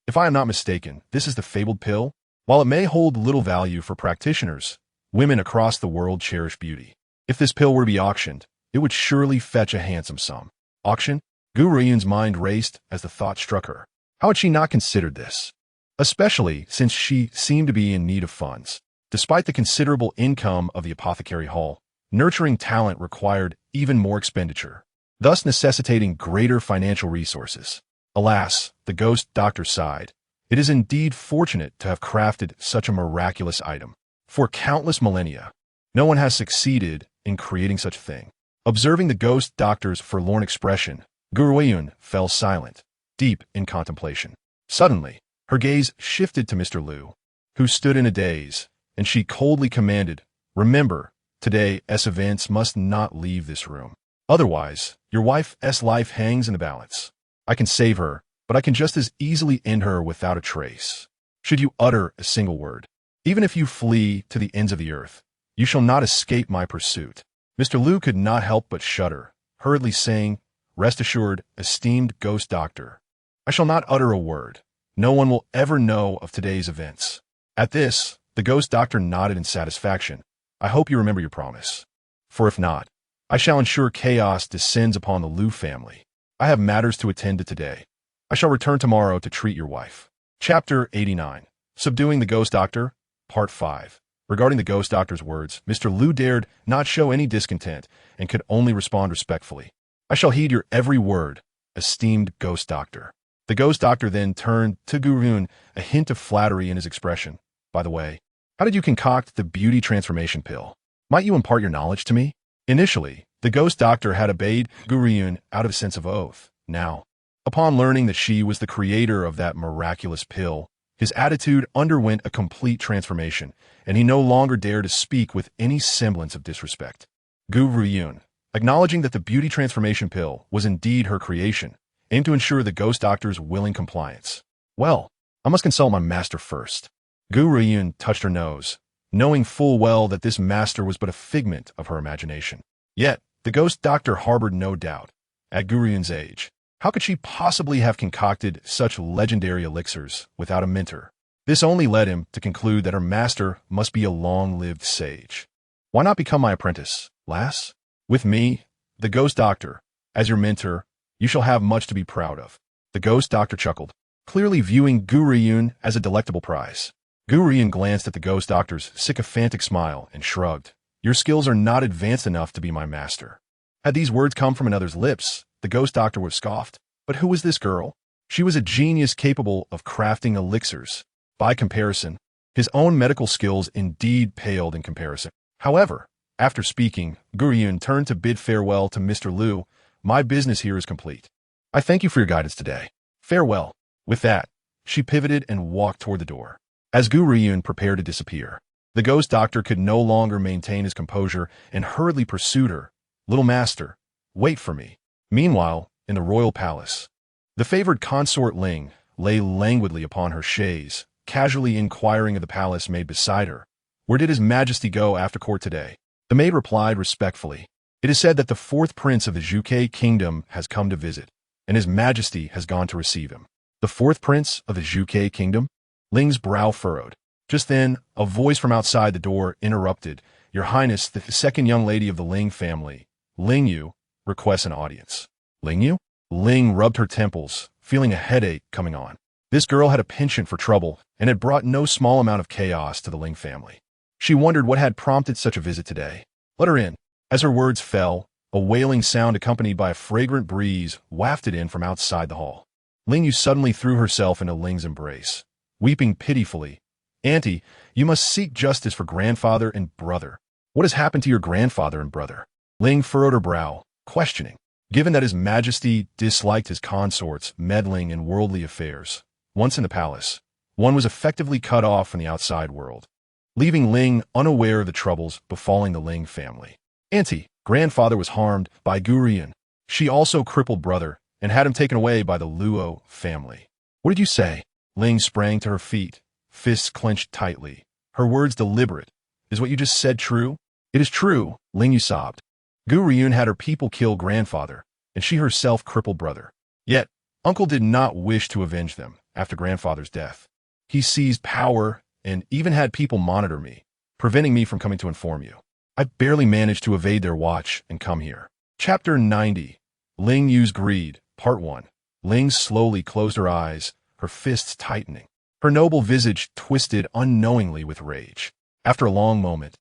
If I am not mistaken, this is the fabled pill? While it may hold little value for practitioners, women across the world cherish beauty. If this pill were to be auctioned, it would surely fetch a handsome sum. Auction? Gu Ruoyun's mind raced as the thought struck her. How had she not considered this? Especially since she seemed to be in need of funds. Despite the considerable income of the apothecary hall, nurturing talent required even more expenditure, thus necessitating greater financial resources. Alas, the ghost doctor sighed. It is indeed fortunate to have crafted such a miraculous item. For countless millennia, no one has succeeded in creating such a thing. Observing the ghost doctor's forlorn expression, Gu Ruoyun fell silent, deep in contemplation. Suddenly, her gaze shifted to Mr. Lu, who stood in a daze, and she coldly commanded, "Remember, today's events must not leave this room. Otherwise, your wife's life hangs in the balance. I can save her, but I can just as easily end her without a trace. Should you utter a single word, even if you flee to the ends of the earth, you shall not escape my pursuit." Mr. Lu could not help but shudder, hurriedly saying, "Rest assured, esteemed ghost doctor, I shall not utter a word. No one will ever know of today's events." At this, the ghost doctor nodded in satisfaction. "I hope you remember your promise. For if not, I shall ensure chaos descends upon the Lu family. I have matters to attend to today. I shall return tomorrow to treat your wife." Chapter 89. Subduing the Ghost Doctor, Part 5. Regarding the ghost doctor's words, Mr. Lu dared not show any discontent and could only respond respectfully. "I shall heed your every word, esteemed ghost doctor." The ghost doctor then turned to Gu Ruoyun, a hint of flattery in his expression. "By the way, how did you concoct the beauty transformation pill? Might you impart your knowledge to me?" Initially, the ghost doctor had obeyed Gu Ruoyun out of a sense of oath. Now, upon learning that she was the creator of that miraculous pill, his attitude underwent a complete transformation, and he no longer dared to speak with any semblance of disrespect. Gu Ruoyun, acknowledging that the beauty transformation pill was indeed her creation, aimed to ensure the ghost doctor's willing compliance. "Well, I must consult my master first." Gu Ruoyun touched her nose, knowing full well that this master was but a figment of her imagination. Yet, the ghost doctor harbored no doubt. At Gu Ruoyun's age, how could she possibly have concocted such legendary elixirs without a mentor? This only led him to conclude that her master must be a long-lived sage. "Why not become my apprentice, lass? With me, the ghost doctor, as your mentor, you shall have much to be proud of." The ghost doctor chuckled, clearly viewing Gu Ruoyun as a delectable prize. Gu Ruoyun glanced at the ghost doctor's sycophantic smile and shrugged. "Your skills are not advanced enough to be my master." Had these words come from another's lips, the ghost doctor would have scoffed. But who was this girl? She was a genius capable of crafting elixirs. By comparison, his own medical skills indeed paled in comparison. However, after speaking, Gu Ruoyun turned to bid farewell to Mr. Lu. "My business here is complete. I thank you for your guidance today. Farewell." With that, she pivoted and walked toward the door. As Gu Ruoyun prepared to disappear, the ghost doctor could no longer maintain his composure and hurriedly pursued her. "Little master, wait for me." Meanwhile, in the royal palace. The favored consort Ling lay languidly upon her chaise, casually inquiring of the palace maid beside her, "Where did His Majesty go after court today?" The maid replied respectfully, "It is said that the fourth prince of the Qingtian Kingdom has come to visit, and His Majesty has gone to receive him." The fourth prince of the Qingtian Kingdom? Ling's brow furrowed. Just then, a voice from outside the door interrupted. "Your Highness, the second young lady of the Ling family, Ling Yu, requests an audience." Ling Yu? Ling rubbed her temples, feeling a headache coming on. This girl had a penchant for trouble and had brought no small amount of chaos to the Ling family. She wondered what had prompted such a visit today. "Let her in." As her words fell, a wailing sound accompanied by a fragrant breeze wafted in from outside the hall. Ling Yu suddenly threw herself into Ling's embrace, weeping pitifully. "Auntie, you must seek justice for grandfather and brother." "What has happened to your grandfather and brother?" Ling furrowed her brow, questioning. Given that His Majesty disliked his consorts meddling in worldly affairs, once in the palace, one was effectively cut off from the outside world, leaving Ling unaware of the troubles befalling the Ling family. "Auntie, grandfather was harmed by Gu Ruoyun. She also crippled brother and had him taken away by the Luo family." "What did you say?" Ling sprang to her feet, fists clenched tightly, her words deliberate. "Is what you just said true?" "It is true," Ling Yu sobbed. "Gu Ruoyun had her people kill grandfather, and she herself crippled brother. Yet, uncle did not wish to avenge them after grandfather's death. He seized power and even had people monitor me, preventing me from coming to inform you. I barely managed to evade their watch and come here." Chapter 90. Ling Yu's Greed, Part 1. Ling slowly closed her eyes, her fists tightening. Her noble visage twisted unknowingly with rage. After a long moment,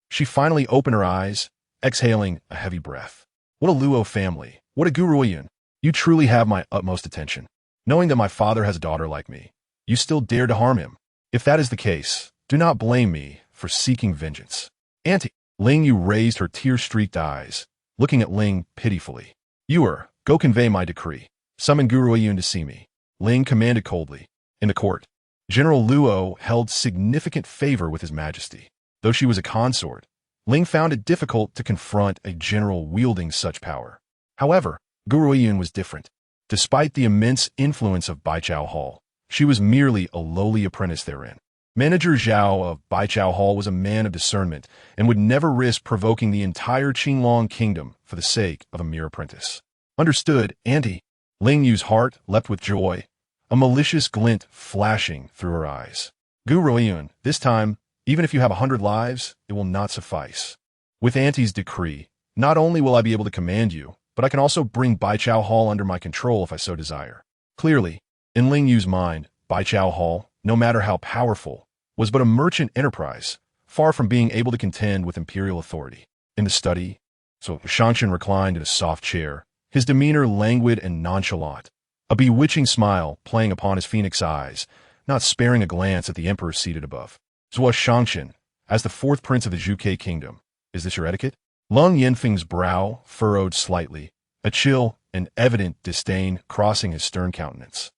she finally opened her eyes, exhaling a heavy breath. "What a Luo family! What a Gu Ruoyun! You truly have my utmost attention. Knowing that my father has a daughter like me, you still dare to harm him. If that is the case, do not blame me for seeking vengeance." "Auntie!" Ling Yu raised her tear-streaked eyes, looking at Ling pitifully. "You go convey my decree. Summon Gu Ruoyun to see me," Ling commanded coldly. In the court, General Luo held significant favor with His Majesty. Though she was a consort, Ling found it difficult to confront a general wielding such power. However, Gu Ruoyun was different. Despite the immense influence of Baichao Hall, she was merely a lowly apprentice therein. Manager Zhao of Baichao Hall was a man of discernment and would never risk provoking the entire Qingtian Kingdom for the sake of a mere apprentice. "Understood, Auntie." Ling Yu's heart leapt with joy, a malicious glint flashing through her eyes. "Gu Ruoyun, this time, even if you have 100 lives, it will not suffice. With Auntie's decree, not only will I be able to command you, but I can also bring Baichao Hall under my control if I so desire." Clearly, in Ling Yu's mind, Baichao Hall, no matter how powerful, was but a merchant enterprise, far from being able to contend with imperial authority. In the study, Shangshan reclined in a soft chair, his demeanor languid and nonchalant, a bewitching smile playing upon his phoenix eyes, not sparing a glance at the emperor seated above. "Zhuo Shangshan, as the fourth prince of the Qingtian Kingdom, is this your etiquette?" Lung Yanfeng's brow furrowed slightly, a chill and evident disdain crossing his stern countenance.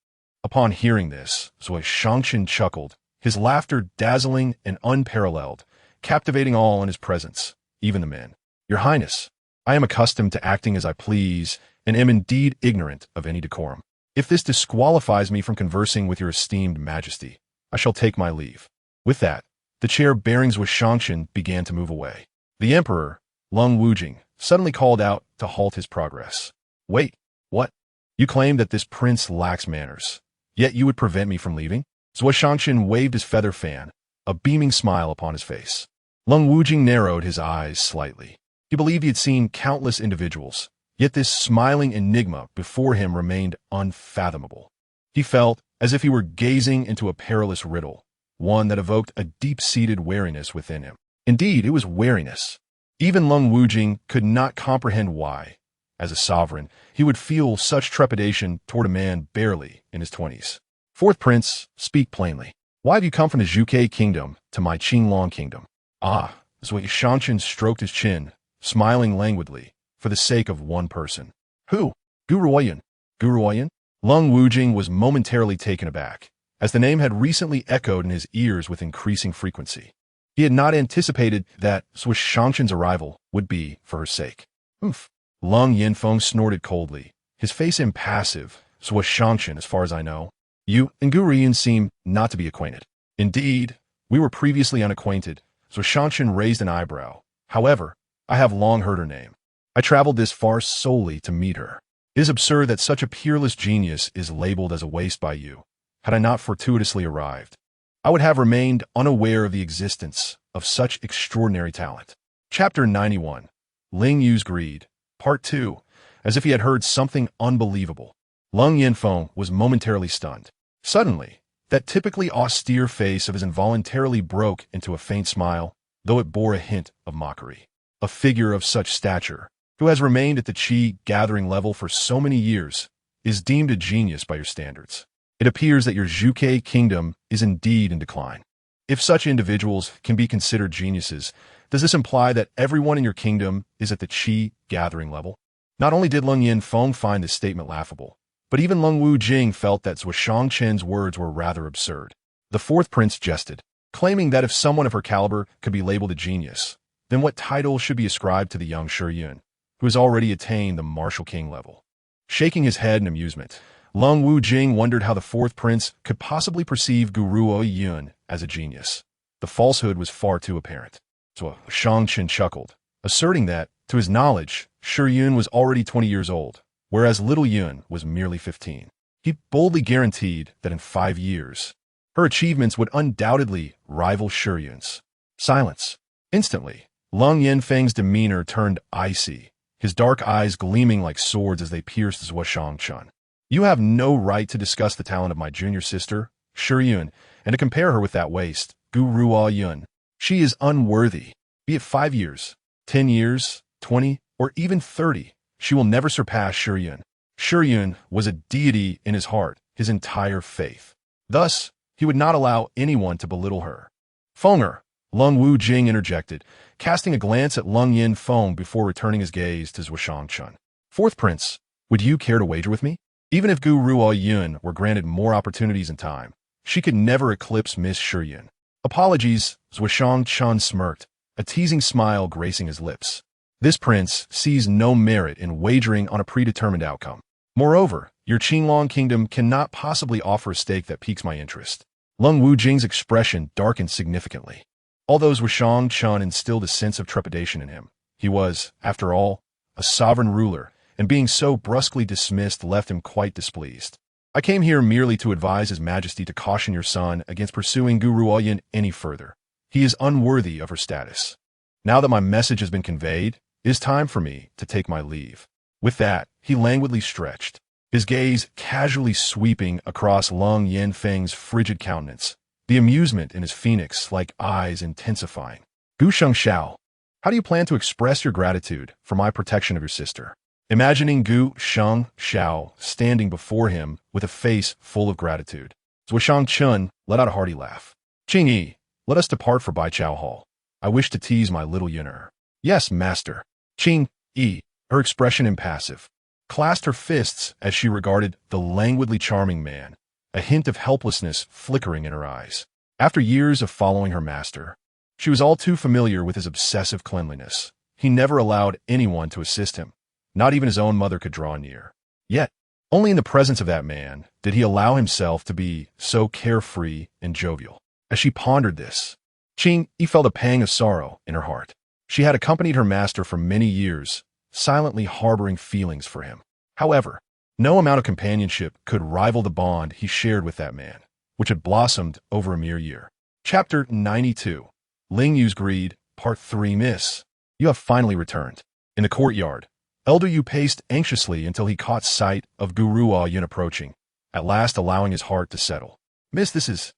Upon hearing this, Zhuo Shangshan chuckled, his laughter dazzling and unparalleled, captivating all in his presence, even the men. "Your Highness, I am accustomed to acting as I please and am indeed ignorant of any decorum. If this disqualifies me from conversing with your esteemed Majesty, I shall take my leave." With that, the chair bearing Zhuo Shangshan began to move away. The emperor, Lung Wujing, suddenly called out to halt his progress. "Wait, what? You claim that this prince lacks manners, yet you would prevent me from leaving?" Zhuo Shangshan waved his feather fan, a beaming smile upon his face. Lung Wujing narrowed his eyes slightly. He believed he had seen countless individuals, yet this smiling enigma before him remained unfathomable. He felt as if he were gazing into a perilous riddle, one that evoked a deep-seated wariness within him. Indeed, it was wariness. Even Lung Wujing could not comprehend why, as a sovereign, he would feel such trepidation toward a man barely in his 20s. "Fourth prince, speak plainly. Why have you come from the Qingtian Kingdom to my Qingtian Kingdom?" "Ah," Zhuo Shangshan stroked his chin, smiling languidly, for the sake of one person. "Who?" "Gu Ruoyun." "Gu Ruoyun?" Lung Wujing was momentarily taken aback, as the name had recently echoed in his ears with increasing frequency. He had not anticipated that Zhuo Shangshan's arrival would be for her sake. "Humph." Lung Yanfeng snorted coldly, his face impassive, so was Shangchen as far as I know. You and Gu Ruoyun seem not to be acquainted. Indeed, we were previously unacquainted, so Shangchen raised an eyebrow. However, I have long heard her name. I traveled this far solely to meet her. It is absurd that such a peerless genius is labeled as a waste by you. Had I not fortuitously arrived, I would have remained unaware of the existence of such extraordinary talent. Chapter 91. Ling Yu's Greed. Part 2. As if he had heard something unbelievable. Lung Yinfeng was momentarily stunned. Suddenly, that typically austere face of his involuntarily broke into a faint smile, though it bore a hint of mockery. A figure of such stature, who has remained at the Qi gathering level for so many years, is deemed a genius by your standards. It appears that your Qingtian Kingdom is indeed in decline. If such individuals can be considered geniuses, does this imply that everyone in your kingdom is at the Qi gathering level? Not only did Lung Yinfeng find this statement laughable, but even Lung Wujing felt that Zhuo Shangchen's words were rather absurd. The fourth prince jested, claiming that if someone of her caliber could be labeled a genius, then what title should be ascribed to the young Shuyun, who has already attained the martial king level? Shaking his head in amusement, Lung Wujing wondered how the fourth prince could possibly perceive Gu Ruoyun as a genius. The falsehood was far too apparent. So Shangchen chuckled, asserting that, to his knowledge, Shuyun was already 20 years old, whereas little Yun was merely 15. He boldly guaranteed that in 5 years, her achievements would undoubtedly rival Shuyun's. Silence. Instantly, Lung Yinfeng's demeanor turned icy, his dark eyes gleaming like swords as they pierced Zhuo Shangchen. You have no right to discuss the talent of my junior sister, Shuyun, and to compare her with that waste, Gu Ruoyun. She is unworthy. Be it 5 years, 10 years, 20, or even 30, she will never surpass Shuyun. Shuyun was a deity in his heart, his entire faith. Thus, he would not allow anyone to belittle her. Fenger, Lung Wujing interjected, casting a glance at Lung Yinfeng before returning his gaze to Zhuo Shangchen. Fourth prince, would you care to wager with me? Even if Gu Ruoyun were granted more opportunities in time, she could never eclipse Miss Shuyun. Apologies, Zhuo Shangchen smirked, a teasing smile gracing his lips. This prince sees no merit in wagering on a predetermined outcome. Moreover, your Qingtian Kingdom cannot possibly offer a stake that piques my interest. Lung Wujing's expression darkened significantly. Although Zhuo Shangchen instilled a sense of trepidation in him, he was, after all, a sovereign ruler, and being so brusquely dismissed left him quite displeased. I came here merely to advise His Majesty to caution your son against pursuing Gu Ruoyun any further. He is unworthy of her status. Now that my message has been conveyed, it is time for me to take my leave. With that, he languidly stretched, his gaze casually sweeping across Lung Yinfeng's frigid countenance, the amusement in his phoenix-like eyes intensifying. Gu Shengxiao, how do you plan to express your gratitude for my protection of your sister? Imagining Gu Shengxiao standing before him with a face full of gratitude, Zhuo Shangchen let out a hearty laugh. Qingyi, let us depart for Baichao Hall. I wish to tease my little Yuner. Yes, master. Qingyi, her expression impassive, clasped her fists as she regarded the languidly charming man, a hint of helplessness flickering in her eyes. After years of following her master, she was all too familiar with his obsessive cleanliness. He never allowed anyone to assist him. Not even his own mother could draw near. Yet, only in the presence of that man did he allow himself to be so carefree and jovial. As she pondered this, Qingyi felt a pang of sorrow in her heart. She had accompanied her master for many years, silently harboring feelings for him. However, no amount of companionship could rival the bond he shared with that man, which had blossomed over a mere year. Chapter 92. Ling Yu's Greed, Part 3. Miss, you have finally returned. In the courtyard, Elder Yu paced anxiously until he caught sight of Gu Ruoyun approaching, at last allowing his heart to settle. Miss, this is...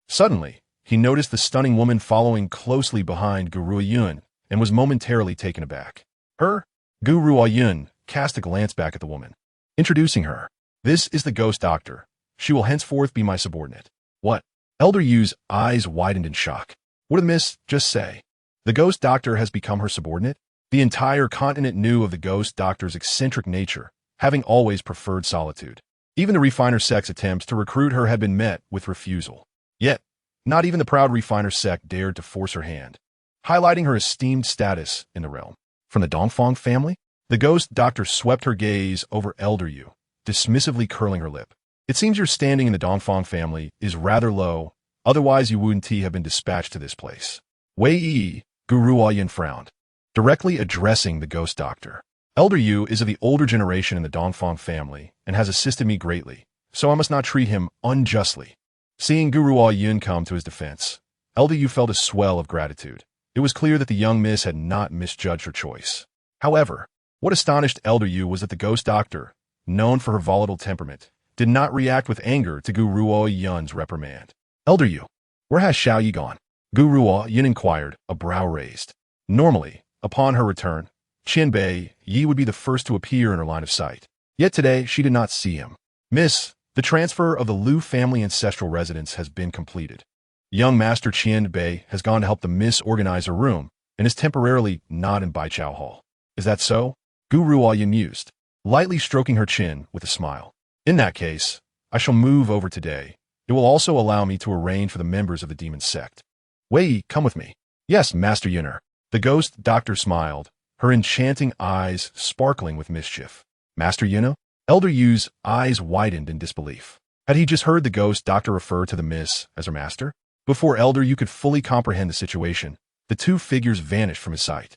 Suddenly, he noticed the stunning woman following closely behind Gu Ruoyun and was momentarily taken aback. Her? Gu Ruoyun cast a glance back at the woman, introducing her. This is the ghost doctor. She will henceforth be my subordinate. What? Elder Yu's eyes widened in shock. What did Miss just say? The ghost doctor has become her subordinate? The entire continent knew of the ghost doctor's eccentric nature, having always preferred solitude. Even the refiner sect's attempts to recruit her had been met with refusal. Yet, not even the proud refiner sect dared to force her hand, highlighting her esteemed status in the realm. From the Dongfang family? The ghost doctor swept her gaze over Elder Yu, dismissively curling her lip. It seems your standing in the Dongfang family is rather low, otherwise you wouldn't have been dispatched to this place. Wei Yi, Gu Ruoyun frowned, directly addressing the ghost doctor. Elder Yu is of the older generation in the Dongfang family and has assisted me greatly, so I must not treat him unjustly. Seeing Gu Ruoyun come to his defense, Elder Yu felt a swell of gratitude. It was clear that the young miss had not misjudged her choice. However, what astonished Elder Yu was that the ghost doctor, known for her volatile temperament, did not react with anger to Gu Ruoyun's reprimand. Elder Yu, where has Xiao Yi gone? Gu Ruoyun inquired, a brow raised. Normally, upon her return, Qianbei Yi would be the first to appear in her line of sight. Yet today, she did not see him. Miss, the transfer of the Liu family ancestral residence has been completed. Young Master Qianbei has gone to help the miss organize her room and is temporarily not in Baichao Hall. Is that so? Gu Ruoyun mused, lightly stroking her chin with a smile. In that case, I shall move over today. It will also allow me to arrange for the members of the demon sect. Wei, come with me. Yes, Master Yuner. The ghost doctor smiled, her enchanting eyes sparkling with mischief. Master Yuno? Elder Yu's eyes widened in disbelief. Had he just heard the ghost doctor refer to the miss as her master? Before Elder Yu could fully comprehend the situation, the two figures vanished from his sight.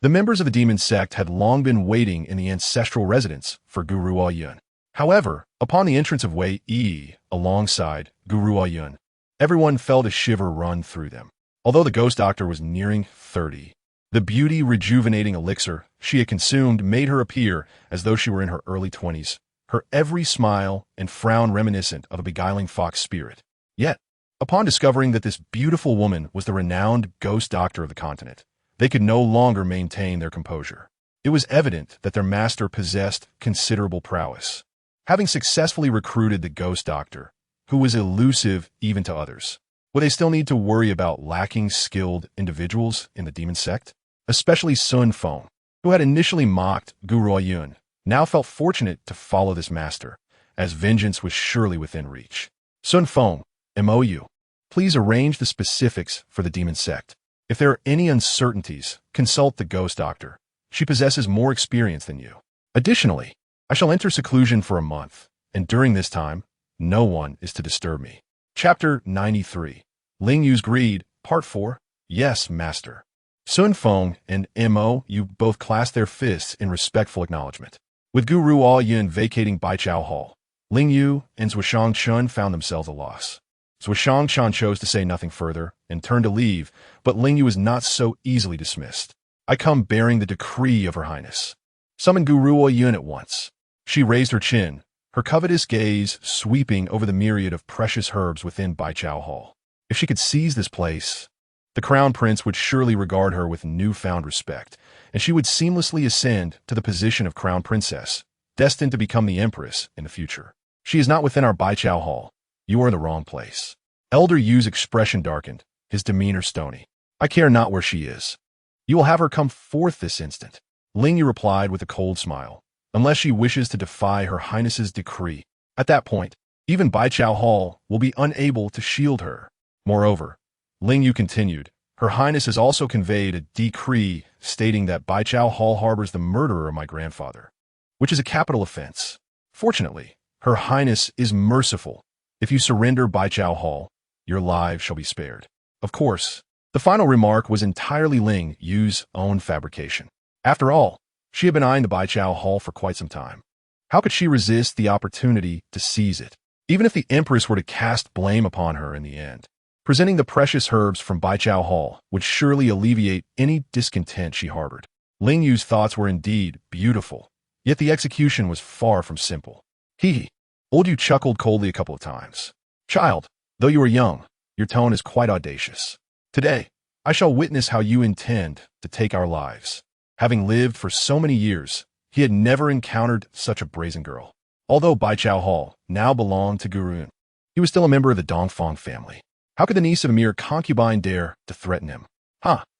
The members of the demon sect had long been waiting in the ancestral residence for Gu Ruoyun. However, upon the entrance of Wei Yi alongside Gu Ruoyun, everyone felt a shiver run through them. Although the ghost doctor was nearing 30, the beauty-rejuvenating elixir she had consumed made her appear as though she were in her early 20s, her every smile and frown reminiscent of a beguiling fox spirit. Yet, upon discovering that this beautiful woman was the renowned ghost doctor of the continent, they could no longer maintain their composure. It was evident that their master possessed considerable prowess. Having successfully recruited the ghost doctor, who was elusive even to others, would they still need to worry about lacking skilled individuals in the demon sect? Especially Sun Feng, who had initially mocked Gu Ruoyun, now felt fortunate to follow this master, as vengeance was surely within reach. Sun Feng, MOU, please arrange the specifics for the demon sect. If there are any uncertainties, consult the ghost doctor. She possesses more experience than you. Additionally, I shall enter seclusion for a month, and during this time, no one is to disturb me. Chapter 93. Ling Yu's Greed, Part 4. Yes, Master. Sun Feng and MOU both clasped their fists in respectful acknowledgement. With Gu Ruoyun vacating Baichao Hall, Ling Yu and Zhuoshang Chun found themselves a loss. Zhuoshang Chun chose to say nothing further and turned to leave, but Ling Yu was not so easily dismissed. I come bearing the decree of Her Highness. Summon Gu Ruoyun at once. She raised her chin, her covetous gaze sweeping over the myriad of precious herbs within Baichao Hall. If she could seize this place, the crown prince would surely regard her with newfound respect, and she would seamlessly ascend to the position of crown princess, destined to become the empress in the future. She is not within our Baichao Hall. You are in the wrong place. Elder Yu's expression darkened, his demeanor stony. I care not where she is. You will have her come forth this instant. Ling Yu replied with a cold smile, unless she wishes to defy Her Highness's decree. At that point, even Baichao Hall will be unable to shield her. Moreover, Ling Yu continued, Her Highness has also conveyed a decree stating that Baichao Hall harbors the murderer of my grandfather, which is a capital offense. Fortunately, Her Highness is merciful. If you surrender Baichao Hall, your lives shall be spared. Of course, the final remark was entirely Ling Yu's own fabrication. After all, she had been eyeing the Baichao Hall for quite some time. How could she resist the opportunity to seize it, even if the Empress were to cast blame upon her in the end? Presenting the precious herbs from Baichao Hall would surely alleviate any discontent she harbored. Ling Yu's thoughts were indeed beautiful, yet the execution was far from simple. Hee. Old Yu chuckled coldly a couple of times. Child, though you are young, your tone is quite audacious. Today, I shall witness how you intend to take our lives. Having lived for so many years, he had never encountered such a brazen girl. Although Baichao Hall now belonged to Gu Ruoyun, he was still a member of the Dongfang family. How could the niece of a mere concubine dare to threaten him?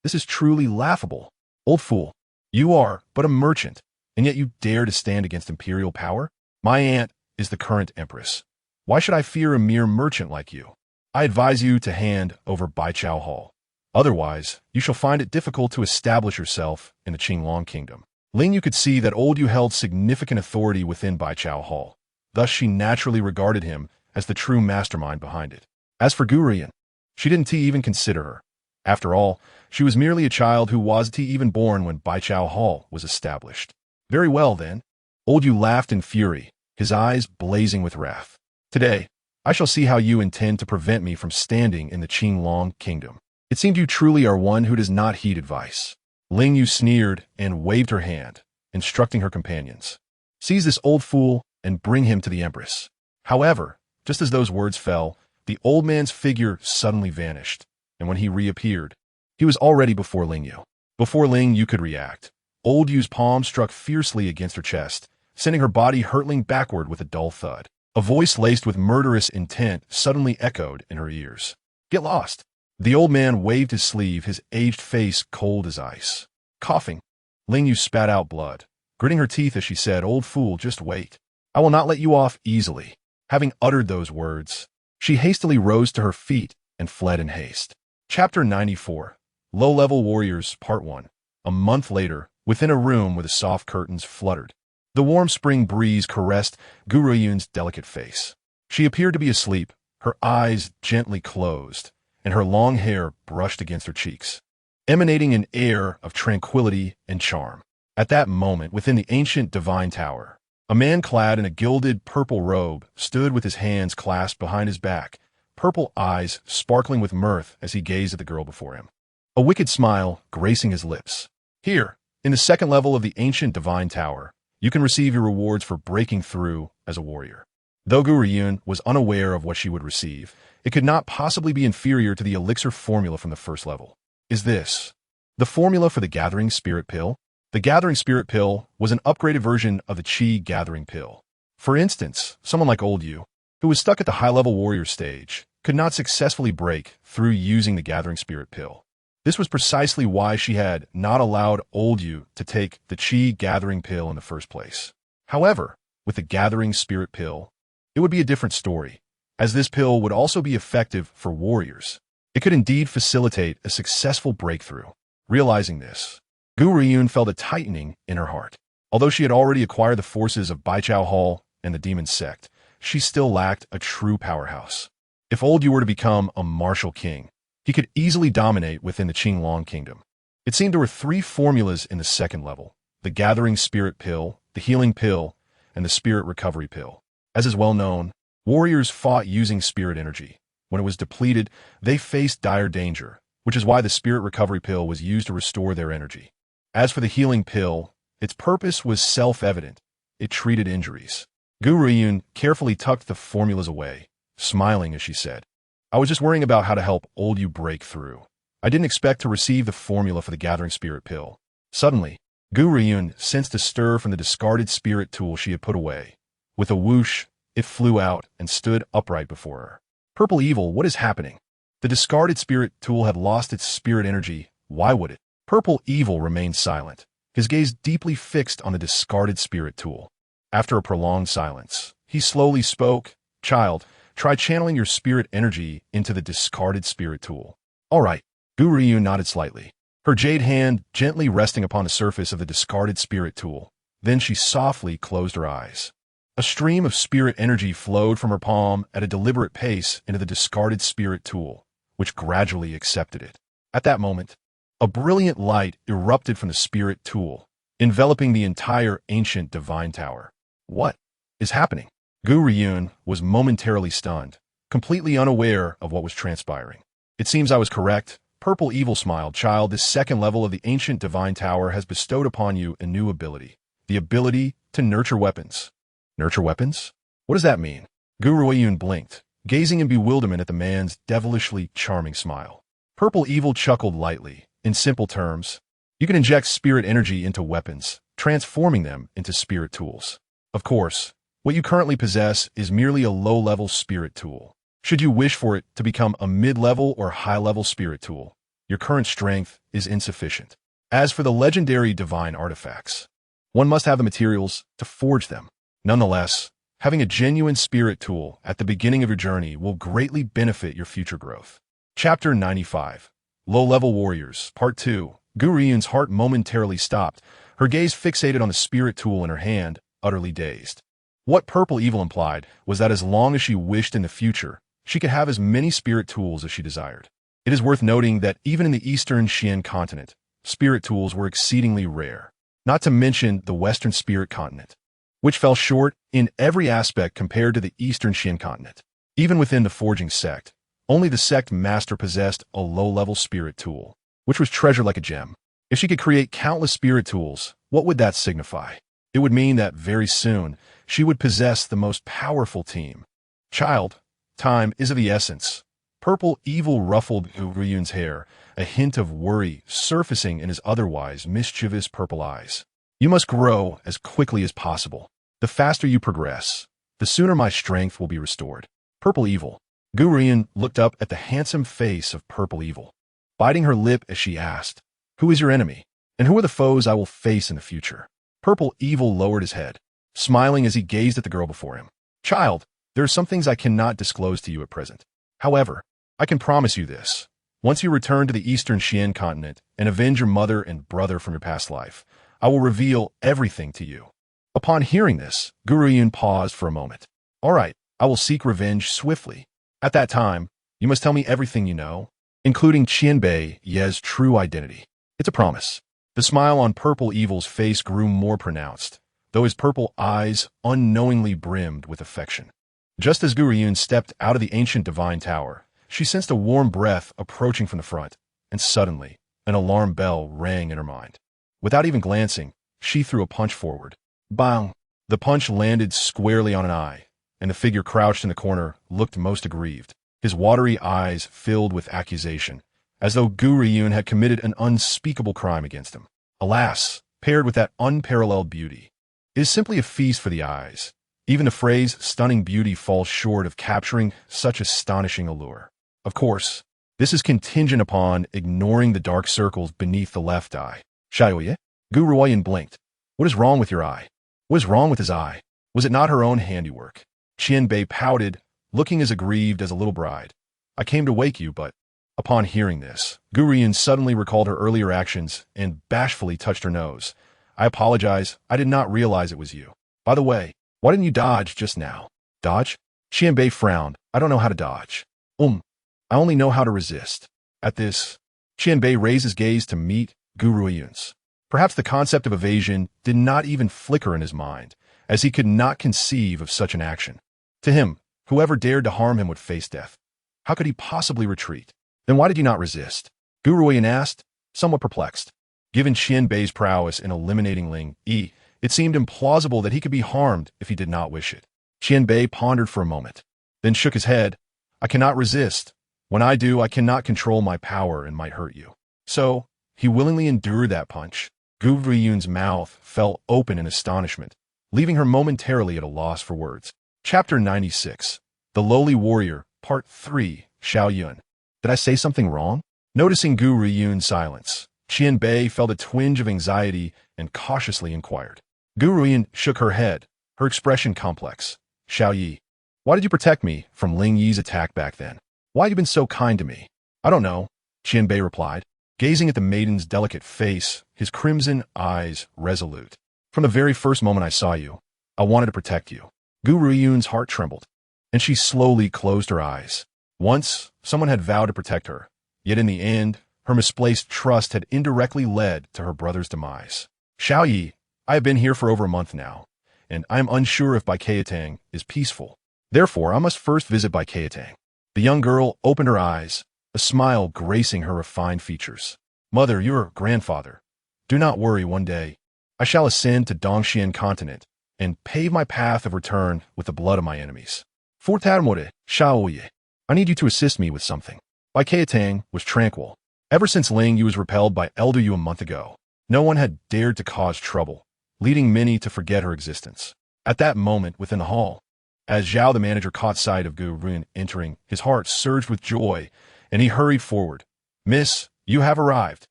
This is truly laughable. Old fool, you are but a merchant, and yet you dare to stand against imperial power? My aunt is the current empress. Why should I fear a mere merchant like you? I advise you to hand over Baichao Hall. Otherwise, you shall find it difficult to establish yourself in the Qingtian Kingdom. Ling Yu could see that old Yu held significant authority within Baichao Hall. Thus, she naturally regarded him as the true mastermind behind it. As for Gu Ruoyun, she didn't even consider her. After all, she was merely a child who wasn't even born when Baichao Hall was established. Very well, then. Old Yu laughed in fury, his eyes blazing with wrath. Today, I shall see how you intend to prevent me from standing in the Qingtian Kingdom. It seems you truly are one who does not heed advice. Ling Yu sneered and waved her hand, instructing her companions. Seize this old fool and bring him to the Empress. However, just as those words fell, the old man's figure suddenly vanished, and when he reappeared, he was already before Ling Yu. Before Ling Yu could react, old Yu's palm struck fiercely against her chest, sending her body hurtling backward with a dull thud. A voice laced with murderous intent suddenly echoed in her ears. Get lost! The old man waved his sleeve, his aged face cold as ice. Coughing, Ling Yu spat out blood, gritting her teeth as she said, Old fool, just wait. I will not let you off easily. Having uttered those words, she hastily rose to her feet and fled in haste. Chapter 94. Low-Level Warriors, Part 1. A month later, within a room where the soft curtains fluttered, the warm spring breeze caressed Gu Ruoyun's delicate face. She appeared to be asleep, her eyes gently closed, and her long hair brushed against her cheeks, emanating an air of tranquility and charm. At that moment, within the ancient divine tower, a man clad in a gilded purple robe stood with his hands clasped behind his back, purple eyes sparkling with mirth as he gazed at the girl before him. A wicked smile gracing his lips. Here, in the second level of the ancient divine tower, you can receive your rewards for breaking through as a warrior. Though Gu Ruoyun was unaware of what she would receive, it could not possibly be inferior to the elixir formula from the first level. Is this the formula for the Gathering Spirit Pill? The Gathering Spirit Pill was an upgraded version of the Qi Gathering Pill. For instance, someone like Old Yu, who was stuck at the high-level warrior stage, could not successfully break through using the Gathering Spirit Pill. This was precisely why she had not allowed Old Yu to take the Qi Gathering Pill in the first place. However, with the Gathering Spirit Pill, it would be a different story, as this pill would also be effective for warriors. It could indeed facilitate a successful breakthrough. Realizing this, Gu Ruoyun felt a tightening in her heart. Although she had already acquired the forces of Baichao Hall and the demon sect, she still lacked a true powerhouse. If Old Yu were to become a martial king, he could easily dominate within the Qingtian Kingdom. It seemed there were three formulas in the second level: the Gathering Spirit Pill, the Healing Pill, and the Spirit Recovery Pill. As is well known, warriors fought using spirit energy. When it was depleted, they faced dire danger, which is why the Spirit Recovery Pill was used to restore their energy. As for the Healing Pill, its purpose was self-evident. It treated injuries. Gu Ruoyun carefully tucked the formulas away, smiling as she said, I was just worrying about how to help Old Yu break through. I didn't expect to receive the formula for the Gathering Spirit Pill. Suddenly, Gu Ruoyun sensed a stir from the discarded spirit tool she had put away. With a whoosh, it flew out and stood upright before her. Purple Evil, what is happening? The discarded spirit tool had lost its spirit energy. Why would it? Purple Evil remained silent, his gaze deeply fixed on the discarded spirit tool. After a prolonged silence, he slowly spoke, Child, try channeling your spirit energy into the discarded spirit tool. All right. Gu Ruoyun nodded slightly, her jade hand gently resting upon the surface of the discarded spirit tool. Then she softly closed her eyes. A stream of spirit energy flowed from her palm at a deliberate pace into the discarded spirit tool, which gradually accepted it. At that moment, a brilliant light erupted from the spirit tool, enveloping the entire ancient divine tower. What is happening? Gu Ruoyun was momentarily stunned, completely unaware of what was transpiring. It seems I was correct. Purple Evil smiled. Child, this second level of the ancient divine tower has bestowed upon you a new ability, the ability to nurture weapons. Nurture weapons? What does that mean? Gu Ruoyun blinked, gazing in bewilderment at the man's devilishly charming smile. Purple Evil chuckled lightly. In simple terms, you can inject spirit energy into weapons, transforming them into spirit tools. Of course, what you currently possess is merely a low-level spirit tool. Should you wish for it to become a mid-level or high-level spirit tool, your current strength is insufficient. As for the legendary divine artifacts, one must have the materials to forge them. Nonetheless, having a genuine spirit tool at the beginning of your journey will greatly benefit your future growth. Chapter 95. Low-Level Warriors, Part 2. Gu Ruoyun's heart momentarily stopped, her gaze fixated on the spirit tool in her hand, utterly dazed. What purple evil implied was that as long as she wished in the future, she could have as many spirit tools as she desired. It is worth noting that even in the eastern Qian continent, spirit tools were exceedingly rare, not to mention the western spirit continent, which fell short in every aspect compared to the eastern Qian continent. Even within the forging sect, only the sect master possessed a low-level spirit tool, which was treasured like a gem. If she could create countless spirit tools, what would that signify? It would mean that very soon, she would possess the most powerful team. Child, time is of the essence. Purple evil ruffled Gu Ruoyun's hair, a hint of worry surfacing in his otherwise mischievous purple eyes. You must grow as quickly as possible. The faster you progress, the sooner my strength will be restored. Purple evil. Gu Ruoyun looked up at the handsome face of purple evil, biting her lip as she asked, "Who is your enemy? And who are the foes I will face in the future?" Purple evil lowered his head, smiling as he gazed at the girl before him. "Child, there are some things I cannot disclose to you at present. However, I can promise you this. Once you return to the eastern Qian continent and avenge your mother and brother from your past life, I will reveal everything to you." Upon hearing this, Gu Ruoyun paused for a moment. "All right, I will seek revenge swiftly. At that time, you must tell me everything you know, including Qianbei Ye's true identity. It's a promise." The smile on Purple Evil's face grew more pronounced, though his purple eyes unknowingly brimmed with affection. Just as Gu Ruoyun stepped out of the ancient divine tower, she sensed a warm breath approaching from the front, and suddenly, an alarm bell rang in her mind. Without even glancing, she threw a punch forward. Bang! The punch landed squarely on an eye, and the figure crouched in the corner looked most aggrieved, his watery eyes filled with accusation, as though Gu Ruoyun had committed an unspeakable crime against him. Alas, paired with that unparalleled beauty, it is simply a feast for the eyes. Even the phrase stunning beauty falls short of capturing such astonishing allure. Of course, this is contingent upon ignoring the dark circles beneath the left eye. Xiaoye? Gu Ruoyun blinked. What is wrong with your eye? What is wrong with his eye? Was it not her own handiwork? Qianbei pouted, looking as aggrieved as a little bride. I came to wake you, but... Upon hearing this, Gu Ruoyun suddenly recalled her earlier actions and bashfully touched her nose. I apologize, I did not realize it was you. By the way, why didn't you dodge just now? Dodge? Qianbei frowned. I don't know how to dodge. I only know how to resist. At this, Qianbei raised his gaze to meet Gu Ruoyun's. Perhaps the concept of evasion did not even flicker in his mind, as he could not conceive of such an action. To him, whoever dared to harm him would face death. How could he possibly retreat? Then why did you not resist? Gu Ruoyun asked, somewhat perplexed. Given Qianbei's prowess in eliminating Ling Yi, it seemed implausible that he could be harmed if he did not wish it. Qianbei pondered for a moment, then shook his head. I cannot resist. When I do, I cannot control my power and might hurt you. So, he willingly endured that punch. Gu Ruoyun's mouth fell open in astonishment, leaving her momentarily at a loss for words. Chapter 96. The Lowly Warrior, Part 3, Xiao Yun. Did I say something wrong? Noticing Gu Ruoyun's silence, Qianbei felt a twinge of anxiety and cautiously inquired. Gu Ruoyun shook her head, her expression complex. Xiao Yi, why did you protect me from Ling Yi's attack back then? Why have you been so kind to me? I don't know, Qianbei replied, gazing at the maiden's delicate face, his crimson eyes resolute. From the very first moment I saw you, I wanted to protect you. Gu Ruoyun's heart trembled, and she slowly closed her eyes. Once, someone had vowed to protect her, yet in the end, her misplaced trust had indirectly led to her brother's demise. Xiao Yi, I have been here for over a month now, and I am unsure if Baikatang is peaceful. Therefore, I must first visit Baikatang. The young girl opened her eyes, a smile gracing her refined features. Mother, your grandfather. Do not worry, one day, I shall ascend to Dongxian continent and pave my path of return with the blood of my enemies. Fortarmore, Xiaoye. I need you to assist me with something. Baikatang was tranquil. Ever since Ling Yu was repelled by Elder Yu a month ago, no one had dared to cause trouble, leading many to forget her existence. At that moment within the hall, as Zhao the manager caught sight of Gu Ruoyun entering, his heart surged with joy, and he hurried forward. Miss, you have arrived.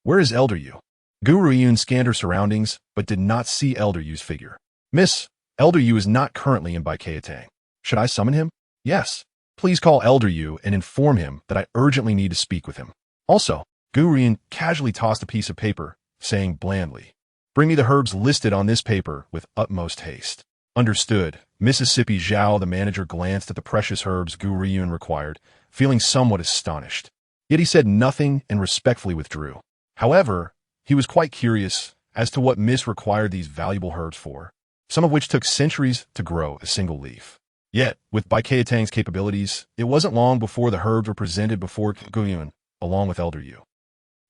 Where is Elder Yu? Gu Ruoyun scanned her surroundings, but did not see Elder Yu's figure. Miss, Elder Yu is not currently in Baikatang. Should I summon him? Yes. Please call Elder Yu and inform him that I urgently need to speak with him. Also, Gu Ruoyun casually tossed a piece of paper, saying blandly, Bring me the herbs listed on this paper with utmost haste. Understood. Mississippi Zhao, the manager, glanced at the precious herbs Gu Ruoyun required, feeling somewhat astonished. Yet he said nothing and respectfully withdrew. However, he was quite curious as to what Miss required these valuable herbs for, some of which took centuries to grow a single leaf. Yet, with Bai Keitang's capabilities, it wasn't long before the herbs were presented before Gu Ruoyun, along with Elder Yu.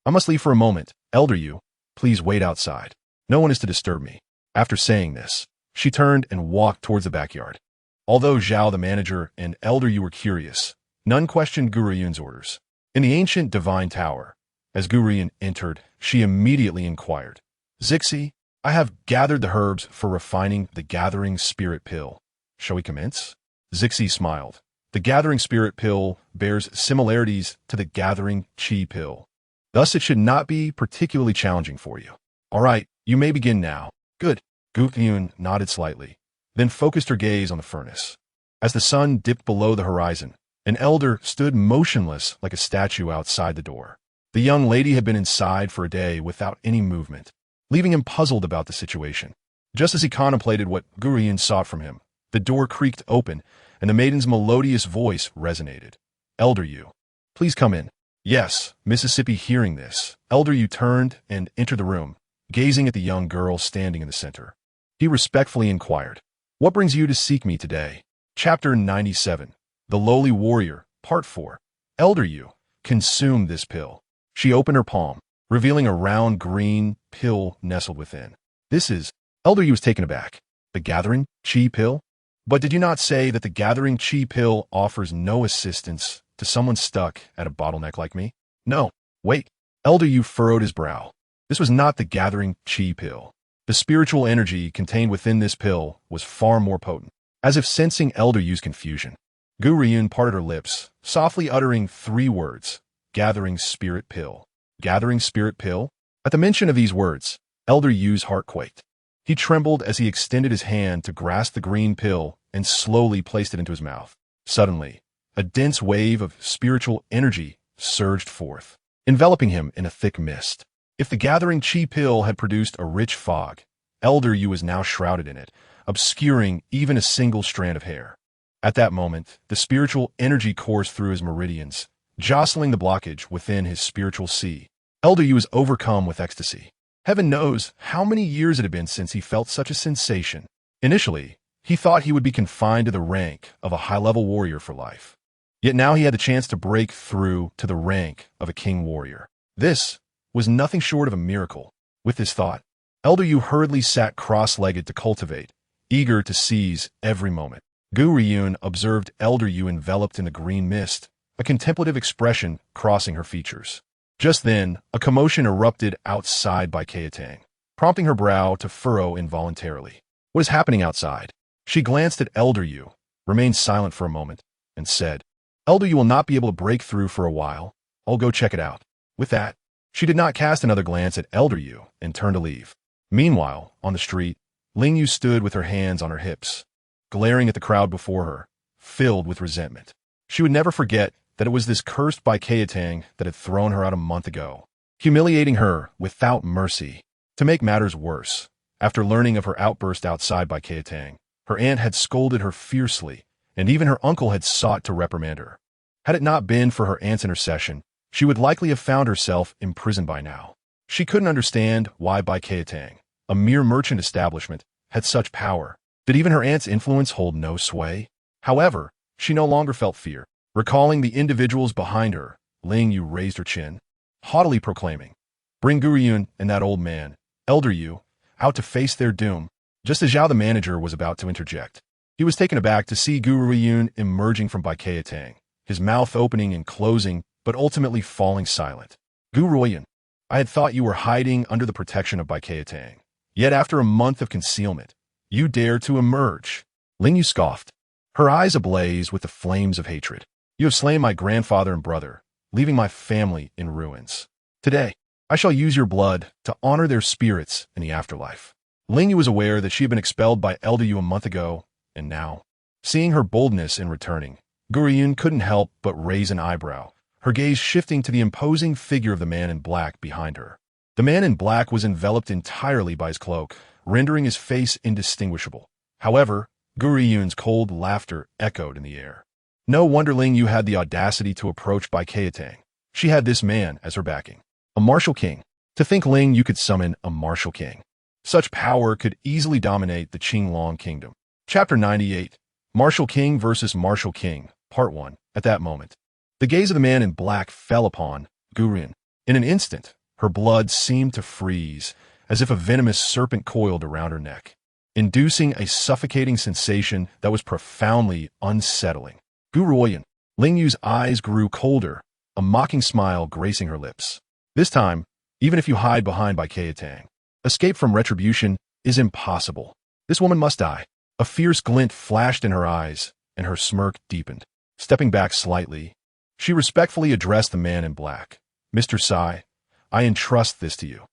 I must leave for a moment. Elder Yu, please wait outside. No one is to disturb me. After saying this, she turned and walked towards the backyard. Although Zhao, the manager, and Elder Yu were curious, none questioned Gu Ruoyun's orders. In the ancient divine tower, as Gu Ruoyun entered, she immediately inquired, Zixi, I have gathered the herbs for refining the gathering spirit pill. Shall we commence? Zixi smiled. The gathering spirit pill bears similarities to the gathering chi pill. Thus, it should not be particularly challenging for you. All right, you may begin now. Good. Gu Ruoyun nodded slightly, then focused her gaze on the furnace. As the sun dipped below the horizon, an elder stood motionless like a statue outside the door. The young lady had been inside for a day without any movement, leaving him puzzled about the situation. Just as he contemplated what Gu Ruoyun sought from him, the door creaked open, and the maiden's melodious voice resonated. Elder Yu, please come in. Yes, Mississippi. Hearing this, Elder Yu turned and entered the room, gazing at the young girl standing in the center. He respectfully inquired, What brings you to seek me today? Chapter 97. The Lowly Warrior, Part 4. Elder Yu, consume this pill. She opened her palm, revealing a round green pill nestled within. This is... Elder Yu was taken aback. The gathering chi pill? But did you not say that the gathering chi pill offers no assistance to someone stuck at a bottleneck like me? No. Wait. Elder Yu furrowed his brow. This was not the gathering chi pill. The spiritual energy contained within this pill was far more potent. As if sensing Elder Yu's confusion, Gu Ruoyun parted her lips, softly uttering 3 words. Gathering spirit pill. Gathering spirit pill? At the mention of these words, Elder Yu's heart quaked. He trembled as he extended his hand to grasp the green pill and slowly placed it into his mouth. Suddenly, a dense wave of spiritual energy surged forth, enveloping him in a thick mist. If the gathering chi pill had produced a rich fog, Elder Yu was now shrouded in it, obscuring even a single strand of hair. At that moment, the spiritual energy coursed through his meridians, jostling the blockage within his spiritual sea. Elder Yu was overcome with ecstasy. Heaven knows how many years it had been since he felt such a sensation. Initially, he thought he would be confined to the rank of a high-level warrior for life. Yet now he had the chance to break through to the rank of a king warrior. This was nothing short of a miracle. With this thought, Elder Yu hurriedly sat cross-legged to cultivate, eager to seize every moment. Gu Ruoyun observed Elder Yu enveloped in the green mist, a contemplative expression crossing her features. Just then, a commotion erupted outside Bai Keitang, prompting her brow to furrow involuntarily. What is happening outside? She glanced at Elder Yu, remained silent for a moment, and said, Elder Yu will not be able to break through for a while. I'll go check it out. With that, she did not cast another glance at Elder Yu and turned to leave. Meanwhile, on the street, Ling Yu stood with her hands on her hips, glaring at the crowd before her, filled with resentment. She would never forget that it was this cursed Bai Keitang that had thrown her out a month ago, humiliating her without mercy. To make matters worse, after learning of her outburst outside Bai Keitang, her aunt had scolded her fiercely, and even her uncle had sought to reprimand her. Had it not been for her aunt's intercession, she would likely have found herself imprisoned by now. She couldn't understand why Bai Keitang, a mere merchant establishment, had such power. Did even her aunt's influence hold no sway? However, she no longer felt fear. Recalling the individuals behind her, Ling Yu raised her chin, haughtily proclaiming, Bring Gu Ruoyun and that old man, Elder Yu, out to face their doom. Just as Zhao the manager was about to interject, he was taken aback to see Gu Ruoyun emerging from Bai Keitang, his mouth opening and closing, but ultimately falling silent. Gu Ruoyun, I had thought you were hiding under the protection of Bai Keitang. Yet after a month of concealment, you dare to emerge. Ling Yu scoffed, her eyes ablaze with the flames of hatred. You have slain my grandfather and brother, leaving my family in ruins. Today, I shall use your blood to honor their spirits in the afterlife. Ling Yu was aware that she had been expelled by Elder Yu a month ago, and now, seeing her boldness in returning, Gu Ruoyun couldn't help but raise an eyebrow, her gaze shifting to the imposing figure of the man in black behind her. The man in black was enveloped entirely by his cloak, rendering his face indistinguishable. However, Gu Ruoyun's cold laughter echoed in the air. No wonder Ling Yu had the audacity to approach Bai Qingtian. She had this man as her backing. A martial king. To think Ling Yu could summon a martial king. Such power could easily dominate the Qingtian Kingdom. Chapter 98. Martial King versus Martial King, Part 1. At that moment, the gaze of the man in black fell upon Gu Ruoyun. In an instant, her blood seemed to freeze, as if a venomous serpent coiled around her neck, inducing a suffocating sensation that was profoundly unsettling. Gu Ruoyun. Ling Yu's eyes grew colder, a mocking smile gracing her lips. This time, even if you hide behind Bai Qingtian, escape from retribution is impossible. This woman must die. A fierce glint flashed in her eyes, and her smirk deepened. Stepping back slightly, she respectfully addressed the man in black. Mr. Sai, I entrust this to you.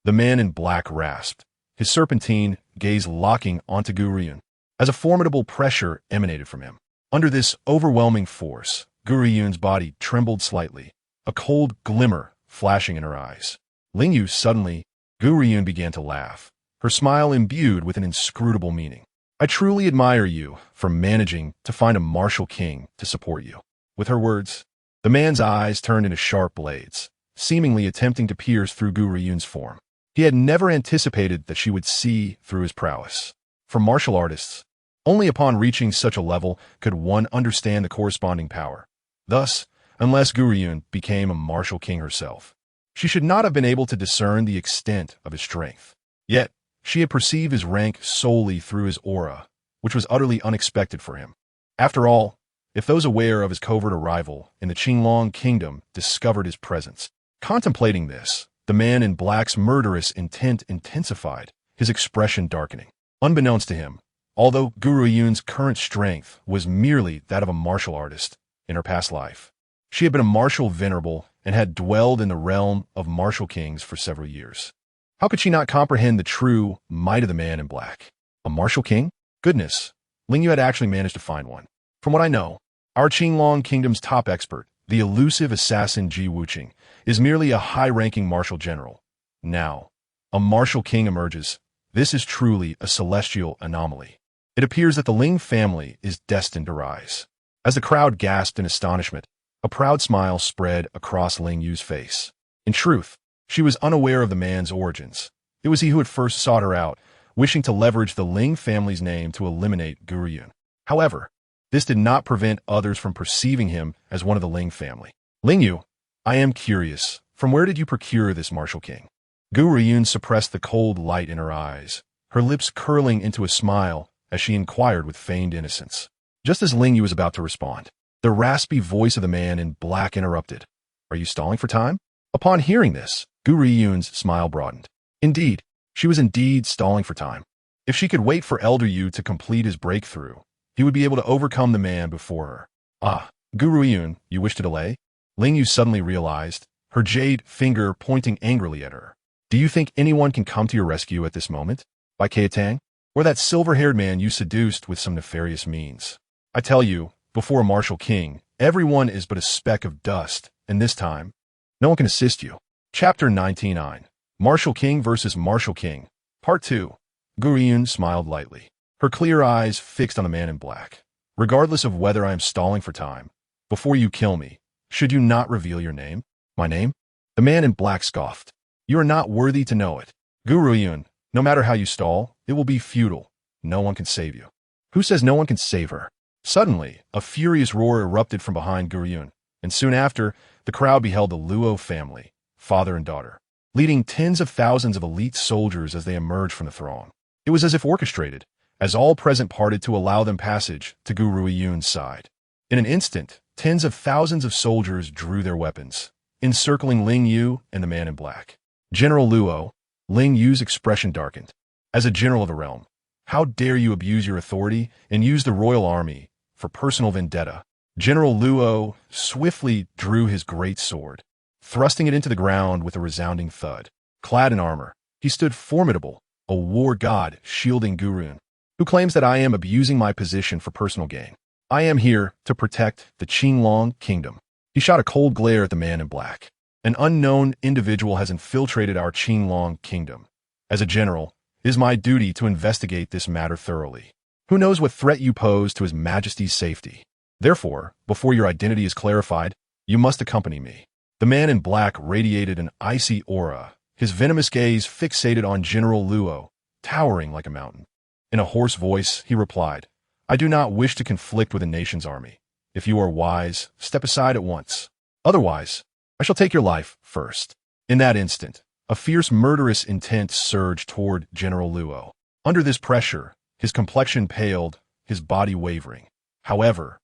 The man in black rasped, his serpentine gaze locking onto Gu Ruoyun, as a formidable pressure emanated from him. Under this overwhelming force, Gu Ruoyun's body trembled slightly, a cold glimmer flashing in her eyes. Ling Yu suddenly, Gu Ruoyun began to laugh, her smile imbued with an inscrutable meaning. I truly admire you for managing to find a martial king to support you. With her words, the man's eyes turned into sharp blades, seemingly attempting to pierce through Gu Ruoyun's form. He had never anticipated that she would see through his prowess. For martial artists, only upon reaching such a level could one understand the corresponding power. Thus, unless Gu Ruoyun became a martial king herself, she should not have been able to discern the extent of his strength. Yet, she had perceived his rank solely through his aura, which was utterly unexpected for him. After all, if those aware of his covert arrival in the Qingtian Kingdom discovered his presence, contemplating this, the man in black's murderous intent intensified, his expression darkening. Unbeknownst to him, although Gu Ruoyun's current strength was merely that of a martial artist in her past life, she had been a martial venerable and had dwelled in the realm of martial kings for several years. How could she not comprehend the true might of the man in black? A martial king? Goodness, Ling Yu had actually managed to find one. From what I know, our Qingtian Kingdom's top expert, the elusive assassin Ji Wuqing, is merely a high-ranking martial general. Now, a martial king emerges. This is truly a celestial anomaly. It appears that the Ling family is destined to rise. As the crowd gasped in astonishment, a proud smile spread across Ling Yu's face. In truth, she was unaware of the man's origins. It was he who had first sought her out, wishing to leverage the Ling family's name to eliminate Gu Ruoyun. However, this did not prevent others from perceiving him as one of the Ling family. Ling Yu, I am curious, from where did you procure this martial king? Gu Ruoyun suppressed the cold light in her eyes, her lips curling into a smile as she inquired with feigned innocence. Just as Ling Yu was about to respond, the raspy voice of the man in black interrupted. Are you stalling for time? Upon hearing this, Gu Ruoyun's smile broadened. Indeed, she was indeed stalling for time. If she could wait for Elder Yu to complete his breakthrough, he would be able to overcome the man before her. Ah, Gu Ruoyun, you wish to delay? Ling Yu suddenly realized, her jade finger pointing angrily at her. Do you think anyone can come to your rescue at this moment? Bai Qingtian? Or that silver-haired man you seduced with some nefarious means? I tell you, before a martial king, everyone is but a speck of dust, and this time, no one can assist you. Chapter 99. Martial King versus Martial King, Part 2. Gu Ruoyun smiled lightly, her clear eyes fixed on the man in black. Regardless of whether I am stalling for time, before you kill me, should you not reveal your name? My name? The man in black scoffed. You are not worthy to know it. Gu Ruoyun, no matter how you stall, it will be futile. No one can save you. Who says no one can save her? Suddenly, a furious roar erupted from behind Gu Ruoyun, and soon after, the crowd beheld the Luo family, father and daughter, leading tens of thousands of elite soldiers as they emerged from the throng. It was as if orchestrated, as all present parted to allow them passage to Gu Ruoyun's side. In an instant, tens of thousands of soldiers drew their weapons, encircling Ling Yu and the man in black. General Luo, Ling Yu's expression darkened. As a general of the realm, how dare you abuse your authority and use the royal army for personal vendetta? General Luo swiftly drew his great sword, thrusting it into the ground with a resounding thud. Clad in armor, he stood formidable, a war god shielding Gu Ruoyun, who claims that I am abusing my position for personal gain. I am here to protect the Qingtian Kingdom. He shot a cold glare at the man in black. An unknown individual has infiltrated our Qingtian Kingdom. As a general, it is my duty to investigate this matter thoroughly. Who knows what threat you pose to His Majesty's safety? Therefore, before your identity is clarified, you must accompany me." The man in black radiated an icy aura, his venomous gaze fixated on General Luo, towering like a mountain. In a hoarse voice, he replied, "I do not wish to conflict with a nation's army. If you are wise, step aside at once. Otherwise, I shall take your life first." In that instant, a fierce murderous intent surged toward General Luo. Under this pressure, his complexion paled, his body wavering. However,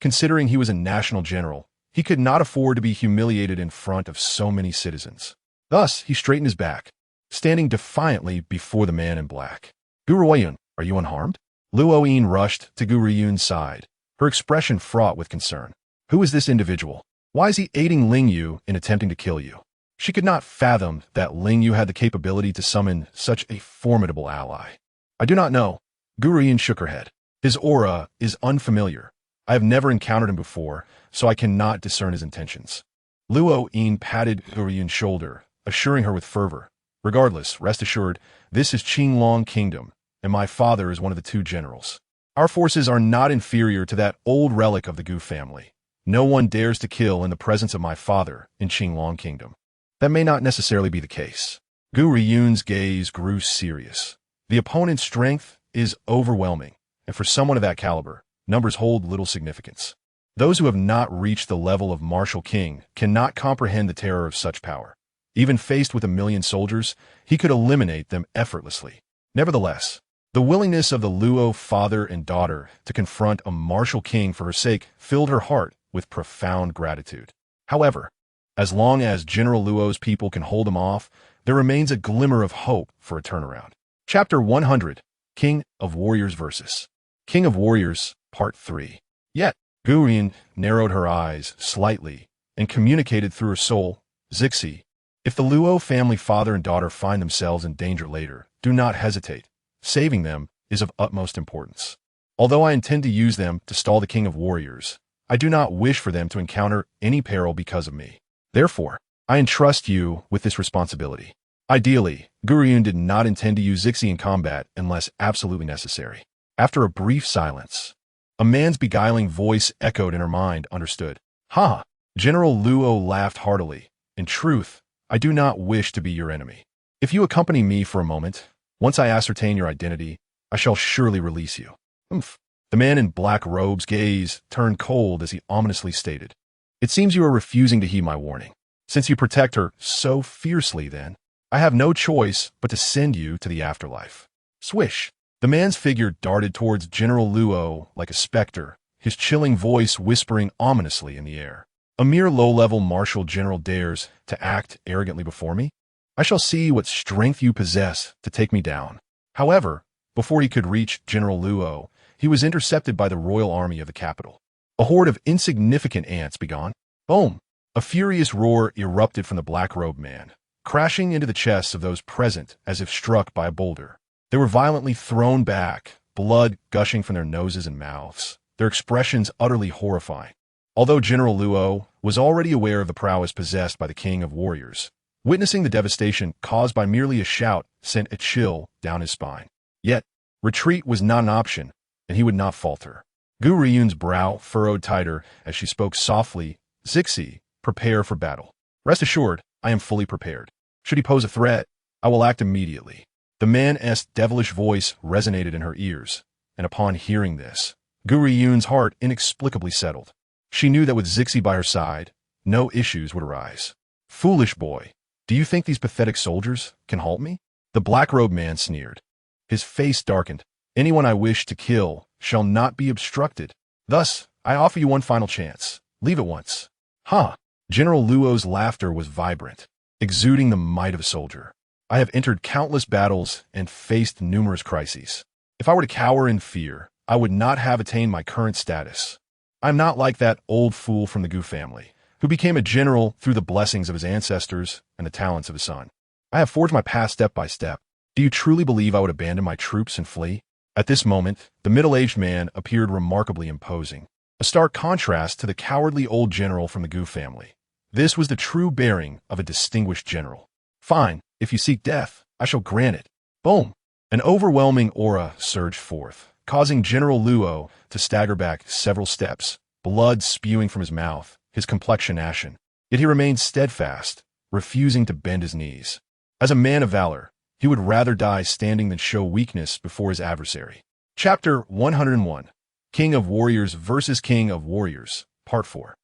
considering he was a national general, he could not afford to be humiliated in front of so many citizens. Thus, he straightened his back, standing defiantly before the man in black. "Gu Ruoyun, are you unharmed?" Luoyin rushed to Gu Ruoyun's side, her expression fraught with concern. "Who is this individual? Why is he aiding Ling Yu in attempting to kill you?" She could not fathom that Ling Yu had the capability to summon such a formidable ally. "I do not know." Gu Ruoyun shook her head. "His aura is unfamiliar. I have never encountered him before, so I cannot discern his intentions." Luoyin patted Gu Ruoyun's shoulder, assuring her with fervor, "Regardless, rest assured, this is Qingtian Kingdom, and my father is one of the two generals. Our forces are not inferior to that old relic of the Gu family. No one dares to kill in the presence of my father in Qingtian Kingdom." That may not necessarily be the case. Gu Ruoyun's gaze grew serious. The opponent's strength is overwhelming, and for someone of that caliber, numbers hold little significance. Those who have not reached the level of martial king cannot comprehend the terror of such power. Even faced with 1,000,000 soldiers, he could eliminate them effortlessly. Nevertheless, the willingness of the Luo father and daughter to confront a martial king for her sake filled her heart with profound gratitude. However, as long as General Luo's people can hold him off, there remains a glimmer of hope for a turnaround. Chapter 100, King of Warriors vs. King of Warriors, Part 3. Yet, Gu Ruoyun narrowed her eyes slightly and communicated through her soul, "Zixi, if the Luo family father and daughter find themselves in danger later, do not hesitate. Saving them is of utmost importance. Although I intend to use them to stall the King of Warriors, I do not wish for them to encounter any peril because of me. Therefore, I entrust you with this responsibility." Ideally, Gu Ruoyun did not intend to use Zixi in combat unless absolutely necessary. After a brief silence, a man's beguiling voice echoed in her mind, understood. "Ha!" General Luo laughed heartily. "In truth, I do not wish to be your enemy. If you accompany me for a moment, once I ascertain your identity, I shall surely release you." "Humph." The man in black robe's gaze turned cold as he ominously stated, "It seems you are refusing to heed my warning. Since you protect her so fiercely, then, I have no choice but to send you to the afterlife." Swish! The man's figure darted towards General Luo like a specter, his chilling voice whispering ominously in the air. "A mere low-level martial general dares to act arrogantly before me? I shall see what strength you possess to take me down." However, before he could reach General Luo, he was intercepted by the royal army of the capital. A horde of insignificant ants began. Boom! A furious roar erupted from the black-robed man, crashing into the chests of those present as if struck by a boulder. They were violently thrown back, blood gushing from their noses and mouths, their expressions utterly horrifying. Although General Luo was already aware of the prowess possessed by the King of Warriors, witnessing the devastation caused by merely a shout sent a chill down his spine. Yet, retreat was not an option, and he would not falter. Gu Ruoyun's brow furrowed tighter as she spoke softly, "Zixi, prepare for battle. Rest assured, I am fully prepared. Should he pose a threat, I will act immediately." The man's devilish voice resonated in her ears, and upon hearing this, Gu Ruoyun's heart inexplicably settled. She knew that with Zixi by her side, no issues would arise. "Foolish boy, do you think these pathetic soldiers can halt me?" The black-robed man sneered. His face darkened. "Anyone I wish to kill shall not be obstructed. Thus, I offer you one final chance. Leave at once." "Ha!" General Luo's laughter was vibrant, exuding the might of a soldier. "I have entered countless battles and faced numerous crises. If I were to cower in fear, I would not have attained my current status. I am not like that old fool from the Gu family, who became a general through the blessings of his ancestors and the talents of his son. I have forged my path step by step. Do you truly believe I would abandon my troops and flee?" At this moment, the middle-aged man appeared remarkably imposing, a stark contrast to the cowardly old general from the Gu family. This was the true bearing of a distinguished general. Fine, if you seek death, I shall grant it. Boom! An overwhelming aura surged forth, causing General Luo to stagger back several steps, blood spewing from his mouth, his complexion ashen. Yet he remained steadfast, refusing to bend his knees. As a man of valor, he would rather die standing than show weakness before his adversary. Chapter 101. King of Warriors versus King of Warriors, Part 4.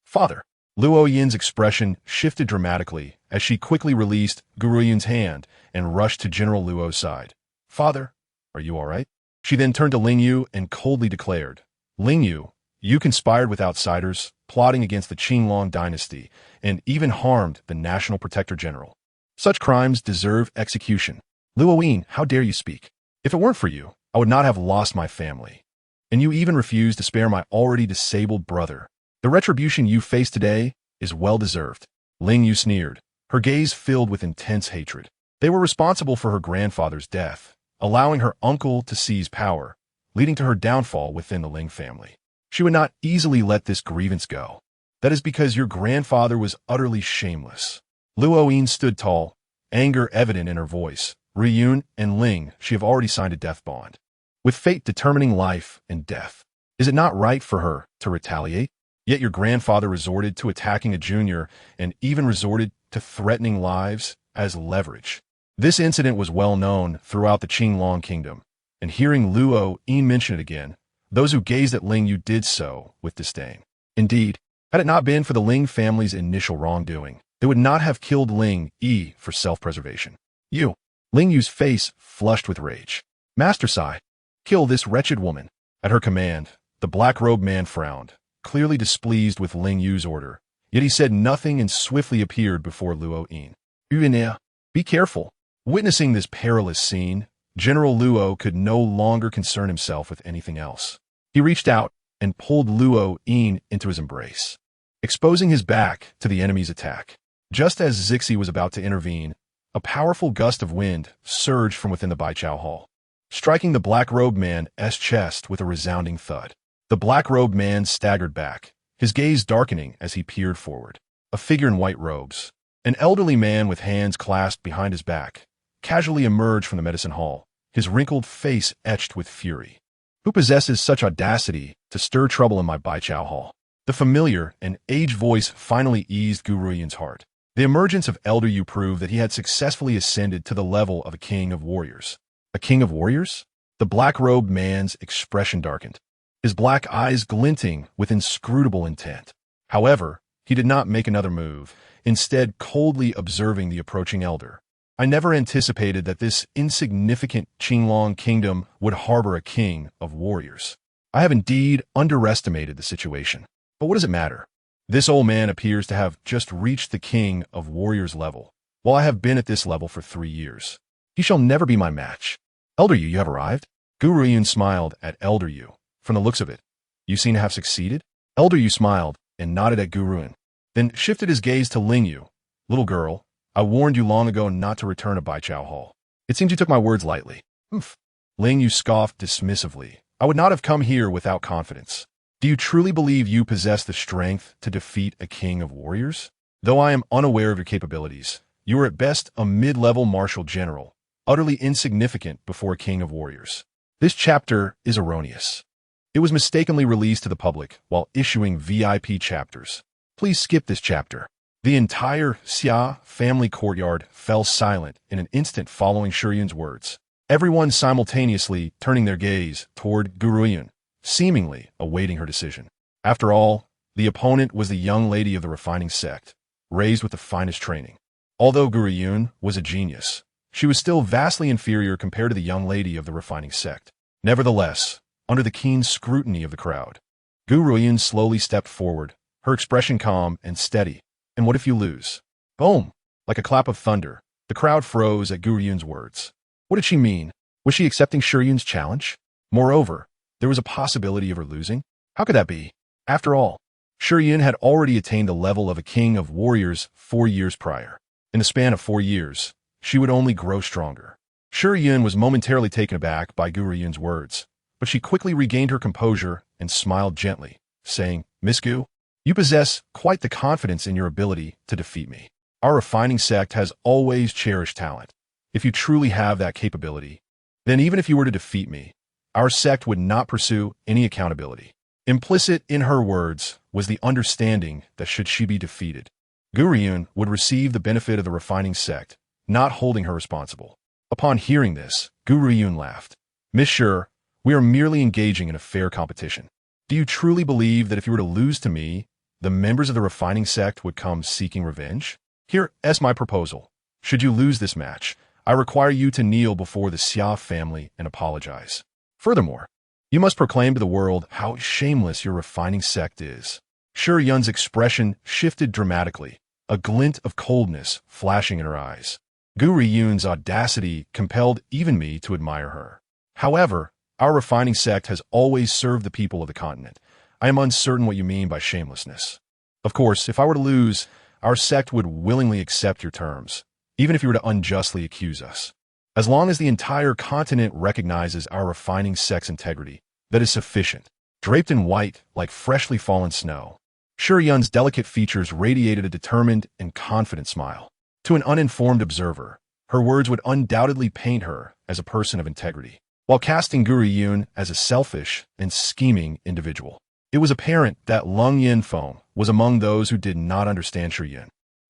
Father. Luo Yin's expression shifted dramatically as she quickly released Gu Ruoyun's hand and rushed to General Luo's side. Father, are you all right? She then turned to Ling Yu and coldly declared, Ling Yu, you conspired with outsiders, plotting against the Qinglang dynasty, and even harmed the National Protector General. Such crimes deserve execution. Luo Yin, how dare you speak? If it weren't for you, I would not have lost my family. And you even refused to spare my already disabled brother. The retribution you face today is well-deserved. Ling Yu sneered, her gaze filled with intense hatred. They were responsible for her grandfather's death, allowing her uncle to seize power, leading to her downfall within the Ling family. She would not easily let this grievance go. That is because your grandfather was utterly shameless. Luo Yin stood tall, anger evident in her voice. Ruoyun and Ling, she have already signed a death bond, with fate determining life and death. Is it not right for her to retaliate? Yet your grandfather resorted to attacking a junior and even resorted to threatening lives as leverage. This incident was well known throughout the Qingtian Kingdom, and hearing Luo Yin mention it again, those who gazed at Ling Yu did so with disdain. Indeed, had it not been for the Ling family's initial wrongdoing, they would not have killed Ling Yi for self-preservation. You, Ling Yu's face flushed with rage. Master Sai, kill this wretched woman. At her command, the black-robed man frowned, clearly displeased with Ling Yu's order, yet he said nothing and swiftly appeared before Luo Yin. Yuanea, be careful. Witnessing this perilous scene, General Luo could no longer concern himself with anything else. He reached out and pulled Luo Yin into his embrace, exposing his back to the enemy's attack. Just as Zixi was about to intervene, a powerful gust of wind surged from within the Baichao Hall, striking the black-robed man's chest with a resounding thud. The black-robed man staggered back, his gaze darkening as he peered forward. A figure in white robes, an elderly man with hands clasped behind his back, casually emerged from the medicine hall, his wrinkled face etched with fury. Who possesses such audacity to stir trouble in my Baichao Hall? The familiar and aged voice finally eased Gu Ruoyun's heart. The emergence of Elder Yu proved that he had successfully ascended to the level of a king of warriors. A king of warriors? The black-robed man's expression darkened, his black eyes glinting with inscrutable intent. However, he did not make another move, instead coldly observing the approaching elder. I never anticipated that this insignificant Qingtian Kingdom would harbor a king of warriors. I have indeed underestimated the situation. But what does it matter? This old man appears to have just reached the king of warriors level, while I have been at this level for 3 years. He shall never be my match. Elder Yu, you have arrived? Gu Ruoyun smiled at Elder Yu. From the looks of it, you seem to have succeeded? Elder Yu smiled and nodded at Gu Ruoyun, then shifted his gaze to Ling Yu. Little girl, I warned you long ago not to return to Baichao Hall. It seems you took my words lightly. Humph. Ling Yu scoffed dismissively. I would not have come here without confidence. Do you truly believe you possess the strength to defeat a king of warriors? Though I am unaware of your capabilities, you are at best a mid-level martial general, utterly insignificant before a king of warriors. This chapter is erroneous. It was mistakenly released to the public while issuing VIP chapters. Please skip this chapter. The entire Xia family courtyard fell silent in an instant following Shiyun's words, everyone simultaneously turning their gaze toward Gu Ruoyun, seemingly awaiting her decision. After all, the opponent was the young lady of the refining sect, raised with the finest training. Although Gu Ruoyun was a genius, she was still vastly inferior compared to the young lady of the refining sect. Nevertheless, under the keen scrutiny of the crowd, Gu Ruoyun slowly stepped forward, her expression calm and steady. And what if you lose? Boom! Like a clap of thunder, the crowd froze at Gu Ruoyun's words. What did she mean? Was she accepting Shiyun's challenge? Moreover, there was a possibility of her losing. How could that be? After all, Shiyun had already attained the level of a king of warriors 4 years prior. In the span of 4 years, she would only grow stronger. Shiyun was momentarily taken aback by Gu Ruoyun's words, but she quickly regained her composure and smiled gently, saying, Miss Gu, You possess quite the confidence in your ability to defeat me. Our refining sect has always cherished talent. If you truly have that capability, then even if you were to defeat me, our sect would not pursue any accountability. Implicit in her words was the understanding that should she be defeated, Gu Ruoyun would receive the benefit of the refining sect, not holding her responsible. Upon hearing this, Gu Ruoyun laughed. Monsieur, we are merely engaging in a fair competition. Do you truly believe that if you were to lose to me, the members of the refining sect would come seeking revenge? Here is my proposal. Should you lose this match, I require you to kneel before the Xia family and apologize. Furthermore, you must proclaim to the world how shameless your refining sect is. Shi Yun's expression shifted dramatically, a glint of coldness flashing in her eyes. Gu Ruoyun's audacity compelled even me to admire her. However, our refining sect has always served the people of the continent. I am uncertain what you mean by shamelessness. Of course, if I were to lose, our sect would willingly accept your terms, even if you were to unjustly accuse us. As long as the entire continent recognizes our refining sect's integrity, that is sufficient. Draped in white like freshly fallen snow, Shi Yun's delicate features radiated a determined and confident smile. To an uninformed observer, her words would undoubtedly paint her as a person of integrity, while casting Gu Ruoyun as a selfish and scheming individual. It was apparent that Lung Yinfeng was among those who did not understand Shi Yun.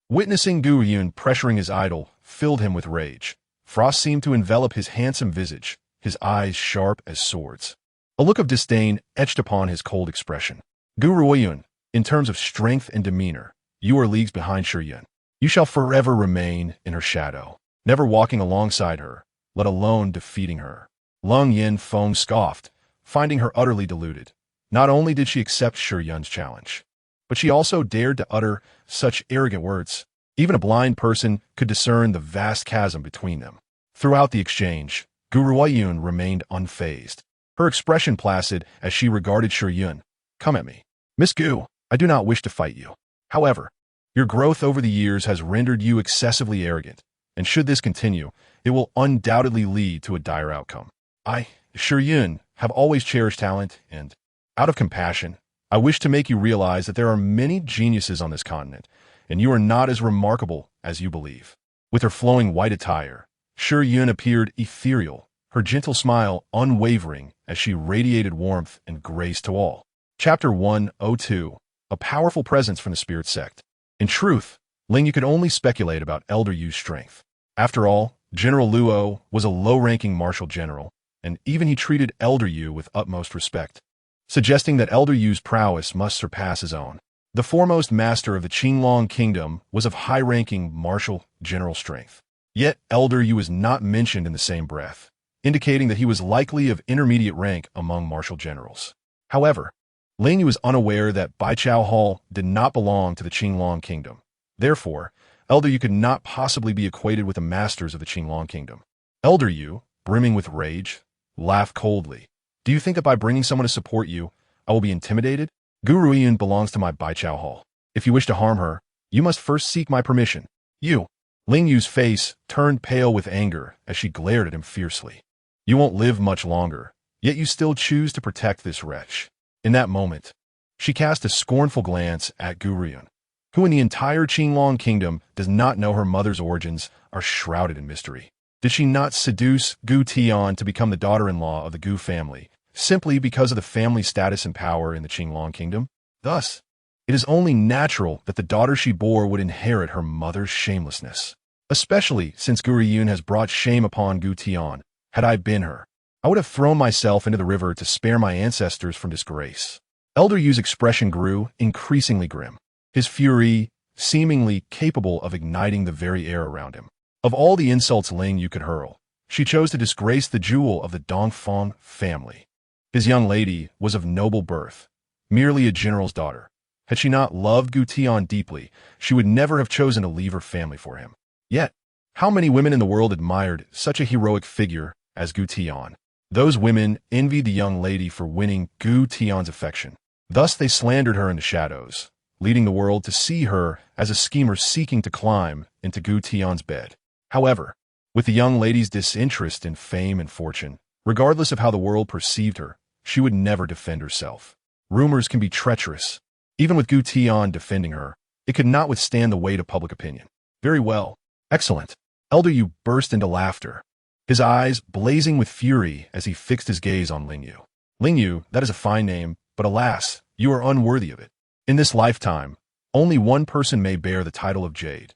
Witnessing Gu Ruoyun pressuring his idol filled him with rage. Frost seemed to envelop his handsome visage, his eyes sharp as swords. A look of disdain etched upon his cold expression. Gu Ruoyun, in terms of strength and demeanor, you are leagues behind Shi Yun. You shall forever remain in her shadow, never walking alongside her, let alone defeating her. Lung Yinfeng scoffed, finding her utterly deluded. Not only did she accept Shi Yun's challenge, but she also dared to utter such arrogant words. Even a blind person could discern the vast chasm between them. Throughout the exchange, Gu Ruoyun remained unfazed, her expression placid as she regarded Shi Yun. Come at me. Miss Gu, I do not wish to fight you. However, your growth over the years has rendered you excessively arrogant, and should this continue, it will undoubtedly lead to a dire outcome. I, Shi Yun, have always cherished talent, and, out of compassion, I wish to make you realize that there are many geniuses on this continent, and you are not as remarkable as you believe. With her flowing white attire, Shi Yun appeared ethereal, her gentle smile unwavering as she radiated warmth and grace to all. Chapter 102. A powerful presence from the spirit sect. In truth, Ling Yu could only speculate about Elder Yu's strength. After all, General Luo was a low-ranking martial general, and even he treated Elder Yu with utmost respect, suggesting that Elder Yu's prowess must surpass his own. The foremost master of the Qingtian Kingdom was of high-ranking martial general strength. Yet Elder Yu was not mentioned in the same breath, indicating that he was likely of intermediate rank among martial generals. However, Ling Yu was unaware that Baichao Hall did not belong to the Qingtian Kingdom. Therefore, Elder Yu could not possibly be equated with the masters of the Qingtian Kingdom. Elder Yu, brimming with rage, laughed coldly. Do you think that by bringing someone to support you, I will be intimidated? Gu Ruoyun belongs to my Baichao Hall. If you wish to harm her, you must first seek my permission. You. Ling Yu's face turned pale with anger as she glared at him fiercely. You won't live much longer, yet you still choose to protect this wretch. In that moment, she cast a scornful glance at Gu Ruoyun, who in the entire Qingtian Kingdom does not know her mother's origins are shrouded in mystery. Did she not seduce Gu Tian to become the daughter-in-law of the Gu family, simply because of the family status and power in the Qingtian Kingdom? Thus, it is only natural that the daughter she bore would inherit her mother's shamelessness, especially since Gu Ruoyun has brought shame upon Gu Tian. Had I been her, I would have thrown myself into the river to spare my ancestors from disgrace. Elder Yu's expression grew increasingly grim, his fury seemingly capable of igniting the very air around him. Of all the insults Ling Yu could hurl, she chose to disgrace the jewel of the Dongfang family. His young lady was of noble birth, merely a general's daughter. Had she not loved Gu Tian deeply, she would never have chosen to leave her family for him. Yet, how many women in the world admired such a heroic figure as Gu Tian? Those women envied the young lady for winning Gu Tian's affection. Thus they slandered her in the shadows, leading the world to see her as a schemer seeking to climb into Gu Tian's bed. However, with the young lady's disinterest in fame and fortune, regardless of how the world perceived her, she would never defend herself. Rumors can be treacherous, Even with Gu Tian defending her, it could not withstand the weight of public opinion. Very well. Excellent. Elder Yu burst into laughter, his eyes blazing with fury as he fixed his gaze on Ling Yu. Ling Yu, that is a fine name, but alas, you are unworthy of it. In this lifetime, only one person may bear the title of Jade.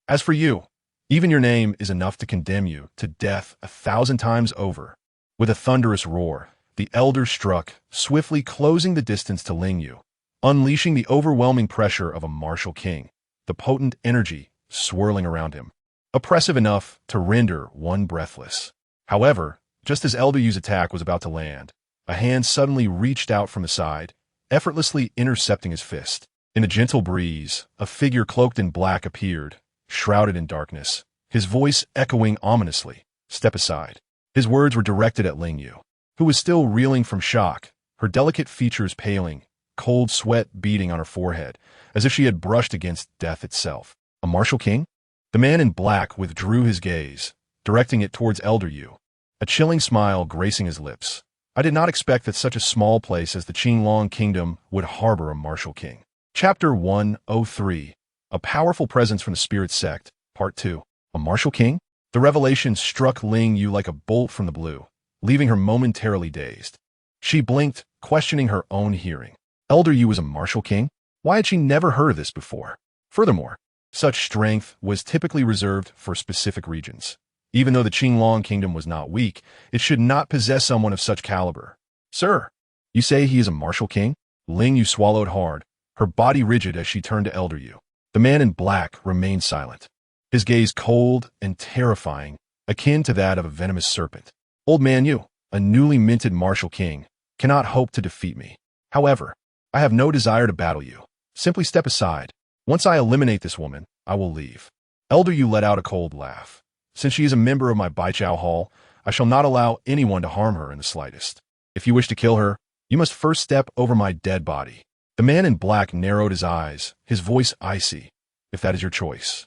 As for you, even your name is enough to condemn you to death 1,000 times over. With a thunderous roar, the elder struck, swiftly closing the distance to Ling Yu, unleashing the overwhelming pressure of a martial king, the potent energy swirling around him, oppressive enough to render one breathless. However, just as Elder Yu's attack was about to land, a hand suddenly reached out from the side, effortlessly intercepting his fist. In a gentle breeze, a figure cloaked in black appeared, shrouded in darkness, his voice echoing ominously. Step aside. His words were directed at Ling Yu, who was still reeling from shock, her delicate features paling, cold sweat beading on her forehead, as if she had brushed against death itself. A martial king? The man in black withdrew his gaze, directing it towards Elder Yu, a chilling smile gracing his lips. I did not expect that such a small place as the Qingtian Kingdom would harbor a martial king. Chapter 103. A Powerful Presence from the Spirit Sect, Part 2. A martial king? The revelation struck Ling Yu like a bolt from the blue, leaving her momentarily dazed. She blinked, questioning her own hearing. Elder Yu was a martial king? Why had she never heard of this before? Furthermore, such strength was typically reserved for specific regions. Even though the Qingtian Kingdom was not weak, it should not possess someone of such caliber. Sir, you say he is a martial king? Ling Yu swallowed hard, her body rigid as she turned to Elder Yu. The man in black remained silent, his gaze cold and terrifying, akin to that of a venomous serpent. Old man Yu, a newly minted martial king, cannot hope to defeat me. However, I have no desire to battle you. Simply step aside. Once I eliminate this woman, I will leave. Elder Yu let out a cold laugh. Since she is a member of my Baijiao Hall, I shall not allow anyone to harm her in the slightest. If you wish to kill her, you must first step over my dead body. The man in black narrowed his eyes, his voice icy. If that is your choice,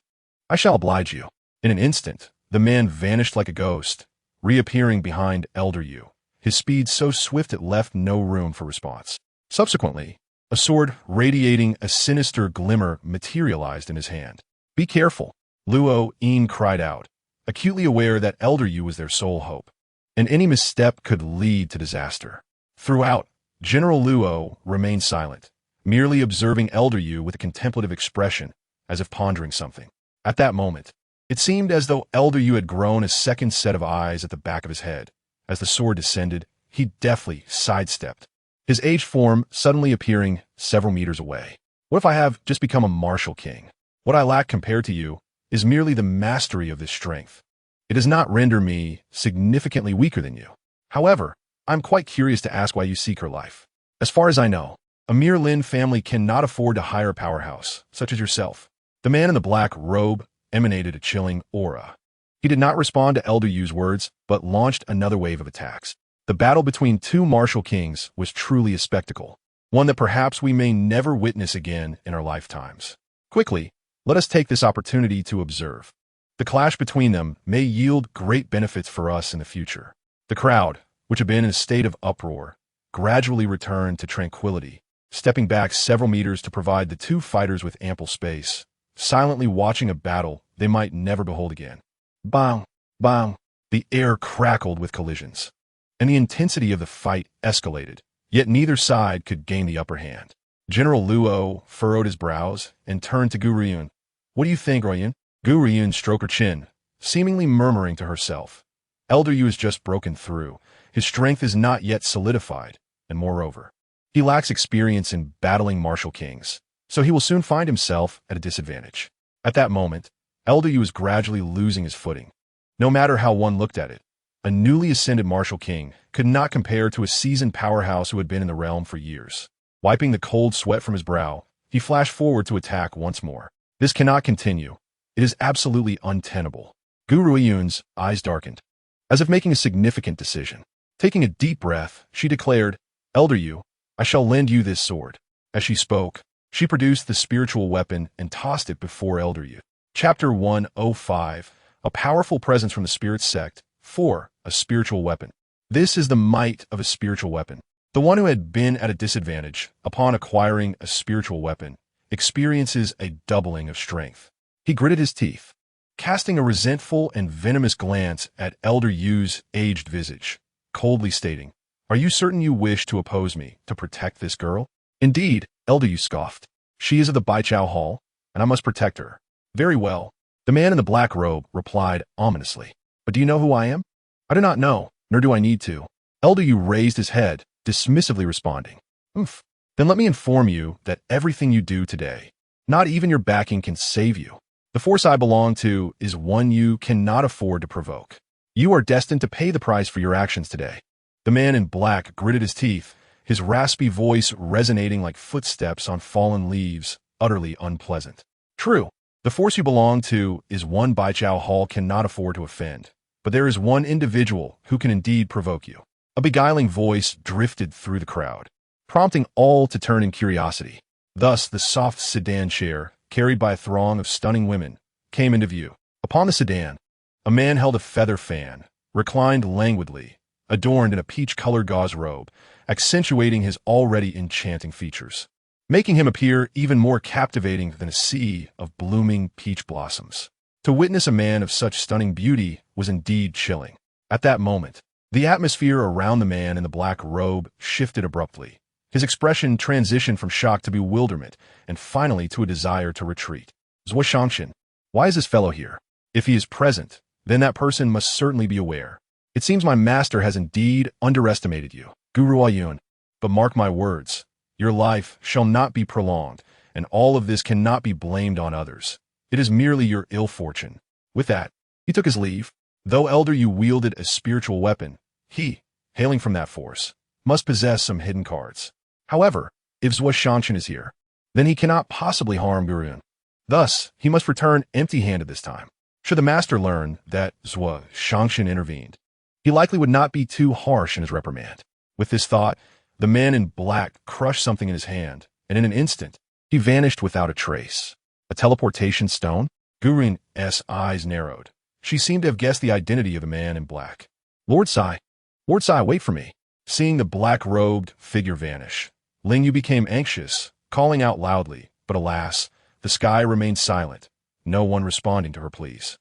I shall oblige you. In an instant, the man vanished like a ghost, reappearing behind Elder Yu, his speed so swift it left no room for response. Subsequently, a sword radiating a sinister glimmer materialized in his hand. Be careful, Luo Yin cried out, acutely aware that Elder Yu was their sole hope, and any misstep could lead to disaster. Throughout, General Luo remained silent, merely observing Elder Yu with a contemplative expression, as if pondering something. At that moment, it seemed as though Elder Yu had grown a second set of eyes at the back of his head. As the sword descended, he deftly sidestepped, his aged form suddenly appearing several meters away. What if I have just become a martial king? What I lack compared to you is merely the mastery of this strength. It does not render me significantly weaker than you. However, I'm quite curious to ask why you seek her life. As far as I know, a mere Lin family cannot afford to hire a powerhouse, such as yourself. The man in the black robe emanated a chilling aura. He did not respond to Elder Yu's words, but launched another wave of attacks. The battle between two martial kings was truly a spectacle, one that perhaps we may never witness again in our lifetimes. Quickly, let us take this opportunity to observe. The clash between them may yield great benefits for us in the future. The crowd, which had been in a state of uproar, gradually returned to tranquility, stepping back several meters to provide the two fighters with ample space, silently watching a battle they might never behold again. Bang! Bang! The air crackled with collisions, and the intensity of the fight escalated, yet neither side could gain the upper hand. General Luo furrowed his brows and turned to Gu Ruoyun. What do you think, Ruoyun? Gu Ruoyun stroked her chin, seemingly murmuring to herself. Elder Yu has just broken through. His strength is not yet solidified, and moreover, he lacks experience in battling martial kings, so he will soon find himself at a disadvantage. At that moment, Elder Yu was gradually losing his footing. No matter how one looked at it, a newly ascended martial king could not compare to a seasoned powerhouse who had been in the realm for years. Wiping the cold sweat from his brow, he flashed forward to attack once more. This cannot continue. It is absolutely untenable. Gu Ruoyun's eyes darkened, as if making a significant decision. Taking a deep breath, she declared, Elder Yu, I shall lend you this sword. As she spoke, she produced the spiritual weapon and tossed it before Elder Yu. Chapter 105. A Powerful Presence from the Spirit Sect. 4. A Spiritual Weapon. This is the might of a spiritual weapon. The one who had been at a disadvantage upon acquiring a spiritual weapon experiences a doubling of strength. He gritted his teeth, casting a resentful and venomous glance at Elder Yu's aged visage, coldly stating, "Are you certain you wish to oppose me to protect this girl?" "Indeed," Elder Yu scoffed. "She is of the Baichao Hall, and I must protect her." "Very well," the man in the black robe replied ominously. "But do you know who I am?" "I do not know, nor do I need to." Elder Yu raised his head, dismissively responding, "Oof. Then let me inform you that everything you do today, not even your backing, can save you. The force I belong to is one you cannot afford to provoke. You are destined to pay the price for your actions today." The man in black gritted his teeth, his raspy voice resonating like footsteps on fallen leaves, utterly unpleasant. "True, the force you belong to is one Baichao Hall cannot afford to offend, but there is one individual who can indeed provoke you." A beguiling voice drifted through the crowd, prompting all to turn in curiosity. Thus, the soft sedan chair, carried by a throng of stunning women, came into view. Upon the sedan, a man held a feather fan, reclined languidly, adorned in a peach-colored gauze robe, accentuating his already enchanting features, making him appear even more captivating than a sea of blooming peach blossoms. To witness a man of such stunning beauty was indeed chilling. At that moment, the atmosphere around the man in the black robe shifted abruptly. His expression transitioned from shock to bewilderment, and finally to a desire to retreat. "Zhuo Shangshan, why is this fellow here? If he is present, then that person must certainly be aware. It seems my master has indeed underestimated you, Gu Ruoyun. But mark my words, your life shall not be prolonged, and all of this cannot be blamed on others. It is merely your ill fortune." With that, he took his leave. Though Elder Yu wielded a spiritual weapon, he, hailing from that force, must possess some hidden cards. However, if Zhuo Shangshan is here, then he cannot possibly harm Gu Ruoyun. Thus, he must return empty-handed this time. Should the master learn that Zhuo Shangshan intervened, he likely would not be too harsh in his reprimand. With this thought, the man in black crushed something in his hand, and in an instant, he vanished without a trace. A teleportation stone? Gu Ruoyun's eyes narrowed. She seemed to have guessed the identity of the man in black. Lord Sai, wait for me." Seeing the black-robed figure vanish, Ling Yu became anxious, calling out loudly, but alas, the sky remained silent, no one responding to her pleas.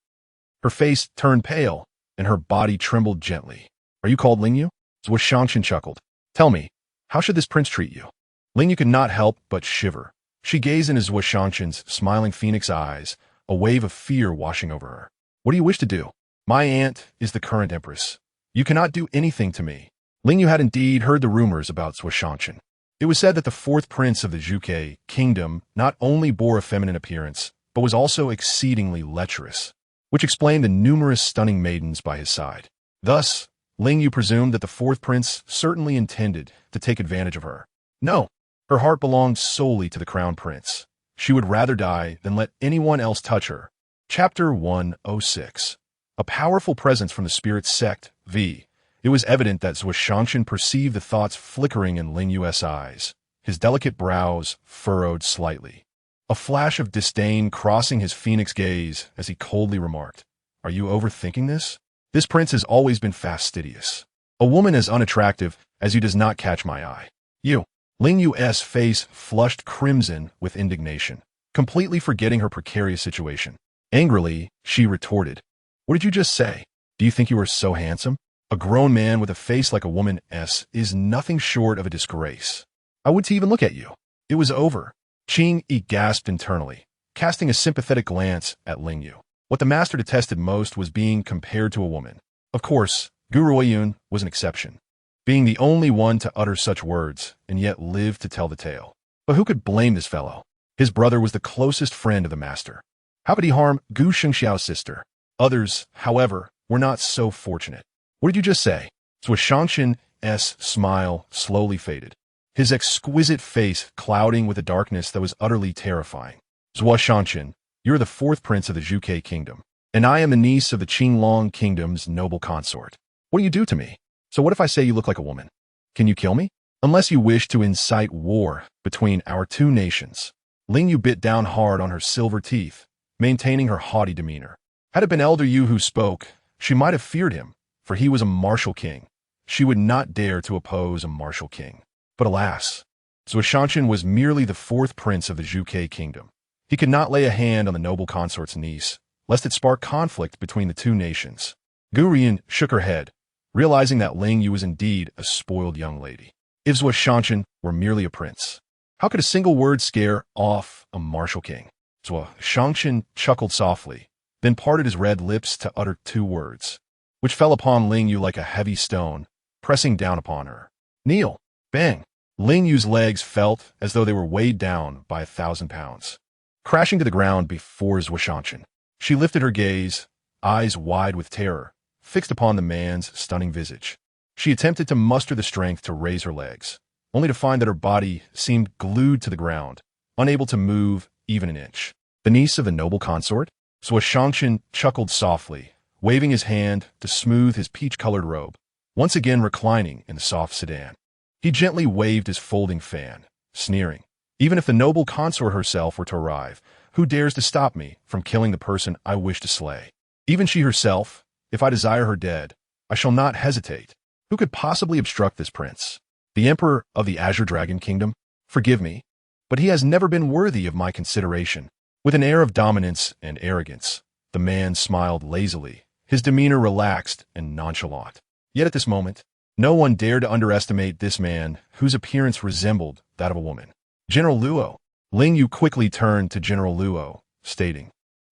Her face turned pale, and her body trembled gently. "Are you called Ling Yu?" Zhuo Shangshan chuckled. "Tell me, how should this prince treat you?" Ling Yu could not help but shiver. She gazed into Zhuo Shangshan's smiling phoenix eyes, a wave of fear washing over her. "What do you wish to do?" "My aunt is the current empress. You cannot do anything to me." Ling Yu had indeed heard the rumors about Zhuo Shangshan. It was said that the fourth prince of the Qingtian Kingdom not only bore a feminine appearance, but was also exceedingly lecherous, which explained the numerous stunning maidens by his side. Thus, Ling Yu presumed that the fourth prince certainly intended to take advantage of her. No, her heart belonged solely to the crown prince. She would rather die than let anyone else touch her. Chapter 106. A powerful presence from the spirit sect, V. It was evident that Zhuo Shangshan perceived the thoughts flickering in Ling Yu's eyes, his delicate brows furrowed slightly. A flash of disdain crossing his phoenix gaze as he coldly remarked, "Are you overthinking this? This prince has always been fastidious. A woman as unattractive as you does not catch my eye." "You." Ling Yu's face flushed crimson with indignation, completely forgetting her precarious situation. Angrily, she retorted, "What did you just say? Do you think you are so handsome? A grown man with a face like a woman's is nothing short of a disgrace. I would to even look at you." It was over. Qing gasped internally, casting a sympathetic glance at Ling Yu. What the master detested most was being compared to a woman. Of course, Gu Ruoyun was an exception, being the only one to utter such words and yet live to tell the tale. But who could blame this fellow? His brother was the closest friend of the master. How could he harm Gu Shengxiao's sister? Others, however, were not so fortunate. "What did you just say?" Zhuo Shangshan's smile slowly faded, his exquisite face clouding with a darkness that was utterly terrifying. "Zhuo Shangshan, you're the fourth prince of the Qingtian Kingdom, and I am the niece of the Qingtian Kingdom's noble consort. What do you do to me? So what if I say you look like a woman? Can you kill me? Unless you wish to incite war between our two nations." Ling Yu bit down hard on her silver teeth, maintaining her haughty demeanor. Had it been Elder Yu who spoke, she might have feared him, for he was a martial king. she would not dare to oppose a martial king. But alas, Zhuo was merely the fourth prince of the Qingtian Kingdom. He could not lay a hand on the noble consort's niece, lest it spark conflict between the two nations. Gu Ruoyun shook her head, realizing that Ling Yu was indeed a spoiled young lady. If Zhuo were merely a prince, how could a single word scare off a martial king? Zhuo chuckled softly, then parted his red lips to utter two words, which fell upon Ling Yu like a heavy stone, pressing down upon her. Kneel! Bang! Ling Yu's legs felt as though they were weighed down by 1,000 pounds. Crashing to the ground before Zhuo, she lifted her gaze, eyes wide with terror, fixed upon the man's stunning visage. She attempted to muster the strength to raise her legs, only to find that her body seemed glued to the ground, unable to move even an inch. The niece of the noble consort? Zhuo chuckled softly, waving his hand to smooth his peach-colored robe, once again reclining in the soft sedan. He gently waved his folding fan, sneering. Even if the noble consort herself were to arrive, who dares to stop me from killing the person I wish to slay? Even she herself, if I desire her dead, I shall not hesitate. Who could possibly obstruct this prince? The Emperor of the Azure Dragon Kingdom? Forgive me, but he has never been worthy of my consideration. With an air of dominance and arrogance, the man smiled lazily, his demeanor relaxed and nonchalant. Yet at this moment, no one dared to underestimate this man whose appearance resembled that of a woman. General Luo. Ling Yu quickly turned to General Luo, stating,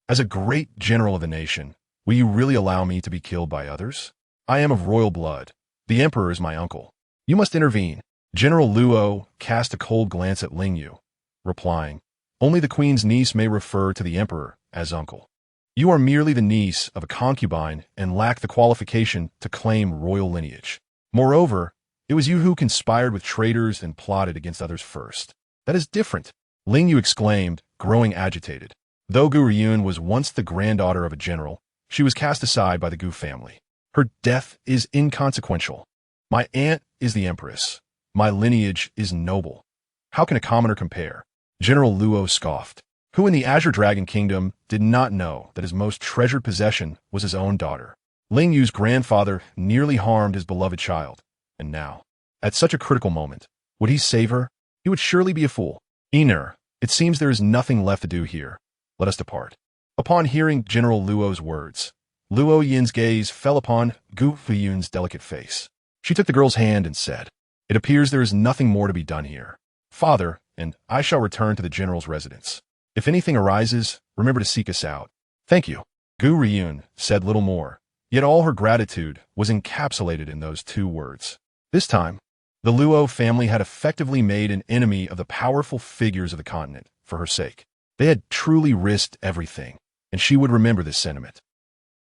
"As a great general of the nation, will you really allow me to be killed by others? I am of royal blood. The emperor is my uncle. You must intervene." General Luo cast a cold glance at Ling Yu, replying, "Only the queen's niece may refer to the emperor as uncle. You are merely the niece of a concubine and lack the qualification to claim royal lineage. Moreover, it was you who conspired with traitors and plotted against others first. That is different," Ling Yu exclaimed, growing agitated. Though Gu Ruoyun was once the granddaughter of a general, she was cast aside by the Gu family. Her death is inconsequential. My aunt is the empress. My lineage is noble. How can a commoner compare? General Luo scoffed. Who in the Azure Dragon Kingdom did not know that his most treasured possession was his own daughter? Ling Yu's grandfather nearly harmed his beloved child, and now, at such a critical moment, would he save her? He would surely be a fool. Enir, it seems there is nothing left to do here. Let us depart. Upon hearing General Luo's words, Luo Yin's gaze fell upon Gu Ruoyun's delicate face. She took the girl's hand and said, "It appears there is nothing more to be done here. Father, and I shall return to the general's residence. If anything arises, remember to seek us out." "Thank you." Gu Ruoyun said little more, yet all her gratitude was encapsulated in those two words. This time, the Luo family had effectively made an enemy of the powerful figures of the continent for her sake. They had truly risked everything, and she would remember this sentiment.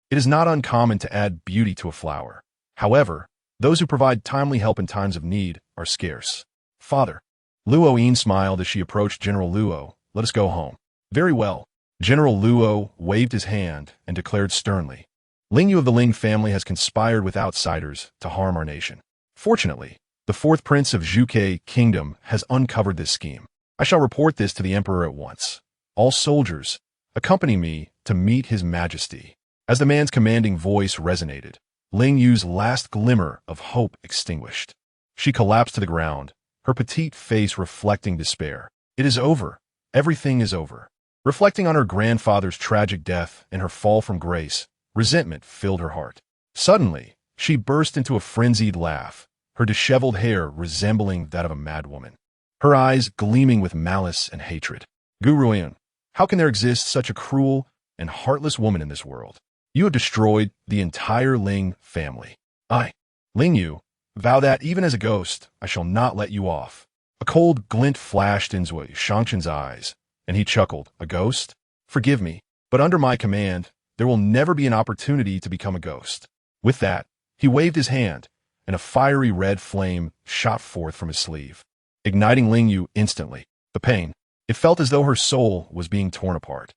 It is not uncommon to add beauty to a flower. However, those who provide timely help in times of need are scarce. "Father." Luo Yin smiled as she approached General Luo. "Let us go home." "Very well." General Luo waved his hand and declared sternly, "Ling Yu of the Ling family has conspired with outsiders to harm our nation. Fortunately, the fourth prince of Qingtian Kingdom has uncovered this scheme. I shall report this to the emperor at once. All soldiers, accompany me to meet his majesty." As the man's commanding voice resonated, Ling Yu's last glimmer of hope extinguished. She collapsed to the ground, her petite face reflecting despair. It is over. Everything is over. Reflecting on her grandfather's tragic death and her fall from grace, resentment filled her heart. Suddenly, she burst into a frenzied laugh, her disheveled hair resembling that of a madwoman, her eyes gleaming with malice and hatred. "Gu Ruoyun, how can there exist such a cruel and heartless woman in this world? You have destroyed the entire Ling family. I, Ling Yu, vow that even as a ghost, I shall not let you off." A cold glint flashed in Zhuo eyes, and he chuckled. "A ghost? Forgive me, but under my command, there will never be an opportunity to become a ghost." With that, he waved his hand, and a fiery red flame shot forth from his sleeve, igniting Ling Yu instantly. The pain, it felt as though her soul was being torn apart.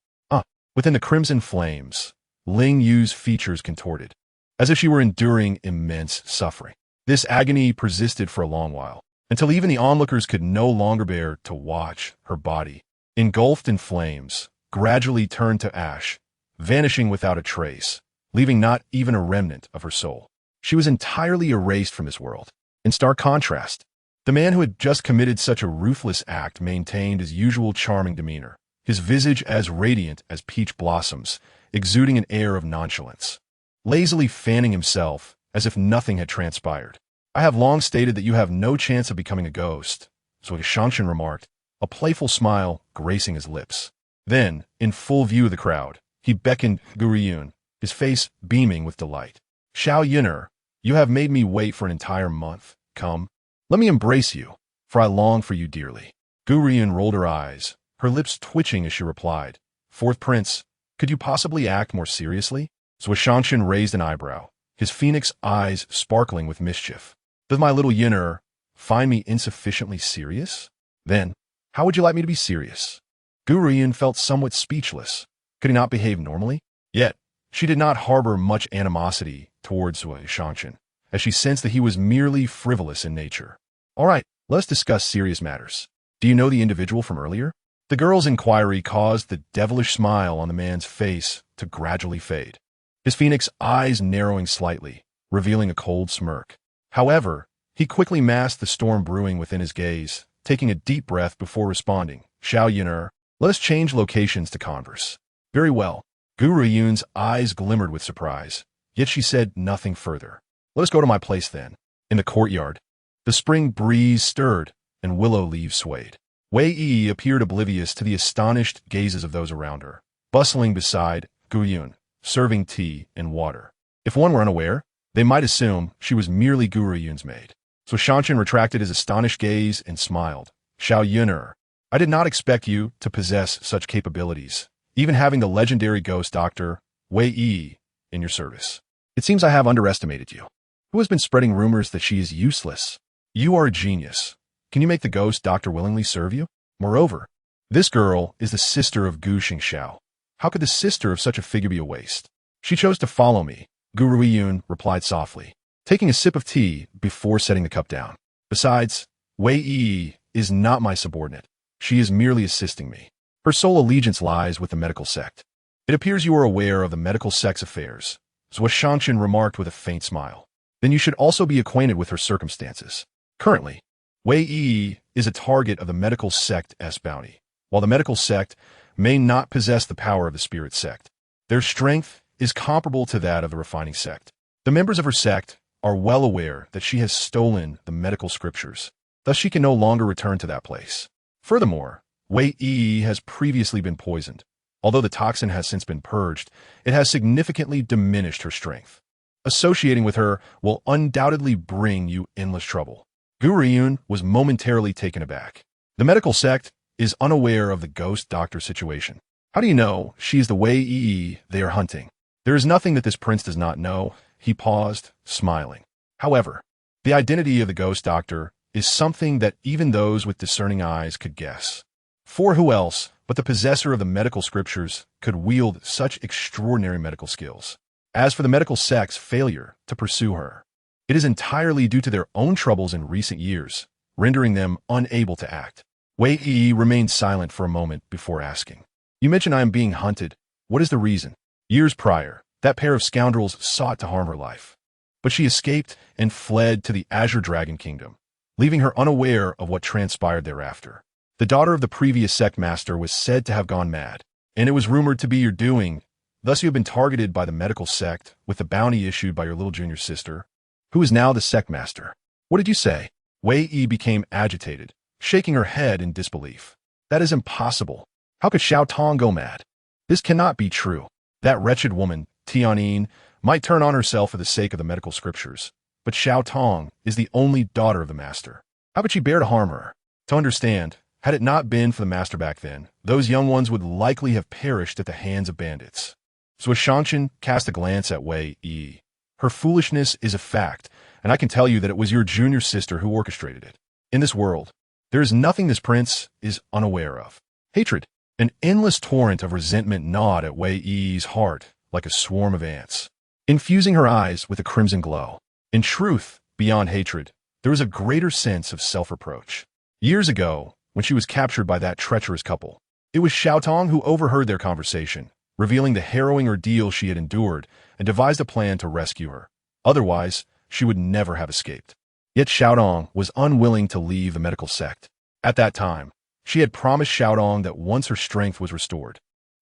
Within the crimson flames, Ling Yu's features contorted, as if she were enduring immense suffering. This agony persisted for a long while, until even the onlookers could no longer bear to watch her body, engulfed in flames, gradually turn to ash, vanishing without a trace, leaving not even a remnant of her soul. She was entirely erased from this world. In stark contrast, the man who had just committed such a ruthless act maintained his usual charming demeanor, his visage as radiant as peach blossoms, exuding an air of nonchalance, lazily fanning himself as if nothing had transpired. "I have long stated that you have no chance of becoming a ghost," so Shanshan remarked, a playful smile gracing his lips. Then, in full view of the crowd, he beckoned Gu Ruoyun, his face beaming with delight. "Xiao Yuner, you have made me wait for an entire month. Come, let me embrace you, for I long for you dearly." Gu Ruoyun rolled her eyes, her lips twitching as she replied, "Fourth Prince, could you possibly act more seriously?" So Shanshan raised an eyebrow, his phoenix eyes sparkling with mischief. "Does my little Yuner find me insufficiently serious? Then, how would you like me to be serious?" Gu Ruoyun felt somewhat speechless. Could he not behave normally? Yet, she did not harbor much animosity towards Shanshan, as she sensed that he was merely frivolous in nature. "All right, let's discuss serious matters. Do you know the individual from earlier?" The girl's inquiry caused the devilish smile on the man's face to gradually fade, his phoenix eyes narrowing slightly, revealing a cold smirk. However, he quickly masked the storm brewing within his gaze, taking a deep breath before responding. "Xiao Yuner, let us change locations to converse." "Very well." Gu Ruoyun's eyes glimmered with surprise, yet she said nothing further. "Let us go to my place then." In the courtyard, the spring breeze stirred and willow leaves swayed. Wei Yi appeared oblivious to the astonished gazes of those around her, bustling beside Gu Ruoyun, serving tea and water. If one were unaware, they might assume she was merely Gu Ruoyun's maid. So Shanshan retracted his astonished gaze and smiled. "Xiao Yuner, I did not expect you to possess such capabilities, even having the legendary ghost doctor, Wei Yi, in your service. It seems I have underestimated you. Who has been spreading rumors that she is useless? You are a genius. Can you make the ghost doctor willingly serve you? Moreover, this girl is the sister of Gu Xingxiao. How could the sister of such a figure be a waste?" "She chose to follow me," Gu Ruoyun replied softly, taking a sip of tea before setting the cup down. "Besides, Wei Yi is not my subordinate. She is merely assisting me. Her sole allegiance lies with the medical sect." "It appears you are aware of the medical sect's affairs," so Shanshan remarked with a faint smile. "Then you should also be acquainted with her circumstances. Currently, Wei Yi is a target of the medical sect's bounty. While the medical sect may not possess the power of the spirit sect, their strength is comparable to that of the refining sect. The members of her sect are well aware that she has stolen the medical scriptures, thus she can no longer return to that place. Furthermore, Wei Yi has previously been poisoned. Although the toxin has since been purged, it has significantly diminished her strength. Associating with her will undoubtedly bring you endless trouble." Gu Ruoyun was momentarily taken aback. "The medical sect is unaware of the ghost doctor situation. How do you know she is the Wei Yi they are hunting?" "There is nothing that this prince does not know." He paused, smiling. "However, the identity of the ghost doctor is something that even those with discerning eyes could guess. For who else but the possessor of the medical scriptures could wield such extraordinary medical skills? As for the medical sect's failure to pursue her, it is entirely due to their own troubles in recent years, rendering them unable to act." Wei Yi remained silent for a moment before asking, "You mentioned I am being hunted. What is the reason?" "Years prior, that pair of scoundrels sought to harm her life, but she escaped and fled to the Azure Dragon Kingdom, leaving her unaware of what transpired thereafter. The daughter of the previous sect master was said to have gone mad, and it was rumored to be your doing. Thus you have been targeted by the medical sect with the bounty issued by your little junior sister, who is now the sect master." "What did you say?" Wei Yi became agitated, shaking her head in disbelief. "That is impossible. How could Xiao Tong go mad? This cannot be true. That wretched woman, Tianyin, might turn on herself for the sake of the medical scriptures, but Xiao Tong is the only daughter of the master. How could she bear to harm her? To understand, had it not been for the master back then, those young ones would likely have perished at the hands of bandits." So Shanshan cast a glance at Wei Yi. "Her foolishness is a fact, and I can tell you that it was your junior sister who orchestrated it. In this world, there is nothing this prince is unaware of." Hatred, an endless torrent of resentment gnawed at Wei Yi's heart like a swarm of ants, infusing her eyes with a crimson glow. In truth, beyond hatred, there was a greater sense of self-reproach. Years ago, when she was captured by that treacherous couple, it was Xiao Tong who overheard their conversation, revealing the harrowing ordeal she had endured, and devised a plan to rescue her. Otherwise, she would never have escaped. Yet Xiaodong was unwilling to leave the medical sect. At that time, she had promised Xiaodong that once her strength was restored,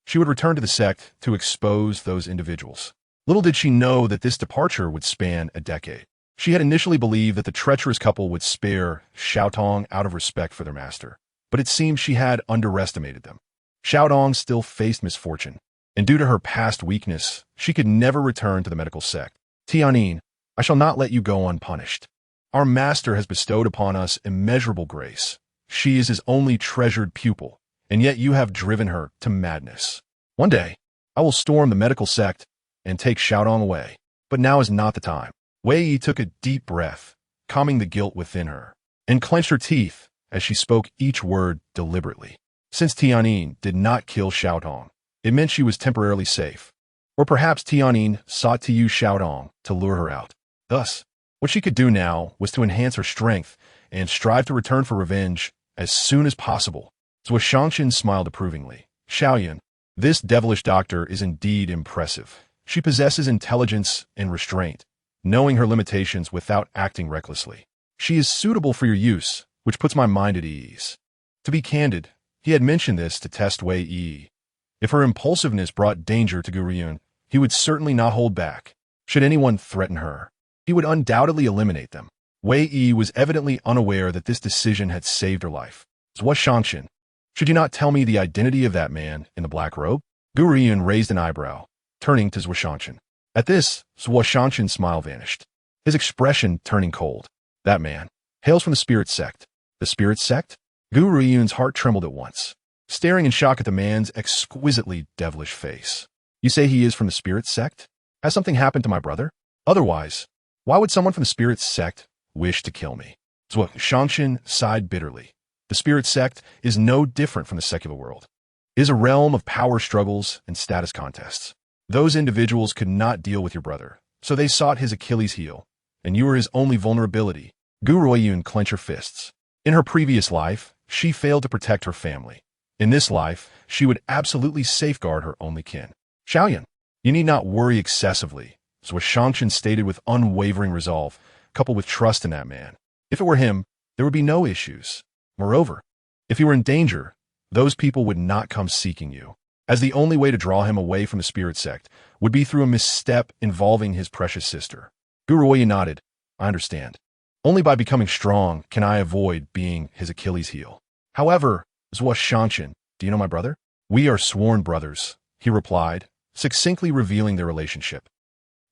she would return to the sect to expose those individuals. Little did she know that this departure would span a decade. She had initially believed that the treacherous couple would spare Xiaodong out of respect for their master, but it seemed she had underestimated them. Xiaodong still faced misfortune, and due to her past weakness, she could never return to the medical sect. Tianyin, I shall not let you go unpunished. Our master has bestowed upon us immeasurable grace. She is his only treasured pupil, and yet you have driven her to madness. One day, I will storm the medical sect and take Xiaodong away, but now is not the time. Wei Yi took a deep breath, calming the guilt within her, and clenched her teeth as she spoke each word deliberately. Since Tianyin did not kill Xiaodong, it meant she was temporarily safe. Or perhaps Tianyin sought to use Xiaodong to lure her out. Thus, what she could do now was to enhance her strength and strive to return for revenge as soon as possible. Zhuo Shangshan smiled approvingly. Xiaoyan, this devilish doctor is indeed impressive. She possesses intelligence and restraint, knowing her limitations without acting recklessly. She is suitable for your use, which puts my mind at ease. To be candid, he had mentioned this to test Wei Yi. If her impulsiveness brought danger to Gu Ruoyun, he would certainly not hold back. Should anyone threaten her, he would undoubtedly eliminate them. Wei Yi was evidently unaware that this decision had saved her life. Zhuo Shangshan, should you not tell me the identity of that man in the black robe? Gu Ruoyun raised an eyebrow, turning to Zhuo Shangshan. At this, Zhuo Shangshan's smile vanished, his expression turning cold. That man hails from the spirit sect. The spirit sect? Gu Ruoyun's heart trembled at once, staring in shock at the man's exquisitely devilish face. You say he is from the spirit sect? Has something happened to my brother? Otherwise, why would someone from the spirit sect wish to kill me? Zhuo Shangshan sighed bitterly. The spirit sect is no different from the secular world. It is a realm of power struggles and status contests. Those individuals could not deal with your brother, so they sought his Achilles heel, and you were his only vulnerability. Gu Ruoyun clenched her fists. In her previous life, she failed to protect her family. In this life, she would absolutely safeguard her only kin. Xiaoyan, you need not worry excessively, Zhuo Shangshan stated with unwavering resolve, coupled with trust in that man. If it were him, there would be no issues. Moreover, if he were in danger, those people would not come seeking you, as the only way to draw him away from the spirit sect would be through a misstep involving his precious sister. Gu Ruoyun nodded. I understand. Only by becoming strong can I avoid being his Achilles heel. However, Zhuo Shangshan, do you know my brother? We are sworn brothers, he replied, succinctly revealing their relationship.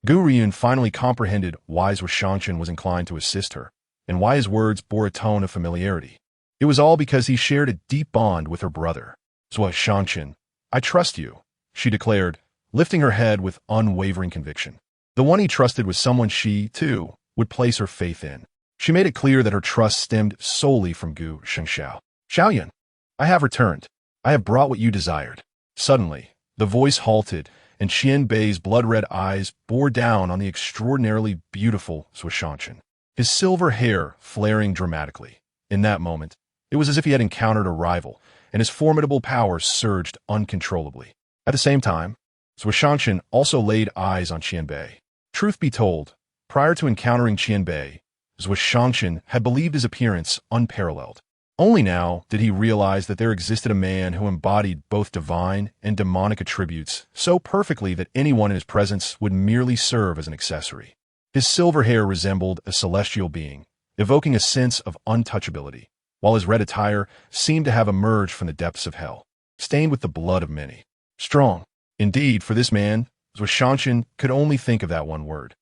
Gu Ruoyun finally comprehended why Zhuo Shangshan was inclined to assist her, and why his words bore a tone of familiarity. It was all because he shared a deep bond with her brother. Zhuo Shangshan, I trust you, she declared, lifting her head with unwavering conviction. The one he trusted was someone she, too, would place her faith in. She made it clear that her trust stemmed solely from Gu Shengxiao. Xiaoyan, I have returned. I have brought what you desired. Suddenly, the voice halted, and Qianbei's blood-red eyes bore down on the extraordinarily beautiful Zhuo Shangshan, his silver hair flaring dramatically. In that moment, it was as if he had encountered a rival, and his formidable power surged uncontrollably. At the same time, Zhuo Shangshan also laid eyes on Qianbei. Truth be told, prior to encountering Qianbei, Zhuo Shangshan had believed his appearance unparalleled. Only now did he realize that there existed a man who embodied both divine and demonic attributes so perfectly that anyone in his presence would merely serve as an accessory. His silver hair resembled a celestial being, evoking a sense of untouchability, while his red attire seemed to have emerged from the depths of hell, stained with the blood of many. Strong. Indeed, for this man, Zhuo Shangshan could only think of that one word.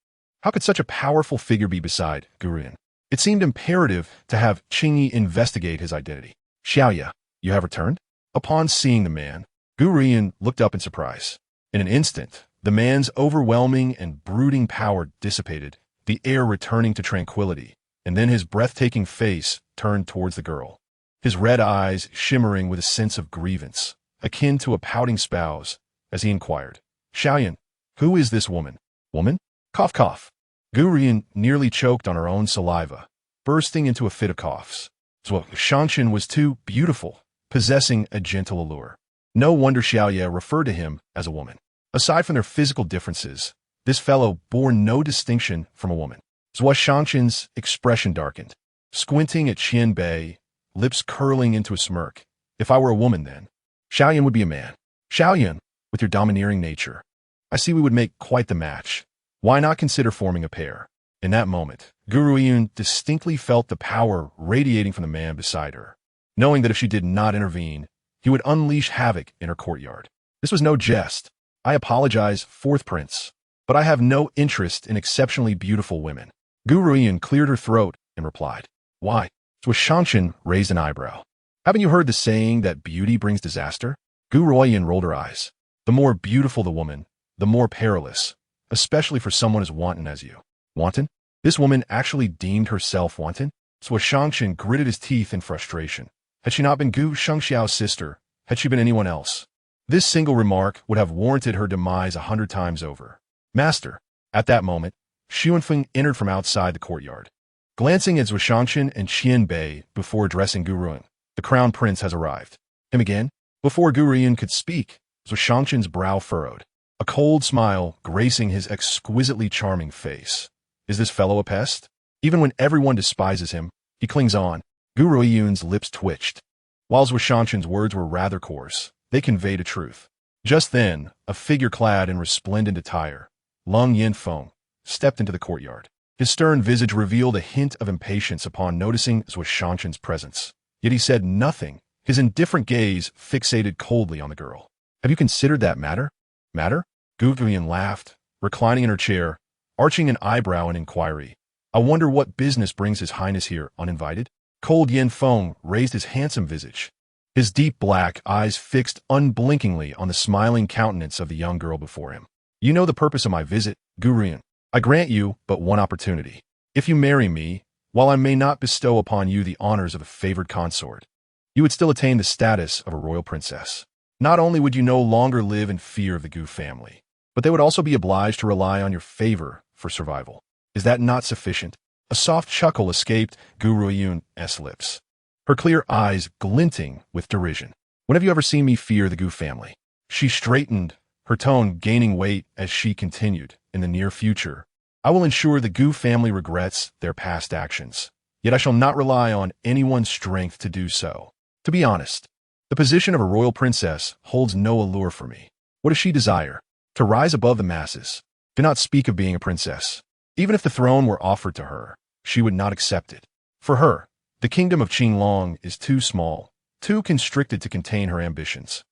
How could such a powerful figure be beside Gu Ruoyun? It seemed imperative to have Qingyi investigate his identity. Xiaoya, you have returned? Upon seeing the man, Gu Ruoyun looked up in surprise. In an instant, the man's overwhelming and brooding power dissipated, the air returning to tranquility, and then his breathtaking face turned towards the girl, his red eyes shimmering with a sense of grievance, akin to a pouting spouse, as he inquired, Xiaoyan, who is this woman? Woman? Cough cough. Gu Ruoyun nearly choked on her own saliva, bursting into a fit of coughs. Zhuo Shangshan was too beautiful, possessing a gentle allure. No wonder Xiaoya referred to him as a woman. Aside from their physical differences, This fellow bore no distinction from a woman. Zhuo Shangqin's expression darkened, squinting at Qian Bei, lips curling into a smirk. If I were a woman then, Xiaoyan would be a man. Xiaoyan, with your domineering nature, I see we would make quite the match. Why not consider forming a pair? In that moment, Gu Ruoyun distinctly felt the power radiating from the man beside her, knowing that if she did not intervene, he would unleash havoc in her courtyard. This was no jest. I apologize, fourth prince, but I have no interest in exceptionally beautiful women. Gu Ruoyun cleared her throat and replied, Why? Zhuo Shangqin raised an eyebrow. Haven't you heard the saying that beauty brings disaster? Gu Ruoyun rolled her eyes. The more beautiful the woman, the more perilous, especially for someone as wanton as you. Wanton? This woman actually deemed herself wanton? Zhuo Shangqin gritted his teeth in frustration. Had she not been Gu Shengxiao's sister, had she been anyone else, this single remark would have warranted her demise 100 times over. Master. At that moment, Xu Wenfeng entered from outside the courtyard. Glancing at Zhuo Shangqin and Qian Bei before addressing Gu Ruoyun, the crown prince has arrived. Him again? Before Gu Ruoyun could speak, Zhuo Shangqin's brow furrowed, a cold smile gracing his exquisitely charming face. Is this fellow a pest? Even when everyone despises him, he clings on. Gu Ruoyun's lips twitched. While Zhuo Shangqin's words were rather coarse, they conveyed a truth. Just then, a figure clad in resplendent attire, Lung Yinfeng, stepped into the courtyard. His stern visage revealed a hint of impatience upon noticing Zhuo Shangqin's presence. Yet he said nothing, his indifferent gaze fixated coldly on the girl. Have you considered that matter? Matter? Gu Ruoyun laughed, reclining in her chair, arching an eyebrow in inquiry. I wonder what business brings His Highness here uninvited? Cold Yinfeng raised his handsome visage, his deep black eyes fixed unblinkingly on the smiling countenance of the young girl before him. You know the purpose of my visit, Gu Ruoyun. I grant you but one opportunity. If you marry me, while I may not bestow upon you the honors of a favored consort, you would still attain the status of a royal princess. Not only would you no longer live in fear of the Gu family, but they would also be obliged to rely on your favor for survival. Is that not sufficient? A soft chuckle escaped Gu Ruoyun's lips, her clear eyes glinting with derision. When have you ever seen me fear the Gu family? She straightened, her tone gaining weight as she continued. In the near future, I will ensure the Gu family regrets their past actions, yet I shall not rely on anyone's strength to do so. To be honest, the position of a royal princess holds no allure for me. What does she desire? To rise above the masses. Do not speak of being a princess. Even if the throne were offered to her, she would not accept it. For her, the kingdom of Qinglong is too small, too constricted to contain her ambitions.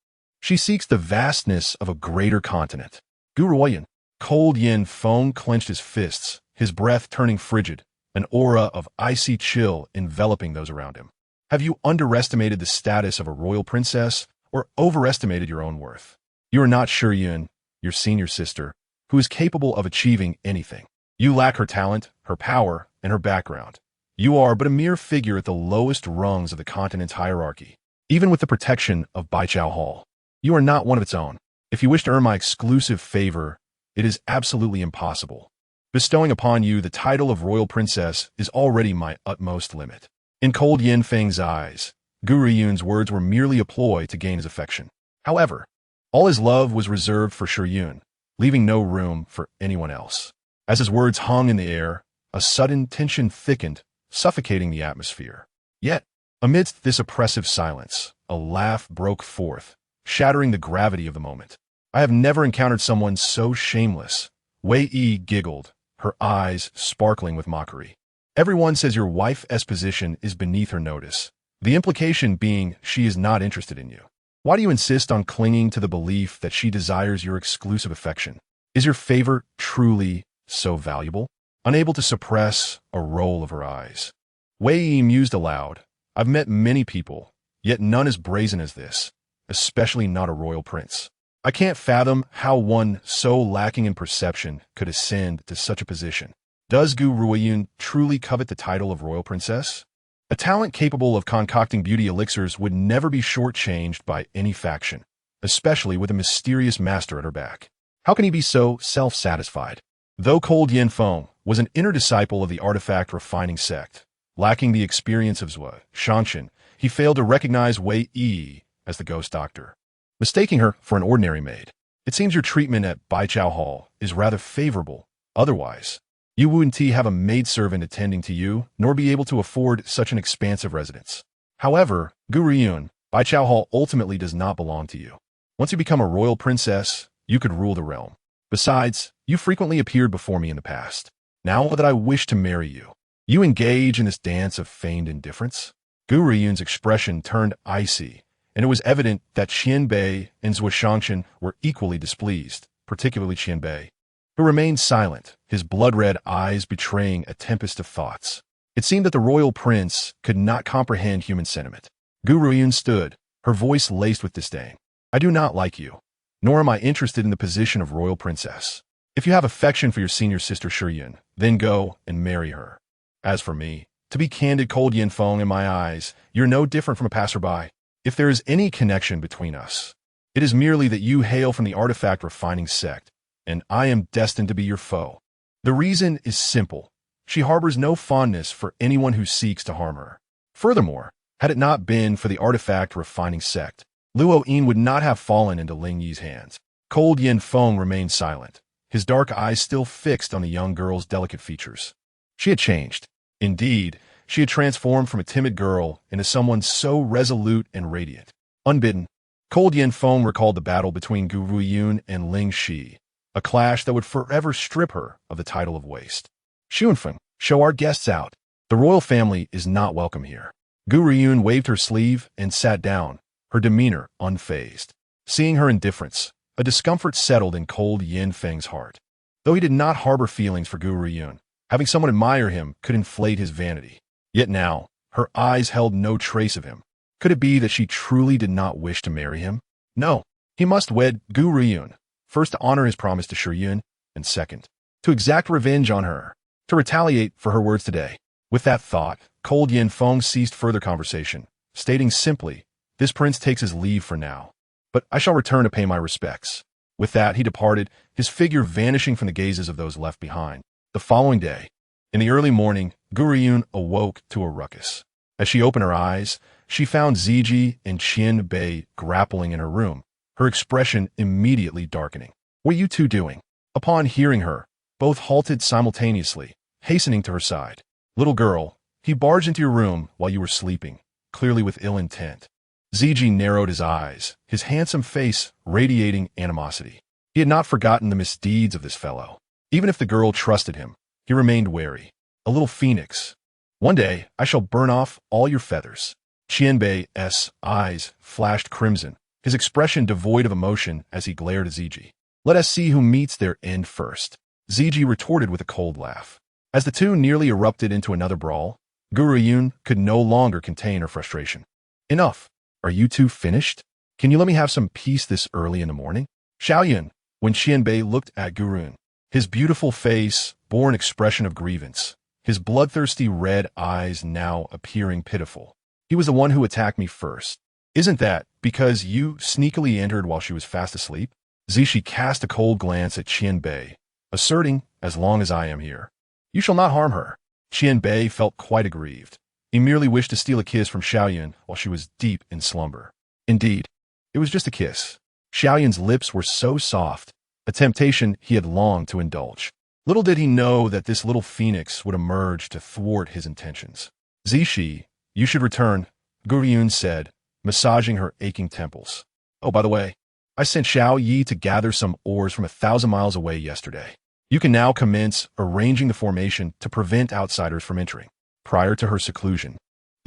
She seeks the vastness of a greater continent. Gu Ruoyun. Cold Yinfeng clenched his fists, his breath turning frigid, an aura of icy chill enveloping those around him. Have you underestimated the status of a royal princess or overestimated your own worth? You are not Shi Yun, your senior sister, who is capable of achieving anything. You lack her talent, her power, and her background. You are but a mere figure at the lowest rungs of the continent's hierarchy, even with the protection of Baijiao Hall. You are not one of its own. If you wish to earn my exclusive favor, it is absolutely impossible. Bestowing upon you the title of royal princess is already my utmost limit. In Cold Yinfeng's eyes, Gu Ruoyun's words were merely a ploy to gain his affection. However, all his love was reserved for Shi Yun, leaving no room for anyone else. As his words hung in the air, a sudden tension thickened, suffocating the atmosphere. Yet, amidst this oppressive silence, a laugh broke forth, shattering the gravity of the moment. I have never encountered someone so shameless. Wei Yi giggled, her eyes sparkling with mockery. Everyone says your wife's position is beneath her notice, the implication being she is not interested in you. Why do you insist on clinging to the belief that she desires your exclusive affection? Is your favor truly so valuable? Unable to suppress a roll of her eyes, Wei Yi mused aloud. I've met many people, yet none as brazen as this, especially not a royal prince. I can't fathom how one so lacking in perception could ascend to such a position. Does Gu Ruoyun truly covet the title of royal princess? A talent capable of concocting beauty elixirs would never be shortchanged by any faction, especially with a mysterious master at her back. How can he be so self-satisfied? Though Cold Yinfeng was an inner disciple of the artifact refining sect, lacking the experience of Zhuo Shangqin, he failed to recognize Wei Yi as the ghost doctor, mistaking her for an ordinary maid. It seems your treatment at Baichao Hall is rather favorable. Otherwise, you wouldn't have a maidservant attending to you, nor be able to afford such an expansive residence. However, Gu Ruoyun, Baichao Hall ultimately does not belong to you. Once you become a royal princess, you could rule the realm. Besides, you frequently appeared before me in the past. Now that I wish to marry you, you engage in this dance of feigned indifference? Gu Ruoyun's expression turned icy, and it was evident that Qianbei and Zuoshangshan were equally displeased, particularly Qianbei, who remained silent, his blood-red eyes betraying a tempest of thoughts. It seemed that the royal prince could not comprehend human sentiment. Gu Ruoyun stood, her voice laced with disdain. I do not like you, nor am I interested in the position of royal princess. If you have affection for your senior sister Shiyun, then go and marry her. As for me, to be candid, Cold Yanfeng, in my eyes, you're no different from a passerby. If there is any connection between us, it is merely that you hail from the artifact refining sect, and I am destined to be your foe. The reason is simple. She harbors no fondness for anyone who seeks to harm her. Furthermore, had it not been for the artifact refining sect, Luo Yin would not have fallen into Ling Yi's hands. Cold Yanfeng remained silent, his dark eyes still fixed on the young girl's delicate features. She had changed. Indeed, she had transformed from a timid girl into someone so resolute and radiant. Unbidden, Cold Yanfeng recalled the battle between Gu Ruoyun and Ling Shi, a clash that would forever strip her of the title of waste. Xunfeng, show our guests out. The royal family is not welcome here. Gu Ruoyun waved her sleeve and sat down, her demeanor unfazed. Seeing her indifference, a discomfort settled in Cold Yanfeng's heart. Though he did not harbor feelings for Gu Ruoyun, having someone admire him could inflate his vanity. Yet now, her eyes held no trace of him. Could it be that she truly did not wish to marry him? No, he must wed Gu Ruoyun, first to honor his promise to Shiyun, and second, to exact revenge on her, to retaliate for her words today. With that thought, Cold Yanfeng ceased further conversation, stating simply, this prince takes his leave for now, but I shall return to pay my respects. With that, he departed, his figure vanishing from the gazes of those left behind. The following day, in the early morning, Gu Ruoyun awoke to a ruckus. As she opened her eyes, she found Ziji and Qianbei grappling in her room, her expression immediately darkening. What are you two doing? Upon hearing her, both halted simultaneously, hastening to her side. Little girl, he barged into your room while you were sleeping, clearly with ill intent. Ziji narrowed his eyes, his handsome face radiating animosity. He had not forgotten the misdeeds of this fellow. Even if the girl trusted him, he remained wary. A little phoenix. One day, I shall burn off all your feathers. Qianbei's eyes flashed crimson, his expression devoid of emotion as he glared at Ziji. Let us see who meets their end first. Ziji retorted with a cold laugh. As the two nearly erupted into another brawl, Gu Ruoyun could no longer contain her frustration. Enough. Are you two finished? Can you let me have some peace this early in the morning? Xiaoyun, when Qianbei looked at Gu Ruoyun, his beautiful face bore an expression of grievance, his bloodthirsty red eyes now appearing pitiful. He was the one who attacked me first. Isn't that because you sneakily entered while she was fast asleep? Zishi cast a cold glance at Qianbei, asserting, as long as I am here, you shall not harm her. Qianbei felt quite aggrieved. He merely wished to steal a kiss from Xiaoyun while she was deep in slumber. Indeed, it was just a kiss. Xiaoyun's lips were so soft, a temptation he had longed to indulge. Little did he know that this little phoenix would emerge to thwart his intentions. Zishi, you should return, Gu Ruoyun said, massaging her aching temples. Oh, by the way, I sent Xiao Yi to gather some ores from 1,000 miles away yesterday. You can now commence arranging the formation to prevent outsiders from entering. Prior to her seclusion,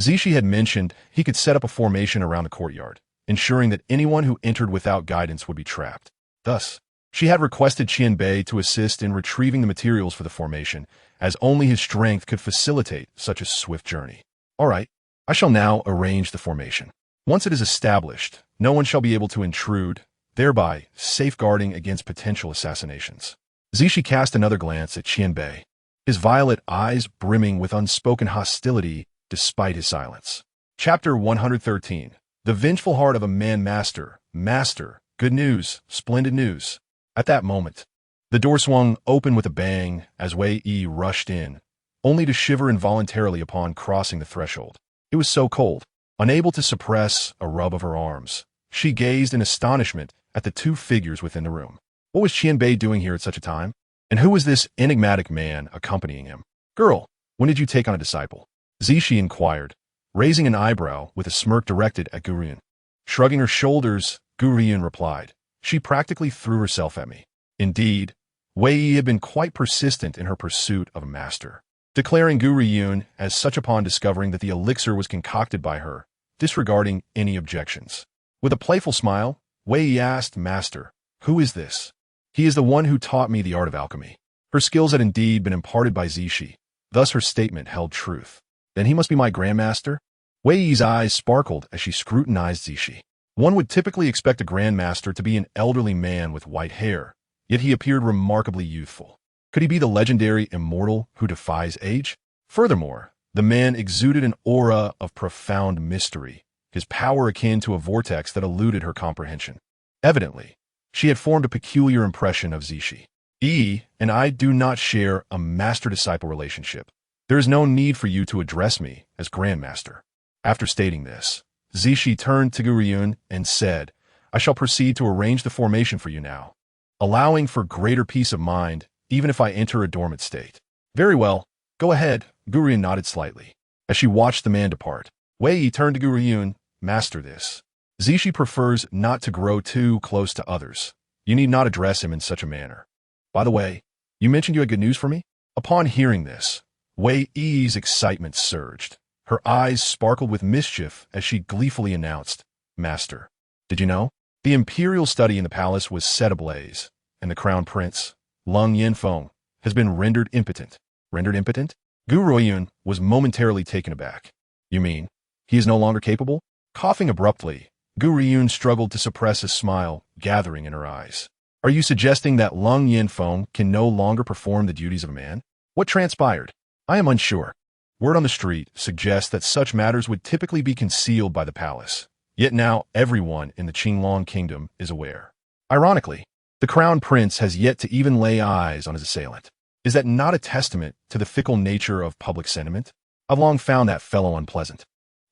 Zishi had mentioned he could set up a formation around the courtyard, ensuring that anyone who entered without guidance would be trapped. Thus, she had requested Qianbei to assist in retrieving the materials for the formation, as only his strength could facilitate such a swift journey. All right, I shall now arrange the formation. Once it is established, no one shall be able to intrude, thereby safeguarding against potential assassinations. Zishi cast another glance at Qianbei, his violet eyes brimming with unspoken hostility despite his silence. Chapter 113. The Vengeful Heart of a Master. Master, good news, splendid news. At that moment, the door swung open with a bang as Wei Yi rushed in, only to shiver involuntarily upon crossing the threshold. It was so cold. Unable to suppress a rub of her arms, she gazed in astonishment at the two figures within the room. What was Qianbei doing here at such a time? And who was this enigmatic man accompanying him? Girl, when did you take on a disciple? Zixi inquired, raising an eyebrow with a smirk directed at Gu Ruoyun. Shrugging her shoulders, Gu Ruoyun replied, she practically threw herself at me. Indeed, Wei Yi had been quite persistent in her pursuit of a master, declaring Gu Ruoyun as such upon discovering that the elixir was concocted by her, disregarding any objections. With a playful smile, Wei Yi asked, Master, who is this? He is the one who taught me the art of alchemy. Her skills had indeed been imparted by Zixi, thus her statement held truth. Then he must be my grandmaster? Wei Yi's eyes sparkled as she scrutinized Zixi. One would typically expect a grandmaster to be an elderly man with white hair, yet he appeared remarkably youthful. Could he be the legendary immortal who defies age? Furthermore, the man exuded an aura of profound mystery, his power akin to a vortex that eluded her comprehension. Evidently, she had formed a peculiar impression of Zixi. And I do not share a master-disciple relationship. There is no need for you to address me as grandmaster. After stating this, Zixi turned to Gu Ruoyun and said, I shall proceed to arrange the formation for you now, allowing for greater peace of mind, even if I enter a dormant state. Very well, go ahead, Gu Ruoyun nodded slightly. As she watched the man depart, Wei Yi turned to Gu Ruoyun, master this. Zixi prefers not to grow too close to others. You need not address him in such a manner. By the way, you mentioned you had good news for me? Upon hearing this, Wei Yi's excitement surged. Her eyes sparkled with mischief as she gleefully announced, Master, did you know? The imperial study in the palace was set ablaze, and the crown prince, Lung Yanfeng, has been rendered impotent. Rendered impotent? Gu Ruoyun was momentarily taken aback. You mean, he is no longer capable? Coughing abruptly, Gu Ruoyun struggled to suppress a smile gathering in her eyes. Are you suggesting that Lung Yanfeng can no longer perform the duties of a man? What transpired? I am unsure. Word on the street suggests that such matters would typically be concealed by the palace. Yet now everyone in the Qingtian Kingdom is aware. Ironically, the crown prince has yet to even lay eyes on his assailant. Is that not a testament to the fickle nature of public sentiment? I've long found that fellow unpleasant.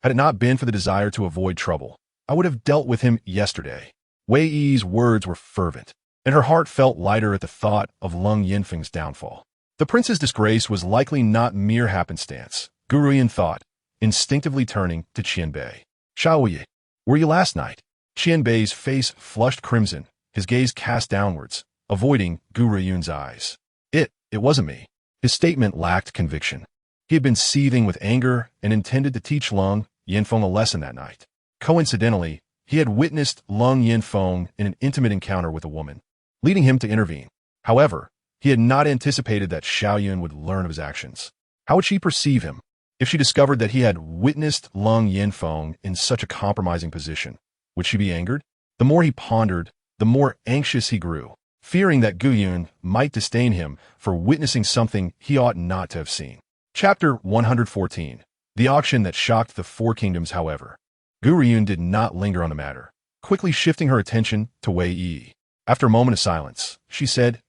Had it not been for the desire to avoid trouble, I would have dealt with him yesterday. Wei Yi's words were fervent, and her heart felt lighter at the thought of Lung Yanfeng's downfall. The prince's disgrace was likely not mere happenstance, Gu Ruoyun thought, instinctively turning to Qianbei. Xiaoyi, were you last night? Qianbei's face flushed crimson, his gaze cast downwards, avoiding Gu Ruoyun's eyes. It wasn't me. His statement lacked conviction. He had been seething with anger and intended to teach Lung Yanfeng a lesson that night. Coincidentally, he had witnessed Lung Yanfeng in an intimate encounter with a woman, leading him to intervene. However, he had not anticipated that Xiaoyun would learn of his actions. How would she perceive him if she discovered that he had witnessed Lung Yanfeng in such a compromising position? Would she be angered? The more he pondered, the more anxious he grew, fearing that Gu Ruoyun might disdain him for witnessing something he ought not to have seen. Chapter 114. The auction that shocked the Four Kingdoms. However, Gu Ruoyun did not linger on the matter, quickly shifting her attention to Wei Yi. After a moment of silence, she said,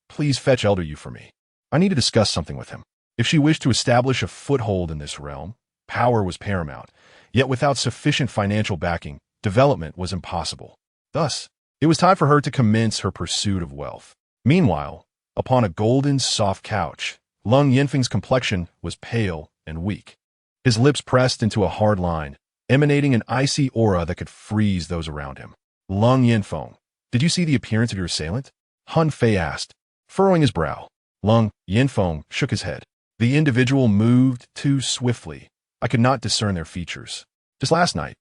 Please fetch Elder Yu for me. I need to discuss something with him. If she wished to establish a foothold in this realm, power was paramount, yet without sufficient financial backing, development was impossible. Thus, it was time for her to commence her pursuit of wealth. Meanwhile, upon a golden, soft couch, Lung Yanfeng's complexion was pale and weak. His lips pressed into a hard line, emanating an icy aura that could freeze those around him. Lung Yanfeng, did you see the appearance of your assailant? Han Fei asked, furrowing his brow. Lung Yanfeng shook his head. The individual moved too swiftly. I could not discern their features. Just last night,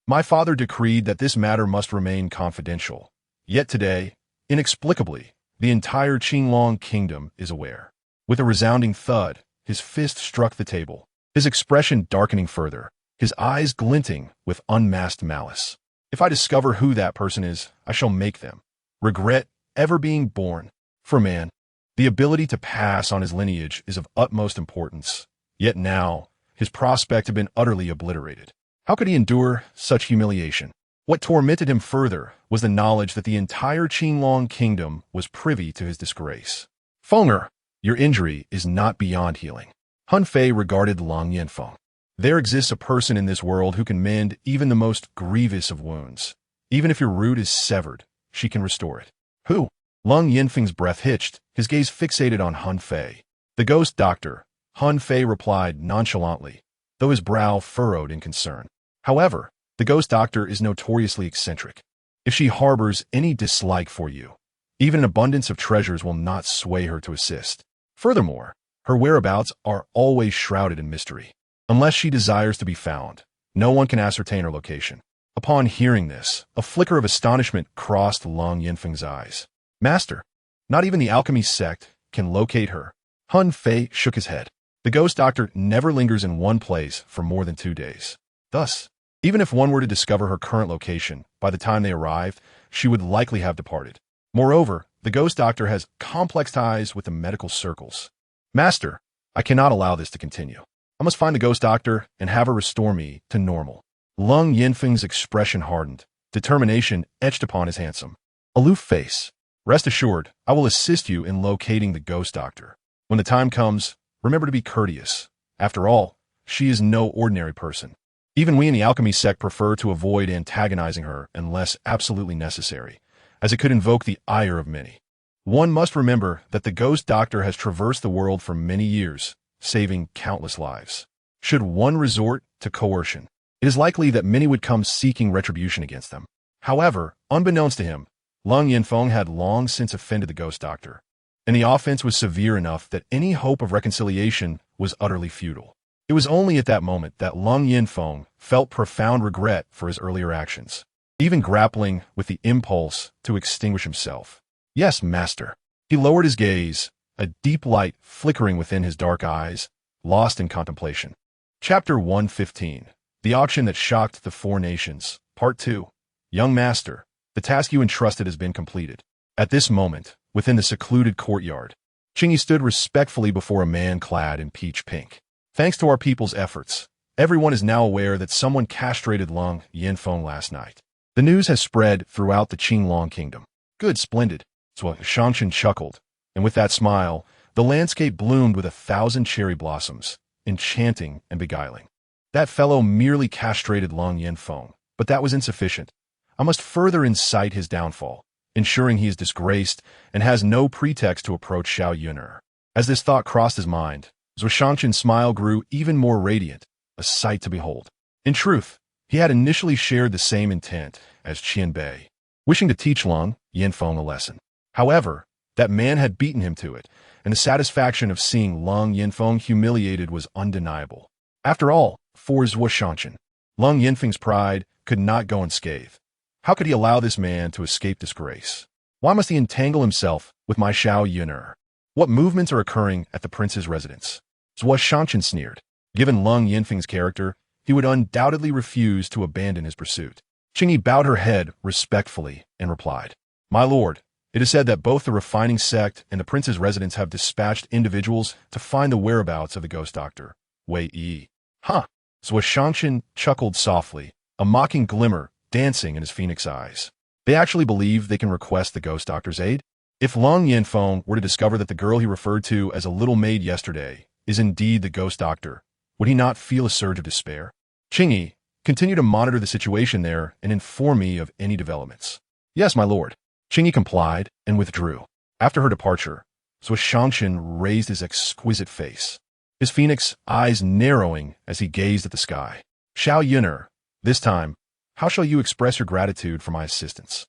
my father decreed that this matter must remain confidential. Yet today, inexplicably, the entire Qingtian Kingdom is aware. With a resounding thud, his fist struck the table, his expression darkening further, his eyes glinting with unmasked malice. If I discover who that person is, I shall make them regret ever being born. For man, the ability to pass on his lineage is of utmost importance. Yet now, his prospect had been utterly obliterated. How could he endure such humiliation? What tormented him further was the knowledge that the entire Qingtian Kingdom was privy to his disgrace. Fenger, your injury is not beyond healing. Han Fei regarded Lung Yanfeng. There exists a person in this world who can mend even the most grievous of wounds. Even if your root is severed, she can restore it. Who? Lung Yinfeng's breath hitched, his gaze fixated on Hun Fei. The ghost doctor, Hun Fei replied nonchalantly, though his brow furrowed in concern. However, the ghost doctor is notoriously eccentric. If she harbors any dislike for you, even an abundance of treasures will not sway her to assist. Furthermore, her whereabouts are always shrouded in mystery. Unless she desires to be found, no one can ascertain her location. Upon hearing this, a flicker of astonishment crossed Lung Yinfeng's eyes. Master, not even the alchemy sect can locate her. Hun Fei shook his head. The ghost doctor never lingers in one place for more than 2 days. Thus, even if one were to discover her current location, by the time they arrived, she would likely have departed. Moreover, the ghost doctor has complex ties with the medical circles. Master, I cannot allow this to continue. I must find the ghost doctor and have her restore me to normal. Lung Yinfeng's expression hardened, determination etched upon his handsome, aloof face. Rest assured, I will assist you in locating the ghost doctor. When the time comes, remember to be courteous. After all, she is no ordinary person. Even we in the alchemy sect prefer to avoid antagonizing her unless absolutely necessary, as it could invoke the ire of many. One must remember that the ghost doctor has traversed the world for many years, saving countless lives. Should one resort to coercion, it is likely that many would come seeking retribution against them. However, unbeknownst to him, Lung Yinfeng had long since offended the ghost doctor, and the offense was severe enough that any hope of reconciliation was utterly futile. It was only at that moment that Lung Yinfeng felt profound regret for his earlier actions, even grappling with the impulse to extinguish himself. Yes, master. He lowered his gaze, a deep light flickering within his dark eyes, lost in contemplation. Chapter 115. The Auction That Shocked the Four Nations. Part 2. Young master, the task you entrusted has been completed. At this moment, within the secluded courtyard, Qingyi stood respectfully before a man clad in peach pink. Thanks to our people's efforts, everyone is now aware that someone castrated Lung Yinfeng last night. The news has spread throughout the Qingtian Kingdom. Good, splendid. So Shangshan chuckled, and with that smile, the landscape bloomed with 1,000 cherry blossoms, enchanting and beguiling. That fellow merely castrated Lung Yinfeng, but that was insufficient. I must further incite his downfall, ensuring he is disgraced and has no pretext to approach Xiao Yuner. As this thought crossed his mind, Zhuo Shangshan's smile grew even more radiant, a sight to behold. In truth, he had initially shared the same intent as Qian Bei, wishing to teach Lung Yinfeng a lesson. However, that man had beaten him to it, and the satisfaction of seeing Lung Yinfeng humiliated was undeniable. After all, for Zhuo Shangshan, Lung Yinfeng's pride could not go unscathed. How could he allow this man to escape disgrace? Why must he entangle himself with my Xiao Yuner? What movements are occurring at the prince's residence? Zhuo Shangshan sneered. Given Lung Yinfeng's character, he would undoubtedly refuse to abandon his pursuit. Qingyi bowed her head respectfully and replied, My lord, it is said that both the refining sect and the prince's residence have dispatched individuals to find the whereabouts of the ghost doctor, Wei Yi. Huh. Zhuo Shangshan chuckled softly, a mocking glimmer dancing in his phoenix eyes. They actually believe they can request the ghost doctor's aid? If Lung Yinfeng were to discover that the girl he referred to as a little maid yesterday is indeed the ghost doctor, would he not feel a surge of despair? Qingyi, continue to monitor the situation there and inform me of any developments. Yes, my lord. Qingyi complied and withdrew. After her departure, Zhuo Shangshan raised his exquisite face, his phoenix eyes narrowing as he gazed at the sky. Xiao Yuner, this time, how shall you express your gratitude for my assistance?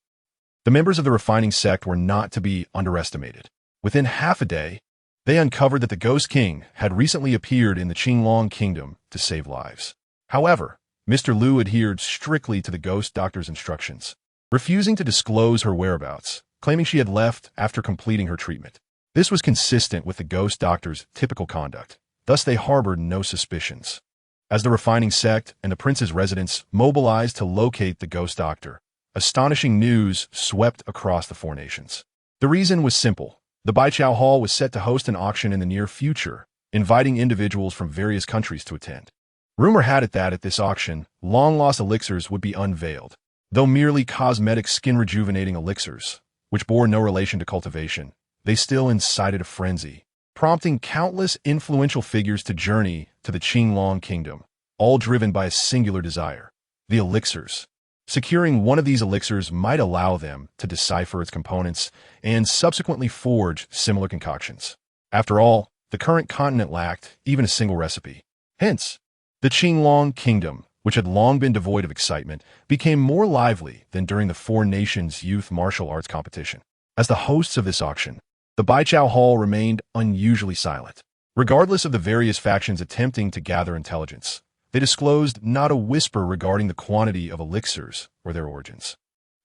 The members of the refining sect were not to be underestimated. Within half a day, they uncovered that the Ghost King had recently appeared in the Qingtian Kingdom to save lives. However, Mr. Liu adhered strictly to the ghost doctor's instructions, refusing to disclose her whereabouts, claiming she had left after completing her treatment. This was consistent with the ghost doctor's typical conduct, thus they harbored no suspicions. As the refining sect and the prince's residence mobilized to locate the ghost doctor, astonishing news swept across the four nations. The reason was simple. The Baichao Hall was set to host an auction in the near future, inviting individuals from various countries to attend. Rumor had it that at this auction, long-lost elixirs would be unveiled. Though merely cosmetic skin-rejuvenating elixirs, which bore no relation to cultivation, they still incited a frenzy, prompting countless influential figures to journey to the Qingtian Kingdom, all driven by a singular desire: the elixirs. Securing one of these elixirs might allow them to decipher its components and subsequently forge similar concoctions. After all, the current continent lacked even a single recipe. Hence, the Qingtian Kingdom, which had long been devoid of excitement, became more lively than during the Four Nations Youth Martial Arts Competition. As the hosts of this auction, the Baijiao Hall remained unusually silent. Regardless of the various factions attempting to gather intelligence, they disclosed not a whisper regarding the quantity of elixirs or their origins.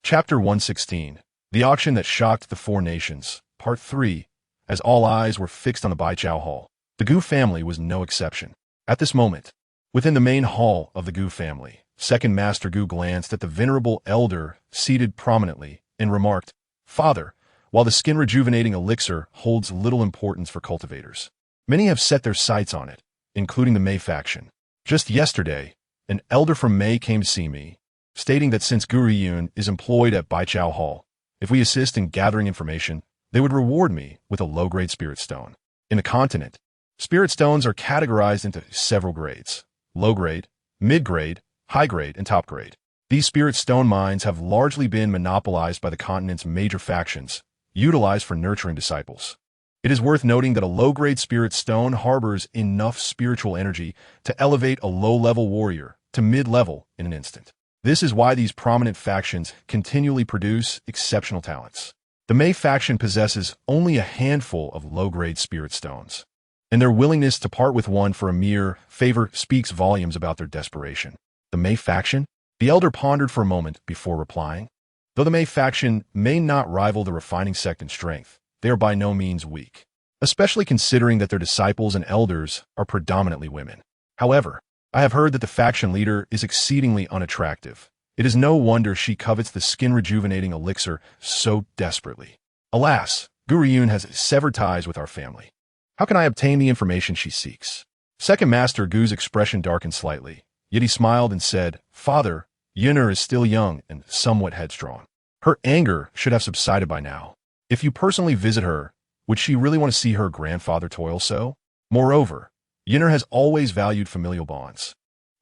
Chapter 116, The Auction That Shocked the Four Nations, Part 3. As all eyes were fixed on the Baijiao Hall, the Gu family was no exception. At this moment, within the main hall of the Gu family, Second Master Gu glanced at the venerable elder seated prominently and remarked, "Father, while the skin-rejuvenating elixir holds little importance for cultivators, many have set their sights on it, including the Mei faction. Just yesterday, an elder from Mei came to see me, stating that since Gu Ruoyun is employed at Baijiao Hall, if we assist in gathering information, they would reward me with a low-grade spirit stone. In the continent, spirit stones are categorized into several grades: low-grade, mid-grade, high-grade, and top-grade. These spirit stone mines have largely been monopolized by the continent's major factions, utilized for nurturing disciples. It is worth noting that a low-grade spirit stone harbors enough spiritual energy to elevate a low-level warrior to mid-level in an instant. This is why these prominent factions continually produce exceptional talents. The Mei faction possesses only a handful of low-grade spirit stones, and their willingness to part with one for a mere favor speaks volumes about their desperation. The Mei faction? The elder pondered for a moment before replying. Though the Mei faction may not rival the refining sect in strength, they are by no means weak, especially considering that their disciples and elders are predominantly women. However, I have heard that the faction leader is exceedingly unattractive. It is no wonder she covets the skin-rejuvenating elixir so desperately. Alas, Gu Ruoyun has severed ties with our family. How can I obtain the information she seeks? Second Master Gu's expression darkened slightly, yet he smiled and said, "Father, Yunner is still young and somewhat headstrong. Her anger should have subsided by now. If you personally visit her, would she really want to see her grandfather toil so? Moreover, Yunner has always valued familial bonds.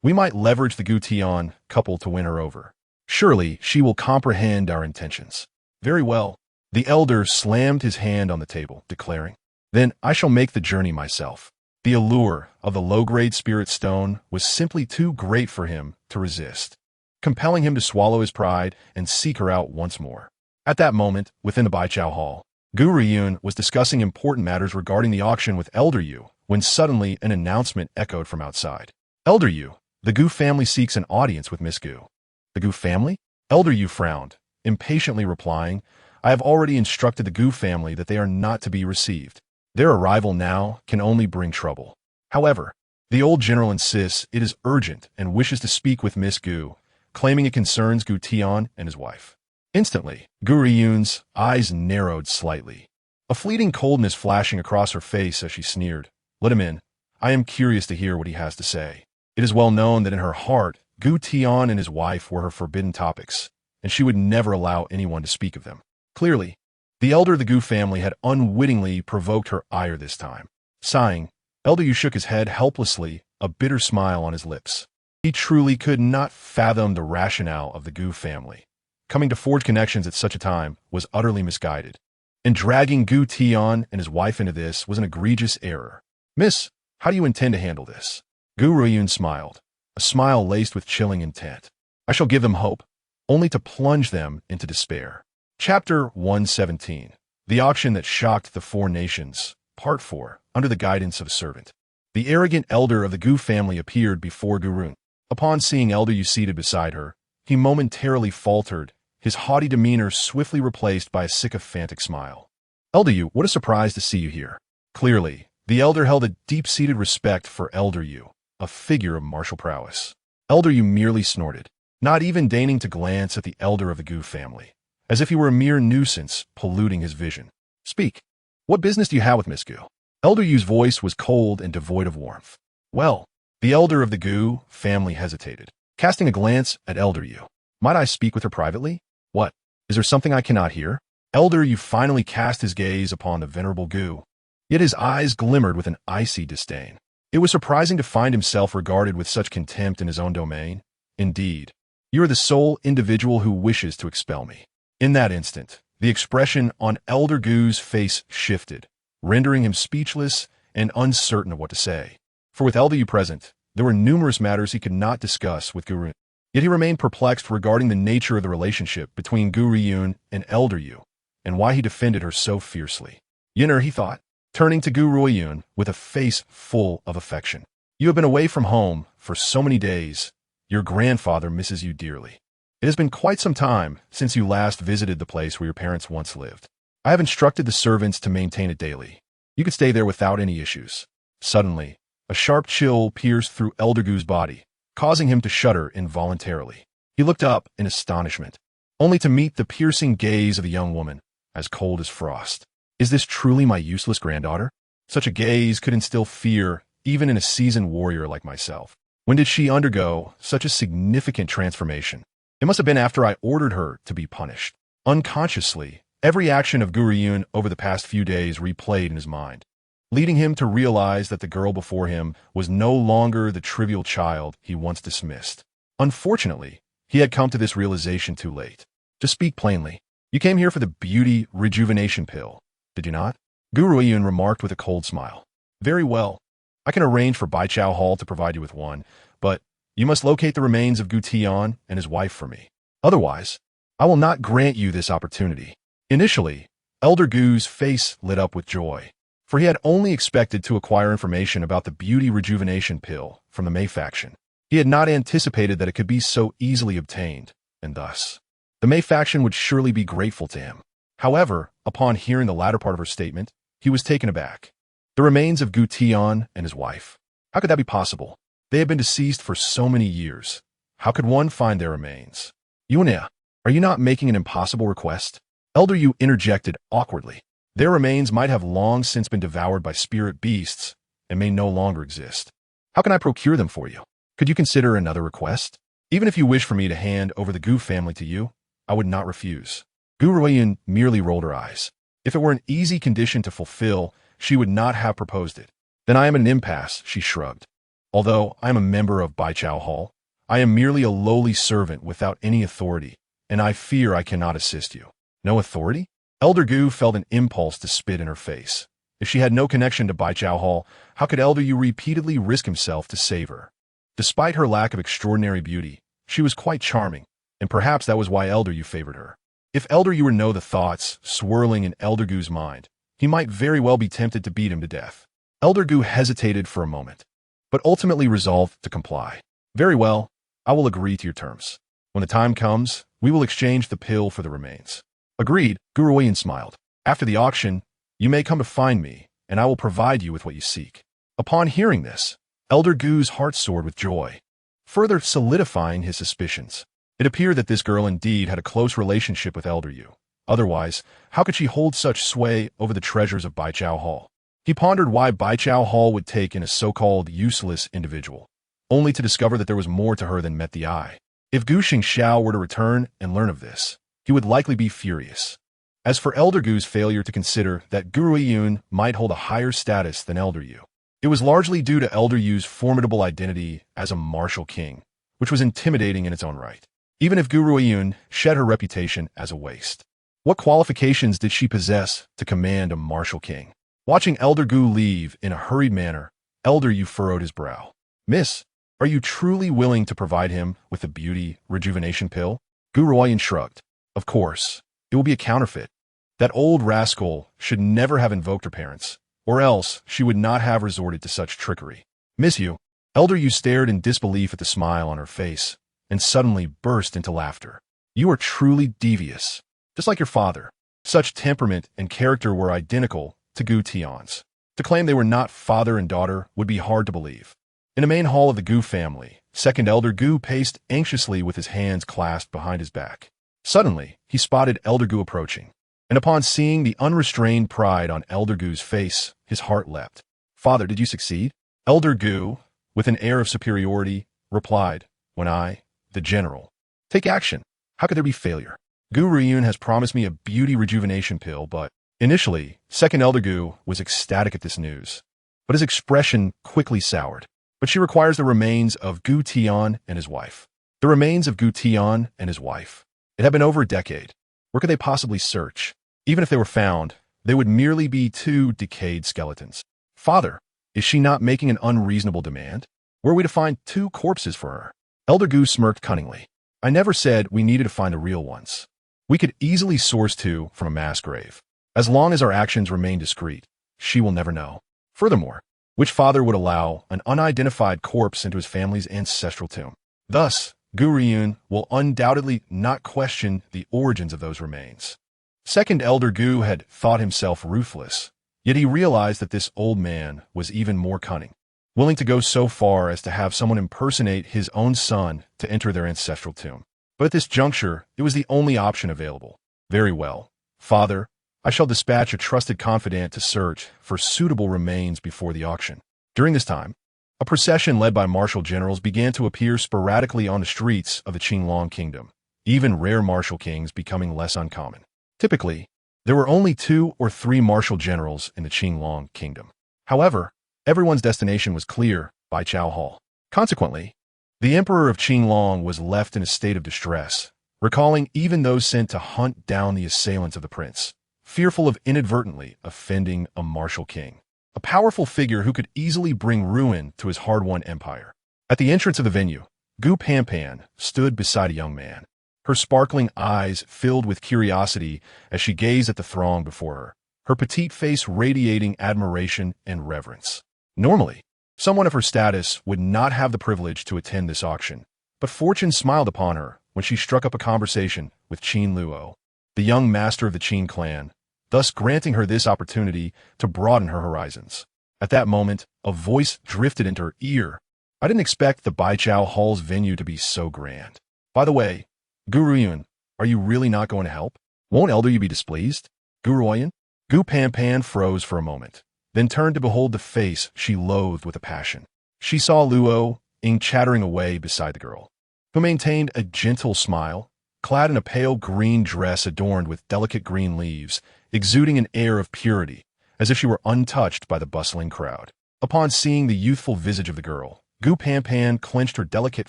We might leverage the Gu-Tian couple to win her over. Surely she will comprehend our intentions." "Very well." The elder slammed his hand on the table, declaring, "Then I shall make the journey myself." The allure of the low-grade spirit stone was simply too great for him to resist, compelling him to swallow his pride and seek her out once more. At that moment, within the Baijiao Hall, Gu Ruoyun was discussing important matters regarding the auction with Elder Yu, when suddenly an announcement echoed from outside. "Elder Yu, the Gu family seeks an audience with Miss Gu." "The Gu family?" Elder Yu frowned, impatiently replying, "I have already instructed the Gu family that they are not to be received. Their arrival now can only bring trouble. However, the old general insists it is urgent and wishes to speak with Miss Gu, claiming it concerns Gu Tian and his wife." Instantly, Gu Ruoyun's eyes narrowed slightly, a fleeting coldness flashing across her face as she sneered, "Let him in. I am curious to hear what he has to say." It is well known that in her heart, Gu Tian and his wife were her forbidden topics, and she would never allow anyone to speak of them. Clearly, the elder of the Gu family had unwittingly provoked her ire this time. Sighing, Elder Yu shook his head helplessly, a bitter smile on his lips. He truly could not fathom the rationale of the Gu family. Coming to forge connections at such a time was utterly misguided, and dragging Gu Tian and his wife into this was an egregious error. "Miss, how do you intend to handle this?" Gu Ruoyun smiled, a smile laced with chilling intent. "I shall give them hope, only to plunge them into despair." Chapter 117, The Auction That Shocked the Four Nations, Part 4, Under the Guidance of a Servant. The arrogant elder of the Gu family appeared before Gu Ruoyun. Upon seeing Elder Yu seated beside her, he momentarily faltered, his haughty demeanor swiftly replaced by a sycophantic smile. "Elder Yu, what a surprise to see you here." Clearly, the elder held a deep-seated respect for Elder Yu, a figure of martial prowess. Elder Yu merely snorted, not even deigning to glance at the elder of the Gu family, as if he were a mere nuisance polluting his vision. "Speak. What business do you have with Miss Gu?" Elder Yu's voice was cold and devoid of warmth. "Well," the elder of the Gu family hesitated, casting a glance at Elder Yu. "Might I speak with her privately?" "What? Is there something I cannot hear?" Elder Yu finally cast his gaze upon the venerable Gu, yet his eyes glimmered with an icy disdain. It was surprising to find himself regarded with such contempt in his own domain. Indeed, You are the sole individual who wishes to expel me. In that instant, the expression on Elder Gu's face shifted, rendering him speechless and uncertain of what to say. For with Elder Yu present, there were numerous matters he could not discuss with Gu Ruoyun. Yet he remained perplexed regarding the nature of the relationship between Gu Ruoyun and Elder Yu, and why he defended her so fiercely. Yinner, he thought, turning to Gu Ruoyun with a face full of affection. You have been away from home for so many days. Your grandfather misses you dearly. It has been quite some time since you last visited the place where your parents once lived. I have instructed the servants to maintain it daily. You could stay there without any issues. Suddenly, a sharp chill pierced through Elder Gu's body, causing him to shudder involuntarily. He looked up in astonishment, only to meet the piercing gaze of the young woman, as cold as frost. Is this truly my useless granddaughter? Such a gaze could instill fear even in a seasoned warrior like myself. When did she undergo such a significant transformation? It must have been after I ordered her to be punished. Unconsciously, every action of Gu Ruoyun over the past few days replayed in his mind, leading him to realize that the girl before him was no longer the trivial child he once dismissed. Unfortunately, he had come to this realization too late. To speak plainly, you came here for the beauty rejuvenation pill, did you not? Gu Ruoyun remarked with a cold smile. Very well. I can arrange for Bai Chao Hall to provide you with one, but you must locate the remains of Gu Tian and his wife for me. Otherwise, I will not grant you this opportunity. Initially, Elder Gu's face lit up with joy, for he had only expected to acquire information about the beauty rejuvenation pill from the Mei faction. He had not anticipated that it could be so easily obtained, and thus, the Mei faction would surely be grateful to him. However, upon hearing the latter part of her statement, he was taken aback. The remains of Gu Tian and his wife. How could that be possible? They had been deceased for so many years. How could one find their remains? Yuna, are you not making an impossible request? Elder Yu interjected awkwardly. Their remains might have long since been devoured by spirit beasts and may no longer exist. How can I procure them for you? Could you consider another request? Even if you wish for me to hand over the Gu family to you, I would not refuse. Gu Ruoyun merely rolled her eyes. If it were an easy condition to fulfill, she would not have proposed it. Then I am at an impasse, she shrugged. Although I am a member of Bai Chao Hall, I am merely a lowly servant without any authority, and I fear I cannot assist you. No authority? Elder Gu felt an impulse to spit in her face. If she had no connection to Bai Chao Hall, how could Elder Yu repeatedly risk himself to save her? Despite her lack of extraordinary beauty, she was quite charming, and perhaps that was why Elder Yu favored her. If Elder Yu were to know the thoughts swirling in Elder Gu's mind, he might very well be tempted to beat him to death. Elder Gu hesitated for a moment, but ultimately resolved to comply. Very well, I will agree to your terms. When the time comes, we will exchange the pill for the remains. Agreed, Gu Ruoyun smiled. After the auction, you may come to find me, and I will provide you with what you seek. Upon hearing this, Elder Gu's heart soared with joy, further solidifying his suspicions. It appeared that this girl indeed had a close relationship with Elder Yu. Otherwise, how could she hold such sway over the treasures of Bai Chao Hall? He pondered why Bai Chao Hall would take in a so-called useless individual, only to discover that there was more to her than met the eye. If Gu Xingxiao were to return and learn of this, he would likely be furious. As for Elder Gu's failure to consider that Gu Ruoyun might hold a higher status than Elder Yu, it was largely due to Elder Yu's formidable identity as a martial king, which was intimidating in its own right, even if Gu Ruoyun shed her reputation as a waste. What qualifications did she possess to command a martial king? Watching Elder Gu leave in a hurried manner, Elder Yu furrowed his brow. Miss, are you truly willing to provide him with the beauty rejuvenation pill? Gu Ruoyun shrugged. Of course, it will be a counterfeit. That old rascal should never have invoked her parents, or else she would not have resorted to such trickery. Miss you. Elder Yu stared in disbelief at the smile on her face, and suddenly burst into laughter. You are truly devious. Just like your father. Such temperament and character were identical to Gu Tian's. To claim they were not father and daughter would be hard to believe. In the main hall of the Gu family, second Elder Gu paced anxiously with his hands clasped behind his back. Suddenly, he spotted Elder Gu approaching, and upon seeing the unrestrained pride on Elder Gu's face, his heart leapt. Father, did you succeed? Elder Gu, with an air of superiority, replied, when I, the general, take action, how could there be failure? Gu Ruoyun has promised me a beauty rejuvenation pill, but initially, second Elder Gu was ecstatic at this news, but his expression quickly soured. But she requires the remains of Gu Tian and his wife. The remains of Gu Tian and his wife. It had been over a decade. Where could they possibly search? Even if they were found, they would merely be two decayed skeletons. Father, is she not making an unreasonable demand? Were we to find two corpses for her? Elder Gu smirked cunningly. I never said we needed to find the real ones. We could easily source two from a mass grave. As long as our actions remain discreet, she will never know. Furthermore, which father would allow an unidentified corpse into his family's ancestral tomb? Thus, Gu Ruoyun will undoubtedly not question the origins of those remains. Second Elder Gu had thought himself ruthless, yet he realized that this old man was even more cunning, willing to go so far as to have someone impersonate his own son to enter their ancestral tomb. But at this juncture, it was the only option available. Very well, Father, I shall dispatch a trusted confidant to search for suitable remains before the auction. During this time, a procession led by martial generals began to appear sporadically on the streets of the Qingtian Kingdom, even rare martial kings becoming less uncommon. Typically, there were only 2 or 3 martial generals in the Qingtian Kingdom. However, everyone's destination was clear: Baichao Hall. Consequently, the Emperor of Qingtian was left in a state of distress, recalling even those sent to hunt down the assailants of the prince, fearful of inadvertently offending a martial king, a powerful figure who could easily bring ruin to his hard-won empire. At the entrance of the venue, Gu Panpan stood beside a young man, her sparkling eyes filled with curiosity as she gazed at the throng before her petite face radiating admiration and reverence. Normally, someone of her status would not have the privilege to attend this auction, but fortune smiled upon her when she struck up a conversation with Qin Luo, the young master of the Qin clan, thus granting her this opportunity to broaden her horizons. At that moment, a voice drifted into her ear. I didn't expect the Baichao Hall's venue to be so grand. By the way, Gu Ruoyun, are you really not going to help? Won't Elder you be displeased? Gu Ruoyun? Gu Panpan froze for a moment, then turned to behold the face she loathed with a passion. She saw Luo Ying chattering away beside the girl, who maintained a gentle smile, clad in a pale green dress adorned with delicate green leaves, exuding an air of purity, as if she were untouched by the bustling crowd. Upon seeing the youthful visage of the girl, Gu Panpan clenched her delicate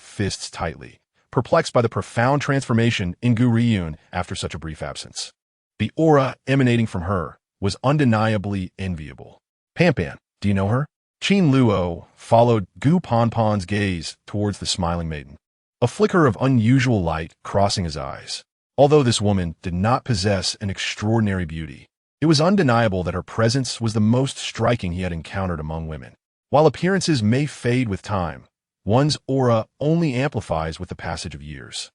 fists tightly, perplexed by the profound transformation in Gu Ruoyun after such a brief absence. The aura emanating from her was undeniably enviable. Panpan, do you know her? Qin Luo followed Gu Panpan's gaze towards the smiling maiden, a flicker of unusual light crossing his eyes. Although this woman did not possess an extraordinary beauty, it was undeniable that her presence was the most striking he had encountered among women. While appearances may fade with time, one's aura only amplifies with the passage of years.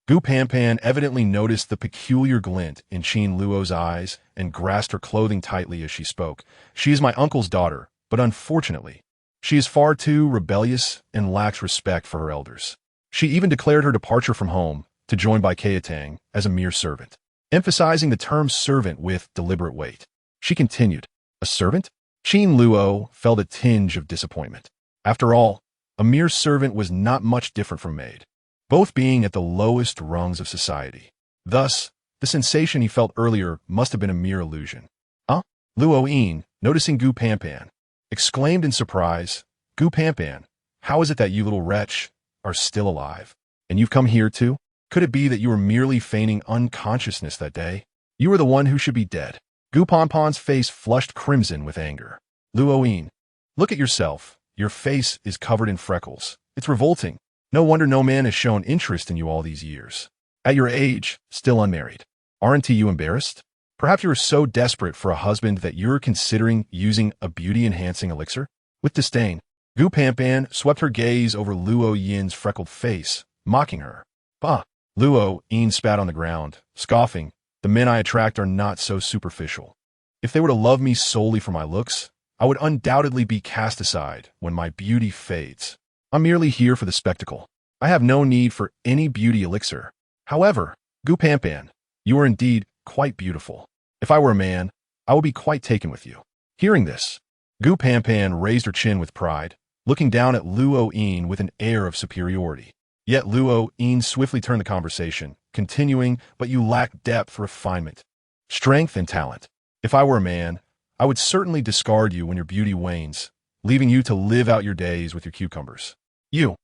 Gu Panpan evidently noticed the peculiar glint in Qin Luo's eyes and grasped her clothing tightly as she spoke. She is my uncle's daughter, but unfortunately, she is far too rebellious and lacks respect for her elders. She even declared her departure from home to join Bai Keitang as a mere servant, emphasizing the term servant with deliberate weight. She continued, a servant? Qin Luo felt a tinge of disappointment. After all, a mere servant was not much different from maid, both being at the lowest rungs of society. Thus, the sensation he felt earlier must have been a mere illusion. Huh? Luo Ying, noticing Gu Panpan, exclaimed in surprise, Gu Panpan, how is it that you little wretch are still alive? And you've come here too? Could it be that you were merely feigning unconsciousness that day? You are the one who should be dead. Gu Panpan's face flushed crimson with anger. Luo Ying, look at yourself. Your face is covered in freckles. It's revolting. No wonder no man has shown interest in you all these years. At your age, still unmarried. Aren't you embarrassed? Perhaps you are so desperate for a husband that you're considering using a beauty-enhancing elixir? With disdain, Gu Panpan swept her gaze over Luo Yin's freckled face, mocking her. Bah! Luo Yin spat on the ground, scoffing. The men I attract are not so superficial. If they were to love me solely for my looks, I would undoubtedly be cast aside when my beauty fades. I'm merely here for the spectacle. I have no need for any beauty elixir. However, Gu Panpan, you are indeed quite beautiful. If I were a man, I would be quite taken with you. Hearing this, Gu Panpan raised her chin with pride, looking down at Luo Ying with an air of superiority. Yet Luo Ying swiftly turned the conversation, continuing, but you lack depth, refinement, strength, and talent. If I were a man, I would certainly discard you when your beauty wanes, leaving you to live out your days with your cucumbers. You,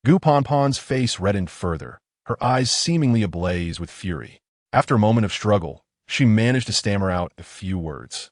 Gu Ponpon's face reddened further, her eyes seemingly ablaze with fury. After a moment of struggle, she managed to stammer out a few words.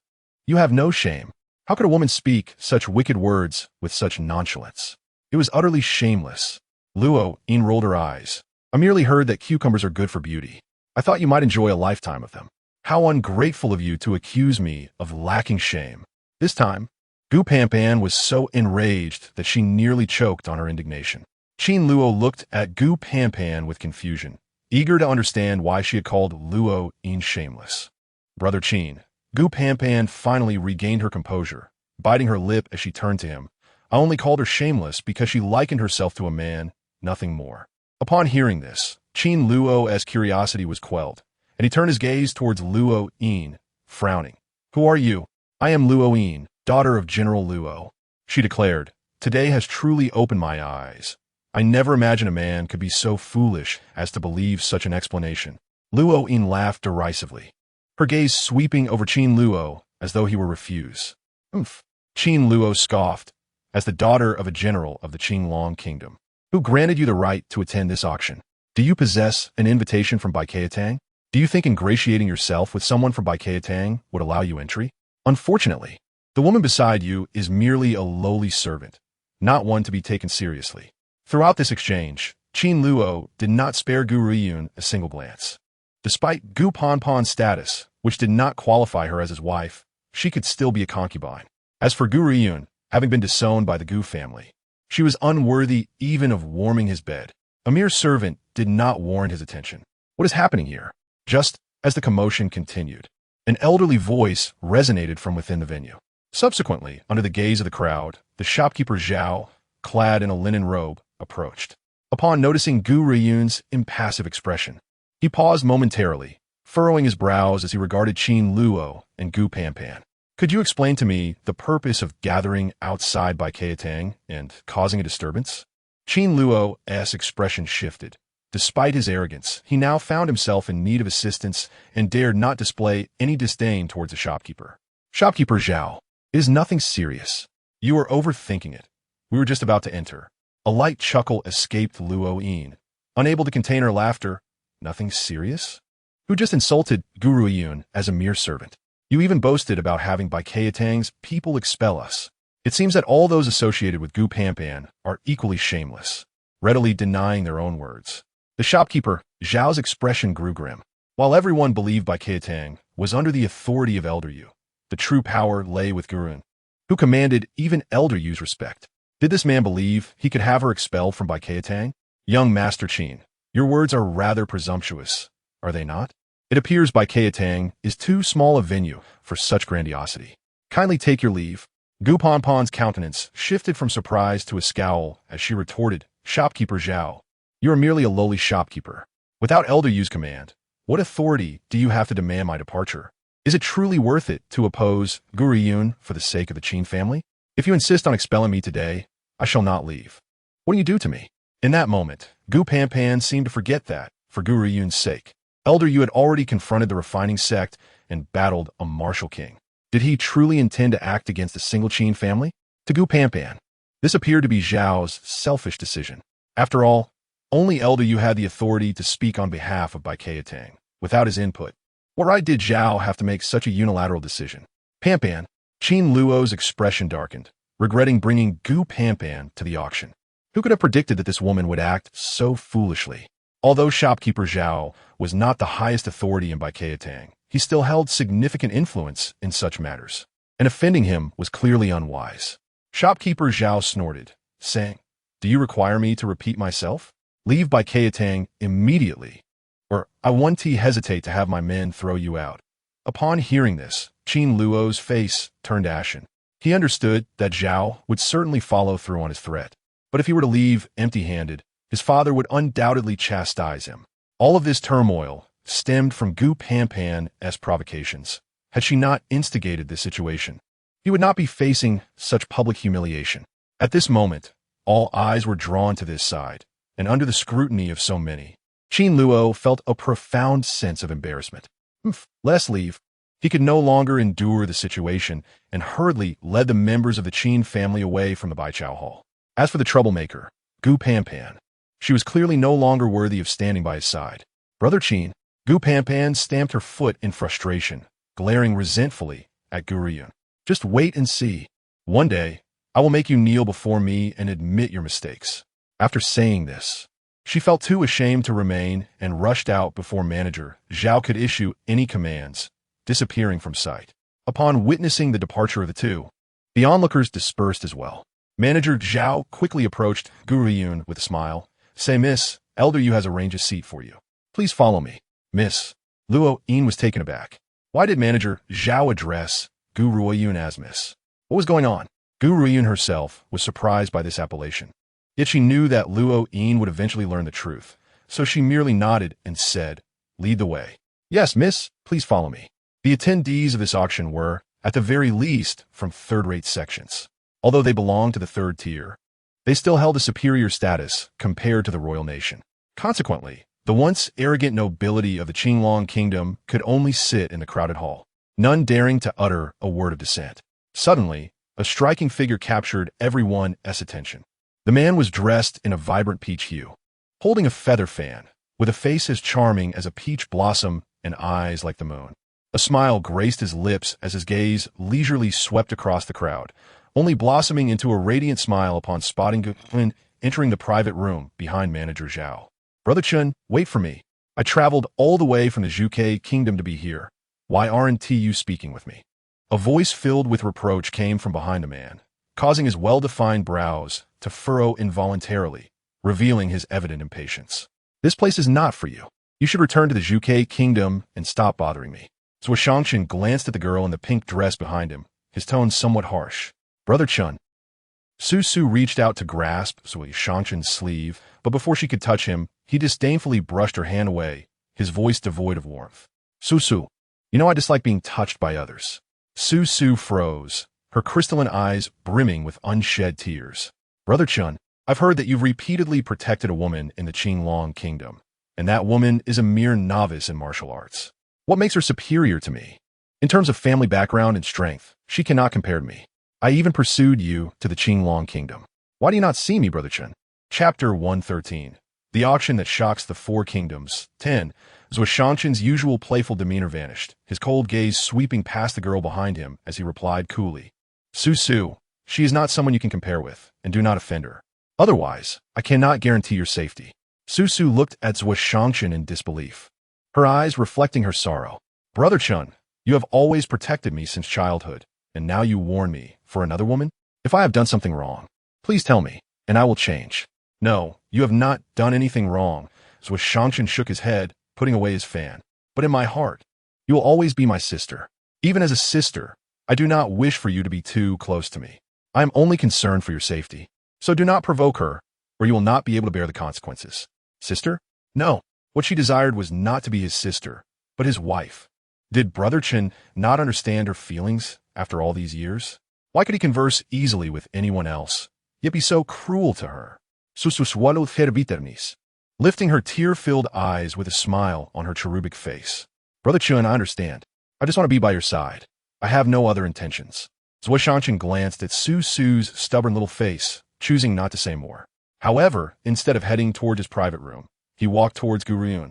You have no shame. How could a woman speak such wicked words with such nonchalance? It was utterly shameless. Luo Yin rolled her eyes. I merely heard that cucumbers are good for beauty. I thought you might enjoy a lifetime of them. How ungrateful of you to accuse me of lacking shame. This time, Gu Panpan was so enraged that she nearly choked on her indignation. Qin Luo looked at Gu Panpan with confusion, eager to understand why she had called Luo Yin shameless. Brother Qin, Gu Panpan finally regained her composure, biting her lip as she turned to him. I only called her shameless because she likened herself to a man, nothing more. Upon hearing this, Qin Luo's curiosity was quelled, and he turned his gaze towards Luo Yin, frowning. Who are you? I am Luo Yin, daughter of General Luo. She declared, today has truly opened my eyes. I never imagined a man could be so foolish as to believe such an explanation. Luo Yin laughed derisively, her gaze sweeping over Qin Luo as though he were refused. Umph. Qin Luo scoffed, as the daughter of a general of the Qingtian Kingdom. Who granted you the right to attend this auction? Do you possess an invitation from Baikatang? Do you think ingratiating yourself with someone from Baikatang would allow you entry? Unfortunately, the woman beside you is merely a lowly servant, not one to be taken seriously. Throughout this exchange, Qin Luo did not spare Gu Ruoyun a single glance. Despite Gu Ponpon's status, which did not qualify her as his wife, she could still be a concubine. As for Gu Ruoyun, having been disowned by the Gu family, she was unworthy even of warming his bed. A mere servant did not warrant his attention. What is happening here? Just as the commotion continued, an elderly voice resonated from within the venue. Subsequently, under the gaze of the crowd, the shopkeeper Zhao, clad in a linen robe, approached. Upon noticing Gu Ruoyun's impassive expression, he paused momentarily, furrowing his brows as he regarded Qin Luo and Gu Panpan. Could you explain to me the purpose of gathering outside by Kaetang and causing a disturbance? Qin Luo's expression shifted. Despite his arrogance, he now found himself in need of assistance and dared not display any disdain towards the shopkeeper. Shopkeeper Zhao, it is nothing serious. You are overthinking it. We were just about to enter. A light chuckle escaped Luo Yin. Unable to contain her laughter, nothing serious? Who just insulted Gu Ruoyun as a mere servant? You even boasted about having by Kaetang's people expel us. It seems that all those associated with Gu Panpan are equally shameless, readily denying their own words. The shopkeeper, Zhao's expression grew grim. While everyone believed by Kaetang was under the authority of Elder Yu, the true power lay with Gu Ruoyun, who commanded even Elder Yu's respect. Did this man believe he could have her expelled from Bai Kaetang? Young Master Qin, your words are rather presumptuous, are they not? It appears Bai Kaetang is too small a venue for such grandiosity. Kindly take your leave. Gu Ponpon's countenance shifted from surprise to a scowl as she retorted, Shopkeeper Zhao, you are merely a lowly shopkeeper. Without Elder Yu's command, what authority do you have to demand my departure? Is it truly worth it to oppose Gu Ruoyun for the sake of the Qin family? If you insist on expelling me today, I shall not leave. What do you do to me? In that moment, Gu Panpan seemed to forget that, for Gu Ruoyun's sake, Elder Yu had already confronted the refining sect and battled a martial king. Did he truly intend to act against a single Qin family? To Gu Panpan, this appeared to be Zhao's selfish decision. After all, only Elder Yu had the authority to speak on behalf of Bai Kaetang. Without his input, what right did Zhao have to make such a unilateral decision? Panpan, Qin Luo's expression darkened, regretting bringing Gu Panpan to the auction. Who could have predicted that this woman would act so foolishly? Although shopkeeper Zhao was not the highest authority in Bai Kaetang, he still held significant influence in such matters, and offending him was clearly unwise. Shopkeeper Zhao snorted, saying, do you require me to repeat myself? Leave Bai Kaetang immediately, or I won't hesitate to have my men throw you out. Upon hearing this, Qin Luo's face turned ashen. He understood that Zhao would certainly follow through on his threat, but if he were to leave empty-handed, his father would undoubtedly chastise him. All of this turmoil stemmed from Gu Panpan's provocations. Had she not instigated this situation, he would not be facing such public humiliation. At this moment, all eyes were drawn to this side, and under the scrutiny of so many, Qin Luo felt a profound sense of embarrassment. Let us leave. He could no longer endure the situation and hurriedly led the members of the Qin family away from the Baichao Hall. As for the troublemaker, Gu Panpan. She was clearly no longer worthy of standing by his side. Brother Qin, Gu Panpan stamped her foot in frustration, glaring resentfully at Gu Ruoyun. Just wait and see. One day, I will make you kneel before me and admit your mistakes. After saying this, she felt too ashamed to remain and rushed out before Manager Zhao could issue any commands, disappearing from sight. Upon witnessing the departure of the two, the onlookers dispersed as well. Manager Zhao quickly approached Gu Ruoyun with a smile. Say, Miss, Elder Yu has arranged a seat for you. Please follow me. Miss. Luo-yin was taken aback. Why did Manager Zhao address Gu Ruoyun as Miss? What was going on? Gu Ruoyun herself was surprised by this appellation. Yet she knew that Luo-yin would eventually learn the truth, so she merely nodded and said, Lead the way. Yes, Miss, please follow me. The attendees of this auction were, at the very least, from third-rate sections. Although they belonged to the third tier, they still held a superior status compared to the royal nation. Consequently, the once arrogant nobility of the Qingtian Kingdom could only sit in the crowded hall, none daring to utter a word of dissent. Suddenly, a striking figure captured everyone's attention. The man was dressed in a vibrant peach hue, holding a feather fan, with a face as charming as a peach blossom and eyes like the moon. A smile graced his lips as his gaze leisurely swept across the crowd, only blossoming into a radiant smile upon spotting Gu Ruoyun entering the private room behind Manager Zhao. Brother Chun, wait for me. I traveled all the way from the Qingtian Kingdom to be here. Why aren't you speaking with me? A voice filled with reproach came from behind the man, causing his well-defined brows to furrow involuntarily, revealing his evident impatience. This place is not for you. You should return to the Qingtian Kingdom and stop bothering me. Zhuo Shangchen glanced at the girl in the pink dress behind him, his tone somewhat harsh. Brother Chun. Su Su reached out to grasp Zhuo Shangchen's sleeve, but before she could touch him, he disdainfully brushed her hand away, his voice devoid of warmth. Su Su, you know I dislike being touched by others. Su Su froze, her crystalline eyes brimming with unshed tears. Brother Chun, I've heard that you've repeatedly protected a woman in the Qingtian Kingdom, and that woman is a mere novice in martial arts. What makes her superior to me? In terms of family background and strength, she cannot compare to me. I even pursued you to the Qingtian Kingdom. Why do you not see me, Brother Chun? Chapter 113. The auction that shocks the four kingdoms. 10. Zhuo Shangchen's usual playful demeanor vanished, his cold gaze sweeping past the girl behind him as he replied coolly. Su Su, she is not someone you can compare with, and do not offend her. Otherwise, I cannot guarantee your safety. Su Su looked at Zhuo Shangchen in disbelief, her eyes reflecting her sorrow. Brother Chun, you have always protected me since childhood, and now you warn me for another woman? If I have done something wrong, please tell me, and I will change. No, you have not done anything wrong. Zhuo Shangchen shook his head, putting away his fan. But in my heart, you will always be my sister. Even as a sister, I do not wish for you to be too close to me. I am only concerned for your safety. So do not provoke her, or you will not be able to bear the consequences. Sister? No. What she desired was not to be his sister, but his wife. Did Brother Chen not understand her feelings after all these years? Why could he converse easily with anyone else, yet be so cruel to her? Lifting her tear-filled eyes with a smile on her cherubic face. Brother Chun, I understand. I just want to be by your side. I have no other intentions. Zhuo Shangchen glanced at Su Su's stubborn little face, choosing not to say more. However, instead of heading toward his private room, he walked towards Gu Ruoyun.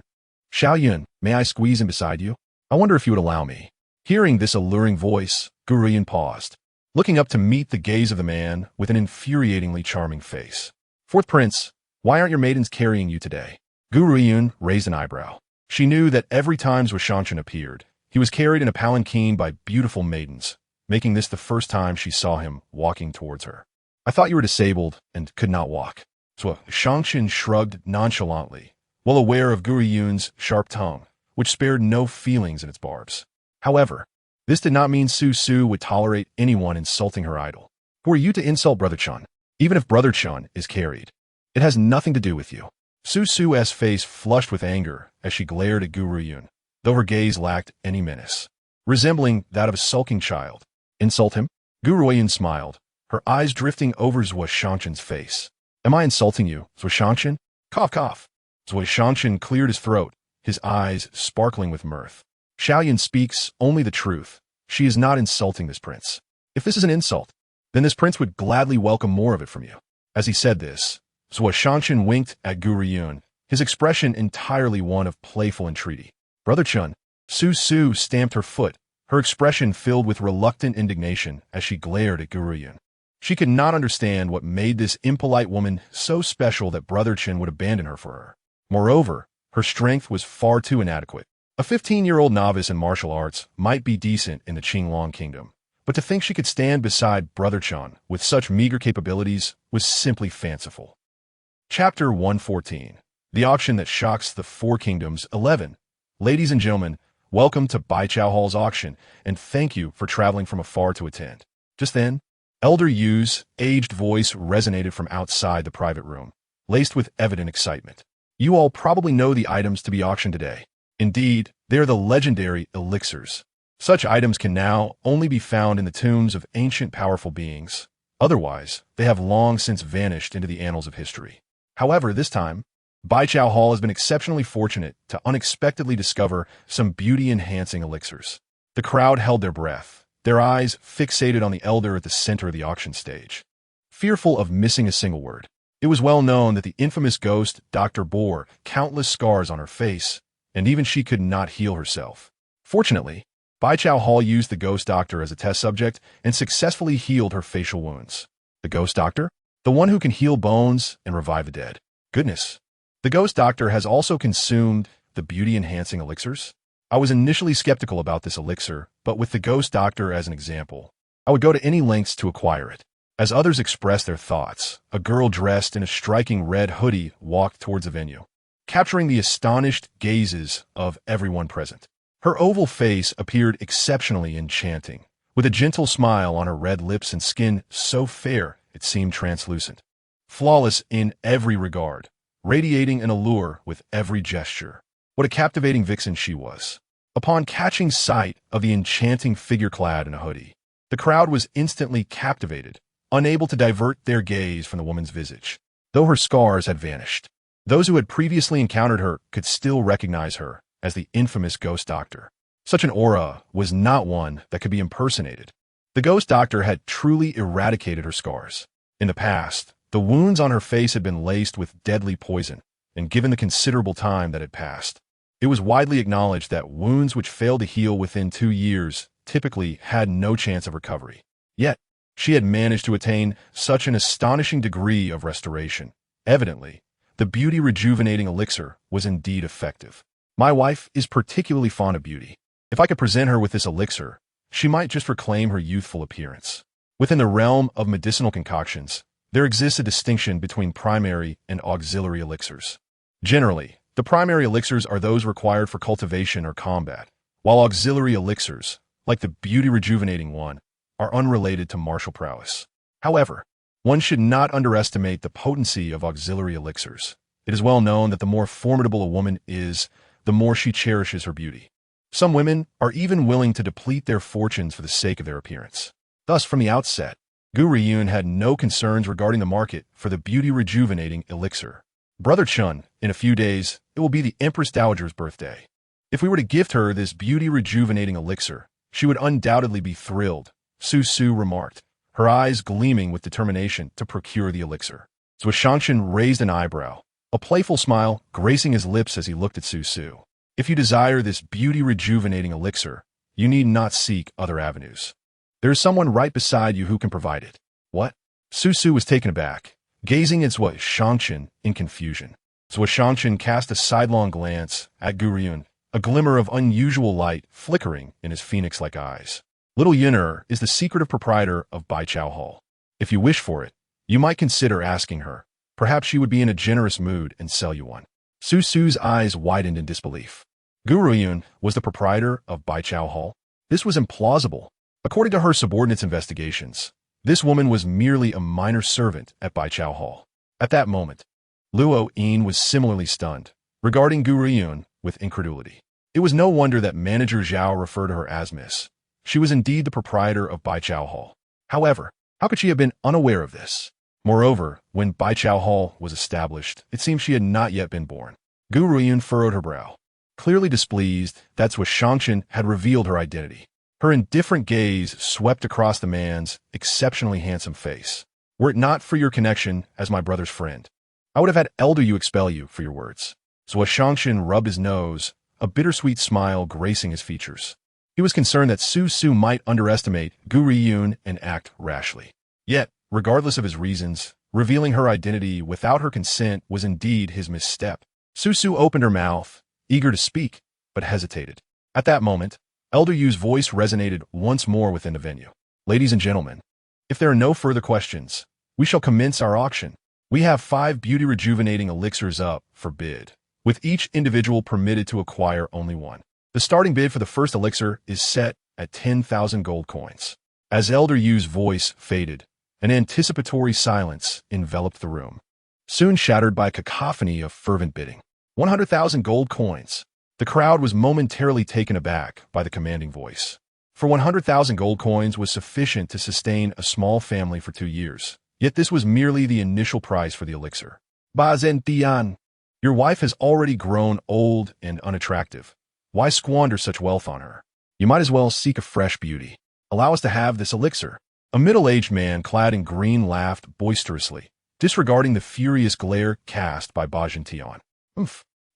Xiaoyun, may I squeeze in beside you? I wonder if you would allow me. Hearing this alluring voice, Gu Ruoyun paused, looking up to meet the gaze of the man with an infuriatingly charming face. Fourth Prince, why aren't your maidens carrying you today? Gu Ruoyun raised an eyebrow. She knew that every time Zhuo Shangchen appeared, he was carried in a palanquin by beautiful maidens, making this the first time she saw him walking towards her. I thought you were disabled and could not walk. Zhuo Shangchen shrugged nonchalantly, well aware of Gu Ruoyun's sharp tongue, which spared no feelings in its barbs. However, this did not mean Su Su would tolerate anyone insulting her idol. Who are you to insult Brother Chun? Even if Brother Chun is carried, it has nothing to do with you. Su Su's face flushed with anger as she glared at Gu Ruoyun, though her gaze lacked any menace, resembling that of a sulking child. Insult him? Gu Ruoyun smiled, her eyes drifting over Zhuo Shangchen's face. Am I insulting you, Zhuo Shangchen? Cough, cough. Zhuo Shangchen cleared his throat, his eyes sparkling with mirth. Xiaoyun speaks only the truth. She is not insulting this prince. If this is an insult, then this prince would gladly welcome more of it from you. As he said this, Zhuo Shanshan winked at Gu Ruoyun, his expression entirely one of playful entreaty. Brother Chun, Su Su stamped her foot, her expression filled with reluctant indignation as she glared at Gu Ruoyun. She could not understand what made this impolite woman so special that Brother Chen would abandon her for her. Moreover, her strength was far too inadequate. A 15-year-old novice in martial arts might be decent in the Qingtian Kingdom, but to think she could stand beside Brother Chen with such meager capabilities was simply fanciful. Chapter 114. The Auction That Shocks the Four Kingdoms 11. Ladies and gentlemen, welcome to Baichao Hall's auction, and thank you for traveling from afar to attend. Just then, Elder Yu's aged voice resonated from outside the private room, laced with evident excitement. You all probably know the items to be auctioned today. Indeed, they are the legendary elixirs. Such items can now only be found in the tombs of ancient powerful beings. Otherwise, they have long since vanished into the annals of history. However, this time, Baichao Hall has been exceptionally fortunate to unexpectedly discover some beauty-enhancing elixirs. The crowd held their breath, their eyes fixated on the elder at the center of the auction stage. Fearful of missing a single word, it was well known that the infamous ghost Dr. bore countless scars on her face, and even she could not heal herself. Fortunately, Baichao Hall used the ghost doctor as a test subject and successfully healed her facial wounds. The ghost doctor? The one who can heal bones and revive the dead. Goodness. The ghost doctor has also consumed the beauty-enhancing elixirs? I was initially skeptical about this elixir, but with the ghost doctor as an example, I would go to any lengths to acquire it. As others expressed their thoughts, a girl dressed in a striking red hoodie walked towards the venue, capturing the astonished gazes of everyone present. Her oval face appeared exceptionally enchanting, with a gentle smile on her red lips and skin so fair it seemed translucent. Flawless in every regard, radiating an allure with every gesture. What a captivating vixen she was. Upon catching sight of the enchanting figure clad in a hoodie, the crowd was instantly captivated, unable to divert their gaze from the woman's visage. Though her scars had vanished, those who had previously encountered her could still recognize her as the infamous ghost doctor. Such an aura was not one that could be impersonated. The ghost doctor had truly eradicated her scars. In the past, the wounds on her face had been laced with deadly poison, and given the considerable time that had passed, it was widely acknowledged that wounds which failed to heal within 2 years typically had no chance of recovery. Yet, she had managed to attain such an astonishing degree of restoration. Evidently, the beauty-rejuvenating elixir was indeed effective. My wife is particularly fond of beauty. If I could present her with this elixir, she might just reclaim her youthful appearance. Within the realm of medicinal concoctions, there exists a distinction between primary and auxiliary elixirs. Generally, the primary elixirs are those required for cultivation or combat, while auxiliary elixirs, like the beauty-rejuvenating one, are unrelated to martial prowess. However, one should not underestimate the potency of auxiliary elixirs. It is well known that the more formidable a woman is, the more she cherishes her beauty. Some women are even willing to deplete their fortunes for the sake of their appearance. Thus, from the outset, Gu Ruoyun had no concerns regarding the market for the beauty-rejuvenating elixir. Brother Chun, in a few days, it will be the Empress Dowager's birthday. If we were to gift her this beauty-rejuvenating elixir, she would undoubtedly be thrilled, Su Su remarked, her eyes gleaming with determination to procure the elixir. Zhuo Shanshan raised an eyebrow, a playful smile gracing his lips as he looked at Su Su. If you desire this beauty-rejuvenating elixir, you need not seek other avenues. There is someone right beside you who can provide it. What? Su Su was taken aback, gazing at Zhuo Shanshan in confusion. Zhuo Shanshan cast a sidelong glance at Gu Ruoyun, a glimmer of unusual light flickering in his phoenix-like eyes. Little Yun'er is the secretive proprietor of Baichao Hall. If you wish for it, you might consider asking her. Perhaps she would be in a generous mood and sell you one. Su Su's eyes widened in disbelief. Gu Ruoyun was the proprietor of Baichao Hall? This was implausible. According to her subordinates' investigations, this woman was merely a minor servant at Baichao Hall. At that moment, Luo Yin was similarly stunned, regarding Gu Ruoyun with incredulity. It was no wonder that Manager Zhao referred to her as Miss. She was indeed the proprietor of Baichao Hall. However, how could she have been unaware of this? Moreover, when Baichao Hall was established, it seemed she had not yet been born. Gu Ruoyun furrowed her brow, clearly displeased that Zhuo Shanshan had revealed her identity. Her indifferent gaze swept across the man's exceptionally handsome face. Were it not for your connection as my brother's friend, I would have had Elder Yu expel you for your words. Zhuo Shangshan rubbed his nose, a bittersweet smile gracing his features. He was concerned that Su Su might underestimate Gu Ruoyun and act rashly. Yet, regardless of his reasons, revealing her identity without her consent was indeed his misstep. Su Su opened her mouth, eager to speak, but hesitated. At that moment, Elder Yu's voice resonated once more within the venue. Ladies and gentlemen, if there are no further questions, we shall commence our auction. We have 5 beauty-rejuvenating elixirs up for bid, with each individual permitted to acquire only one. The starting bid for the first elixir is set at 10,000 gold coins. As Elder Yu's voice faded, an anticipatory silence enveloped the room, soon shattered by a cacophony of fervent bidding. 100,000 gold coins. The crowd was momentarily taken aback by the commanding voice. For 100,000 gold coins was sufficient to sustain a small family for 2 years. Yet this was merely the initial price for the elixir. Ba Zentian, your wife has already grown old and unattractive. Why squander such wealth on her? You might as well seek a fresh beauty. Allow us to have this elixir. A middle-aged man clad in green laughed boisterously, disregarding the furious glare cast by Ba Zentian.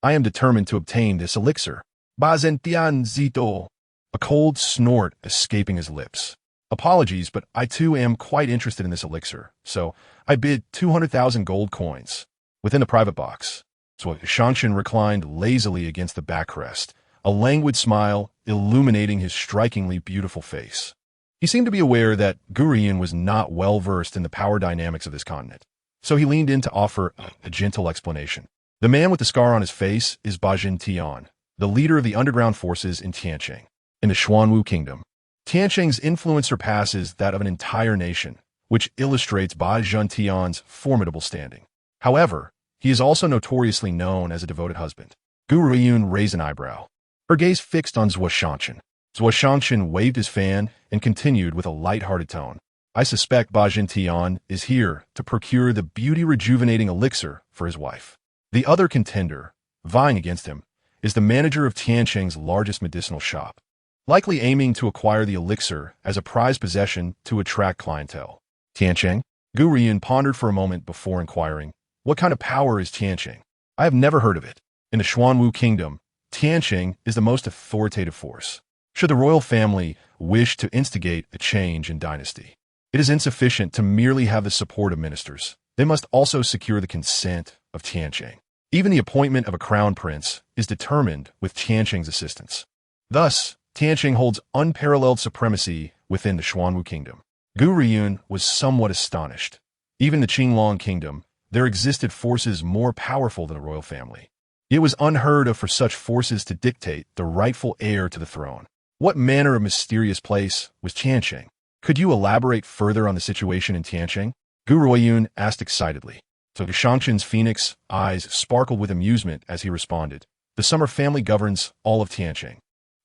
I am determined to obtain this elixir. Ba Zentian Zito. A cold snort escaping his lips. Apologies, but I too am quite interested in this elixir, so I bid 200,000 gold coins. Within the private box, Zhuo Shangshan reclined lazily against the backrest, a languid smile illuminating his strikingly beautiful face. He seemed to be aware that Gu Ruoyun was not well versed in the power dynamics of this continent, so he leaned in to offer a gentle explanation. The man with the scar on his face is Ba Zentian, the leader of the underground forces in Tianqing, in the Xuanwu Kingdom. Tianqing's influence surpasses that of an entire nation, which illustrates Ba Zentian's formidable standing. However, he is also notoriously known as a devoted husband. Gu Ruoyun raised an eyebrow, her gaze fixed on Zhuo Shangshan. Zhuo Shangshan waved his fan and continued with a light-hearted tone. I suspect Ba Zentian is here to procure the beauty-rejuvenating elixir for his wife. The other contender, vying against him, is the manager of Tianqing's largest medicinal shop, likely aiming to acquire the elixir as a prized possession to attract clientele. Tianqing? Gu Ruoyun pondered for a moment before inquiring, what kind of power is Tianqing? I have never heard of it. In the Xuanwu Kingdom, Tianqing is the most authoritative force. Should the royal family wish to instigate a change in dynasty, it is insufficient to merely have the support of ministers. They must also secure the consent of Tianqing. Even the appointment of a crown prince is determined with Tianqing's assistance. Thus, Tianqing holds unparalleled supremacy within the Xuanwu Kingdom. Gu Ruoyun was somewhat astonished. Even in the Qingtian Kingdom, there existed forces more powerful than the royal family. It was unheard of for such forces to dictate the rightful heir to the throne. What manner of mysterious place was Tianqing? Could you elaborate further on the situation in Tianqing? Gu Ruoyun asked excitedly. So Shangshan's phoenix eyes sparkled with amusement as he responded. The Summer family governs all of Tianqing,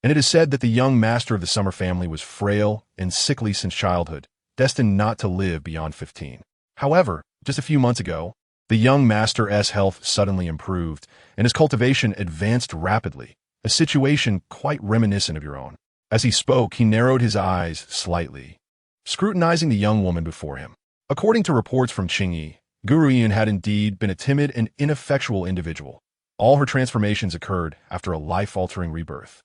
and it is said that the young master of the Summer family was frail and sickly since childhood, destined not to live beyond 15. However, just a few months ago, the young master's health suddenly improved, and his cultivation advanced rapidly, a situation quite reminiscent of your own. As he spoke, he narrowed his eyes slightly, scrutinizing the young woman before him. According to reports from Qingyi, Gu Ruoyun had indeed been a timid and ineffectual individual. All her transformations occurred after a life-altering rebirth.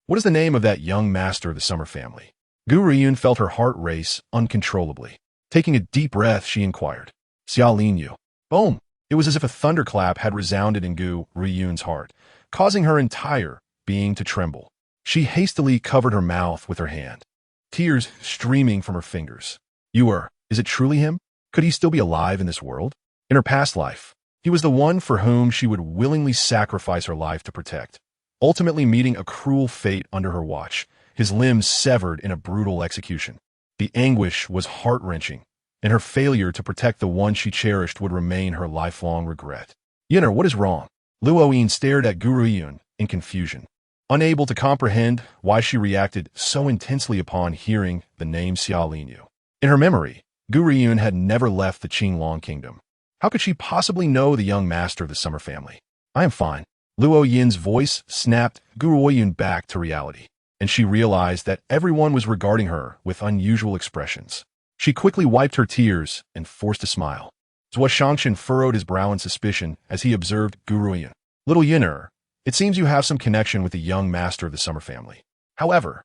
What is the name of that young master of the Summer family? Gu Ruoyun felt her heart race uncontrollably. Taking a deep breath, she inquired. Xia Linyu. Boom! It was as if a thunderclap had resounded in Gu Ruoyun's heart, causing her entire being to tremble. She hastily covered her mouth with her hand, tears streaming from her fingers. Is it truly him? Could he still be alive in this world? In her past life, he was the one for whom she would willingly sacrifice her life to protect, ultimately meeting a cruel fate under her watch, his limbs severed in a brutal execution. The anguish was heart-wrenching, and her failure to protect the one she cherished would remain her lifelong regret. Yinner, what is wrong? Luoyin stared at Gu Ruoyun in confusion, unable to comprehend why she reacted so intensely upon hearing the name Xia Linyu. In her memory, Gu Ruoyun had never left the Qingtian Kingdom. How could she possibly know the young master of the Summer family? I am fine. Luo Yin's voice snapped Gu Ruoyun back to reality, and she realized that everyone was regarding her with unusual expressions. She quickly wiped her tears and forced a smile. Zhou Shangshan furrowed his brow in suspicion as he observed Gu Ruoyun. Little Yin'er, it seems you have some connection with the young master of the Summer family. However,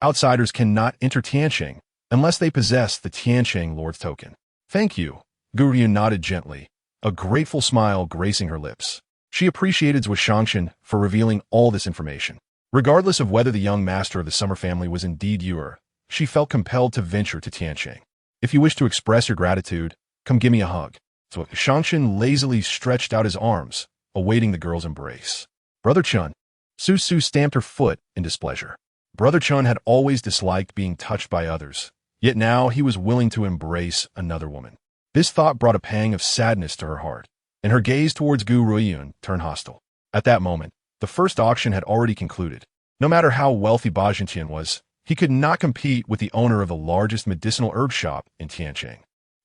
outsiders cannot enter Tianqing unless they possess the Tianqing Lord's token. Thank you. Gu Ruoyun nodded gently, a grateful smile gracing her lips. She appreciated Zhou Shangshan for revealing all this information. Regardless of whether the young master of the Summer family was indeed Yuer, she felt compelled to venture to Tianqing. If you wish to express your gratitude, come give me a hug. So Shangshan lazily stretched out his arms, awaiting the girl's embrace. Brother Chun. Su Su stamped her foot in displeasure. Brother Chun had always disliked being touched by others, yet now he was willing to embrace another woman. This thought brought a pang of sadness to her heart, and her gaze towards Gu Ruoyun turned hostile. At that moment, the first auction had already concluded. No matter how wealthy Ba Jintian was, he could not compete with the owner of the largest medicinal herb shop in Tianqing.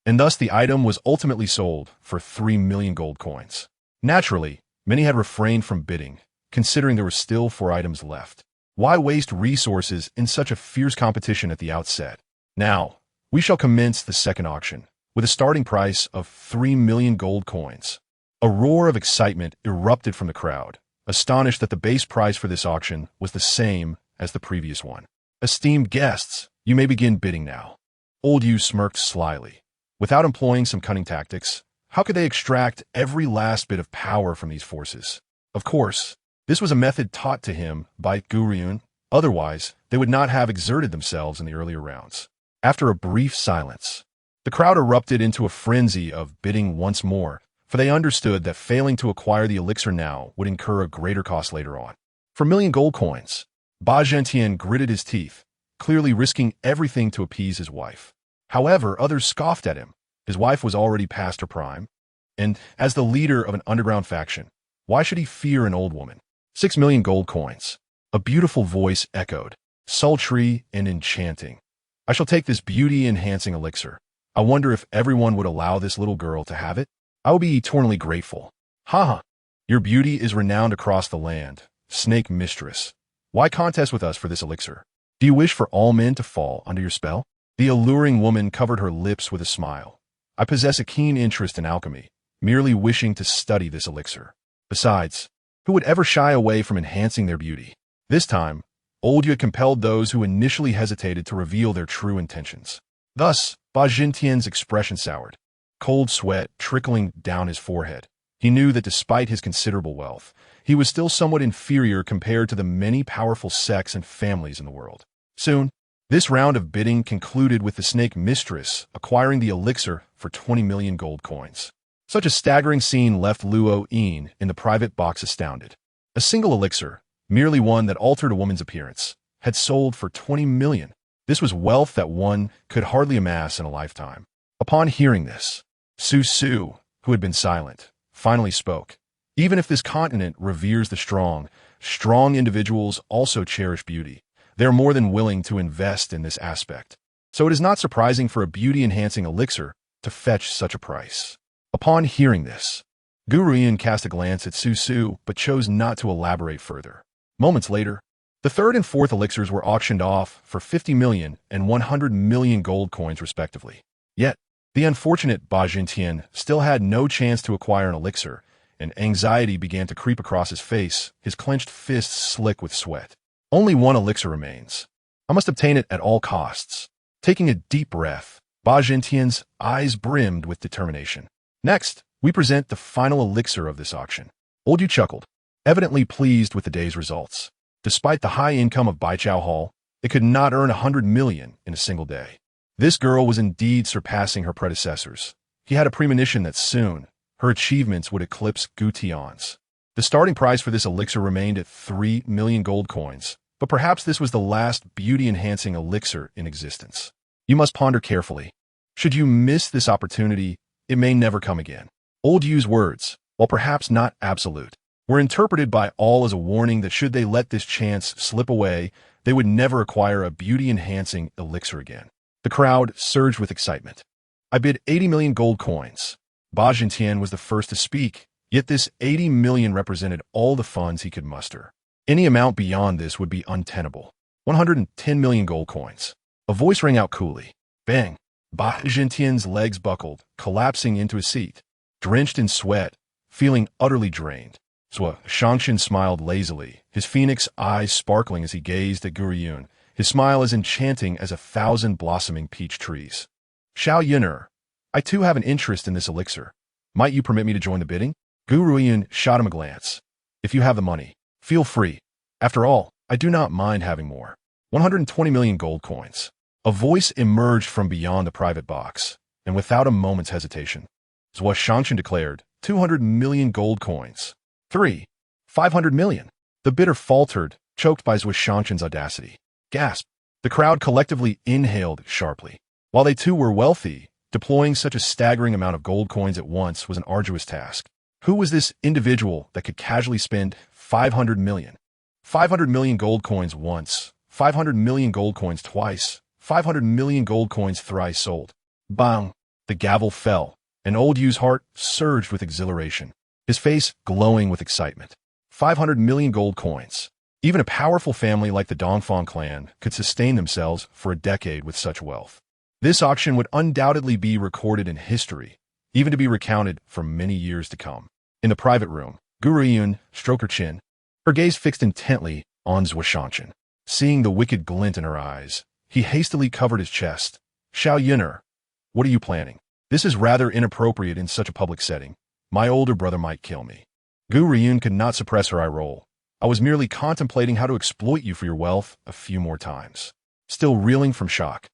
And thus the item was ultimately sold for 3 million gold coins. Naturally, many had refrained from bidding, considering there were still 4 items left. Why waste resources in such a fierce competition at the outset? Now, we shall commence the second auction, with a starting price of 3 million gold coins. A roar of excitement erupted from the crowd, astonished that the base price for this auction was the same as the previous one. Esteemed guests, you may begin bidding now. Old Yu smirked slyly. Without employing some cunning tactics, how could they extract every last bit of power from these forces? Of course, this was a method taught to him by Gu Ruoyun, otherwise they would not have exerted themselves in the earlier rounds. After a brief silence, the crowd erupted into a frenzy of bidding once more, for they understood that failing to acquire the elixir now would incur a greater cost later on. For 1 million gold coins, Ba Zhentian gritted his teeth, clearly risking everything to appease his wife. However, others scoffed at him. His wife was already past her prime, and as the leader of an underground faction, why should he fear an old woman? 6 million gold coins. A beautiful voice echoed, sultry and enchanting. I shall take this beauty-enhancing elixir. I wonder if everyone would allow this little girl to have it? I will be eternally grateful. Haha. Your beauty is renowned across the land, snake mistress. Why contest with us for this elixir? Do you wish for all men to fall under your spell? The alluring woman covered her lips with a smile. I possess a keen interest in alchemy, merely wishing to study this elixir. Besides, who would ever shy away from enhancing their beauty? This time, Old Yu compelled those who initially hesitated to reveal their true intentions. Thus, Ba Jintian's expression soured, cold sweat trickling down his forehead. He knew that despite his considerable wealth, he was still somewhat inferior compared to the many powerful sects and families in the world. Soon, this round of bidding concluded with the snake mistress acquiring the elixir for 20 million gold coins. Such a staggering scene left Luo Yin in the private box astounded. A single elixir, merely one that altered a woman's appearance, had sold for 20 million. This was wealth that one could hardly amass in a lifetime. Upon hearing this, Su Su, who had been silent, finally spoke. Even if this continent reveres the strong, strong individuals also cherish beauty. They are more than willing to invest in this aspect. So it is not surprising for a beauty-enhancing elixir to fetch such a price. Upon hearing this, Gu Ruoyun cast a glance at Su Su but chose not to elaborate further. Moments later, the third and fourth elixirs were auctioned off for 50 million and 100 million gold coins respectively. Yet, the unfortunate Ba Jintian still had no chance to acquire an elixir, and anxiety began to creep across his face, his clenched fists slick with sweat. Only one elixir remains. I must obtain it at all costs. Taking a deep breath, Ba Jintian's eyes brimmed with determination. Next, we present the final elixir of this auction. Old Yu chuckled, evidently pleased with the day's results. Despite the high income of Baichao Hall, it could not earn 100 million in a single day. This girl was indeed surpassing her predecessors. He had a premonition that soon, her achievements would eclipse Gu Tian's. The starting price for this elixir remained at 3 million gold coins, but perhaps this was the last beauty-enhancing elixir in existence. You must ponder carefully. Should you miss this opportunity, it may never come again. Old Yu's words, while perhaps not absolute, were interpreted by all as a warning that should they let this chance slip away, they would never acquire a beauty-enhancing elixir again. The crowd surged with excitement. I bid 80 million gold coins. Ba Jintian was the first to speak, yet this 80 million represented all the funds he could muster. Any amount beyond this would be untenable. 110 million gold coins. A voice rang out coolly. Bang! Qingtian's legs buckled, collapsing into his seat. Drenched in sweat, feeling utterly drained, Shangshan smiled lazily, his phoenix eyes sparkling as he gazed at Gu Ruoyun, his smile as enchanting as 1,000 blossoming peach trees. Xiao Yun'er, I too have an interest in this elixir. Might you permit me to join the bidding? Gu Ruoyun shot him a glance. If you have the money, feel free. After all, I do not mind having more. 120 million gold coins. A voice emerged from beyond the private box, and without a moment's hesitation, Shangshan declared, 200 million gold coins. 500 million. The bidder faltered, choked by Shangshan's audacity. Gasp. The crowd collectively inhaled sharply. While they too were wealthy, deploying such a staggering amount of gold coins at once was an arduous task. Who was this individual that could casually spend 500 million? 500 million gold coins once, 500 million gold coins twice, 500 million gold coins thrice sold. Bang! The gavel fell, and old Yu's heart surged with exhilaration, his face glowing with excitement. 500 million gold coins. Even a powerful family like the Dongfang clan could sustain themselves for a decade with such wealth. This auction would undoubtedly be recorded in history, even to be recounted for many years to come. In the private room, Gu Ruoyun stroked her chin, her gaze fixed intently on Shangshan. Seeing the wicked glint in her eyes, he hastily covered his chest. Xiao Yun'er, what are you planning? This is rather inappropriate in such a public setting. My older brother might kill me. Gu Ruoyun could not suppress her eye roll. I was merely contemplating how to exploit you for your wealth a few more times. Still reeling from shock,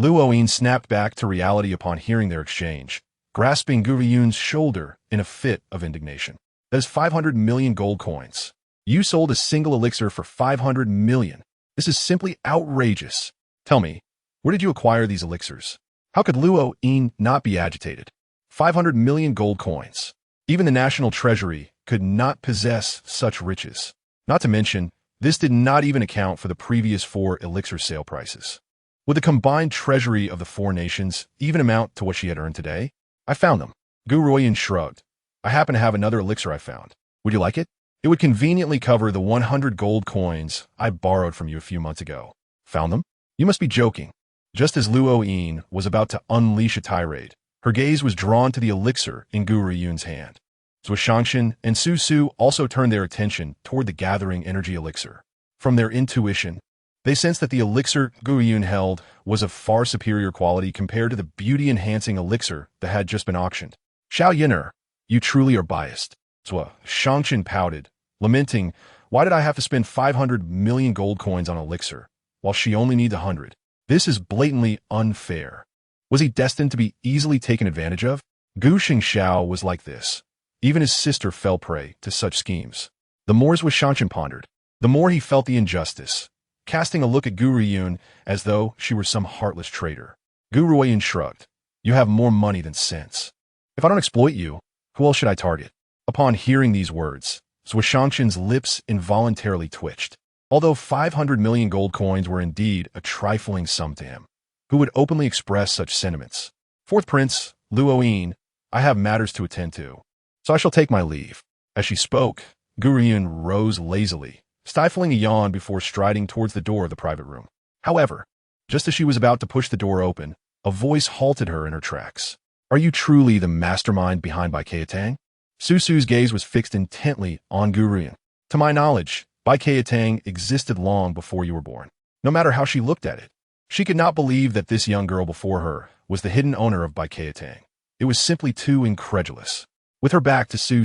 Luoyin snapped back to reality upon hearing their exchange, grasping Gu Ruoyun's shoulder in a fit of indignation. That is 500 million gold coins. You sold a single elixir for 500 million. This is simply outrageous. Tell me, where did you acquire these elixirs? How could Luoyin not be agitated? 500 million gold coins. Even the national treasury could not possess such riches. Not to mention, this did not even account for the previous 4 elixir sale prices. Would the combined treasury of the 4 nations even amount to what she had earned today? I found them. Gu Ruoyun shrugged. I happen to have another elixir I found. Would you like it? It would conveniently cover the 100 gold coins I borrowed from you a few months ago. Found them? You must be joking. Just as Luoyin was about to unleash a tirade, her gaze was drawn to the elixir in Gu Ruoyun's hand. Shangshan and Su also turned their attention toward the gathering energy elixir. From their intuition, they sensed that the elixir Gu Ruoyun held was of far superior quality compared to the beauty-enhancing elixir that had just been auctioned. Xiao Yun'er, you truly are biased. Shangshan pouted, lamenting, why did I have to spend 500 million gold coins on elixir, while she only needs 100? This is blatantly unfair. Was he destined to be easily taken advantage of? Gu Xingxiao was like this. Even his sister fell prey to such schemes. The more Shangshan pondered, the more he felt the injustice, casting a look at Gu Ruoyun as though she were some heartless traitor. Gu Ruoyun shrugged. You have more money than sense. If I don't exploit you, who else should I target? Upon hearing these words, Shangshan's lips involuntarily twitched. Although 500 million gold coins were indeed a trifling sum to him, who would openly express such sentiments? Fourth Prince, Luoyin, I have matters to attend to, so I shall take my leave. As she spoke, Gu Ruoyun rose lazily, stifling a yawn before striding towards the door of the private room. However, just as she was about to push the door open, a voice halted her in her tracks. Are you truly the mastermind behind Qingtian? Su's gaze was fixed intently on Gu Ruoyun. To my knowledge, Qingtian existed long before you were born. No matter how she looked at it, she could not believe that this young girl before her was the hidden owner of Qingtian. It was simply too incredulous. With her back to Su,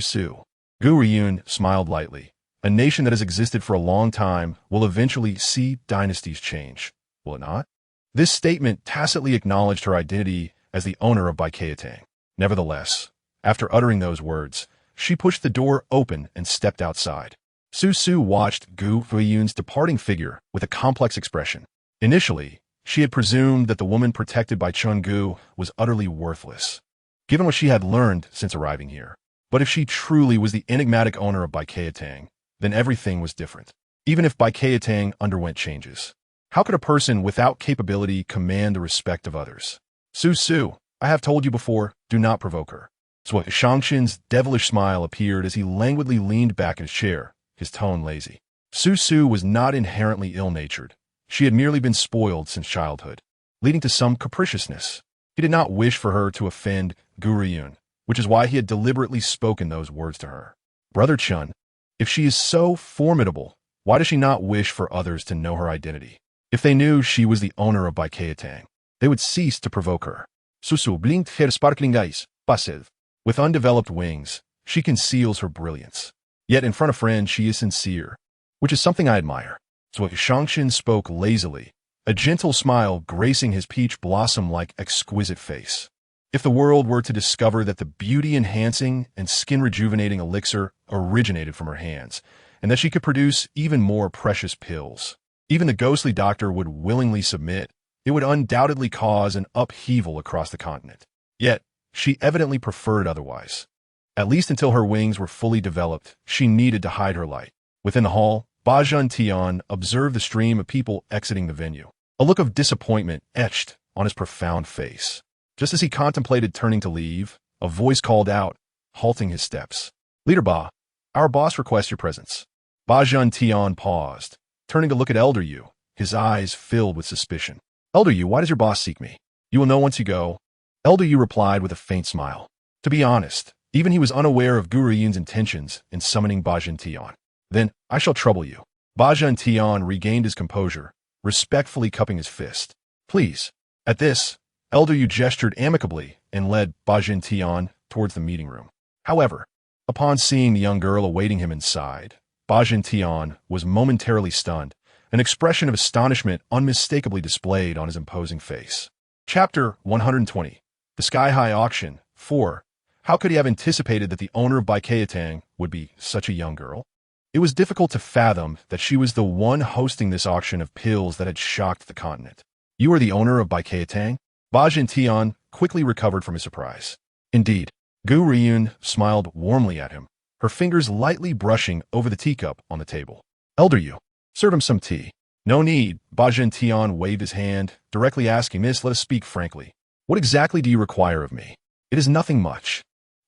Gu Ruoyun smiled lightly. A nation that has existed for a long time will eventually see dynasties change, will it not? This statement tacitly acknowledged her identity as the owner of Qingtian. Nevertheless, after uttering those words, she pushed the door open and stepped outside. Su watched Gu Ruoyun's departing figure with a complex expression. Initially, she had presumed that the woman protected by Chungu was utterly worthless, given what she had learned since arriving here. But if she truly was the enigmatic owner of Qingtian, then everything was different. Even if Qingtian underwent changes, how could a person without capability command the respect of others? Su, I have told you before, do not provoke her. Shangshan's devilish smile appeared as he languidly leaned back in his chair, his tone lazy. Su was not inherently ill-natured. She had merely been spoiled since childhood, leading to some capriciousness. He He did not wish for her to offend Gu Ruoyun, which is why he had deliberately spoken those words to her. Brother Chun, if she is so formidable, why does she not wish for others to know her identity? If they knew she was the owner of Qingtian, they would cease to provoke her. Susu blinkt her sparkling eyes, passive. With undeveloped wings, she conceals her brilliance. Yet in front of friends she is sincere, which is something I admire. So Shangshan spoke lazily, a gentle smile gracing his peach blossom-like exquisite face. If the world were to discover that the beauty-enhancing and skin-rejuvenating elixir originated from her hands, and that she could produce even more precious pills, even the ghostly doctor would willingly submit, it would undoubtedly cause an upheaval across the continent. Yet, she evidently preferred otherwise. At least until her wings were fully developed, she needed to hide her light. Within the hall, Qingtian observed the stream of people exiting the venue. A look of disappointment etched on his profound face. Just as he contemplated turning to leave, a voice called out, halting his steps. "Leader Ba, our boss requests your presence." Qingtian paused, turning to look at Elder Yu, his eyes filled with suspicion. "Elder Yu, why does your boss seek me?" "You will know once you go." Elder Yu replied with a faint smile. To be honest, even he was unaware of Gu Ruoyun's intentions in summoning Qingtian. "Then, I shall trouble you." Qingtian regained his composure, respectfully cupping his fist. "Please." At this, Elder Yu gestured amicably and led Qingtian towards the meeting room. However, upon seeing the young girl awaiting him inside, Qingtian was momentarily stunned, an expression of astonishment unmistakably displayed on his imposing face. Chapter 120. The Sky-High Auction. 4. How could he have anticipated that the owner of Qingtian would be such a young girl? It was difficult to fathom that she was the one hosting this auction of pills that had shocked the continent. "You are the owner of Qingtian?" Qingtian quickly recovered from his surprise. "Indeed." Gu Ruoyun smiled warmly at him, her fingers lightly brushing over the teacup on the table. "Elder Yu, serve him some tea." "No need." Qingtian waved his hand, directly asking, "Miss, let us speak frankly. What exactly do you require of me?" "It is nothing much.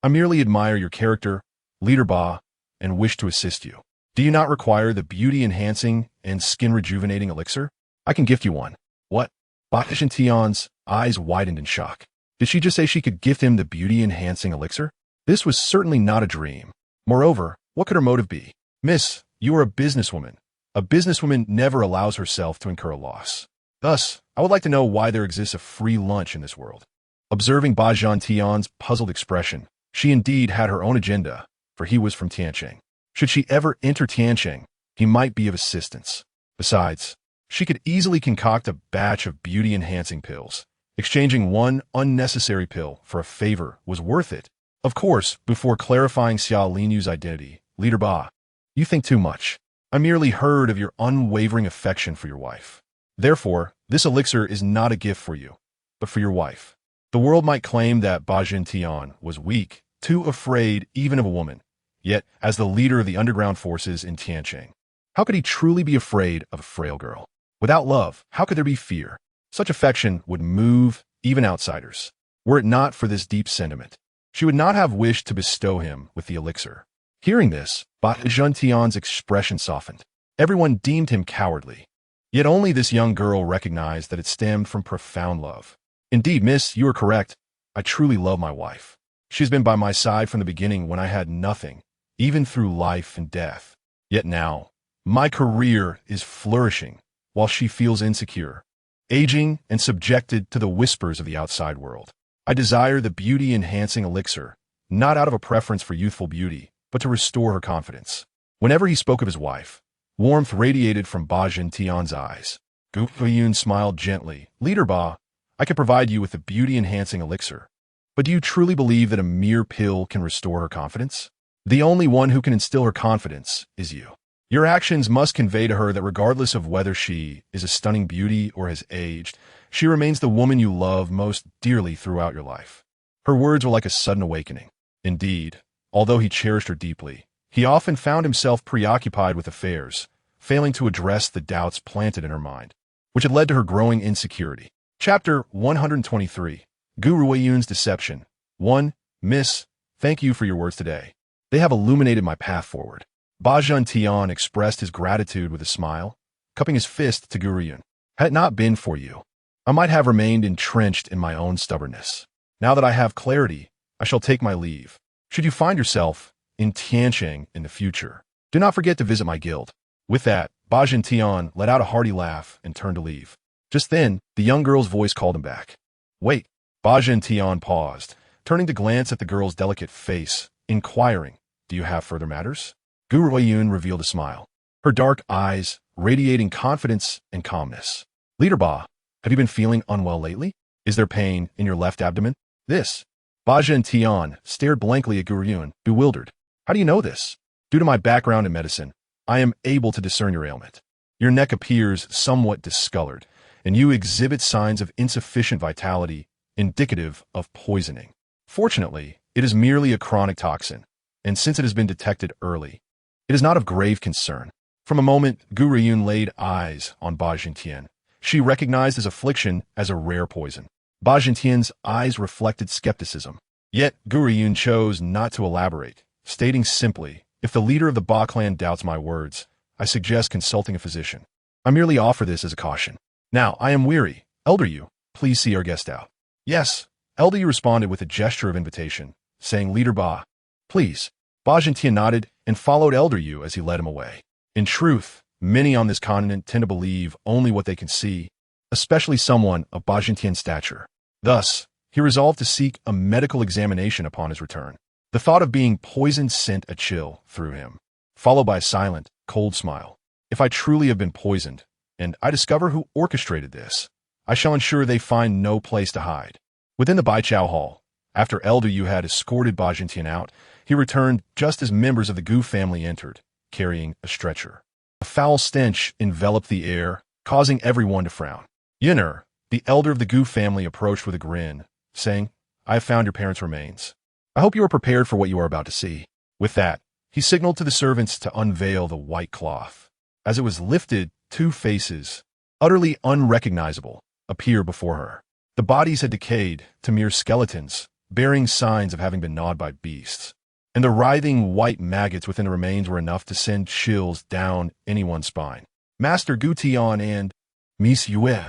I merely admire your character, Leader Ba, and wish to assist you. Do you not require the beauty-enhancing and skin-rejuvenating elixir? I can gift you one." "What?" Qingtian's eyes widened in shock. Did she just say she could gift him the beauty-enhancing elixir? This was certainly not a dream. Moreover, what could her motive be? "Miss, you are a businesswoman. A businesswoman never allows herself to incur a loss. Thus, I would like to know why there exists a free lunch in this world." Observing Qingtian's puzzled expression, she indeed had her own agenda, for he was from Tianqing. Should she ever enter Tianqing, he might be of assistance. Besides, she could easily concoct a batch of beauty-enhancing pills. Exchanging one unnecessary pill for a favor was worth it. Of course, before clarifying Xia Linyu's identity, "Leader Ba, you think too much. I merely heard of your unwavering affection for your wife. Therefore, this elixir is not a gift for you, but for your wife." The world might claim that Qingtian was weak, too afraid even of a woman. Yet, as the leader of the underground forces in Tianqing, how could he truly be afraid of a frail girl? Without love, how could there be fear? Such affection would move even outsiders. Were it not for this deep sentiment, she would not have wished to bestow him with the elixir. Hearing this, Qingtian's expression softened. Everyone deemed him cowardly. Yet only this young girl recognized that it stemmed from profound love. "Indeed, miss, you are correct. I truly love my wife. She has been by my side from the beginning when I had nothing, even through life and death. Yet now, my career is flourishing, while she feels insecure, aging and subjected to the whispers of the outside world. I desire the beauty-enhancing elixir, not out of a preference for youthful beauty, but to restore her confidence." Whenever he spoke of his wife, warmth radiated from Qingtian's eyes. Gu Ruoyun smiled gently. "Leader Ba, I can provide you with the beauty-enhancing elixir. But do you truly believe that a mere pill can restore her confidence? The only one who can instill her confidence is you. Your actions must convey to her that regardless of whether she is a stunning beauty or has aged, she remains the woman you love most dearly throughout your life." Her words were like a sudden awakening. Indeed, although he cherished her deeply, he often found himself preoccupied with affairs, failing to address the doubts planted in her mind, which had led to her growing insecurity. Chapter 123. Gu Ruoyun's Deception. 1. Miss, thank you for your words today. They have illuminated my path forward. Qingtian expressed his gratitude with a smile, cupping his fist to Gu Ruoyun. "Had it not been for you, I might have remained entrenched in my own stubbornness. Now that I have clarity, I shall take my leave. Should you find yourself in Tiansheng in the future, do not forget to visit my guild. With that, Ba Zhentian let out a hearty laugh and turned to leave. Just then, the young girl's voice called him back. Wait. Ba Zhentian paused, turning to glance at the girl's delicate face, inquiring, do you have further matters? Gu Ruoyun revealed a smile, her dark eyes radiating confidence and calmness. Leader Ba, have you been feeling unwell lately? Is there pain in your left abdomen? This. Ba Zhentian stared blankly at Gu Ruoyun, bewildered. How do you know this? Due to my background in medicine, I am able to discern your ailment. Your neck appears somewhat discolored, and you exhibit signs of insufficient vitality, indicative of poisoning. Fortunately, it is merely a chronic toxin, and since it has been detected early, it is not of grave concern. From a moment Gu Ruoyun laid eyes on Ba Zhentian, she recognized his affliction as a rare poison. Ba Zhentian's eyes reflected skepticism. Yet Gu Ruoyun chose not to elaborate, stating simply, if the leader of the Ba clan doubts my words, I suggest consulting a physician. I merely offer this as a caution. Now, I am weary. Elder Yu, please see our guest out. Yes, Elder Yu responded with a gesture of invitation, saying, Leader Ba, please. Ba Zhentian nodded and followed Elder Yu as he led him away. In truth, many on this continent tend to believe only what they can see, especially someone of Ba Zhentian's stature. Thus, he resolved to seek a medical examination upon his return. The thought of being poisoned sent a chill through him, followed by a silent, cold smile. If I truly have been poisoned, and I discover who orchestrated this, I shall ensure they find no place to hide. Within the Baichao Hall, after Elder Yu had escorted Ba Zhentian out, he returned just as members of the Gu family entered, carrying a stretcher. A foul stench enveloped the air, causing everyone to frown. Yin'er, the elder of the Gu family, approached with a grin, saying, I have found your parents' remains. I hope you are prepared for what you are about to see. With that, he signaled to the servants to unveil the white cloth. As it was lifted, two faces, utterly unrecognizable, appeared before her. The bodies had decayed to mere skeletons, bearing signs of having been gnawed by beasts. And the writhing white maggots within the remains were enough to send chills down anyone's spine. Master Gu Tian and Miss Yue.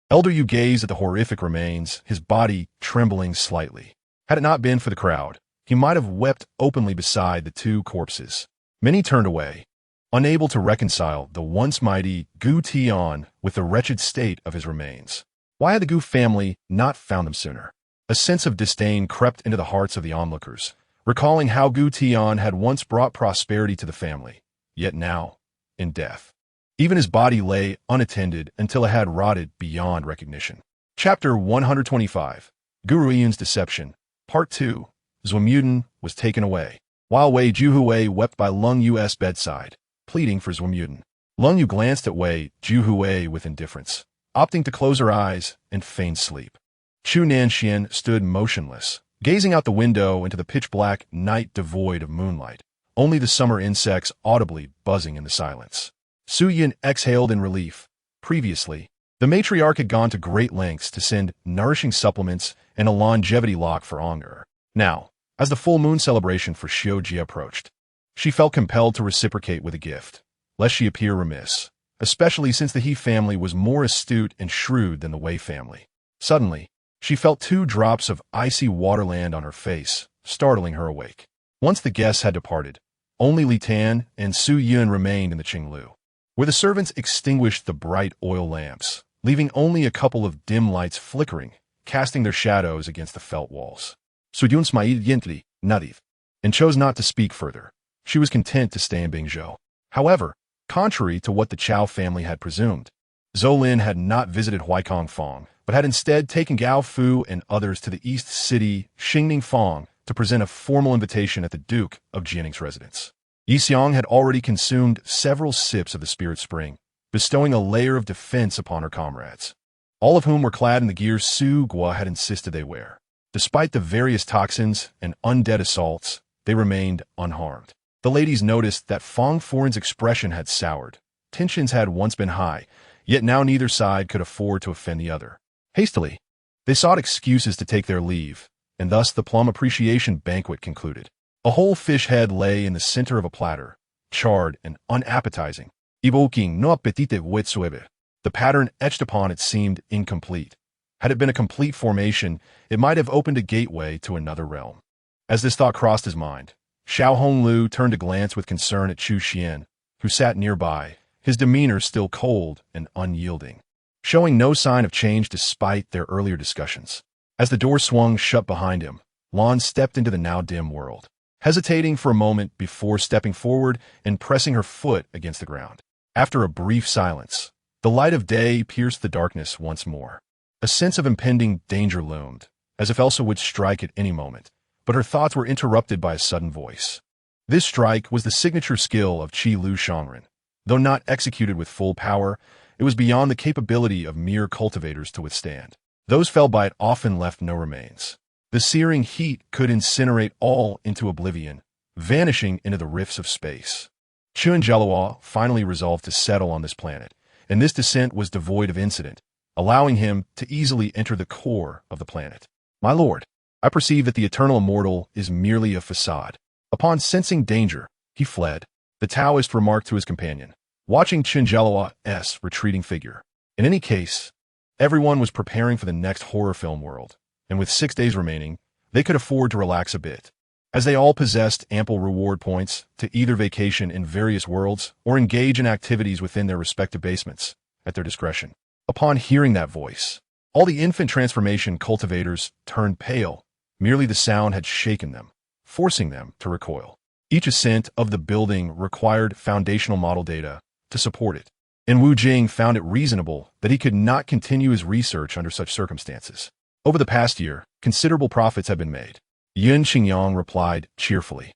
Elder Yu gazed at the horrific remains, his body trembling slightly. Had it not been for the crowd, he might have wept openly beside the two corpses. Many turned away, unable to reconcile the once mighty Gu Tian with the wretched state of his remains. Why had the Gu family not found them sooner? A sense of disdain crept into the hearts of the onlookers, recalling how Gu Tian had once brought prosperity to the family, yet now, in death. Even his body lay unattended until it had rotted beyond recognition. Chapter 125, Gu Ruoyun's Deception, Part 2, Zhuomudan was taken away. While Wei Juhui wept by Lung Yu's bedside, pleading for Zhuomudan. Lung Yu glanced at Wei Juhui with indifference, opting to close her eyes and feign sleep. Chu Nanxian stood motionless, gazing out the window into the pitch-black night devoid of moonlight, only the summer insects audibly buzzing in the silence. Su Yin exhaled in relief. Previously, the matriarch had gone to great lengths to send nourishing supplements and a longevity lock for Onger. Now, as the full moon celebration for Xiuji approached, she felt compelled to reciprocate with a gift, lest she appear remiss, especially since the He family was more astute and shrewd than the Wei family. Suddenly, she felt 2 drops of icy water land on her face, startling her awake. Once the guests had departed, only Li Tan and Su Yun remained in the Qinglu, where the servants extinguished the bright oil lamps, leaving only a couple of dim lights flickering, casting their shadows against the felt walls. Su Yun smiled gently, nodded, and chose not to speak further. She was content to stay in Bingzhou. However, contrary to what the Chao family had presumed, Zhou Lin had not visited Huaikong Fong, but had instead taken Gao Fu and others to the East City, Xingning Fong, to present a formal invitation at the Duke of Jianning's residence. Yi Xiang had already consumed several sips of the spirit spring, bestowing a layer of defense upon her comrades, all of whom were clad in the gear Su Gua had insisted they wear. Despite the various toxins and undead assaults, they remained unharmed. The ladies noticed that Fong Foreign's expression had soured. Tensions had once been high, yet now neither side could afford to offend the other. Hastily, they sought excuses to take their leave, and thus the plum appreciation banquet concluded. A whole fish head lay in the center of a platter, charred and unappetizing, evoking no appetite whatsoever. The pattern etched upon it seemed incomplete, Had it been a complete formation, it might have opened a gateway to another realm. As this thought crossed his mind, Xiao Honglu turned to glance with concern at Chu Xian, who sat nearby, his demeanor still cold and unyielding, showing no sign of change despite their earlier discussions. As the door swung shut behind him, Lan stepped into the now dim world, hesitating for a moment before stepping forward and pressing her foot against the ground. After a brief silence, the light of day pierced the darkness once more. A sense of impending danger loomed, as if Elsa would strike at any moment, but her thoughts were interrupted by a sudden voice. This strike was the signature skill of Qi Lu Shangren. Though not executed with full power, it was beyond the capability of mere cultivators to withstand. Those felled by it often left no remains. The searing heat could incinerate all into oblivion, vanishing into the rifts of space. Chun Jialua finally resolved to settle on this planet, and this descent was devoid of incident, allowing him to easily enter the core of the planet. My lord, I perceive that the eternal immortal is merely a facade. Upon sensing danger, he fled, the Taoist remarked to his companion, watching Chun Jialua's retreating figure. In any case, everyone was preparing for the next horror film world, and with 6 days remaining, they could afford to relax a bit, as they all possessed ample reward points to either vacation in various worlds or engage in activities within their respective basements, at their discretion. Upon hearing that voice, all the infant transformation cultivators turned pale. Merely the sound had shaken them, forcing them to recoil. Each ascent of the building required foundational model data to support it, and Wu Jing found it reasonable that he could not continue his research under such circumstances. Over the past year, considerable profits have been made. Yun Qingyang replied cheerfully,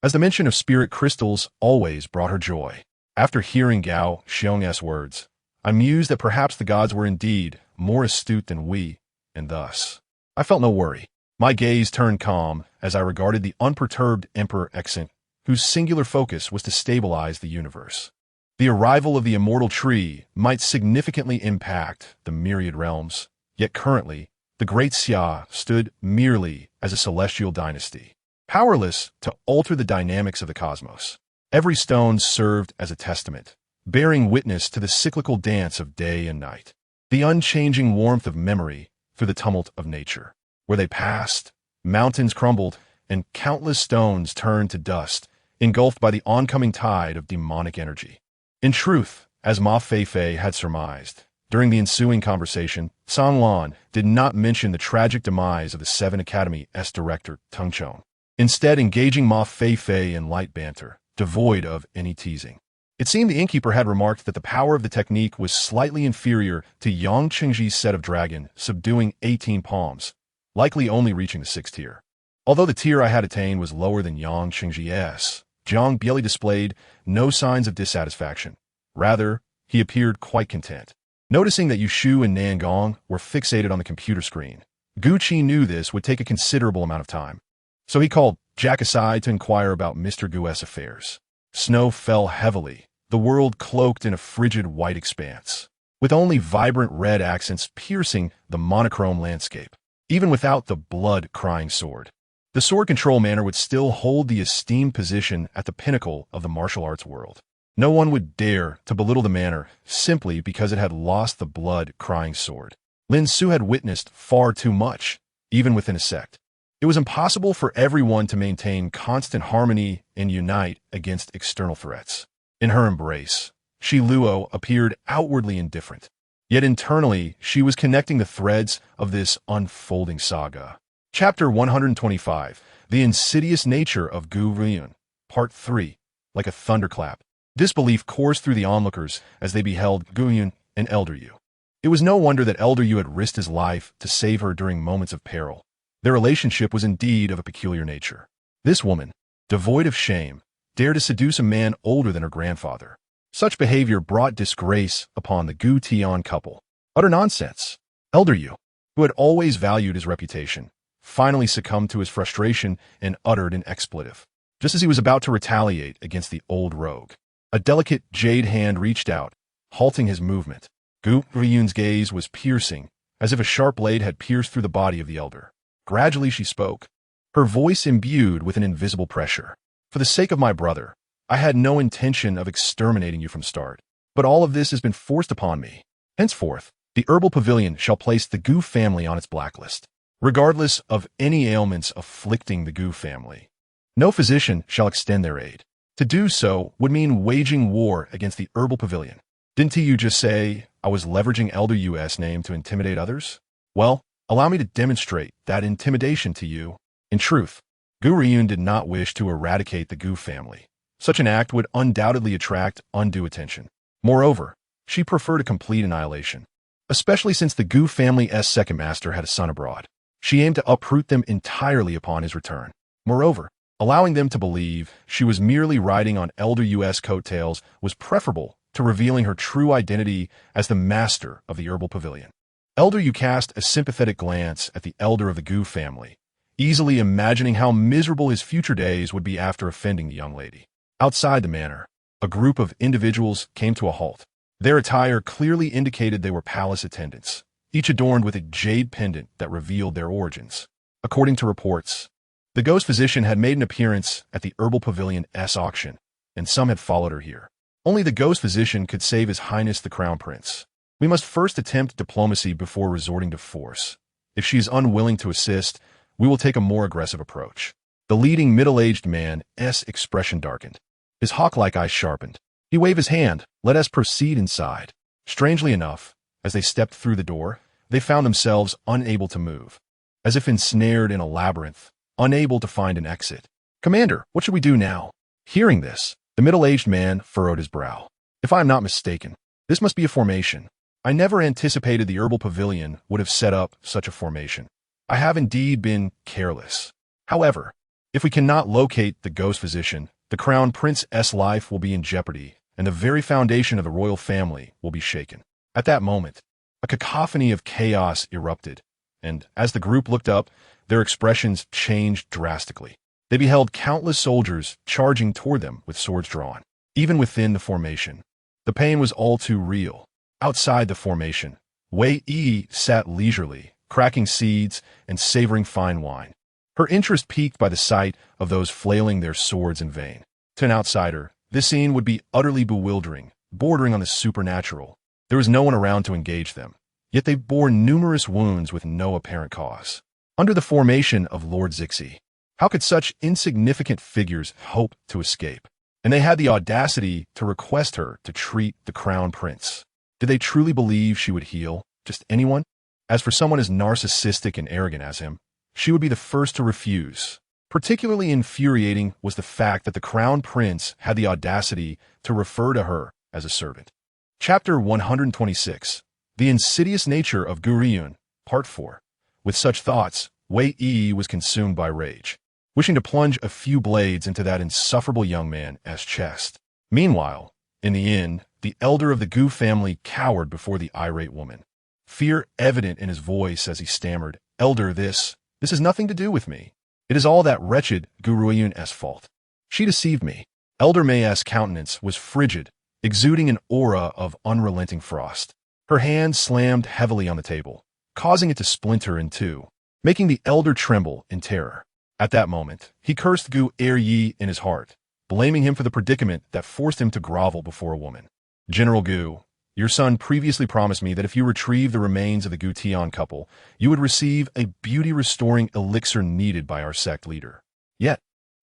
as the mention of spirit crystals always brought her joy. After hearing Gao Xiong's words, I mused that perhaps the gods were indeed more astute than we, and thus I felt no worry. My gaze turned calm as I regarded the unperturbed Emperor Exant, whose singular focus was to stabilize the universe. The arrival of the immortal tree might significantly impact the myriad realms, yet currently, the Great Xia stood merely as a celestial dynasty, powerless to alter the dynamics of the cosmos. Every stone served as a testament, bearing witness to the cyclical dance of day and night, the unchanging warmth of memory through the tumult of nature. Where they passed, mountains crumbled, and countless stones turned to dust, engulfed by the oncoming tide of demonic energy. In truth, as Ma Feifei had surmised, during the ensuing conversation, San Lan did not mention the tragic demise of the 7 Academy's director, Tung Chong, instead engaging Ma Feifei in light banter, devoid of any teasing. It seemed the innkeeper had remarked that the power of the technique was slightly inferior to Yang Qingji's set of dragon, subduing 18 palms, likely only reaching the 6th tier. Although the tier I had attained was lower than Yang Qingji's, Jiang Bieli displayed no signs of dissatisfaction. Rather, he appeared quite content. Noticing that Yushu and Nangong were fixated on the computer screen, Gu Qi knew this would take a considerable amount of time. So he called Jack aside to inquire about Mr. Gu's affairs. Snow fell heavily, the world cloaked in a frigid white expanse, with only vibrant red accents piercing the monochrome landscape. Even without the blood-crying sword, the sword control manor would still hold the esteemed position at the pinnacle of the martial arts world. No one would dare to belittle the manor simply because it had lost the blood-crying sword. Lin Su had witnessed far too much, even within a sect. It was impossible for everyone to maintain constant harmony and unite against external threats. In her embrace, Shi Luo appeared outwardly indifferent. Yet internally, she was connecting the threads of this unfolding saga. Chapter 125, The Insidious Nature of Gu Ruoyun, Part 3, like a thunderclap. Disbelief coursed through the onlookers as they beheld Gu Ruoyun and Elder Yu. It was no wonder that Elder Yu had risked his life to save her during moments of peril. Their relationship was indeed of a peculiar nature. This woman, devoid of shame, dared to seduce a man older than her grandfather. Such behavior brought disgrace upon the Gu Tian couple. Utter nonsense. Elder Yu, who had always valued his reputation, finally succumbed to his frustration and uttered an expletive, just as he was about to retaliate against the old rogue. A delicate jade hand reached out, halting his movement. Gu Ruoyun's gaze was piercing, as if a sharp blade had pierced through the body of the elder. Gradually she spoke, her voice imbued with an invisible pressure. For the sake of my brother, I had no intention of exterminating you from start, but all of this has been forced upon me. Henceforth, The herbal pavilion shall place the Gu family on its blacklist, regardless of any ailments afflicting the Gu family. No physician shall extend their aid. To do so would mean waging war against the herbal pavilion. Didn't you just say I was leveraging Elder US name to intimidate others? Well, allow me to demonstrate that intimidation to you. In truth, Gu Ruoyun did not wish to eradicate the Gu family. Such an act would undoubtedly attract undue attention. Moreover, she preferred a complete annihilation, especially since the Gu family's second master had a son abroad. She aimed to uproot them entirely upon his return. Moreover, allowing them to believe she was merely riding on Elder US coattails was preferable to revealing her true identity as the master of the herbal pavilion. Elder Yu cast a sympathetic glance at the elder of the Gu family, easily imagining how miserable his future days would be after offending the young lady. Outside the manor, a group of individuals came to a halt. Their attire clearly indicated they were palace attendants, each adorned with a jade pendant that revealed their origins. According to reports, the ghost physician had made an appearance at the herbal pavilion's auction, and some had followed her here. Only the ghost physician could save His Highness the Crown Prince. We must first attempt diplomacy before resorting to force. If she is unwilling to assist, we will take a more aggressive approach. The leading middle-aged man's expression darkened. His hawk-like eyes sharpened. He waved his hand. Let us proceed inside. Strangely enough, as they stepped through the door, they found themselves unable to move, as if ensnared in a labyrinth, unable to find an exit. Commander, what should we do now? Hearing this, the middle-aged man furrowed his brow. If I am not mistaken, this must be a formation. I never anticipated the herbal pavilion would have set up such a formation. I have indeed been careless. However, if we cannot locate the ghost physician, the crown prince's life will be in jeopardy, and the very foundation of the royal family will be shaken. At that moment, a cacophony of chaos erupted, and as the group looked up, their expressions changed drastically. They beheld countless soldiers charging toward them with swords drawn. Even within the formation, the pain was all too real. Outside the formation, Wei Yi sat leisurely, cracking seeds and savoring fine wine. Her interest piqued by the sight of those flailing their swords in vain. To an outsider, this scene would be utterly bewildering, bordering on the supernatural. There was no one around to engage them, yet they bore numerous wounds with no apparent cause. Under the formation of Lord Zixi, how could such insignificant figures hope to escape? And they had the audacity to request her to treat the crown prince. Did they truly believe she would heal just anyone? As for someone as narcissistic and arrogant as him, she would be the first to refuse. Particularly infuriating was the fact that the crown prince had the audacity to refer to her as a servant. Chapter 126. The Insidious Nature of Gu Ruoyun, Part 4. With such thoughts, Wei Yi was consumed by rage, wishing to plunge a few blades into that insufferable young man's chest. Meanwhile, in the inn, the elder of the Gu family cowered before the irate woman, fear evident in his voice as he stammered, "Elder, this has nothing to do with me. It is all that wretched Gu Ruoyun's fault. She deceived me." Elder May's countenance was frigid, exuding an aura of unrelenting frost. Her hand slammed heavily on the table, causing it to splinter in two, making the elder tremble in terror. At that moment, he cursed Gu Ruoyun in his heart, blaming him for the predicament that forced him to grovel before a woman. "General Gu, your son previously promised me that if you retrieve the remains of the Qingtian couple, you would receive a beauty-restoring elixir needed by our sect leader. Yet,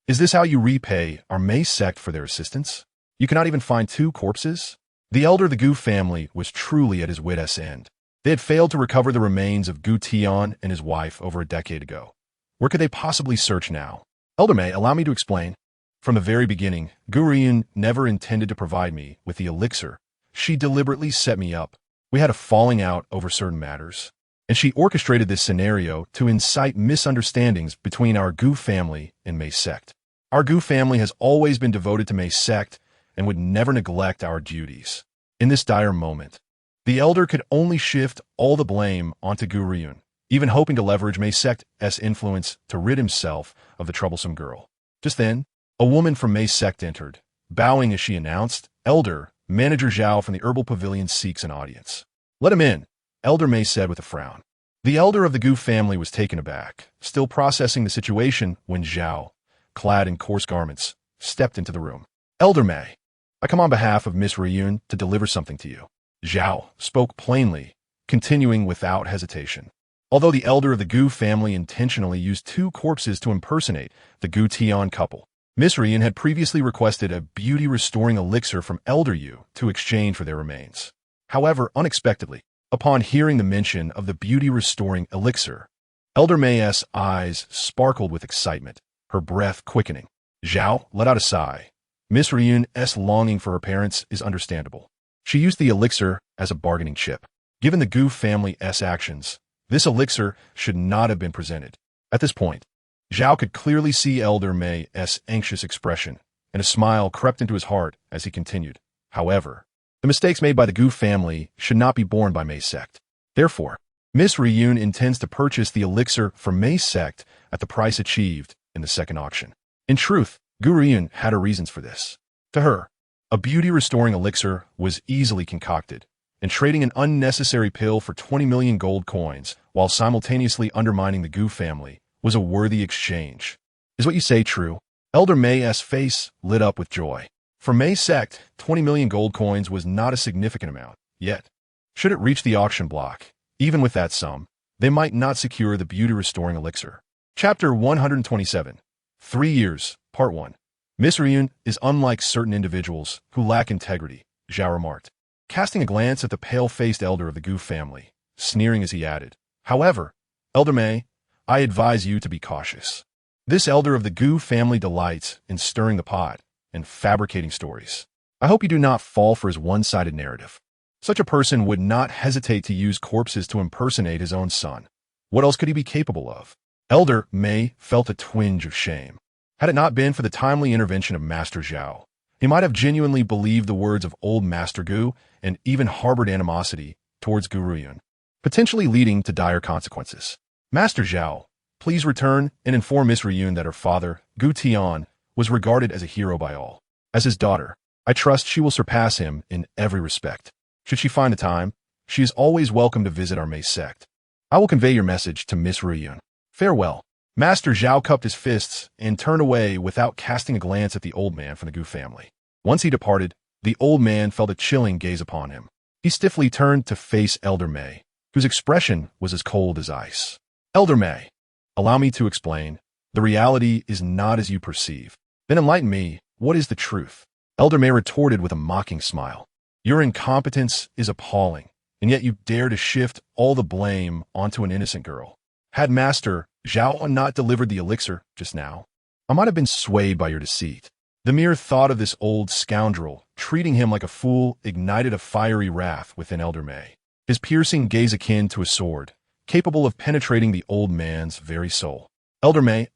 is this how you repay our Mei sect for their assistance? You cannot even find 2 corpses?" The elder of the Gu family was truly at his wit's end. They had failed to recover the remains of Qingtian and his wife over a decade ago. Where could they possibly search now? "Elder Mei, allow me to explain. From the very beginning, Gu Ruoyun never intended to provide me with the elixir. She deliberately set me up. We had a falling out over certain matters, and she orchestrated this scenario to incite misunderstandings between our Gu family and Mei sect. Our Gu family has always been devoted to Mei sect and would never neglect our duties. In this dire moment, the elder could only shift all the blame onto Gu Ruoyun, even hoping to leverage Mei sect's influence to rid himself of the troublesome girl. Just then, a woman from Mei sect entered. Bowing as she announced, "Elder, Manager Zhao from the Herbal Pavilion seeks an audience." "Let him in," Elder Mei said with a frown. The elder of the Gu family was taken aback, still processing the situation when Zhao, clad in coarse garments, stepped into the room. "Elder Mei, I come on behalf of Miss Ruoyun to deliver something to you." Zhao spoke plainly, continuing without hesitation. Although the elder of the Gu family intentionally used 2 corpses to impersonate the Qingtian couple, Miss Ruoyun had previously requested a beauty-restoring elixir from Elder Yu to exchange for their remains. However, unexpectedly, upon hearing the mention of the beauty-restoring elixir, Elder May's eyes sparkled with excitement, her breath quickening. Zhao let out a sigh. Miss Ruoyun's longing for her parents is understandable. She used the elixir as a bargaining chip. Given the Gu family's actions, this elixir should not have been presented. At this point, Zhao could clearly see Elder May's anxious expression, and a smile crept into his heart as he continued. However, the mistakes made by the Gu family should not be borne by May's sect. Therefore, Miss Ruoyun intends to purchase the elixir from May's sect at the price achieved in the second auction. In truth, Gu Ruoyun had her reasons for this. To her, a beauty-restoring elixir was easily concocted, and trading an unnecessary pill for 20 million gold coins while simultaneously undermining the Gu family was a worthy exchange. Is what you say true? Elder May's face lit up with joy. For May's sect, 20 million gold coins was not a significant amount, yet, should it reach the auction block, even with that sum, they might not secure the beauty-restoring elixir. Chapter 127. 3 Years, Part 1. Miss Ruoyun is unlike certain individuals who lack integrity, Zhao remarked, casting a glance at the pale-faced elder of the Gu family, sneering as he added, However, Elder May, I advise you to be cautious. This elder of the Gu family delights in stirring the pot and fabricating stories. I hope you do not fall for his one-sided narrative. Such a person would not hesitate to use corpses to impersonate his own son. What else could he be capable of? Elder May felt a twinge of shame. Had it not been for the timely intervention of Master Zhao, he might have genuinely believed the words of old Master Gu and even harbored animosity towards Gu Ruoyun, potentially leading to dire consequences. Master Zhao, please return and inform Miss Ruoyun that her father, Gu Tian, was regarded as a hero by all. As his daughter, I trust she will surpass him in every respect. Should she find the time, she is always welcome to visit our May sect. I will convey your message to Miss Ruoyun. Farewell. Master Zhao cupped his fists and turned away without casting a glance at the old man from the Gu family. Once he departed, the old man felt a chilling gaze upon him. He stiffly turned to face Elder May, whose expression was as cold as ice. Elder May, allow me to explain. The reality is not as you perceive. Then enlighten me, what is the truth? Elder May retorted with a mocking smile. Your incompetence is appalling, and yet you dare to shift all the blame onto an innocent girl. Had Master Zhao not delivered the elixir just now, I might have been swayed by your deceit. The mere thought of this old scoundrel treating him like a fool ignited a fiery wrath within Elder May, his piercing gaze akin to a sword, capable of penetrating the old man's very soul. Elder May,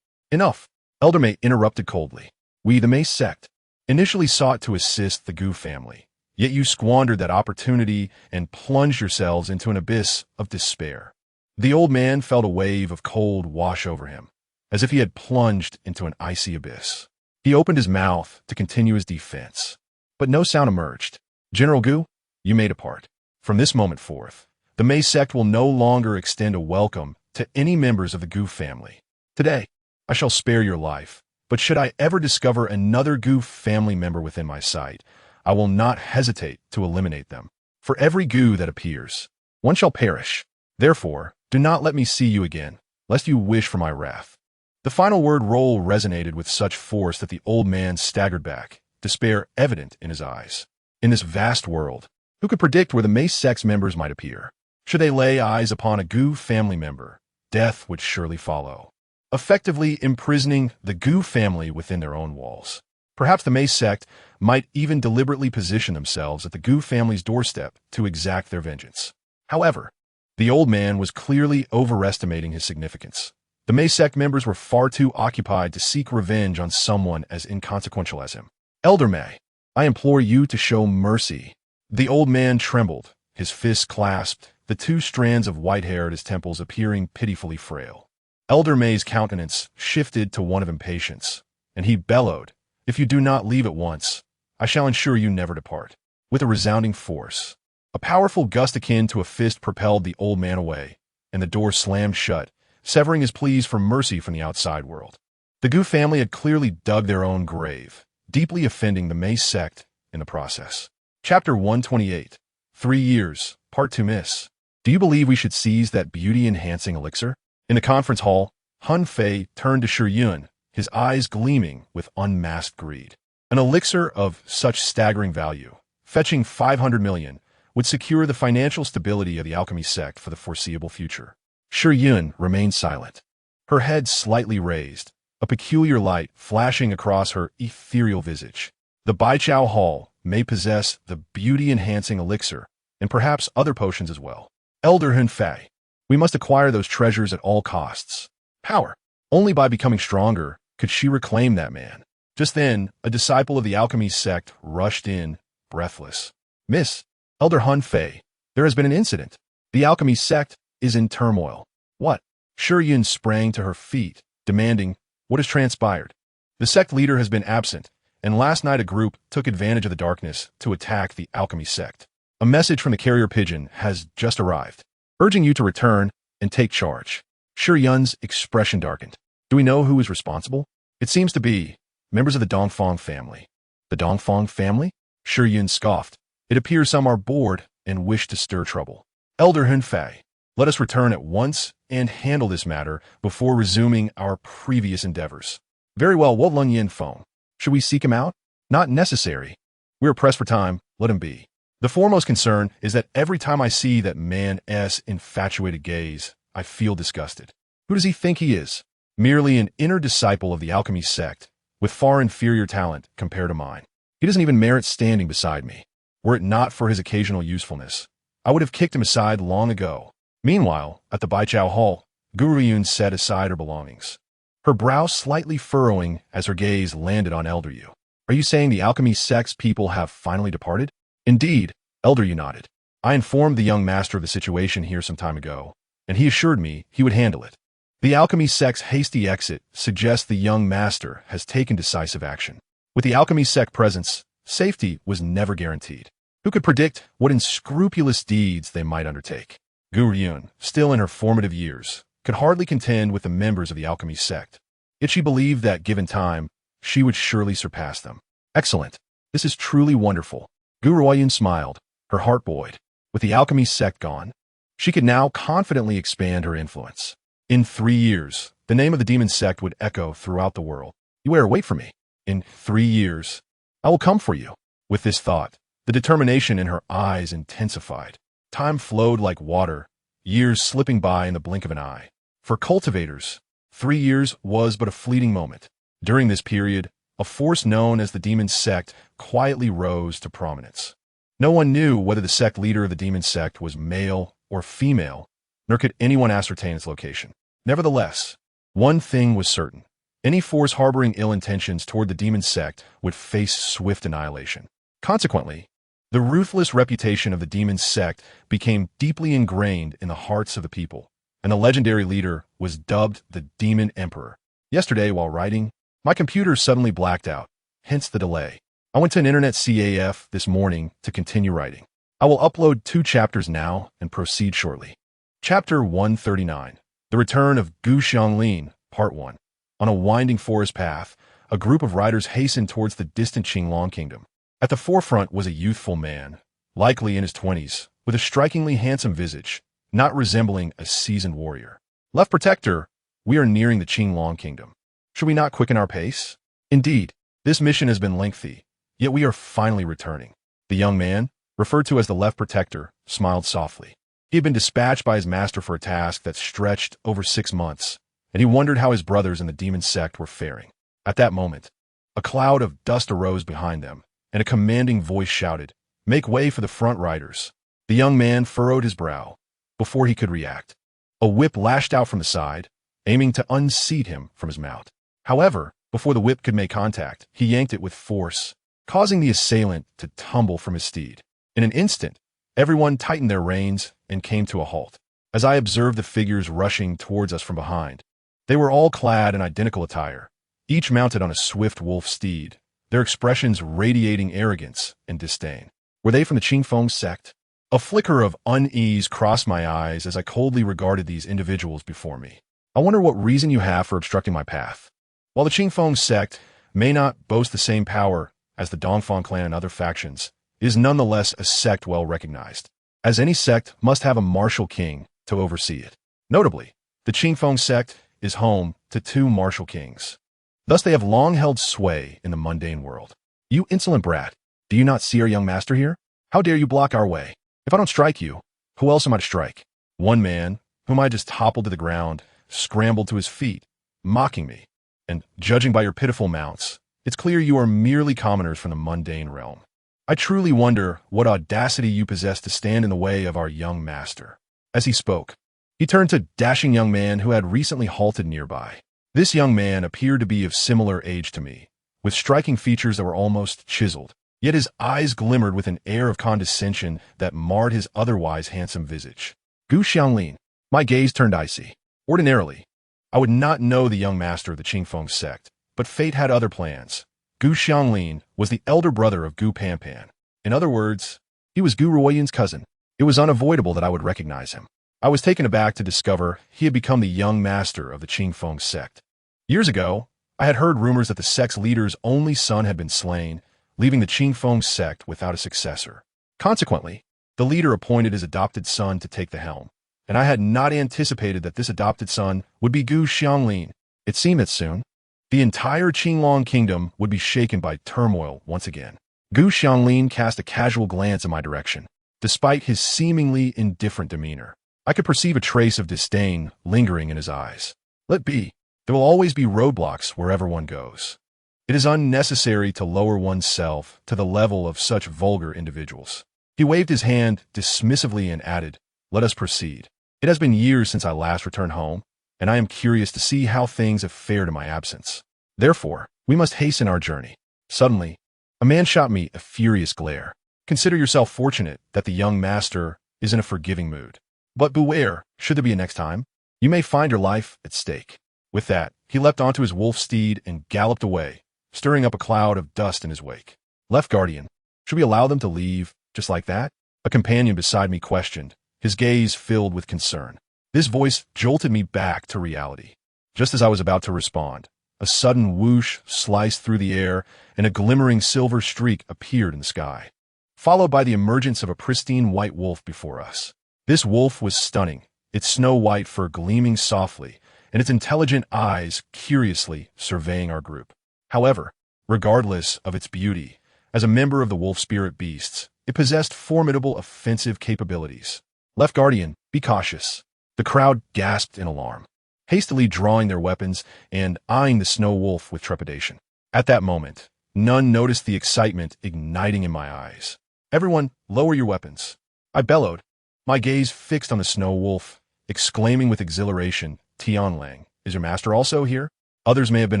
enough. Elder May interrupted coldly. We, the May sect, initially sought to assist the Gu family, yet you squandered that opportunity and plunged yourselves into an abyss of despair. The old man felt a wave of cold wash over him, as if he had plunged into an icy abyss. He opened his mouth to continue his defense, but no sound emerged. General Gu, you may depart. From this moment forth, the May sect will no longer extend a welcome to any members of the Gu family. Today, I shall spare your life, but should I ever discover another Gu family member within my sight, I will not hesitate to eliminate them. For every Gu that appears, one shall perish. Therefore, do not let me see you again, lest you wish for my wrath. The final word roll resonated with such force that the old man staggered back, despair evident in his eyes. In this vast world, who could predict where the May sect's members might appear? Should they lay eyes upon a Gu family member, death would surely follow, effectively imprisoning the Gu family within their own walls. Perhaps the May sect might even deliberately position themselves at the Gu family's doorstep to exact their vengeance. However, the old man was clearly overestimating his significance. The May sect members were far too occupied to seek revenge on someone as inconsequential as him. Elder May, I implore you to show mercy. The old man trembled, his fists clasped, the 2 strands of white hair at his temples appearing pitifully frail. Elder May's countenance shifted to one of impatience, and he bellowed, If you do not leave at once, I shall ensure you never depart. With a resounding force, a powerful gust akin to a fist propelled the old man away, and the door slammed shut, severing his pleas for mercy from the outside world. The Gu family had clearly dug their own grave, deeply offending the May sect in the process. Chapter 128. 3 Years, Part 2 Miss Do you believe we should seize that beauty-enhancing elixir? In the conference hall, Hun Fei turned to Shi Yun, his eyes gleaming with unmasked greed. An elixir of such staggering value, fetching 500 million, would secure the financial stability of the alchemy sect for the foreseeable future. Shi Yun remained silent, her head slightly raised, a peculiar light flashing across her ethereal visage. The Baichao Hall may possess the beauty-enhancing elixir, and perhaps other potions as well. Elder Hun Fei, we must acquire those treasures at all costs. Power. Only by becoming stronger could she reclaim that man. Just then, a disciple of the alchemy sect rushed in, breathless. Miss, Elder Hun Fei, there has been an incident. The alchemy sect is in turmoil. What? Shi Yun sprang to her feet, demanding, what has transpired? The sect leader has been absent, and last night a group took advantage of the darkness to attack the alchemy sect. A message from the carrier pigeon has just arrived, urging you to return and take charge. Shi Yun's expression darkened. Do we know who is responsible? It seems to be members of the Dongfang family. The Dongfang family? Shi Yun scoffed. It appears some are bored and wish to stir trouble. Elder Hun Fei, let us return at once and handle this matter before resuming our previous endeavors. Very well, what Lung Yin phone? Should we seek him out? Not necessary. We are pressed for time, let him be. The foremost concern is that every time I see that man's infatuated gaze, I feel disgusted. Who does he think he is? Merely an inner disciple of the alchemy sect, with far inferior talent compared to mine. He doesn't even merit standing beside me. Were it not for his occasional usefulness, I would have kicked him aside long ago. Meanwhile, at the Baichao Hall, Gu Ruoyun set aside her belongings, her brow slightly furrowing as her gaze landed on Elder Yu. Are you saying the alchemy sect's people have finally departed? Indeed, Elder Yu nodded. I informed the young master of the situation here some time ago, and he assured me he would handle it. The alchemy sect's hasty exit suggests the young master has taken decisive action. With the alchemy sect presence, safety was never guaranteed. Who could predict what unscrupulous deeds they might undertake? Gu Ruoyun, still in her formative years, could hardly contend with the members of the alchemy sect. Yet she believed that, given time, she would surely surpass them. Excellent. This is truly wonderful. Gu Ruoyun smiled, her heart buoyed. With the alchemy sect gone, she could now confidently expand her influence. In 3 years, the name of the demon sect would echo throughout the world. Wait for me. In 3 years, I will come for you. With this thought, the determination in her eyes intensified. Time flowed like water, years slipping by in the blink of an eye. For cultivators, 3 years was but a fleeting moment. During this period, a force known as the demon sect quietly rose to prominence. No one knew whether the sect leader of the demon sect was male or female, nor could anyone ascertain its location. Nevertheless, one thing was certain. Any force harboring ill intentions toward the demon sect would face swift annihilation. Consequently, the ruthless reputation of the demon sect became deeply ingrained in the hearts of the people, and the legendary leader was dubbed the Demon Emperor. Yesterday, while writing, my computer suddenly blacked out, hence the delay. I went to an internet CAF this morning to continue writing. I will upload 2 chapters now and proceed shortly. Chapter 139, The Return of Gu Xianglin, Part 1. On a winding forest path, a group of riders hastened towards the distant Qingtian Kingdom. At the forefront was a youthful man, likely in his 20s, with a strikingly handsome visage, not resembling a seasoned warrior. Left Protector, we are nearing the Qingtian Kingdom. Should we not quicken our pace? Indeed, this mission has been lengthy, yet we are finally returning. The young man, referred to as the Left Protector, smiled softly. He had been dispatched by his master for a task that stretched over 6 months, and he wondered how his brothers in the demon sect were faring. At that moment, a cloud of dust arose behind them, and a commanding voice shouted, "Make way for the front riders." The young man furrowed his brow. Before he could react, a whip lashed out from the side, aiming to unseat him from his mount. However, before the whip could make contact, he yanked it with force, causing the assailant to tumble from his steed. In an instant, everyone tightened their reins and came to a halt. As I observed the figures rushing towards us from behind, they were all clad in identical attire, each mounted on a swift wolf steed, their expressions radiating arrogance and disdain. Were they from the Qingfeng sect? A flicker of unease crossed my eyes as I coldly regarded these individuals before me. I wonder what reason you have for obstructing my path. While the Qingfeng sect may not boast the same power as the Dongfang clan and other factions, it is nonetheless a sect well recognized. as any sect must have a martial king to oversee it. Notably, the Qingfeng sect is home to 2 martial kings. Thus they have long held sway in the mundane world. You insolent brat, do you not see our young master here? How dare you block our way? If I don't strike you, who else am I to strike? One man, whom I just toppled to the ground, scrambled to his feet, mocking me. And judging by your pitiful mounts, it's clear you are merely commoners from the mundane realm. I truly wonder what audacity you possess to stand in the way of our young master. As he spoke, he turned to a dashing young man who had recently halted nearby. This young man appeared to be of similar age to me, with striking features that were almost chiseled, yet his eyes glimmered with an air of condescension that marred his otherwise handsome visage. Gu Xianglin. My gaze turned icy. Ordinarily, I would not know the young master of the Qingfeng sect, but fate had other plans. Gu Xianglin was the elder brother of Gu Panpan. In other words, he was Gu Ruoyun's cousin. It was unavoidable that I would recognize him. I was taken aback to discover he had become the young master of the Qingfeng sect. Years ago, I had heard rumors that the sect's leader's only son had been slain, leaving the Qingfeng sect without a successor. Consequently, the leader appointed his adopted son to take the helm, and I had not anticipated that this adopted son would be Gu Xianglin. It seemed that soon, the entire Qingtian Kingdom would be shaken by turmoil once again. Gu Xianglin cast a casual glance in my direction. Despite his seemingly indifferent demeanor, I could perceive a trace of disdain lingering in his eyes. Let be. There will always be roadblocks wherever one goes. It is unnecessary to lower oneself to the level of such vulgar individuals. He waved his hand dismissively and added, "Let us proceed. It has been years since I last returned home, and I am curious to see how things have fared in my absence. Therefore, we must hasten our journey." Suddenly, a man shot me a furious glare. Consider yourself fortunate that the young master is in a forgiving mood. But beware, should there be a next time, you may find your life at stake. With that, he leapt onto his wolf steed and galloped away, stirring up a cloud of dust in his wake. Left Guardian, should we allow them to leave just like that? A companion beside me questioned, his gaze filled with concern. This voice jolted me back to reality. Just as I was about to respond, a sudden whoosh sliced through the air and a glimmering silver streak appeared in the sky, followed by the emergence of a pristine white wolf before us. This wolf was stunning, its snow-white fur gleaming softly, and its intelligent eyes curiously surveying our group. However, regardless of its beauty, as a member of the wolf spirit beasts, it possessed formidable offensive capabilities. Left Guardian, be cautious. The crowd gasped in alarm, hastily drawing their weapons and eyeing the snow wolf with trepidation. At that moment, none noticed the excitement igniting in my eyes. "Everyone, lower your weapons," I bellowed, my gaze fixed on the snow wolf, exclaiming with exhilaration, "Tianlang, is your master also here?" Others may have been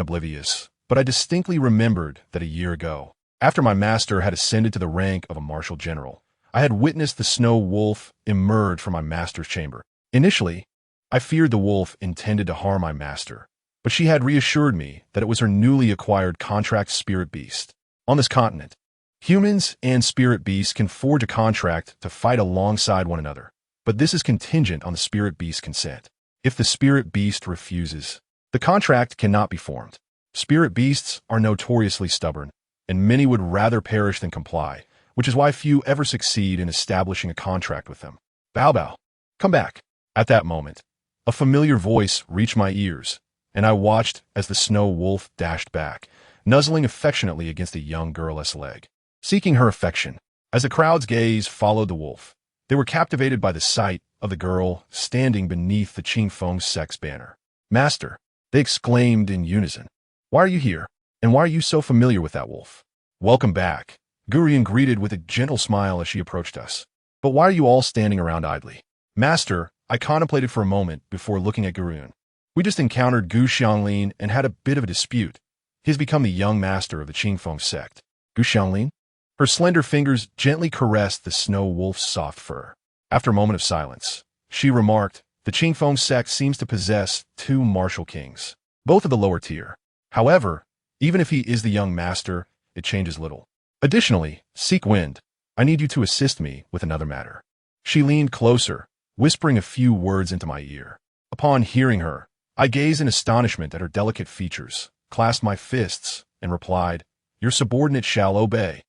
oblivious, but I distinctly remembered that a year ago, after my master had ascended to the rank of a martial general, I had witnessed the snow wolf emerge from my master's chamber. Initially, I feared the wolf intended to harm my master, but she had reassured me that it was her newly acquired contract spirit beast. On this continent, humans and spirit beasts can forge a contract to fight alongside one another, but this is contingent on the spirit beast's consent. If the spirit beast refuses, the contract cannot be formed. Spirit beasts are notoriously stubborn, and many would rather perish than comply, which is why few ever succeed in establishing a contract with them. "Bao Bao, come back." At that moment, a familiar voice reached my ears, and I watched as the snow wolf dashed back, nuzzling affectionately against a young girl's leg, seeking her affection. As the crowd's gaze followed the wolf, they were captivated by the sight of the girl standing beneath the Qingfeng sect's banner. "Master," they exclaimed in unison, "why are you here, and why are you so familiar with that wolf?" "Welcome back," Gu Ruoyun greeted with a gentle smile as she approached us. "But why are you all standing around idly?" "Master," I contemplated for a moment before looking at Gu Ruoyun. "We just encountered Gu Xianglin and had a bit of a dispute. He has become the young master of the Qingfeng sect." "Gu Xianglin?" Her slender fingers gently caressed the snow wolf's soft fur. After a moment of silence, she remarked, "The Qingfeng sect seems to possess 2 martial kings, both of the lower tier. However, even if he is the young master, it changes little. Additionally, seek wind. I need you to assist me with another matter." She leaned closer, whispering a few words into my ear. Upon hearing her, I gazed in astonishment at her delicate features, clasped my fists, and replied, "Your subordinate shall obey."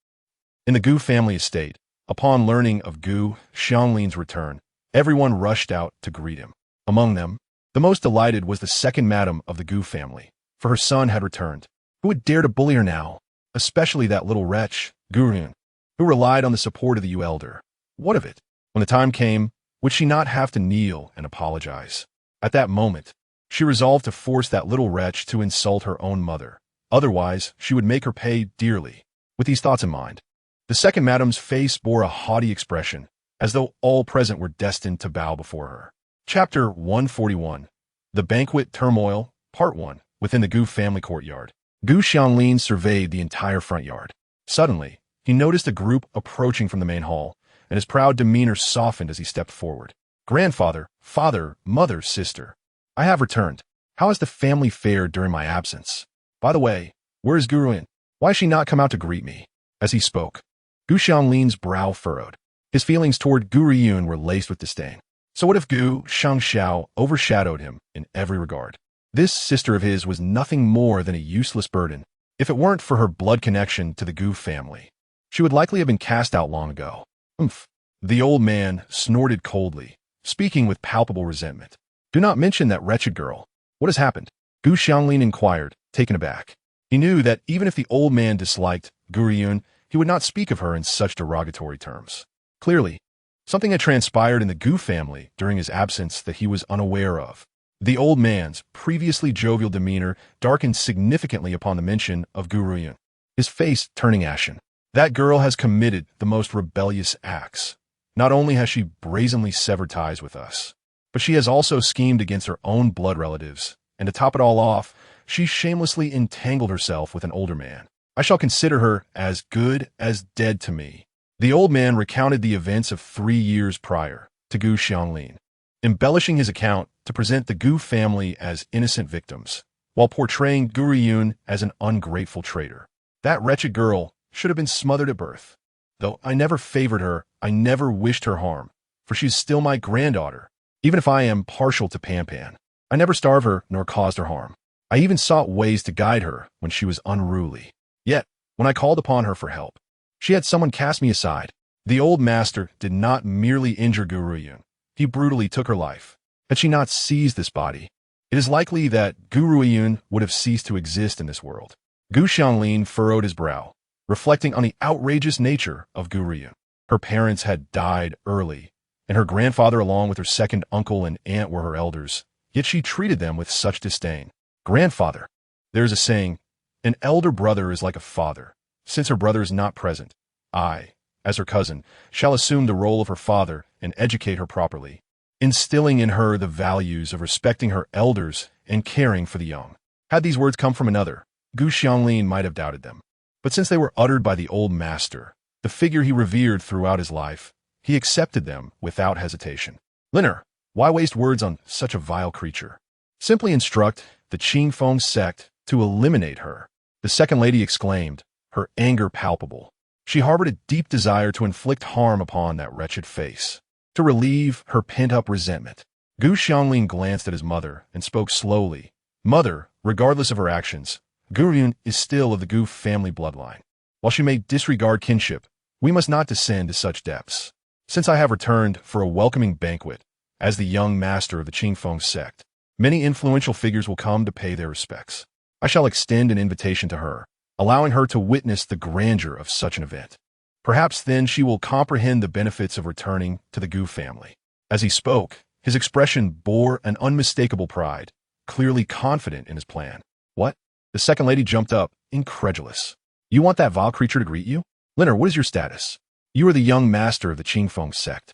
In the Gu family estate, Upon learning of Gu Xianglin's return, everyone rushed out to greet him. Among them, the most delighted was the second madam of the Gu family, for her son had returned. Who would dare to bully her now? Especially that little wretch, Gu Ruoyun, who relied on the support of the Yu elder. What of it? When the time came, would she not have to kneel and apologize? At that moment, she resolved to force that little wretch to insult her own mother. Otherwise, she would make her pay dearly. With these thoughts in mind, the second madam's face bore a haughty expression, as though all present were destined to bow before her. Chapter 141. The Banquet Turmoil, Part 1, within the Gu family courtyard. Gu Xianglin surveyed the entire front yard. Suddenly, he noticed a group approaching from the main hall, and his proud demeanor softened as he stepped forward. Grandfather, father, mother, sister, I have returned. How has the family fared during my absence? By the way, where is Gu Ruoyun? Why has she not come out to greet me? As he spoke, Gu Xianglin's brow furrowed. His feelings toward Gu Ruoyun were laced with disdain. So what if Gu Shangxiao overshadowed him in every regard? This sister of his was nothing more than a useless burden. If it weren't for her blood connection to the Gu family, she would likely have been cast out long ago. Umph. The old man snorted coldly, speaking with palpable resentment. Do not mention that wretched girl. What has happened? Gu Xianglin inquired, taken aback. He knew that even if the old man disliked Gu Ruoyun, he would not speak of her in such derogatory terms. Clearly, something had transpired in the Gu family during his absence that he was unaware of. The old man's previously jovial demeanor darkened significantly upon the mention of Gu Ruoyun, his face turning ashen. That girl has committed the most rebellious acts. Not only has she brazenly severed ties with us, but she has also schemed against her own blood relatives, and to top it all off, she shamelessly entangled herself with an older man. I shall consider her as good as dead to me. The old man recounted the events of 3 years prior to Gu Xianglin, embellishing his account to present the Gu family as innocent victims, while portraying Gu Ruoyun as an ungrateful traitor. That wretched girl should have been smothered at birth. Though I never favored her, I never wished her harm, for she is still my granddaughter, even if I am partial to Pan. I never starved her nor caused her harm. I even sought ways to guide her when she was unruly. Yet, when I called upon her for help, she had someone cast me aside. The old master did not merely injure Gu Ruoyun, he brutally took her life. Had she not seized this body, it is likely that Gu Ruoyun would have ceased to exist in this world. Gu Xianglin furrowed his brow, reflecting on the outrageous nature of Gu Ruoyun. Her parents had died early, and her grandfather along with her second uncle and aunt were her elders, yet she treated them with such disdain. Grandfather. There is a saying, an elder brother is like a father. Since her brother is not present, I, as her cousin, shall assume the role of her father and educate her properly, instilling in her the values of respecting her elders and caring for the young. Had these words come from another, Gu Xianglin might have doubted them. But since they were uttered by the old master, the figure he revered throughout his life, he accepted them without hesitation. Liner, why waste words on such a vile creature? Simply instruct the Qingfeng sect to eliminate her. The second lady exclaimed, her anger palpable. She harbored a deep desire to inflict harm upon that wretched face, to relieve her pent-up resentment. Gu Xianglin glanced at his mother and spoke slowly. Mother, regardless of her actions, Gu Ruoyun is still of the Gu family bloodline. While she may disregard kinship, we must not descend to such depths. Since I have returned for a welcoming banquet, as the young master of the Qingfeng sect, many influential figures will come to pay their respects. I shall extend an invitation to her, allowing her to witness the grandeur of such an event. Perhaps then she will comprehend the benefits of returning to the Gu family. As he spoke, his expression bore an unmistakable pride, clearly confident in his plan. What? The second lady jumped up, incredulous. You want that vile creature to greet you? Liner, what is your status? You are the young master of the Qingfeng sect.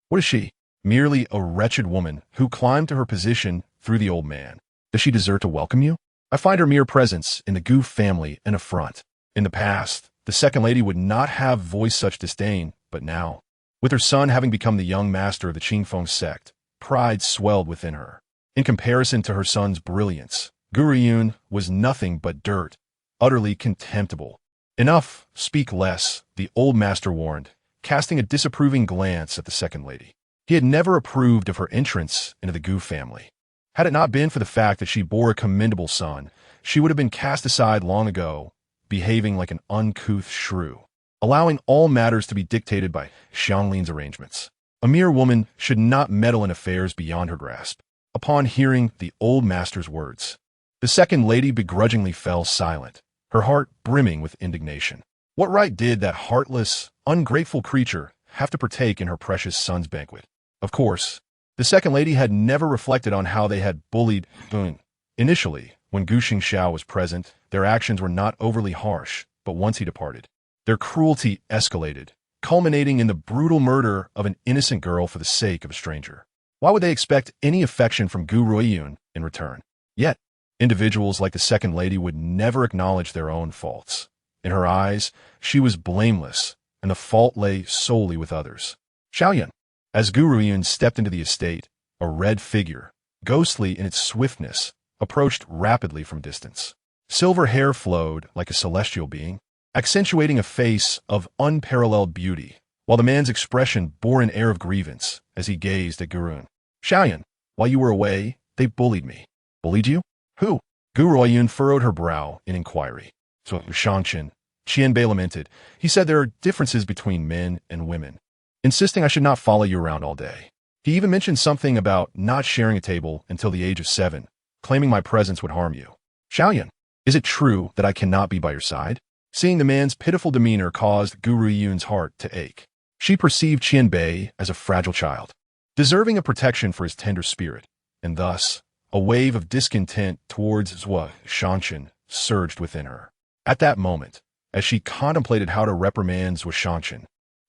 What is she? Merely a wretched woman who climbed to her position through the old man. Does she deserve to welcome you? I find her mere presence in the Gu family an affront. In the past, the second lady would not have voiced such disdain, but now, with her son having become the young master of the Qingfeng sect, pride swelled within her. In comparison to her son's brilliance, Gu Ruoyun was nothing but dirt, utterly contemptible. Enough, speak less, the old master warned, casting a disapproving glance at the second lady. He had never approved of her entrance into the Gu family. Had it not been for the fact that she bore a commendable son, she would have been cast aside long ago, behaving like an uncouth shrew. allowing all matters to be dictated by Xianglin's arrangements. A mere woman should not meddle in affairs beyond her grasp. Upon hearing the old master's words, the second lady begrudgingly fell silent, her heart brimming with indignation. What right did that heartless, ungrateful creature have to partake in her precious son's banquet? Of course, the second lady had never reflected on how they had bullied Gun. Initially, when Gu Xingxiao was present, their actions were not overly harsh, but once he departed, their cruelty escalated, culminating in the brutal murder of an innocent girl for the sake of a stranger. Why would they expect any affection from Gu Ruoyun in return? Yet, individuals like the second lady would never acknowledge their own faults. In her eyes, she was blameless, and the fault lay solely with others. Xiaoyan. As Gu Ruoyun stepped into the estate, a red figure, ghostly in its swiftness, approached rapidly from distance. Silver hair flowed like a celestial being, accentuating a face of unparalleled beauty, while the man's expression bore an air of grievance as he gazed at Gu Ruoyun. Xiaoyan, while you were away, they bullied me. Bullied you? Who? Gu Ruoyun furrowed her brow in inquiry. So Shangchen, Qianbei lamented. He said there are differences between men and women, insisting I should not follow you around all day. He even mentioned something about not sharing a table until the age of 7, claiming my presence would harm you. Xiaoyan, is it true that I cannot be by your side? Seeing the man's pitiful demeanor caused Gu Ruoyun's heart to ache. She perceived Qianbei as a fragile child, deserving of protection for his tender spirit, and thus, a wave of discontent towards Zhua Shangchen surged within her. At that moment, as she contemplated how to reprimand Zhua Shangchen,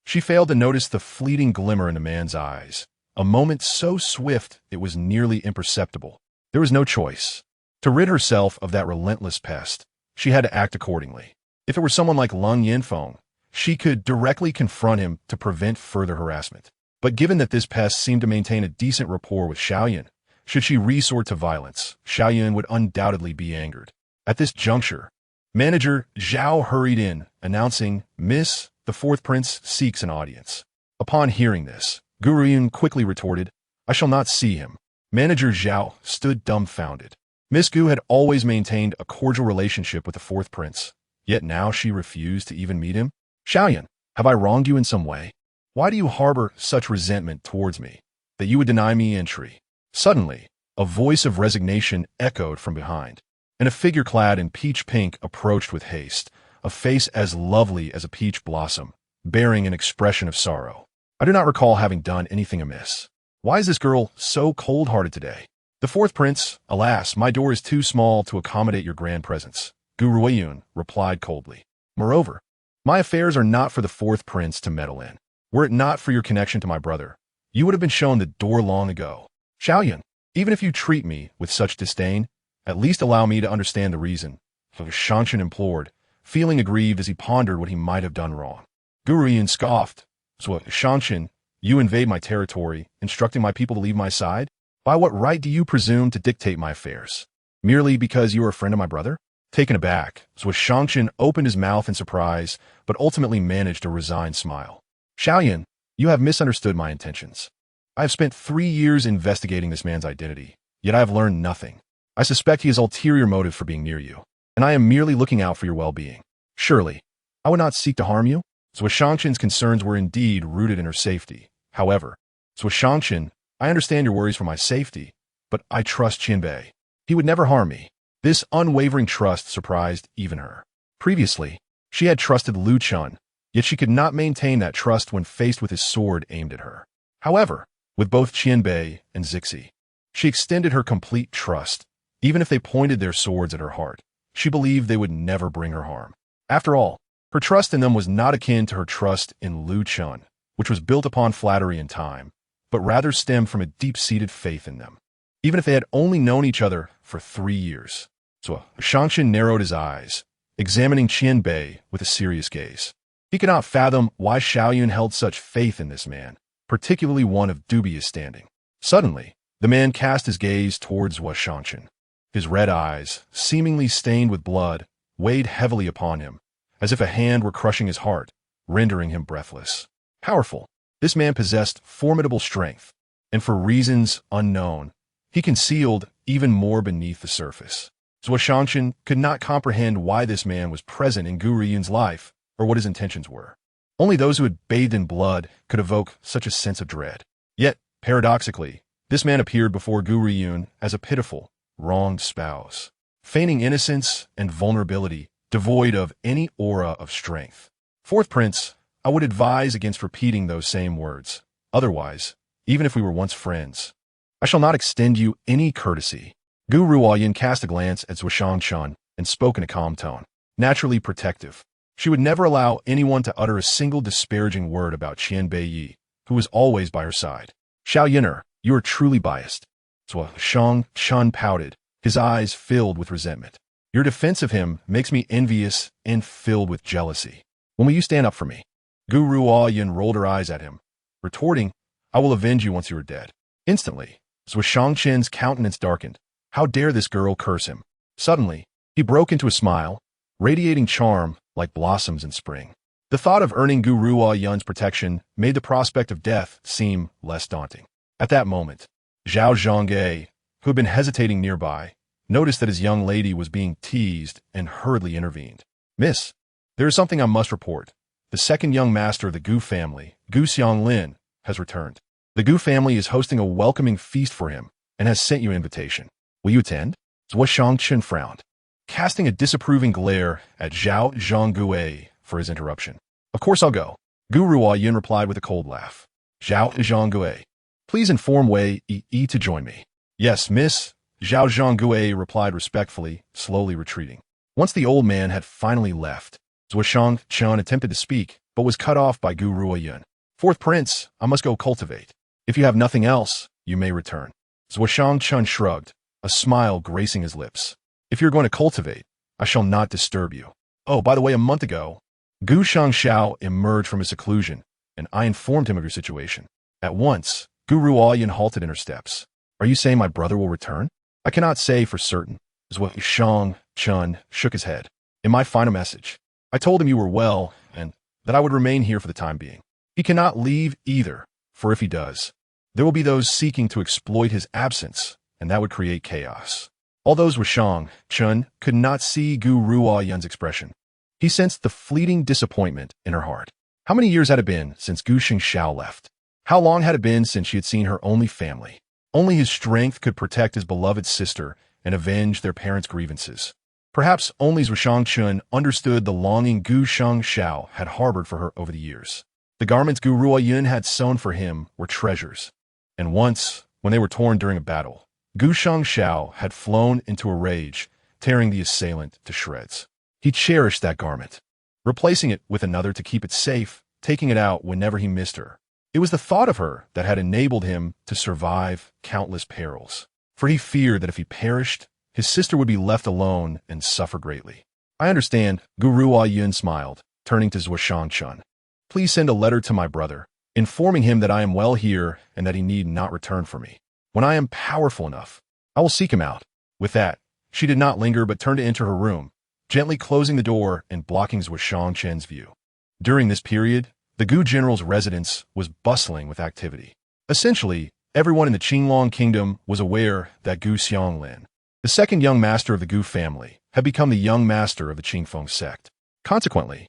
she failed to notice the fleeting glimmer in the man's eyes, a moment so swift it was nearly imperceptible. There was no choice. To rid herself of that relentless pest, she had to act accordingly. If it were someone like Lung Yanfeng, she could directly confront him to prevent further harassment. But given that this pest seemed to maintain a decent rapport with Xiaoyan, should she resort to violence, Xiaoyan would undoubtedly be angered. At this juncture, Manager Zhao hurried in, announcing, "Miss, the fourth prince seeks an audience." Upon hearing this, Gu Ruoyun quickly retorted, "I shall not see him." Manager Zhao stood dumbfounded. Miss Gu had always maintained a cordial relationship with the fourth prince, yet now she refused to even meet him. "Xiaoyan, have I wronged you in some way? Why do you harbor such resentment towards me, that you would deny me entry?" Suddenly, a voice of resignation echoed from behind, and a figure clad in peach pink approached with haste, a face as lovely as a peach blossom, bearing an expression of sorrow. "I do not recall having done anything amiss. Why is this girl so cold-hearted today?" "The fourth prince, alas, my door is too small to accommodate your grand presence," Gu Ruoyun replied coldly. "Moreover, my affairs are not for the fourth prince to meddle in. Were it not for your connection to my brother, you would have been shown the door long ago. Xiaoyan, even if you treat me with such disdain, at least allow me to understand the reason," Shangchen implored, feeling aggrieved as he pondered what he might have done wrong. Gu Ruoyun scoffed. "So, Shangchen, you invade my territory, instructing my people to leave my side? By what right do you presume to dictate my affairs? Merely because you are a friend of my brother?" Taken aback, Zhua Shangchen opened his mouth in surprise, but ultimately managed a resigned smile. "Xiaoyan, you have misunderstood my intentions. I have spent 3 years investigating this man's identity, yet I have learned nothing. I suspect he has ulterior motives for being near you, and I am merely looking out for your well-being. Surely, I would not seek to harm you?" Zhua Shangchen's concerns were indeed rooted in her safety. However, Zhua Shangchen, I understand your worries for my safety, but I trust Qianbei. He would never harm me. This unwavering trust surprised even her. Previously, she had trusted Lu Chun, yet she could not maintain that trust when faced with his sword aimed at her. However, with both Qianbei and Zixi, she extended her complete trust. Even if they pointed their swords at her heart, she believed they would never bring her harm. After all, her trust in them was not akin to her trust in Lu Chun, which was built upon flattery and time, but rather stemmed from a deep-seated faith in them. Even if they had only known each other for 3 years. So Shangchen narrowed his eyes, examining Qianbei with a serious gaze. He could not fathom why Xiaoyan held such faith in this man, particularly one of dubious standing. Suddenly, the man cast his gaze towards Zhua Shangchen. His red eyes, seemingly stained with blood, weighed heavily upon him, as if a hand were crushing his heart, rendering him breathless. Powerful, this man possessed formidable strength, and for reasons unknown, he concealed even more beneath the surface. Zhua Shangchen could not comprehend why this man was present in Gu Ruoyun's life or what his intentions were. Only those who had bathed in blood could evoke such a sense of dread. Yet, paradoxically, this man appeared before Gu Ruoyun as a pitiful, wronged spouse, feigning innocence and vulnerability, devoid of any aura of strength. Fourth Prince, I would advise against repeating those same words. Otherwise, even if we were once friends, I shall not extend you any courtesy. Gu Ruoyun cast a glance at Zhuoshangchun and spoke in a calm tone, naturally protective. She would never allow anyone to utter a single disparaging word about Qian Beiyi, who was always by her side. Xiao Yin'er, you are truly biased. Zhuoshangchun pouted, his eyes filled with resentment. Your defense of him makes me envious and filled with jealousy. When will you stand up for me? Gu Ruoyun rolled her eyes at him, retorting, I will avenge you once you are dead. Instantly, Zhuoshangchun's countenance darkened. How dare this girl curse him? Suddenly, he broke into a smile, radiating charm like blossoms in spring. The thought of earning Gu Ruoyun's protection made the prospect of death seem less daunting. At that moment, Zhao Zhongge, who had been hesitating nearby, noticed that his young lady was being teased and hurriedly intervened. Miss, there is something I must report. The second young master of the Gu family, Gu Xianglin, has returned. The Gu family is hosting a welcoming feast for him and has sent you an invitation. Will you attend? Zhuoshangchun frowned, casting a disapproving glare at Zhao Zhonggue for his interruption. Of course I'll go. Gu Ruoyun replied with a cold laugh. Zhao Zhonggue, please inform Wei Yi to join me. Yes, miss, Zhao Zhonggue replied respectfully, slowly retreating. Once the old man had finally left, Zhuoshangchun attempted to speak, but was cut off by Gu Ruoyun. Fourth Prince, I must go cultivate. If you have nothing else, you may return. Zhuoshangchun shrugged, a smile gracing his lips. If you're going to cultivate, I shall not disturb you. Oh, by the way, a month ago, Gu Shangxiao emerged from his seclusion, and I informed him of your situation. At once, Gu Ruoyun halted in her steps. Are you saying my brother will return? I cannot say for certain. Zhuoshangchun shook his head. In my final message, I told him you were well, and that I would remain here for the time being. He cannot leave either, for if he does, there will be those seeking to exploit his absence, and that would create chaos. Although Zhuoshangchun could not see Gu Ruoyun's expression, he sensed the fleeting disappointment in her heart. How many years had it been since Gu Xingxiao left? How long had it been since she had seen her only family? Only his strength could protect his beloved sister and avenge their parents' grievances. Perhaps only Zhuoshangchun understood the longing Gu Shangxiao had harbored for her over the years. The garments Gu Ruoyun had sewn for him were treasures, and once, when they were torn during a battle, Gu Shangxiao had flown into a rage, tearing the assailant to shreds. He cherished that garment, replacing it with another to keep it safe, taking it out whenever he missed her. It was the thought of her that had enabled him to survive countless perils, for he feared that if he perished, his sister would be left alone and suffer greatly. I understand, Gu Ruoyun smiled, turning to Zhuoshangchun. Please send a letter to my brother, informing him that I am well here and that he need not return for me. When I am powerful enough, I will seek him out. With that, she did not linger but turned to enter her room, gently closing the door and blocking Zhuoshangchun's view. During this period, the Gu general's residence was bustling with activity. Essentially, everyone in the Qingtian Kingdom was aware that Gu Xianglin, the second young master of the Gu family, had become the young master of the Qingfeng sect. Consequently,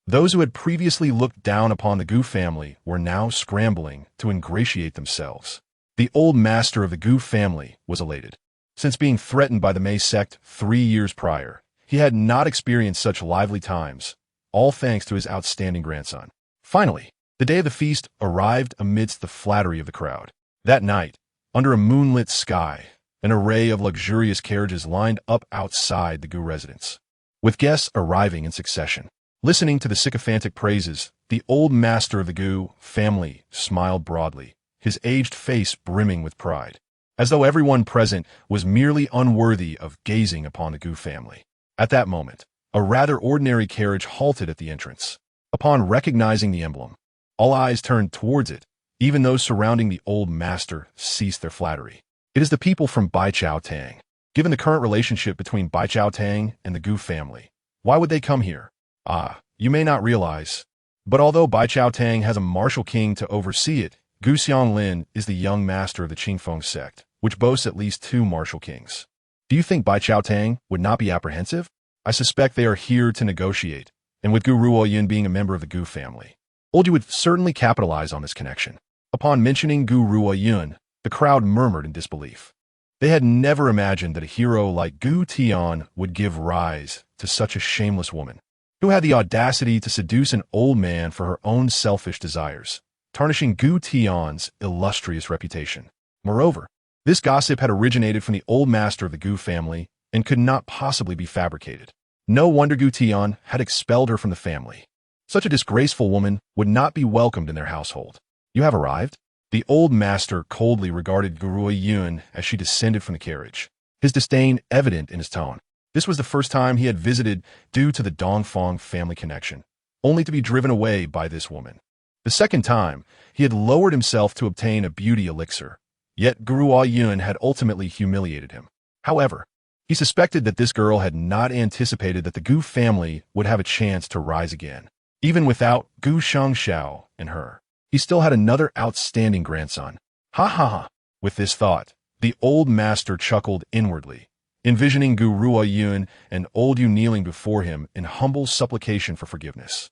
those who had previously looked down upon the Gu family were now scrambling to ingratiate themselves. The old master of the Gu family was elated. Since being threatened by the Mei sect 3 years prior, he had not experienced such lively times, all thanks to his outstanding grandson. Finally, the day of the feast arrived amidst the flattery of the crowd. That night, under a moonlit sky, an array of luxurious carriages lined up outside the Gu residence, with guests arriving in succession. Listening to the sycophantic praises, the old master of the Gu family smiled broadly, his aged face brimming with pride, as though everyone present was merely unworthy of gazing upon the Gu family. At that moment, a rather ordinary carriage halted at the entrance. Upon recognizing the emblem, all eyes turned towards it. Even those surrounding the old master ceased their flattery. It is the people from Baichao Tang. Given the current relationship between Baichao Tang and the Gu family, why would they come here? Ah, you may not realize, but although Baichao Tang has a martial king to oversee it, Gu Xianglin is the young master of the Qingfeng sect, which boasts at least 2 martial kings. Do you think Baichao Tang would not be apprehensive? I suspect they are here to negotiate, and with Gu Ruoyun being a member of the Gu family, Old Yu would certainly capitalize on this connection. Upon mentioning Gu Ruoyun, the crowd murmured in disbelief. They had never imagined that a hero like Gu Tian would give rise to such a shameless woman, who had the audacity to seduce an old man for her own selfish desires, tarnishing Gu Tian's illustrious reputation. Moreover, this gossip had originated from the old master of the Gu family and could not possibly be fabricated. No wonder Gu Tian had expelled her from the family. Such a disgraceful woman would not be welcomed in their household. You have arrived? The old master coldly regarded Gu Ruoyun as she descended from the carriage, his disdain evident in his tone. This was the first time he had visited due to the Dongfang family connection, only to be driven away by this woman. The second time, he had lowered himself to obtain a beauty elixir, yet Gu Ruoyun had ultimately humiliated him. However, he suspected that this girl had not anticipated that the Gu family would have a chance to rise again. Even without Gu Shangxiao and her, he still had another outstanding grandson. Ha ha ha! With this thought, the old master chuckled inwardly, envisioning Gu Ruoyun and old Yu kneeling before him in humble supplication for forgiveness.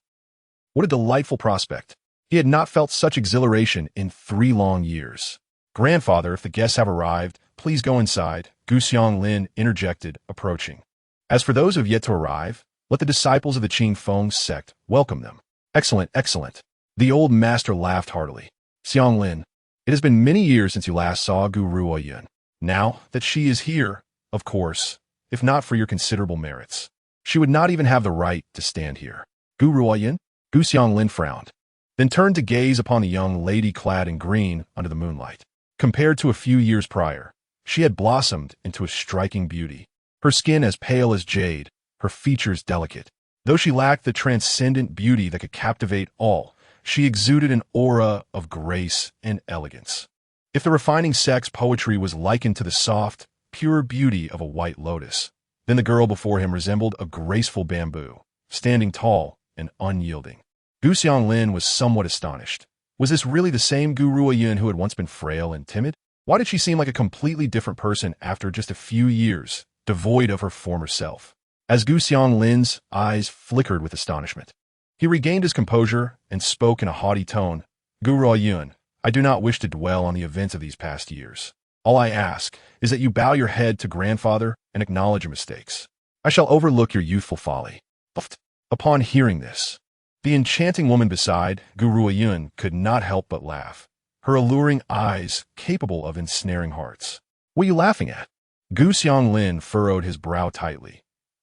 What a delightful prospect! He had not felt such exhilaration in 3 long years. Grandfather, if the guests have arrived, please go inside, Gu Xianglin interjected, approaching. As for those who have yet to arrive, let the disciples of the Qingfeng sect welcome them. Excellent, excellent. The old master laughed heartily. Xianglin, it has been many years since you last saw Gu Ruoyun. Now that she is here, of course, if not for your considerable merits, she would not even have the right to stand here. Gu Ruoyun? Gu Xianglin frowned, then turned to gaze upon the young lady clad in green under the moonlight. Compared to a few years prior, she had blossomed into a striking beauty, her skin as pale as jade, her features delicate. Though she lacked the transcendent beauty that could captivate all, she exuded an aura of grace and elegance. If the refining sex poetry was likened to the soft, pure beauty of a white lotus, then the girl before him resembled a graceful bamboo, standing tall and unyielding. Gu Xianglin was somewhat astonished. Was this really the same Gu Ruoyun who had once been frail and timid? Why did she seem like a completely different person after just a few years, devoid of her former self? As Gu Xianglin's eyes flickered with astonishment, he regained his composure and spoke in a haughty tone. Gu Ruoyun, I do not wish to dwell on the events of these past years. All I ask is that you bow your head to grandfather and acknowledge your mistakes. I shall overlook your youthful folly. Upon hearing this, the enchanting woman beside Gu Ruoyun could not help but laugh, her alluring eyes capable of ensnaring hearts. What are you laughing at? Gu Xianglin furrowed his brow tightly.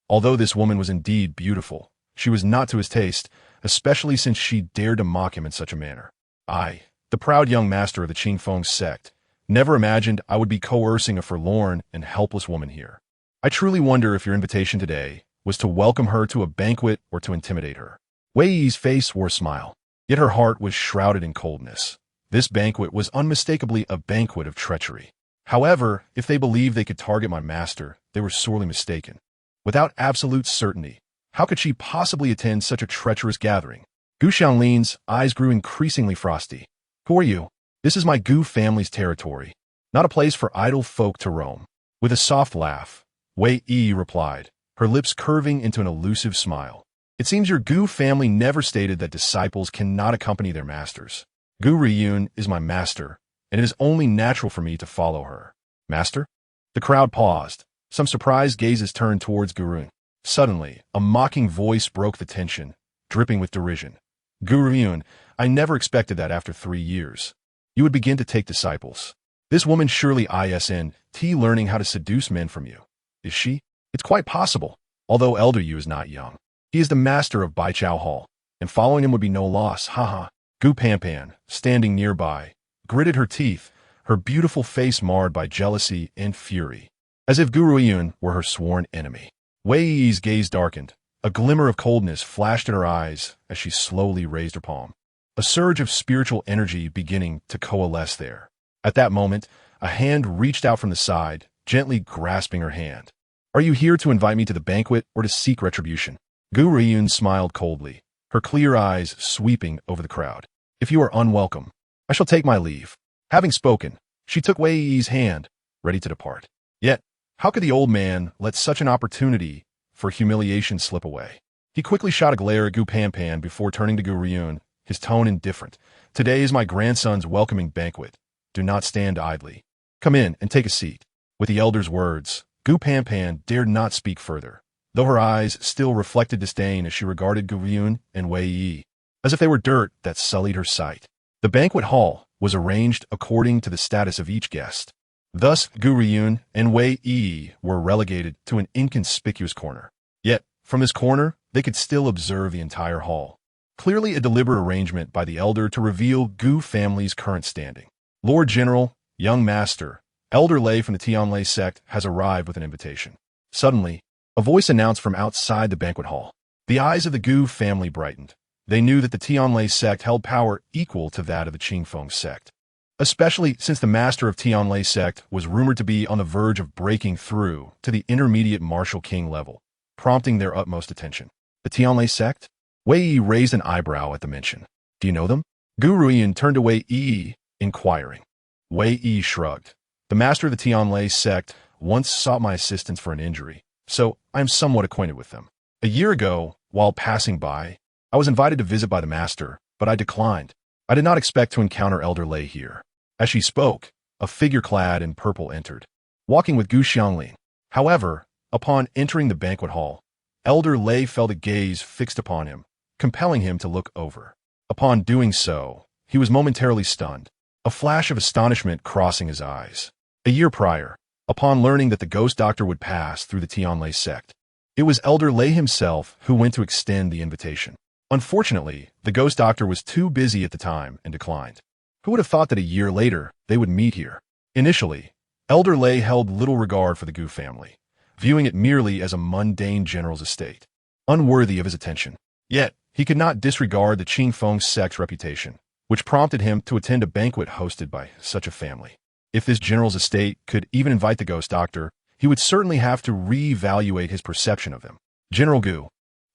Although this woman was indeed beautiful, she was not to his taste, especially since she dared to mock him in such a manner. I, the proud young master of the Qingfeng sect, never imagined I would be coercing a forlorn and helpless woman here. I truly wonder if your invitation today was to welcome her to a banquet or to intimidate her. Wei Yi's face wore a smile, yet her heart was shrouded in coldness. This banquet was unmistakably a banquet of treachery. However, if they believed they could target my master, they were sorely mistaken. Without absolute certainty, how could she possibly attend such a treacherous gathering? Gu Xianglin's eyes grew increasingly frosty. Who are you? This is my Gu family's territory, not a place for idle folk to roam. With a soft laugh, Wei Yi replied, her lips curving into an elusive smile. It seems your Gu family never stated that disciples cannot accompany their masters. Gu Ruoyun is my master, and it is only natural for me to follow her. Master? The crowd paused. Some surprised gazes turned towards Gu Ruoyun. Suddenly, a mocking voice broke the tension, dripping with derision. Gu Ruoyun, I never expected that after 3 years. You would begin to take disciples. This woman surely isn't learning how to seduce men from you. Is she? It's quite possible, although elder Yu is not young. He is the master of Baichao Hall, and following him would be no loss, haha. Gu Panpan, standing nearby, gritted her teeth, her beautiful face marred by jealousy and fury, as if Gu Ruoyun were her sworn enemy. Wei Yi's gaze darkened. A glimmer of coldness flashed in her eyes as she slowly raised her palm, a surge of spiritual energy beginning to coalesce there. At that moment, a hand reached out from the side, gently grasping her hand. Are you here to invite me to the banquet or to seek retribution? Gu Ruoyun smiled coldly, her clear eyes sweeping over the crowd. If you are unwelcome, I shall take my leave. Having spoken, she took Wei Yi's hand, ready to depart. Yet, how could the old man let such an opportunity for humiliation slip away? He quickly shot a glare at Gu Panpan before turning to Gu Ruoyun, his tone indifferent. "Today is my grandson's welcoming banquet. Do not stand idly. Come in and take a seat." With the elder's words, Gu Panpan dared not speak further, though her eyes still reflected disdain as she regarded Gu Ruoyun and Wei Yi, as if they were dirt that sullied her sight. The banquet hall was arranged according to the status of each guest. Thus, Gu Ruoyun and Wei Yi were relegated to an inconspicuous corner. Yet, from this corner, they could still observe the entire hall. Clearly a deliberate arrangement by the elder to reveal Gu family's current standing. "Lord General, young master, Elder Lei from the Tianlei sect has arrived with an invitation." Suddenly, a voice announced from outside the banquet hall. The eyes of the Gu family brightened. They knew that the Tianlei sect held power equal to that of the Qingfeng sect, especially since the master of Tianlei sect was rumored to be on the verge of breaking through to the intermediate martial king level, prompting their utmost attention. The Tianlei sect? Wei Yi raised an eyebrow at the mention. "Do you know them?" Gu Ruoyun turned to Wei Yi, inquiring. Wei Yi shrugged. "The master of the Tianlei sect once sought my assistance for an injury, so I am somewhat acquainted with them. A year ago, while passing by, I was invited to visit by the master, but I declined. I did not expect to encounter Elder Lei here." As she spoke, a figure clad in purple entered, walking with Gu Xianglin. However, upon entering the banquet hall, Elder Lei felt a gaze fixed upon him, compelling him to look over. Upon doing so, he was momentarily stunned, a flash of astonishment crossing his eyes. A year prior, upon learning that the ghost doctor would pass through the Tianlei sect, it was Elder Lei himself who went to extend the invitation. Unfortunately, the ghost doctor was too busy at the time and declined. Who would have thought that a year later they would meet here? Initially, Elder Lei held little regard for the Gu family, viewing it merely as a mundane general's estate, unworthy of his attention. Yet, he could not disregard the Qingfeng sect's reputation, which prompted him to attend a banquet hosted by such a family. If this general's estate could even invite the ghost doctor, he would certainly have to reevaluate his perception of him. "General Gu,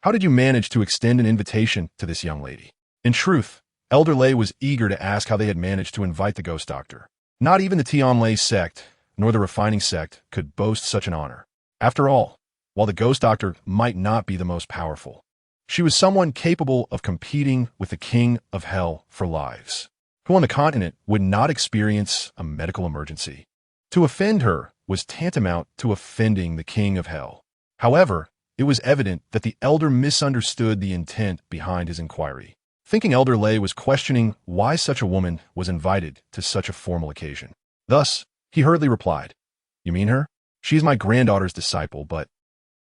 how did you manage to extend an invitation to this young lady?" In truth, Elder Lei was eager to ask how they had managed to invite the ghost doctor. Not even the Tianlei sect, nor the refining sect, could boast such an honor. After all, while the ghost doctor might not be the most powerful, she was someone capable of competing with the king of hell for lives, who on the continent would not experience a medical emergency. To offend her was tantamount to offending the king of hell. However, it was evident that the elder misunderstood the intent behind his inquiry, thinking Elder Lei was questioning why such a woman was invited to such a formal occasion. Thus, he hurriedly replied, "You mean her? She is my granddaughter's disciple, but—"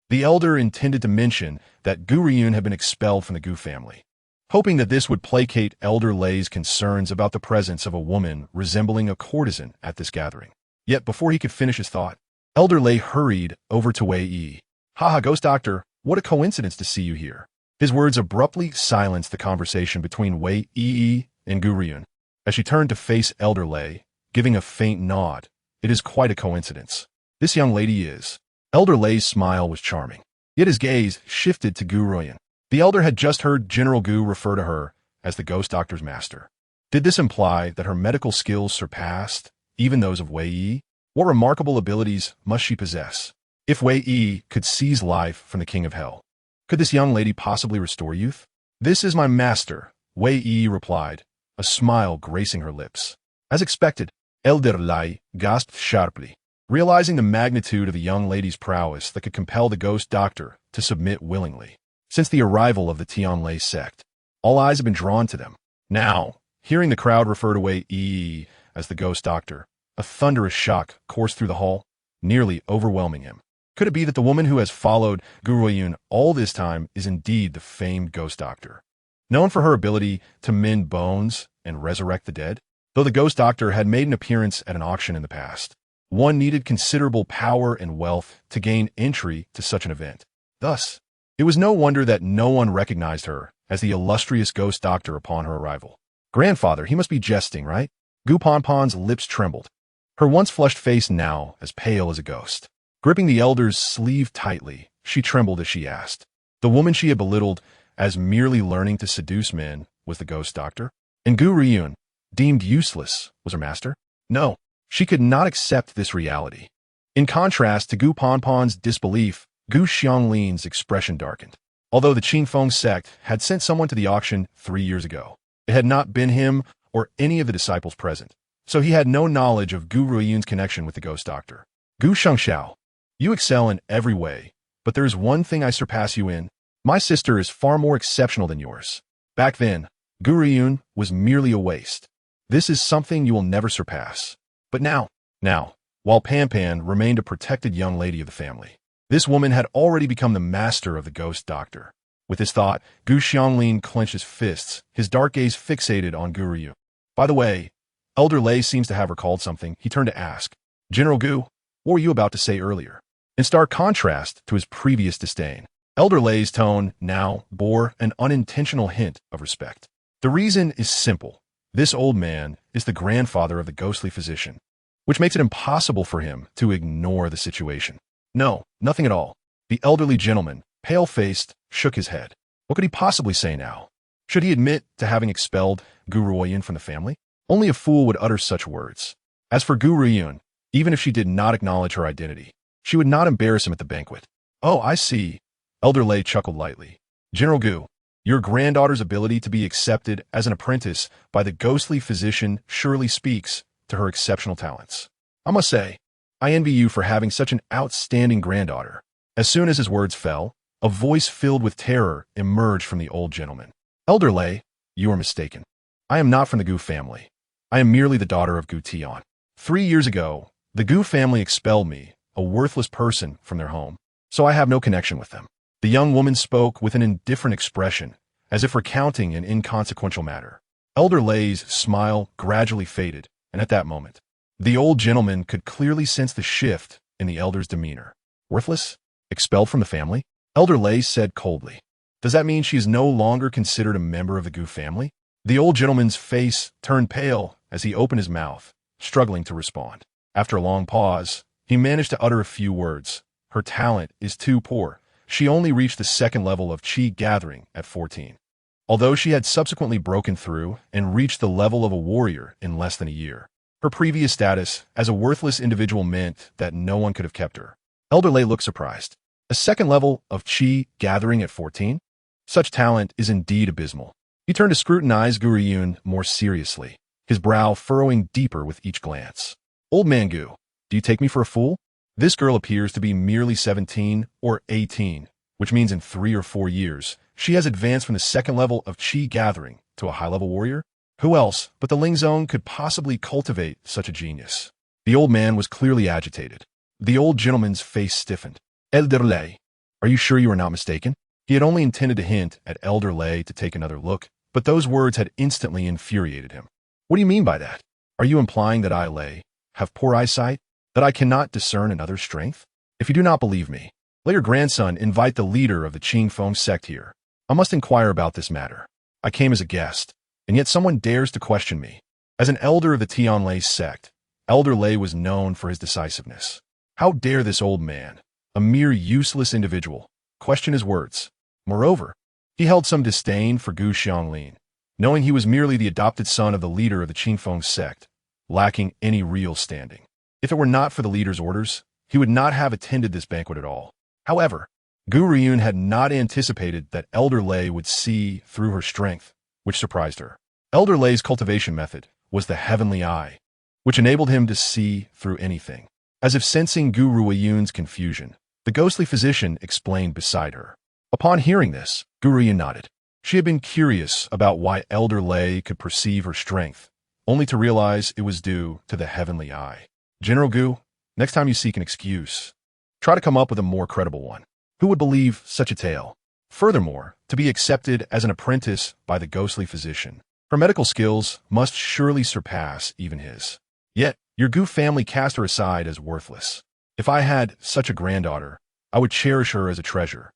The elder intended to mention that Gu Ruoyun had been expelled from the Gu family, hoping that this would placate Elder Lei's concerns about the presence of a woman resembling a courtesan at this gathering. Yet before he could finish his thought, Elder Lei hurried over to Wei Yi. "Haha, ghost doctor, what a coincidence to see you here." His words abruptly silenced the conversation between Wei Yi and Gu Ruoyun. As she turned to face Elder Lei, giving a faint nod, "It is quite a coincidence. This young lady is—" Elder Lei's smile was charming, yet his gaze shifted to Gu Ruoyun. The elder had just heard General Gu refer to her as the ghost doctor's master. Did this imply that her medical skills surpassed even those of Wei Yi? What remarkable abilities must she possess? If Wei Yi could seize life from the king of hell, could this young lady possibly restore youth? "This is my master," Wei Yi replied, a smile gracing her lips. As expected, Elder Lei gasped sharply, realizing the magnitude of the young lady's prowess that could compel the ghost doctor to submit willingly. Since the arrival of the Tianlei sect, all eyes have been drawn to them. Now, hearing the crowd refer to Wei Yi as the ghost doctor, a thunderous shock coursed through the hall, nearly overwhelming him. Could it be that the woman who has followed Gu Ruoyun all this time is indeed the famed ghost doctor, known for her ability to mend bones and resurrect the dead? Though the ghost doctor had made an appearance at an auction in the past, one needed considerable power and wealth to gain entry to such an event. Thus, it was no wonder that no one recognized her as the illustrious ghost doctor upon her arrival. "Grandfather, he must be jesting, right?" Gu Panpan's lips trembled, her once flushed face now as pale as a ghost. Gripping the elder's sleeve tightly, she trembled as she asked. The woman she had belittled as merely learning to seduce men was the ghost doctor, and Gu Ruoyun, deemed useless, was her master? No, she could not accept this reality. In contrast to Gu Panpan's disbelief, Gu Xianglin's expression darkened. Although the Qingfeng sect had sent someone to the auction 3 years ago, It had not been him or any of the disciples present, so he had no knowledge of Gu Ruoyun's connection with the ghost doctor. Gu Shengxiao, you excel in every way, but there is one thing I surpass you in. My sister is far more exceptional than yours. Back then, Gu Ruoyun was merely a waste. This is something you will never surpass. But now, while Pan remained a protected young lady of the family, this woman had already become the master of the ghost doctor. With this thought, Gu Xianglin clenched his fists, his dark gaze fixated on Gu Ruoyun. By the way, Elder Lei seems to have recalled something. He turned to ask, General Gu, what were you about to say earlier? In stark contrast to his previous disdain, Elder Lei's tone now bore an unintentional hint of respect. The reason is simple. This old man is the grandfather of the ghostly physician, which makes it impossible for him to ignore the situation. No, nothing at all. The elderly gentleman, pale-faced, shook his head. What could he possibly say now? Should he admit to having expelled Gu Ruoyun from the family? Only a fool would utter such words. As for Gu Ruoyun, even if she did not acknowledge her identity, she would not embarrass him at the banquet. Oh, I see. Elder Lei chuckled lightly. General Gu, your granddaughter's ability to be accepted as an apprentice by the ghostly physician surely speaks to her exceptional talents. I must say, I envy you for having such an outstanding granddaughter. As soon as his words fell, a voice filled with terror emerged from the old gentleman. Elder Lei, you are mistaken. I am not from the Gu family. I am merely the daughter of Gu Tian. 3 years ago, the Gu family expelled me, a worthless person, from their home, so I have no connection with them. The young woman spoke with an indifferent expression, as if recounting an inconsequential matter. Elder Lei's smile gradually faded, and at that moment, the old gentleman could clearly sense the shift in the elder's demeanor. Worthless? Expelled from the family? Elder Lei said coldly. Does that mean she is no longer considered a member of the Gu family? The old gentleman's face turned pale as he opened his mouth, struggling to respond. After a long pause, he managed to utter a few words. Her talent is too poor. She only reached the second level of Qi gathering at 14. Although she had subsequently broken through and reached the level of a warrior in less than a year, her previous status as a worthless individual meant that no one could have kept her. Elder Lei looked surprised. A second level of Qi gathering at 14? Such talent is indeed abysmal. He turned to scrutinize Gu Ruoyun more seriously, his brow furrowing deeper with each glance. Old man Gu, do you take me for a fool? This girl appears to be merely 17 or 18, which means in 3 or 4 years, she has advanced from the second level of Qi gathering to a high-level warrior? Who else but the Ling Zone could possibly cultivate such a genius? The old man was clearly agitated. The old gentleman's face stiffened. Elder Lei, are you sure you are not mistaken? He had only intended to hint at Elder Lei to take another look, but those words had instantly infuriated him. What do you mean by that? Are you implying that I, Lei, have poor eyesight? That I cannot discern another's strength? If you do not believe me, let your grandson invite the leader of the Qingfeng sect here. I must inquire about this matter. I came as a guest, and yet someone dares to question me. As an elder of the Tianlei sect, Elder Lei was known for his decisiveness. How dare this old man, a mere useless individual, question his words? Moreover, he held some disdain for Gu Xianglin, knowing he was merely the adopted son of the leader of the Qingfeng sect, lacking any real standing. If it were not for the leader's orders, he would not have attended this banquet at all. However, Gu Ruoyun had not anticipated that Elder Lei would see through her strength, which surprised her. Elder Lei's cultivation method was the heavenly eye, which enabled him to see through anything. As if sensing Gu Ruoyun's confusion, the ghostly physician explained beside her. Upon hearing this, Gu Ruoyun nodded. She had been curious about why Elder Lei could perceive her strength, only to realize it was due to the heavenly eye. General Gu, next time you seek an excuse, try to come up with a more credible one. Who would believe such a tale? Furthermore, to be accepted as an apprentice by the ghostly physician, her medical skills must surely surpass even his. Yet, your Gu family cast her aside as worthless. If I had such a granddaughter, I would cherish her as a treasure.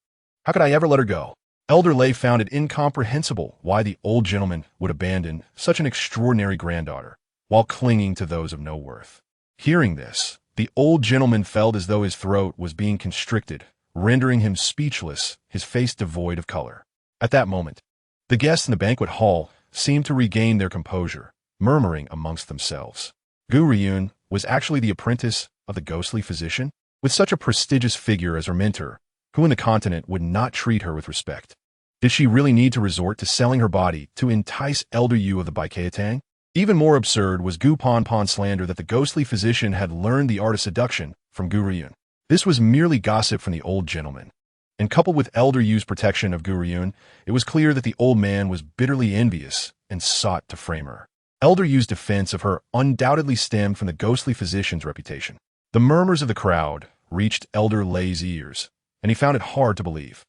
How could I ever let her go? Elder Lei found it incomprehensible why the old gentleman would abandon such an extraordinary granddaughter while clinging to those of no worth. Hearing this, the old gentleman felt as though his throat was being constricted, rendering him speechless, his face devoid of color. At that moment, the guests in the banquet hall seemed to regain their composure, murmuring amongst themselves. Gu Ruoyun was actually the apprentice of the ghostly physician, with such a prestigious figure as her mentor, who in the continent would not treat her with respect. Did she really need to resort to selling her body to entice elder Yu of the Baikatang? Even more absurd was Gu Ponpon's slander that the ghostly physician had learned the art of seduction from Gu Ruoyun. This was merely gossip from the old gentleman. And coupled with elder Yu's protection of Gu Ruoyun, it was clear that the old man was bitterly envious and sought to frame her. Elder Yu's defense of her undoubtedly stemmed from the ghostly physician's reputation. The murmurs of the crowd reached Elder Lei's ears, and he found it hard to believe.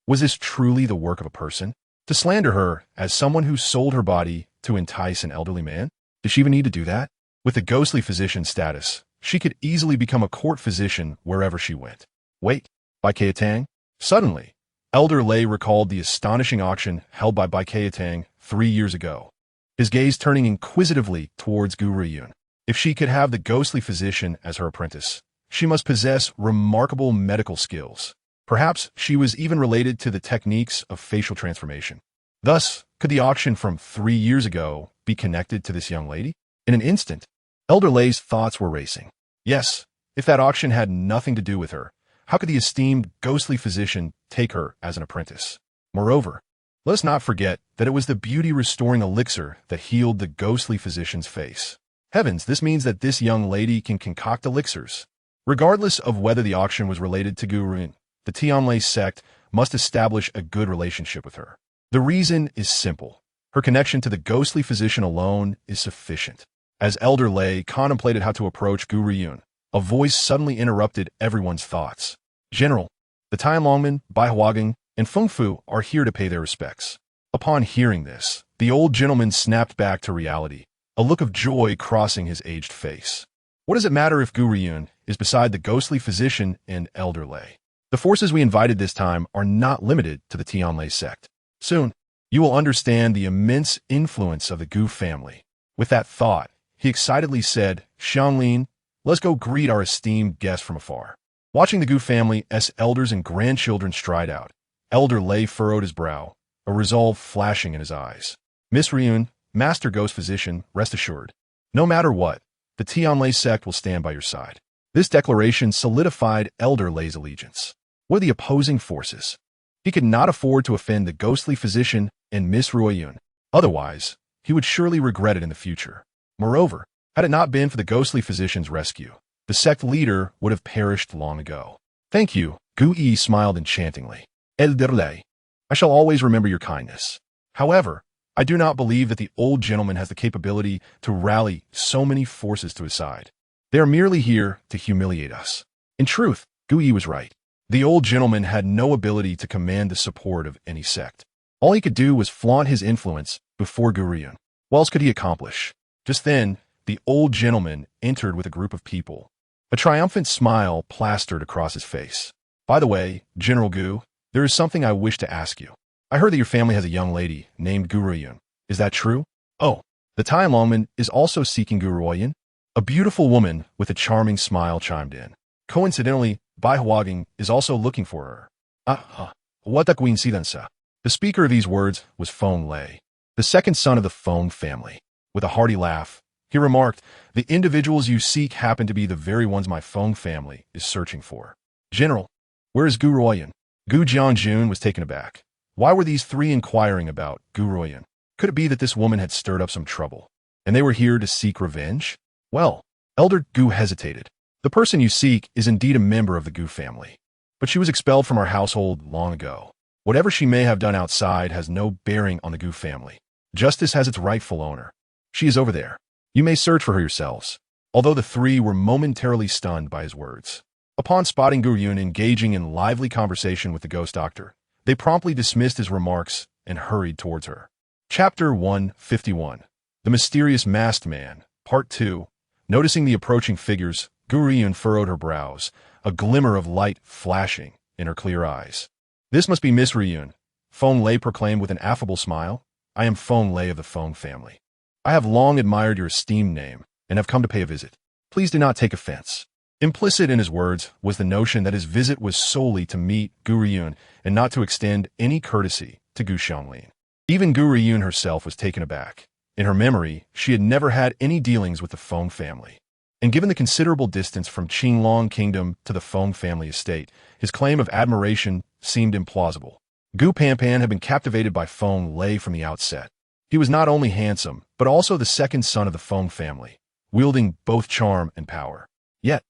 Was this truly the work of a person? To slander her as someone who sold her body to entice an elderly man? Did she even need to do that? With the ghostly physician's status, she could easily become a court physician wherever she went. Wait, Baikatang? Suddenly, Elder Lei recalled the astonishing auction held by Baikatang 3 years ago, his gaze turning inquisitively towards Gu Ruoyun. If she could have the ghostly physician as her apprentice, she must possess remarkable medical skills. Perhaps she was even related to the techniques of facial transformation. Thus, could the auction from 3 years ago be connected to this young lady? In an instant, Elder Lei's thoughts were racing. Yes, if that auction had nothing to do with her, how could the esteemed ghostly physician take her as an apprentice? Moreover, let us not forget that it was the beauty-restoring elixir that healed the ghostly physician's face. Heavens, this means that this young lady can concoct elixirs. Regardless of whether the auction was related to Gu Ruoyun, the Tianlei sect must establish a good relationship with her. The reason is simple. Her connection to the ghostly physician alone is sufficient. As Elder Lei contemplated how to approach Gu Ruoyun, a voice suddenly interrupted everyone's thoughts. General, the Tianlongmen, Bai Huagang, and Feng Fu are here to pay their respects. Upon hearing this, the old gentleman snapped back to reality, a look of joy crossing his aged face. What does it matter if Gu Ruoyun is beside the ghostly physician and Elder Lei? The forces we invited this time are not limited to the Tianlei sect. Soon, you will understand the immense influence of the Gu family. With that thought, he excitedly said, Xianglin, let's go greet our esteemed guest from afar. Watching the Gu family's elders and grandchildren stride out, Elder Lei furrowed his brow, a resolve flashing in his eyes. Miss Ruoyun, Master Ghost Physician, rest assured. No matter what, the Tianlei sect will stand by your side. This declaration solidified Elder Lei's allegiance. What are the opposing forces? He could not afford to offend the ghostly physician and Miss Ruoyun. Otherwise, he would surely regret it in the future. Moreover, had it not been for the ghostly physician's rescue, the sect leader would have perished long ago. Thank you, Gu Yi smiled enchantingly. Elder Lei, I shall always remember your kindness. However, I do not believe that the old gentleman has the capability to rally so many forces to his side. They are merely here to humiliate us. In truth, Gu Yi was right. The old gentleman had no ability to command the support of any sect. All he could do was flaunt his influence before Gu Ruoyun. What else could he accomplish? Just then, the old gentleman entered with a group of people. A triumphant smile plastered across his face. By the way, General Gu, there is something I wish to ask you. I heard that your family has a young lady named Gu Ruoyun. Is that true? Oh, the Tianlongman is also seeking Gu Ruoyun? A beautiful woman with a charming smile chimed in. Coincidentally, Bai Huagang is also looking for her. What a coincidencia. The speaker of these words was Feng Lei, the second son of the Feng family. With a hearty laugh, he remarked, the individuals you seek happen to be the very ones my Feng family is searching for. General, where is Gu Ruoyun? Gu Jiangjun was taken aback. Why were these three inquiring about Gu Ruoyun? Could it be that this woman had stirred up some trouble, and they were here to seek revenge? Well, Elder Gu hesitated. The person you seek is indeed a member of the Gu family, but she was expelled from our household long ago. Whatever she may have done outside has no bearing on the Gu family. Justice has its rightful owner. She is over there. You may search for her yourselves. Although the three were momentarily stunned by his words. Upon spotting Gu Ruoyun engaging in lively conversation with the ghost doctor, they promptly dismissed his remarks and hurried towards her. Chapter 151. The Mysterious Masked Man, Part 2. Noticing the approaching figures, Gu Ruoyun furrowed her brows, a glimmer of light flashing in her clear eyes. This must be Miss Ruoyun, Feng Lei proclaimed with an affable smile. I am Feng Lei of the Feng family. I have long admired your esteemed name and have come to pay a visit. Please do not take offense. Implicit in his words was the notion that his visit was solely to meet Gu Ruoyun and not to extend any courtesy to Gu Xianglin. Even Gu Ruoyun herself was taken aback. In her memory, she had never had any dealings with the Feng family. And given the considerable distance from Qingtian Kingdom to the Feng family estate, his claim of admiration seemed implausible. Gu Pampan had been captivated by Feng Lei from the outset. He was not only handsome, but also the second son of the Feng family, wielding both charm and power. Yet,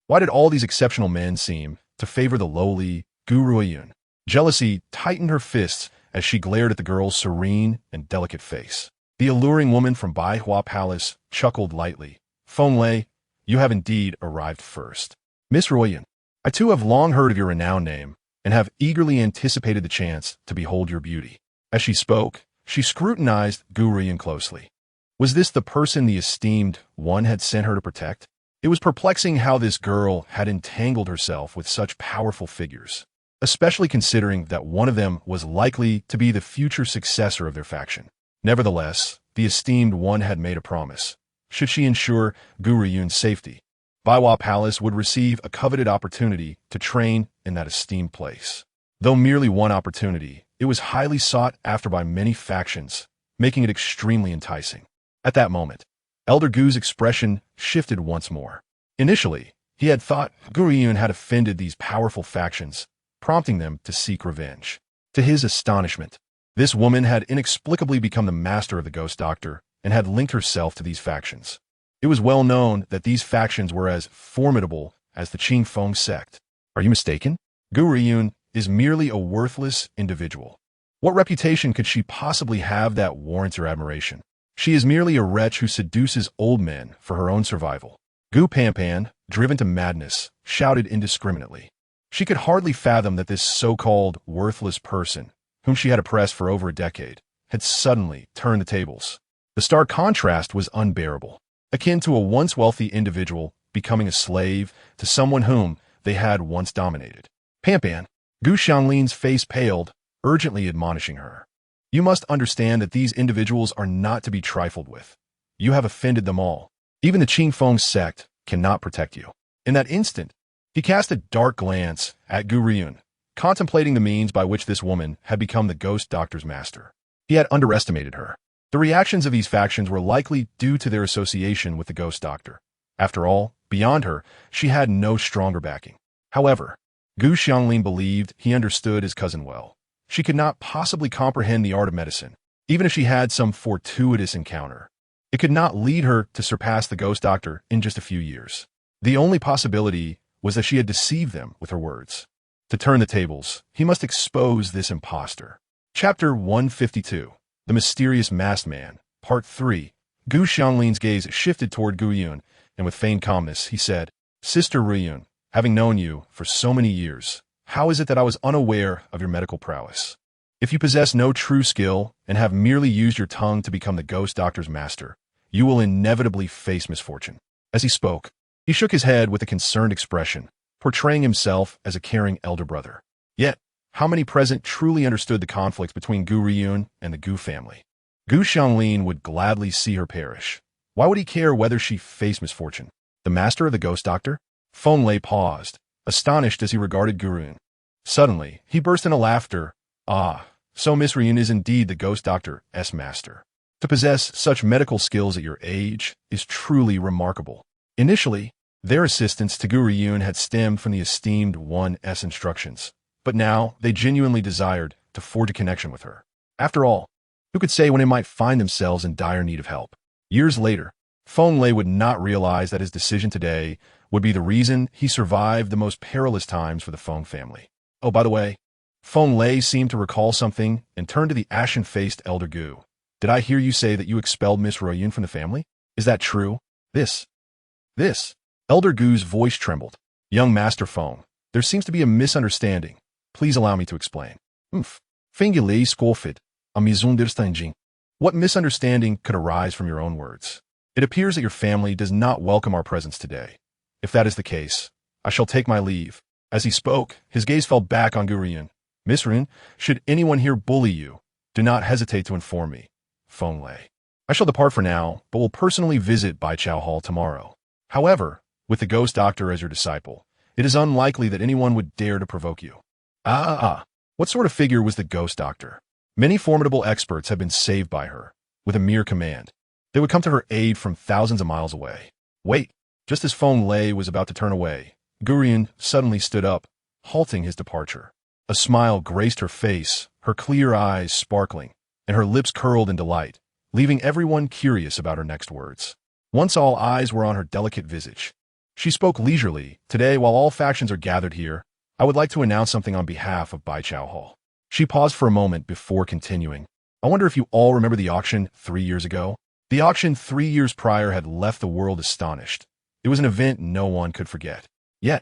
why did all these exceptional men seem to favor the lowly Gu Ruoyun? Jealousy tightened her fists as she glared at the girl's serene and delicate face. The alluring woman from Baihua Palace chuckled lightly. Feng Lei, you have indeed arrived first. Miss Ruoyun, I too have long heard of your renowned name and have eagerly anticipated the chance to behold your beauty. As she spoke, she scrutinized Gu Ruoyun closely. Was this the person the esteemed one had sent her to protect? It was perplexing how this girl had entangled herself with such powerful figures, especially considering that one of them was likely to be the future successor of their faction. Nevertheless, the esteemed one had made a promise. Should she ensure Gu Ruoyun's safety, Baihua Palace would receive a coveted opportunity to train in that esteemed place. Though merely one opportunity, it was highly sought after by many factions, making it extremely enticing. At that moment, Elder Gu's expression shifted once more. Initially, he had thought Gu Ruoyun had offended these powerful factions, prompting them to seek revenge. To his astonishment, this woman had inexplicably become the master of the Ghost Doctor and had linked herself to these factions. It was well known that these factions were as formidable as the Qingfeng sect. Are you mistaken? Gu Ruoyun is merely a worthless individual. What reputation could she possibly have that warrants her admiration? She is merely a wretch who seduces old men for her own survival. Gu Pampan, driven to madness, shouted indiscriminately. She could hardly fathom that this so-called worthless person, whom she had oppressed for over a decade, had suddenly turned the tables. The stark contrast was unbearable, akin to a once wealthy individual becoming a slave to someone whom they had once dominated. Pampan, Gu Xianglin's face paled, urgently admonishing her. You must understand that these individuals are not to be trifled with. You have offended them all. Even the Qingfeng sect cannot protect you. In that instant, he cast a dark glance at Gu Ruoyun, contemplating the means by which this woman had become the Ghost Doctor's master. He had underestimated her. The reactions of these factions were likely due to their association with the Ghost Doctor. After all, beyond her, she had no stronger backing. However, Gu Xianglin believed he understood his cousin well. She could not possibly comprehend the art of medicine, even if she had some fortuitous encounter. It could not lead her to surpass the Ghost Doctor in just a few years. The only possibility was that she had deceived them with her words. To turn the tables, he must expose this impostor. Chapter 152, The Mysterious Masked Man, Part 3. Gu Xianglin's gaze shifted toward Gu Ruoyun, and with feigned calmness, he said, Sister Ruoyun, having known you for so many years, how is it that I was unaware of your medical prowess? If you possess no true skill and have merely used your tongue to become the Ghost Doctor's master, you will inevitably face misfortune. As he spoke, he shook his head with a concerned expression, portraying himself as a caring elder brother. Yet, how many present truly understood the conflicts between Gu Ruoyun and the Gu family? Gu Xianglin would gladly see her perish. Why would he care whether she faced misfortune? The master of the Ghost Doctor? Feng Lei paused, astonished as he regarded Gu Ruoyun. Suddenly, he burst into laughter. Ah, so Miss Ruoyun is indeed the Ghost Doctor's master. To possess such medical skills at your age is truly remarkable. Initially, their assistance to Gu Ruoyun had stemmed from the esteemed one's instructions, but now they genuinely desired to forge a connection with her. After all, who could say when they might find themselves in dire need of help? Years later, Feng Lei would not realize that his decision today would be the reason he survived the most perilous times for the Feng family. Oh, by the way, Feng Lei seemed to recall something and turned to the ashen-faced Elder Gu. Did I hear you say that you expelled Miss Ruoyun from the family? Is that true? This. Elder Gu's voice trembled. Young Master Feng, there seems to be a misunderstanding. Please allow me to explain. Fengilei skolfit, a misunderstanding. What misunderstanding could arise from your own words? It appears that your family does not welcome our presence today. If that is the case, I shall take my leave. As he spoke, his gaze fell back on Gu Ruoyun. Miss Ruoyun, should anyone here bully you, do not hesitate to inform me. Feng Lei. I shall depart for now, but will personally visit Baichao Hall tomorrow. However, with the Ghost Doctor as your disciple, it is unlikely that anyone would dare to provoke you. What sort of figure was the Ghost Doctor? Many formidable experts have been saved by her. With a mere command, they would come to her aid from thousands of miles away. Wait, just as Feng Lei was about to turn away, Gu Ruoyun suddenly stood up, halting his departure. A smile graced her face, her clear eyes sparkling, and her lips curled in delight, leaving everyone curious about her next words. Once all eyes were on her delicate visage, she spoke leisurely. Today, while all factions are gathered here, I would like to announce something on behalf of Baichao Hall. She paused for a moment before continuing. I wonder if you all remember the auction 3 years ago? The auction 3 years prior had left the world astonished. It was an event no one could forget. Yet,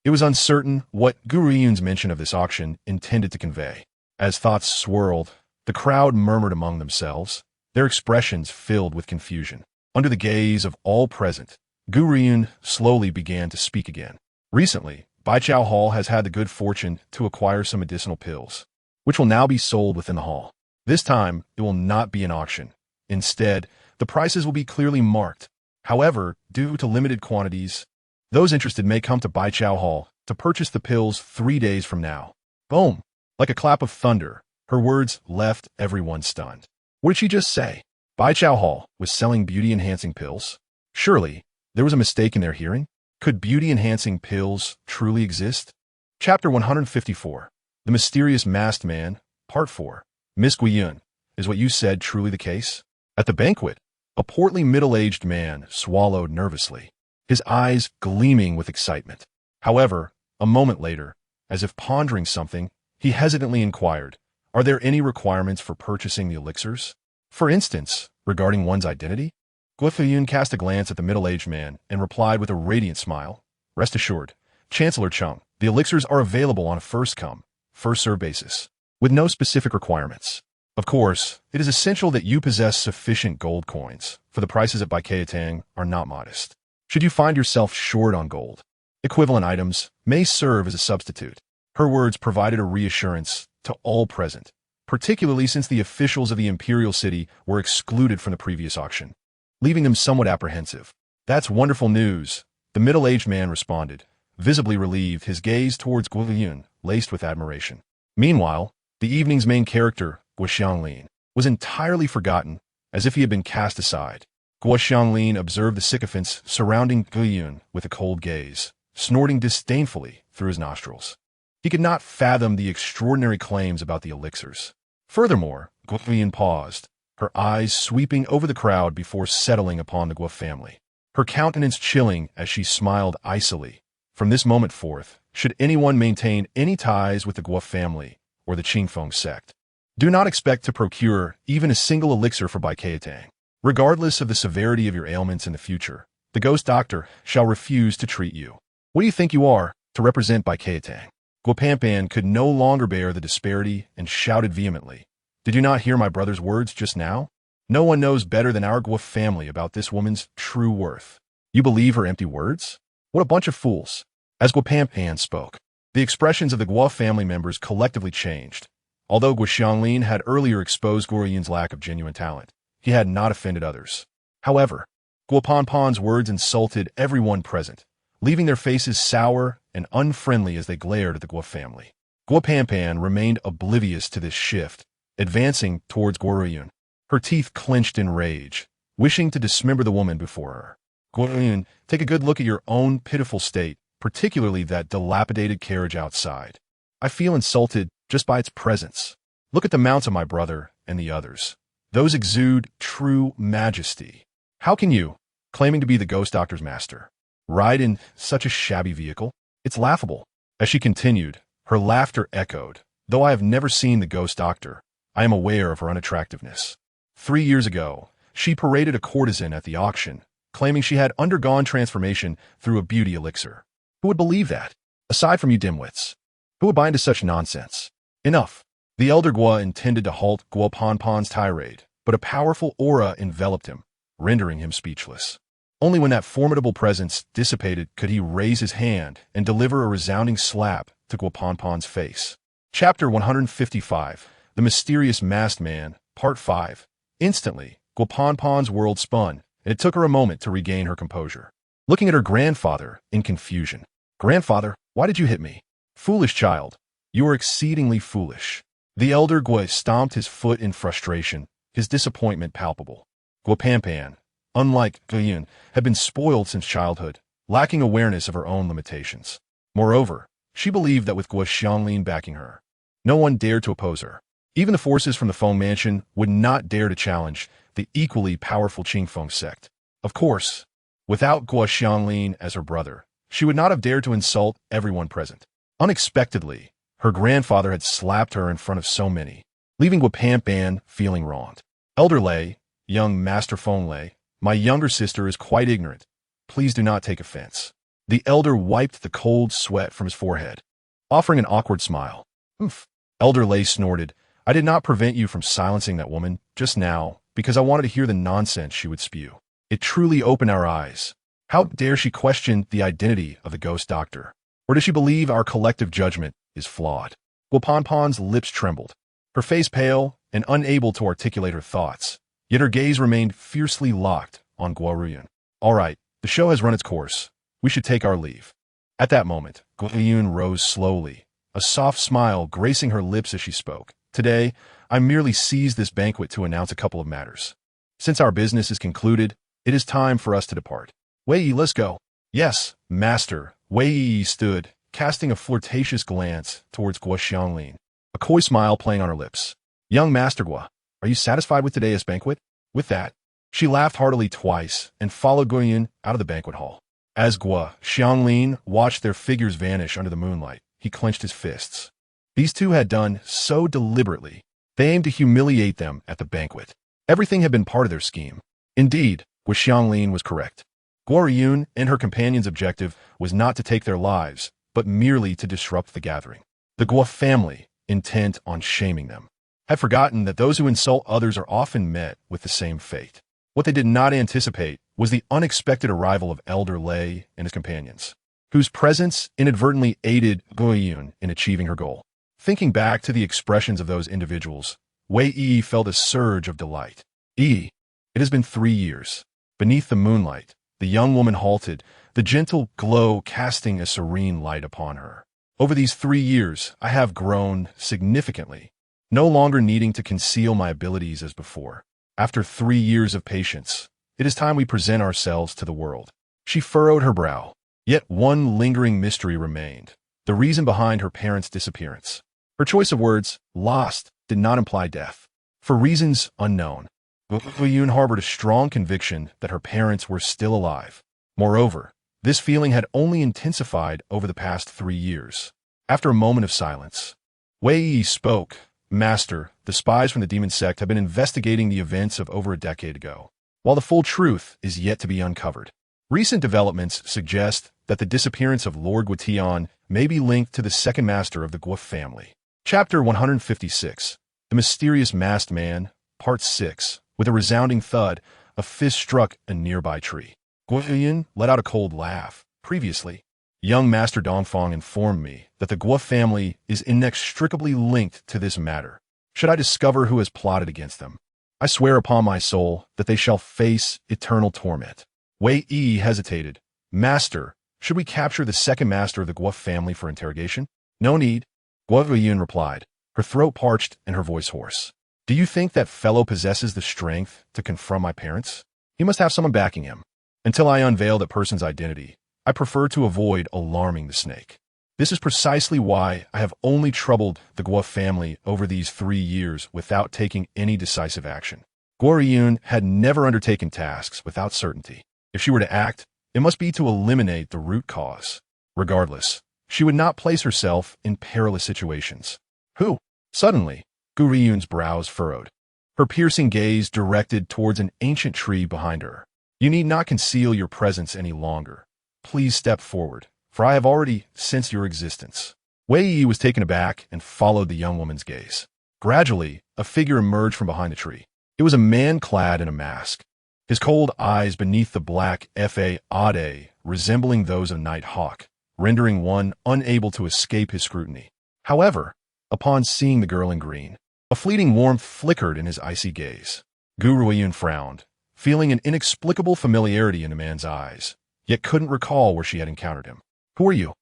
it was uncertain what Gu Ruoyun's mention of this auction intended to convey. As thoughts swirled, the crowd murmured among themselves, their expressions filled with confusion. Under the gaze of all present, Gu Ruoyun slowly began to speak again. Recently, Baichao Hall has had the good fortune to acquire some medicinal pills, which will now be sold within the hall. This time, it will not be an auction. Instead, the prices will be clearly marked. However, due to limited quantities, those interested may come to Baichao Hall to purchase the pills 3 days from now. Boom! Like a clap of thunder, her words left everyone stunned. What did she just say? Baichao Hall was selling beauty-enhancing pills? Surely, there was a mistake in their hearing? Could beauty-enhancing pills truly exist? Chapter 154. The Mysterious Masked Man, Part 4. Miss Gu Ruoyun, is what you said truly the case? At the banquet, a portly middle-aged man swallowed nervously, his eyes gleaming with excitement. However, a moment later, as if pondering something, he hesitantly inquired, are there any requirements for purchasing the elixirs? For instance, regarding one's identity? Gu Ruoyun cast a glance at the middle-aged man and replied with a radiant smile. Rest assured, Chancellor Chung, the elixirs are available on a first-come, first-served basis, with no specific requirements. Of course, it is essential that you possess sufficient gold coins, for the prices at Baichao are not modest. Should you find yourself short on gold, equivalent items may serve as a substitute. Her words provided a reassurance to all present, particularly since the officials of the imperial city were excluded from the previous auction, leaving them somewhat apprehensive. That's wonderful news, the middle-aged man responded, visibly relieved, his gaze towards Gu Ruoyun laced with admiration. Meanwhile, the evening's main character, Gu Xianglin, was entirely forgotten, as if he had been cast aside. Gu Xianglin observed the sycophants surrounding Gu Ruoyun with a cold gaze, snorting disdainfully through his nostrils. He could not fathom the extraordinary claims about the elixirs. Furthermore, Gu Ruoyun paused, her eyes sweeping over the crowd before settling upon the Gu family, her countenance chilling as she smiled icily. From this moment forth, should anyone maintain any ties with the Gu family or the Qingfeng sect, do not expect to procure even a single elixir for Baichao. Regardless of the severity of your ailments in the future, the ghost doctor shall refuse to treat you. What do you think you are to represent Baichao? Gu Pampan could no longer bear the disparity and shouted vehemently. Did you not hear my brother's words just now? No one knows better than our Gu family about this woman's true worth. You believe her empty words? What a bunch of fools. As Gu Pampan spoke, the expressions of the Gu family members collectively changed. Although Gu Xianglin had earlier exposed Gu Ruoyun's lack of genuine talent, he had not offended others. However, Gu Panpan's words insulted everyone present, leaving their faces sour and unfriendly as they glared at the Gu family. Gu Pampan remained oblivious to this shift, advancing towards Gu Ruoyun, her teeth clenched in rage, wishing to dismember the woman before her. Gu Ruoyun, take a good look at your own pitiful state, particularly that dilapidated carriage outside. I feel insulted just by its presence. Look at the mounts of my brother and the others. Those exude true majesty. How can you, claiming to be the ghost doctor's master, ride in such a shabby vehicle? It's laughable. As she continued, her laughter echoed. Though I have never seen the ghost doctor, I am aware of her unattractiveness. 3 years ago, she paraded a courtesan at the auction, claiming she had undergone transformation through a beauty elixir. Who would believe that? Aside from you dimwits, who would buy into such nonsense? Enough. The elder Gu intended to halt Gu Panpan's tirade, but a powerful aura enveloped him, rendering him speechless. Only when that formidable presence dissipated could he raise his hand and deliver a resounding slap to Gu Panpan's face. Chapter 155. The Mysterious Masked Man, Part 5. Instantly, Gu Panpan's world spun, and it took her a moment to regain her composure. Looking at her grandfather in confusion. Grandfather, why did you hit me? Foolish child, you are exceedingly foolish. The elder Gu stomped his foot in frustration, his disappointment palpable. Gu Pampan, unlike Gu Ruoyun, had been spoiled since childhood, lacking awareness of her own limitations. Moreover, she believed that with Gu Xianglin backing her, no one dared to oppose her. Even the forces from the Feng mansion would not dare to challenge the equally powerful Qingfeng sect. Of course, without Guo Xianglin as her brother, she would not have dared to insult everyone present. Unexpectedly, her grandfather had slapped her in front of so many, leaving Guo Panpan feeling wronged. Elder Lei, young Master Feng Lei, my younger sister is quite ignorant. Please do not take offense. The elder wiped the cold sweat from his forehead, offering an awkward smile. Oof. Elder Lei snorted. I did not prevent you from silencing that woman just now because I wanted to hear the nonsense she would spew. It truly opened our eyes. How dare she question the identity of the ghost doctor? Or does she believe our collective judgment is flawed? Guo Panpan's lips trembled, her face pale and unable to articulate her thoughts, yet her gaze remained fiercely locked on Gu Ruoyun. All right, the show has run its course. We should take our leave. At that moment, Gu Ruoyun rose slowly, a soft smile gracing her lips as she spoke. Today, I merely seized this banquet to announce a couple of matters. Since our business is concluded, it is time for us to depart. Wei Yi, let's go. Yes, master. Wei Yi stood, casting a flirtatious glance towards Guo Xianglin, a coy smile playing on her lips. Young Master Guo, are you satisfied with today's banquet? With that, she laughed heartily twice and followed Gu Ruoyun out of the banquet hall. As Guo Xianglin watched their figures vanish under the moonlight, he clenched his fists. These two had done so deliberately. They aimed to humiliate them at the banquet. Everything had been part of their scheme. Indeed, Guo Xianglin was correct. Gu Ruoyun and her companion's objective was not to take their lives, but merely to disrupt the gathering. The Guo family, intent on shaming them, had forgotten that those who insult others are often met with the same fate. What they did not anticipate was the unexpected arrival of Elder Lei and his companions, whose presence inadvertently aided Gu Ruoyun in achieving her goal. Thinking back to the expressions of those individuals, Wei Yi felt a surge of delight. It has been 3 years. Beneath the moonlight, the young woman halted, the gentle glow casting a serene light upon her. Over these 3 years, I have grown significantly, no longer needing to conceal my abilities as before. After 3 years of patience, it is time we present ourselves to the world. She furrowed her brow. Yet one lingering mystery remained, the reason behind her parents' disappearance. Her choice of words, lost, did not imply death. For reasons unknown, Gu Ruoyun harbored a strong conviction that her parents were still alive. Moreover, this feeling had only intensified over the past 3 years. After a moment of silence, Wei Yi spoke. Master, the spies from the demon sect have been investigating the events of over a decade ago. While the full truth is yet to be uncovered, recent developments suggest that the disappearance of Lord Guotian may be linked to the second master of the Guo family. Chapter 156, The Mysterious Masked Man, Part 6. With a resounding thud, a fist struck a nearby tree. Gu Ruoyun let out a cold laugh. Previously, young Master Dongfang informed me that the Guo family is inextricably linked to this matter. Should I discover who has plotted against them, I swear upon my soul that they shall face eternal torment. Wei Yi hesitated. Master, should we capture the second master of the Guo family for interrogation? No need, Gu Ruoyun replied, her throat parched and her voice hoarse. Do you think that fellow possesses the strength to confront my parents? He must have someone backing him. Until I unveil that person's identity, I prefer to avoid alarming the snake. This is precisely why I have only troubled the Guo family over these 3 years without taking any decisive action. Gu Ruoyun had never undertaken tasks without certainty. If she were to act, it must be to eliminate the root cause. Regardless, she would not place herself in perilous situations. Who? Suddenly, Gu Ruoyun's brows furrowed, her piercing gaze directed towards an ancient tree behind her. You need not conceal your presence any longer. Please step forward, for I have already sensed your existence. Wei Yi was taken aback and followed the young woman's gaze. Gradually, a figure emerged from behind the tree. It was a man clad in a mask, his cold eyes beneath the black fade resembling those of Night Hawk, rendering one unable to escape his scrutiny. However, upon seeing the girl in green, a fleeting warmth flickered in his icy gaze. Gu Ruoyun frowned, feeling an inexplicable familiarity in the man's eyes, yet couldn't recall where she had encountered him. Who are you?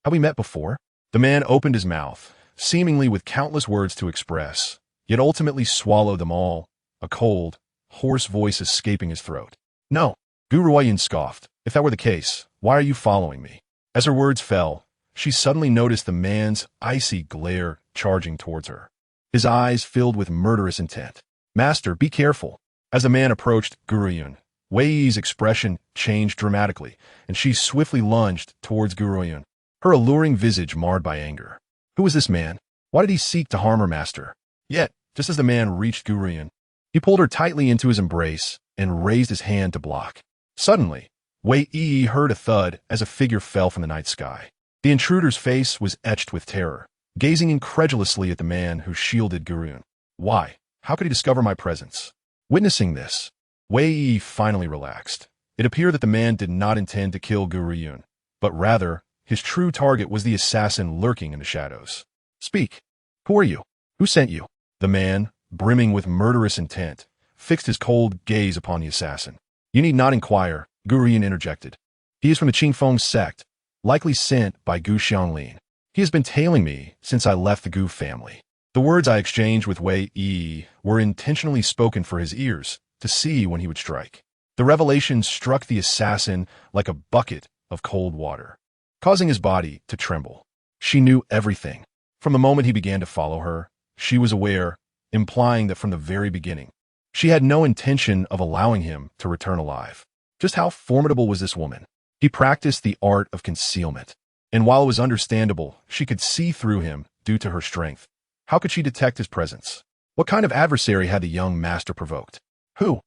Have we met before? The man opened his mouth, seemingly with countless words to express, yet ultimately swallowed them all, a cold, hoarse voice escaping his throat. No, Gu Ruoyun scoffed. If that were the case, why are you following me? As her words fell, she suddenly noticed the man's icy glare charging towards her. his eyes filled with murderous intent. "Master, be careful." As the man approached Gu Ruoyun, Wei Yi's expression changed dramatically, and she swiftly lunged towards Gu Ruoyun, her alluring visage marred by anger. Who was this man? Why did he seek to harm her master? Yet, just as the man reached Gu Ruoyun, he pulled her tightly into his embrace and raised his hand to block. Suddenly, Wei Yi heard a thud as a figure fell from the night sky. The intruder's face was etched with terror, gazing incredulously at the man who shielded Gu Ruoyun. Why? How could he discover my presence? Witnessing this, Wei Yi finally relaxed. It appeared that the man did not intend to kill Gu Ruoyun, but rather, his true target was the assassin lurking in the shadows. "Speak. Who are you? Who sent you?" The man, brimming with murderous intent, fixed his cold gaze upon the assassin. "You need not inquire," Gu Ruoyun interjected. "He is from the Qingfeng sect, likely sent by Gu Xianglin. He has been tailing me since I left the Gu family." The words I exchanged with Wei Yi were intentionally spoken for his ears, to see when he would strike. The revelation struck the assassin like a bucket of cold water, causing his body to tremble. She knew everything. From the moment he began to follow her, she was aware, implying that from the very beginning, she had no intention of allowing him to return alive. Just how formidable was this woman? He practiced the art of concealment, and while it was understandable she could see through him due to her strength, how could she detect his presence? What kind of adversary had the young master provoked? "Who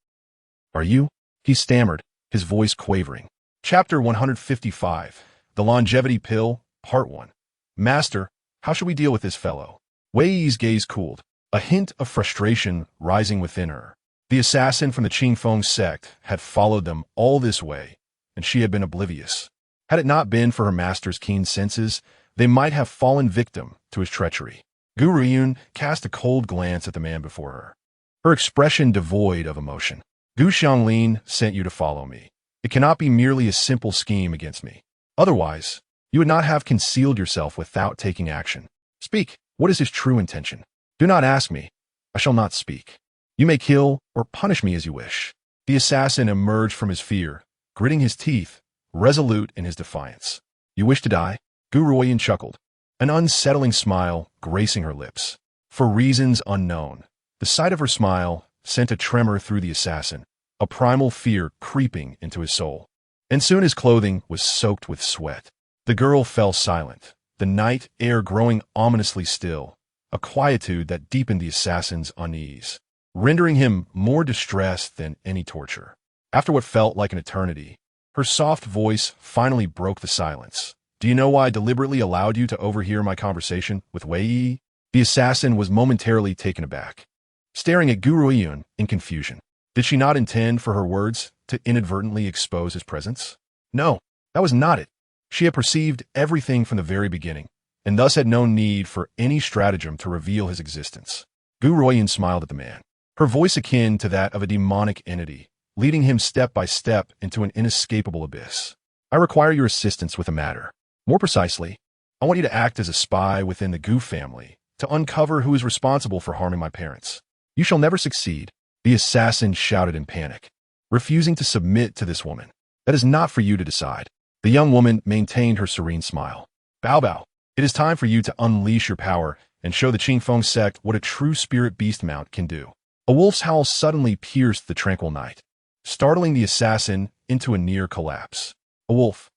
are you?" he stammered, his voice quavering. Chapter 155, The Longevity Pill, Part 1. "Master, how should we deal with this fellow?" Wei Yi's gaze cooled, a hint of frustration rising within her. The assassin from the Qingfeng sect had followed them all this way, and she had been oblivious. Had it not been for her master's keen senses, they might have fallen victim to his treachery. Gu Ruoyun cast a cold glance at the man before her, her expression devoid of emotion. "Gu Xianglin sent you to follow me. It cannot be merely a simple scheme against me. Otherwise, you would not have concealed yourself without taking action. Speak. What is his true intention? Do not ask me. I shall not speak. You may kill or punish me as you wish." The assassin emerged from his fear, gritting his teeth, resolute in his defiance. "You wish to die?" Gu Ruoyun chuckled, an unsettling smile gracing her lips. For reasons unknown, the sight of her smile sent a tremor through the assassin, a primal fear creeping into his soul. And soon his clothing was soaked with sweat. The girl fell silent, the night air growing ominously still, a quietude that deepened the assassin's unease, rendering him more distressed than any torture. After what felt like an eternity, her soft voice finally broke the silence. "Do you know why I deliberately allowed you to overhear my conversation with Wei Yi?" The assassin was momentarily taken aback, staring at Gu Ruoyun in confusion. Did she not intend for her words to inadvertently expose his presence? No, that was not it. She had perceived everything from the very beginning, and thus had no need for any stratagem to reveal his existence. Gu Ruoyun smiled at the man, her voice akin to that of a demonic entity, leading him step by step into an inescapable abyss. "I require your assistance with a matter. More precisely, I want you to act as a spy within the Gu family to uncover who is responsible for harming my parents." "You shall never succeed," the assassin shouted in panic, refusing to submit to this woman. "That is not for you to decide." The young woman maintained her serene smile. "Bao Bao, it is time for you to unleash your power and show the Qingfeng sect what a true spirit beast mount can do." A wolf's howl suddenly pierced the tranquil night, startling the assassin into a near collapse. "A wolf?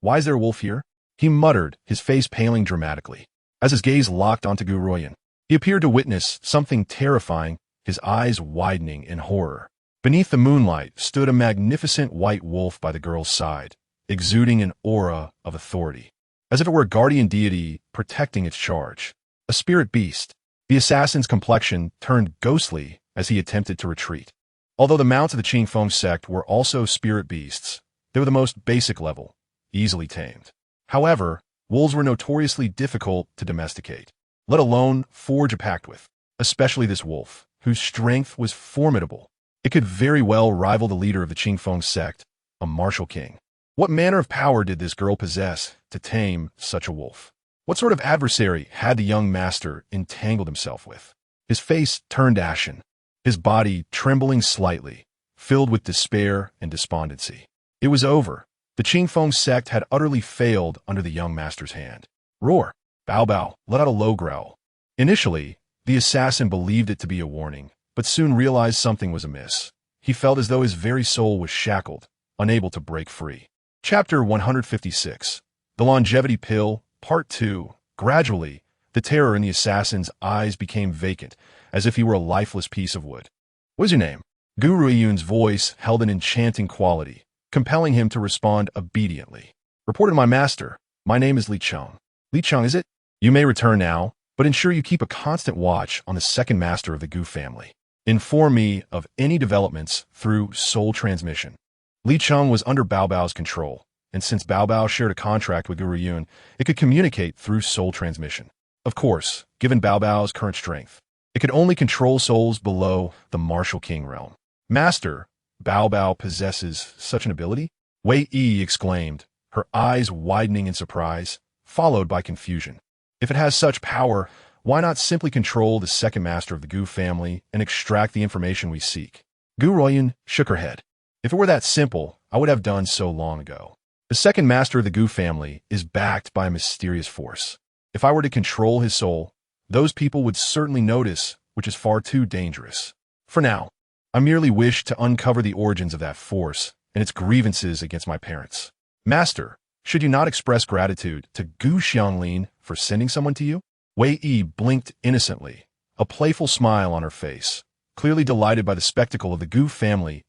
Why is there a wolf here?" he muttered, his face paling dramatically. As his gaze locked onto Gu Ruoyun, he appeared to witness something terrifying, his eyes widening in horror. Beneath the moonlight stood a magnificent white wolf by the girl's side, exuding an aura of authority, as if it were a guardian deity protecting its charge. A spirit beast. The assassin's complexion turned ghostly as he attempted to retreat. Although the mounts of the Qingfeng sect were also spirit beasts, they were the most basic level, easily tamed. However, wolves were notoriously difficult to domesticate, let alone forge a pact with, especially this wolf, whose strength was formidable. It could very well rival the leader of the Qingfeng sect, a martial king. What manner of power did this girl possess to tame such a wolf? What sort of adversary had the young master entangled himself with? His face turned ashen, his body trembling slightly, filled with despair and despondency. It was over. The Qingfeng sect had utterly failed under the young master's hand. "Roar!" Bao Bao let out a low growl. Initially, The assassin believed it to be a warning, but soon realized something was amiss. He felt as though his very soul was shackled, unable to break free. Chapter 156. The Longevity Pill, Part 2. Gradually, the terror in the assassin's eyes became vacant, as if he were a lifeless piece of wood. "What is your name?" Gu Ruoyun's voice held an enchanting quality, compelling him to respond obediently. "Reported to my master. My name is Li Cheng." "Li Cheng, is it? You may return now, but ensure you keep a constant watch on the second master of the Gu family. Inform me of any developments through soul transmission." Li Cheng was under Bao Bao's control, and since Bao Bao shared a contract with Gu Ruoyun, it could communicate through soul transmission. Of course, given Bao Bao's current strength, it could only control souls below the martial king realm. "Master, Bao Bao possesses such an ability?" Wei Yi exclaimed, her eyes widening in surprise, followed by confusion. "If it has such power, why not simply control the second master of the Gu family and extract the information we seek?" Gu Ruoyun shook her head. "If it were that simple, I would have done so long ago. The second master of the Gu family is backed by a mysterious force. If I were to control his soul, those people would certainly notice, which is far too dangerous. For now, I merely wish to uncover the origins of that force and its grievances against my parents. Master, should you not express gratitude to Gu Xianglin for sending someone to you?" Wei Yi blinked innocently, a playful smile on her face, clearly delighted by the spectacle of the Gu family's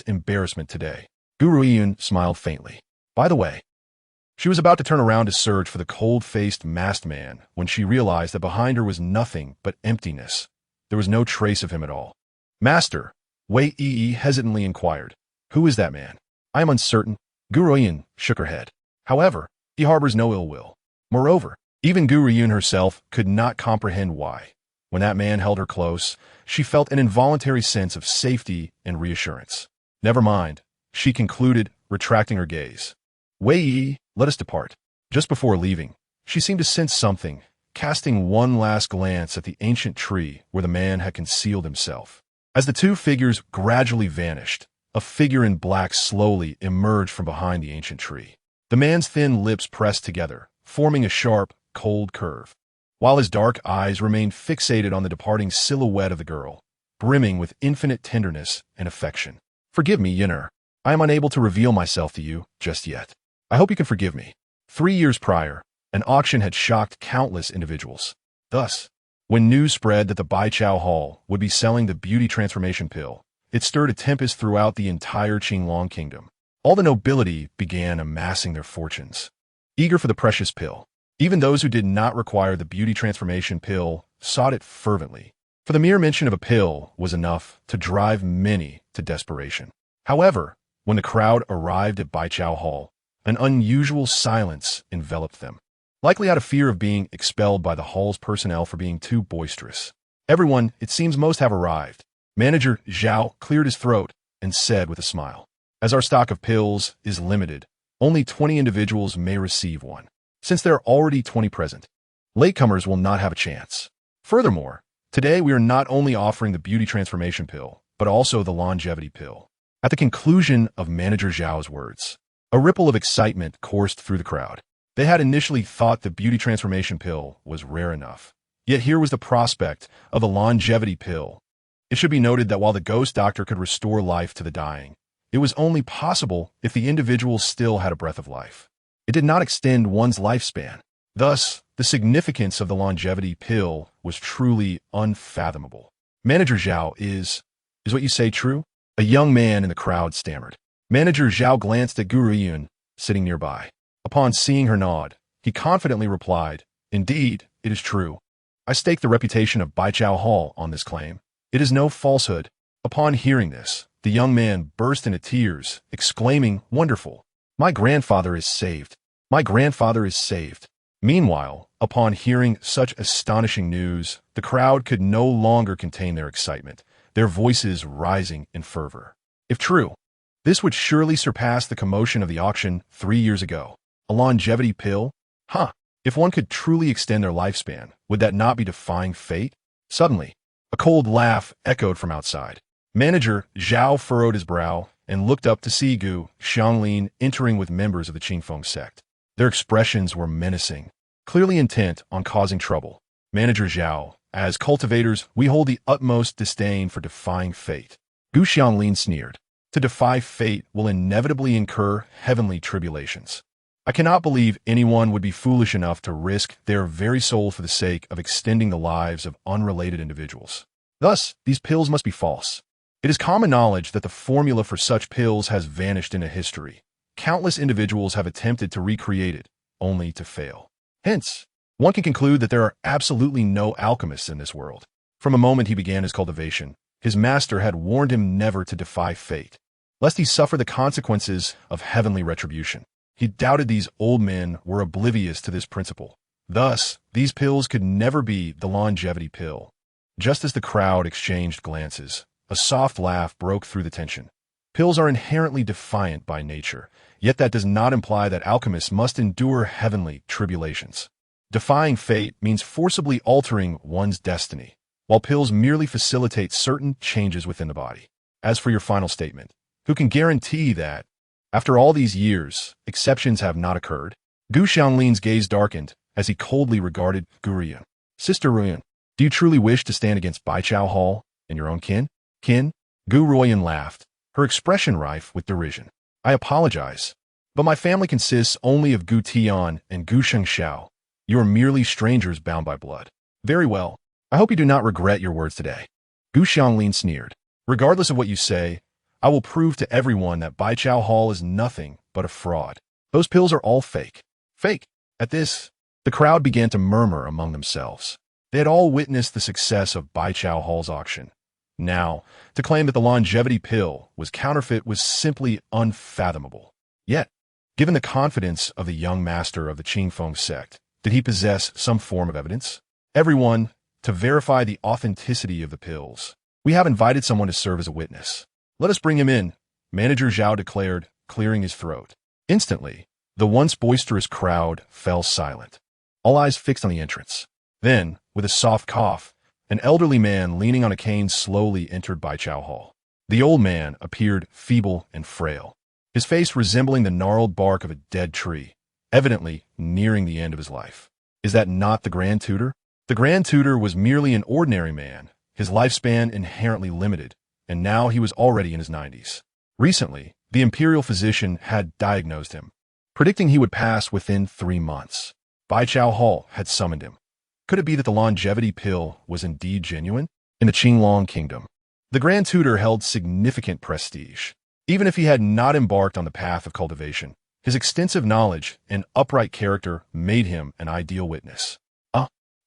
embarrassment today. Gu Ruoyun smiled faintly. By the way, she was about to turn around to search for the cold-faced masked man when she realized that behind her was nothing but emptiness. There was no trace of him at all. "Master," Wei Yi hesitantly inquired, "who is that man?" "I am uncertain." Gu Ruoyun shook her head. "However, he harbors no ill will. Moreover, even Gu Ruoyun herself could not comprehend why. When that man held her close, she felt an involuntary sense of safety and reassurance. "Never mind," she concluded, retracting her gaze. "Wei Yi, let us depart." Just before leaving, she seemed to sense something, casting one last glance at the ancient tree where the man had concealed himself. As the two figures gradually vanished, a figure in black slowly emerged from behind the ancient tree. The man's thin lips pressed together, forming a sharp, cold curve, while his dark eyes remained fixated on the departing silhouette of the girl, brimming with infinite tenderness and affection. "Forgive me, Yen'er. I am unable to reveal myself to you just yet. I hope you can forgive me." 3 years prior, an auction had shocked countless individuals. Thus, when news spread that the Baichao Hall would be selling the beauty transformation pill, it stirred a tempest throughout the entire Qingtian Kingdom. All the nobility began amassing their fortunes, eager for the precious pill. Even those who did not require the beauty transformation pill sought it fervently, for the mere mention of a pill was enough to drive many to desperation. However, when the crowd arrived at Baichao Hall, an unusual silence enveloped them, likely out of fear of being expelled by the hall's personnel for being too boisterous. Everyone, it seems most have arrived. Manager Zhao cleared his throat and said with a smile, "As our stock of pills is limited, only 20 individuals may receive one. Since there are already 20 present, latecomers will not have a chance. Furthermore, today we are not only offering the beauty transformation pill, but also the longevity pill." At the conclusion of Manager Zhao's words, a ripple of excitement coursed through the crowd. They had initially thought the beauty transformation pill was rare enough. Yet here was the prospect of the longevity pill. It should be noted that while the ghost doctor could restore life to the dying, it was only possible if the individual still had a breath of life. It did not extend one's lifespan. Thus, the significance of the longevity pill was truly unfathomable. "Manager Zhao, is what you say true?" A young man in the crowd stammered. Manager Zhao glanced at Gu Ruoyun, sitting nearby. Upon seeing her nod, he confidently replied, "Indeed, it is true. I stake the reputation of Baichao Hall on this claim. It is no falsehood." Upon hearing this, the young man burst into tears, exclaiming, "Wonderful! My grandfather is saved! My grandfather is saved!" Meanwhile, upon hearing such astonishing news, the crowd could no longer contain their excitement, their voices rising in fervor. If true, this would surely surpass the commotion of the auction 3 years ago. A longevity pill? Huh! If one could truly extend their lifespan, would that not be defying fate? Suddenly, a cold laugh echoed from outside. Manager Zhao furrowed his brow and looked up to see Gu Xianglin entering with members of the Qingfeng sect. Their expressions were menacing, clearly intent on causing trouble. Manager Zhao, As cultivators, we hold the utmost disdain for defying fate. Gu Xianglin sneered. To defy fate will inevitably incur heavenly tribulations. I cannot believe anyone would be foolish enough to risk their very soul for the sake of extending the lives of unrelated individuals. Thus, these pills must be false. It is common knowledge that the formula for such pills has vanished into history. Countless individuals have attempted to recreate it, only to fail. Hence, one can conclude that there are absolutely no alchemists in this world. From the moment he began his cultivation, his master had warned him never to defy fate, lest he suffer the consequences of heavenly retribution. He doubted these old men were oblivious to this principle. Thus, these pills could never be the longevity pill. Just as the crowd exchanged glances, a soft laugh broke through the tension. Pills are inherently defiant by nature, yet that does not imply that alchemists must endure heavenly tribulations. Defying fate means forcibly altering one's destiny, while pills merely facilitate certain changes within the body. As for your final statement, who can guarantee that, after all these years, exceptions have not occurred? Gu Xianglin's gaze darkened as he coldly regarded Gu Ruoyun. Sister Ruoyun, do you truly wish to stand against Baichao Hall and your own kin? Kin? Gu Ruoyun laughed, her expression rife with derision. I apologize, but my family consists only of Gu Tian and Gu Shengxiao. You are merely strangers bound by blood. Very well. I hope you do not regret your words today. Gu Xianglin sneered. Regardless of what you say, I will prove to everyone that Baichao Hall is nothing but a fraud. Those pills are all fake. Fake. At this, the crowd began to murmur among themselves. They had all witnessed the success of Baichao Hall's auction. Now, to claim that the longevity pill was counterfeit was simply unfathomable. Yet, given the confidence of the young master of the Qingfeng sect, did he possess some form of evidence? Everyone, to verify the authenticity of the pills. We have invited someone to serve as a witness. Let us bring him in, Manager Zhao declared, clearing his throat. Instantly, the once boisterous crowd fell silent, all eyes fixed on the entrance. Then, with a soft cough, an elderly man leaning on a cane slowly entered Baichao Hall. The old man appeared feeble and frail, his face resembling the gnarled bark of a dead tree, evidently nearing the end of his life. Is that not the Grand Tutor? The Grand Tutor was merely an ordinary man, his lifespan inherently limited, and now he was already in his 90s. Recently, the imperial physician had diagnosed him, predicting he would pass within 3 months. Baichao Hall had summoned him. Could it be that the longevity pill was indeed genuine? In the Qingtian Kingdom, the Grand Tutor held significant prestige. Even if he had not embarked on the path of cultivation, his extensive knowledge and upright character made him an ideal witness.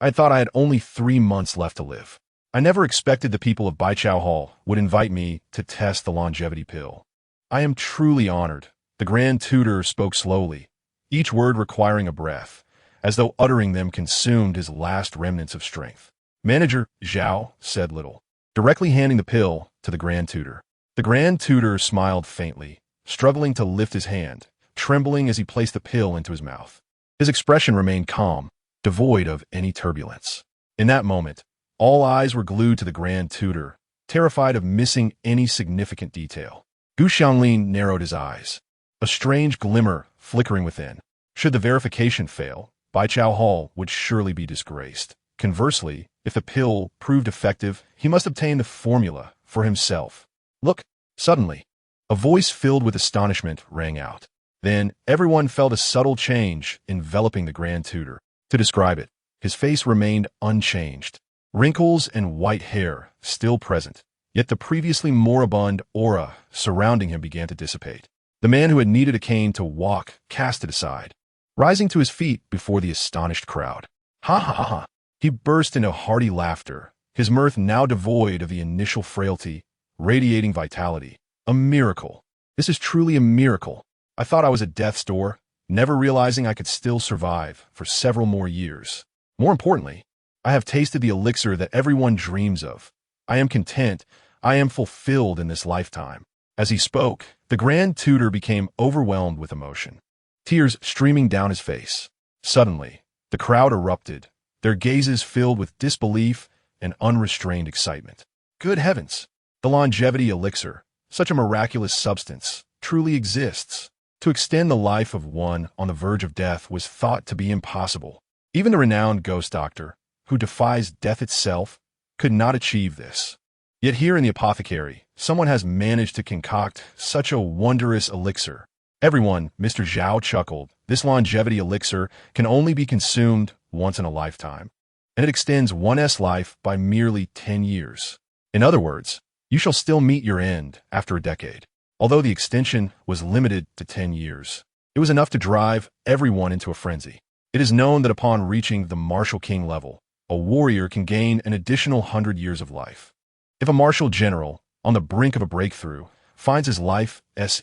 I thought I had only 3 months left to live. I never expected the people of Baichao Hall would invite me to test the longevity pill. I am truly honored. The Grand Tutor spoke slowly, each word requiring a breath, as though uttering them consumed his last remnants of strength. Manager Zhao said little, directly handing the pill to the Grand Tutor. The Grand Tutor smiled faintly, struggling to lift his hand, trembling as he placed the pill into his mouth. His expression remained calm, devoid of any turbulence. In that moment, all eyes were glued to the Grand Tutor, terrified of missing any significant detail. Gu Xianglin narrowed his eyes, a strange glimmer flickering within. Should the verification fail, Baichao Hall would surely be disgraced. Conversely, if the pill proved effective, he must obtain the formula for himself. Look, suddenly, a voice filled with astonishment rang out. Then everyone felt a subtle change enveloping the Grand Tutor. To describe it, his face remained unchanged, wrinkles and white hair still present, yet the previously moribund aura surrounding him began to dissipate. The man who had needed a cane to walk cast it aside, rising to his feet before the astonished crowd. Ha ha ha ha! He burst into hearty laughter, his mirth now devoid of the initial frailty, radiating vitality. A miracle. This is truly a miracle. I thought I was at death's door, never realizing I could still survive for several more years. More importantly, I have tasted the elixir that everyone dreams of. I am content. I am fulfilled in this lifetime. As he spoke, the Grand Tutor became overwhelmed with emotion, tears streaming down his face. Suddenly, the crowd erupted, their gazes filled with disbelief and unrestrained excitement. Good heavens! The longevity elixir, such a miraculous substance, truly exists. To extend the life of one on the verge of death was thought to be impossible. Even the renowned ghost doctor, who defies death itself, could not achieve this. Yet here in the apothecary, someone has managed to concoct such a wondrous elixir. Everyone, Mr. Zhao chuckled, this longevity elixir can only be consumed once in a lifetime, and it extends one's life by merely 10 years. In other words, you shall still meet your end after a decade. Although the extension was limited to 10 years, it was enough to drive everyone into a frenzy. It is known that upon reaching the martial king level, a warrior can gain an additional 100 years of life. If a martial general, on the brink of a breakthrough, finds his life's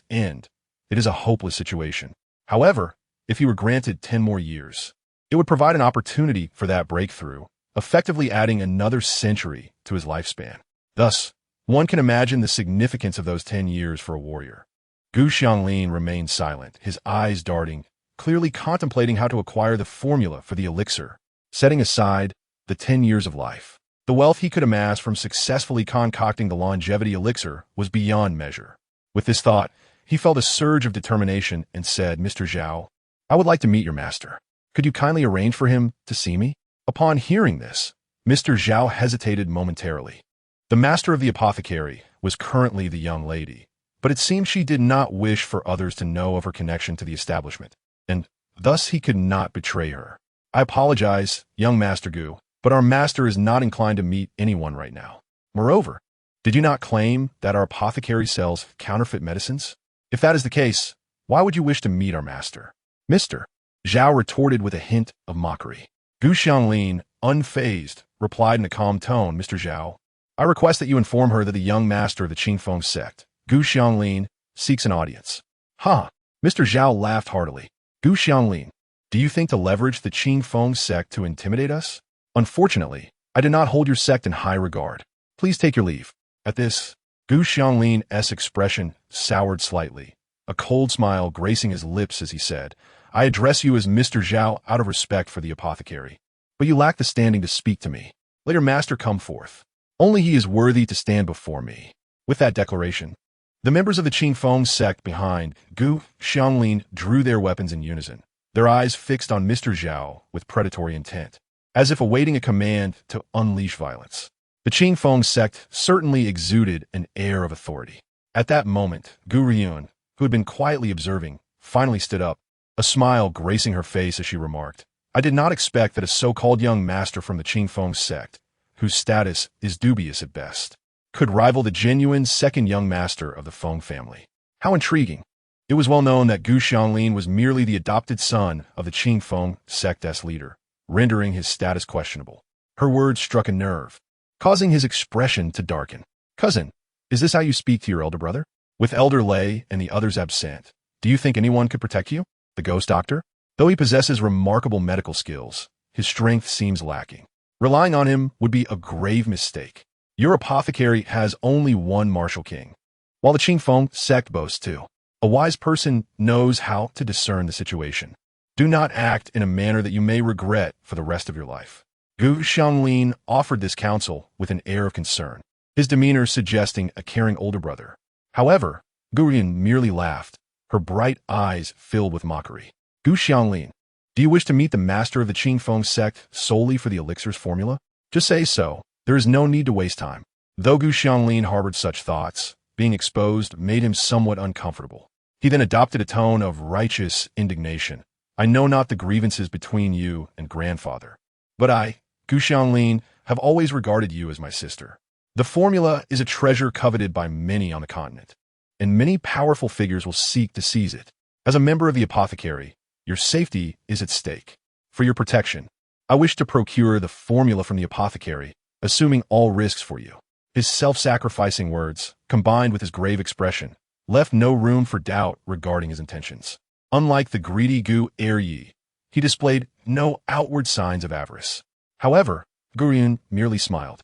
end, it is a hopeless situation. However, if he were granted 10 more years, it would provide an opportunity for that breakthrough, effectively adding another century to his lifespan. Thus, one can imagine the significance of those 10 years for a warrior. Gu Xianglin remained silent, his eyes darting, clearly contemplating how to acquire the formula for the elixir, setting aside the 10 years of life. The wealth he could amass from successfully concocting the longevity elixir was beyond measure. With this thought, he felt a surge of determination and said, Mr. Zhao, I would like to meet your master. Could you kindly arrange for him to see me? Upon hearing this, Mr. Zhao hesitated momentarily. The master of the apothecary was currently the young lady, but it seemed she did not wish for others to know of her connection to the establishment, and thus he could not betray her. I apologize, young Master Gu, but our master is not inclined to meet anyone right now. Moreover, did you not claim that our apothecary sells counterfeit medicines? If that is the case, why would you wish to meet our master? Mr. Zhao retorted with a hint of mockery. Gu Xianglin, unfazed, replied in a calm tone, Mr. Zhao, I request that you inform her that the young master of the Qingfeng sect, Gu Xianglin, seeks an audience. Ha! Mr. Zhao laughed heartily. Gu Xianglin, do you think to leverage the Qingfeng sect to intimidate us? Unfortunately, I do not hold your sect in high regard. Please take your leave. At this, Gu Xianglin's expression soured slightly, a cold smile gracing his lips as he said, I address you as Mr. Zhao out of respect for the apothecary, but you lack the standing to speak to me. Let your master come forth. Only he is worthy to stand before me. With that declaration, the members of the Qingfeng sect behind Gu Xianglin drew their weapons in unison, their eyes fixed on Mr. Zhao with predatory intent, as if awaiting a command to unleash violence. The Qingfeng sect certainly exuded an air of authority. At that moment, Gu Ruoyun, who had been quietly observing, finally stood up, a smile gracing her face as she remarked, I did not expect that a so-called young master from the Qingfeng sect, whose status is dubious at best, could rival the genuine second young master of the Feng family. How intriguing. It was well known that Gu Xianglin was merely the adopted son of the Qingfeng sect's leader, rendering his status questionable. Her words struck a nerve, causing his expression to darken. Cousin, is this how you speak to your elder brother? With Elder Lei and the others absent, do you think anyone could protect you? The ghost doctor? Though he possesses remarkable medical skills, his strength seems lacking. Relying on him would be a grave mistake. Your apothecary has only one martial king, while the Qingfeng sect boasts two. A wise person knows how to discern the situation. Do not act in a manner that you may regret for the rest of your life. Gu Xianglin offered this counsel with an air of concern, his demeanor suggesting a caring older brother. However, Gu Ruoyun merely laughed, her bright eyes filled with mockery. Gu Xianglin, do you wish to meet the master of the Qingfeng sect solely for the elixir's formula? Just say so. There is no need to waste time. Though Gu Xianglin harbored such thoughts, being exposed made him somewhat uncomfortable. He then adopted a tone of righteous indignation. I know not the grievances between you and grandfather, but I, Gu Xianglin, have always regarded you as my sister. The formula is a treasure coveted by many on the continent, and many powerful figures will seek to seize it. As a member of the apothecary, your safety is at stake. For your protection, I wish to procure the formula from the apothecary, assuming all risks for you. His self-sacrificing words, combined with his grave expression, left no room for doubt regarding his intentions. Unlike the greedy Gu Ruoyun, he displayed no outward signs of avarice. However, Gu Ruoyun merely smiled,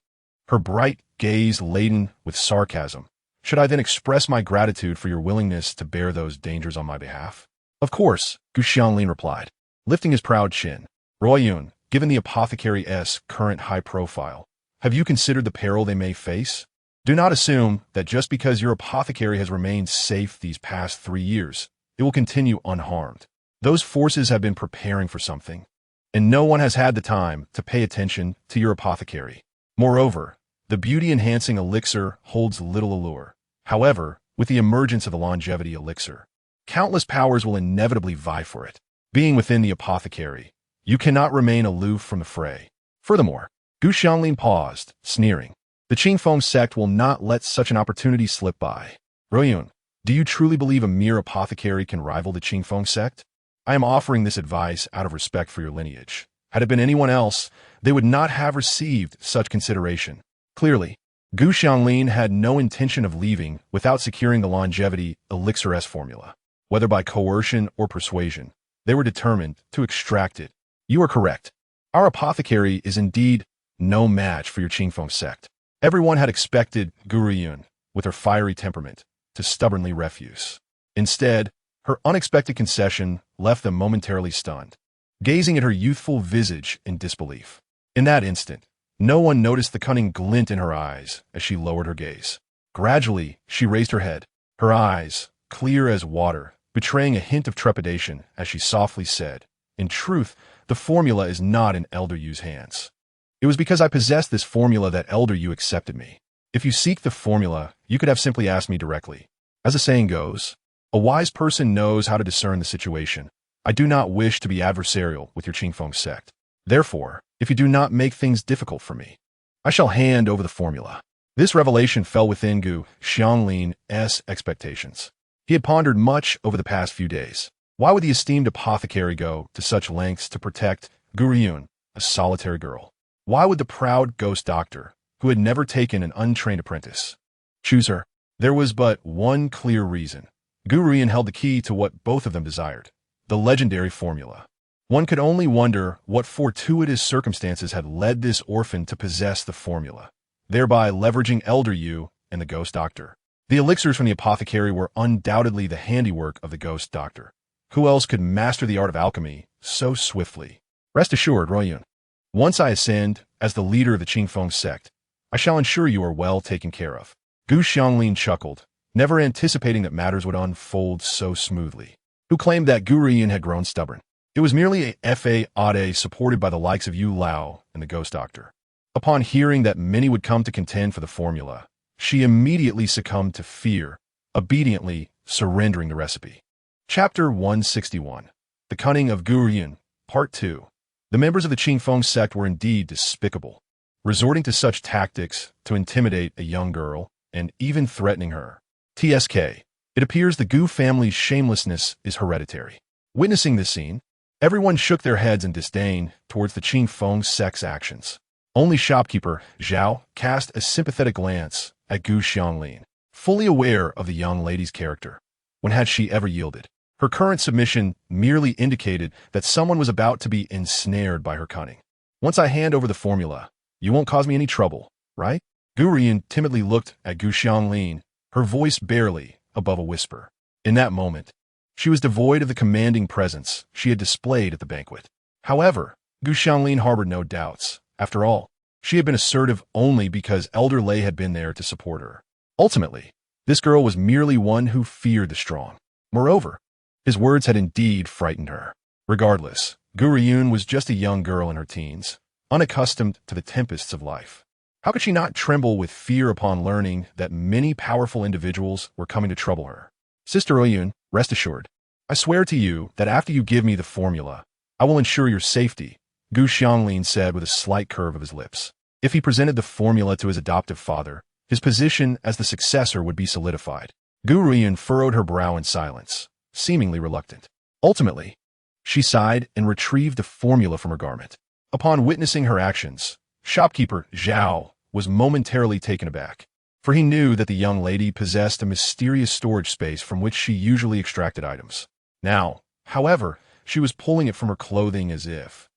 her bright gaze laden with sarcasm. Should I then express my gratitude for your willingness to bear those dangers on my behalf? Of course, Gu Xianglin replied, lifting his proud chin. Ruoyun, given the apothecary's current high profile, have you considered the peril they may face? Do not assume that just because your apothecary has remained safe these past 3 years, it will continue unharmed. Those forces have been preparing for something. and no one has had the time to pay attention to your apothecary. Moreover, the beauty-enhancing elixir holds little allure. However, with the emergence of the longevity elixir, countless powers will inevitably vie for it. Being within the apothecary, you cannot remain aloof from the fray. Furthermore, Gu Xianglin paused, sneering. The Qingfeng sect will not let such an opportunity slip by. Ruoyun, do you truly believe a mere apothecary can rival the Qingfeng sect? I am offering this advice out of respect for your lineage. Had it been anyone else, they would not have received such consideration. Clearly, Gu Xianglin had no intention of leaving without securing the longevity elixir S formula. Whether by coercion or persuasion, they were determined to extract it. You are correct. Our apothecary is indeed no match for your Qingfeng sect. Everyone had expected Gu Ruoyun, with her fiery temperament, to stubbornly refuse. Instead, her unexpected concession left them momentarily stunned, gazing at her youthful visage in disbelief. In that instant, no one noticed the cunning glint in her eyes as she lowered her gaze. Gradually, she raised her head, her eyes, clear as water, betraying a hint of trepidation as she softly said, "In truth, the formula is not in Elder Yu's hands. It was because I possessed this formula that Elder Yu accepted me. If you seek the formula, you could have simply asked me directly. As the saying goes, a wise person knows how to discern the situation. I do not wish to be adversarial with your Qingfeng sect. Therefore, if you do not make things difficult for me, I shall hand over the formula." This revelation fell within Gu Xianglin's expectations. He had pondered much over the past few days. Why would the esteemed apothecary go to such lengths to protect Gu Ruoyun, a solitary girl? Why would the proud ghost doctor, who had never taken an untrained apprentice, choose her? There was but one clear reason. Gu Ruoyun held the key to what both of them desired, the legendary formula. One could only wonder what fortuitous circumstances had led this orphan to possess the formula, thereby leveraging Elder Yu and the ghost doctor. The elixirs from the apothecary were undoubtedly the handiwork of the ghost doctor. Who else could master the art of alchemy so swiftly? Rest assured, Ruoyun, once I ascend as the leader of the Qingfeng sect, I shall ensure you are well taken care of. Gu Xianglin chuckled, never anticipating that matters would unfold so smoothly. Who claimed that Gu Ruoyun had grown stubborn? It was merely a fade supported by the likes of Yu Lao and the ghost doctor. Upon hearing that many would come to contend for the formula, she immediately succumbed to fear, obediently surrendering the recipe. Chapter 161. The Cunning of Gu Ruoyun, Part 2. The members of the Qingfeng sect were indeed despicable, resorting to such tactics to intimidate a young girl and even threatening her. TSK. It appears the Gu family's shamelessness is hereditary. Witnessing this scene, everyone shook their heads in disdain towards the Qingfeng sect's actions. Only shopkeeper Zhao cast a sympathetic glance at Gu Xianglin, fully aware of the young lady's character. When had she ever yielded? Her current submission merely indicated that someone was about to be ensnared by her cunning. Once I hand over the formula, you won't cause me any trouble, right? Gu Ruoyun timidly looked at Gu Xianglin, her voice barely above a whisper. In that moment, she was devoid of the commanding presence she had displayed at the banquet. However, Gu Xianglin harbored no doubts. After all, she had been assertive only because Elder Lei had been there to support her. Ultimately, this girl was merely one who feared the strong. Moreover, his words had indeed frightened her. Regardless, Gu Ruoyun was just a young girl in her teens, unaccustomed to the tempests of life. How could she not tremble with fear upon learning that many powerful individuals were coming to trouble her? Sister Ruoyun, rest assured, I swear to you that after you give me the formula, I will ensure your safety, Gu Xianglin said with a slight curve of his lips. If he presented the formula to his adoptive father, his position as the successor would be solidified. Gu Ruoyun furrowed her brow in silence, seemingly reluctant. Ultimately, she sighed and retrieved the formula from her garment. Upon witnessing her actions, shopkeeper Zhao was momentarily taken aback, for he knew that the young lady possessed a mysterious storage space from which she usually extracted items. Now, however, she was pulling it from her clothing as if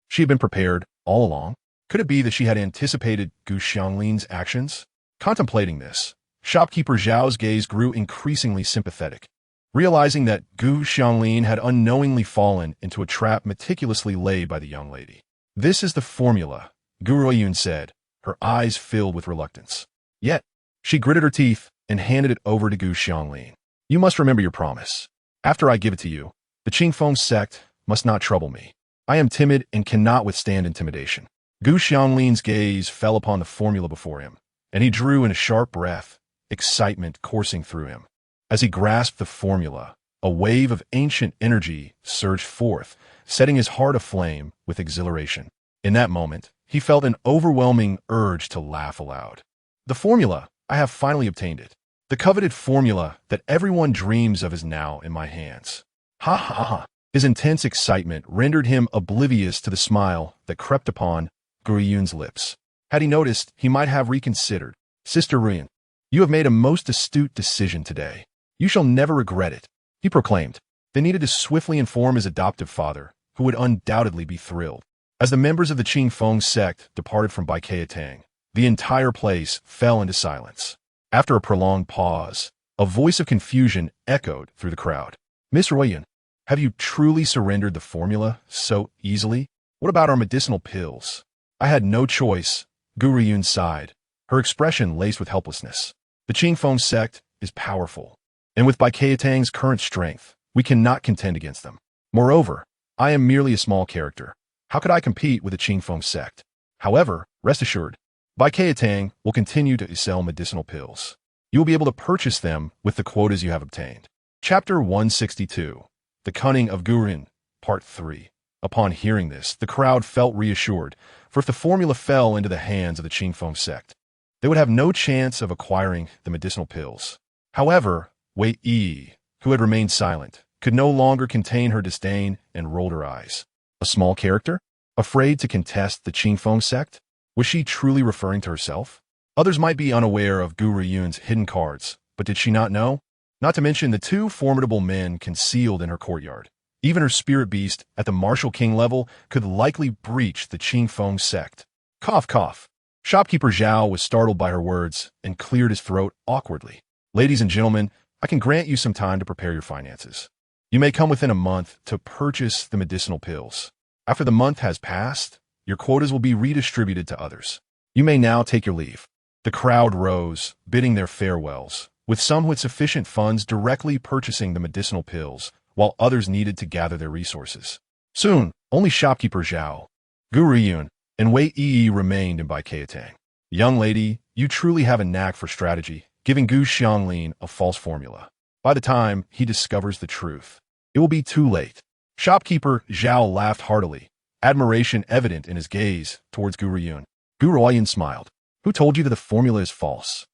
she had been prepared all along. Could it be that she had anticipated Gu Xianglin's actions? Contemplating this, shopkeeper Zhao's gaze grew increasingly sympathetic, realizing that Gu Xianglin had unknowingly fallen into a trap meticulously laid by the young lady. This is the formula, Gu Ruoyun said, her eyes filled with reluctance. Yet, she gritted her teeth and handed it over to Gu Xianglin. You must remember your promise. After I give it to you, the Qingfeng sect must not trouble me. I am timid and cannot withstand intimidation. Gu Xianglin's gaze fell upon the formula before him, and he drew in a sharp breath, excitement coursing through him. As he grasped the formula, a wave of ancient energy surged forth, setting his heart aflame with exhilaration. In that moment, he felt an overwhelming urge to laugh aloud. The formula, I have finally obtained it. The coveted formula that everyone dreams of is now in my hands. Ha ha ha. His intense excitement rendered him oblivious to the smile that crept upon Gu Ruoyun's lips. Had he noticed, he might have reconsidered. Sister Ruoyun, you have made a most astute decision today. You shall never regret it, he proclaimed. They needed to swiftly inform his adoptive father, who would undoubtedly be thrilled. As the members of the Qingfeng sect departed from Qingtian, the entire place fell into silence. After a prolonged pause, a voice of confusion echoed through the crowd. Miss Ruoyun, have you truly surrendered the formula so easily? What about our medicinal pills? I had no choice, Gu Ruoyun sighed, her expression laced with helplessness. The Qingfeng sect is powerful, and with Qingtian's current strength, we cannot contend against them. Moreover, I am merely a small character. How could I compete with the Qingfeng sect? However, rest assured, Qingtian will continue to sell medicinal pills. You will be able to purchase them with the quotas you have obtained. Chapter 162, The Cunning of Gu Ruoyun, Part 3. Upon hearing this, the crowd felt reassured, for if the formula fell into the hands of the Qingfeng sect, they would have no chance of acquiring the medicinal pills. However, Wei Yi, who had remained silent, could no longer contain her disdain and rolled her eyes. A small character? Afraid to contest the Qingfeng sect? Was she truly referring to herself? Others might be unaware of Gu Ruoyun's hidden cards, but did she not know? Not to mention the two formidable men concealed in her courtyard. Even her spirit beast at the martial king level could likely breach the Qingfeng sect. Cough, cough. Shopkeeper Zhao was startled by her words and cleared his throat awkwardly. Ladies and gentlemen, I can grant you some time to prepare your finances. You may come within a month to purchase the medicinal pills. After the month has passed, your quotas will be redistributed to others. You may now take your leave. The crowd rose, bidding their farewells, with some who had sufficient funds directly purchasing the medicinal pills, while others needed to gather their resources. Soon, only shopkeeper Zhao, Gu Ruoyun, and Wei Yi remained in Qingtian. Young lady, you truly have a knack for strategy, giving Gu Xianglin a false formula. By the time he discovers the truth, it will be too late. Shopkeeper Zhao laughed heartily, admiration evident in his gaze towards Gu Ruoyun. Gu Ruoyun smiled. Who told you that the formula is false?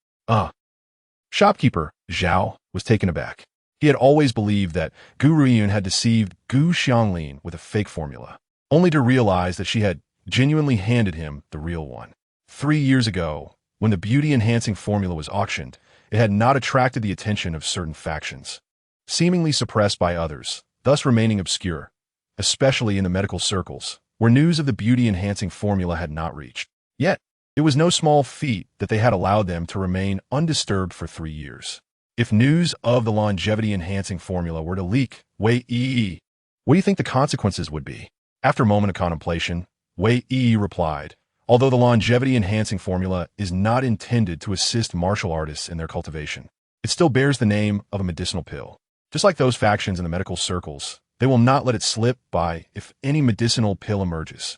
Shopkeeper Zhao was taken aback. He had always believed that Gu Ruoyun had deceived Gu Xianglin with a fake formula, only to realize that she had genuinely handed him the real one. 3 years ago, when the beauty-enhancing formula was auctioned, it had not attracted the attention of certain factions, seemingly suppressed by others, thus remaining obscure, especially in the medical circles, where news of the beauty-enhancing formula had not reached. Yet, it was no small feat that they had allowed them to remain undisturbed for 3 years. If news of the longevity-enhancing formula were to leak, Wei Yi, what do you think the consequences would be? After a moment of contemplation, Wei Yi replied, although the longevity-enhancing formula is not intended to assist martial artists in their cultivation, it still bears the name of a medicinal pill. Just like those factions in the medical circles, they will not let it slip by if any medicinal pill emerges.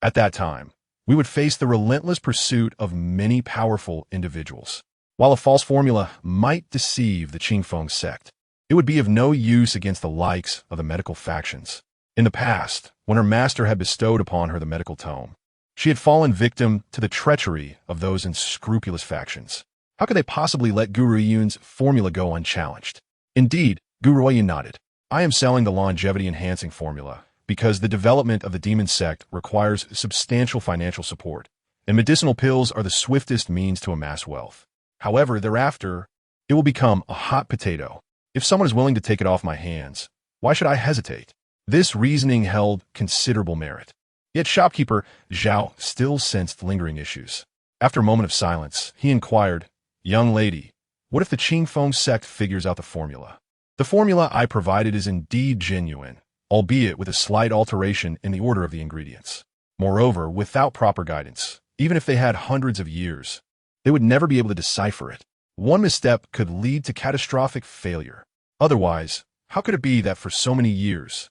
At that time, we would face the relentless pursuit of many powerful individuals. While a false formula might deceive the Qingfeng sect, it would be of no use against the likes of the medical factions. In the past, when her master had bestowed upon her the medical tome, she had fallen victim to the treachery of those unscrupulous factions. How could they possibly let Gu Ruoyun's formula go unchallenged? Indeed, Gu Ruoyun nodded. I am selling the longevity-enhancing formula because the development of the demon sect requires substantial financial support, and medicinal pills are the swiftest means to amass wealth. However, thereafter, it will become a hot potato. If someone is willing to take it off my hands, why should I hesitate? This reasoning held considerable merit. Yet shopkeeper Zhao still sensed lingering issues. After a moment of silence, he inquired, Young lady, what if the Qingfeng sect figures out the formula? The formula I provided is indeed genuine, albeit with a slight alteration in the order of the ingredients. Moreover, without proper guidance, even if they had hundreds of years, they would never be able to decipher it. One misstep could lead to catastrophic failure. Otherwise, how could it be that for so many years,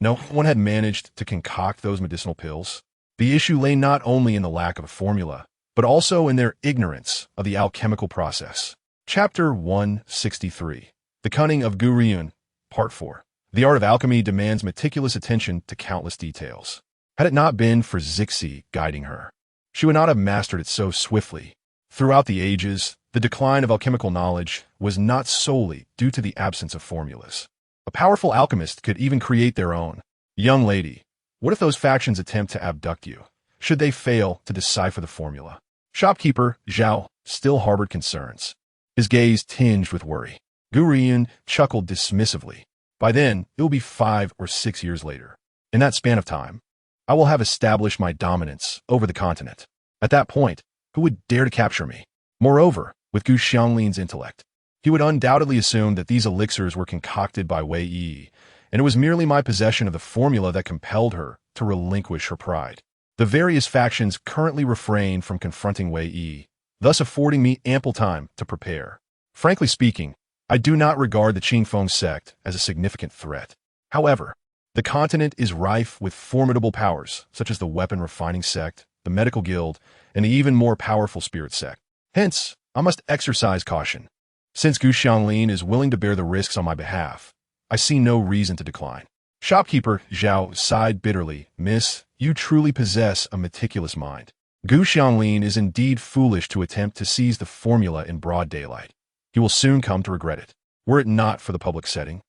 No one had managed to concoct those medicinal pills. The issue lay not only in the lack of a formula, but also in their ignorance of the alchemical process. Chapter 163. The Cunning of Gu Ruoyun, Part 4. The art of alchemy demands meticulous attention to countless details. Had it not been for Zixi guiding her, she would not have mastered it so swiftly. Throughout the ages, the decline of alchemical knowledge was not solely due to the absence of formulas. A powerful alchemist could even create their own. Young lady, what if those factions attempt to abduct you, should they fail to decipher the formula? Shopkeeper Zhao still harbored concerns, his gaze tinged with worry. Gu Ruoyun chuckled dismissively. By then, it will be 5 or 6 years later. In that span of time, I will have established my dominance over the continent. At that point, who would dare to capture me? Moreover, with Gu Xianglin's intellect, he would undoubtedly assume that these elixirs were concocted by Wei Yi, and it was merely my possession of the formula that compelled her to relinquish her pride. The various factions currently refrain from confronting Wei Yi, thus affording me ample time to prepare. Frankly speaking, I do not regard the Qingfeng sect as a significant threat. However, the continent is rife with formidable powers, such as the weapon refining sect, the medical guild, and the even more powerful spirit sect. Hence, I must exercise caution. Since Gu Xianglin is willing to bear the risks on my behalf, I see no reason to decline. Shopkeeper Zhao sighed bitterly. Miss, you truly possess a meticulous mind. Gu Xianglin is indeed foolish to attempt to seize the formula in broad daylight. He will soon come to regret it. Were it not for the public setting,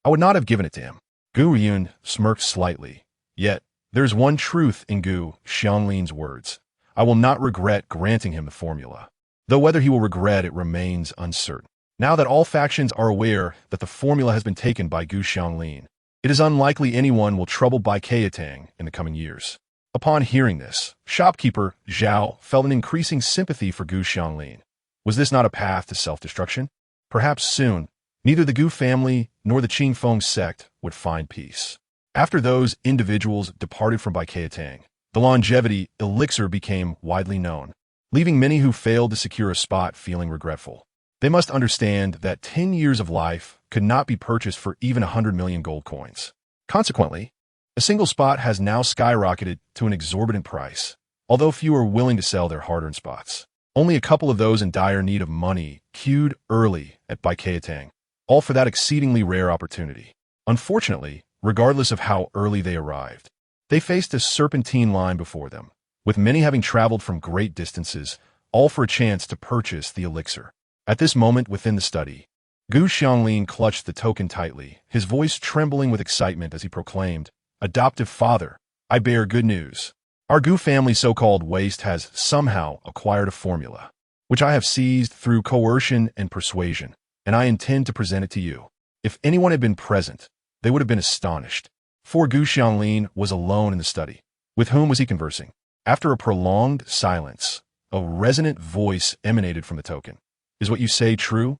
I would not have given it to him. Gu Ruoyun smirked slightly. Yet, there is one truth in Gu Xianglin's words. I will not regret granting him the formula, though whether he will regret it remains uncertain. Now that all factions are aware that the formula has been taken by Gu Xianglin, it is unlikely anyone will trouble Bai Keitang in the coming years. Upon hearing this, shopkeeper Zhao felt an increasing sympathy for Gu Xianglin. Was this not a path to self-destruction? Perhaps soon, neither the Gu family nor the Qingfeng sect would find peace. After those individuals departed from Bai Keitang, the longevity elixir became widely known, leaving many who failed to secure a spot feeling regretful. They must understand that 10 years of life could not be purchased for even 100 million gold coins. Consequently, a single spot has now skyrocketed to an exorbitant price, although few are willing to sell their hard-earned spots. Only a couple of those in dire need of money queued early at Bai Keitang, all for that exceedingly rare opportunity. Unfortunately, regardless of how early they arrived, they faced a serpentine line before them, with many having traveled from great distances, all for a chance to purchase the elixir. At this moment within the study, Gu Xianglin clutched the token tightly, his voice trembling with excitement as he proclaimed, "Adoptive father, I bear good news. Our Gu family's so-called waste has somehow acquired a formula, which I have seized through coercion and persuasion, and I intend to present it to you." If anyone had been present, they would have been astonished, for Gu Xianglin was alone in the study. With whom was he conversing? After a prolonged silence, a resonant voice emanated from the token. "Is what you say true?"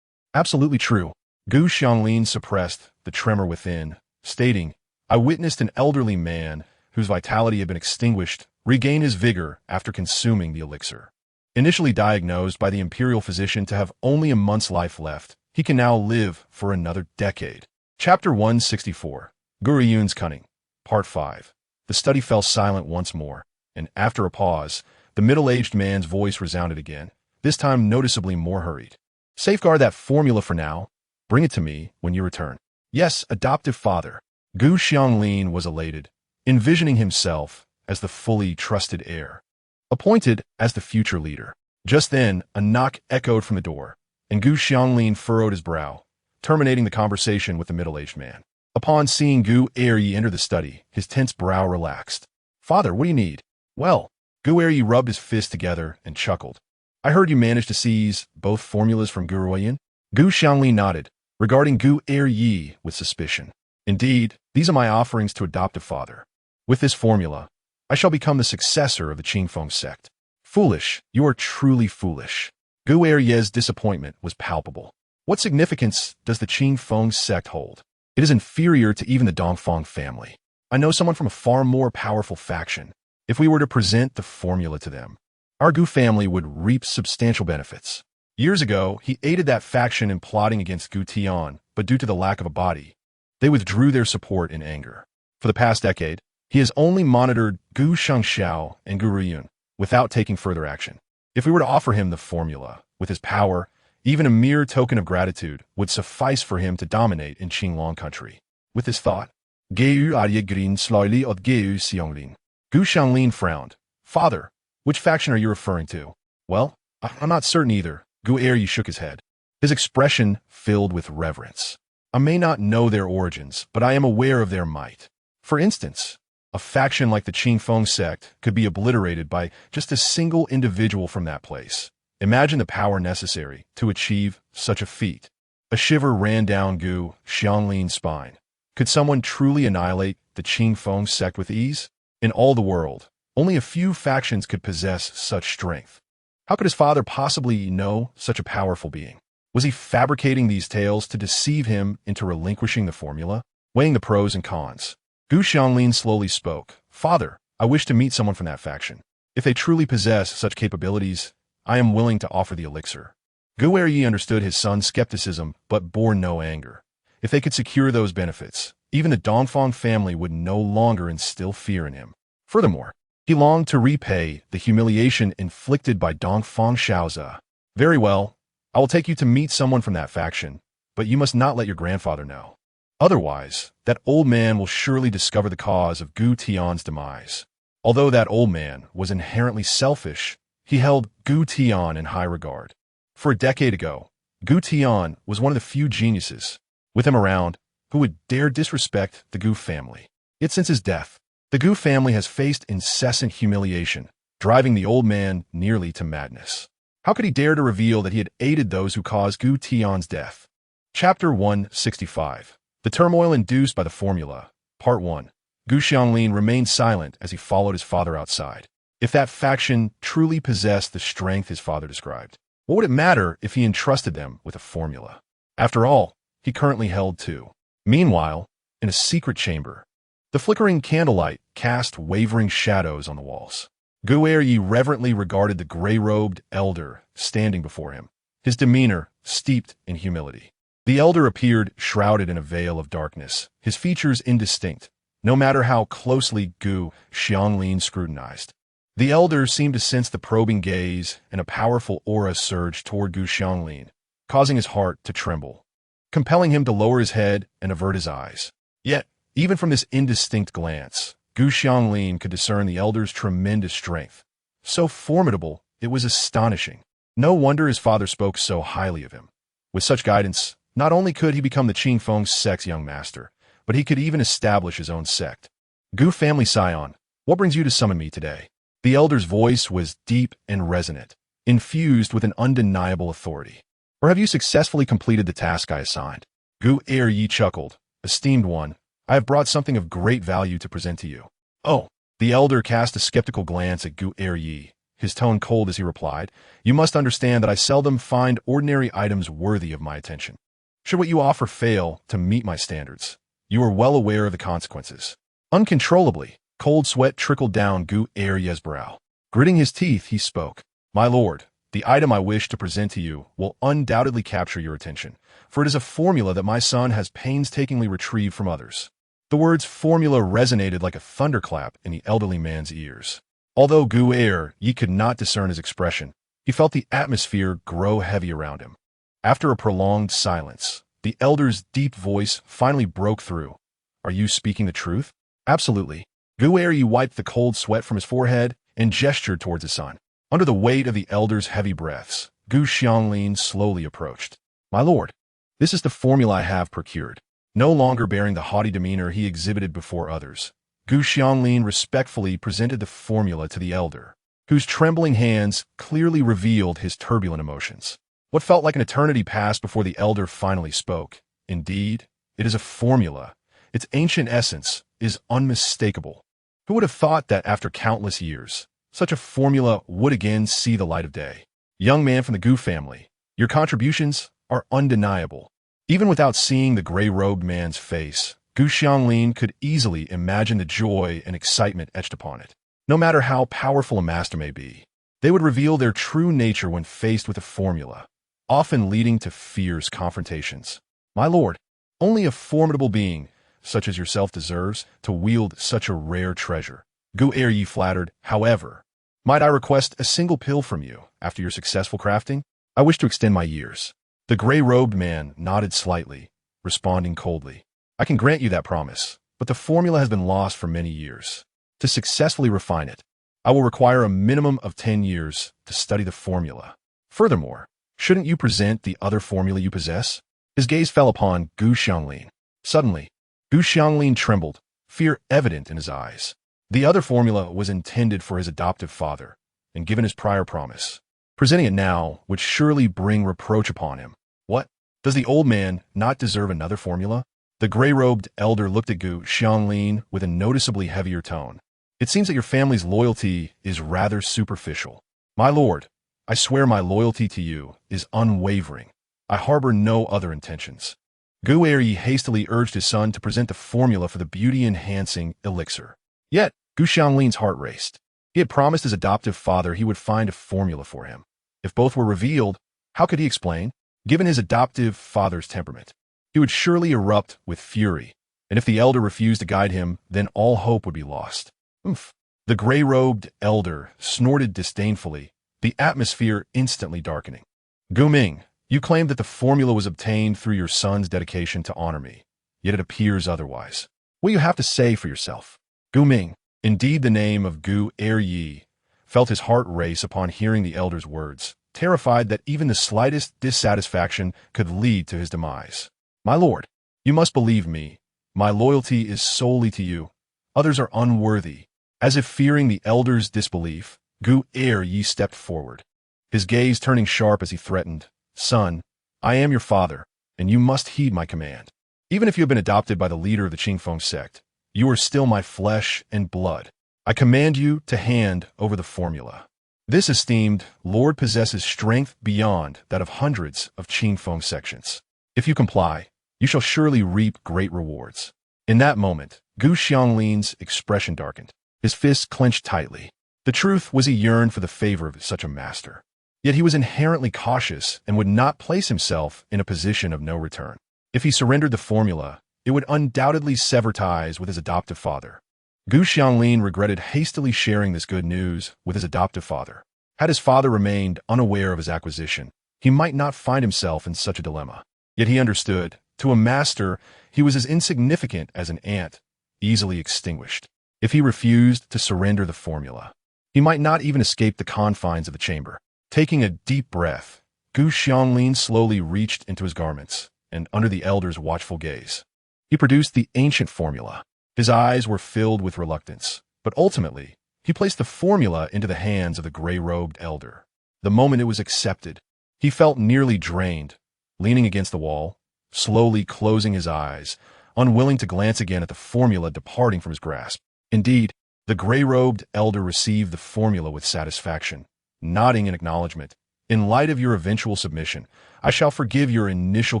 "Absolutely true." Gu Xianglin suppressed the tremor within, stating, "I witnessed an elderly man whose vitality had been extinguished regain his vigor after consuming the elixir. Initially diagnosed by the imperial physician to have only a month's life left, he can now live for another decade." Chapter 164. Gu Ruoyun's Cunning, Part 5. The study fell silent once more, and after a pause, the middle-aged man's voice resounded again, this time noticeably more hurried. "Safeguard that formula for now. Bring it to me when you return." "Yes, adoptive father." Gu Xianglin was elated, envisioning himself as the fully trusted heir, appointed as the future leader. Just then, a knock echoed from the door, and Gu Xianglin furrowed his brow, terminating the conversation with the middle-aged man. Upon seeing Gu Eryi enter the study, his tense brow relaxed. "Father, what do you need?" "Well," Gu Eryi rubbed his fists together and chuckled. "I heard you managed to seize both formulas from Gu Ruoyun." Gu Xianglin nodded, regarding Gu Eryi with suspicion. "Indeed, these are my offerings to adoptive father. With this formula, I shall become the successor of the Qingfeng sect." "Foolish, you are truly foolish." Gu Eryi's disappointment was palpable. "What significance does the Qingfeng sect hold? It is inferior to even the Dongfang family. I know someone from a far more powerful faction. If we were to present the formula to them, our Gu family would reap substantial benefits. Years ago, he aided that faction in plotting against Gu Tian, but due to the lack of a body, they withdrew their support in anger. For the past decade, he has only monitored Gu Shangxiao and Gu Ruoyun without taking further action. If we were to offer him the formula, with his power, even a mere token of gratitude would suffice for him to dominate in Qinglong country. With this thought, Gu Ruoyun slowly od Gu Xianglin. Gu Xianglin frowned. Father, which faction are you referring to? Well, I'm not certain either. Gu Ruoyun shook his head. His expression filled with reverence. I may not know their origins, but I am aware of their might. For instance, a faction like the Qingfeng sect could be obliterated by just a single individual from that place. Imagine the power necessary to achieve such a feat. A shiver ran down Gu Xianglin's spine. Could someone truly annihilate the Qingfeng sect with ease? In all the world, only a few factions could possess such strength. How could his father possibly know such a powerful being? Was he fabricating these tales to deceive him into relinquishing the formula? Weighing the pros and cons, Gu Xianglin slowly spoke. Father, I wish to meet someone from that faction. If they truly possess such capabilities, I am willing to offer the elixir. Gu Ruoyun understood his son's skepticism, but bore no anger. If they could secure those benefits, even the Dongfang family would no longer instill fear in him. Furthermore, he longed to repay the humiliation inflicted by Dongfang Shaozi. Very well, I will take you to meet someone from that faction, but you must not let your grandfather know. Otherwise, that old man will surely discover the cause of Gu Tian's demise. Although that old man was inherently selfish, he held Gu Tian in high regard. For a decade ago, Gu Tian was one of the few geniuses, with him around, who would dare disrespect the Gu family. Yet since his death, the Gu family has faced incessant humiliation, driving the old man nearly to madness. How could he dare to reveal that he had aided those who caused Gu Tian's death? Chapter 165. The turmoil induced by the formula. Part 1. Gu Xianglin remained silent as he followed his father outside. If that faction truly possessed the strength his father described, what would it matter if he entrusted them with a formula? After all, he currently held two. Meanwhile, in a secret chamber, the flickering candlelight cast wavering shadows on the walls. Gu Ruoyun reverently regarded the gray-robed elder standing before him, his demeanor steeped in humility. The elder appeared shrouded in a veil of darkness, his features indistinct, no matter how closely Gu Xianglin scrutinized. The elder seemed to sense the probing gaze, and a powerful aura surged toward Gu Xianglin, causing his heart to tremble, compelling him to lower his head and avert his eyes. Yet, even from this indistinct glance, Gu Xianglin could discern the elder's tremendous strength. So formidable, it was astonishing. No wonder his father spoke so highly of him. With such guidance, not only could he become the Qingfeng sect's young master, but he could even establish his own sect. Gu family scion, what brings you to summon me today? The elder's voice was deep and resonant, infused with an undeniable authority. Or have you successfully completed the task I assigned? Gu Ruoyun chuckled. Esteemed one, I have brought something of great value to present to you. Oh, the elder cast a skeptical glance at Gu Ruoyun, his tone cold as he replied, you must understand that I seldom find ordinary items worthy of my attention. Should what you offer fail to meet my standards, you are well aware of the consequences. Uncontrollably, cold sweat trickled down Gu Ruoyun's brow. Gritting his teeth, he spoke. My lord, the item I wish to present to you will undoubtedly capture your attention, for it is a formula that my son has painstakingly retrieved from others. The words formula resonated like a thunderclap in the elderly man's ears. Although Gu Ruoyun could not discern his expression, he felt the atmosphere grow heavy around him. After a prolonged silence, the elder's deep voice finally broke through. Are you speaking the truth? Absolutely. Gu Ruoyun wiped the cold sweat from his forehead and gestured towards his son. Under the weight of the elder's heavy breaths, Gu Xianglin slowly approached. My lord, this is the formula I have procured. No longer bearing the haughty demeanor he exhibited before others, Gu Xianglin respectfully presented the formula to the elder, whose trembling hands clearly revealed his turbulent emotions. What felt like an eternity passed before the elder finally spoke. Indeed, it is a formula. Its ancient essence is unmistakable. Who would have thought that after countless years, such a formula would again see the light of day? Young man from the Gu family, your contributions are undeniable. Even without seeing the gray-robed man's face, Gu Xianglin could easily imagine the joy and excitement etched upon it. No matter how powerful a master may be, they would reveal their true nature when faced with a formula, often leading to fierce confrontations. My lord, only a formidable being such as yourself deserves, to wield such a rare treasure. Gu Ruoyun flattered. However, might I request a single pill from you after your successful crafting? I wish to extend my years. The gray-robed man nodded slightly, responding coldly. I can grant you that promise, but the formula has been lost for many years. To successfully refine it, I will require a minimum of 10 years to study the formula. Furthermore, shouldn't you present the other formula you possess? His gaze fell upon Gu Xianglin. Suddenly, Gu Xianglin trembled, fear evident in his eyes. The other formula was intended for his adoptive father, and given his prior promise, presenting it now would surely bring reproach upon him. What? Does the old man not deserve another formula? The gray-robed elder looked at Gu Xianglin with a noticeably heavier tone. It seems that your family's loyalty is rather superficial. My lord, I swear my loyalty to you is unwavering. I harbor no other intentions. Gu Ruoyun hastily urged his son to present the formula for the beauty-enhancing elixir. Yet, Gu Xianglin's heart raced. He had promised his adoptive father he would find a formula for him. If both were revealed, how could he explain? Given his adoptive father's temperament, he would surely erupt with fury, and if the elder refused to guide him, then all hope would be lost. Oomph. The gray-robed elder snorted disdainfully, the atmosphere instantly darkening. Gu Ming, you claim that the formula was obtained through your son's dedication to honor me, yet it appears otherwise. What do you have to say for yourself? Gu Ming, indeed the name of Gu Ruoyun, felt his heart race upon hearing the elder's words, terrified that even the slightest dissatisfaction could lead to his demise. My lord, you must believe me. My loyalty is solely to you. Others are unworthy. As if fearing the elder's disbelief, Gu Ruoyun stepped forward, his gaze turning sharp as he threatened, Son, I am your father, and you must heed my command. Even if you have been adopted by the leader of the Qingfeng sect, you are still my flesh and blood. I command you to hand over the formula. This esteemed lord possesses strength beyond that of hundreds of Qingfeng sections. If you comply, you shall surely reap great rewards. In that moment, Gu Xianglin's expression darkened. His fists clenched tightly. The truth was he yearned for the favor of such a master. Yet he was inherently cautious and would not place himself in a position of no return. If he surrendered the formula, it would undoubtedly sever ties with his adoptive father. Gu Xianglin regretted hastily sharing this good news with his adoptive father. Had his father remained unaware of his acquisition, he might not find himself in such a dilemma. Yet he understood, to a master, he was as insignificant as an ant, easily extinguished. If he refused to surrender the formula, he might not even escape the confines of the chamber. Taking a deep breath, Gu Xianglin slowly reached into his garments, and under the elder's watchful gaze, he produced the ancient formula. His eyes were filled with reluctance, but ultimately, he placed the formula into the hands of the gray-robed elder. The moment it was accepted, he felt nearly drained, leaning against the wall, slowly closing his eyes, unwilling to glance again at the formula departing from his grasp. Indeed, the gray-robed elder received the formula with satisfaction, nodding in acknowledgement. In light of your eventual submission, I shall forgive your initial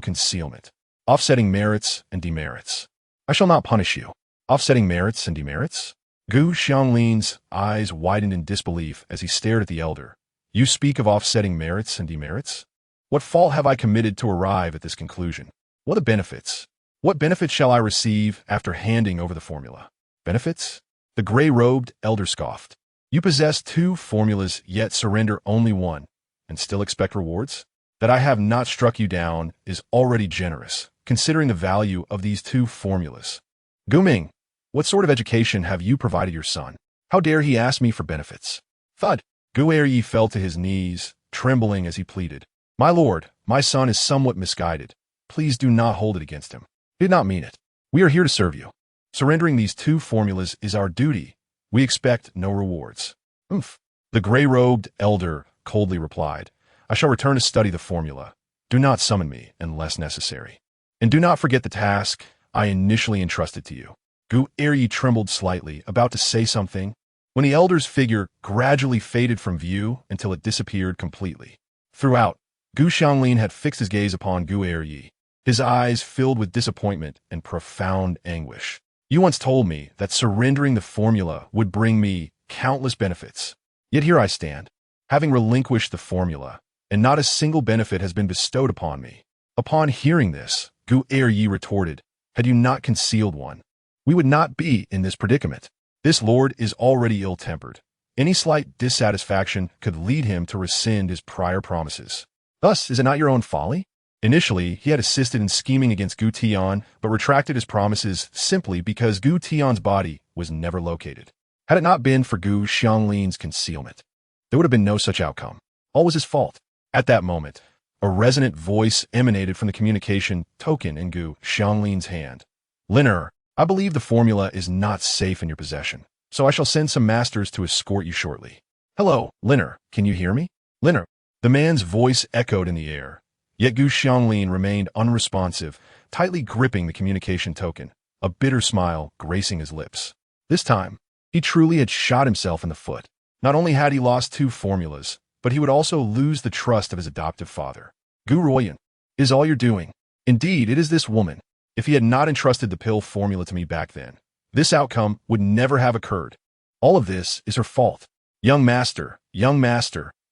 concealment, offsetting merits and demerits. I shall not punish you. Offsetting merits and demerits? Gu Xianglin's eyes widened in disbelief as he stared at the elder. You speak of offsetting merits and demerits? What fault have I committed to arrive at this conclusion? What are the benefits? What benefits shall I receive after handing over the formula? Benefits? The gray-robed elder scoffed. You possess two formulas, yet surrender only one, and still expect rewards? That I have not struck you down is already generous, considering the value of these two formulas. Gu Ming, what sort of education have you provided your son? How dare he ask me for benefits? Thud. Gu Ruoyun fell to his knees, trembling as he pleaded. My lord, my son is somewhat misguided. Please do not hold it against him. He did not mean it. We are here to serve you. Surrendering these two formulas is our duty. We expect no rewards. Oomph. The gray-robed elder coldly replied, I shall return to study the formula. Do not summon me unless necessary. And do not forget the task I initially entrusted to you. Gu Ruoyun trembled slightly, about to say something, when the elder's figure gradually faded from view until it disappeared completely. Throughout, Gu Xianglin had fixed his gaze upon Gu Ruoyun, his eyes filled with disappointment and profound anguish. You once told me that surrendering the formula would bring me countless benefits. Yet here I stand, having relinquished the formula, and not a single benefit has been bestowed upon me. Upon hearing this, Gu Ruoyun retorted, Had you not concealed one, we would not be in this predicament. This lord is already ill-tempered. Any slight dissatisfaction could lead him to rescind his prior promises. Thus, is it not your own folly? Initially, he had assisted in scheming against Gu Tian, but retracted his promises simply because Gu Tian's body was never located. Had it not been for Gu Xianglin's concealment, there would have been no such outcome. All was his fault. At that moment, a resonant voice emanated from the communication token in Gu Xianglin's hand. Linner, I believe the formula is not safe in your possession, so I shall send some masters to escort you shortly. Hello, Linner, can you hear me? Linner. The man's voice echoed in the air. Yet Gu Xianglin remained unresponsive, tightly gripping the communication token, a bitter smile gracing his lips. This time, he truly had shot himself in the foot. Not only had he lost 2 formulas, but he would also lose the trust of his adoptive father. Gu Ruoyun, is all you're doing. Indeed, it is this woman. If he had not entrusted the pill formula to me back then, this outcome would never have occurred. All of this is her fault. Young master,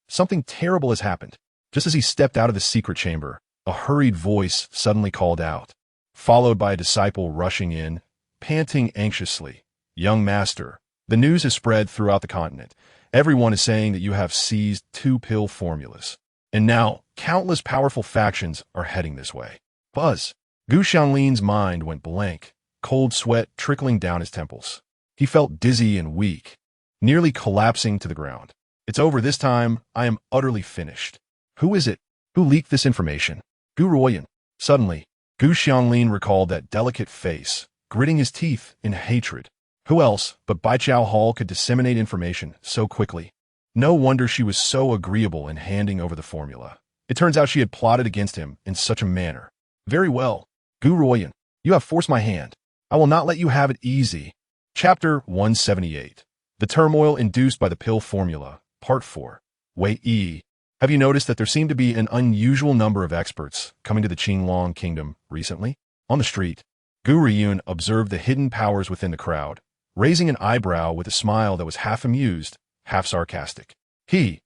something terrible has happened. Just as he stepped out of the secret chamber, a hurried voice suddenly called out, followed by a disciple rushing in, panting anxiously. Young master, the news has spread throughout the continent. Everyone is saying that you have seized 2 pill formulas. And now, countless powerful factions are heading this way. Buzz. Gu Xianglin's mind went blank, cold sweat trickling down his temples. He felt dizzy and weak, nearly collapsing to the ground. It's over this time. I am utterly finished. Who is it? Who leaked this information? Gu Ruoyun. Suddenly, Gu Xianglin recalled that delicate face, gritting his teeth in hatred. Who else but Baijiao Hall could disseminate information so quickly? No wonder she was so agreeable in handing over the formula. It turns out she had plotted against him in such a manner. Very well, Gu Ruoyun, you have forced my hand. I will not let you have it easy. Chapter 178. The Turmoil Induced by the Pill Formula, Part 4. Wei Yi. Have you noticed that there seemed to be an unusual number of experts coming to the Qingtian Kingdom recently? On the street, Gu Ruoyun observed the hidden powers within the crowd, raising an eyebrow with a smile that was half amused, half sarcastic. Wei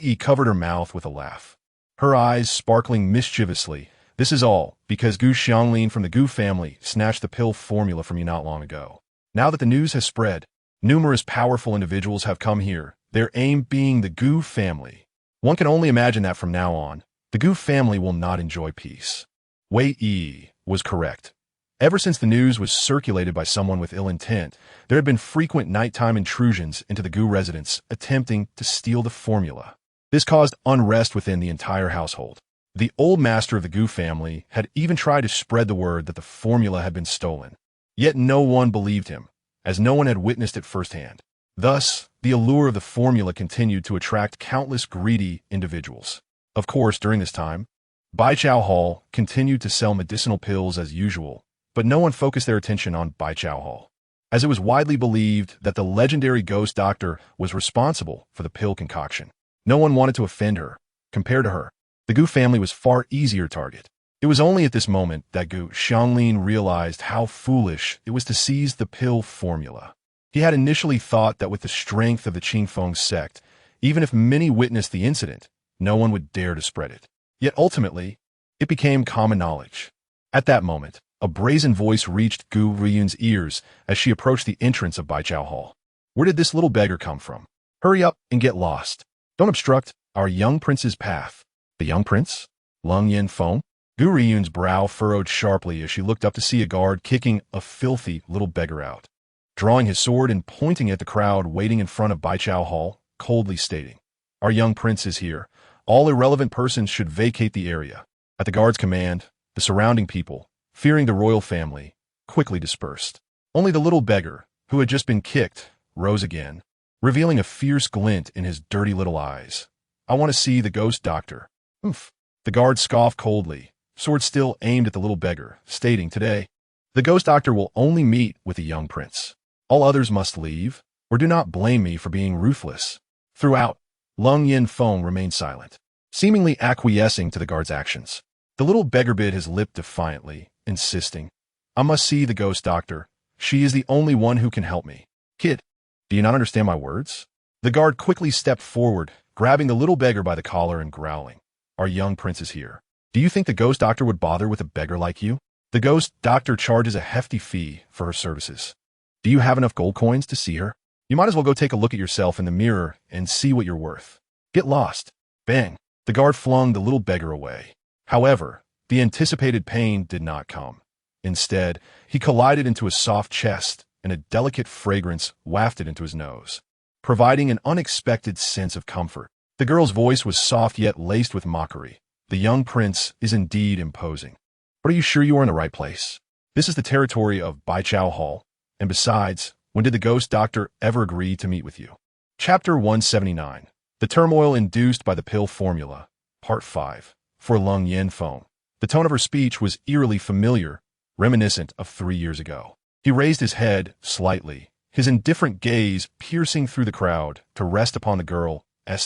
Yi covered her mouth with a laugh, her eyes sparkling mischievously. This is all because Gu Xianglin from the Gu family snatched the pill formula from you not long ago. Now that the news has spread, numerous powerful individuals have come here, their aim being the Gu family. One can only imagine that from now on, the Gu family will not enjoy peace. Wei Yi was correct. Ever since the news was circulated by someone with ill intent, there had been frequent nighttime intrusions into the Gu residence attempting to steal the formula. This caused unrest within the entire household. The old master of the Gu family had even tried to spread the word that the formula had been stolen. Yet no one believed him, as no one had witnessed it firsthand. Thus, the allure of the formula continued to attract countless greedy individuals. Of course, during this time, Baijiao Hall continued to sell medicinal pills as usual, but no one focused their attention on Baijiao Hall, as it was widely believed that the legendary ghost doctor was responsible for the pill concoction. No one wanted to offend her. Compared to her, the Gu family was far easier target. It was only at this moment that Gu Xianglin realized how foolish it was to seize the pill formula. He had initially thought that with the strength of the Qingfeng sect, even if many witnessed the incident, no one would dare to spread it. Yet ultimately, it became common knowledge. At that moment, a brazen voice reached Gu Ruoyun's ears as she approached the entrance of Baijiao Hall. Where did this little beggar come from? Hurry up and get lost. Don't obstruct our young prince's path. The young prince? Lung Yin Feng? Gu Ruoyun's brow furrowed sharply as she looked up to see a guard kicking a filthy little beggar out. Drawing his sword and pointing at the crowd waiting in front of Baijiao Hall, coldly stating, "Our young prince is here. All irrelevant persons should vacate the area." At the guard's command, the surrounding people, fearing the royal family, quickly dispersed. Only the little beggar, who had just been kicked, rose again, revealing a fierce glint in his dirty little eyes. "I want to see the ghost doctor." Oof. The guard scoffed coldly, sword still aimed at the little beggar, stating, "Today, the ghost doctor will only meet with the young prince. All others must leave, or do not blame me for being ruthless." Throughout, Lung Yin Feng remained silent, seemingly acquiescing to the guard's actions. The little beggar bit his lip defiantly, insisting, "I must see the ghost doctor. She is the only one who can help me." "Kid, do you not understand my words?" The guard quickly stepped forward, grabbing the little beggar by the collar and growling, "Our young prince is here. Do you think the ghost doctor would bother with a beggar like you?" The ghost doctor charges a hefty fee for her services. Do you have enough gold coins to see her? You might as well go take a look at yourself in the mirror and see what you're worth. Get lost. Bang. The guard flung the little beggar away. However, the anticipated pain did not come. Instead, he collided into a soft chest, and a delicate fragrance wafted into his nose, providing an unexpected sense of comfort. The girl's voice was soft yet laced with mockery. The young prince is indeed imposing. But are you sure you are in the right place? This is the territory of Baichao Hall, and besides, when did the ghost doctor ever agree to meet with you? Chapter 179. The Turmoil Induced by the Pill Formula, Part 5, for Lung Yanfeng. The tone of her speech was eerily familiar, reminiscent of 3 years ago. He raised his head slightly, his indifferent gaze piercing through the crowd to rest upon the girl's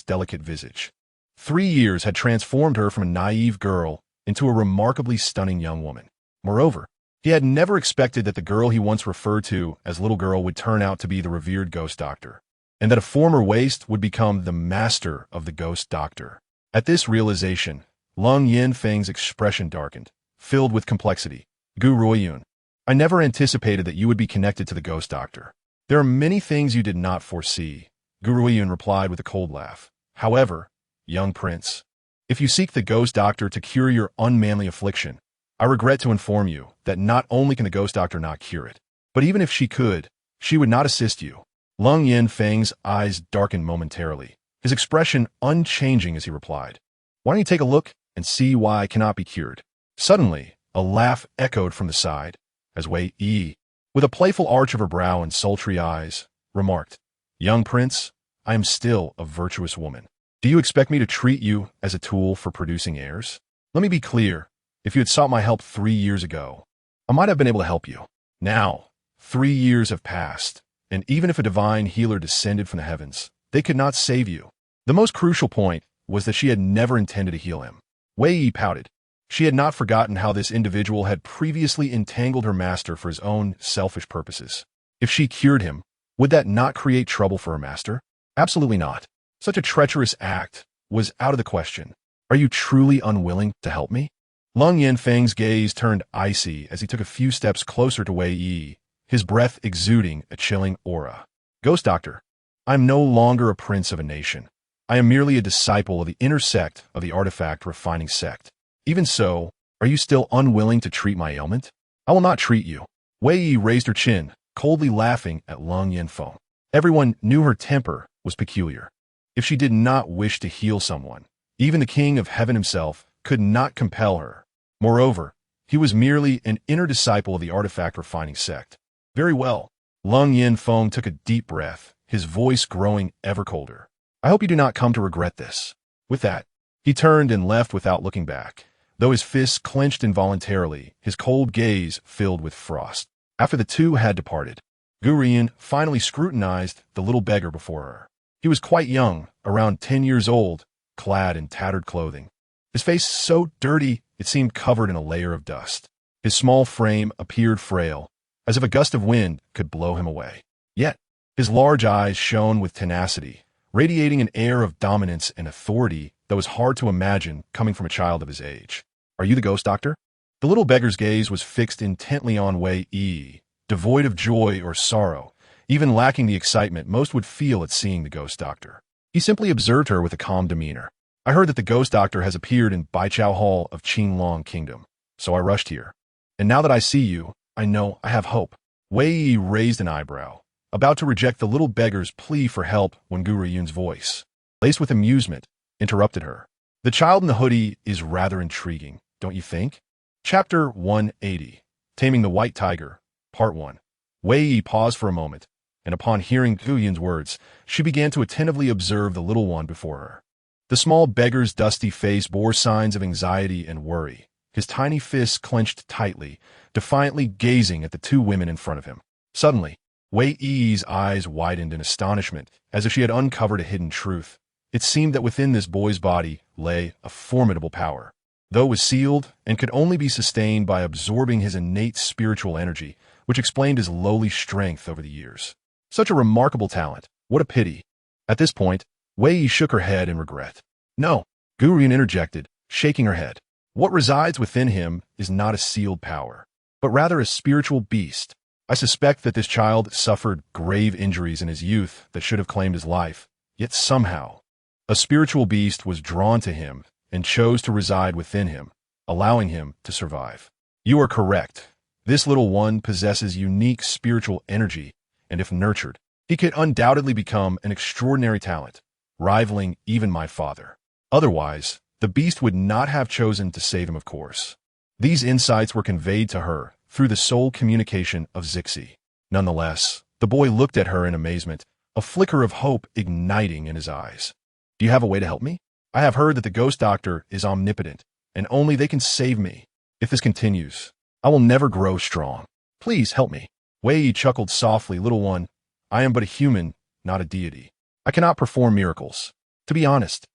delicate visage. 3 years had transformed her from a naive girl into a remarkably stunning young woman. Moreover, he had never expected that the girl he once referred to as little girl would turn out to be the revered ghost doctor, and that a former waste would become the master of the ghost doctor. At this realization, Lung Yanfeng's expression darkened, filled with complexity. Gu Ruoyun, I never anticipated that you would be connected to the ghost doctor. There are many things you did not foresee, Gu Ruoyun replied with a cold laugh. However, young prince, if you seek the ghost doctor to cure your unmanly affliction, I regret to inform you that not only can the ghost doctor not cure it, but even if she could, she would not assist you. Lung Yanfeng's eyes darkened momentarily, his expression unchanging as he replied, Why don't you take a look and see why I cannot be cured? Suddenly, a laugh echoed from the side, as Wei Yi, with a playful arch of her brow and sultry eyes, remarked, Young prince, I am still a virtuous woman. Do you expect me to treat you as a tool for producing heirs? Let me be clear. If you had sought my help 3 years ago, I might have been able to help you. Now, 3 years have passed, and even if a divine healer descended from the heavens, they could not save you. The most crucial point was that she had never intended to heal him. Wei Yi pouted. She had not forgotten how this individual had previously entangled her master for his own selfish purposes. If she cured him, would that not create trouble for her master? Absolutely not. Such a treacherous act was out of the question. Are you truly unwilling to help me? Lung Yanfeng's gaze turned icy as he took a few steps closer to Wei Yi, his breath exuding a chilling aura. Ghost Doctor, I am no longer a prince of a nation. I am merely a disciple of the inner sect of the artifact refining sect. Even so, are you still unwilling to treat my ailment? I will not treat you. Wei Yi raised her chin, coldly laughing at Lung Yanfeng. Everyone knew her temper was peculiar. If she did not wish to heal someone, even the king of heaven himself could not compel her. Moreover, he was merely an inner disciple of the artifact refining sect. Very well. Lung Yanfeng took a deep breath, his voice growing ever colder. I hope you do not come to regret this. With that, he turned and left without looking back. Though his fists clenched involuntarily, his cold gaze filled with frost. After the two had departed, Gu Ruoyun finally scrutinized the little beggar before her. He was quite young, around 10 years old, clad in tattered clothing. His face so dirty it seemed covered in a layer of dust. His small frame appeared frail, as if a gust of wind could blow him away. Yet, his large eyes shone with tenacity, radiating an air of dominance and authority that was hard to imagine coming from a child of his age. Are you the ghost doctor? The little beggar's gaze was fixed intently on Wei Yi, devoid of joy or sorrow, even lacking the excitement most would feel at seeing the ghost doctor. He simply observed her with a calm demeanor. I heard that the ghost doctor has appeared in Baichao Hall of Qingtian Kingdom, so I rushed here. And now that I see you, I know I have hope. Wei Yi raised an eyebrow, about to reject the little beggar's plea for help when Gu Ruoyun's voice, laced with amusement, interrupted her. The child in the hoodie is rather intriguing, don't you think? Chapter 180. Taming the White Tiger, Part 1. Wei Yi paused for a moment, and upon hearing Gu Ruoyun's words, she began to attentively observe the little one before her. The small beggar's dusty face bore signs of anxiety and worry, his tiny fists clenched tightly, defiantly gazing at the two women in front of him. Suddenly, Wei Yi's eyes widened in astonishment, as if she had uncovered a hidden truth. It seemed that within this boy's body lay a formidable power. Though it was sealed and could only be sustained by absorbing his innate spiritual energy, which explained his lowly strength over the years. Such a remarkable talent. What a pity. At this point, Wei Yi shook her head in regret. No, Gu Ruoyun interjected, shaking her head. What resides within him is not a sealed power. but rather a spiritual beast. I suspect that this child suffered grave injuries in his youth that should have claimed his life, yet somehow, a spiritual beast was drawn to him and chose to reside within him, allowing him to survive. You are correct. This little one possesses unique spiritual energy, and if nurtured, he could undoubtedly become an extraordinary talent, rivaling even my father. Otherwise, the beast would not have chosen to save him, of course. These insights were conveyed to her through the soul communication of Zixi. Nonetheless, the boy looked at her in amazement, a flicker of hope igniting in his eyes. Do you have a way to help me? I have heard that the ghost doctor is omnipotent, and only they can save me. If this continues, I will never grow strong. Please help me. Wei Yi chuckled softly. Little one, I am but a human, not a deity. I cannot perform miracles. To be honest,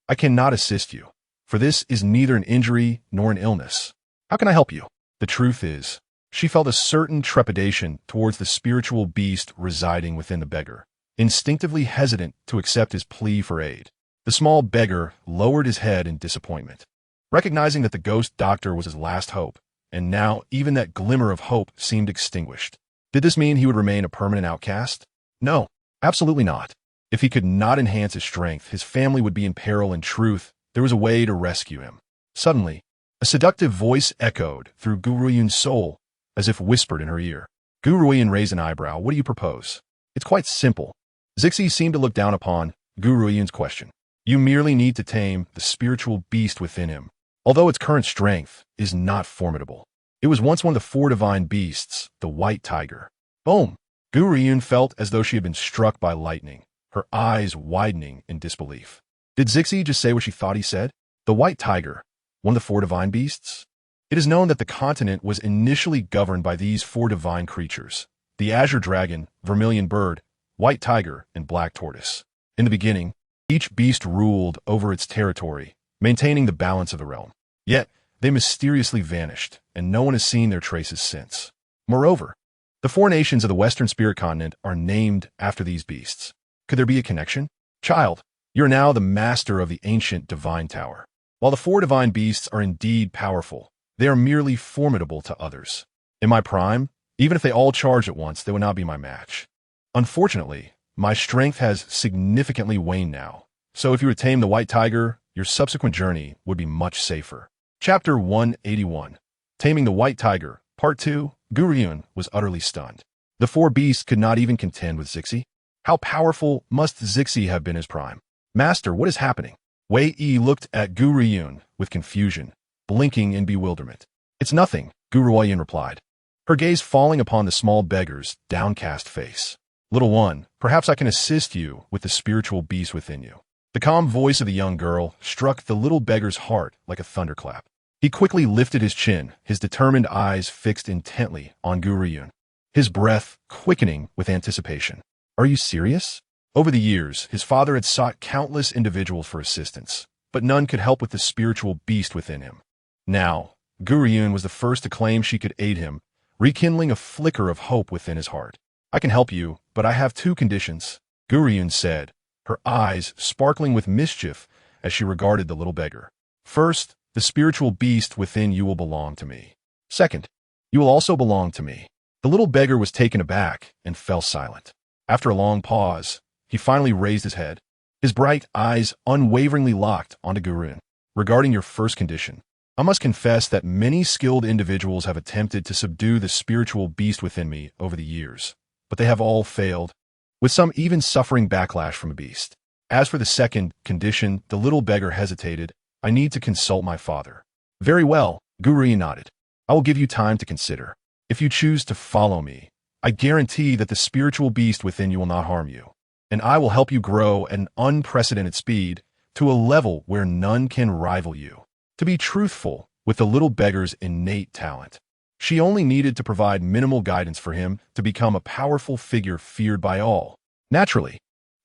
I cannot assist you, for this is neither an injury nor an illness. How can I help you? The truth is, she felt a certain trepidation towards the spiritual beast residing within the beggar, instinctively hesitant to accept his plea for aid. The small beggar lowered his head in disappointment, recognizing that the ghost doctor was his last hope, and now even that glimmer of hope seemed extinguished. Did this mean he would remain a permanent outcast? No, absolutely not. If he could not enhance his strength, his family would be in peril. In truth, there was a way to rescue him. Suddenly, a seductive voice echoed through Gu Ruoyun's soul, as if whispered in her ear. Gu Ruoyun raised an eyebrow. What do you propose? It's quite simple. Zixi seemed to look down upon Gu Ruoyun's question. You merely need to tame the spiritual beast within him, although its current strength is not formidable. It was once one of the 4 divine beasts, the white tiger. Boom! Gu Ruoyun felt as though she had been struck by lightning, her eyes widening in disbelief. Did Zixi just say what she thought he said? The white tiger, one of the 4 divine beasts? It is known that the continent was initially governed by these 4 divine creatures: the azure dragon, vermilion bird, white tiger, and black tortoise. In the beginning, each beast ruled over its territory, maintaining the balance of the realm. Yet, they mysteriously vanished, and no one has seen their traces since. Moreover, the 4 nations of the Western Spirit Continent are named after these beasts. Could there be a connection? Child, you're now the master of the ancient divine tower. While the 4 divine beasts are indeed powerful, they are merely formidable to others. In my prime, even if they all charged at once, they would not be my match. Unfortunately, my strength has significantly waned now, so if you would tame the white tiger, your subsequent journey would be much safer. Chapter 181. Taming the White Tiger, Part 2. Gu Ruoyun was utterly stunned. The 4 beasts could not even contend with Zixi. How powerful must Zixi have been his prime? Master, what is happening? Wei Yi looked at Gu Ruoyun with confusion, blinking in bewilderment. It's nothing, Gu Ruoyun replied, her gaze falling upon the small beggar's downcast face. Little one, perhaps I can assist you with the spiritual beast within you. The calm voice of the young girl struck the little beggar's heart like a thunderclap. He quickly lifted his chin, his determined eyes fixed intently on Gu Ruoyun, his breath quickening with anticipation. Are you serious? Over the years, his father had sought countless individuals for assistance, but none could help with the spiritual beast within him. Now, Gu Ruoyun was the first to claim she could aid him, rekindling a flicker of hope within his heart. I can help you, but I have 2 conditions, Gu Ruoyun said, her eyes sparkling with mischief as she regarded the little beggar. First, the spiritual beast within you will belong to me. Second, you will also belong to me. The little beggar was taken aback and fell silent. After a long pause, he finally raised his head, his bright eyes unwaveringly locked onto Gu Ruoyun. Regarding your first condition, I must confess that many skilled individuals have attempted to subdue the spiritual beast within me over the years, but they have all failed, with some even suffering backlash from a beast. As for the second condition, the little beggar hesitated. I need to consult my father. Very well, Gu Ruoyun nodded. I will give you time to consider. If you choose to follow me, I guarantee that the spiritual beast within you will not harm you, and I will help you grow at an unprecedented speed to a level where none can rival you. To be truthful, with the little beggar's innate talent, she only needed to provide minimal guidance for him to become a powerful figure feared by all. Naturally,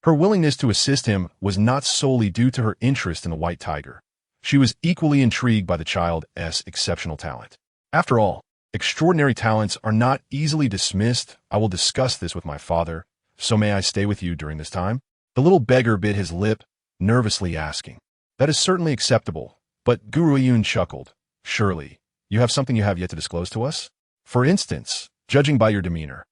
her willingness to assist him was not solely due to her interest in the white tiger. She was equally intrigued by the child's exceptional talent. After all, extraordinary talents are not easily dismissed. I will discuss this with my father, so may I stay with you during this time? The little beggar bit his lip, nervously asking. That is certainly acceptable, but Gu Ruoyun chuckled. Surely, you have something you have yet to disclose to us? For instance, judging by your demeanor,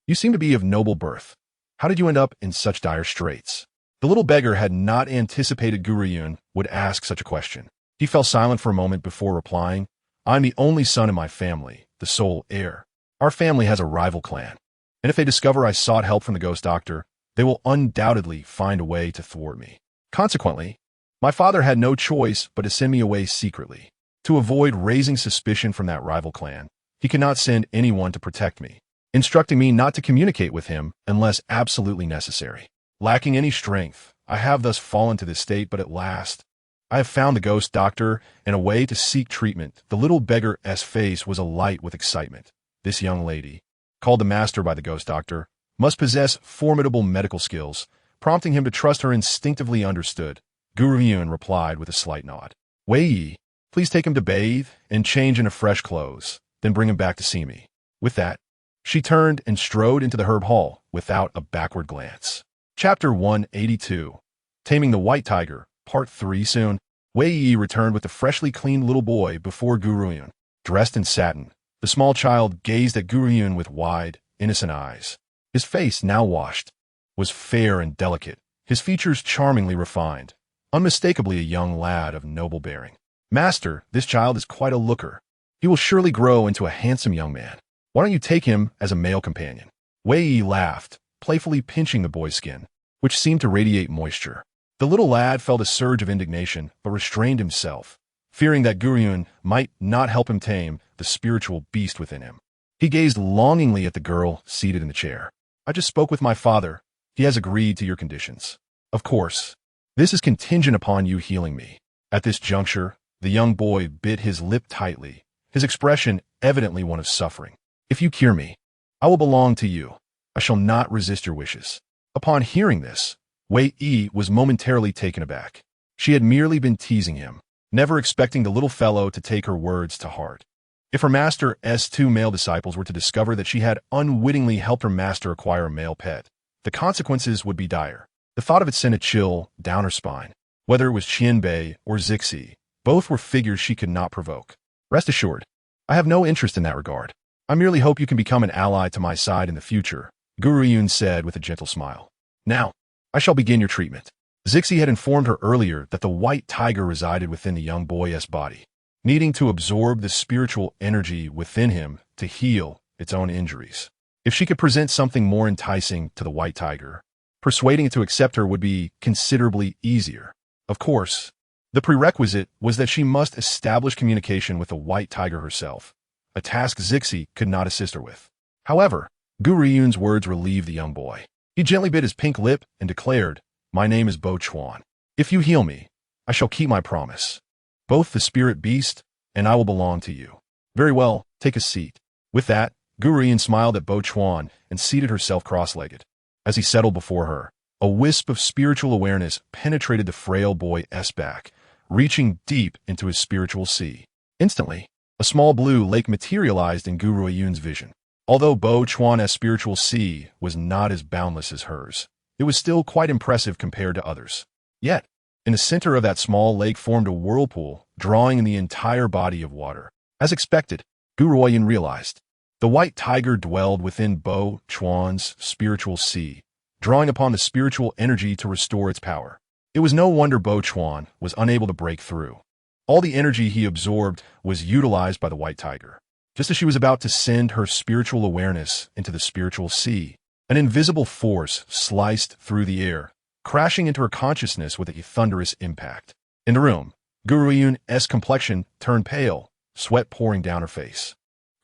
you seem to be of noble birth. How did you end up in such dire straits? The little beggar had not anticipated Gu Ruoyun would ask such a question. He fell silent for a moment before replying, I'm the only son in my family, the sole heir. Our family has a rival clan, and if they discover I sought help from the ghost doctor, they will undoubtedly find a way to thwart me. Consequently, my father had no choice but to send me away secretly. To avoid raising suspicion from that rival clan, he could not send anyone to protect me, instructing me not to communicate with him unless absolutely necessary. Lacking any strength, I have thus fallen to this state, but at last, I have found the ghost doctor and a way to seek treatment. The little beggar's face was alight with excitement. This young lady, called the master by the ghost doctor, must possess formidable medical skills, prompting him to trust her instinctively understood. Gu Ruoyun replied with a slight nod. Wei Yi, please take him to bathe and change into fresh clothes, then bring him back to see me. With that, she turned and strode into the herb hall without a backward glance. Chapter 182. Taming the White Tiger, Part 3. Soon, Wei Yi returned with the freshly cleaned little boy before Gu Ruoyun. Dressed in satin, the small child gazed at Gu Ruoyun with wide, innocent eyes. His face, now washed, was fair and delicate, his features charmingly refined, unmistakably a young lad of noble bearing. Master, this child is quite a looker. He will surely grow into a handsome young man. Why don't you take him as a male companion? Wei Yi laughed, playfully pinching the boy's skin, which seemed to radiate moisture. The little lad felt a surge of indignation, but restrained himself, fearing that Gu Ruoyun might not help him tame the spiritual beast within him. He gazed longingly at the girl seated in the chair. I just spoke with my father. He has agreed to your conditions. Of course, this is contingent upon you healing me. At this juncture, the young boy bit his lip tightly, his expression evidently one of suffering. If you cure me, I will belong to you. I shall not resist your wishes. Upon hearing this, Wei Yi was momentarily taken aback. She had merely been teasing him, never expecting the little fellow to take her words to heart. If her master's two male disciples were to discover that she had unwittingly helped her master acquire a male pet, the consequences would be dire. The thought of it sent a chill down her spine. Whether it was Qianbei or Zixi, both were figures she could not provoke. Rest assured, I have no interest in that regard. I merely hope you can become an ally to my side in the future, Gu Ruoyun said with a gentle smile. Now, I shall begin your treatment. Zixi had informed her earlier that the white tiger resided within the young boy's body, needing to absorb the spiritual energy within him to heal its own injuries. If she could present something more enticing to the white tiger, persuading it to accept her would be considerably easier. Of course, the prerequisite was that she must establish communication with the white tiger herself, a task Zixi could not assist her with. However, Gu Ruoyun's words relieved the young boy. He gently bit his pink lip and declared, My name is Bo Chuan. If you heal me, I shall keep my promise. Both the spirit beast and I will belong to you. Very well, take a seat. With that, Gu Ruoyun smiled at Bo Chuan and seated herself cross-legged. As he settled before her, a wisp of spiritual awareness penetrated the frail boy's back, reaching deep into his spiritual sea. Instantly, a small blue lake materialized in Gu Ruoyun's vision. Although Bo Chuan's spiritual sea was not as boundless as hers, it was still quite impressive compared to others. Yet, in the center of that small lake formed a whirlpool, drawing in the entire body of water. As expected, Gu Ruoyun realized, the white tiger dwelled within Bo Chuan's spiritual sea, drawing upon the spiritual energy to restore its power. It was no wonder Bo Chuan was unable to break through. All the energy he absorbed was utilized by the white tiger. Just as she was about to send her spiritual awareness into the spiritual sea, an invisible force sliced through the air, crashing into her consciousness with a thunderous impact. In the room, Gu Ruoyun's complexion turned pale, sweat pouring down her face.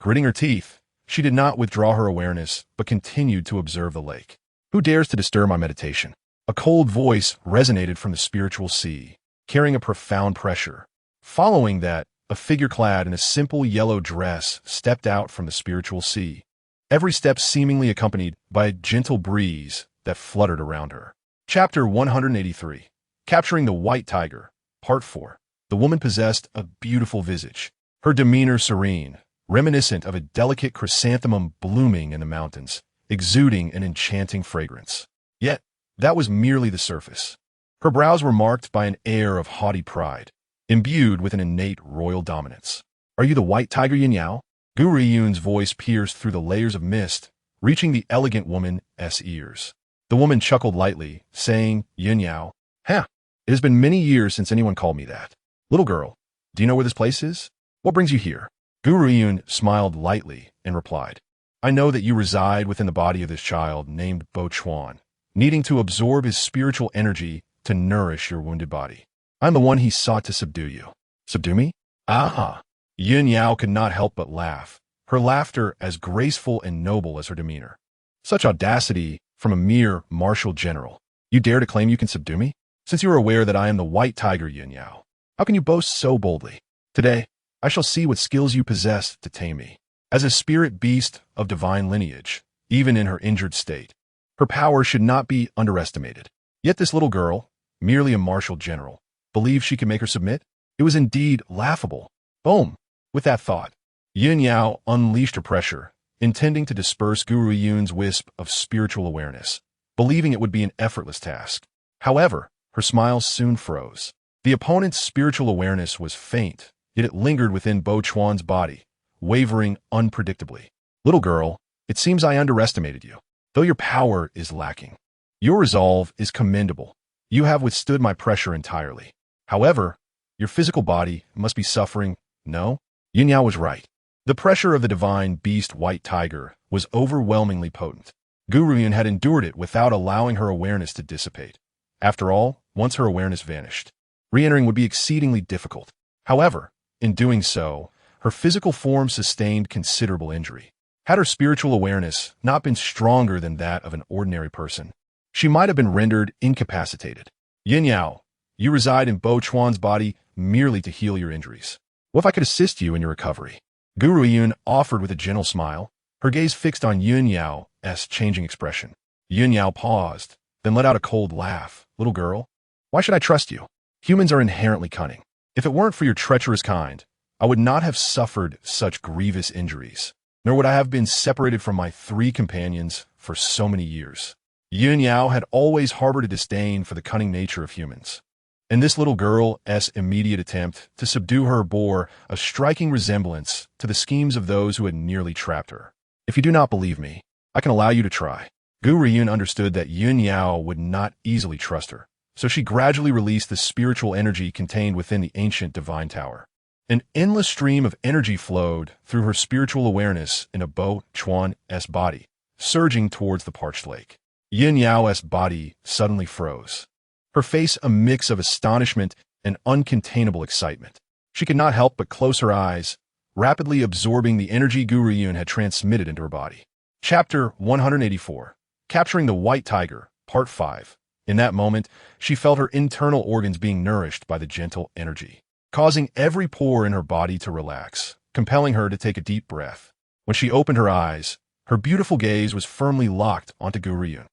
Gritting her teeth, she did not withdraw her awareness, but continued to observe the lake. Who dares to disturb my meditation? A cold voice resonated from the spiritual sea, carrying a profound pressure. Following that, a figure clad in a simple yellow dress stepped out from the spiritual sea, every step seemingly accompanied by a gentle breeze that fluttered around her. Chapter 183. Capturing the White Tiger, Part 4. The woman possessed a beautiful visage, her demeanor serene, reminiscent of a delicate chrysanthemum blooming in the mountains, exuding an enchanting fragrance. Yet, that was merely the surface. Her brows were marked by an air of haughty pride, imbued with an innate royal dominance. Are you the white tiger Yin Yao? Gu Ruoyun's voice pierced through the layers of mist, reaching the elegant woman's ears. The woman chuckled lightly, saying, Yun Yao, it has been many years since anyone called me that. Little girl, do you know where this place is? What brings you here? Gu Ruoyun smiled lightly and replied, I know that you reside within the body of this child named Bo Chuan, needing to absorb his spiritual energy to nourish your wounded body. I'm the one he sought to subdue you. Subdue me? Ah! Yun Yao could not help but laugh, her laughter as graceful and noble as her demeanor. Such audacity from a mere martial general. You dare to claim you can subdue me? Since you are aware that I am the white tiger, Yun Yao, how can you boast so boldly? Today, I shall see what skills you possess to tame me. As a spirit beast of divine lineage, even in her injured state, her power should not be underestimated. Yet this little girl, merely a martial general, believed she could make her submit? It was indeed laughable. Boom! With that thought, Yun Yao unleashed her pressure, intending to disperse Gu Ruoyun's wisp of spiritual awareness, believing it would be an effortless task. However, her smile soon froze. The opponent's spiritual awareness was faint, yet it lingered within Bo Chuan's body, wavering unpredictably. Little girl, it seems I underestimated you, though your power is lacking. Your resolve is commendable. You have withstood my pressure entirely. However, your physical body must be suffering. No? Yun Yao was right. The pressure of the divine beast white tiger was overwhelmingly potent. Gu Ruoyun had endured it without allowing her awareness to dissipate. After all, once her awareness vanished, re-entering would be exceedingly difficult. However, in doing so, her physical form sustained considerable injury. Had her spiritual awareness not been stronger than that of an ordinary person, she might have been rendered incapacitated. Yun Yao, you reside in Bo Chuan's body merely to heal your injuries. What if I could assist you in your recovery? Gu Ruoyun offered with a gentle smile, her gaze fixed on Yun Yao's changing expression. Yun Yao paused, then let out a cold laugh. Little girl, why should I trust you? Humans are inherently cunning. If it weren't for your treacherous kind, I would not have suffered such grievous injuries, nor would I have been separated from my 3 companions for so many years. Yun Yao had always harbored a disdain for the cunning nature of humans, and this little girl's immediate attempt to subdue her bore a striking resemblance to the schemes of those who had nearly trapped her. If you do not believe me, I can allow you to try. Gu Ruoyun understood that Yun Yao would not easily trust her, so she gradually released the spiritual energy contained within the ancient divine tower. An endless stream of energy flowed through her spiritual awareness in a Bo Chuan's body, surging towards the parched lake. Yun Yao's body suddenly froze, her face a mix of astonishment and uncontainable excitement. She could not help but close her eyes, rapidly absorbing the energy Gu Ruoyun had transmitted into her body. Chapter 184, Capturing the White Tiger, Part 5. In that moment, she felt her internal organs being nourished by the gentle energy, causing every pore in her body to relax, compelling her to take a deep breath. When she opened her eyes, her beautiful gaze was firmly locked onto Gu Ruoyun.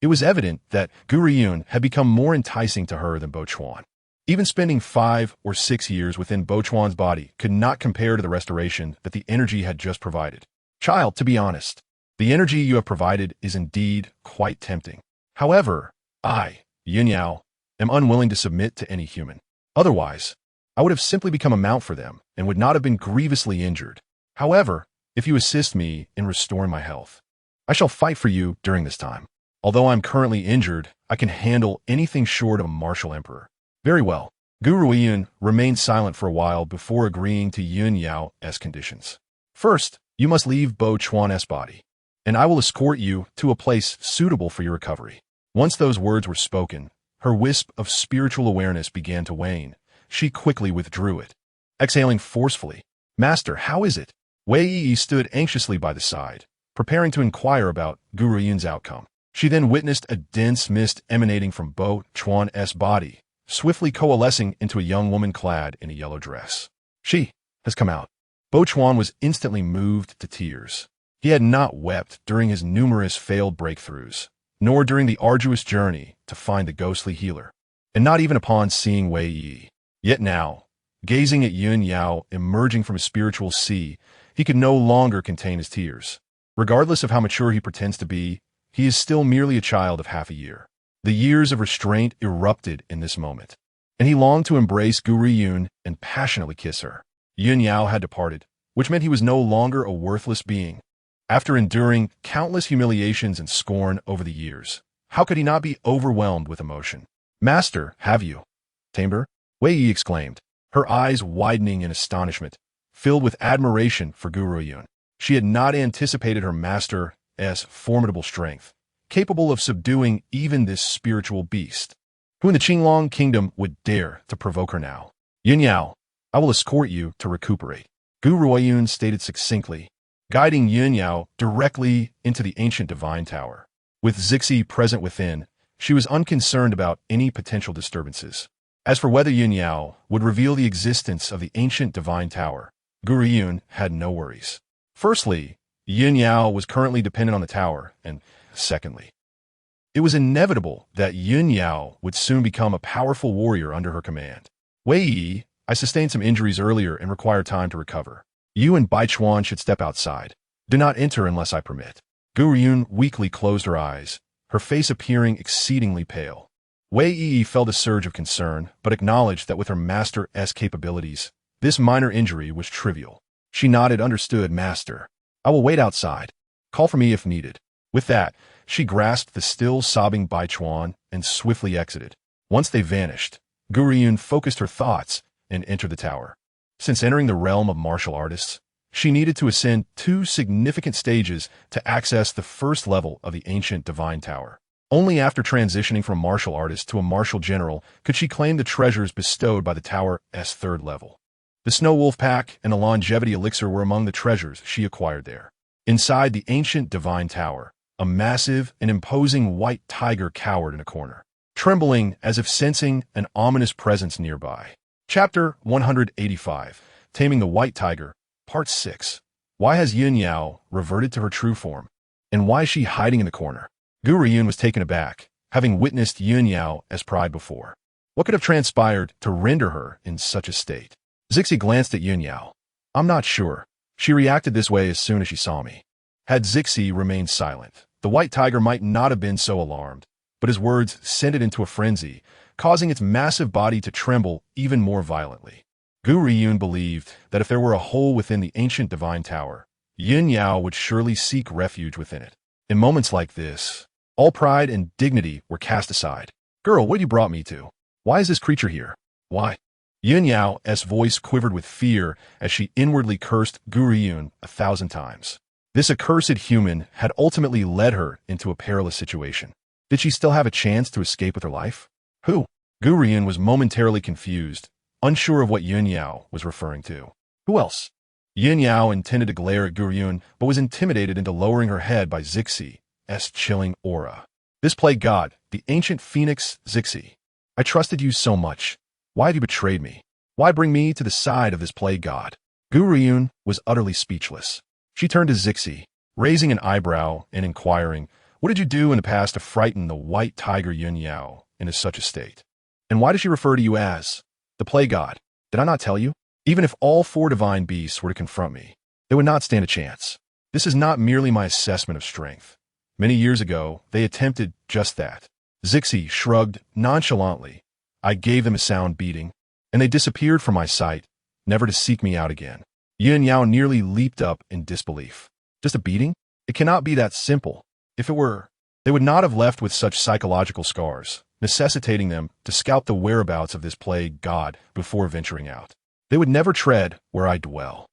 It was evident that Gu Ruoyun had become more enticing to her than Bo Chuan. Even spending 5 or 6 years within Bo Chuan's body could not compare to the restoration that the energy had just provided. Child, to be honest, the energy you have provided is indeed quite tempting. However, I, Yun Yao, am unwilling to submit to any human. Otherwise, I would have simply become a mount for them and would not have been grievously injured. However, if you assist me in restoring my health, I shall fight for you during this time. Although I am currently injured, I can handle anything short of a martial emperor. Very well. Gu Ruoyun remained silent for a while before agreeing to Yun Yao's conditions. First, you must leave Bo Chuan's body, and I will escort you to a place suitable for your recovery. Once those words were spoken, her wisp of spiritual awareness began to wane. She quickly withdrew it, exhaling forcefully. Master, how is it? Wei Yi stood anxiously by the side, preparing to inquire about Gu Ruoyun's outcome. She then witnessed a dense mist emanating from Bo Chuan's body, swiftly coalescing into a young woman clad in a yellow dress. She has come out. Bo Chuan was instantly moved to tears. He had not wept during his numerous failed breakthroughs, nor during the arduous journey to find the ghostly healer, and not even upon seeing Wei Yi. Yet now, gazing at Yun Yao emerging from a spiritual sea, he could no longer contain his tears. Regardless of how mature he pretends to be, he is still merely a child of half a year. The years of restraint erupted in this moment, and he longed to embrace Gu Ruoyun and passionately kiss her. Yun Yao had departed, which meant he was no longer a worthless being. After enduring countless humiliations and scorn over the years, how could he not be overwhelmed with emotion? "Master, have you tamed her?" Wei Yi exclaimed, her eyes widening in astonishment, filled with admiration for Gu Ruoyun. She had not anticipated her master's formidable strength, capable of subduing even this spiritual beast. Who in the Qingtian Kingdom would dare to provoke her now? "Yin Yao, I will escort you to recuperate," Gu Ruoyun stated succinctly, guiding Yin Yao directly into the ancient divine tower. With Zixi present within, she was unconcerned about any potential disturbances. As for whether Yin Yao would reveal the existence of the ancient divine tower, Gu Ruoyun had no worries. Firstly, Yin Yao was currently dependent on the tower, and secondly, it was inevitable that Yin Yao would soon become a powerful warrior under her command. "Wei Yi, I sustained some injuries earlier and require time to recover. You and Baichuan should step outside. Do not enter unless I permit." Gu Ruoyun weakly closed her eyes, her face appearing exceedingly pale. Wei Yi felt a surge of concern, but acknowledged that with her master's capabilities, this minor injury was trivial. She nodded, "Understood, master. I will wait outside. Call for me if needed." With that, she grasped the still sobbing Baichuan and swiftly exited. Once they vanished, Gu Ruoyun focused her thoughts and entered the tower. Since entering the realm of martial artists, she needed to ascend 2 significant stages to access the first level of the ancient divine tower. Only after transitioning from a martial artist to a martial general could she claim the treasures bestowed by the tower's 3rd level. The Snow Wolf Pack and the longevity elixir were among the treasures she acquired there. Inside the ancient divine tower, a massive and imposing white tiger cowered in a corner, trembling as if sensing an ominous presence nearby. Chapter 185, Taming the White Tiger, Part 6. Why has Yin Yao reverted to her true form? And why is she hiding in the corner? Gu Ruoyun was taken aback, having witnessed Yin Yao's pride before. What could have transpired to render her in such a state? Zixi glanced at Yin Yao. "I'm not sure. She reacted this way as soon as she saw me." Had Zixi remained silent, the white tiger might not have been so alarmed, but his words sent it into a frenzy, causing its massive body to tremble even more violently. Gu Ruoyun believed that if there were a hole within the ancient divine tower, Yin Yao would surely seek refuge within it. In moments like this, all pride and dignity were cast aside. "Girl, what have you brought me to? Why is this creature here? Why?" Yin Yao's voice quivered with fear as she inwardly cursed Gu Ruoyun 1,000 times. This accursed human had ultimately led her into a perilous situation. Did she still have a chance to escape with her life? Who? Gu Ruoyun was momentarily confused, unsure of what Yin Yao was referring to. Who else? Yin Yao intended to glare at Gu Ruoyun, but was intimidated into lowering her head by Zixi's chilling aura. "This plague god, the ancient phoenix Zixi. I trusted you so much. Why have you betrayed me? Why bring me to the side of this plague god?" Gu Ruoyun was utterly speechless. She turned to Zixi, raising an eyebrow and inquiring, "What did you do in the past to frighten the white tiger Yin Yao into such a state? And why does she refer to you as the plague god? Did I not tell you? Even if all 4 divine beasts were to confront me, they would not stand a chance. This is not merely my assessment of strength. Many years ago, they attempted just that." Zixi shrugged nonchalantly. "I gave them a sound beating, and they disappeared from my sight, never to seek me out again." Yin Yao nearly leaped up in disbelief. "Just a beating? It cannot be that simple. If it were, they would not have left with such psychological scars, necessitating them to scout the whereabouts of this plague god before venturing out. They would never tread where I dwell."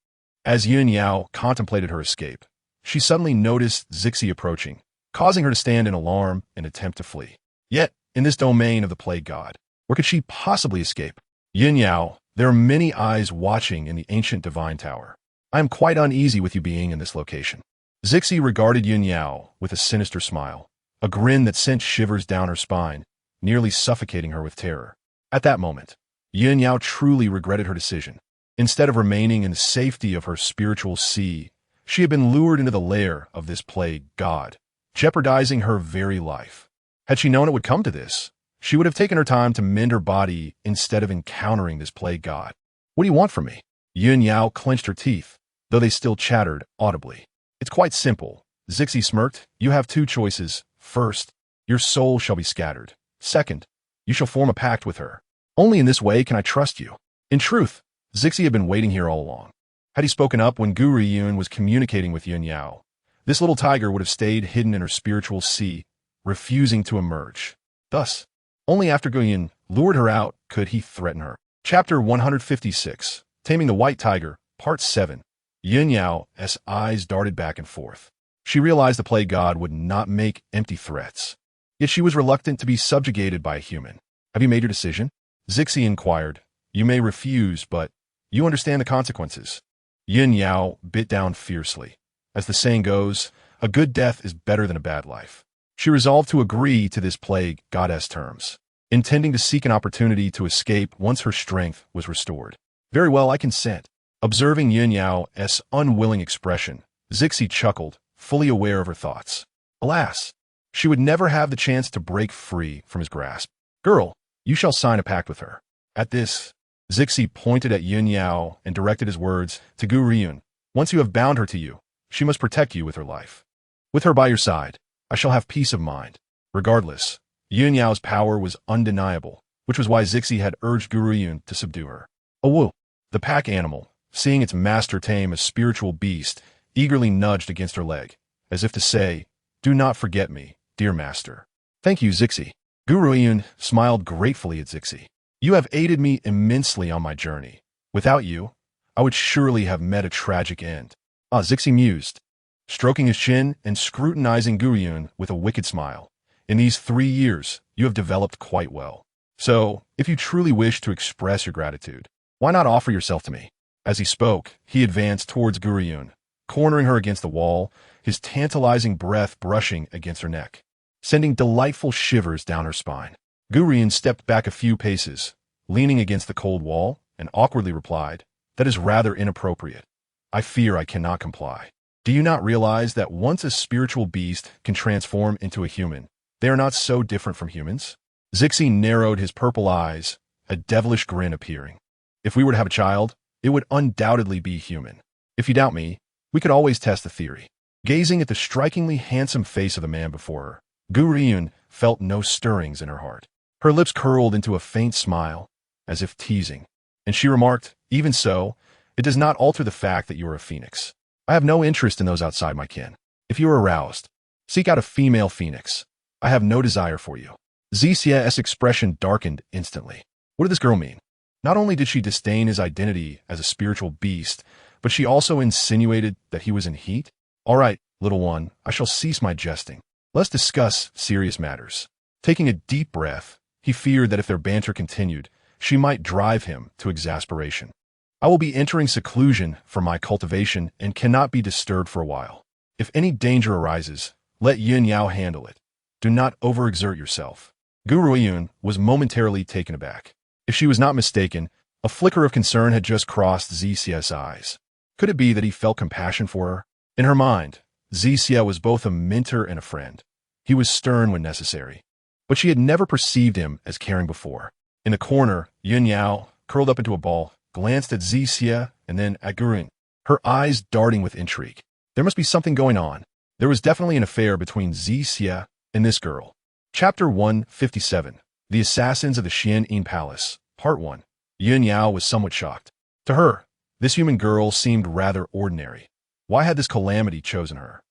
As Yin Yao contemplated her escape, she suddenly noticed Zixi approaching, causing her to stand in alarm and attempt to flee. Yet, in this domain of the plague god, where could she possibly escape? "Yin Yao, there are many eyes watching in the ancient divine tower. I am quite uneasy with you being in this location." Zixi regarded Yin Yao with a sinister smile, a grin that sent shivers down her spine, nearly suffocating her with terror. At that moment, Yin Yao truly regretted her decision. Instead of remaining in the safety of her spiritual sea, she had been lured into the lair of this plague god, jeopardizing her very life. Had she known it would come to this, she would have taken her time to mend her body instead of encountering this plague god. "What do you want from me?" Yin Yao clenched her teeth, though they still chattered audibly. "It's quite simple." Zixi smirked. "You have 2 choices. First, your soul shall be scattered. Second, you shall form a pact with her. Only in this way can I trust you." In truth, Zixi had been waiting here all along. Had he spoken up when Gu Ruoyun was communicating with Yun Yao, this little tiger would have stayed hidden in her spiritual sea, refusing to emerge. Thus, only after Gu Ruoyun lured her out could he threaten her. Chapter 156, Taming the White Tiger, Part 7. Yun Yao's eyes darted back and forth. She realized the plague god would not make empty threats. Yet she was reluctant to be subjugated by a human. Have you made your decision? Zixi inquired. You may refuse, but you understand the consequences. Yun Yao bit down fiercely. As the saying goes, a good death is better than a bad life. She resolved to agree to this plague goddess terms, intending to seek an opportunity to escape once her strength was restored. Very well, I consent. Observing Yun Yao's unwilling expression, Zixi chuckled, fully aware of her thoughts. Alas, she would never have the chance to break free from his grasp. Girl, you shall sign a pact with her. At this, Zixi pointed at Yun Yao and directed his words to Gu Ruoyun. Once you have bound her to you, she must protect you with her life. With her by your side, I shall have peace of mind. Regardless, Yun Yao's power was undeniable, which was why Zixi had urged Gu Ruoyun to subdue her. Awu, the pack animal, seeing its master tame a spiritual beast, eagerly nudged against her leg, as if to say, do not forget me, dear master. Thank you, Zixi. Gu Ruoyun smiled gratefully at Zixi. You have aided me immensely on my journey. Without you, I would surely have met a tragic end. Ah, Zixi mused, stroking his chin and scrutinizing Gu Ruoyun with a wicked smile. In these 3 years, you have developed quite well. So, if you truly wish to express your gratitude, why not offer yourself to me? As he spoke, he advanced towards Gu Ruoyun, cornering her against the wall, his tantalizing breath brushing against her neck, sending delightful shivers down her spine. Gu Ruoyun stepped back a few paces, leaning against the cold wall, and awkwardly replied, that is rather inappropriate. I fear I cannot comply. Do you not realize that once a spiritual beast can transform into a human, they are not so different from humans? Zixi narrowed his purple eyes, a devilish grin appearing. If we were to have a child, it would undoubtedly be human. If you doubt me, we could always test the theory. Gazing at the strikingly handsome face of the man before her, Gu Ruoyun felt no stirrings in her heart. Her lips curled into a faint smile, as if teasing, and she remarked, even so, it does not alter the fact that you are a phoenix. I have no interest in those outside my kin. If you are aroused, seek out a female phoenix. I have no desire for you. Zixia's expression darkened instantly. What did this girl mean? Not only did she disdain his identity as a spiritual beast, but she also insinuated that he was in heat? All right, little one, I shall cease my jesting. Let's discuss serious matters. Taking a deep breath, he feared that if their banter continued, she might drive him to exasperation. I will be entering seclusion for my cultivation and cannot be disturbed for a while. If any danger arises, let Yun Yao handle it. Do not overexert yourself. Gu Ruoyun was momentarily taken aback. If she was not mistaken, a flicker of concern had just crossed Zixia's eyes. Could it be that he felt compassion for her? In her mind, Zixia was both a mentor and a friend. He was stern when necessary, but she had never perceived him as caring before. In the corner, Yun Yao, curled up into a ball, glanced at Zixia and then at Gu Ruoyun, her eyes darting with intrigue. There must be something going on. There was definitely an affair between Zixia and this girl. Chapter 157, The Assassins of the Qingtian Palace, Part 1. Yun Yao was somewhat shocked. To her, this human girl seemed rather ordinary. Why had this calamity chosen her?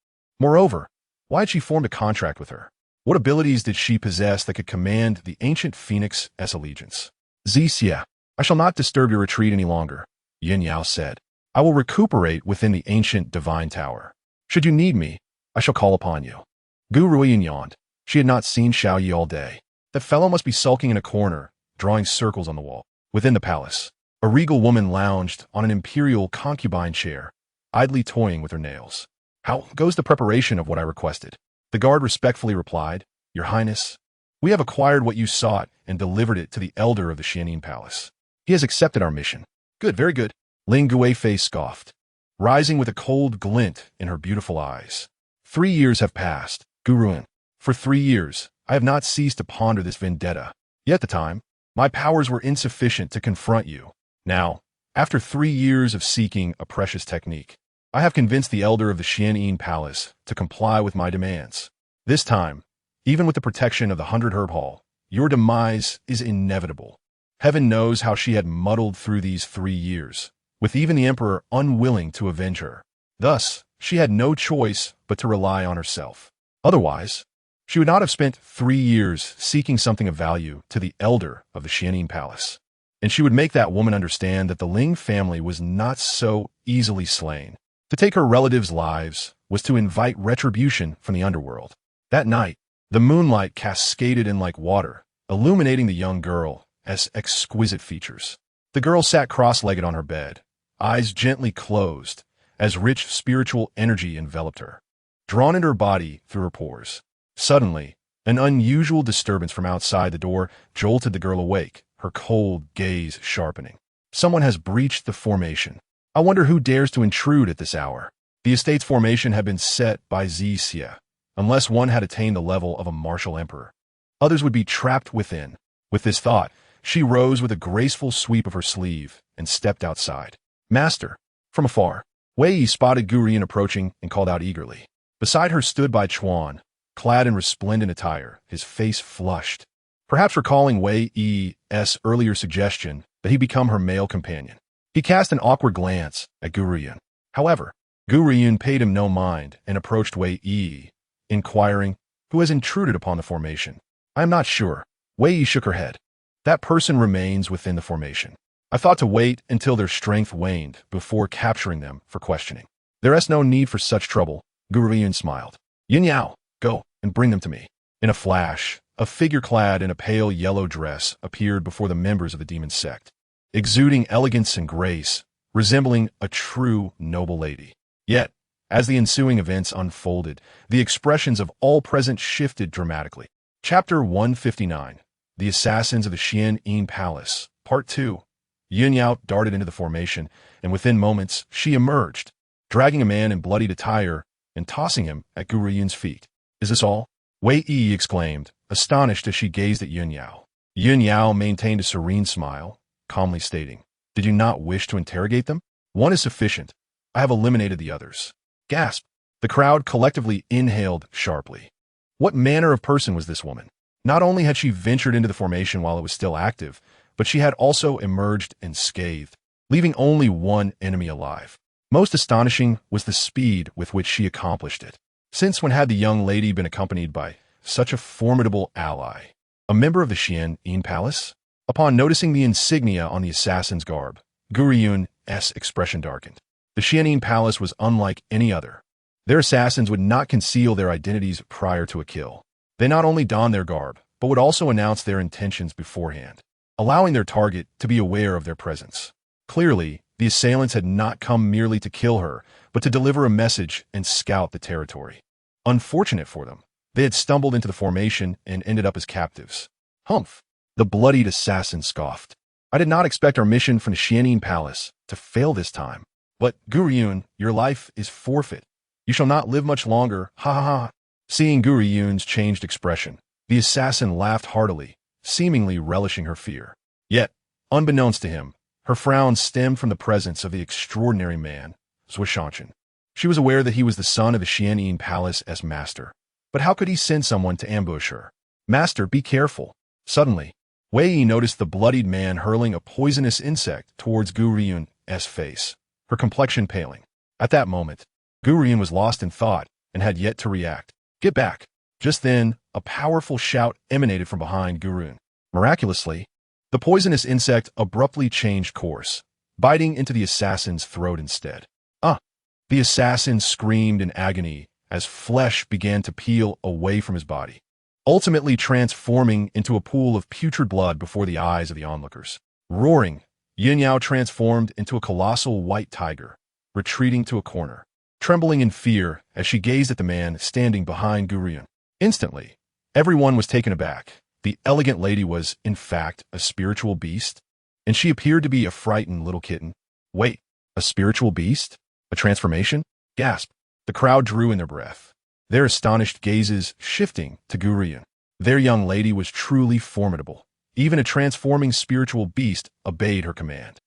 Moreover, why had she formed a contract with her? What abilities did she possess that could command the ancient phoenix's allegiance? Zixia, I shall not disturb your retreat any longer, Yun Yao said. I will recuperate within the ancient divine tower. Should you need me, I shall call upon you. Gu Ruoyun yawned. She had not seen Xiao Yi all day. That fellow must be sulking in a corner, drawing circles on the wall. Within the palace, a regal woman lounged on an imperial concubine chair, idly toying with her nails. How goes the preparation of what I requested? The guard respectfully replied, Your Highness, we have acquired what you sought and delivered it to the elder of the Qingtian Palace. He has accepted our mission. Good, very good. Ling Guifei scoffed, rising with a cold glint in her beautiful eyes. 3 years have passed, Gu Ruoyun. For 3 years, I have not ceased to ponder this vendetta. Yet at the time, my powers were insufficient to confront you. Now, after 3 years of seeking a precious technique, I have convinced the elder of the Qingtian Palace to comply with my demands. This time, even with the protection of the 100 Herb Hall, your demise is inevitable. Heaven knows how she had muddled through these 3 years, with even the emperor unwilling to avenge her. Thus, she had no choice but to rely on herself. Otherwise, she would not have spent 3 years seeking something of value to the elder of the Xianin Palace. And she would make that woman understand that the Ling family was not so easily slain. To take her relatives' lives was to invite retribution from the underworld. That night, the moonlight cascaded in like water, illuminating the young girl as exquisite features. The girl sat cross-legged on her bed, eyes gently closed, as rich spiritual energy enveloped her, drawn into her body through her pores. Suddenly, an unusual disturbance from outside the door jolted the girl awake, her cold gaze sharpening. Someone has breached the formation. I wonder who dares to intrude at this hour. The estate's formation had been set by Xie. Unless one had attained the level of a martial emperor, others would be trapped within. With this thought, she rose with a graceful sweep of her sleeve and stepped outside. Master! From afar, Wei Yi spotted Gu Ruoyun approaching and called out eagerly. Beside her stood Bai Chuan, clad in resplendent attire, his face flushed, perhaps recalling Wei Yi's earlier suggestion that he become her male companion. He cast an awkward glance at Gu Ruoyun. However, Gu Ruoyun paid him no mind and approached Wei Yi, inquiring, "Who has intruded upon the formation?" "I am not sure." Wei Yi shook her head. "That person remains within the formation. I thought to wait until their strength waned before capturing them for questioning." "There is no need for such trouble," Gu Ruoyun smiled. "Yin Yao, go and bring them to me." In a flash, a figure clad in a pale yellow dress appeared before the members of the demon sect, exuding elegance and grace, resembling a true noble lady. Yet, as the ensuing events unfolded, the expressions of all present shifted dramatically. Chapter 159, The Assassins of the Xianin Palace, Part 2. Yin Yao darted into the formation, and within moments, she emerged, dragging a man in bloodied attire and tossing him at Gu Ruoyun's feet. "Is this all?" Wei Yi exclaimed, astonished as she gazed at Yin Yao. Yin Yao maintained a serene smile, calmly stating, "Did you not wish to interrogate them? One is sufficient. I have eliminated the others." Gasp! The crowd collectively inhaled sharply. What manner of person was this woman? Not only had she ventured into the formation while it was still active, but she had also emerged unscathed, leaving only one enemy alive. Most astonishing was the speed with which she accomplished it. Since when had the young lady been accompanied by such a formidable ally? A member of the Xianin Palace? Upon noticing the insignia on the assassin's garb, Gu Ruoyun's expression darkened. The Xianin Palace was unlike any other. Their assassins would not conceal their identities prior to a kill. They not only donned their garb, but would also announce their intentions beforehand, allowing their target to be aware of their presence. Clearly, the assailants had not come merely to kill her, but to deliver a message and scout the territory. Unfortunate for them, they had stumbled into the formation and ended up as captives. Humph! The bloodied assassin scoffed. "I did not expect our mission from the Xianin Palace to fail this time. But, Gu Ruoyun, your life is forfeit. You shall not live much longer, ha ha ha." Seeing Gu Ruoyun's changed expression, the assassin laughed heartily, seemingly relishing her fear. Yet, unbeknownst to him, her frown stemmed from the presence of the extraordinary man, Zhuoshanshan. She was aware that he was the son of the Xianin Palace's master. But how could he send someone to ambush her? "Master, be careful." Suddenly, Wei Yi noticed the bloodied man hurling a poisonous insect towards Gu Ruoyun's face, her complexion paling. At that moment, Gu Ruoyun was lost in thought and had yet to react. "Get back!" Just then, a powerful shout emanated from behind Gu Ruoyun. Miraculously, the poisonous insect abruptly changed course, biting into the assassin's throat instead. "Ah!" The assassin screamed in agony as flesh began to peel away from his body, ultimately transforming into a pool of putrid blood before the eyes of the onlookers. Roaring, Yin Yao transformed into a colossal white tiger, retreating to a corner, trembling in fear as she gazed at the man standing behind Gu Ruoyun. Instantly, everyone was taken aback. The elegant lady was, in fact, a spiritual beast, and she appeared to be a frightened little kitten. Wait, a spiritual beast? A transformation? Gasp! The crowd drew in their breath, their astonished gazes shifting to Gu Ruoyun. Their young lady was truly formidable. Even a transforming spiritual beast obeyed her command.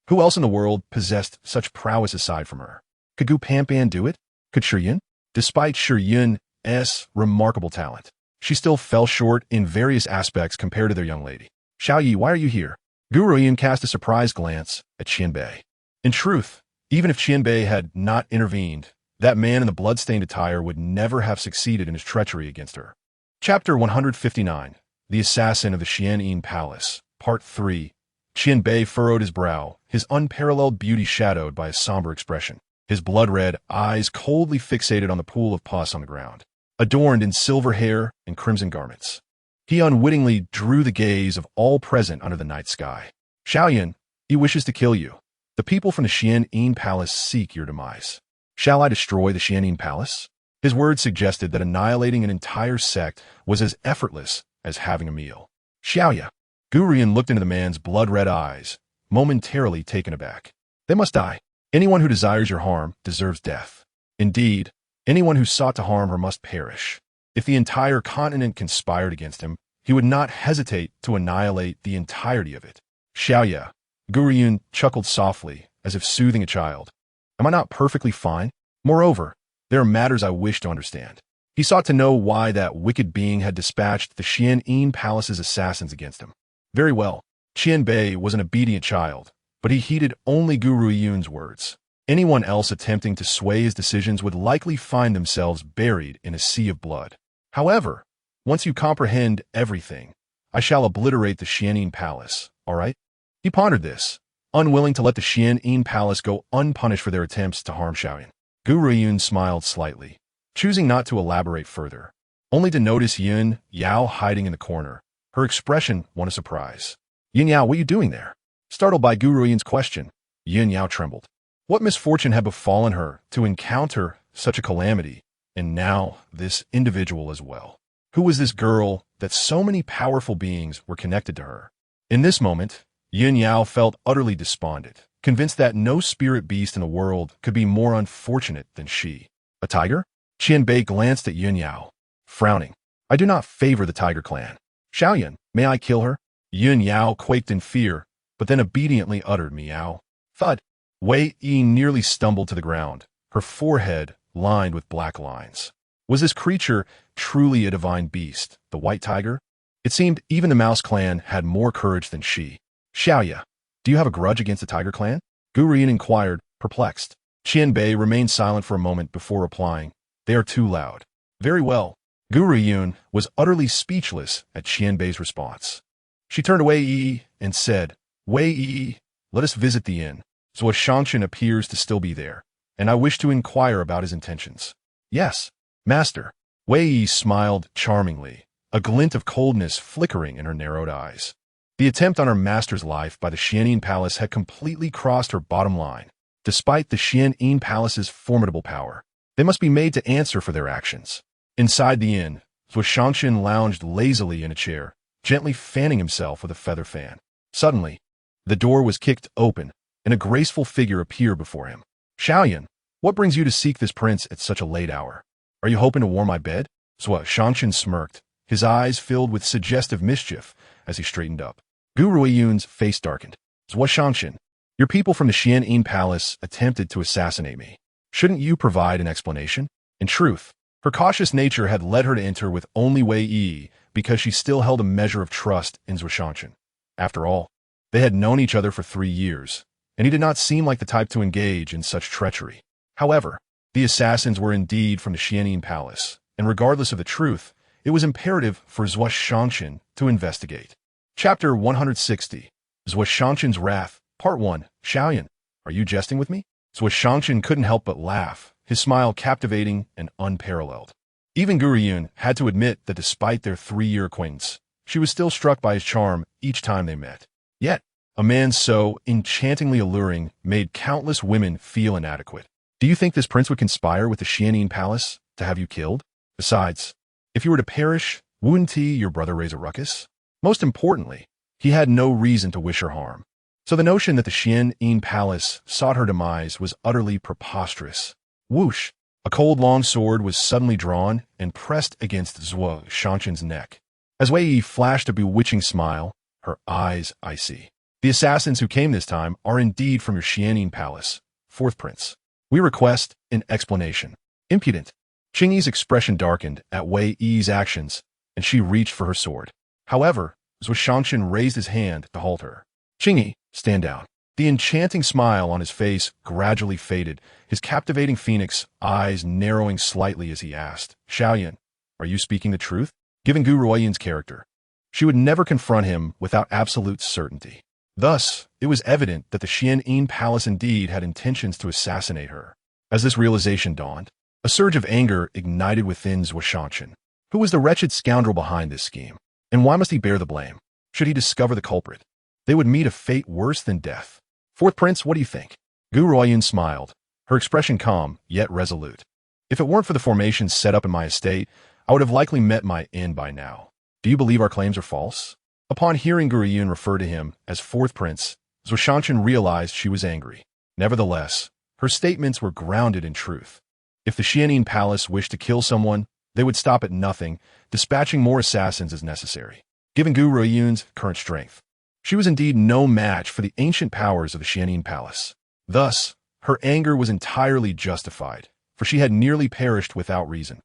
Who else in the world possessed such prowess aside from her? Could Gu Pampan do it? Could Shiyun? Despite Shiyun's remarkable talent, she still fell short in various aspects compared to their young lady. "Xiao Yi, why are you here?" Gu Ruoyun cast a surprised glance at Qianbei. In truth, even if Qianbei had not intervened, that man in the blood-stained attire would never have succeeded in his treachery against her. Chapter 159, The Assassin of the Xianyin Palace, Part 3. Qianbei furrowed his brow, his unparalleled beauty shadowed by a somber expression, his blood-red eyes coldly fixated on the pool of pus on the ground, adorned in silver hair and crimson garments. He unwittingly drew the gaze of all present under the night sky. Xiaoyan, he wishes to kill you. The people from the Xianyin Palace seek your demise. Shall I destroy the Xianyin Palace? His words suggested that annihilating an entire sect was as effortless as having a meal. Xiaoya. Gu Ruoyun looked into the man's blood-red eyes, momentarily taken aback. They must die. Anyone who desires your harm deserves death. Indeed, anyone who sought to harm her must perish. If the entire continent conspired against him, he would not hesitate to annihilate the entirety of it. Xiaoya. Gu Ruoyun chuckled softly, as if soothing a child. Am I not perfectly fine? Moreover, there are matters I wish to understand. He sought to know why that wicked being had dispatched the Xianyin Palace's assassins against him. Very well, Qianbei was an obedient child, but he heeded only Gu Ruoyun's words. Anyone else attempting to sway his decisions would likely find themselves buried in a sea of blood. However, once you comprehend everything, I shall obliterate the Xianyin Palace, all right? He pondered this, unwilling to let the Xianyin Palace go unpunished for their attempts to harm Xiaoyan. Gu Ruoyun smiled slightly, choosing not to elaborate further, only to notice Yin Yao hiding in the corner. Her expression won a surprise. Yin Yao, what are you doing there? Startled by Gu Ruoyun's question, Yin Yao trembled. What misfortune had befallen her to encounter such a calamity, and now this individual as well? Who was this girl that so many powerful beings were connected to her? In this moment, Yin Yao felt utterly despondent, convinced that no spirit beast in the world could be more unfortunate than she. A tiger? Qianbei glanced at Yin Yao, frowning. I do not favor the tiger clan. Xiaoyan, may I kill her? Yin Yao quaked in fear, but then obediently uttered meow. Thud. Wei Yi nearly stumbled to the ground, her forehead lined with black lines. Was this creature truly a divine beast, the white tiger? It seemed even the mouse clan had more courage than she. Xiaoya, do you have a grudge against the tiger clan? Gu Ruoyun inquired, perplexed. Qianbei remained silent for a moment before replying. They are too loud. Very well. Gu Ruoyun was utterly speechless at Qianbei's response. She turned to Wei Yi and said, Wei Yi, let us visit the inn. Zhuo Shangshan appears to still be there, and I wish to inquire about his intentions. Yes, master. Wei Yi smiled charmingly, a glint of coldness flickering in her narrowed eyes. The attempt on her master's life by the Xianyin Palace had completely crossed her bottom line. Despite the Xianyin Palace's formidable power, they must be made to answer for their actions. Inside the inn, Zhuo Shangshan lounged lazily in a chair, gently fanning himself with a feather fan. Suddenly, the door was kicked open, and a graceful figure appeared before him. Xiaoyan, what brings you to seek this prince at such a late hour? Are you hoping to warm my bed? Zhuo Shangshan smirked, his eyes filled with suggestive mischief as he straightened up. Gu Ruoyun's face darkened. Zhuo Shangshan, your people from the Xianyin Palace attempted to assassinate me. Shouldn't you provide an explanation? In truth, her cautious nature had led her to enter with only Wei Yi because she still held a measure of trust in Zhuo Shangshan. After all, they had known each other for 3 years, and he did not seem like the type to engage in such treachery. However, the assassins were indeed from the Xianyin Palace, and regardless of the truth, it was imperative for Zhuo Shangshan to investigate. Chapter 160. Zhuo Shangshan's Wrath, Part 1. Xiaoyan, are you jesting with me? Zhuo Shangshan couldn't help but laugh, his smile captivating and unparalleled. Even Gu Ruoyun had to admit that despite their 3-year acquaintance, she was still struck by his charm each time they met. Yet, a man so enchantingly alluring made countless women feel inadequate. Do you think this prince would conspire with the Xianyin Palace to have you killed? Besides, if you were to perish, wouldn't he, your brother, raise a ruckus? Most importantly, he had no reason to wish her harm. So the notion that the Xianyin Palace sought her demise was utterly preposterous. Whoosh! A cold long sword was suddenly drawn and pressed against Zhuo Shangshan's neck. As Wei Yi flashed a bewitching smile, her eyes icy. The assassins who came this time are indeed from your Xianyin Palace, fourth prince. We request an explanation. Impudent. Qingyi's expression darkened at Wei Yi's actions, and she reached for her sword. However, Zhuo Shangshan raised his hand to halt her. Qingyi, stand down. The enchanting smile on his face gradually faded, his captivating phoenix eyes narrowing slightly as he asked, Xiaoyan, are you speaking the truth? Given Gu Ruoyun's character, she would never confront him without absolute certainty. Thus, it was evident that the Qianyin Palace indeed had intentions to assassinate her. As this realization dawned, a surge of anger ignited within Zhuo Shanshan. Who was the wretched scoundrel behind this scheme? And why must he bear the blame? Should he discover the culprit, they would meet a fate worse than death. Fourth Prince, what do you think? Gu Ruoyun smiled, her expression calm, yet resolute. If it weren't for the formations set up in my estate, I would have likely met my end by now. Do you believe our claims are false? Upon hearing Gu Ruoyun refer to him as Fourth Prince, Zhuo Shanshan realized she was angry. Nevertheless, her statements were grounded in truth. If the Qianyin Palace wished to kill someone, they would stop at nothing, dispatching more assassins as necessary. Given Gu Ruoyun's current strength, she was indeed no match for the ancient powers of the Qianyin Palace. Thus, her anger was entirely justified, for she had nearly perished without reason.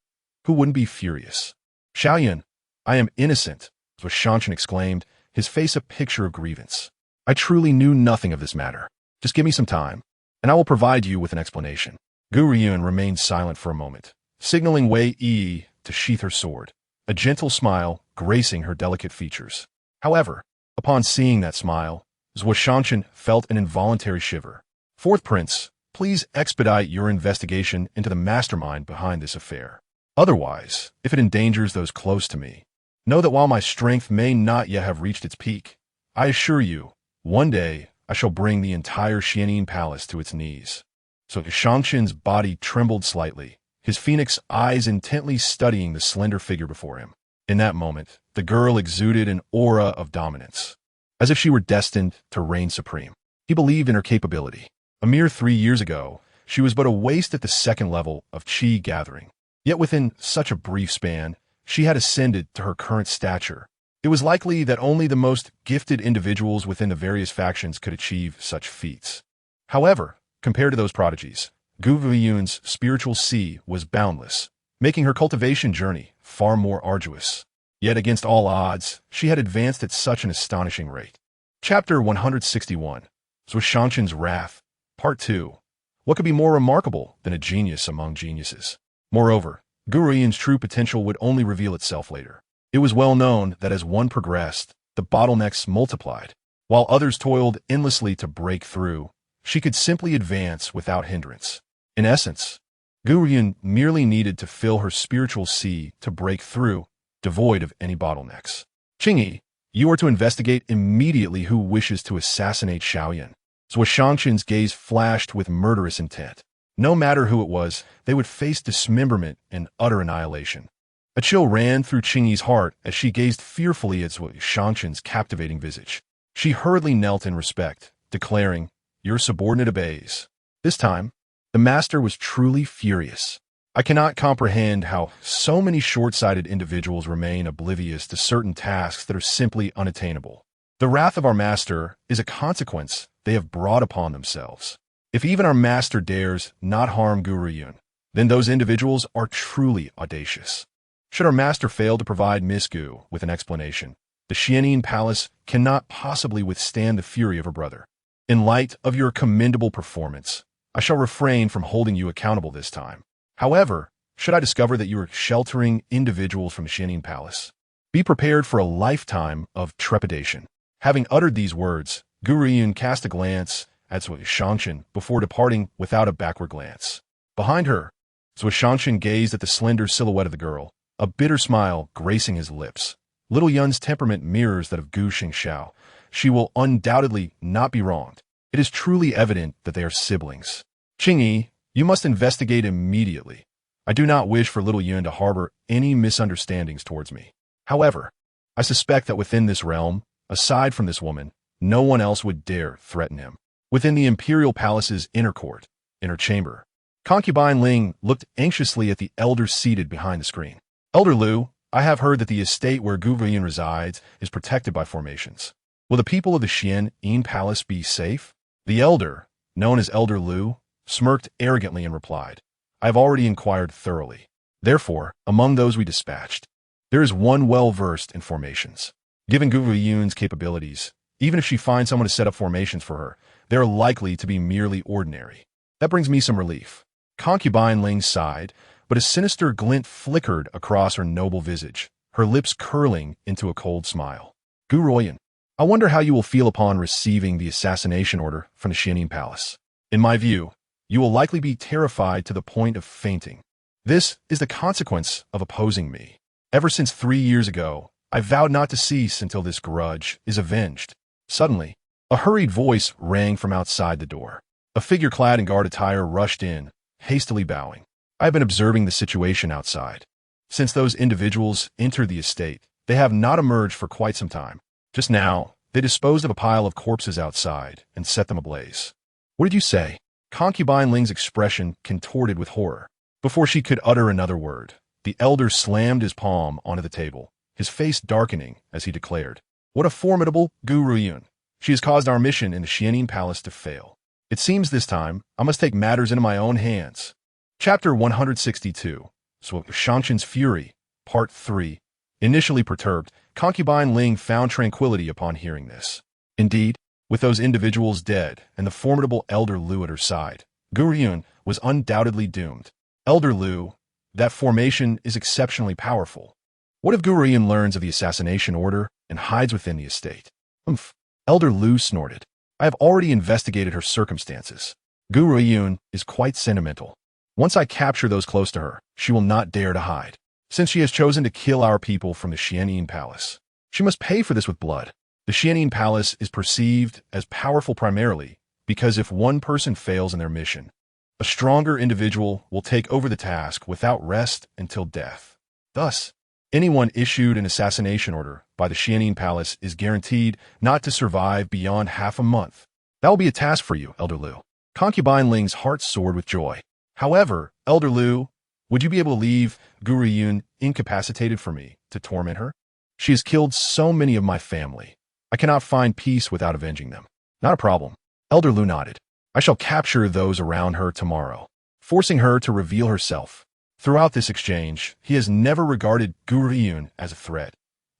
Who wouldn't be furious? Xiaoyan, I am innocent, Zhuo Shanshan exclaimed, his face a picture of grievance. I truly knew nothing of this matter. Just give me some time, and I will provide you with an explanation. Gu Ruoyun remained silent for a moment, signaling Wei Yi to sheath her sword, a gentle smile gracing her delicate features. However, upon seeing that smile, Zhuo Shanshan felt an involuntary shiver. Fourth Prince, please expedite your investigation into the mastermind behind this affair. Otherwise, if it endangers those close to me, know that while my strength may not yet have reached its peak, I assure you, one day I shall bring the entire Qianyin Palace to its knees. So Shanshan's body trembled slightly, his phoenix eyes intently studying the slender figure before him. In that moment, the girl exuded an aura of dominance, as if she were destined to reign supreme. He believed in her capability. A mere 3 years ago, she was but a waste at the second level of qi gathering. Yet within such a brief span, she had ascended to her current stature. It was likely that only the most gifted individuals within the various factions could achieve such feats. However, compared to those prodigies, Gu Ruoyun's spiritual sea was boundless, making her cultivation journey far more arduous. Yet against all odds, she had advanced at such an astonishing rate. Chapter 161, Zhuo Shanshan's Wrath, Part 2. What could be more remarkable than a genius among geniuses? Moreover, Gu Ruoyun's true potential would only reveal itself later. It was well known that as one progressed, the bottlenecks multiplied. While others toiled endlessly to break through, she could simply advance without hindrance. In essence, Gu Ruoyun merely needed to fill her spiritual sea to break through, devoid of any bottlenecks. Qingyi, you are to investigate immediately who wishes to assassinate Xiaoyan. Zhuo Shanshan's gaze flashed with murderous intent. No matter who it was, they would face dismemberment and utter annihilation. A chill ran through Qingyi's heart as she gazed fearfully at Zhuo Shanshan's captivating visage. She hurriedly knelt in respect, declaring, Your subordinate obeys. This time, the master was truly furious. I cannot comprehend how so many short-sighted individuals remain oblivious to certain tasks that are simply unattainable. The wrath of our master is a consequence they have brought upon themselves. If even our master dares not harm Gu Ruoyun, then those individuals are truly audacious. Should our master fail to provide Miss Gu with an explanation, the Qianyin Palace cannot possibly withstand the fury of her brother. In light of your commendable performance, I shall refrain from holding you accountable this time. However, should I discover that you are sheltering individuals from the Qianyin Palace, be prepared for a lifetime of trepidation. Having uttered these words, Gu Ruoyun cast a glance at Zhuo Shanshan before departing without a backward glance. Behind her, Zhuo Shanshan gazed at the slender silhouette of the girl, a bitter smile gracing his lips. Little Yun's temperament mirrors that of Gu Xingxiao. She will undoubtedly not be wronged. It is truly evident that they are siblings. Qingyi, you must investigate immediately. I do not wish for little Yun to harbor any misunderstandings towards me. However, I suspect that within this realm, aside from this woman, no one else would dare threaten him. Within the imperial palace's inner court, inner chamber, Concubine Ling looked anxiously at the elder seated behind the screen. Elder Liu, I have heard that the estate where Gu Ruoyun resides is protected by formations. Will the people of the Qianyin Palace be safe? The elder, known as Elder Liu, smirked arrogantly and replied, I have already inquired thoroughly. Therefore, among those we dispatched, there is one well-versed in formations. Given Gu Ruoyun's capabilities, even if she finds someone to set up formations for her, they are likely to be merely ordinary. That brings me some relief. Concubine Ling sighed, but a sinister glint flickered across her noble visage, her lips curling into a cold smile. Gu Ruoyun, I wonder how you will feel upon receiving the assassination order from the Xianing Palace. In my view, you will likely be terrified to the point of fainting. This is the consequence of opposing me. Ever since 3 years ago, I vowed not to cease until this grudge is avenged. Suddenly, a hurried voice rang from outside the door. A figure clad in guard attire rushed in, hastily bowing. I have been observing the situation outside. Since those individuals entered the estate, they have not emerged for quite some time. Just now, they disposed of a pile of corpses outside and set them ablaze. What did you say? Concubine Ling's expression contorted with horror. Before she could utter another word, the elder slammed his palm onto the table, his face darkening as he declared, "What a formidable Gu Ruoyun! She has caused our mission in the Xianing Palace to fail. It seems this time I must take matters into my own hands." Chapter 162, Shangchen's Fury, Part 3. Initially perturbed, Concubine Ling found tranquility upon hearing this. Indeed, with those individuals dead and the formidable Elder Lu at her side, Gu Ruoyun was undoubtedly doomed. Elder Lu, that formation is exceptionally powerful. What if Gu Ruoyun learns of the assassination order and hides within the estate? Humph. Elder Lu snorted. I have already investigated her circumstances. Gu Ruoyun is quite sentimental. Once I capture those close to her, she will not dare to hide. Since she has chosen to kill our people from the Xianing Palace, she must pay for this with blood. The Xianing Palace is perceived as powerful primarily because if one person fails in their mission, a stronger individual will take over the task without rest until death. Thus, anyone issued an assassination order by the Xianing Palace is guaranteed not to survive beyond half a month. That will be a task for you, Elder Lu. Concubine Ling's heart soared with joy. However, Elder Lu, would you be able to leave Gu Ruoyun incapacitated for me to torment her? She has killed so many of my family. I cannot find peace without avenging them. Not a problem. Elder Lu nodded. I shall capture those around her tomorrow, forcing her to reveal herself. Throughout this exchange, he has never regarded Gu Ruoyun as a threat,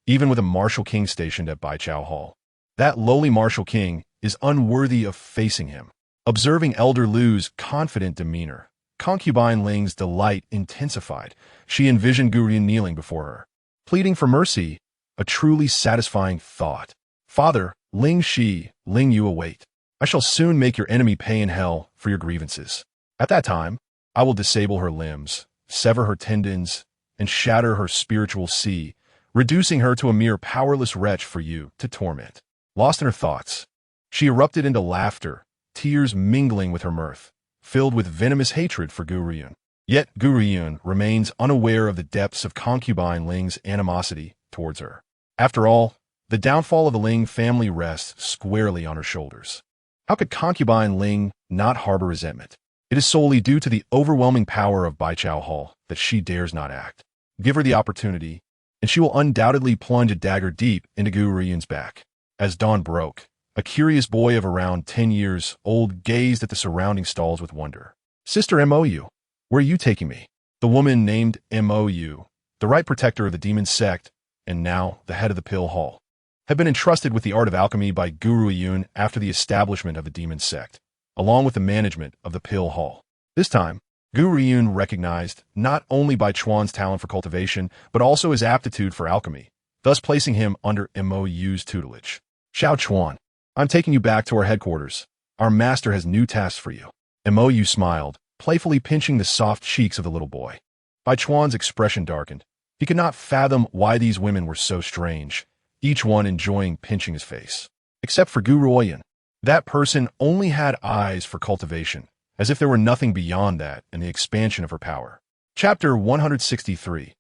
even with a martial king stationed at Baichao Hall. That lowly martial king is unworthy of facing him. Observing Elder Lu's confident demeanor, Concubine Ling's delight intensified. She envisioned Gu Ruoyun kneeling before her, pleading for mercy, a truly satisfying thought. Father, Ling Shi, Ling you await. I shall soon make your enemy pay in hell for your grievances. At that time, I will disable her limbs, sever her tendons, and shatter her spiritual sea, reducing her to a mere powerless wretch for you to torment. Lost in her thoughts, she erupted into laughter, tears mingling with her mirth, filled with venomous hatred for Gu Ruoyun. Yet Gu Ruoyun remains unaware of the depths of Concubine Ling's animosity towards her. After all, the downfall of the Ling family rests squarely on her shoulders. How could Concubine Ling not harbor resentment? It is solely due to the overwhelming power of Baichao Hall that she dares not act. Give her the opportunity, and she will undoubtedly plunge a dagger deep into Gu Ruoyun's back. As dawn broke, a curious boy of around 10 years old gazed at the surrounding stalls with wonder. Sister Mou, where are you taking me? The woman named Mou, the right protector of the demon sect, and now the head of the Pill Hall, had been entrusted with the art of alchemy by Gu Ruoyun after the establishment of the demon sect, along with the management of the Pill Hall. This time, Gu Ruoyun recognized not only Bai Chuan's talent for cultivation, but also his aptitude for alchemy, thus placing him under Mou's tutelage. Xiao Chuan, I'm taking you back to our headquarters. Our master has new tasks for you. Mou smiled, playfully pinching the soft cheeks of the little boy. Bai Chuan's expression darkened. He could not fathom why these women were so strange, each one enjoying pinching his face. Except for Gu Ruoyun. That person only had eyes for cultivation, as if there were nothing beyond that in the expansion of her power. Chapter 163,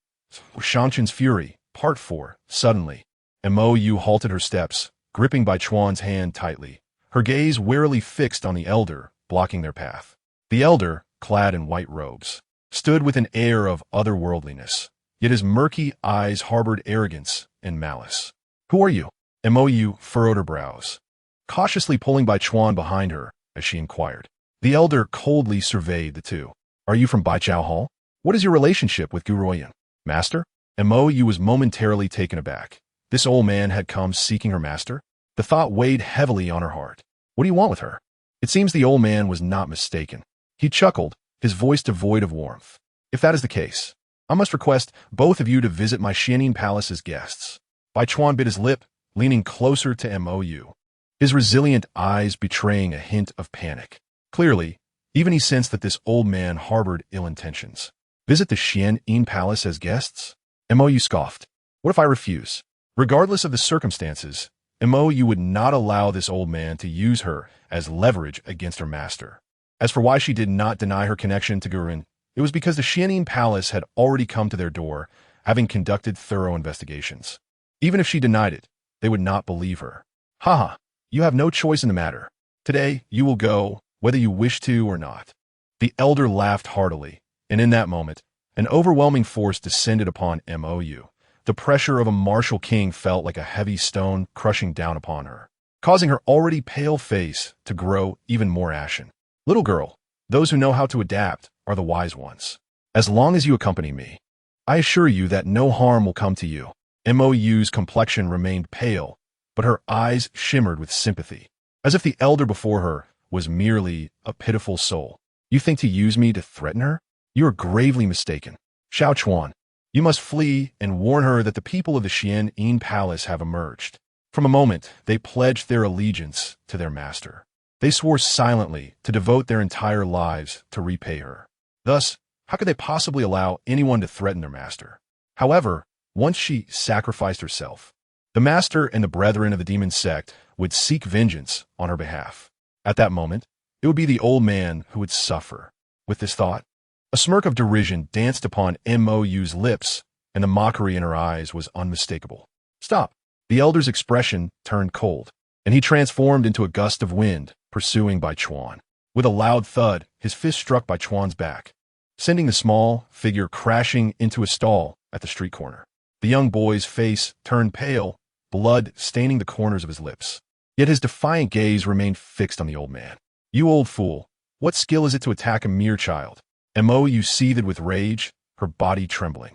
Shangchen's Fury, Part 4. Suddenly, Mou halted her steps, gripping Bai Chuan's hand tightly, her gaze warily fixed on the elder, blocking their path. The elder, clad in white robes, stood with an air of otherworldliness, yet his murky eyes harbored arrogance and malice. Who are you? Mou furrowed her brows, cautiously pulling Bai Chuan behind her as she inquired. The elder coldly surveyed the two. Are you from Baichao Hall? What is your relationship with Gu Ruoyun? Master? Mou was momentarily taken aback. This old man had come seeking her master? The thought weighed heavily on her heart. What do you want with her? It seems the old man was not mistaken. He chuckled, his voice devoid of warmth. If that is the case, I must request both of you to visit my Xianin palace as guests. Bai Chuan bit his lip, leaning closer to Mou, his resilient eyes betraying a hint of panic. Clearly, even he sensed that this old man harbored ill intentions. Visit the Xianin palace as guests? Mou scoffed. What if I refuse? Regardless of the circumstances, Mou would not allow this old man to use her as leverage against her master. As for why she did not deny her connection to Gu Ruoyun, it was because the Xianin palace had already come to their door, having conducted thorough investigations. Even if she denied it, they would not believe her. Haha, you have no choice in the matter. Today, you will go, whether you wish to or not. The elder laughed heartily, and in that moment, an overwhelming force descended upon Mou. The pressure of a martial king felt like a heavy stone crushing down upon her, causing her already pale face to grow even more ashen. Little girl, those who know how to adapt are the wise ones. As long as you accompany me, I assure you that no harm will come to you. Mou's complexion remained pale, but her eyes shimmered with sympathy, as if the elder before her was merely a pitiful soul. You think to use me to threaten her? You are gravely mistaken. Xiao Chuan, you must flee and warn her that the people of the Xianin palace have emerged. From a moment, they pledged their allegiance to their master. They swore silently to devote their entire lives to repay her. Thus, how could they possibly allow anyone to threaten their master? However, once she sacrificed herself, the master and the brethren of the demon sect would seek vengeance on her behalf. At that moment, it would be the old man who would suffer. With this thought, a smirk of derision danced upon Mou's lips, and the mockery in her eyes was unmistakable. Stop! The elder's expression turned cold, and he transformed into a gust of wind, pursuing Bai Chuan. With a loud thud, his fist struck Bai Chuan's back, sending the small figure crashing into a stall at the street corner. The young boy's face turned pale, blood staining the corners of his lips. Yet his defiant gaze remained fixed on the old man. You old fool, what skill is it to attack a mere child? Mou seethed with rage, her body trembling.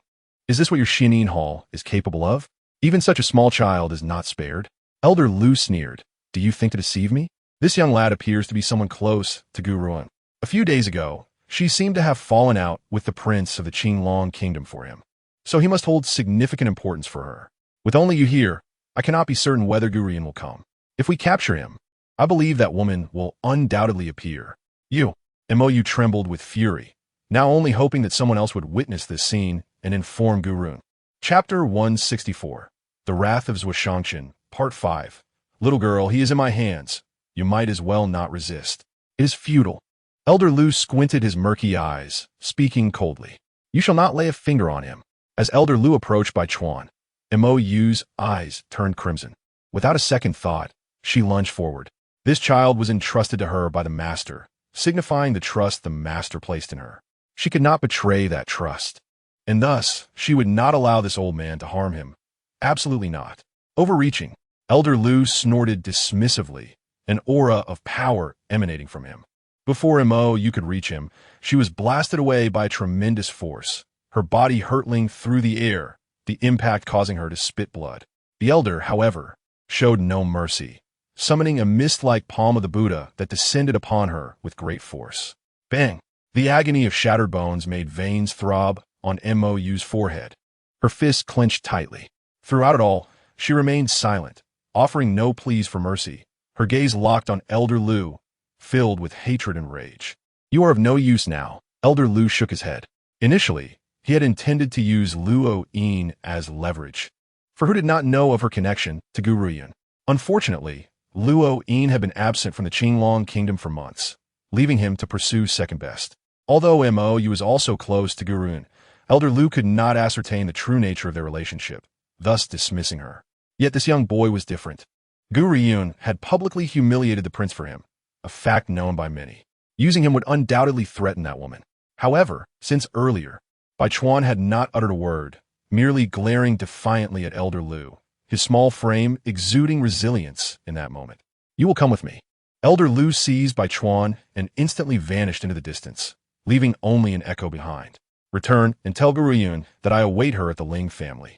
Is this what your Xianin hall is capable of? Even such a small child is not spared. Elder Lu sneered. Do you think to deceive me? This young lad appears to be someone close to Gu Ruoyun. A few days ago, she seemed to have fallen out with the prince of the Qingtian Kingdom for him. So he must hold significant importance for her. With only you here, I cannot be certain whether Gu Ruoyun will come. If we capture him, I believe that woman will undoubtedly appear. Mou trembled with fury, now only hoping that someone else would witness this scene and inform Gu Ruoyun. Chapter 164. The Wrath of Zhuoshangqian, Part 5. Little girl, he is in my hands. You might as well not resist. It is futile. Elder Lu squinted his murky eyes, speaking coldly. You shall not lay a finger on him. As Elder Lu approached Bai Chuan, Mou's eyes turned crimson. Without a second thought, she lunged forward. This child was entrusted to her by the master, signifying the trust the master placed in her. She could not betray that trust, and thus she would not allow this old man to harm him. Absolutely not. Overreaching, Elder Lu snorted dismissively, an aura of power emanating from him. Before Mou could reach him, she was blasted away by a tremendous force, her body hurtling through the air, the impact causing her to spit blood. The elder, however, showed no mercy, summoning a mist-like palm of the Buddha that descended upon her with great force. Bang! The agony of shattered bones made veins throb on Mou's forehead. Her fists clenched tightly. Throughout it all, she remained silent, offering no pleas for mercy, her gaze locked on Elder Lu, filled with hatred and rage. You are of no use now. Elder Lu shook his head. Initially, he had intended to use Ruoyun as leverage, for who did not know of her connection to Gu Ruoyun? Unfortunately, Ruoyun had been absent from the Qingtian Kingdom for months, leaving him to pursue second best. Although Mou was also close to Gu Ruoyun, Elder Lu could not ascertain the true nature of their relationship, thus dismissing her. Yet this young boy was different. Gu Ruoyun had publicly humiliated the prince for him, a fact known by many. Using him would undoubtedly threaten that woman. However, since earlier, Bai Chuan had not uttered a word, merely glaring defiantly at Elder Lu, his small frame exuding resilience in that moment. You will come with me. Elder Lu seized Bai Chuan and instantly vanished into the distance, leaving only an echo behind. Return and tell Gu Ruoyun that I await her at the Ling family.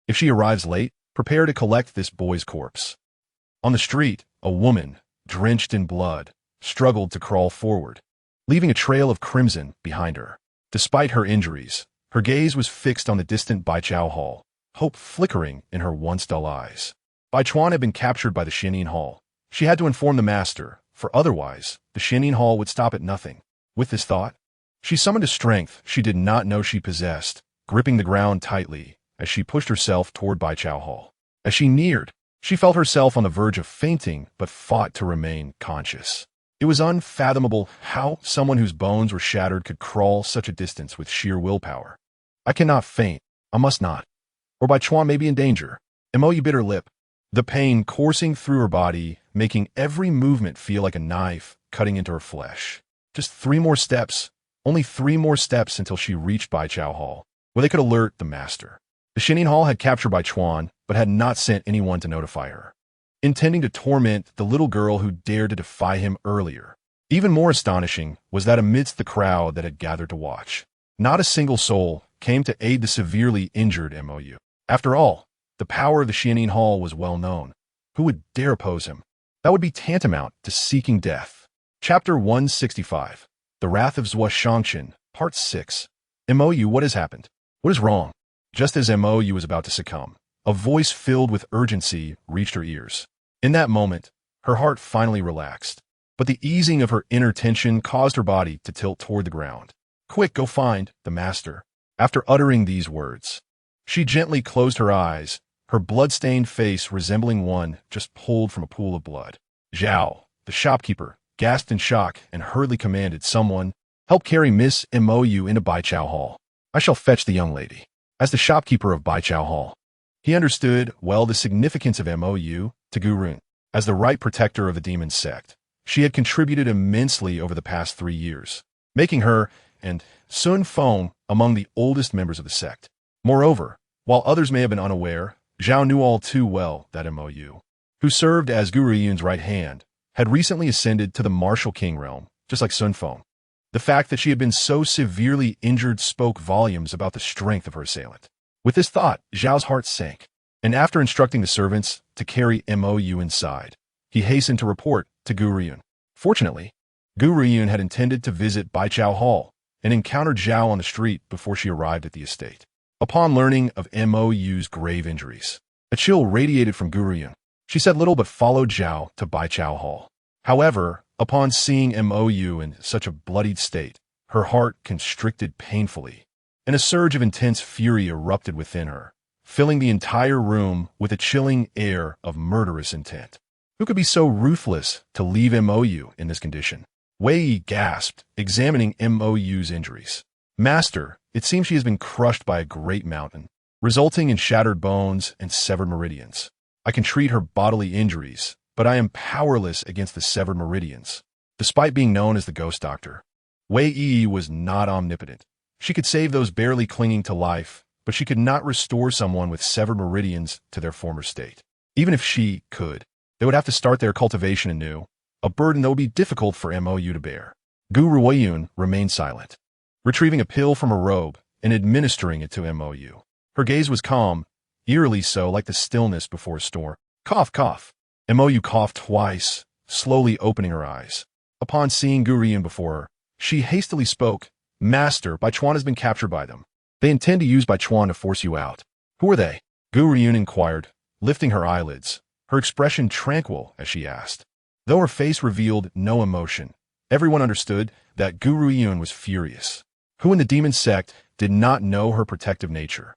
If she arrives late, prepare to collect this boy's corpse. On the street, a woman, drenched in blood, struggled to crawl forward, leaving a trail of crimson behind her. Despite her injuries, her gaze was fixed on the distant Baichao Hall, hope flickering in her once dull eyes. Baichuan had been captured by the Xianin Hall. She had to inform the master, for otherwise, the Xianin Hall would stop at nothing. With this thought, she summoned a strength she did not know she possessed, gripping the ground tightly as she pushed herself toward Baichao Hall. As she neared, she felt herself on the verge of fainting but fought to remain conscious. It was unfathomable how someone whose bones were shattered could crawl such a distance with sheer willpower. I cannot faint. I must not. Or Baichuan may be in danger. Mo bit her lip, the pain coursing through her body, making every movement feel like a knife cutting into her flesh. Just 3 more steps. Only 3 more steps until she reached Baichao Hall, where they could alert the master. The Xianin Hall had captured Baichuan, but had not sent anyone to notify her, intending to torment the little girl who dared to defy him earlier. Even more astonishing was that amidst the crowd that had gathered to watch, not a single soul came to aid the severely injured Mou. After all, the power of the Xianin Hall was well known. Who would dare oppose him? That would be tantamount to seeking death. Chapter 165. The Wrath of Zhuo Shangqian, Part 6. Mou, what has happened? What is wrong? Just as Mou was about to succumb, a voice filled with urgency reached her ears. In that moment, her heart finally relaxed, but the easing of her inner tension caused her body to tilt toward the ground. Quick, go find the master. After uttering these words, she gently closed her eyes, her blood-stained face resembling one just pulled from a pool of blood. Zhao, the shopkeeper, gasped in shock and hurriedly commanded someone, help carry Miss Mou into Baichao Hall. I shall fetch the young lady. As the shopkeeper of Baichao Hall, he understood well the significance of Mou to Gu Ruoyun. As the right protector of the demon sect, she had contributed immensely over the past 3 years, making her and Sun Feng among the oldest members of the sect. Moreover, while others may have been unaware, Zhao knew all too well that Mou, who served as Gu Ruoyun's right hand, had recently ascended to the martial king realm, just like Sun Feng. The fact that she had been so severely injured spoke volumes about the strength of her assailant. With this thought, Zhao's heart sank, and after instructing the servants to carry Mou inside, he hastened to report to Gu Ruoyun. Fortunately, Gu Ruoyun had intended to visit Baichao Hall and encountered Zhao on the street before she arrived at the estate. Upon learning of Mou's grave injuries, a chill radiated from Gu Ruoyun. She said little but followed Zhao to Baichao Hall. However, upon seeing Mou in such a bloodied state, her heart constricted painfully, and a surge of intense fury erupted within her, filling the entire room with a chilling air of murderous intent. Who could be so ruthless to leave Mou in this condition? Wei Yi gasped, examining Mou's injuries. Master, it seems she has been crushed by a great mountain, resulting in shattered bones and severed meridians. I can treat her bodily injuries, but I am powerless against the severed meridians. Despite being known as the Ghost Doctor, Wei Yi was not omnipotent. She could save those barely clinging to life, but she could not restore someone with severed meridians to their former state. Even if she could, they would have to start their cultivation anew, a burden that would be difficult for Mou to bear. Gu Ruoyun remained silent, retrieving a pill from her robe and administering it to Mou. Her gaze was calm, eerily so, like the stillness before a storm. Cough, cough. Mou coughed twice, slowly opening her eyes. Upon seeing Gu Ruoyun before her, she hastily spoke. Master, Baichuan has been captured by them. They intend to use Baichuan to force you out. Who are they? Gu Ruoyun inquired, lifting her eyelids, her expression tranquil as she asked. Though her face revealed no emotion, everyone understood that Gu Ruoyun was furious. Who in the demon sect did not know her protective nature?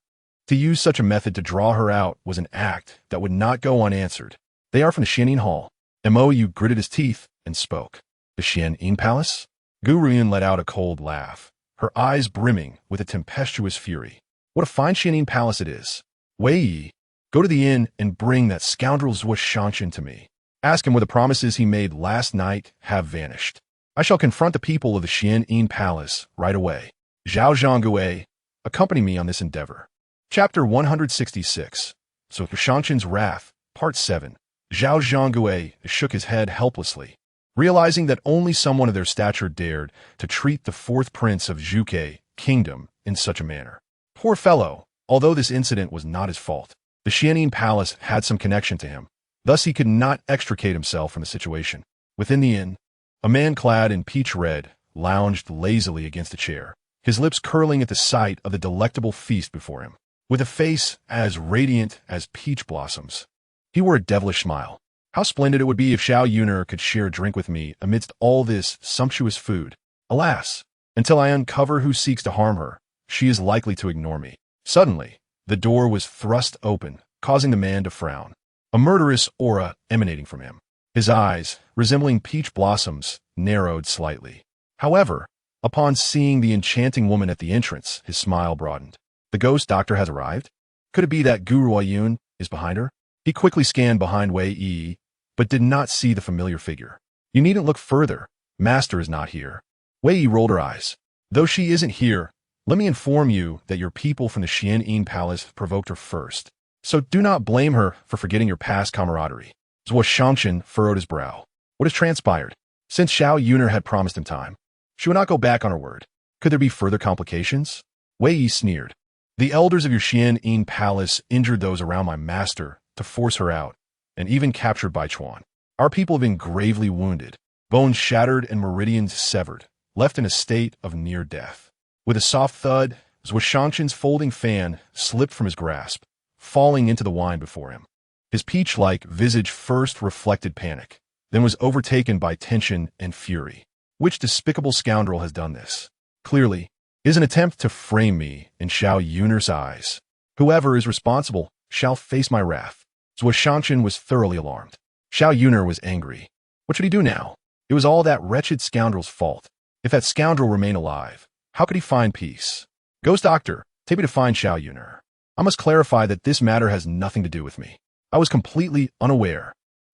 To use such a method to draw her out was an act that would not go unanswered. They are from the Xianin Hall. Mou gritted his teeth and spoke. The Xianin Palace? Gu Ruoyun let out a cold laugh, her eyes brimming with a tempestuous fury. What a fine Xianin Palace it is. Wei Yi, go to the inn and bring that scoundrel Zhuo Shangqian to me. Ask him where the promises he made last night have vanished. I shall confront the people of the Xianin Palace right away. Zhao Zhanggue, accompany me on this endeavor. Chapter 166. Zhuo Shangqian's Wrath, Part 7. Zhao Zhanggue shook his head helplessly, realizing that only someone of their stature dared to treat the 4th prince of Qingtian Kingdom in such a manner. Poor fellow, although this incident was not his fault, the Xianin Palace had some connection to him. Thus he could not extricate himself from the situation. Within the inn, A man clad in peach red lounged lazily against a chair, his lips curling at the sight of the delectable feast before him. With a face as radiant as peach blossoms, he wore a devilish smile. How splendid it would be if Xiao Yuner could share a drink with me amidst all this sumptuous food. Alas, until I uncover who seeks to harm her, she is likely to ignore me. Suddenly, the door was thrust open, causing the man to frown, a murderous aura emanating from him. His eyes, resembling peach blossoms, narrowed slightly. However, upon seeing the enchanting woman at the entrance, his smile broadened. The ghost doctor has arrived? Could it be that Gu Ruoyun is behind her? He quickly scanned behind Wei Yi, but did not see the familiar figure. You needn't look further. Master is not here. Wei Yi rolled her eyes. Though she isn't here, let me inform you that your people from the Qian'an Palace provoked her first. So do not blame her for forgetting your past camaraderie. Zhuo Shangchen furrowed his brow. What has transpired? Since Xiao Yuner had promised him time, she would not go back on her word. Could there be further complications? Wei Yi sneered. The elders of your Qian'an Palace injured those around my master to force her out, and even captured Baichuan. Our people have been gravely wounded, bones shattered and meridians severed, left in a state of near death. With a soft thud, Zhuo Shangchen's folding fan slipped from his grasp, falling into the wine before him. His peach-like visage first reflected panic, then was overtaken by tension and fury. Which despicable scoundrel has done this? Clearly, it is an attempt to frame me in Xiao Yuner's eyes. Whoever is responsible shall face my wrath. Zhuo Shangchen was thoroughly alarmed. Xiao Yuner was angry. What should he do now? It was all that wretched scoundrel's fault. If that scoundrel remained alive, how could he find peace? Ghost Doctor, take me to find Xiao Yuner. I must clarify that this matter has nothing to do with me. I was completely unaware.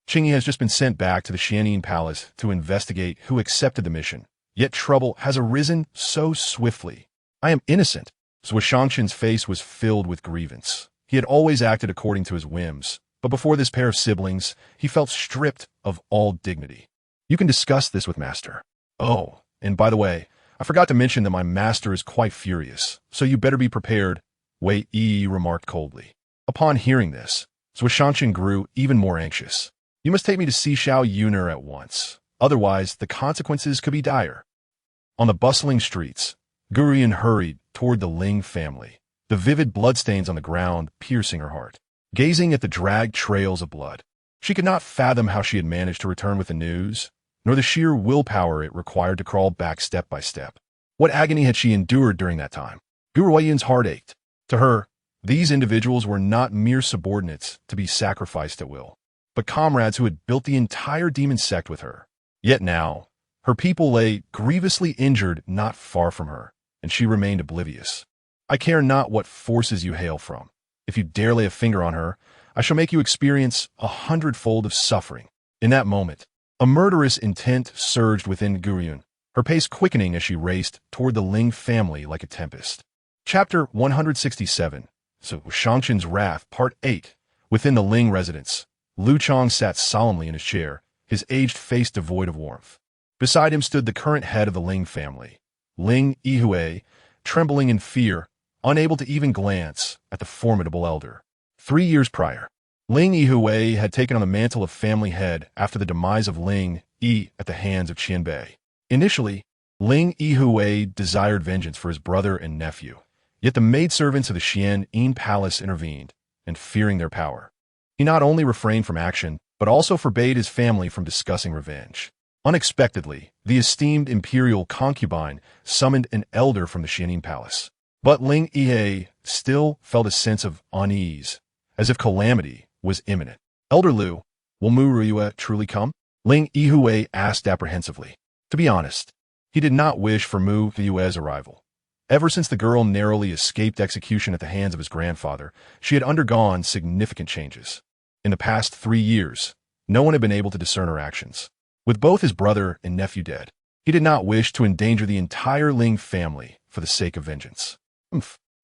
Qingyi has just been sent back to the Qian'an Palace to investigate who accepted the mission. Yet trouble has arisen so swiftly. I am innocent. Zhuo Shangchen's face was filled with grievance. He had always acted according to his whims, but before this pair of siblings, he felt stripped of all dignity. You can discuss this with Master. Oh, and by the way, I forgot to mention that my master is quite furious, so you better be prepared, Wei Yi remarked coldly. Upon hearing this, Zhuo Shangchen grew even more anxious. You must take me to see Xiao Yuner at once. Otherwise, the consequences could be dire. On the bustling streets, Gu Ruoyun hurried toward the Ling family, the vivid bloodstains on the ground piercing her heart. Gazing at the dragged trails of blood, she could not fathom how she had managed to return with the news, nor the sheer willpower it required to crawl back step by step. What agony had she endured during that time? Gu Ruoyun's heart ached. To her, these individuals were not mere subordinates to be sacrificed at will, but comrades who had built the entire demon sect with her. Yet now, her people lay grievously injured not far from her, and she remained oblivious. I care not what forces you hail from. If you dare lay a finger on her, I shall make you experience 100-fold of suffering. In that moment, a murderous intent surged within Gu Ruoyun, her pace quickening as she raced toward the Ling family like a tempest. Chapter 167, Zhuo Shangchen's Wrath, Part 8. Within the Ling residence, Lu Chong sat solemnly in his chair, his aged face devoid of warmth. Beside him stood the current head of the Ling family, Ling Yihui, trembling in fear, unable to even glance at the formidable elder. 3 years prior, Ling Yihui had taken on the mantle of family head after the demise of Ling Yi at the hands of Qianbei. Initially, Ling Yihui desired vengeance for his brother and nephew, yet the maidservants of the Qian'an Palace intervened, and fearing their power, he not only refrained from action, but also forbade his family from discussing revenge. Unexpectedly, the esteemed imperial concubine summoned an elder from the Qian'an Palace. But Ling Yihui still felt a sense of unease, as if calamity was imminent. Elder Lu, will Mu Ruiyue truly come? Ling Yihui asked apprehensively. To be honest, he did not wish for Mu Ruiyue's arrival. Ever since the girl narrowly escaped execution at the hands of his grandfather, she had undergone significant changes. In the past 3 years, no one had been able to discern her actions. With both his brother and nephew dead, he did not wish to endanger the entire Ling family for the sake of vengeance.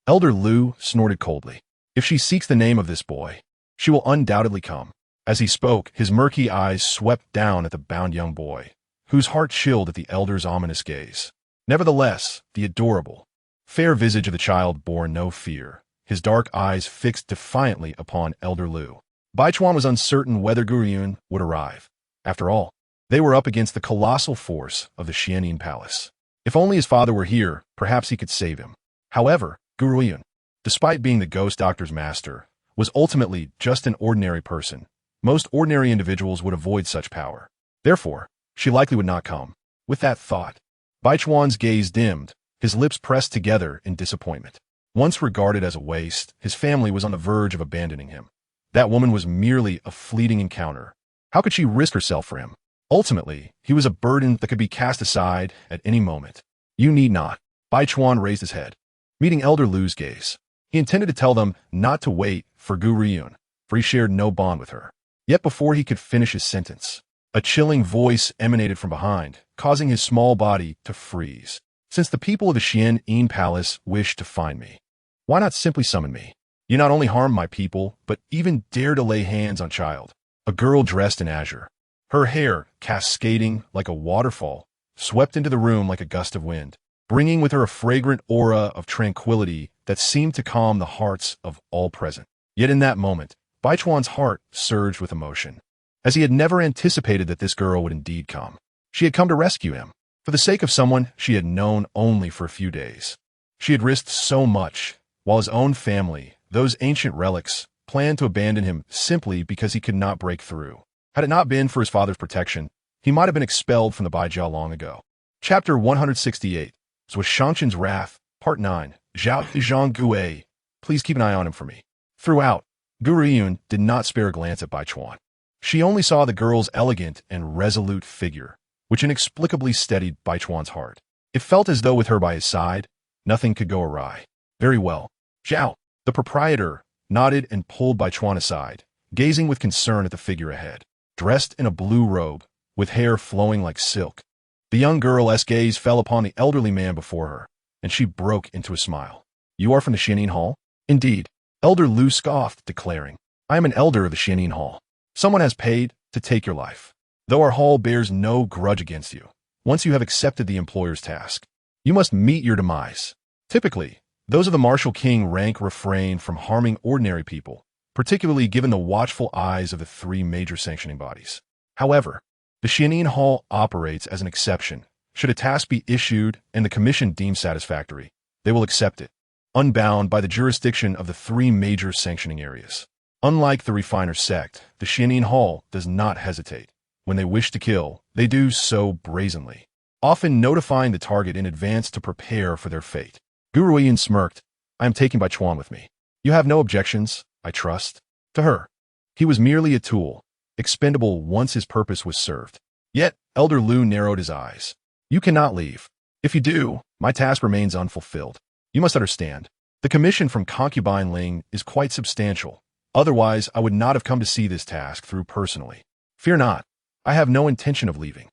Elder Lu snorted coldly. If she seeks the name of this boy, she will undoubtedly come. As he spoke, his murky eyes swept down at the bound young boy, whose heart chilled at the elder's ominous gaze. Nevertheless, the adorable, fair visage of the child bore no fear, his dark eyes fixed defiantly upon Elder Lu. Baichuan was uncertain whether Gu Ruoyun would arrive. After all, They were up against the colossal force of the Xianin Palace. If only his father were here, perhaps he could save him. However, Gu Ruoyun, despite being the ghost doctor's master, was ultimately just an ordinary person. Most ordinary individuals would avoid such power. Therefore, she likely would not come. With that thought, Baichuan's gaze dimmed, his lips pressed together in disappointment. Once regarded as a waste, his family was on the verge of abandoning him. That woman was merely a fleeting encounter. How could she risk herself for him? Ultimately, he was a burden that could be cast aside at any moment. You need not. Baichuan raised his head, meeting Elder Lu's gaze. He intended to tell them not to wait for Gu Ruoyun, for he shared no bond with her. Yet before he could finish his sentence, a chilling voice emanated from behind, causing his small body to freeze. Since the people of the Xianin Palace wish to find me, why not simply summon me? You not only harm my people, but even dare to lay hands on child. A girl dressed in azure, her hair cascading like a waterfall, swept into the room like a gust of wind, bringing with her a fragrant aura of tranquility that seemed to calm the hearts of all present. Yet in that moment, Baichuan's heart surged with emotion, as he had never anticipated that this girl would indeed come. She had come to rescue him, for the sake of someone she had known only for a few days. She had risked so much, while his own family, those ancient relics, planned to abandon him simply because he could not break through. Had it not been for his father's protection, he might have been expelled from the Baijiao long ago. Chapter 168, Shangchen's Wrath, Part 9, Zhao Zhang Gue. Please keep an eye on him for me. Throughout, Gu Ruoyun did not spare a glance at Baichuan. She only saw the girl's elegant and resolute figure, which inexplicably steadied Baichuan's heart. It felt as though with her by his side, nothing could go awry. Very well. Zhao, the proprietor, nodded and pulled Baichuan aside, gazing with concern at the figure ahead. Dressed in a blue robe, with hair flowing like silk, the young girl's gaze fell upon the elderly man before her, and she broke into a smile. You are from the Xianin Hall? Indeed. Elder Lu scoffed, declaring, I am an elder of the Xianin Hall. Someone has paid to take your life. Though our hall bears no grudge against you, once you have accepted the employer's task, you must meet your demise. Typically, those of the martial king rank refrain from harming ordinary people, particularly given the watchful eyes of the three major sanctioning bodies. However, the Xianin Hall operates as an exception. Should a task be issued and the commission deemed satisfactory, they will accept it, unbound by the jurisdiction of the three major sanctioning areas. Unlike the refiner sect, the Xianin Hall does not hesitate. When they wish to kill, they do so brazenly, often notifying the target in advance to prepare for their fate. Gu Ruoyun smirked. I am taking Baichuan with me. You have no objections, I trust. To her, he was merely a tool, expendable once his purpose was served. Yet, Elder Lu narrowed his eyes. You cannot leave. If you do, my task remains unfulfilled. You must understand, the commission from Concubine Ling is quite substantial. Otherwise, I would not have come to see this task through personally. Fear not, I have no intention of leaving.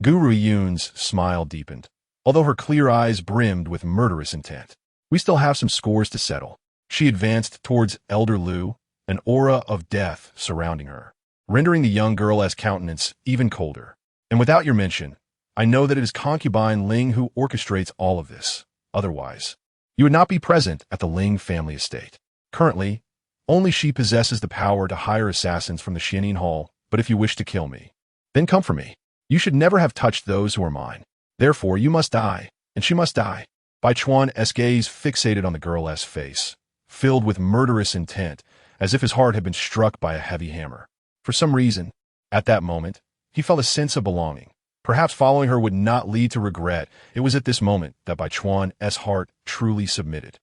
Gu Ruoyun's smile deepened, although her clear eyes brimmed with murderous intent. We still have some scores to settle. She advanced towards Elder Lu, an aura of death surrounding her, rendering the young girl's countenance even colder. And without your mention, I know that it is Concubine Ling who orchestrates all of this. Otherwise, you would not be present at the Ling family estate. Currently, only she possesses the power to hire assassins from the Xianin Hall, but if you wish to kill me, then come for me. You should never have touched those who are mine. Therefore, you must die, and she must die. Baichuan's gaze fixated on the girl's face, filled with murderous intent, as if his heart had been struck by a heavy hammer. For some reason, at that moment, he felt a sense of belonging. Perhaps following her would not lead to regret. It was at this moment that Baichuan's heart truly submitted.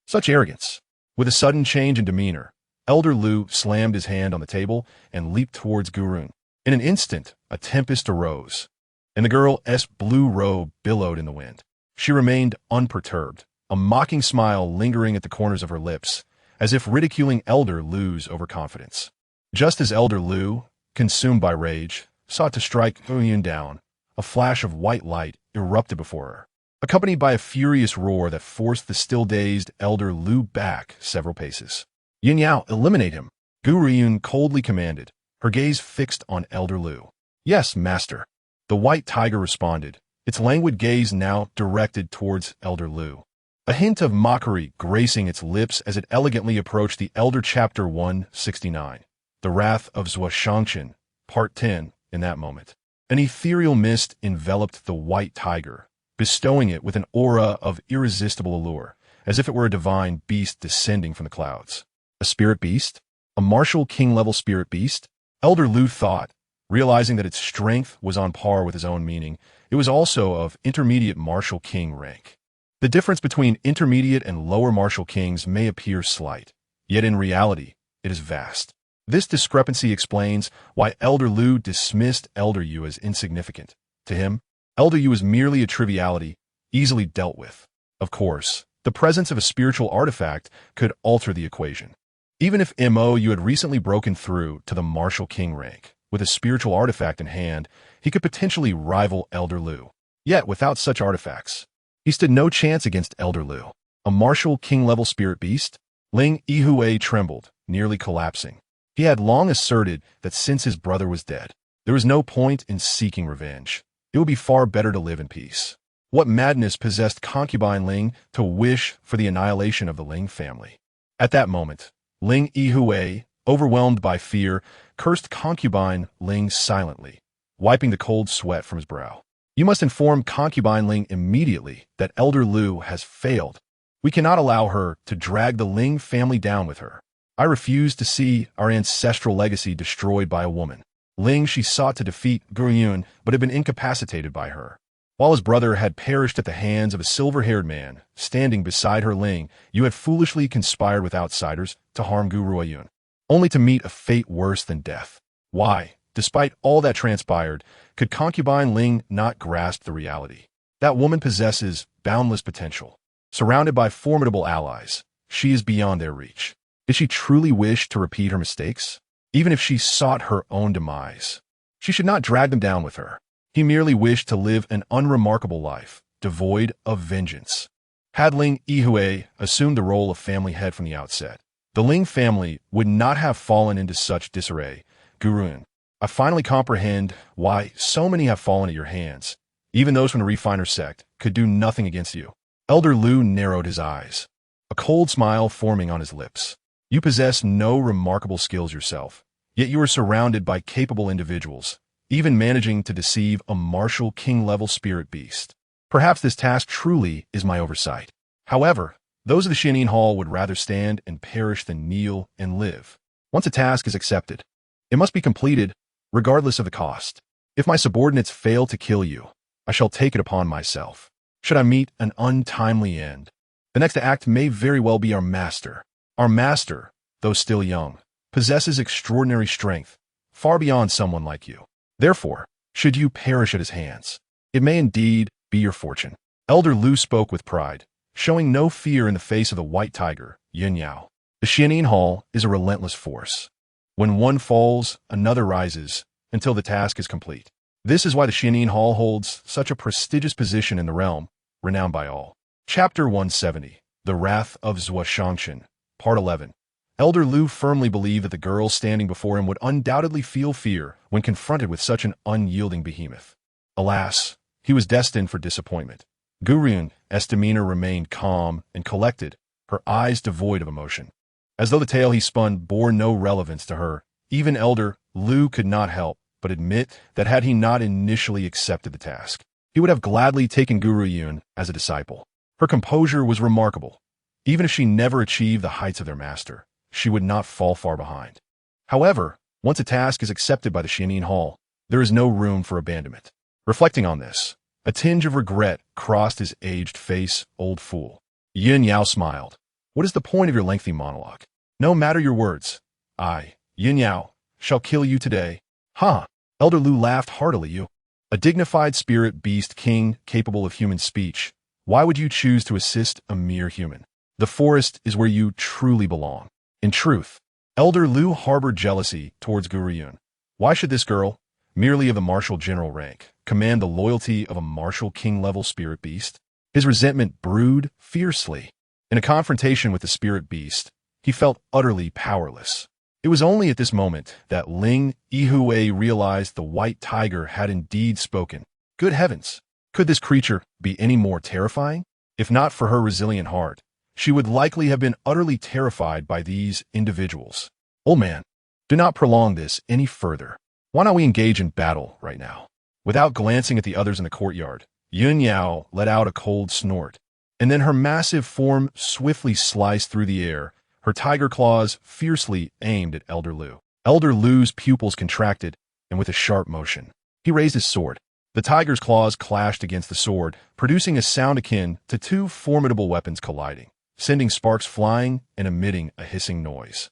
Such arrogance. With a sudden change in demeanor, Elder Lu slammed his hand on the table and leaped towards Gu Ruoyun. In an instant, a tempest arose, and the girl's blue robe billowed in the wind. She remained unperturbed, a mocking smile lingering at the corners of her lips, as if ridiculing Elder Lu's overconfidence. Just as Elder Lu, consumed by rage, sought to strike Gu Ruoyun down, a flash of white light erupted before her, accompanied by a furious roar that forced the still-dazed Elder Lu back several paces. Yin Yao, eliminate him, Gu Ruoyun coldly commanded, her gaze fixed on Elder Lu. Yes, master. The white tiger responded, its languid gaze now directed towards Elder Lu. A hint of mockery gracing its lips as it elegantly approached the Elder Chapter 169, The Wrath of Shangchen, Part 10, in that moment. An ethereal mist enveloped the white tiger, bestowing it with an aura of irresistible allure, as if it were a divine beast descending from the clouds. A spirit beast? A martial king-level spirit beast? Elder Lu thought, realizing that its strength was on par with his own meaning. It was also of intermediate martial king rank. The difference between intermediate and lower martial kings may appear slight, yet in reality, it is vast. This discrepancy explains why Elder Lu dismissed Elder Yu as insignificant. To him, Elder Yu is merely a triviality, easily dealt with. Of course, the presence of a spiritual artifact could alter the equation. Even if Yu had recently broken through to the martial king rank, with a spiritual artifact in hand, he could potentially rival Elder Lu. Yet, without such artifacts, he stood no chance against Elder Lu. A martial king-level spirit beast? Ling Yihui trembled, nearly collapsing. He had long asserted that since his brother was dead, there was no point in seeking revenge. It would be far better to live in peace. What madness possessed Concubine Ling to wish for the annihilation of the Ling family? At that moment, Ling Yihui, overwhelmed by fear, cursed Concubine Ling silently, wiping the cold sweat from his brow. You must inform Concubine Ling immediately that Elder Lu has failed. We cannot allow her to drag the Ling family down with her. I refuse to see our ancestral legacy destroyed by a woman. Ling she sought to defeat Gu Ruoyun, but had been incapacitated by her. While his brother had perished at the hands of a silver-haired man, standing beside her Ling, you had foolishly conspired with outsiders to harm Gu Ruoyun, only to meet a fate worse than death. Why, despite all that transpired, could Concubine Ling not grasp the reality? That woman possesses boundless potential. Surrounded by formidable allies, she is beyond their reach. Did she truly wish to repeat her mistakes? Even if she sought her own demise, she should not drag them down with her. He merely wished to live an unremarkable life, devoid of vengeance. Had Ling Yihui assumed the role of family head from the outset, the Ling family would not have fallen into such disarray. Gu Ruoyun, I finally comprehend why so many have fallen at your hands. Even those from the refiner sect could do nothing against you. Elder Lu narrowed his eyes, a cold smile forming on his lips. You possess no remarkable skills yourself, yet you are surrounded by capable individuals, even managing to deceive a martial king-level spirit beast. Perhaps this task truly is my oversight. However, those of the Xianin Hall would rather stand and perish than kneel and live. Once a task is accepted, it must be completed, regardless of the cost. If my subordinates fail to kill you, I shall take it upon myself. Should I meet an untimely end, the next act may very well be our master. Our master, though still young, possesses extraordinary strength, far beyond someone like you. Therefore, should you perish at his hands, it may indeed be your fortune. Elder Lu spoke with pride, showing no fear in the face of the white tiger, Yin Yao. The Xianin Hall is a relentless force. When one falls, another rises, until the task is complete. This is why the Xianin Hall holds such a prestigious position in the realm, renowned by all. Chapter 170, The Wrath of Zhuoshangchen, Part 11. Elder Lu firmly believed that the girl standing before him would undoubtedly feel fear when confronted with such an unyielding behemoth. Alas, he was destined for disappointment. Gu Ruoyun's demeanor remained calm and collected, her eyes devoid of emotion. As though the tale he spun bore no relevance to her, even Elder Lu could not help but admit that had he not initially accepted the task, he would have gladly taken Gu Ruoyun as a disciple. Her composure was remarkable. Even if she never achieved the heights of their master, she would not fall far behind. However, once a task is accepted by the Xianin Hall, there is no room for abandonment. Reflecting on this, a tinge of regret crossed his aged face. Old fool. Yin Yao smiled. What is the point of your lengthy monologue? No matter your words. I, Yin Yao, shall kill you today. Ha! Elder Lu laughed heartily. You, a dignified spirit beast king capable of human speech. Why would you choose to assist a mere human? The forest is where you truly belong. In truth, Elder Lu harbored jealousy towards Gu Ruoyun. Why should this girl, merely of the martial general rank, command the loyalty of a martial king-level spirit beast? His resentment brewed fiercely. In a confrontation with the spirit beast, he felt utterly powerless. It was only at this moment that Ling Yihui realized the white tiger had indeed spoken. Good heavens! Could this creature be any more terrifying? If not for her resilient heart, she would likely have been utterly terrified by these individuals. Old man, do not prolong this any further. Why not we engage in battle right now? Without glancing at the others in the courtyard, Yun Yao let out a cold snort, and then her massive form swiftly sliced through the air, her tiger claws fiercely aimed at Elder Lu. Elder Lu's pupils contracted, and with a sharp motion, he raised his sword. The tiger's claws clashed against the sword, producing a sound akin to two formidable weapons colliding, sending sparks flying and emitting a hissing noise.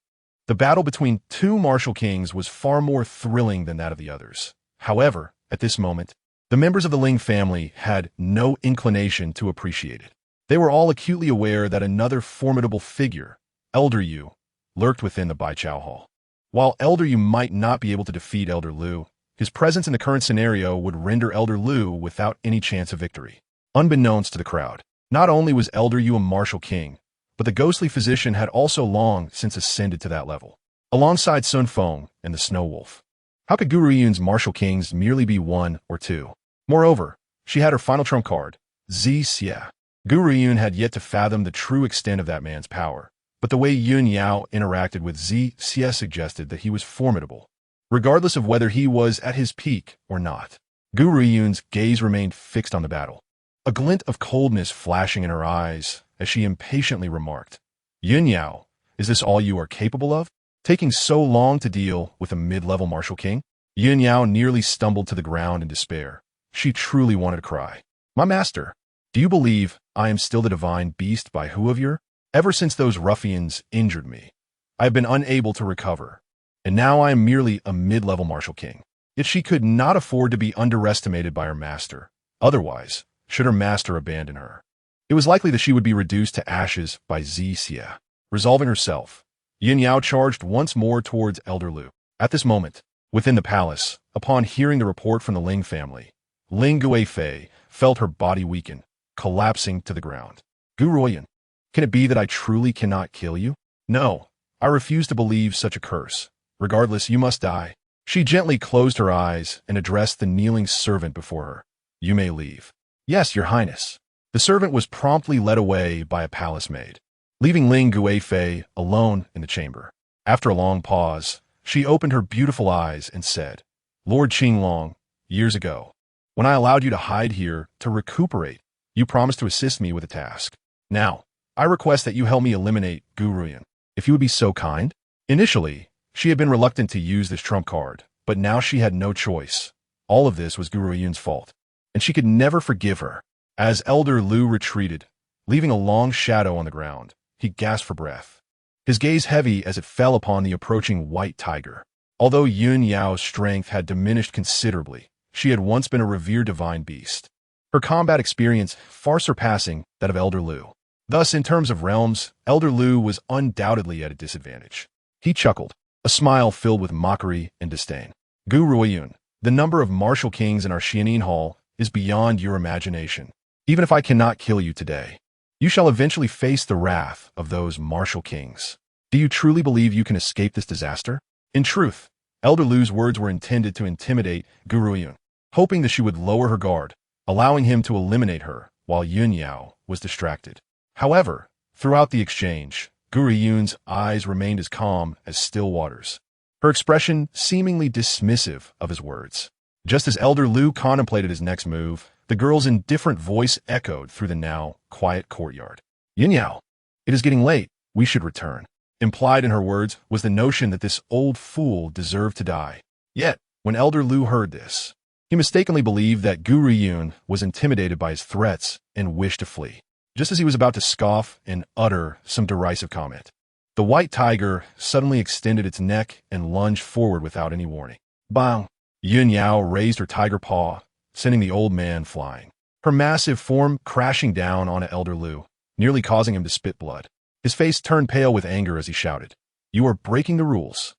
The battle between two martial kings was far more thrilling than that of the others. However, at this moment, the members of the Ling family had no inclination to appreciate it. They were all acutely aware that another formidable figure, Elder Yu, lurked within the Baichao Hall. While Elder Yu might not be able to defeat Elder Lu, his presence in the current scenario would render Elder Lu without any chance of victory. Unbeknownst to the crowd, not only was Elder Yu a martial king, but the ghostly physician had also long since ascended to that level, alongside Sun Feng and the Snow Wolf. How could Gu Ruoyun's martial kings merely be one or two? Moreover, she had her final trump card, Zi Xie. Gu Ruoyun had yet to fathom the true extent of that man's power, but the way Yun Yao interacted with Zi Xie suggested that he was formidable, regardless of whether he was at his peak or not. Gu Ruoyun's gaze remained fixed on the battle, a glint of coldness flashing in her eyes as she impatiently remarked, Yun Yao, is this all you are capable of? Taking so long to deal with a mid-level martial king? Yun Yao nearly stumbled to the ground in despair. She truly wanted to cry. My master, do you believe I am still the divine beast by Hu of your? Ever since those ruffians injured me, I have been unable to recover, and now I am merely a mid-level martial king. Yet she could not afford to be underestimated by her master. Otherwise, should her master abandon her, it was likely that she would be reduced to ashes by Zi Xie. Resolving herself, Yin Yao charged once more towards Elder Lu. At this moment, within the palace, upon hearing the report from the Ling family, Ling Guifei felt her body weaken, collapsing to the ground. Gu Ruoyun, can it be that I truly cannot kill you? No, I refuse to believe such a curse. Regardless, you must die. She gently closed her eyes and addressed the kneeling servant before her. You may leave. Yes, your highness. The servant was promptly led away by a palace maid, leaving Ling Guifei alone in the chamber. After a long pause, she opened her beautiful eyes and said, Lord Qinglong, years ago, when I allowed you to hide here to recuperate, you promised to assist me with a task. Now, I request that you help me eliminate Gu Ruoyun, if you would be so kind. Initially, she had been reluctant to use this trump card, but now she had no choice. All of this was Gu Ruoyun's fault, and she could never forgive her. As Elder Lu retreated, leaving a long shadow on the ground, he gasped for breath, his gaze heavy as it fell upon the approaching white tiger. Although Yun Yao's strength had diminished considerably, she had once been a revered divine beast, her combat experience far surpassing that of Elder Lu. Thus, in terms of realms, Elder Lu was undoubtedly at a disadvantage. He chuckled, a smile filled with mockery and disdain. Gu Ruoyun, the number of martial kings in our Xianin Hall is beyond your imagination. Even if I cannot kill you today, you shall eventually face the wrath of those martial kings. Do you truly believe you can escape this disaster? In truth, Elder Lu's words were intended to intimidate Gu Ruoyun, hoping that she would lower her guard, allowing him to eliminate her while Yun Yao was distracted. However, throughout the exchange, Gu Ruoyun's eyes remained as calm as still waters, her expression seemingly dismissive of his words. Just as Elder Lu contemplated his next move, the girl's indifferent voice echoed through the now quiet courtyard. Yin Yao, it is getting late. We should return. Implied in her words was the notion that this old fool deserved to die. Yet, when Elder Lu heard this, he mistakenly believed that Gu Ruoyun was intimidated by his threats and wished to flee. Just as he was about to scoff and utter some derisive comment, the white tiger suddenly extended its neck and lunged forward without any warning. Bang! Yun Yao raised her tiger paw, sending the old man flying, her massive form crashing down onto Elder Lu, nearly causing him to spit blood. His face turned pale with anger as he shouted, You are breaking the rules.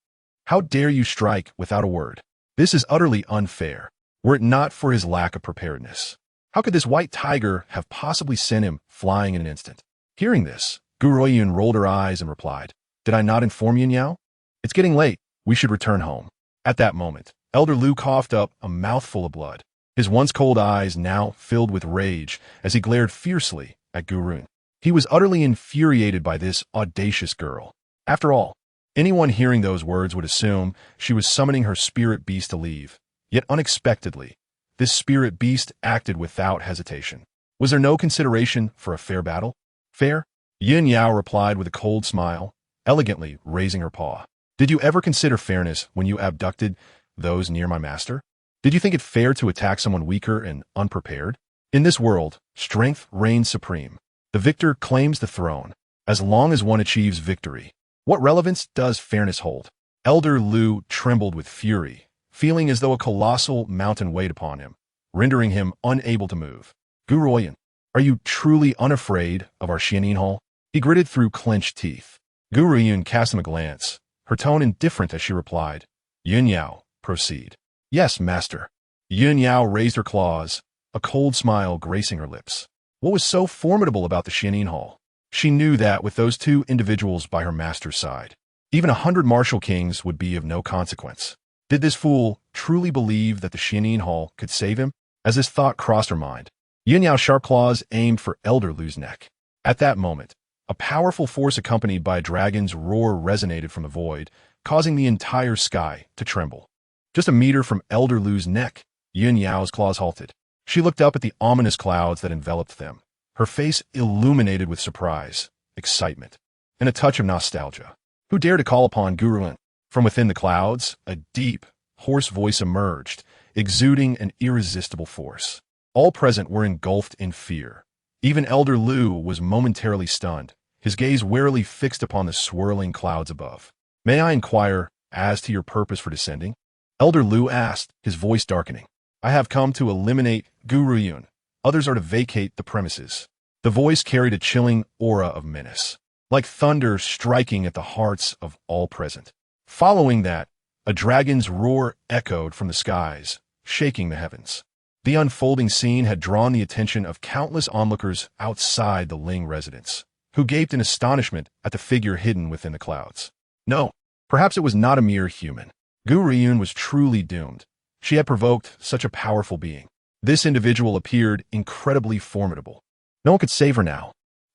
How dare you strike without a word? This is utterly unfair, were it not for his lack of preparedness. How could this white tiger have possibly sent him flying in an instant? Hearing this, Gu Ruoyun rolled her eyes and replied, Did I not inform Yin Yao? It's getting late. We should return home. At that moment, Elder Lu coughed up a mouthful of blood, his once cold eyes now filled with rage as he glared fiercely at Gu Ruoyun. He was utterly infuriated by this audacious girl. After all, anyone hearing those words would assume she was summoning her spirit beast to leave. Yet unexpectedly, this spirit beast acted without hesitation. Was there no consideration for a fair battle? Fair? Yin Yao replied with a cold smile, elegantly raising her paw. Did you ever consider fairness when you abducted those near my master? Did you think it fair to attack someone weaker and unprepared? In this world, strength reigns supreme. The victor claims the throne, as long as one achieves victory. What relevance does fairness hold? Elder Lu trembled with fury, feeling as though a colossal mountain weighed upon him, rendering him unable to move. Gu Ruoyun, are you truly unafraid of our Xianin Hall? He gritted through clenched teeth. Gu Ruoyun cast him a glance, her tone indifferent as she replied, Yun Yao, proceed. Yes, master. Yun Yao raised her claws, a cold smile gracing her lips. What was so formidable about the Xianin Hall? She knew that with those two individuals by her master's side, even 100 martial kings would be of no consequence. Did this fool truly believe that the Xianin Hall could save him? As this thought crossed her mind, Yin Yao's sharp claws aimed for Elder Lu's neck. At that moment, a powerful force accompanied by a dragon's roar resonated from the void, causing the entire sky to tremble. Just a meter from Elder Lu's neck, Yin Yao's claws halted. She looked up at the ominous clouds that enveloped them, her face illuminated with surprise, excitement, and a touch of nostalgia. Who dared to call upon Gu Ruoyun? From within the clouds, a deep, hoarse voice emerged, exuding an irresistible force. All present were engulfed in fear. Even Elder Lu was momentarily stunned, his gaze warily fixed upon the swirling clouds above. May I inquire as to your purpose for descending? Elder Lu asked, his voice darkening. I have come to eliminate Gu Ruoyun. Others are to vacate the premises. The voice carried a chilling aura of menace, like thunder striking at the hearts of all present. Following that, a dragon's roar echoed from the skies, shaking the heavens. The unfolding scene had drawn the attention of countless onlookers outside the Ling residence, who gaped in astonishment at the figure hidden within the clouds. No, perhaps it was not a mere human. Gu Ruoyun was truly doomed. She had provoked such a powerful being. This individual appeared incredibly formidable. No one could save her now.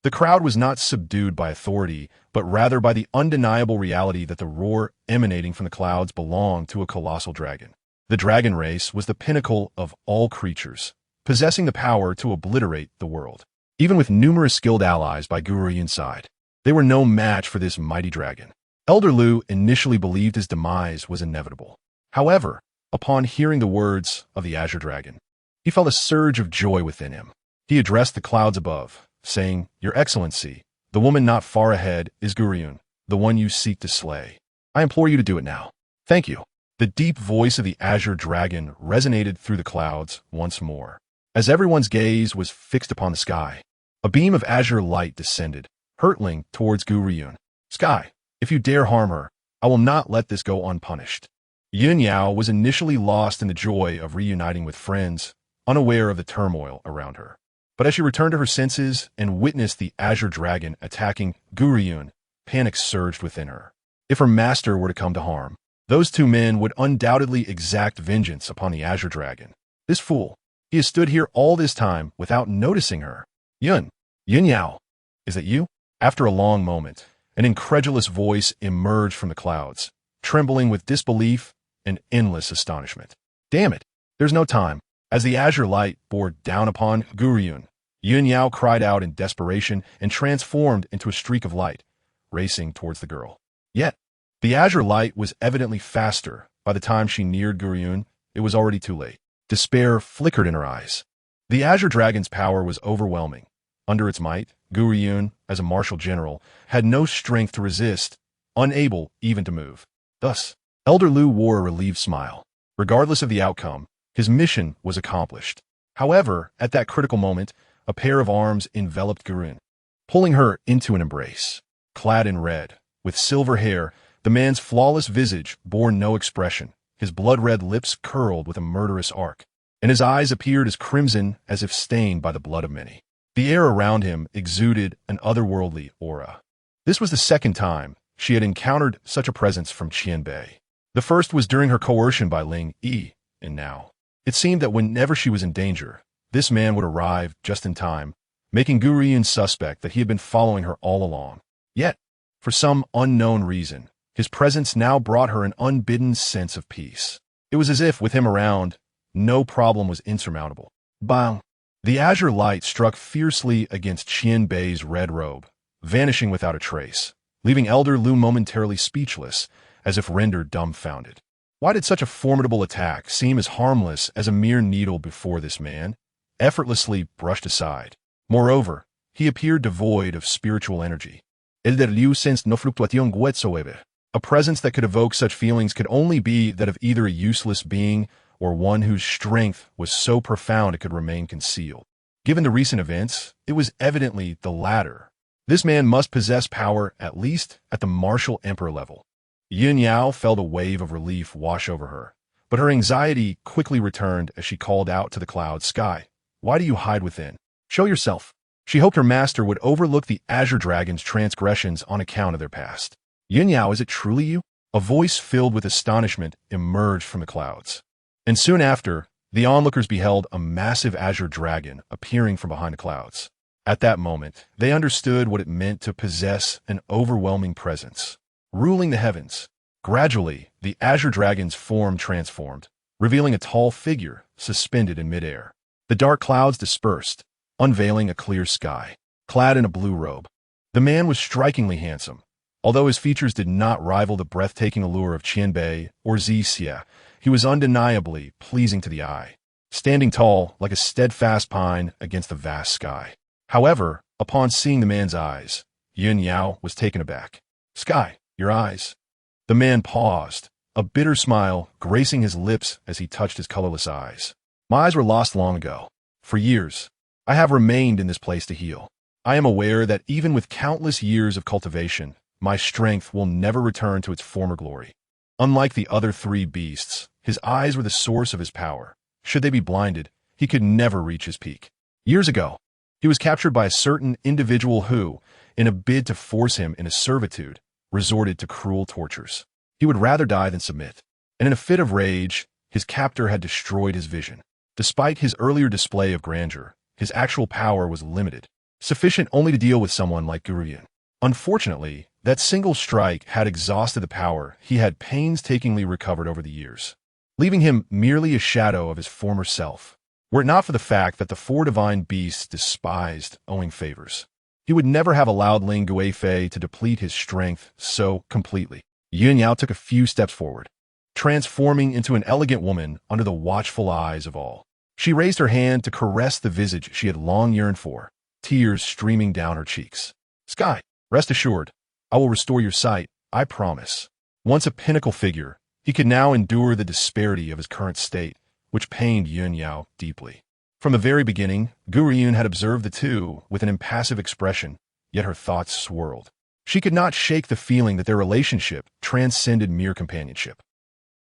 The crowd was not subdued by authority, but rather by the undeniable reality that the roar emanating from the clouds belonged to a colossal dragon. The dragon race was the pinnacle of all creatures, possessing the power to obliterate the world. Even with numerous skilled allies by Gu Ruoyun's side, they were no match for this mighty dragon. Elder Lu initially believed his demise was inevitable. However, upon hearing the words of the Azure Dragon, he felt a surge of joy within him. He addressed the clouds above, saying, Your Excellency, the woman not far ahead is Gu Ruoyun, the one you seek to slay. I implore you to do it now. Thank you. The deep voice of the Azure Dragon resonated through the clouds once more. As everyone's gaze was fixed upon the sky, a beam of azure light descended, hurtling towards Gu Ruoyun. Sky, if you dare harm her, I will not let this go unpunished. Yun Yao was initially lost in the joy of reuniting with friends, unaware of the turmoil around her. But as she returned to her senses and witnessed the Azure Dragon attacking Gu Ruoyun, panic surged within her. If her master were to come to harm, those two men would undoubtedly exact vengeance upon the Azure Dragon. This fool, he has stood here all this time without noticing her. Yun Yao, is that you? After a long moment, an incredulous voice emerged from the clouds, trembling with disbelief and endless astonishment. Damn it, there's no time. As the azure light bore down upon Gu Ruoyun, Yun Yao cried out in desperation and transformed into a streak of light, racing towards the girl. Yet, the azure light was evidently faster. By the time she neared Gu Ruoyun, it was already too late. Despair flickered in her eyes. The Azure Dragon's power was overwhelming. Under its might, Gu Ruoyun, as a martial general, had no strength to resist, unable even to move. Thus, Elder Lu wore a relieved smile. Regardless of the outcome, his mission was accomplished. However, at that critical moment, a pair of arms enveloped Gu Ruoyun, pulling her into an embrace. Clad in red, with silver hair, the man's flawless visage bore no expression. His blood-red lips curled with a murderous arc, and his eyes appeared as crimson as if stained by the blood of many. The air around him exuded an otherworldly aura. This was the second time she had encountered such a presence from Qianbei. The first was during her coercion by Ling Yi, and now it seemed that whenever she was in danger, this man would arrive just in time, making Gu Ruoyun suspect that he had been following her all along. Yet, for some unknown reason, his presence now brought her an unbidden sense of peace. It was as if, with him around, no problem was insurmountable. Bang! The azure light struck fiercely against Qianbei's red robe, vanishing without a trace, leaving Elder Lu momentarily speechless, as if rendered dumbfounded. Why did such a formidable attack seem as harmless as a mere needle before this man, effortlessly brushed aside? Moreover, he appeared devoid of spiritual energy. El de Liu sensed no fluctuación whatsoever. A presence that could evoke such feelings could only be that of either a useless being or one whose strength was so profound it could remain concealed. Given the recent events, it was evidently the latter. This man must possess power at least at the martial emperor level. Yun Yao felt a wave of relief wash over her, but her anxiety quickly returned as she called out to the cloud sky. Why do you hide within? Show yourself. She hoped her master would overlook the Azure Dragon's transgressions on account of their past. Yun Yao, is it truly you? A voice filled with astonishment emerged from the clouds. And soon after, the onlookers beheld a massive Azure Dragon appearing from behind the clouds. At that moment, they understood what it meant to possess an overwhelming presence, ruling the heavens. Gradually, the Azure Dragon's form transformed, revealing a tall figure suspended in midair. The dark clouds dispersed, unveiling a clear sky, clad in a blue robe. The man was strikingly handsome. Although his features did not rival the breathtaking allure of Qianbei or Zixia, he was undeniably pleasing to the eye, standing tall like a steadfast pine against the vast sky. However, upon seeing the man's eyes, Yun Yao was taken aback. Sky, your eyes. The man paused, a bitter smile gracing his lips as he touched his colorless eyes. My eyes were lost long ago. For years, I have remained in this place to heal. I am aware that even with countless years of cultivation, my strength will never return to its former glory. Unlike the other three beasts, his eyes were the source of his power. Should they be blinded, he could never reach his peak. Years ago, he was captured by a certain individual who, in a bid to force him into servitude, resorted to cruel tortures. He would rather die than submit. And in a fit of rage, his captor had destroyed his vision. Despite his earlier display of grandeur, his actual power was limited, sufficient only to deal with someone like Gu Ruoyun. Unfortunately, that single strike had exhausted the power he had painstakingly recovered over the years, leaving him merely a shadow of his former self. Were it not for the fact that the four divine beasts despised owing favors, he would never have allowed Ling Guifei to deplete his strength so completely. Yun Yao took a few steps forward, transforming into an elegant woman under the watchful eyes of all. She raised her hand to caress the visage she had long yearned for, tears streaming down her cheeks. Sky, rest assured, I will restore your sight, I promise. Once a pinnacle figure, he could now endure the disparity of his current state, which pained Yun Yao deeply. From the very beginning, Gu Ruoyun had observed the two with an impassive expression, yet her thoughts swirled. She could not shake the feeling that their relationship transcended mere companionship.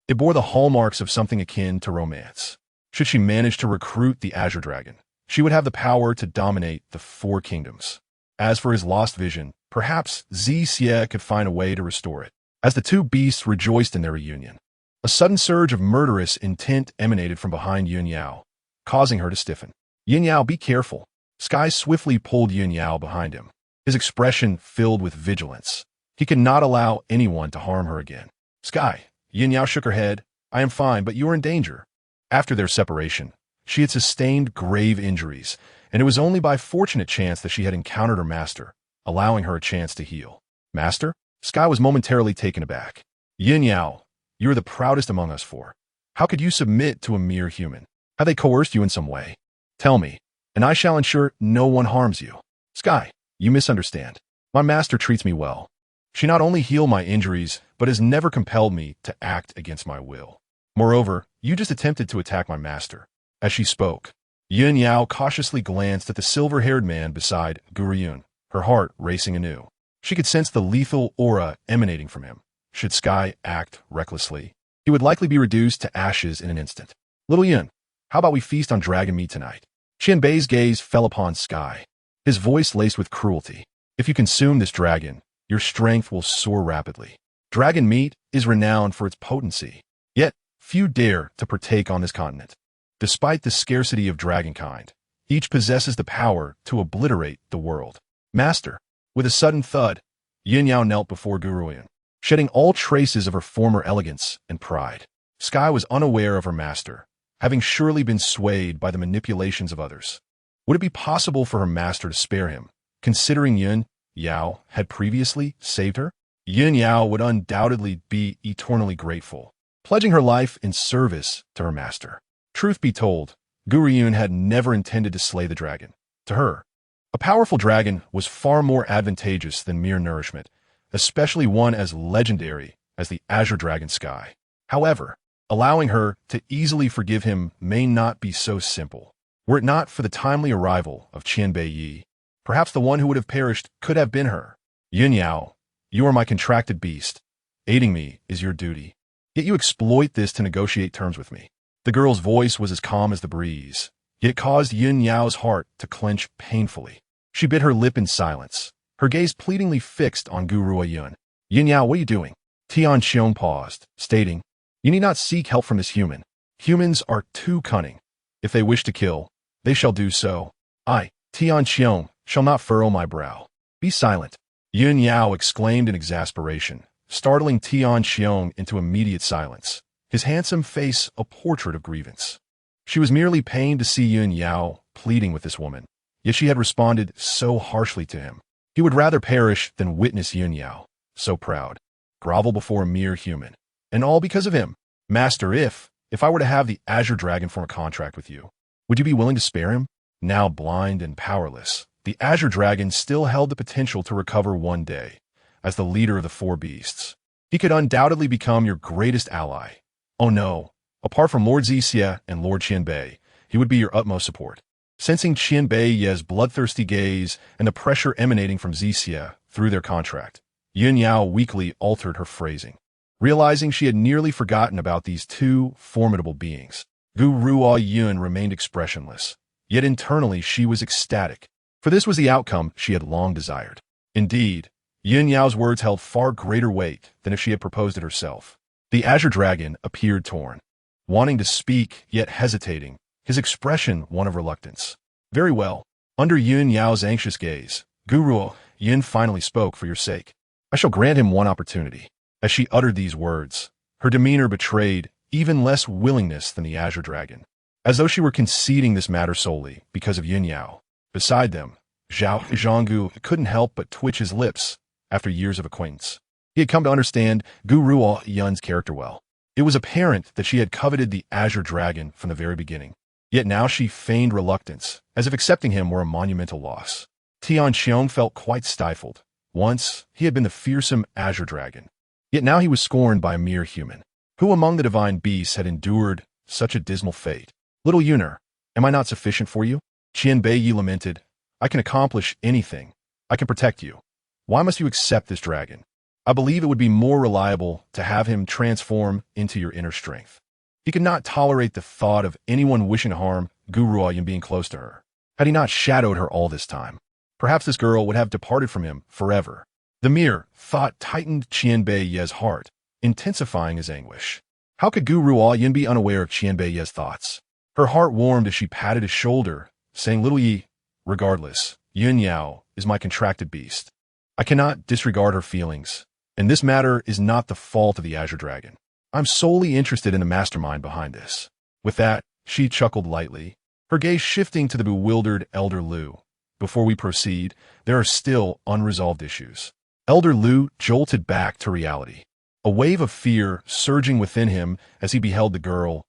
It bore the hallmarks of something akin to romance. Should she manage to recruit the Azure Dragon, she would have the power to dominate the four kingdoms. As for his lost vision, perhaps Zixia could find a way to restore it. As the two beasts rejoiced in their reunion, a sudden surge of murderous intent emanated from behind Yun Yao, causing her to stiffen. Yun Yao, be careful. Sky swiftly pulled Yun Yao behind him, his expression filled with vigilance. He could not allow anyone to harm her again. Sky, Yun Yao shook her head. I am fine, but you are in danger. After their separation, she had sustained grave injuries, and it was only by fortunate chance that she had encountered her master, allowing her a chance to heal. Master? Sky was momentarily taken aback. Yun Yao, you are the proudest among us four. How could you submit to a mere human? Have they coerced you in some way? Tell me, and I shall ensure no one harms you. Sky, you misunderstand. My master treats me well. She not only healed my injuries, but has never compelled me to act against my will. Moreover, you just attempted to attack my master. As she spoke, Yun Yao cautiously glanced at the silver-haired man beside Gu Ruoyun, her heart racing anew. She could sense the lethal aura emanating from him. Should Sky act recklessly, he would likely be reduced to ashes in an instant. Little Yun, how about we feast on dragon meat tonight? Qianbei's gaze fell upon Sky, his voice laced with cruelty. If you consume this dragon, your strength will soar rapidly. Dragon meat is renowned for its potency, yet few dare to partake on this continent. Despite the scarcity of dragonkind, each possesses the power to obliterate the world. Master, with a sudden thud, Yun Yao knelt before Gu Ruoyun, shedding all traces of her former elegance and pride. Sky was unaware of her master, having surely been swayed by the manipulations of others. Would it be possible for her master to spare him, considering Yun Yao had previously saved her? Yun Yao would undoubtedly be eternally grateful, pledging her life in service to her master. Truth be told, Gu Ruoyun had never intended to slay the dragon. To her, a powerful dragon was far more advantageous than mere nourishment, especially one as legendary as the Azure Dragon Sky. However, allowing her to easily forgive him may not be so simple. Were it not for the timely arrival of Qianbei Yi, perhaps the one who would have perished could have been her. Yun Yao, you are my contracted beast. Aiding me is your duty. Yet you exploit this to negotiate terms with me. The girl's voice was as calm as the breeze, yet it caused Yun Yao's heart to clench painfully. She bit her lip in silence, her gaze pleadingly fixed on Gu Ruoyun. Yun Yao, what are you doing? Tian Xiong paused, stating, you need not seek help from this human. Humans are too cunning. If they wish to kill, they shall do so. I, Tian Xiong, shall not furrow my brow. Be silent. Yun Yao exclaimed in exasperation, startling Tian Xiong into immediate silence, his handsome face a portrait of grievance. She was merely pained to see Yun Yao pleading with this woman, yet she had responded so harshly to him. He would rather perish than witness Yun Yao, so proud, grovel before a mere human. And all because of him. Master, if I were to have the Azure Dragon form a contract with you, would you be willing to spare him? Now blind and powerless, the Azure Dragon still held the potential to recover one day. As the leader of the four beasts, he could undoubtedly become your greatest ally. Oh no, apart from Lord Zixia and Lord Qianbei, he would be your utmost support. Sensing Qianbei Ye's bloodthirsty gaze and the pressure emanating from Zixia through their contract, Yun Yao weakly altered her phrasing. Realizing she had nearly forgotten about these two formidable beings, Gu Ruoyun remained expressionless, yet internally she was ecstatic, for this was the outcome she had long desired. Indeed, Yun Yao's words held far greater weight than if she had proposed it herself. The Azure Dragon appeared torn, wanting to speak yet hesitating, his expression one of reluctance. Very well. Under Yun Yao's anxious gaze, Gu Ruoyun finally spoke. For your sake, I shall grant him one opportunity. As she uttered these words, her demeanor betrayed even less willingness than the Azure Dragon, as though she were conceding this matter solely because of Yun Yao. Beside them, Zhao Zhonggu couldn't help but twitch his lips after years of acquaintance. He had come to understand Gu Ruoyun's character well. It was apparent that she had coveted the Azure Dragon from the very beginning. Yet now she feigned reluctance, as if accepting him were a monumental loss. Tian Xiong felt quite stifled. Once, he had been the fearsome Azure Dragon. Yet now he was scorned by a mere human. Who among the divine beasts had endured such a dismal fate? Little Yuner, am I not sufficient for you? Qianbei Yi lamented. I can accomplish anything. I can protect you. Why must you accept this dragon? I believe it would be more reliable to have him transform into your inner strength. He could not tolerate the thought of anyone wishing to harm Gu Ruoyun being close to her. Had he not shadowed her all this time, perhaps this girl would have departed from him forever. The mere thought tightened Qianbei Ye's heart, intensifying his anguish. How could Gu Ruoyun be unaware of Qianbei Ye's thoughts? Her heart warmed as she patted his shoulder, saying, Little Yi, regardless, Yun Yao is my contracted beast. I cannot disregard her feelings, and this matter is not the fault of the Azure Dragon. I'm solely interested in the mastermind behind this. With that, she chuckled lightly, her gaze shifting to the bewildered Elder Lu. Before we proceed, there are still unresolved issues. Elder Lu jolted back to reality, a wave of fear surging within him as he beheld the girl's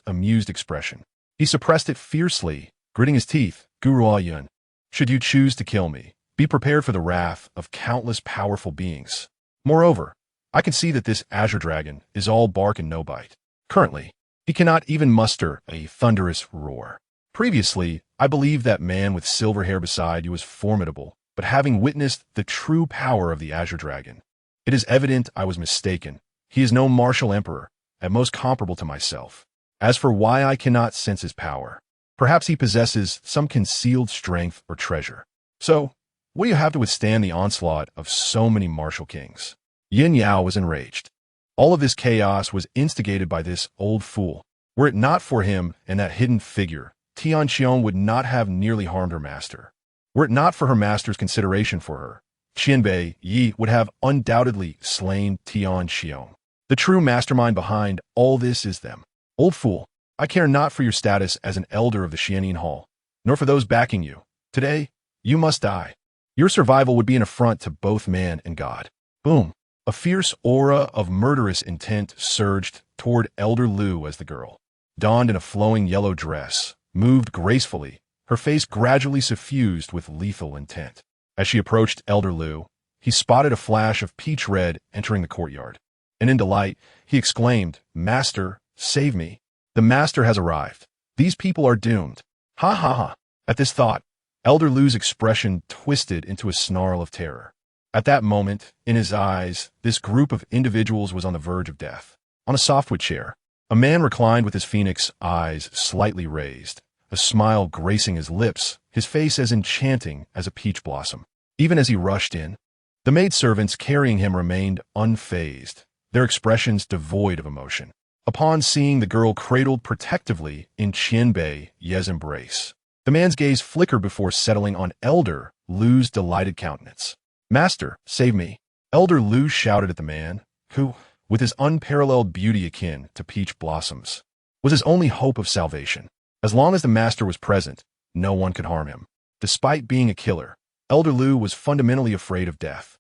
amused expression. He suppressed it fiercely, gritting his teeth. Gu Ruoyun, should you choose to kill me, be prepared for the wrath of countless powerful beings. Moreover, I can see that this Azure Dragon is all bark and no bite. Currently, he cannot even muster a thunderous roar. Previously, I believed that man with silver hair beside you was formidable, but having witnessed the true power of the Azure Dragon, it is evident I was mistaken. He is no martial emperor, at most comparable to myself. As for why I cannot sense his power, perhaps he possesses some concealed strength or treasure. So, what do you have to withstand the onslaught of so many martial kings? Yin Yao was enraged. All of this chaos was instigated by this old fool. Were it not for him and that hidden figure, Tian Xiong would not have nearly harmed her master. Were it not for her master's consideration for her, Qianbei Yi would have undoubtedly slain Tian Xiong. The true mastermind behind all this is them. Old fool, I care not for your status as an elder of the Xianin Hall, nor for those backing you. Today, you must die. Your survival would be an affront to both man and God. Boom. A fierce aura of murderous intent surged toward Elder Lu as the girl, donned in a flowing yellow dress, moved gracefully, her face gradually suffused with lethal intent. As she approached Elder Lu, he spotted a flash of peach red entering the courtyard, and in delight, he exclaimed, "Master, save me. The master has arrived. These people are doomed." Ha ha ha. At this thought, Elder Lu's expression twisted into a snarl of terror. At that moment, in his eyes, this group of individuals was on the verge of death. On a softwood chair, a man reclined with his phoenix eyes slightly raised, a smile gracing his lips, his face as enchanting as a peach blossom. Even as he rushed in, the maidservants carrying him remained unfazed, their expressions devoid of emotion. Upon seeing the girl cradled protectively in Qianbei Ye's embrace, the man's gaze flickered before settling on Elder Lu's delighted countenance. "Master, save me." Elder Lu shouted at the man, who, with his unparalleled beauty akin to peach blossoms, was his only hope of salvation. As long as the master was present, no one could harm him. Despite being a killer, Elder Lu was fundamentally afraid of death.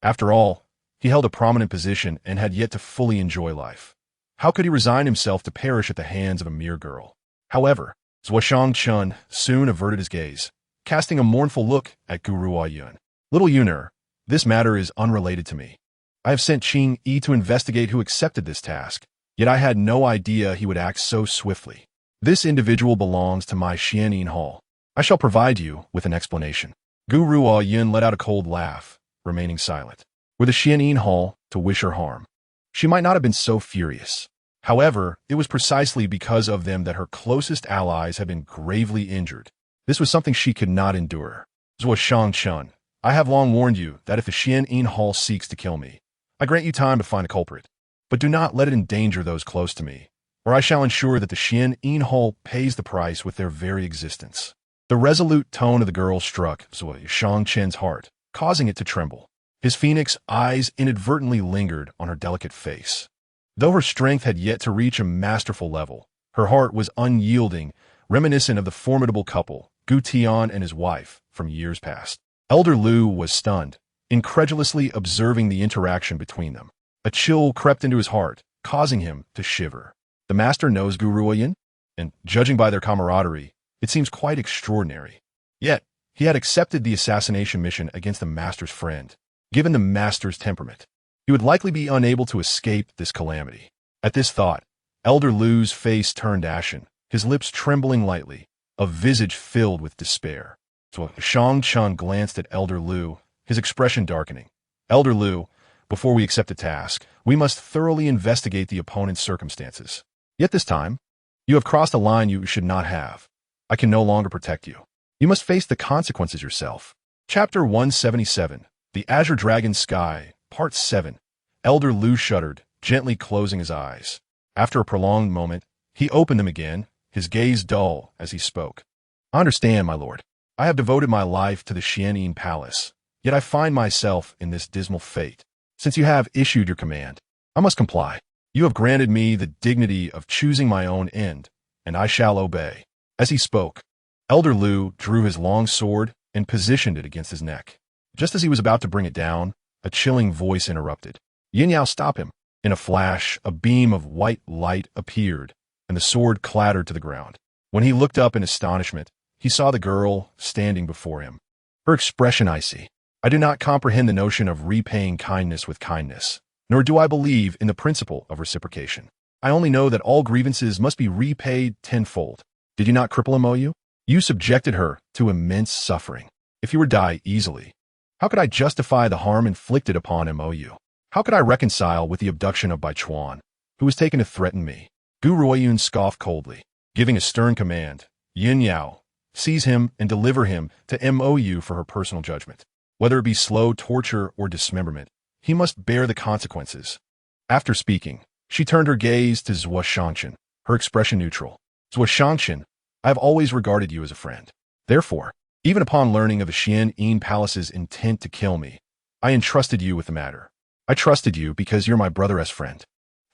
After all, he held a prominent position and had yet to fully enjoy life. How could he resign himself to perish at the hands of a mere girl? However, Zhuo Shangchun soon averted his gaze, casting a mournful look at Gu Ruoyun. "Little Yuner, this matter is unrelated to me. I have sent Qing Yi to investigate who accepted this task, yet I had no idea he would act so swiftly. This individual belongs to my Xianin Hall. I shall provide you with an explanation." Gu Ruoyun let out a cold laugh, remaining silent. Were the Xianin Hall to wish her harm, she might not have been so furious. However, it was precisely because of them that her closest allies had been gravely injured. This was something she could not endure. Zhuo Shangchun, I have long warned you that if the Xianin Hall seeks to kill me, I grant you time to find a culprit. But do not let it endanger those close to me, or I shall ensure that the Xianin Hall pays the price with their very existence. The resolute tone of the girl struck Zhuo Shangchun's heart, causing it to tremble. His phoenix eyes inadvertently lingered on her delicate face. Though her strength had yet to reach a masterful level, her heart was unyielding, reminiscent of the formidable couple, Gu Tian and his wife, from years past. Elder Lu was stunned, incredulously observing the interaction between them. A chill crept into his heart, causing him to shiver. The master knows Gu Ruoyun, and judging by their camaraderie, it seems quite extraordinary. Yet, he had accepted the assassination mission against the master's friend. Given the master's temperament, he would likely be unable to escape this calamity. At this thought, Elder Lu's face turned ashen, his lips trembling lightly, a visage filled with despair. So Shangchun glanced at Elder Lu, his expression darkening. "Elder Lu, before we accept a task, we must thoroughly investigate the opponent's circumstances. Yet this time, you have crossed a line you should not have. I can no longer protect you. You must face the consequences yourself." Chapter 177, The Azure Dragon Sky, Part 7. Elder Lu shuddered, gently closing his eyes. After a prolonged moment, he opened them again, his gaze dull as he spoke. "I understand, my lord. I have devoted my life to the Xianin Palace, yet I find myself in this dismal fate. Since you have issued your command, I must comply. You have granted me the dignity of choosing my own end, and I shall obey." As he spoke, Elder Lu drew his long sword and positioned it against his neck. Just as he was about to bring it down, a chilling voice interrupted. "Yin Yao, stop him." In a flash, a beam of white light appeared, and the sword clattered to the ground. When he looked up in astonishment, he saw the girl standing before him. Her expression icy. "I do not comprehend the notion of repaying kindness with kindness, nor do I believe in the principle of reciprocation. I only know that all grievances must be repaid tenfold. Did you not cripple Mo? You subjected her to immense suffering. If you would die easily, how could I justify the harm inflicted upon Mo? How could I reconcile with the abduction of Bai Chuan, who was taken to threaten me?" Gu Ruoyun scoffed coldly, giving a stern command. "Yin Yao, seize him and deliver him to Mo for her personal judgment. Whether it be slow torture or dismemberment, he must bear the consequences." After speaking, she turned her gaze to Zhuo Shangchun, her expression neutral. "Zhuo Shangchun, I have always regarded you as a friend. Therefore, even upon learning of the Xianin Palace's intent to kill me, I entrusted you with the matter. I trusted you because you're my brother as friend.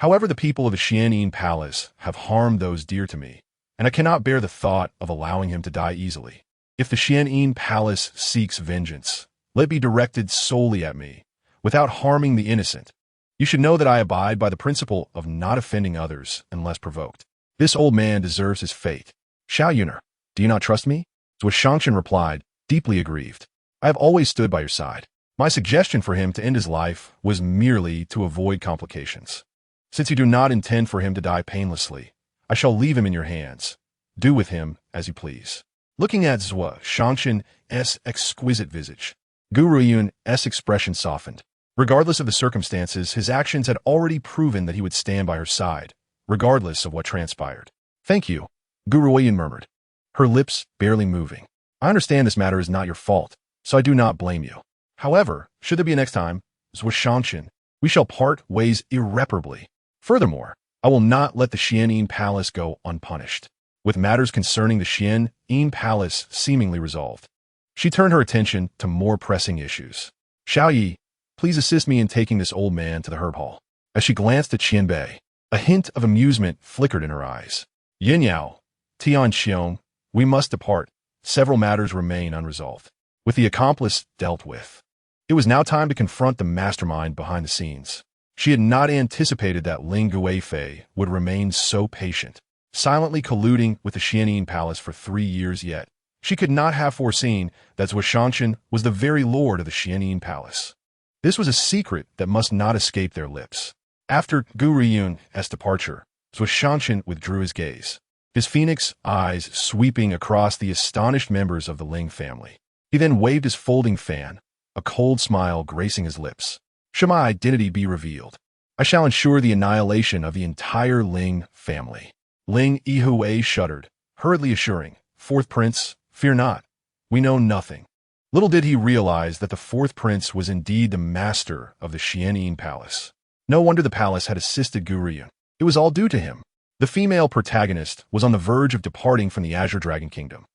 However, the people of the Xianyin Palace have harmed those dear to me, and I cannot bear the thought of allowing him to die easily. If the Xianyin Palace seeks vengeance, let it be directed solely at me, without harming the innocent. You should know that I abide by the principle of not offending others unless provoked. This old man deserves his fate. Xiao Yuner, do you not trust me? Zhuo Shangshan replied, deeply aggrieved. I have always stood by your side. My suggestion for him to end his life was merely to avoid complications. Since you do not intend for him to die painlessly, I shall leave him in your hands. Do with him as you please. Looking at Zhuo Shangshan's exquisite visage, Gu Ruoyun's expression softened. Regardless of the circumstances, his actions had already proven that he would stand by her side, regardless of what transpired. Thank you, Gu Ruoyun murmured, her lips barely moving. I understand this matter is not your fault, so I do not blame you. However, should there be a next time, Zhuo Shangshan, we shall part ways irreparably. Furthermore, I will not let the Xianyin Palace go unpunished. With matters concerning the Xianyin Palace seemingly resolved, she turned her attention to more pressing issues. Xiao Yi, please assist me in taking this old man to the herb hall. As she glanced at Qianbei, a hint of amusement flickered in her eyes. Yin Yao, Tian Xiong, we must depart. Several matters remain unresolved. With the accomplice dealt with, it was now time to confront the mastermind behind the scenes. She had not anticipated that Ling Guifei would remain so patient, silently colluding with the Xianyin Palace for 3 years yet. She could not have foreseen that Zhuo Shangshan was the very lord of the Xianyin Palace. This was a secret that must not escape their lips. After Gu Ruoyun's departure, Zhuo Shangshan withdrew his gaze, his phoenix eyes sweeping across the astonished members of the Ling family. He then waved his folding fan, a cold smile gracing his lips. Should my identity be revealed, I shall ensure the annihilation of the entire Ling family. Ling Yihui shuddered, hurriedly assuring, Fourth Prince, fear not. We know nothing. Little did he realize that the fourth prince was indeed the master of the Xianyin Palace. No wonder the palace had assisted Gu Ruoyun. It was all due to him. The female protagonist was on the verge of departing from the Azure Dragon Kingdom.